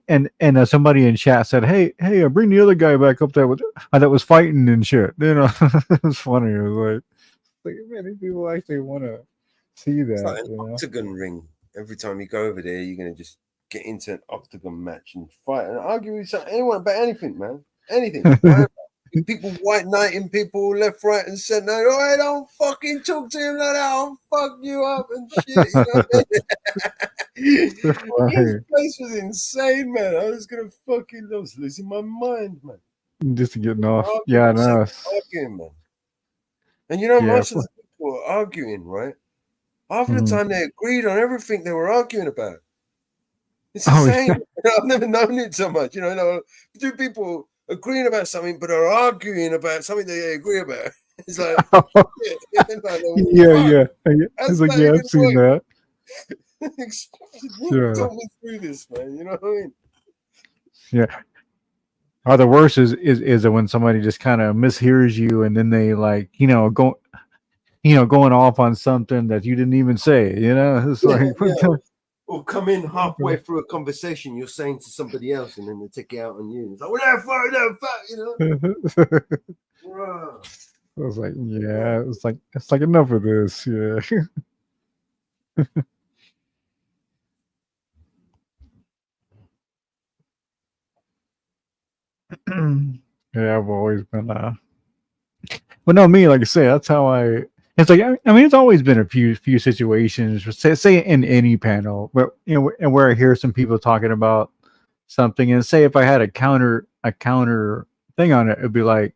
And somebody in chat said, "Hey, bring the other guy back up there that was fighting and shit." You know, it was funny. It was like man, these people actually want to see It's that. like an You know? octagon ring. Every time you go over there, you're gonna just get into an octagon match and fight and argue with anyone about anything, man. Anything. Right? People white knighting people left, right, and center. Oh, I don't fucking talk to him like that. I'll fuck you up and shit. You know what I mean? This place was insane, man. I was losing my mind, man. Just getting off. Yeah, I know. Arguing, man. And you know, Yeah, most of the people were arguing, right? Half of the time they agreed on everything they were arguing about. It's Oh, insane. yeah. I've never known it so much. Two people agreeing about something but are arguing about something they agree about. It's like, yeah. How's It's like, that yeah, even I've seen work? that. Yeah. Talk me through this, man. You know what I mean? Yeah. Or the worst is when somebody just kind of mishears you and then they going off on something that you didn't even say. It's like Or come in halfway through a conversation you're saying to somebody else and then they take it out on you. It's like, whatever, I was like, yeah, it's like enough of this. Yeah. Yeah, I've always been but no, me, like I say, that's how it's like I mean it's always been a few situations, say in any panel where I hear some people talking about something and say if I had a counter thing on it, it'd be like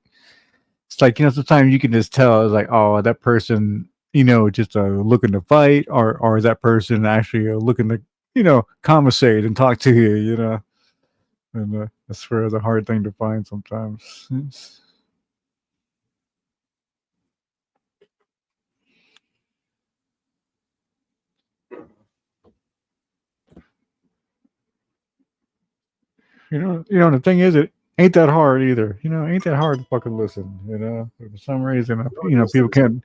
it's like sometimes you can just tell it's like, oh, that person just looking to fight, or is that person actually looking to conversate and talk to you. And that's where the hard thing to find sometimes. The thing is, it ain't that hard either. Ain't that hard to fucking listen. For some reason, people can't.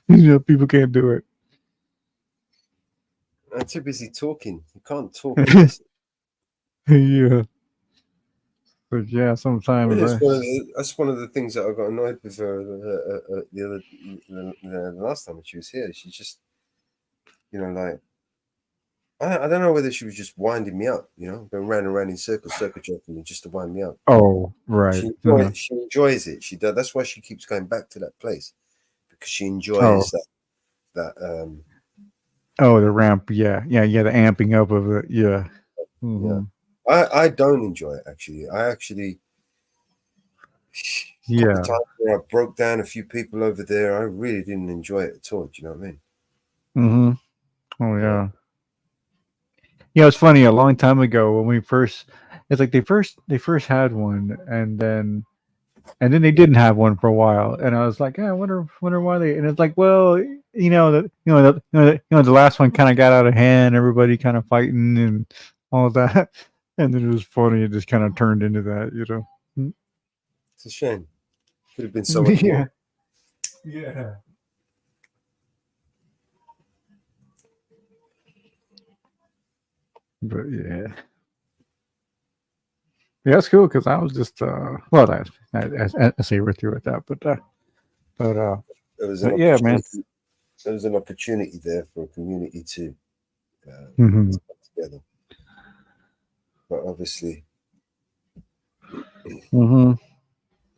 People can't do it. I'm too busy talking. You can't talk and listen. Yeah. But yeah, sometimes That's one of the things that I got annoyed with her the last time she was here. She just, like, I don't know whether she was just winding me up, going round and round in circle jerking me just to wind me up. Oh, right. She enjoys it. She does. That's why she keeps going back to that place, because she enjoys that that. Oh, the ramp. Yeah. The amping up of it. Yeah. Yeah. I don't enjoy it actually. A couple of times where I broke down a few people over there, I really didn't enjoy it at all. Do you know what I mean? Oh yeah. Yeah, it's funny. A long time ago, when we first, it's like they first had one, and then they didn't have one for a while, and I was like, I wonder why they. And it's like, well, the last one kind of got out of hand. Everybody kind of fighting and all that, and then it was funny. It just kind of turned into that, It's a shame. Could have been so much more. Yeah. But yeah, it's cool because I was just I say we're through with that, but There was an yeah, man. There was an opportunity there for a community to Mhm. come together, but obviously,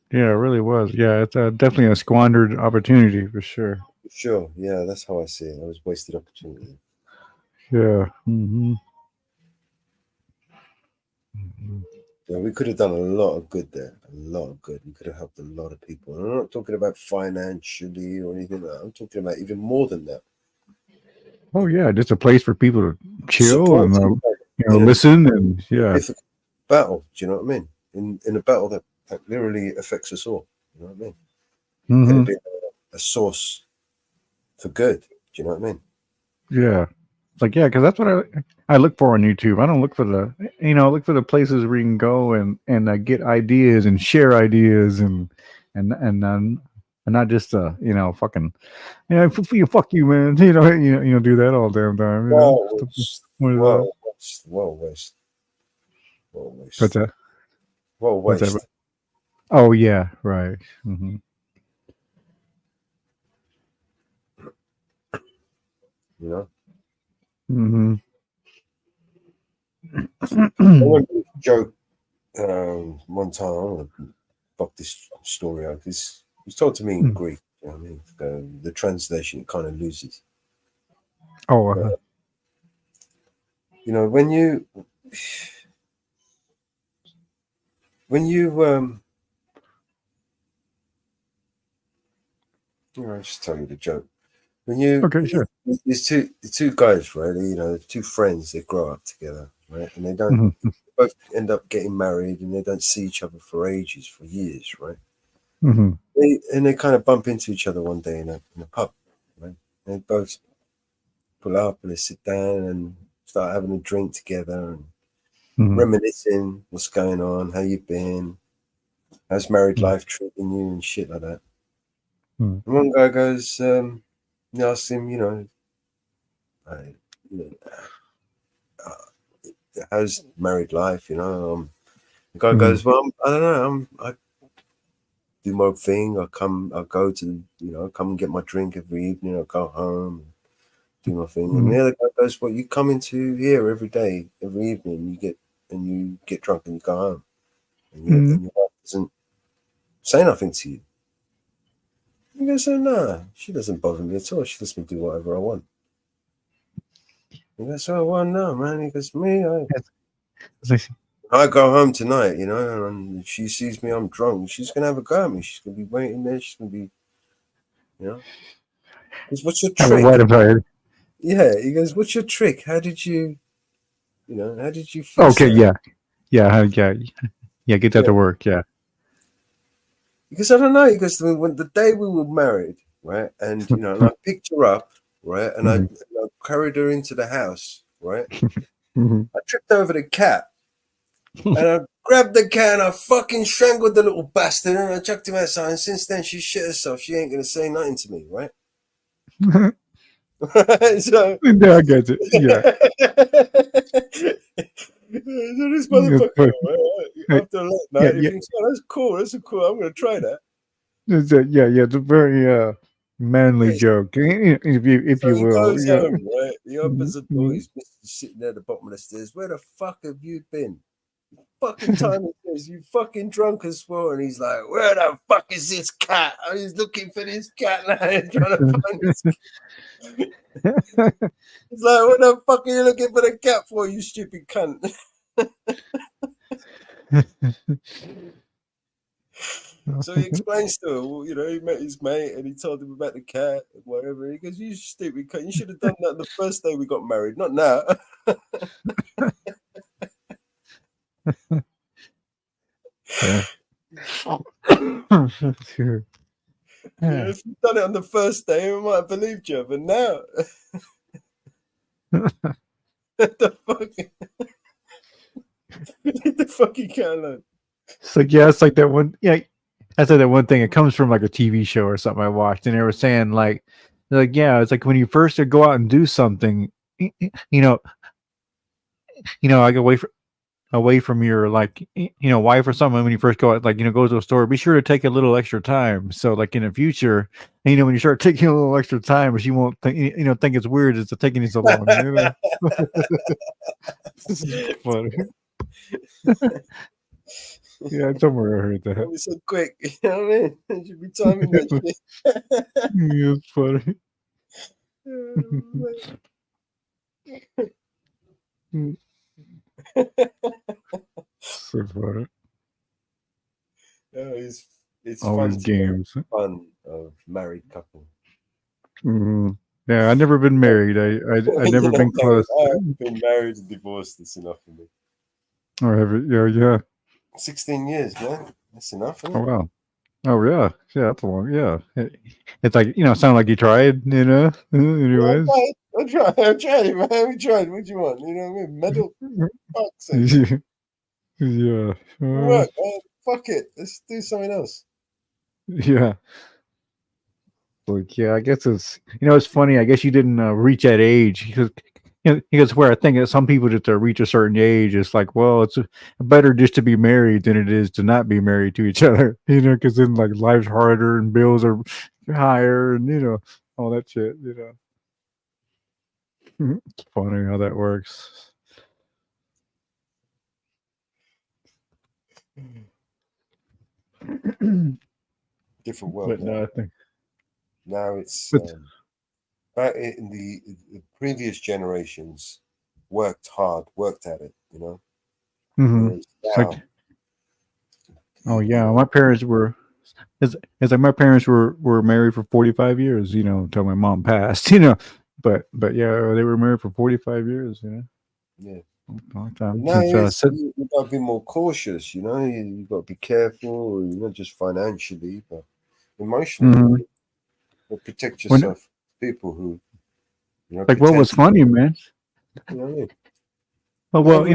Yeah, it really was. Yeah, it's definitely a squandered opportunity for sure. sure, yeah, that's how I see it. It was wasted opportunity. Yeah. Yeah, we could have done a lot of good there. A lot of good. We could have helped a lot of people. And I'm not talking about financially or anything like that. I'm talking about even more than that. Oh yeah, just a place for people to chill Support and each other in a listen and yeah. difficult battle. Do you know what I mean? In a battle that literally affects us all. You know what I mean? Could have been a source for good. Do you know what I mean? Yeah. It's like, yeah, because that's what I look for on YouTube. I don't look for look for the places where you can go and get ideas and share ideas and not just fucking fuck you, man. Do that all damn time. Well waste. What's that? Well What's waste. that? Oh yeah, right. Mm-hmm. You know. Mm-hmm. I remember this joke one time. I'm gonna fuck this story out because it was told to me in Greek. You know what I mean? The translation kind of loses. Oh, But, when you I'll just tell you the joke. When you okay, sure. These two guys, right? Two friends. They grow up together, right? And they don't Mm-hmm. both end up getting married, and they don't see each other for ages, for years, right? Mm-hmm. They kind of bump into each other one day in a pub, right? They both pull up and they sit down and start having a drink together and reminiscing what's going on, how you been, how's married life treating you and shit like that. And one guy goes, asks him, how's married life? The guy goes, well, I don't know. I do my thing. I go to, come and get my drink every evening. I go home, do my thing. And the other guy goes, well, you come into here every day, every evening. You get drunk and you go home, and your wife doesn't say nothing to you. He goes, oh, no, she doesn't bother me at all. She lets me do whatever I want. He goes, oh, well, no, man. He goes, me, I go home tonight, and if she sees me, I'm drunk. She's going to have a go at me. She's going to be waiting there. She's going to be, Because what's your trick? Yeah, he goes, what's your trick? How did you feel? Okay, yeah. Get that to work, yeah. Because I don't know. He goes, when the day we were married, right, and and I picked her up, right, and I carried her into the house, right. I tripped over the cat, and I grabbed the cat and I fucking strangled the little bastard, and I chucked him outside. And since then, she shit herself. She ain't gonna say nothing to me, right? So yeah, I get it. Yeah. So this motherfucker, right? After a late night, he thinks, "Oh, that's cool. That's cool. I'm gonna try that." It's a very manly joke, if you will. Goes home, right? He opens the door. He's sitting there at the bottom of the stairs. Where the fuck have you been? fucking time it is. You fucking drunk as well. And he's like, where the fuck is this cat? Oh, he's looking for this cat now. He's trying to find this cat. He's like, what the fuck are you looking for the cat for, you stupid cunt? So he explains to her, well, you know, he met his mate and he told him about the cat and whatever. He goes, you stupid cunt. You should have done that the first day we got married, not now. Sure. Yeah, if you'd done it on the first day, we might have believed you, but now. What the fuck? Leave the fucking cat alone. It's like, yeah, it's like that one. Yeah, that's like that one thing. It comes from like a TV show or something I watched, and they were saying like, yeah, it's like when you first go out and do something, like away from your like wife or something. When you first go out, like go to a store, be sure to take a little extra time. So like in the future, when you start taking a little extra time, she won't think think it's weird. It's taking you so long. This is funny. Yeah, somewhere I heard that. That was so quick. You know what I mean? You should be timing that shit. Yeah, it's funny. So funny. It's All fun these to have games. fun of married couple. Yeah, I've never been married. I never been close. I've been married and divorced. That's enough for me. Or have it? Yeah. 16 years, man. That's enough, isn't Oh it? wow. Oh yeah. That's a long. Yeah. It's like sound like you tried. Anyways. I tried, man. We tried. What do you want? You know what I mean? Medal. Fuck's sake. Yeah. Work, man. Fuck it. Let's do something else. Yeah. Like, yeah, I guess it's it's funny. I guess you didn't reach that age because where I think that some people just reach a certain age, it's like, well, it's better just to be married than it is to not be married to each other. Because then like life's harder and bills are higher and all that shit. It's funny how that works. Different world. But no, I think now it's But- back in the previous generations worked hard, worked at it, Whereas It's now, like, oh yeah, my parents were. It's like my parents were married for 45 years, until my mom passed, But yeah, they were married for 45 years, yeah. Long time. Now Since, you got to be more cautious, you got to be careful, not just financially, but emotionally. Mhm. You protect When- yourself. People who, like what was funny, man? You know what I mean? Well,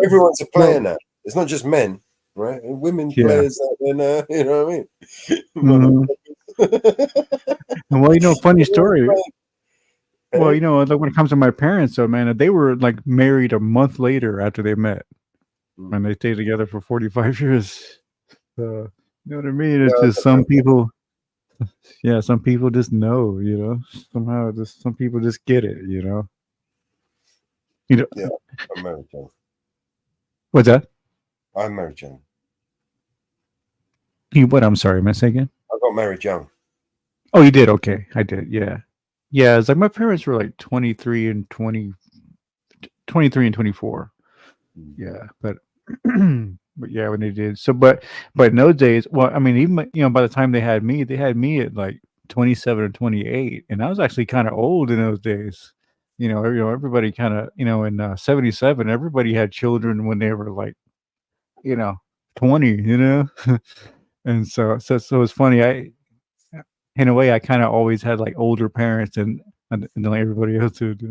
everyone's a player well- now. It's not just men, right? And women Yeah. players out there now. You know what I mean? Mhm. And well, funny story. Well, like when it comes to my parents, though, man, they were like married a month later after they met, and they stayed together for 45 years. You know what I mean? It's Yeah, just some people. Yeah, some people just know, somehow just some people just get it, Yeah, I'm married young. What's that? I'm married young. What? I'm sorry, am I saying again? I got married young. Oh, you did? Okay, I did. Yeah. Yeah, it's like my parents were like 23 and 24. Yeah, but but yeah, when they did. So but in those days, well, I mean, even by the time they had me at like 27 or 28, and I was actually kind of old in those days. Everybody kind of, in 77, everybody had children when they were like, 20, and so it's funny. In a way, I kind of always had like older parents and like everybody else did,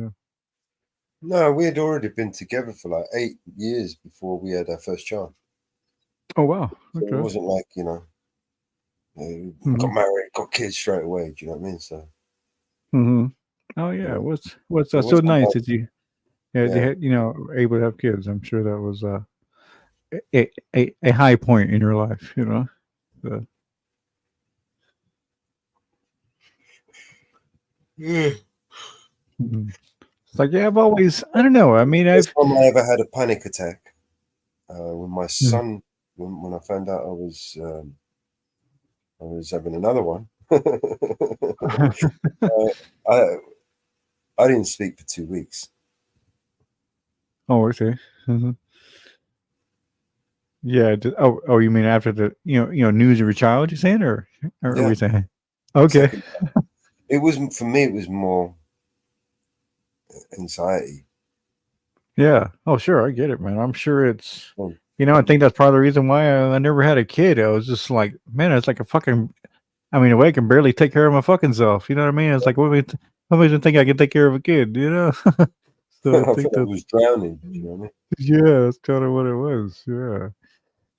No, we had already been together for like 8 years before we had our first child. Oh wow! So Okay. it wasn't like we got married, got kids straight away. Do you know what I mean? So. Mm-hmm. Oh yeah, what's It so wasn't nice like- that you, they had, able to have kids. I'm sure that was a high point in your life, So, Yeah. It's like, yeah, I've always, I don't know. I mean, First time I ever had a panic attack, when my son, when I found out I was having another one, I didn't speak for 2 weeks. Oh, okay. Yeah. Oh, you mean after the news of your child? You saying, or are we saying? Okay. Second, it wasn't for me. It was more anxiety. Yeah. Oh, sure. I get it, man. I'm sure it's. I think that's part of the reason why I never had a kid. I was just like, man, it's like a fucking. I mean, I can barely take care of my fucking self. You know what I mean? It's like, what makes me think I can take care of a kid? So I thought I was drowning. You know what I mean? Yeah, that's kind of what it was. Yeah.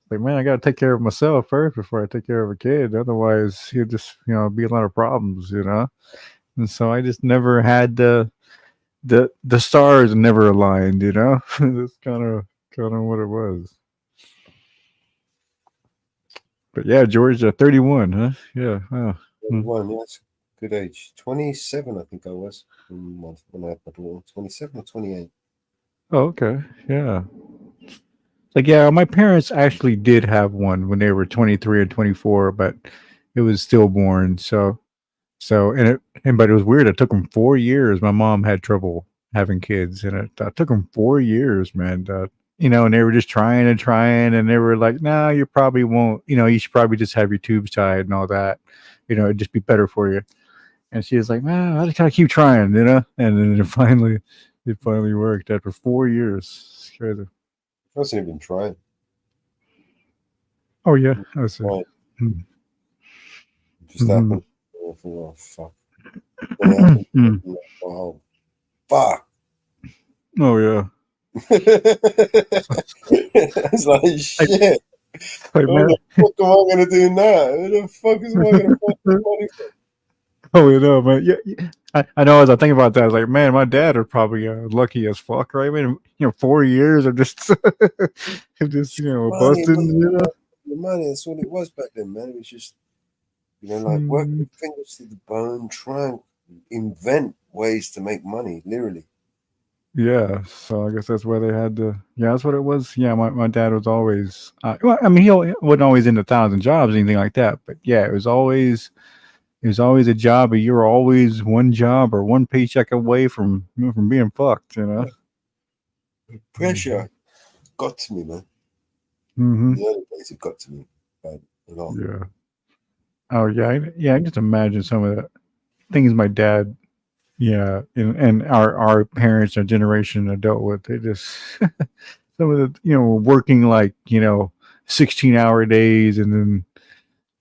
Like, man, I got to take care of myself first before I take care of a kid. Otherwise, you'll just, be a lot of problems, And so I just never had the stars never aligned, That's kind of what it was. But yeah, George, 31, huh? Yeah. Oh. 31, yes, good age. 27, I think I was when I had my daughter. 27 or 28. Oh, okay. Yeah. Like, yeah, my parents actually did have one when they were 23 and 24, but it was stillborn. But it was weird. It took them 4 years. My mom had trouble having kids, and it took them 4 years, man. And they were just trying and trying, and they were like, "No, you probably won't. You should probably just have your tubes tied and all that. It'd just be better for you." And she was like, "Man, I just gotta keep trying, And then it finally worked after 4 years. It's crazy. I wasn't even trying. Oh yeah, I was. Right. It just happened. I thought, oh fuck. Then it happened. Oh fuck. Oh yeah. It's like shit. Like, What the fuck am I gonna do now? Who the fuck is I gonna fuck the money from? Oh, man. Yeah. I know. As I think about that, I was like, man, my dad are probably lucky as fuck, right? I mean, 4 years of just, busting. The money. That's what it was back then, man. It was just, like work your fingers to the bone, try and invent ways to make money, literally. Yeah. So I guess that's why they had to. Yeah, that's what it was. Yeah, my dad was always. Well, I mean, he wasn't always into 1,000 jobs or anything like that, but yeah, it was always a job, but you were always one job or one paycheck away from being fucked, Pressure got to me, man. The early days, it got to me a lot. Yeah. Oh yeah, I just imagine some of the things my dad, and our parents, our generation dealt with. They just some of the working like 16-hour days, and then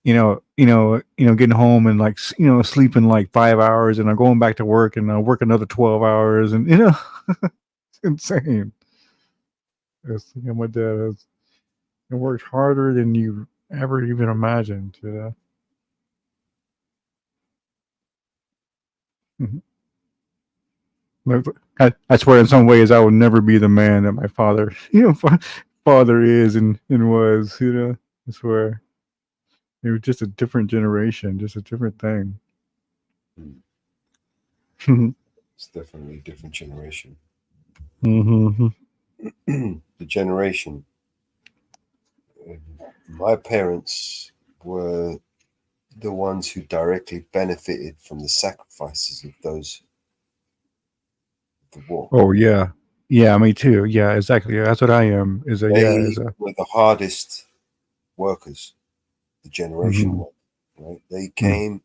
getting home and like sleeping like 5 hours, and I'm going back to work and work another 12 hours, and it's insane. Yes, my dad has worked harder than you ever even imagined. I swear, in some ways, I will never be the man that my father, father is and was. I swear. It was just a different generation, just a different thing. It's definitely a different generation. Mm-hmm. The generation. My parents were the ones who directly benefited from the sacrifices of those of the war. Oh yeah, me too. Yeah, exactly. That's what I am. We're the hardest workers. The generation one, right? They came,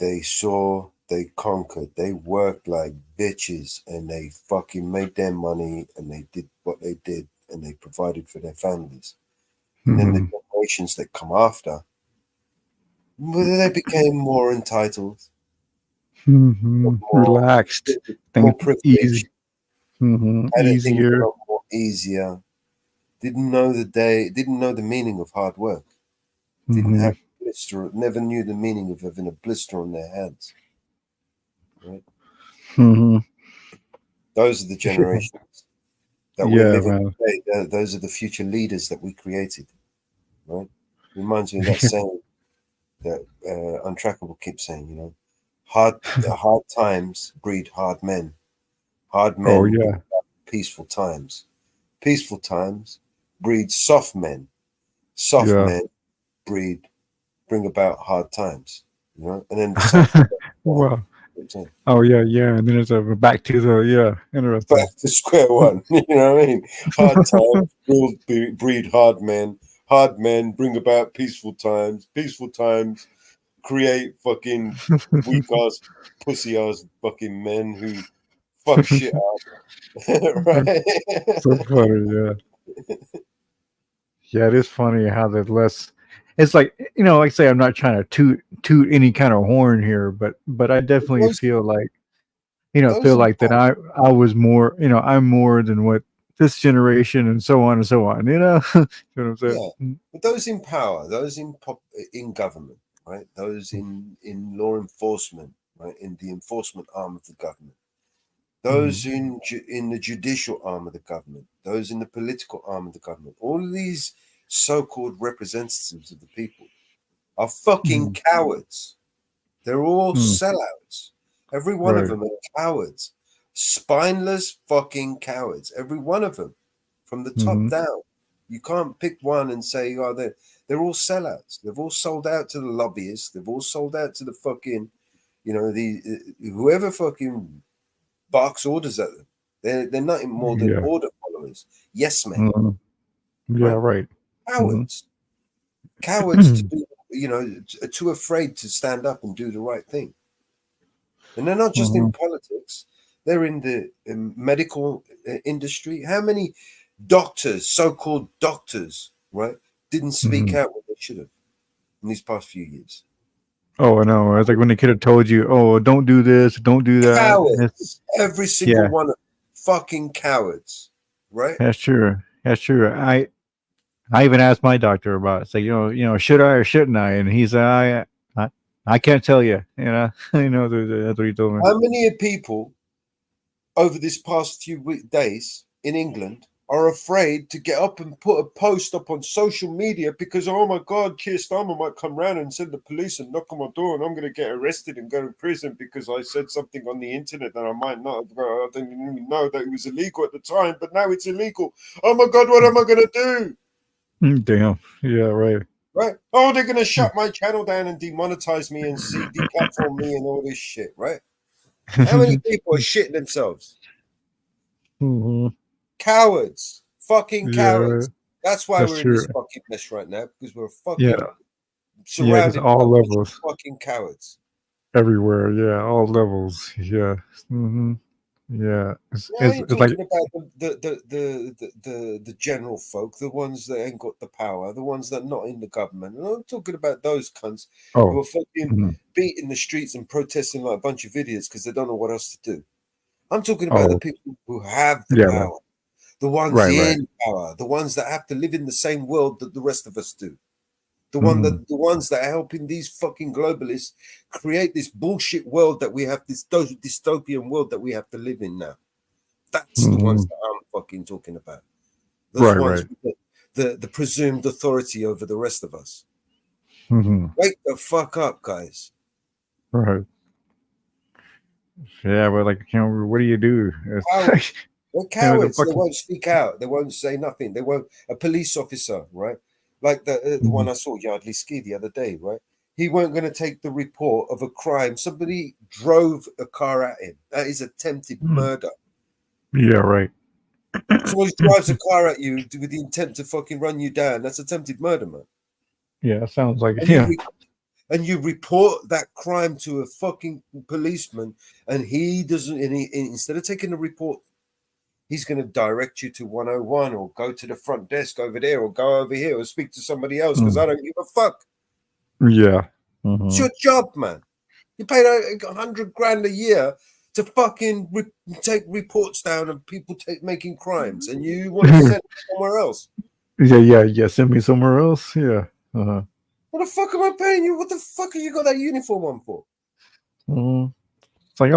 they saw, they conquered, they worked like bitches, and they fucking made their money, and they did what they did, and they provided for their families. And then the generations that come after, they became more entitled, more relaxed, more privileged, had easier, things a lot more easier. Didn't know the meaning of hard work. Didn't have blister, never knew the meaning of having a blister on their hands. Right? Those are the generations that we're living today. Those are the future leaders that we created. Right? Reminds me of that saying that Untrackable keeps saying, hard times breed hard men. Hard men breed peaceful times. Peaceful times breed soft men. Soft Yeah. men bring about hard times, you know, and then the cycle. Well, oh yeah, yeah, and then it's back to the interesting. Back to square one. You know what I mean? Hard times breed hard men. Hard men bring about peaceful times. Peaceful times create fucking weak ass, pussy ass fucking men who fuck shit up. Right? So funny, yeah. Yeah, it is funny how the less. It's like, like I say, I'm not trying to toot any kind of horn here, but I definitely feel like, those that I was more, I'm more than what this generation and so on and so on. You know what I'm saying? Yeah, but those in power, those in government, right? Those in law enforcement, right? In the enforcement arm of the government, those in the judicial arm of the government, those in the political arm of the government, all of these so-called representatives of the people are fucking cowards. They're all sellouts. Every one of Right. them are cowards, spineless fucking cowards. Every one of them, from the top down. You can't pick one and say, oh, they're all sellouts. They've all sold out to the lobbyists. They've all sold out to the fucking, whoever fucking barks orders at them. They're nothing more than order followers. Yes, men. Yeah, right. Cowards. Cowards to do, too afraid to stand up and do the right thing. And they're not just in politics. They're in the medical industry. How many doctors, so-called doctors, right, didn't speak out what they should have in these past few years? Oh, I know. It's like when the kid had told you, "Oh, don't do this, don't do that." Cowards. Every single one of them. Fucking cowards, right? That's true. That's true. I even asked my doctor about it. It's like, should I or shouldn't I? And he said, I can't tell you. That's what he told me. How many people over this past few days in England are afraid to get up and put a post up on social media because, oh my God, Keir Starmer might come round and send the police and knock on my door and I'm going to get arrested and go to prison because I said something on the internet that I might not have. I didn't even know that it was illegal at the time, but now it's illegal. Oh my God, what am I going to do? Damn. Yeah, right. Right? Oh, they're going to shut my channel down and demonetize me and deplatform me and all this shit, right? How many people are shitting themselves? Cowards. Fucking cowards. That's why we're in this fucking mess right now, because we're fucking surrounded by all levels. fucking cowards. Everywhere, yeah, all levels. Yeah. Yeah. Now you're It's like talking about the general folk, the ones that ain't got the power, the ones that are not in the government. And I'm talking about those cunts who are fucking beating the streets and protesting like a bunch of idiots because they don't know what else to do. I'm talking about the people who have the power, the ones in power, the ones that have to live in the same world that the rest of us do. The ones that are helping these fucking globalists create this bullshit world that we have, this dystopian world that we have to live in now. That's the ones that I'm fucking talking about. Those ones with the presumed authority over the rest of us. Wake the fuck up, guys. Right. Yeah, but what do you do? They're cowards. They won't speak out. They won't say nothing. They won't. A police officer, right? Like the one I saw, Yardley Ski, the other day, right? He weren't going to take the report of a crime. Somebody drove a car at him. That is attempted murder. Yeah, right. Somebody drives a car at you with the intent to fucking run you down. That's attempted murder, man. Yeah, sounds like and you report that crime to a fucking policeman, and he doesn't. And instead of taking the report, he's going to direct you to 101 or go to the front desk over there or go over here or speak to somebody else because I don't give a fuck. Yeah. It's your job, man. You paid $100,000 a year to fucking take reports down of people making crimes, and you want to send them somewhere else. Yeah. Send me somewhere else. Yeah. What the fuck am I paying you? What the fuck have you got that uniform on for? It's like,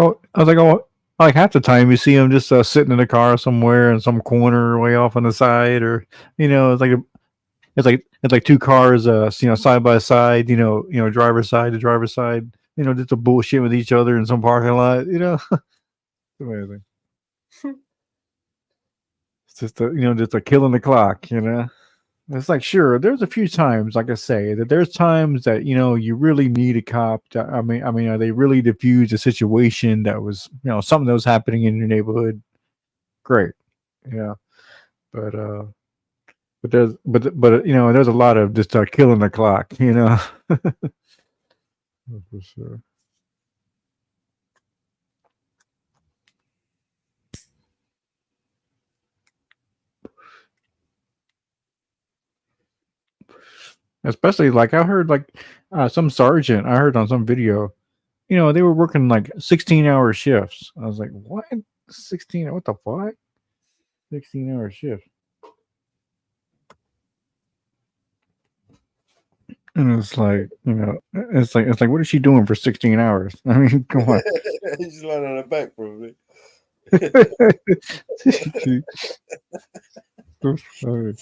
like half the time you see him just sitting in a car somewhere in some corner way off on the side, or it's like two cars side by side, driver's side to driver's side, just a bullshit with each other in some parking lot, It's amazing. just a killing the clock. It's like, sure, there's a few times, like I say, that there's times that you really need a cop. They really diffuse a situation that was something that was happening in your neighborhood. Great, yeah, but there's there's a lot of just killing the clock. For sure. Especially like I heard some sergeant I heard on some video, they were working like 16-hour shifts. I was like, what? 16? What the fuck? 16-hour shift. And it's like, it's like, what is she doing for 16 hours? I mean, come on. He's lying on her back, probably. So funny.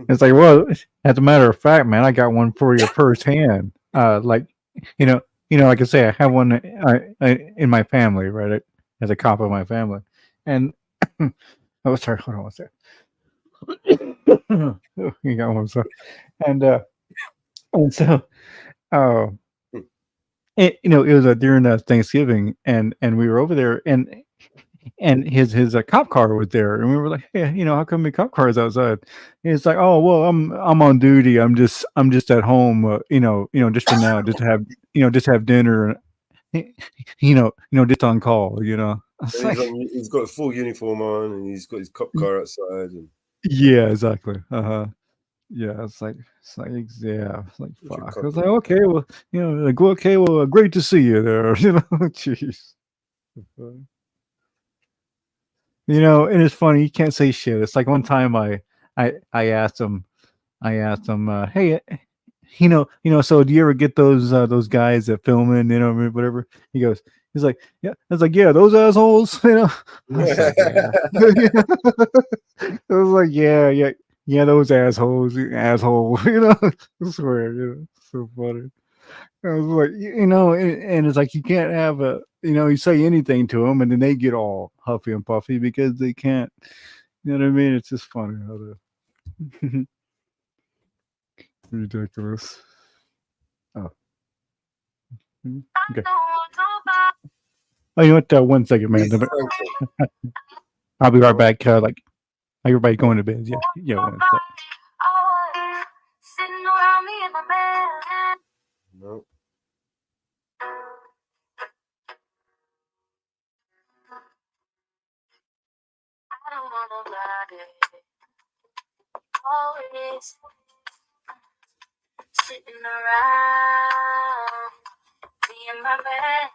It's like, well, as a matter of fact, man, I got one for you firsthand. Like I say, I have one in my family, right? As a cop of my family, and oh, sorry, hold on one second. You got one, so and so, it was during Thanksgiving, and we were over there, and his cop car was there, and we were like, hey, how come the cop car is outside? And it's like, oh well, I'm on duty. I'm just at home, just for now, just to have dinner, and just on call, He's got a full uniform on, and he's got his cop car outside. And yeah, exactly. Yeah, it's like yeah, it's like fuck. I was like, okay, well, okay, well, great to see you there. Jeez. And it's funny, you can't say shit. It's like one time I asked him, hey, so do you ever get those guys that film it, whatever? He's like, yeah. I was like, yeah, those assholes, I was like, yeah. I was like, yeah, those assholes, asshole, I swear, so funny. I was like, and it's like you can't have you say anything to them, and then they get all huffy and puffy because they can't. You know what I mean? It's just funny how the ridiculous. Oh, okay. Oh, you know what? 1 second, man. I'll be right back. Like everybody going to bed. Yeah. 1 second. No. I don't want nobody always sitting around me and my bed.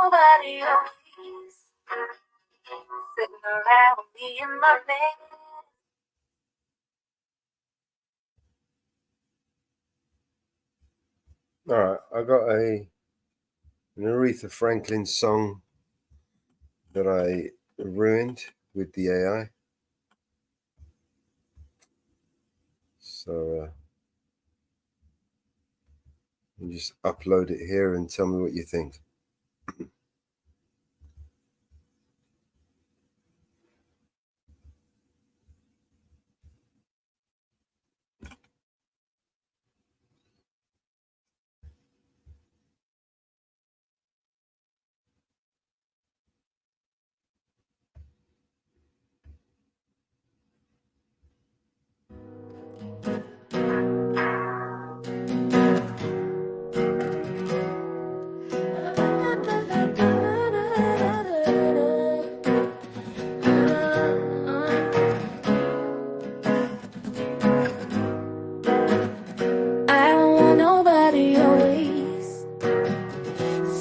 Nobody always sitting around me in my bed. All right, I got an Aretha Franklin song that I ruined with the AI. So you just upload it here and tell me what you think.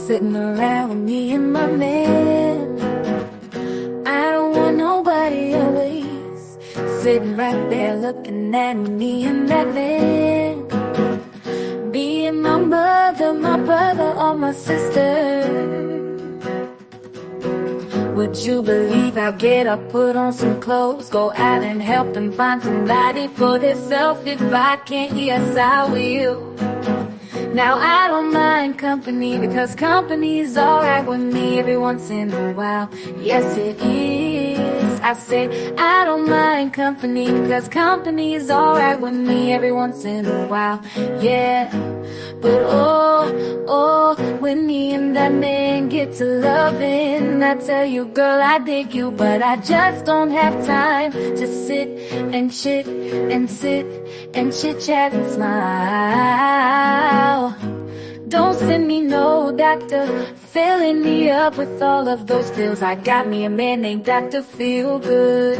Sitting around me in my bed. I don't want nobody always sitting right there looking at me in that bed. Being my bed. mother, my brother, or my sister. Would you believe I'll get up, put on some clothes, go out and help and find somebody for themselves? If I can't, yes I will. Now I don't mind company, because company's alright with me every once in a while. Yes it is. I said I don't mind company, because company's alright with me every once in a while. Yeah. But oh, when me and that man get to loving, I tell you, girl, I dig you, but I just don't have time to sit and chit and sit and chit chat and smile. Don't send me no doctor, filling me up with all of those pills. I got me a man named Dr. Feelgood.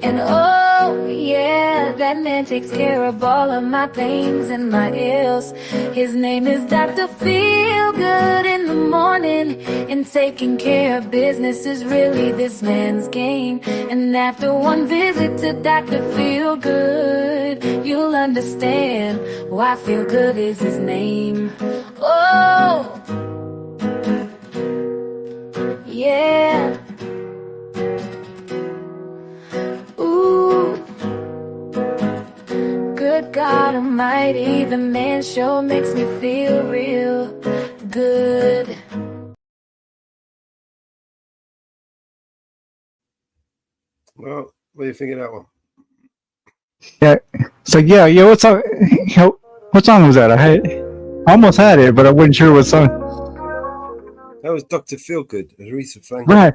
And oh yeah, that man takes care of all of my pains and my ills. His name is Dr. Feelgood in the morning, and taking care of business is really this man's game. And after one visit to Dr. Feelgood, you'll understand why Feelgood is his name. Oh, yeah. Ooh, good God Almighty, the man sure makes me feel real good. Well, what do you think of that one? Yeah. So yeah. What song? What song was that? I almost had it, but I wasn't sure what song. That was Dr. Feelgood, Aretha Franklin.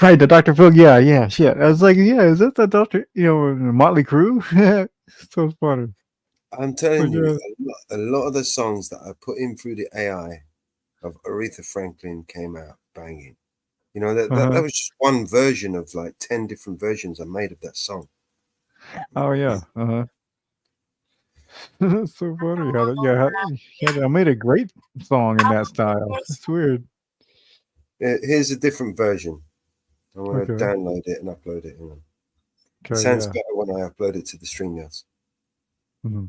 Right. The Dr. Phil. Yeah. Shit. I was like, yeah, is that the Doctor? Motley Crue. So funny. I'm telling you, a lot of the songs that I put in through the AI of Aretha Franklin came out banging. That was just one version of like 10 different versions I made of that song. Oh yeah. That's so funny. I made a great song in that style. It's weird. Here's a different version. I'm going to download it and upload it. It sounds better when I upload it to the StreamYards. Mm-hmm.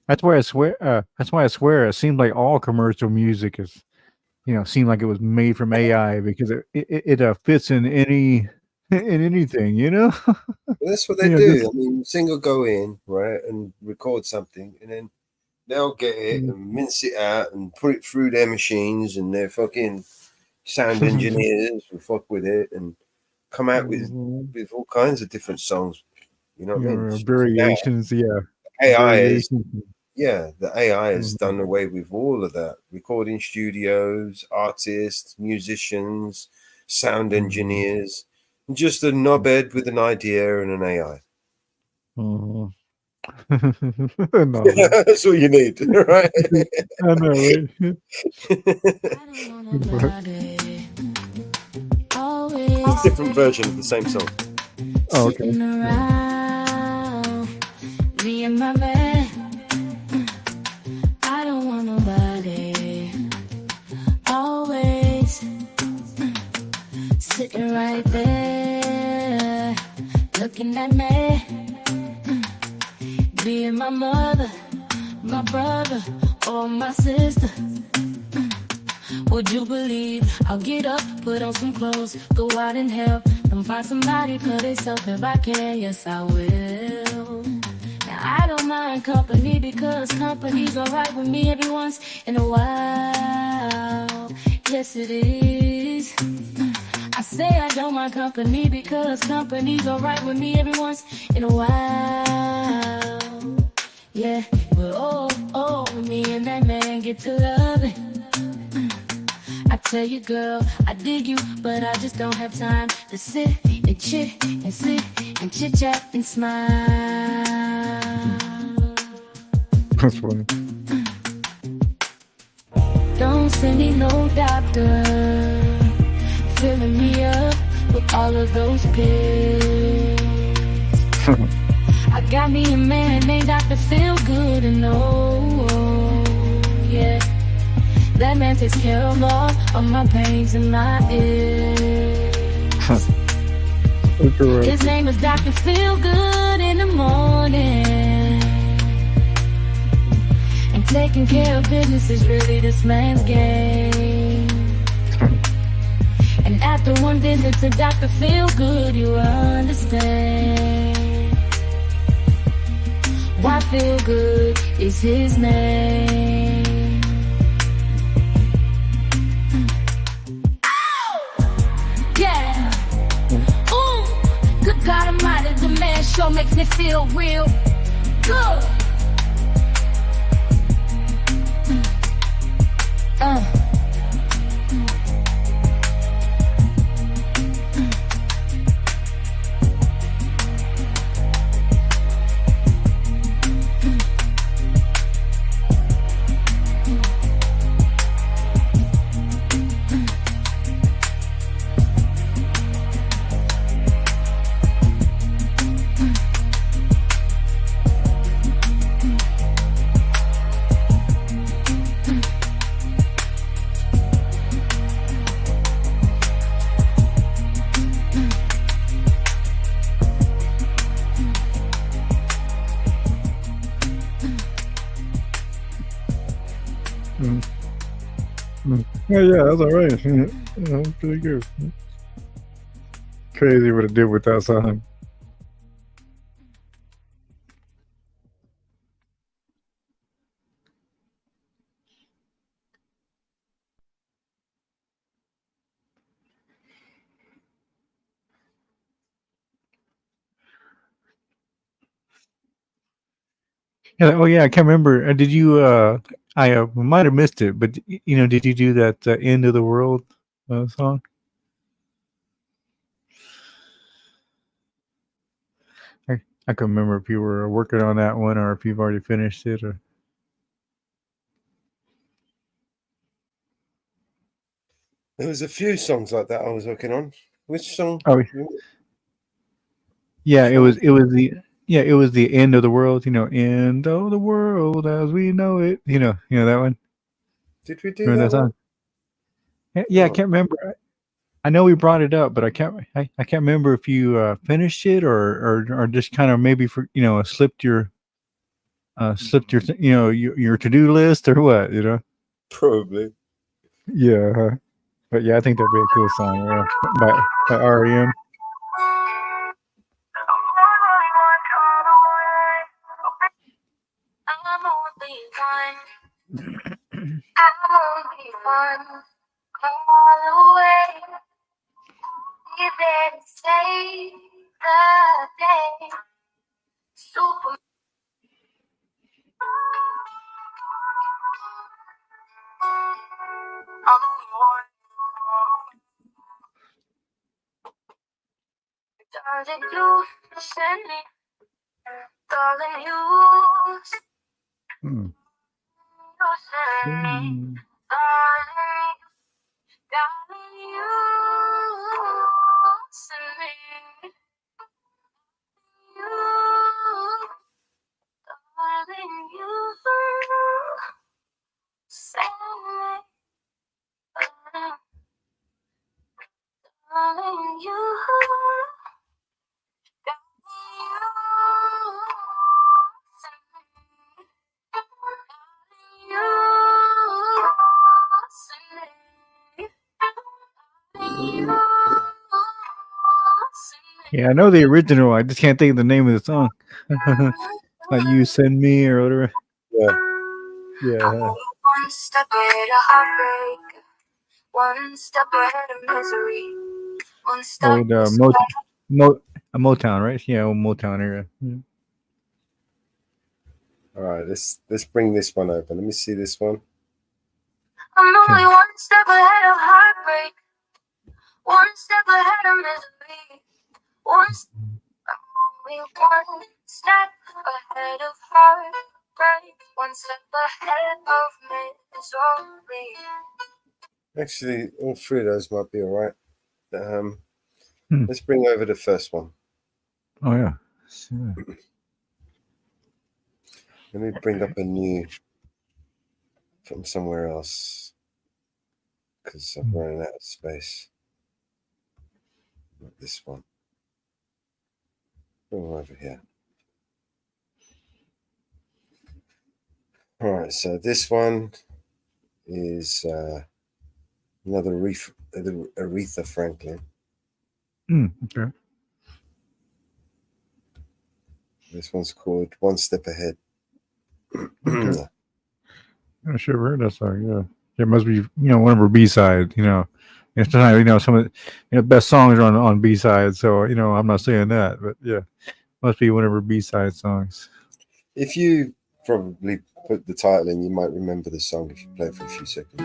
That's why I swear. It seems like all commercial music is, seemed like it was made from AI, because it fits in anything. That's what they do. I mean, singer will go in, right, and record something, and then they'll get it and mince it out and put it through their machines, and their fucking sound engineers will fuck with it and come out with all kinds of different songs. You know what I mean? Variations, AI the AI has done away with all of that. Recording studios, artists, musicians, sound engineers, just a knobhead with an idea and an AI. No. That's all you need, right? I know, right? It's a different version of the same song. Oh, okay. Me and my man, I don't want nobody. Always sitting right there, looking at me. Being my mother, my brother, or my sister. Would you believe I'll get up, put on some clothes, go out and help them find somebody for themselves if I can? Yes, I will. Now I don't mind company, because company's alright with me every once in a while. Yes, it is. I say I don't mind company, because company's alright with me every once in a while. Yeah, but me and that man get to loving. I tell you, girl, I dig you, but I just don't have time to sit and chit and sit and chit chat and smile. That's funny. Don't send me no doctor, filling me up with all of those pills. I got me a man named Dr. Feelgood, and yeah, that man takes care of all of my pains and my ills. His name is Dr. Feelgood in the morning, Taking care of business is really this man's game. And after one visit to Dr. Feel Good, you understand why Feel Good is his name. Yeah. Ooh, good God Almighty, the man sure makes me feel real good. Yeah, that's all right. Yeah, that's pretty good. Crazy what it did with that song. Yeah. Oh, yeah. I can't remember. Did you? I might have missed it, but did you do that "End of the World" song? I can remember if you were working on that one or if you've already finished it. Or There was a few songs like that I was working on. Which song? oh, yeah, it was the "End of the World." "End of the world as we know it." That one. Did we do Remember that that one? song? Yeah, I Oh. can't remember. I know we brought it up, but I can't remember if you finished it or just kind of maybe slipped your your to-do list or what. Probably. Yeah, but yeah, I think that'd be a cool song. Yeah, by REM. I'm only one call away. Be there to save the day. Super. Darling, you send me. Darling, you send me. Darling, you send me. You, darling, you send me. Darling, you. Yeah, I know the original. I just can't think of the name of the song. Like "You Send Me" or whatever. Yeah. Yeah. One step ahead of heartbreak, one step ahead of misery, one step. Old Motown, right? Yeah, old Motown era. Yeah. All right, let's bring this one open. Let me see this one. I'm only one step ahead of heartbreak, one step ahead of misery, I'm only one step ahead of heartbreak, one step ahead of misery. Actually, all three of those might be all right. Let's bring over the first one. Oh yeah. Sure. Let me bring up a new from somewhere else because I'm running out of space. Not this one. Oh, over here. All right, so this one is another Aretha Franklin. Okay. This one's called One Step Ahead. Okay. I should have heard that song. Yeah, it must be one of her B-sides. Sometimes some of the best songs are on B-sides. So I'm not saying that, but yeah, must be one of her B-side songs. If you probably put the title in, you might remember the song if you play it for a few seconds.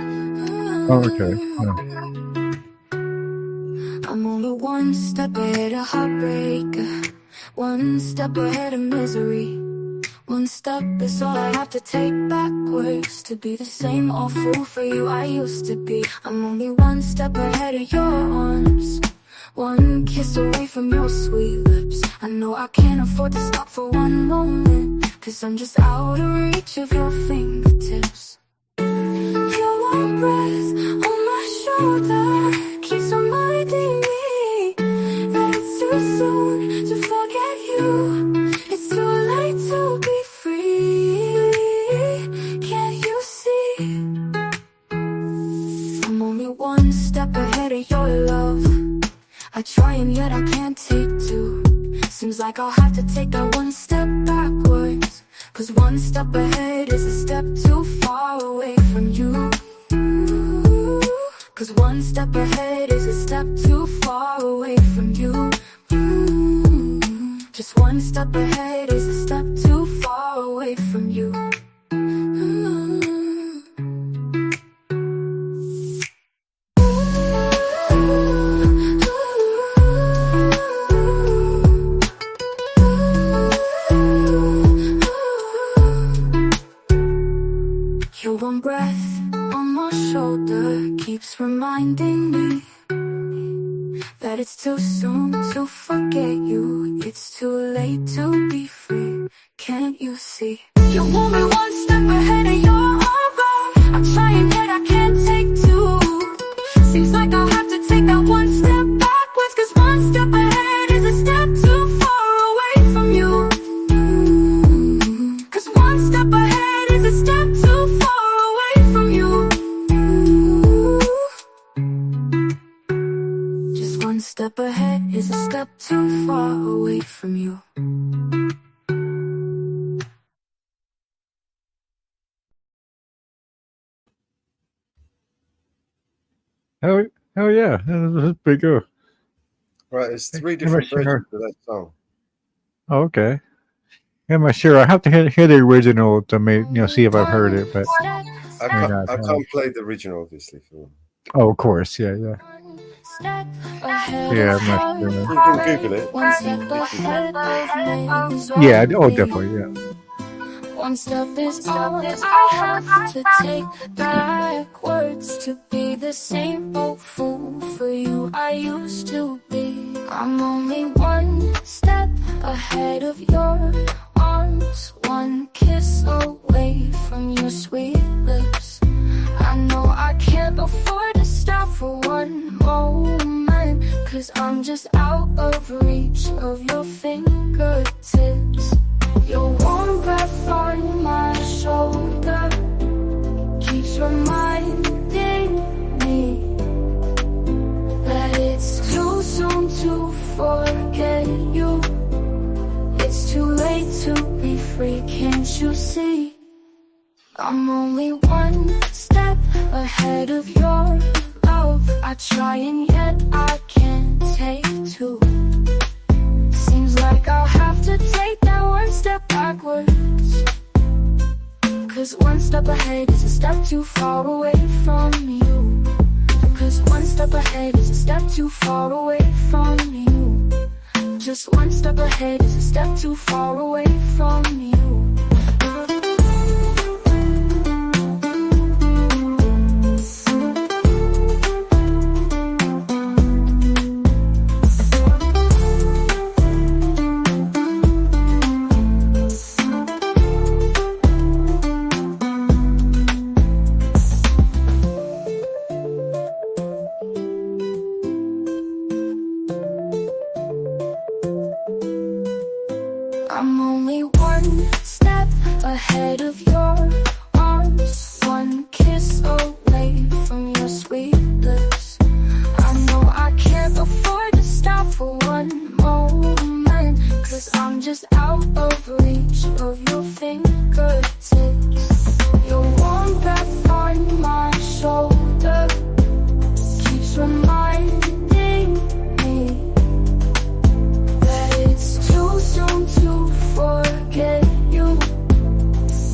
Oh, okay. Yeah. I'm only one step ahead of heartbreak, one step ahead of misery. One step is all I have to take backwards to be the same old fool for you I used to be. I'm only one step ahead of your arms, one kiss away from your sweet lips. I know I can't afford to stop for one moment, 'cause I'm just out of reach of your fingertips. Your warm breath on my shoulder keeps reminding me that it's too soon to forget you. It's too late to be free. Can't you see? I'm only one step ahead of your love. I try and yet I can't take two. Seems like I'll have to take that one step backwards, 'cause one step ahead is a step too far away from you. 'Cause one step ahead is a step too far away from you. Just one step ahead is a step too far away from you. Your warm breath on my shoulder keeps reminding me that it's too soon to forget you. It's too late to be free. Can't you see? You want me one step ahead of your arm. I try and yet I can't take two. Seems like I'll have to take that one step backwards, 'cause one step ahead is a step too far away from you. 'Cause one step ahead is a step too far away from you. Just one step ahead is a step too far away from you. Hell yeah, that's pretty good. Right, there's three different versions of that song. Oh, okay. I'm not sure. I have to hear the original to see if I've heard it, but I can't play the original, obviously. For oh, of course, yeah. Yeah, I'm not sure. You can Google it. Yeah, oh, definitely, yeah. One step is all I have to take backwards to be the same old fool for you I used to be. I'm only one step ahead of your arms, one kiss away from your sweet lips. I know I can't afford to stop for one moment, 'cause I'm just out of reach of your fingertips. Your warm breath on my shoulder keeps reminding me that it's too soon to forget you. It's too late to be free, can't you see? I'm only one step ahead of your love. I try and yet I can't take two. Seems like I'll have to take that one step backwards, 'cause one step ahead is a step too far away from you. 'Cause one step ahead is a step too far away from you. Just one step ahead is a step too far away from you. I'm only one step ahead of your just out of reach of your fingertips. Your warm breath on my shoulder keeps reminding me that it's too soon to forget you.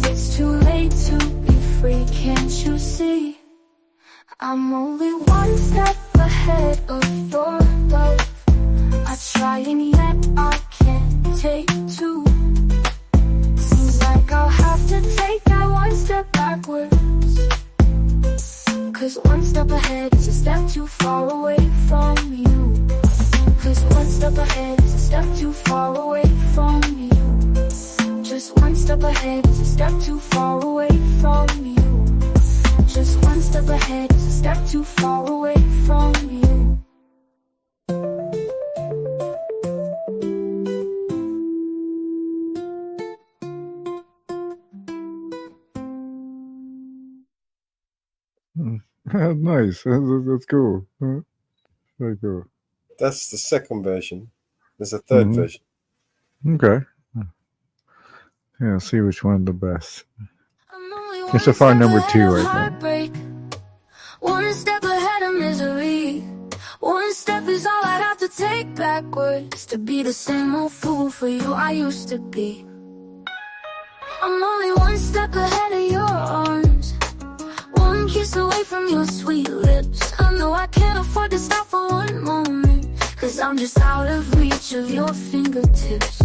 It's too late to be free, can't you see? I'm only one step ahead of your love. I try and yet I can't take two. Seems like I'll have to take that one step backwards. 'Cause one step ahead is a step too far away from you. 'Cause one step ahead is a step too far away from you. Just one step ahead is a step too far away from you. Just one step ahead is a step too far away from you. Nice. That's cool. Very cool. That's the second version. There's a third version. Okay. Yeah, see which one the best. It's so far number 2 right now. One step ahead of misery. One step is all I'd have to take backwards to be the same old fool for you I used to be. I'm only one step ahead of your arms, one kiss away from your sweet lips. I know I can't afford to stop for one moment, 'cause I'm just out of reach of your fingertips.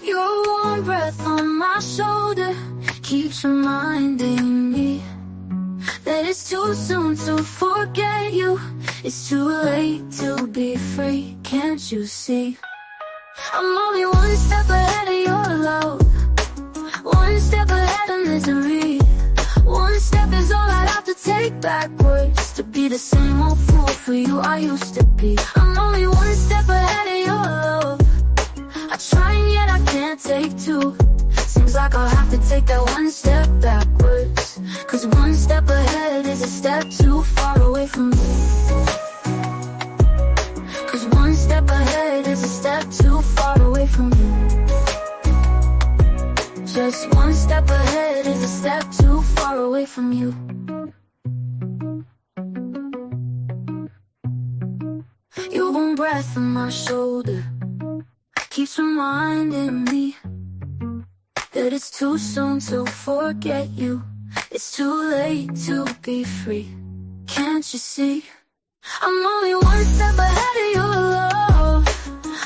Your warm breath on my shoulder keeps reminding me that it's too soon to forget you. It's too late to be free, can't you see? I'm only one step ahead of your love, one step ahead of misery. One step is all I'd have to take backwards to be the same old fool for you I used to be. I'm only one step ahead of your love. I try and yet I can't take two. Seems like I'll have to take that one step backwards, 'cause one step ahead is a step too far away from me. 'Cause one step ahead is a step too far away from you. Just one step ahead is a step too far away from you. Your warm breath on my shoulder keeps reminding me that it's too soon to forget you. It's too late to be free, can't you see? I'm only one step ahead of your love,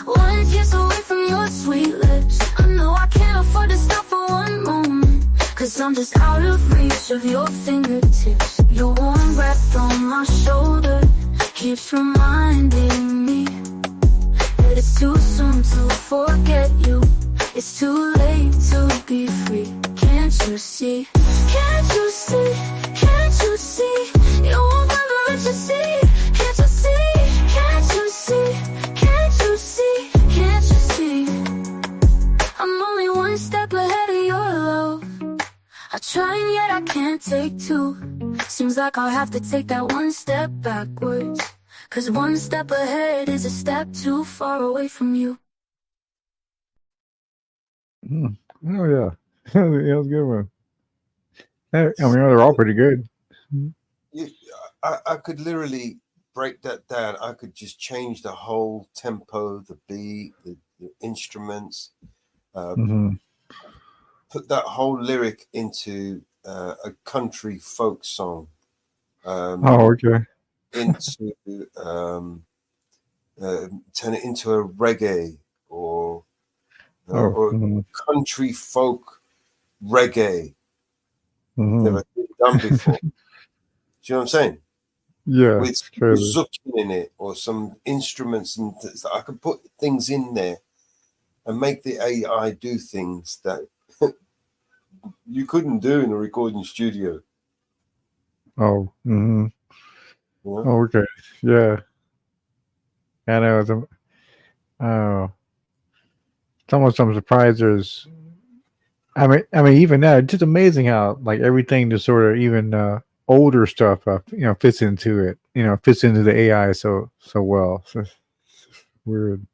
one kiss away from your sweet lips. I know I can't afford to stop for one moment, 'cause I'm just out of reach of your fingertips. Your warm breath on my shoulder keeps reminding me that it's too soon to forget you. It's too late to be free, can't you see? Can't you see? Can't you see? You won't never let you see. Can't you see? Can't you see? Can't you see? Can't you see? I'm only one step ahead of your love. I try and yet I can't take two. Seems like I'll have to take that one step backwards, 'cause one step ahead is a step too far away from you. Oh yeah. Yeah, that's a good one. I mean, they're all pretty good. I could literally break that down. I could just change the whole tempo, the beat, the instruments, put that whole lyric into a country folk song. Oh, okay. Into turn it into a reggae or country folk reggae. Never been done before. Do you know what I'm saying? Yeah, with zucchini in it or some instruments, and I could put things in there and make the AI do things that you couldn't do in a recording studio. Oh, Yeah. Oh, okay, yeah. I know. It's almost. I'm surprised. I mean, even now, it's just amazing how like everything just sort of even older stuff, fits into it. Fits into the AI so well. So it's weird.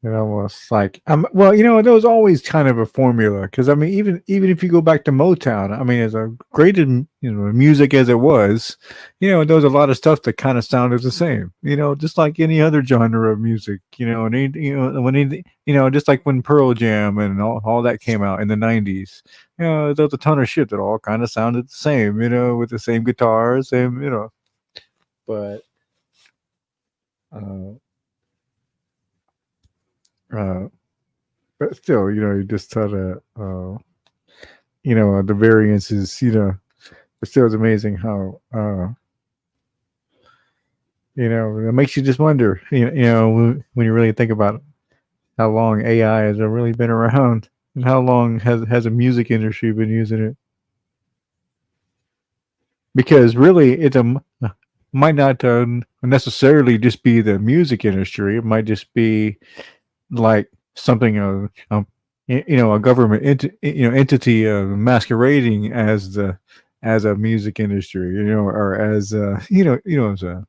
Almost like well, there was always kind of a formula because I mean, even if you go back to Motown, I mean, as a great music as it was, there was a lot of stuff that kind of sounded the same, just like any other genre of music, just like when Pearl Jam and all that came out in the '90s, there was a ton of shit that all kind of sounded the same, with the same guitars, but. But still, you just try to, the variances, but still, it's amazing how, it makes you just wonder, when you really think about how long AI has really been around and how long has the music industry been using it. Because really, it might not necessarily just be the music industry. It might just be like something of a government entity masquerading as a music industry, or as what I'm saying.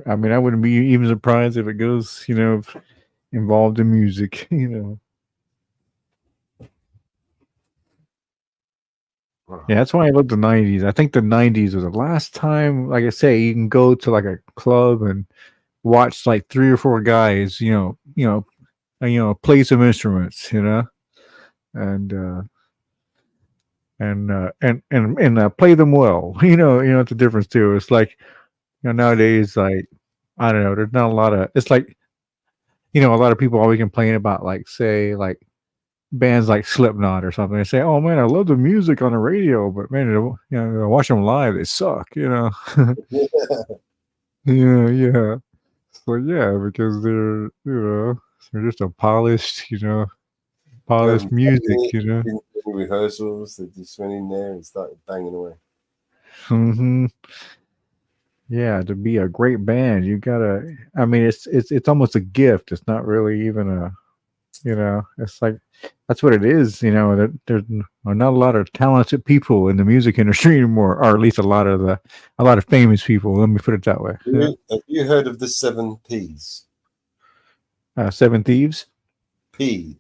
I mean, I wouldn't be even surprised if it goes, involved in music, Yeah, that's why I love the '90s. I think the '90s was the last time, like I say, you can go to like a club and watch like 3 or 4 guys, play some instruments, and play them well. It's a difference too. It's like nowadays, like I don't know, there's not a lot of. It's like a lot of people always complain about like say like bands like Slipknot or something. They say, "Oh man, I love the music on the radio, but man, watch them live, they suck." Yeah. Yeah. So yeah, because they're just a polished, polished music, Rehearsals, they just went in there and started banging away. Mm-hmm. Yeah, to be a great band, you gotta. I mean, it's almost a gift. It's not really even a, it's like that's what it is. That there's not a lot of talented people in the music industry anymore, or at least a lot of famous people. Let me put it that way. Have you heard of the 7 Ps? 7 Thieves. P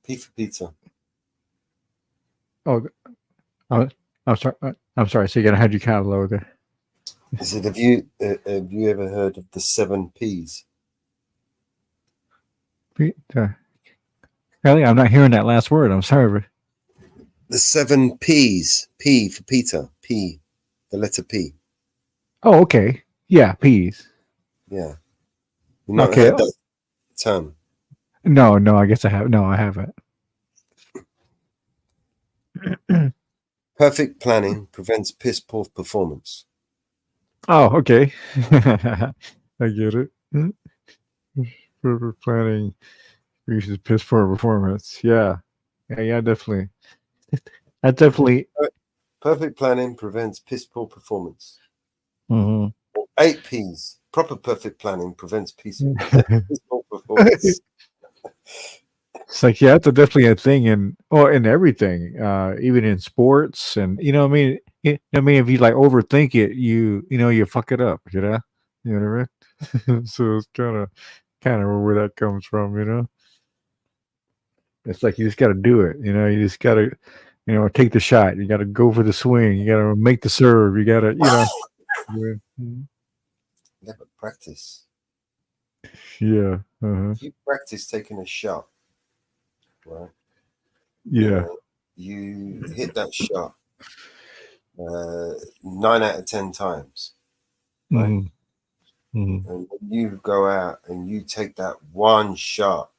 for pizza. Oh, I'm sorry. I'm sorry. So you gotta have you kind of low there. I said, have you ever heard of the 7 Ps? Ellie, I'm not hearing that last word. I'm sorry. The 7 Ps. P for Peter. P. The letter P. Oh, okay. Yeah, peas. Yeah. You've not Okay. heard that term? No, I guess I have. No, I haven't. Perfect planning prevents piss poor performance. Oh, okay. I get it. Perfect planning reaches piss poor performance. Yeah, definitely. That definitely. Perfect planning prevents piss poor performance. Mm-hmm. 8 Ps. Proper perfect planning prevents piss poor performance. It's like, yeah, that's definitely a thing in everything, even in sports, and I mean, if you like overthink it, you fuck it up, you know what I mean? So it's kind of where that comes from, It's like you just got to do it, you just got to, take the shot, you got to go for the swing, you got to make the serve, you got to, Never practice. Yeah. If you practice taking a shot, right? Yeah. You hit that shot 9 out of 10 times, right? Mm-hmm. And when you go out and you take that one shot,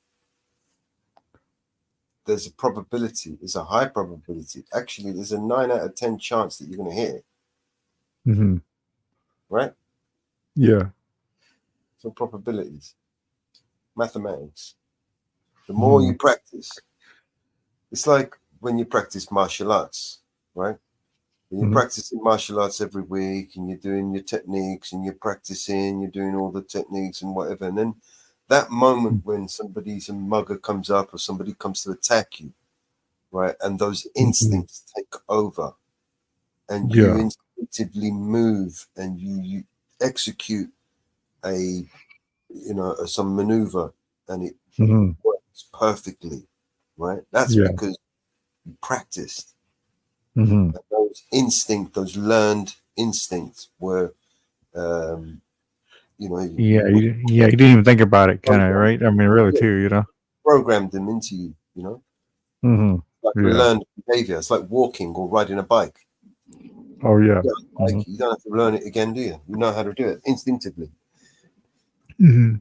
there's a probability, there's a high probability. Actually, there's a 9 out of 10 chance that you're going to hit it. Mm-hmm. Right? Yeah. So probabilities, mathematics. The more you practice, it's like when you practice martial arts, right? You're practicing martial arts every week, and you're doing your techniques, and you're practicing, you're doing all the techniques and whatever. And then that moment when a mugger comes up or somebody comes to attack you, right? And those instincts take over, and you instinctively move, and you execute some maneuver, and it works perfectly, right? That's because you practiced. And those learned instincts were, you didn't even think about it, kind of, right? I mean, really, too, programmed them into you, like learned behavior. It's like walking or riding a bike. Oh yeah. You don't have to learn it again, do you? You know how to do it instinctively. Yeah.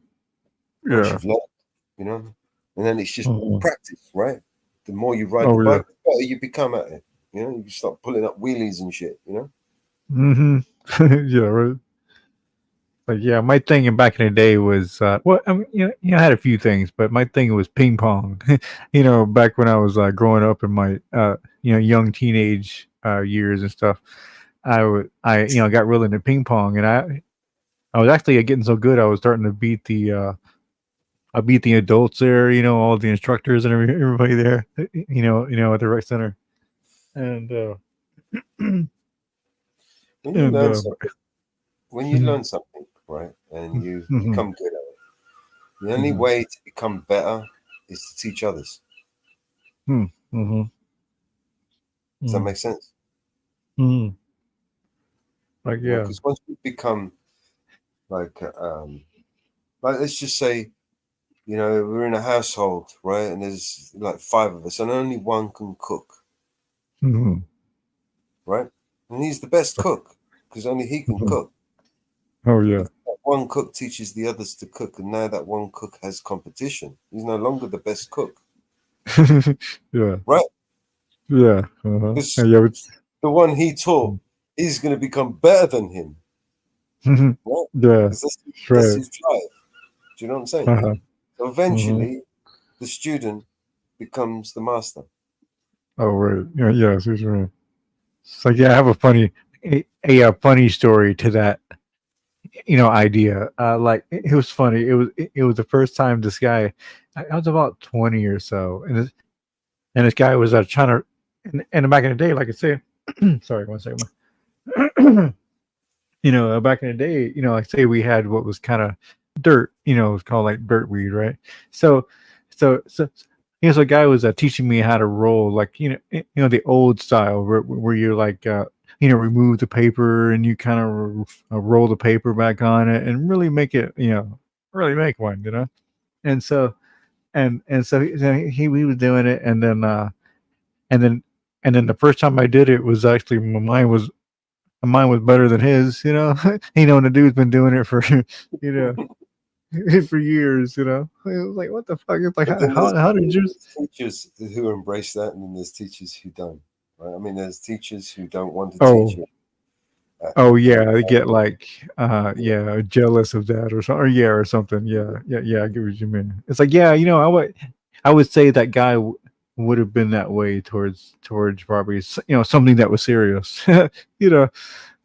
Once you've learned, and then it's just practice, right? The more you ride the bike, the better you become at it. You start pulling up wheelies and shit. Yeah, right. Like, my thing back in the day was, I mean, I had a few things, but my thing was ping pong. Back when I was growing up in my, young teenage years and stuff, I got real into ping pong, and I was actually getting so good I was starting to beat the adults there, all the instructors and everybody there, at the rec center, and when you learn something, right, and you become good at it, the only way to become better is to teach others. Does that make sense? Because once you become like let's just say, we're in a household, right, and there's like 5 of us, and only one can cook, right, and he's the best cook because only he can cook. Oh yeah. That one cook teaches the others to cook, and now that one cook has competition. He's no longer the best cook. Yeah. Right. Yeah. Because the one he taught is going to become better than him. Right? Yeah. That's right. his drive. Do you know what I'm saying? So eventually, the student becomes the master. Oh right. Yeah. So it's like, I have a funny story to that. Idea. Like, it was funny. It was the first time this guy. I was about 20 or so, and this guy was trying to. And back in the day, like I say, sorry, 1 second. Back in the day, like say we had what was kind of dirt. It was called like dirt weed, right? So a guy was teaching me how to roll, like the old style where you're like remove the paper and you kind of roll the paper back on it and really make it really make one, and so he was doing it, and then the first time I did it was actually mine was better than his, and the dude's been doing it for for years, it was like, what the fuck? It's like, how did you? Teachers who embrace that, and then there's teachers who don't, right? I mean, there's teachers who don't want to teach you. They get like jealous of that or something, or something. I get what you mean. It's like, I would say that guy would have been that way towards probably something that was serious. The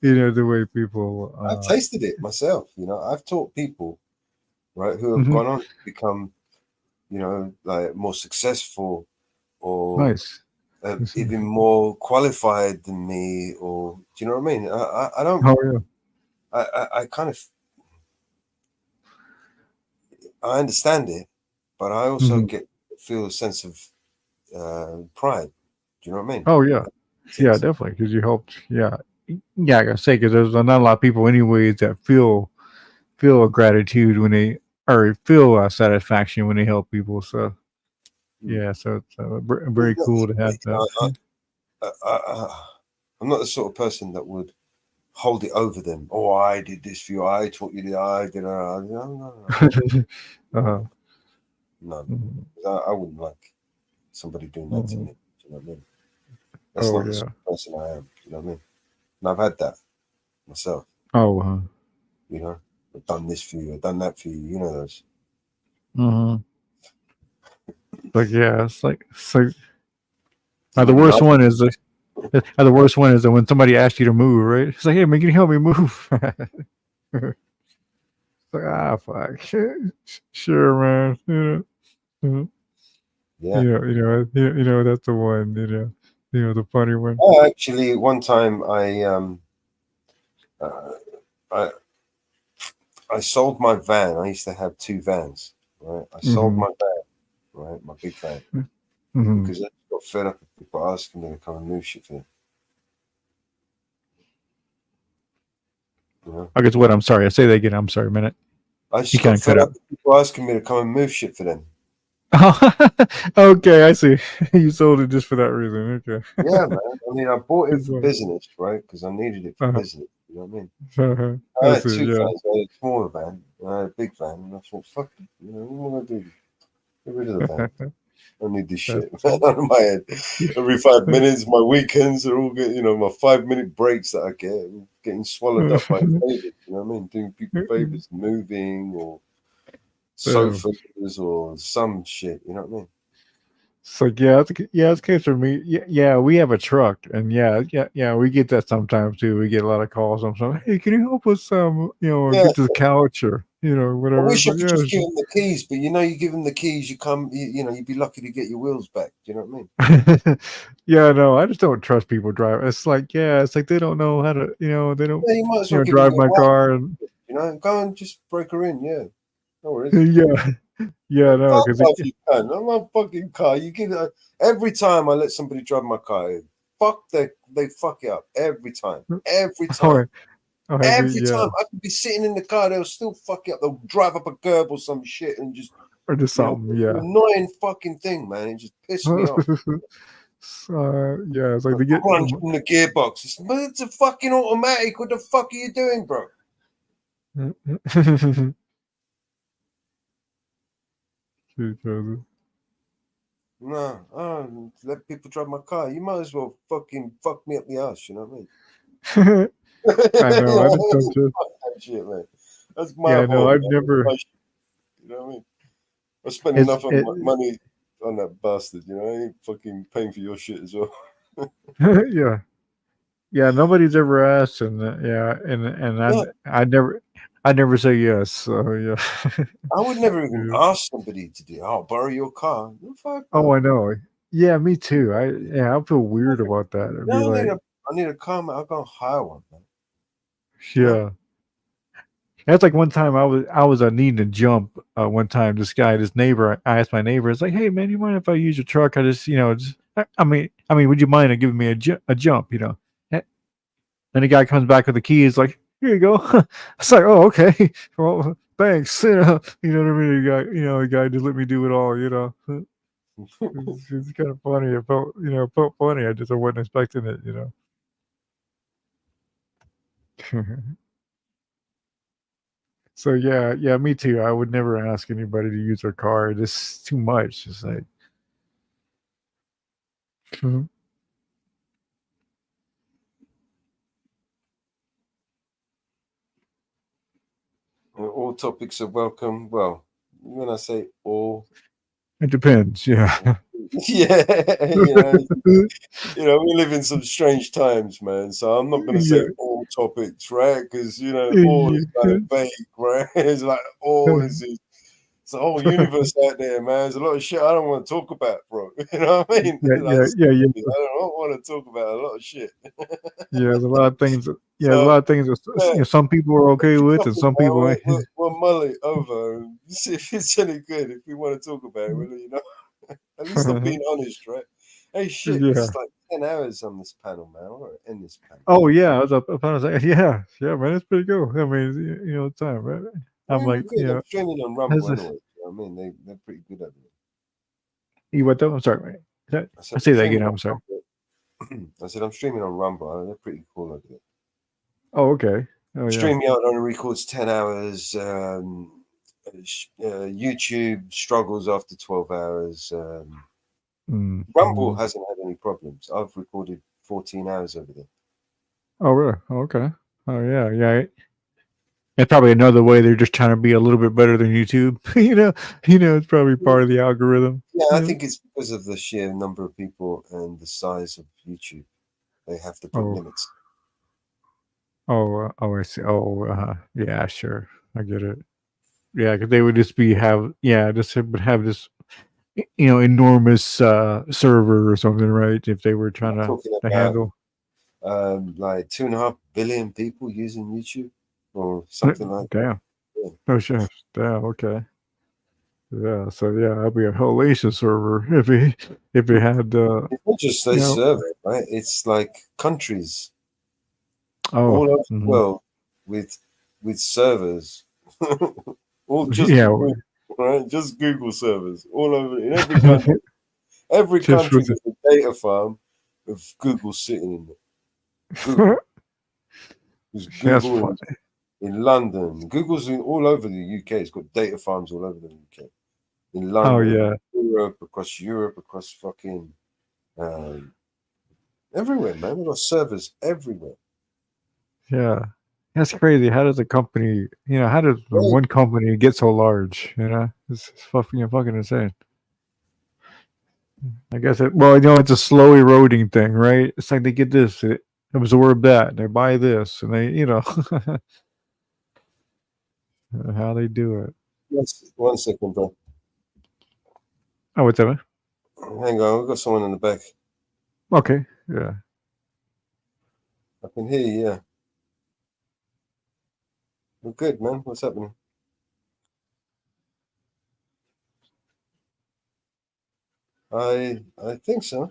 way people. I've tasted it myself. I've taught people, right, who have gone on to become, like more successful or nice. Even more qualified than me, or do you know what I mean? I don't. Oh yeah. I kind of. I understand it, but I also feel a sense of pride. Do you know what I mean? Oh yeah, definitely, because you helped. I gotta say, because there's not a lot of people, anyways, that feel a gratitude when they or feel satisfaction when they help people. So so it's very cool to have that. I'm not the sort of person that would hold it over them. Oh, I did this for you. I taught you this. I did. No. I wouldn't like somebody doing that to me. Do you know what I mean? That's not the sort of person I am. Do you know what I mean? And I've had that myself. I've done this for you. I've done that for you. You know those. Like, it's like the worst one is The worst one is when somebody asks you to move, right? It's like, hey man, can you help me move? Like, fuck. Sure, man. Yeah. You know, that's the one. You know, the funny one. Oh, actually, one time I sold my van. I used to have 2 vans, right? I sold my van, right, my big van, because I got fed up with people asking me to come and move shit for them. You know? I guess what? I'm sorry. I say that again. I'm sorry, a minute. I just got fed up with people asking me to come and move shit for them. Okay, I see. You sold it just for that reason. Okay. Yeah, man. I mean, I bought it for business, right? Because I needed it for business. You know what I mean? I had 2 vans. I had a smaller van, and I had a big van, and I thought, fuck it. You know, what am I gonna do? Get rid of the van. I don't need this shit out of my head. Every 5 minutes, my weekends are all getting, my 5-minute breaks that I get, I'm getting swallowed up by favors. You know what I mean? Doing people favors, moving or sofas or some shit. You know what I mean? So it's the case for me. Yeah, we have a truck, and yeah, we get that sometimes too. We get a lot of calls sometimes. Hey, can you help us? Get this couch or whatever. I wish I could just give them the keys, but you give them the keys, you'd be lucky to get your wheels back. Do you know what I mean? Yeah, no, I just don't trust people driving. It's like they don't know how to, they don't, you might as well give drive them my the car and go and just break her in. Yeah, no worries. Yeah, no, because you can. I'm a fucking car. You give it every time I let somebody drive my car. They fuck it up every time. Every time. Every time I could be sitting in the car, they'll still fuck it up. They'll drive up a curb or some shit and just or just something. Yeah, annoying fucking thing, man. It just pissed me off. It's like they get crunch from the gearbox. It's a fucking automatic. What the fuck are you doing, bro? No, let people drive my car. You might as well fucking fuck me up the ass. You know what I mean? I know. I just don't trust that shit, man. That's my fault. I've never. You know what I mean? I spent enough money on that bastard. You know, I ain't fucking paying for your shit as well. Yeah. Nobody's ever asked, and I never say yes. So yeah. I would never even ask somebody to do. I'll borrow your car. Oh, I know. Yeah, me too. I feel weird about that. I need a car, man. I'll go hire one, man. Yeah. That's like one time I was needing to jump. One time, this neighbor, I asked my neighbor, it's like, hey man, you mind if I use your truck? I just, I mean, would you mind giving me a jump? And the guy comes back with the keys, like, here you go. It's like, oh, okay. Well, thanks. You know what I mean? The guy just let me do it all. It's kind of funny. It felt funny. I wasn't expecting it. So yeah, me too. I would never ask anybody to use their car. It's too much. It's like, all topics are welcome. Well, when I say all, it depends. Yeah. Yeah, we live in some strange times, man. So I'm not going to say all topics, right? Because all is kind of vague, right? It's like all is it's a whole universe out there, man. There's a lot of shit I don't want to talk about, bro. You know what I mean? Yeah. I don't want to talk about a lot of shit. There's a lot of things. There's a lot of things that some people are okay with, and some people ain't. We'll mull it over and see if it's any good. If we want to talk about it, At least I'm being honest, right? Hey, shit, it's like 10 hours on this panel, man. I want to end this panel. Oh, yeah. I was up on a second. Yeah, man. It's pretty cool. I mean, time, right? I'm like, I'm streaming on Rumble anyway. You know what I mean? They're pretty good at it. You what though? I'm sorry, man. I say that again. I'm sorry. I said I'm streaming on Rumble. They're pretty cool at it. Oh, okay. Oh, Stream me out on records 10 hours. YouTube struggles after 12 hours. Rumble hasn't had any problems. I've recorded 14 hours over there. Oh, really? Okay. Oh, yeah. It's probably another way they're just trying to be a little bit better than YouTube. It's probably part of the algorithm. Yeah, I think it's because of the sheer number of people and the size of YouTube. They have to put limits. I see. Yeah, sure, I get it. Yeah, because they would just have this, enormous server or something, right? If they were trying I'm to, talking to about handle. like 2.5 billion people using YouTube or something like that. Damn. Yeah. Oh shit. Damn. Okay. Yeah. So yeah, that'd be a hellacious server if he had. It's not just a server, right? It's like countries all over the world with servers, all just Google, right? Just Google servers all over in every country. Every Just country with has a data farm of Google sitting in it. Google. There's That's Google funny. in London. Google's all over the UK. It's got data farms all over the UK. In Oh London, yeah. Europe, across fucking everywhere, man. We've got servers everywhere. Yeah. That's crazy. How does a company, how does one company get so large? It's fucking insane. I guess it's a slow eroding thing, right? It's like they get this, they absorb that, they buy this, and they, how they do it. Yes, 1 second, bro. Oh, what's that? Man? Hang on, we've got someone in the back. Okay, yeah. I can hear you, yeah. We're good, man. What's happening? I think so.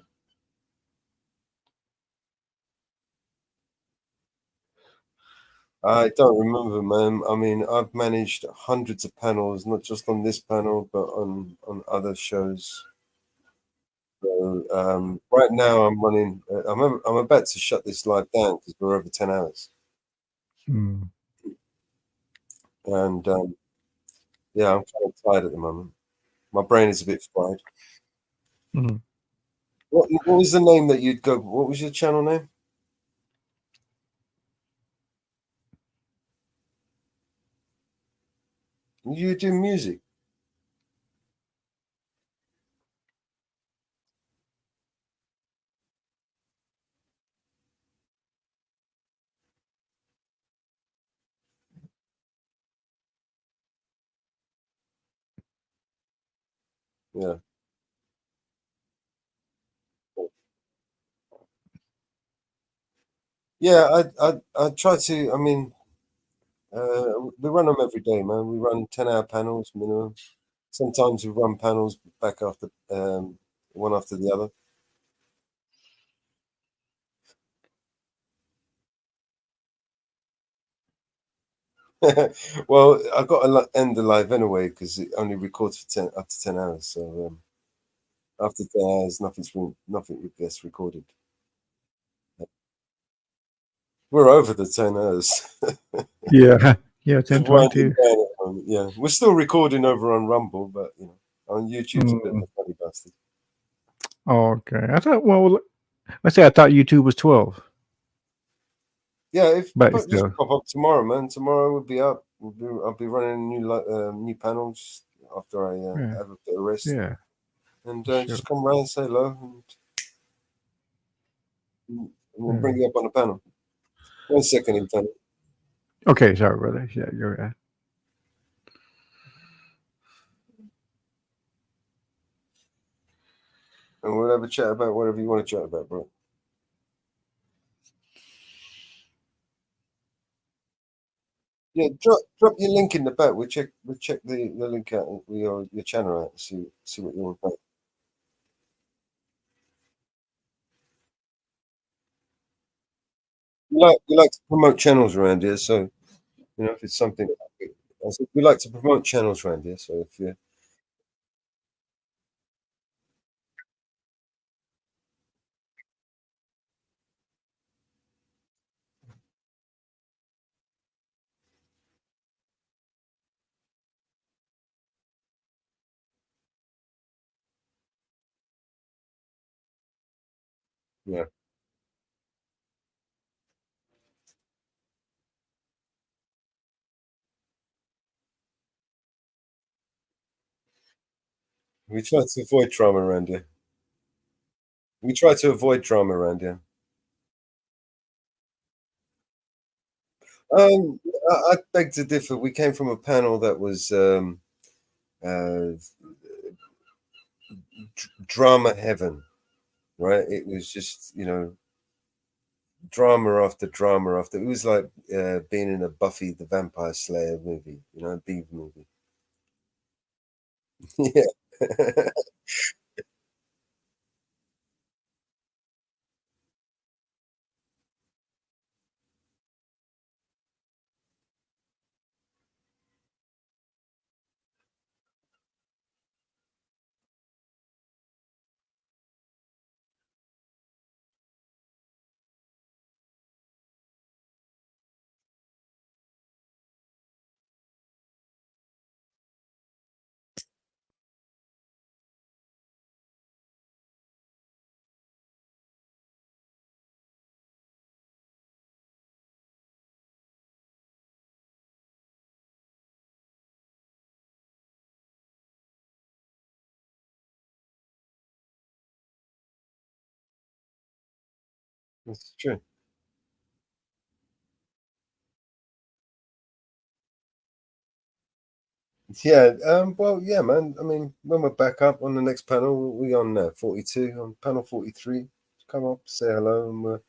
I don't remember, man. I mean, I've managed hundreds of panels, not just on this panel, but on other shows. So right now, I'm running. I'm about to shut this live down because we're over 10 hours. Hmm. And yeah, I'm kind of tired at the moment. My brain is a bit fried. Mhm. What was the name that you'd go? What was your channel name? You do music. Yeah. Yeah, I try to. I mean, we run them every day, man. We run 10-hour panels minimum. Sometimes we run panels back after one after the other. Well, I got to end the live anyway because it only records for up to 10 hours. So after 10 hours, nothing gets recorded. We're over the 10 hours. Yeah, Just 10, winding 22. down at the moment. Yeah, we're still recording over on Rumble, but on YouTube's a bit of a funny bastard. Okay, I thought. I thought YouTube was 12. Yeah, But just still, pop up tomorrow, man. Tomorrow we'll be up. I'll be running new panels after I yeah, have a bit of rest. yeah. And Sure. just come around and say hello, and we'll bring you up on the panel. 1 second, in panel. Okay, sorry, brother. Yeah, you're right. And we'll have a chat about whatever you want to chat about, bro. Yeah, drop your link in the back. We'll check the link out, your channel out, and see what you want about. We like to promote channels around here, so if it's something, I said we like to promote channels around here. So if you yeah, we try to avoid drama around here. We try to avoid drama around here. I beg to differ. We came from a panel that was drama heaven, right? It was just, drama after drama after. It was like being in a Buffy the Vampire Slayer movie, a B movie. Yeah. That's true. Yeah, well, yeah, man. I mean, when we're back up on the next panel, we on 42, on panel 43. Come up, say hello, and we'll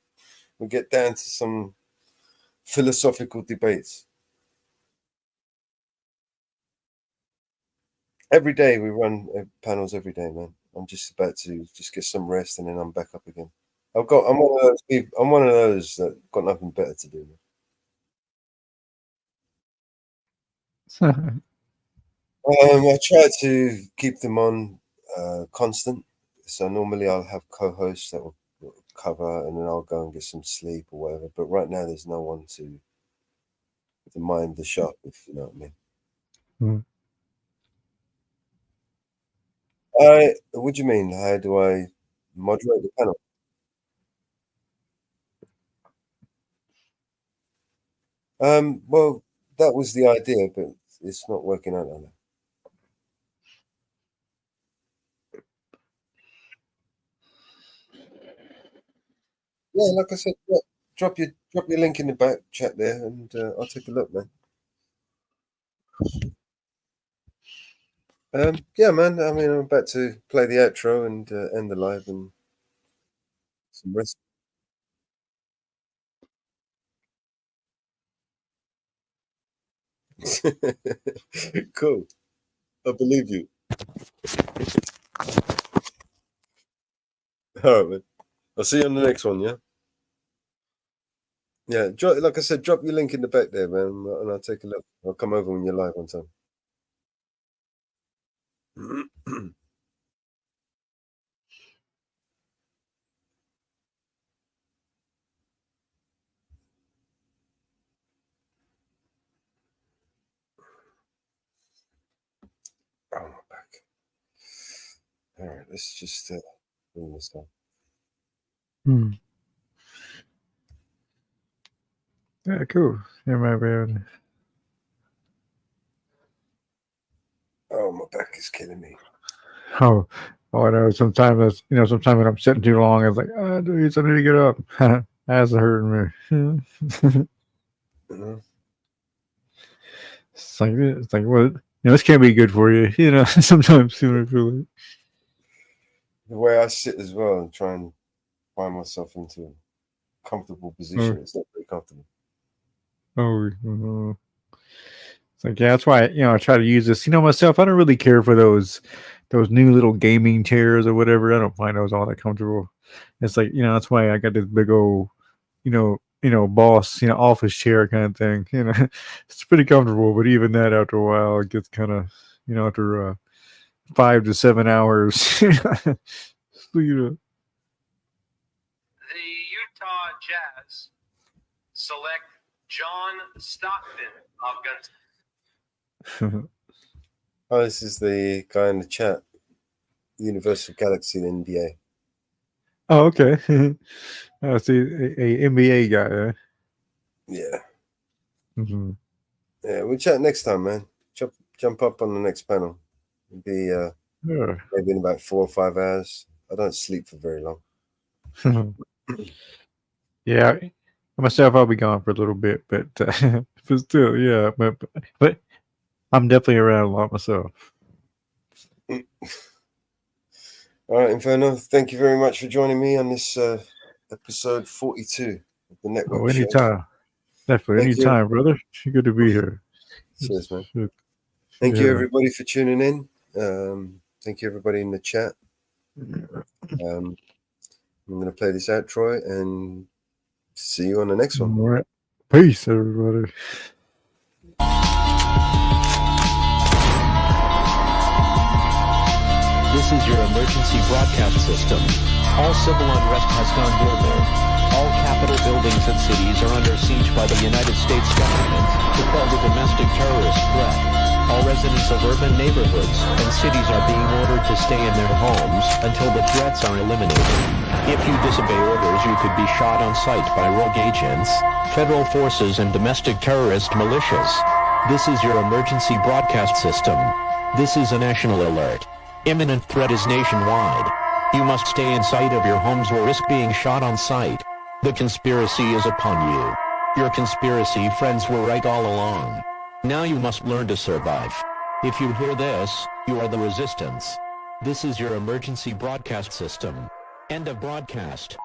get down to some philosophical debates. Every day we run panels every day, man. I'm just about to just get some rest, and then I'm back up again. I'm one of those people, I'm one of those that got nothing better to do. I try to keep them on constant. So normally I'll have co-hosts that will cover, and then I'll go and get some sleep or whatever. But right now there's no one to mind the shop, if you know what I mean. What do you mean? How do I moderate the panel? Well, that was the idea, but it's not working out like that. Yeah, like I said, drop your link in the back chat there, and I'll take a look, man. Yeah, man. I mean, I'm about to play the outro and end the live and some rest. Cool. I believe you. All right, man. I'll see you on the next one, yeah? Yeah, like I said, drop your link in the back there, man, and I'll take a look. I'll come over when you're live on time. Oh, my back. All right, let's just bring this up. Yeah, cool. Yeah, my bad. Oh, my back is killing me. Oh, I know. Sometimes sometimes when I'm sitting too long, it's like, oh, dude, I need to get up. That's hurting me. It's like what? This can't be good for you. Sometimes sooner feel like. The way I sit as well and try and find myself into a comfortable position, it's not very comfortable. It's like, yeah, that's why I try to use this. Myself, I don't really care for those new little gaming chairs or whatever. I don't find those all that comfortable. It's like that's why I got this big old boss office chair kind of thing. It's pretty comfortable, but even that after a while it gets kind of after 5 to 7 hours. The Utah Jazz select John Stockton of Guns. Oh, this is the guy in the chat. Universal Galaxy and NBA. Oh, okay. I see a NBA guy. Yeah. Mm-hmm. Yeah, we'll chat next time, man. Jump up on the next panel. It'll be maybe in about 4 or 5 hours. I don't sleep for very long. Yeah, Myself, I'll be gone for a little bit, but still, yeah. But I'm definitely around a lot myself. All right, Inferno, thank you very much for joining me on this episode 42 of the Network Oh, Show. anytime. Definitely, Thank you. anytime, brother. Good to be here. Cheers, man. Thank you, everybody, for tuning in. Thank you, everybody in the chat. I'm going to play this out, Troy, and see you on the next one. All right. Peace, everybody. This is your emergency broadcast system. All civil unrest has gone global. All capital buildings and cities are under siege by the United States government to quell the domestic terrorist threat. All residents of urban neighborhoods and cities are being ordered to stay in their homes until the threats are eliminated. If you disobey orders, you could be shot on sight by rogue agents, federal forces, and domestic terrorist militias. This is your emergency broadcast system. This is a national alert. Imminent threat is nationwide. You must stay in sight of your homes or risk being shot on sight. The conspiracy is upon you. Your conspiracy friends were right all along. Now you must learn to survive. If you hear this, you are the resistance. This is your emergency broadcast system. End of broadcast.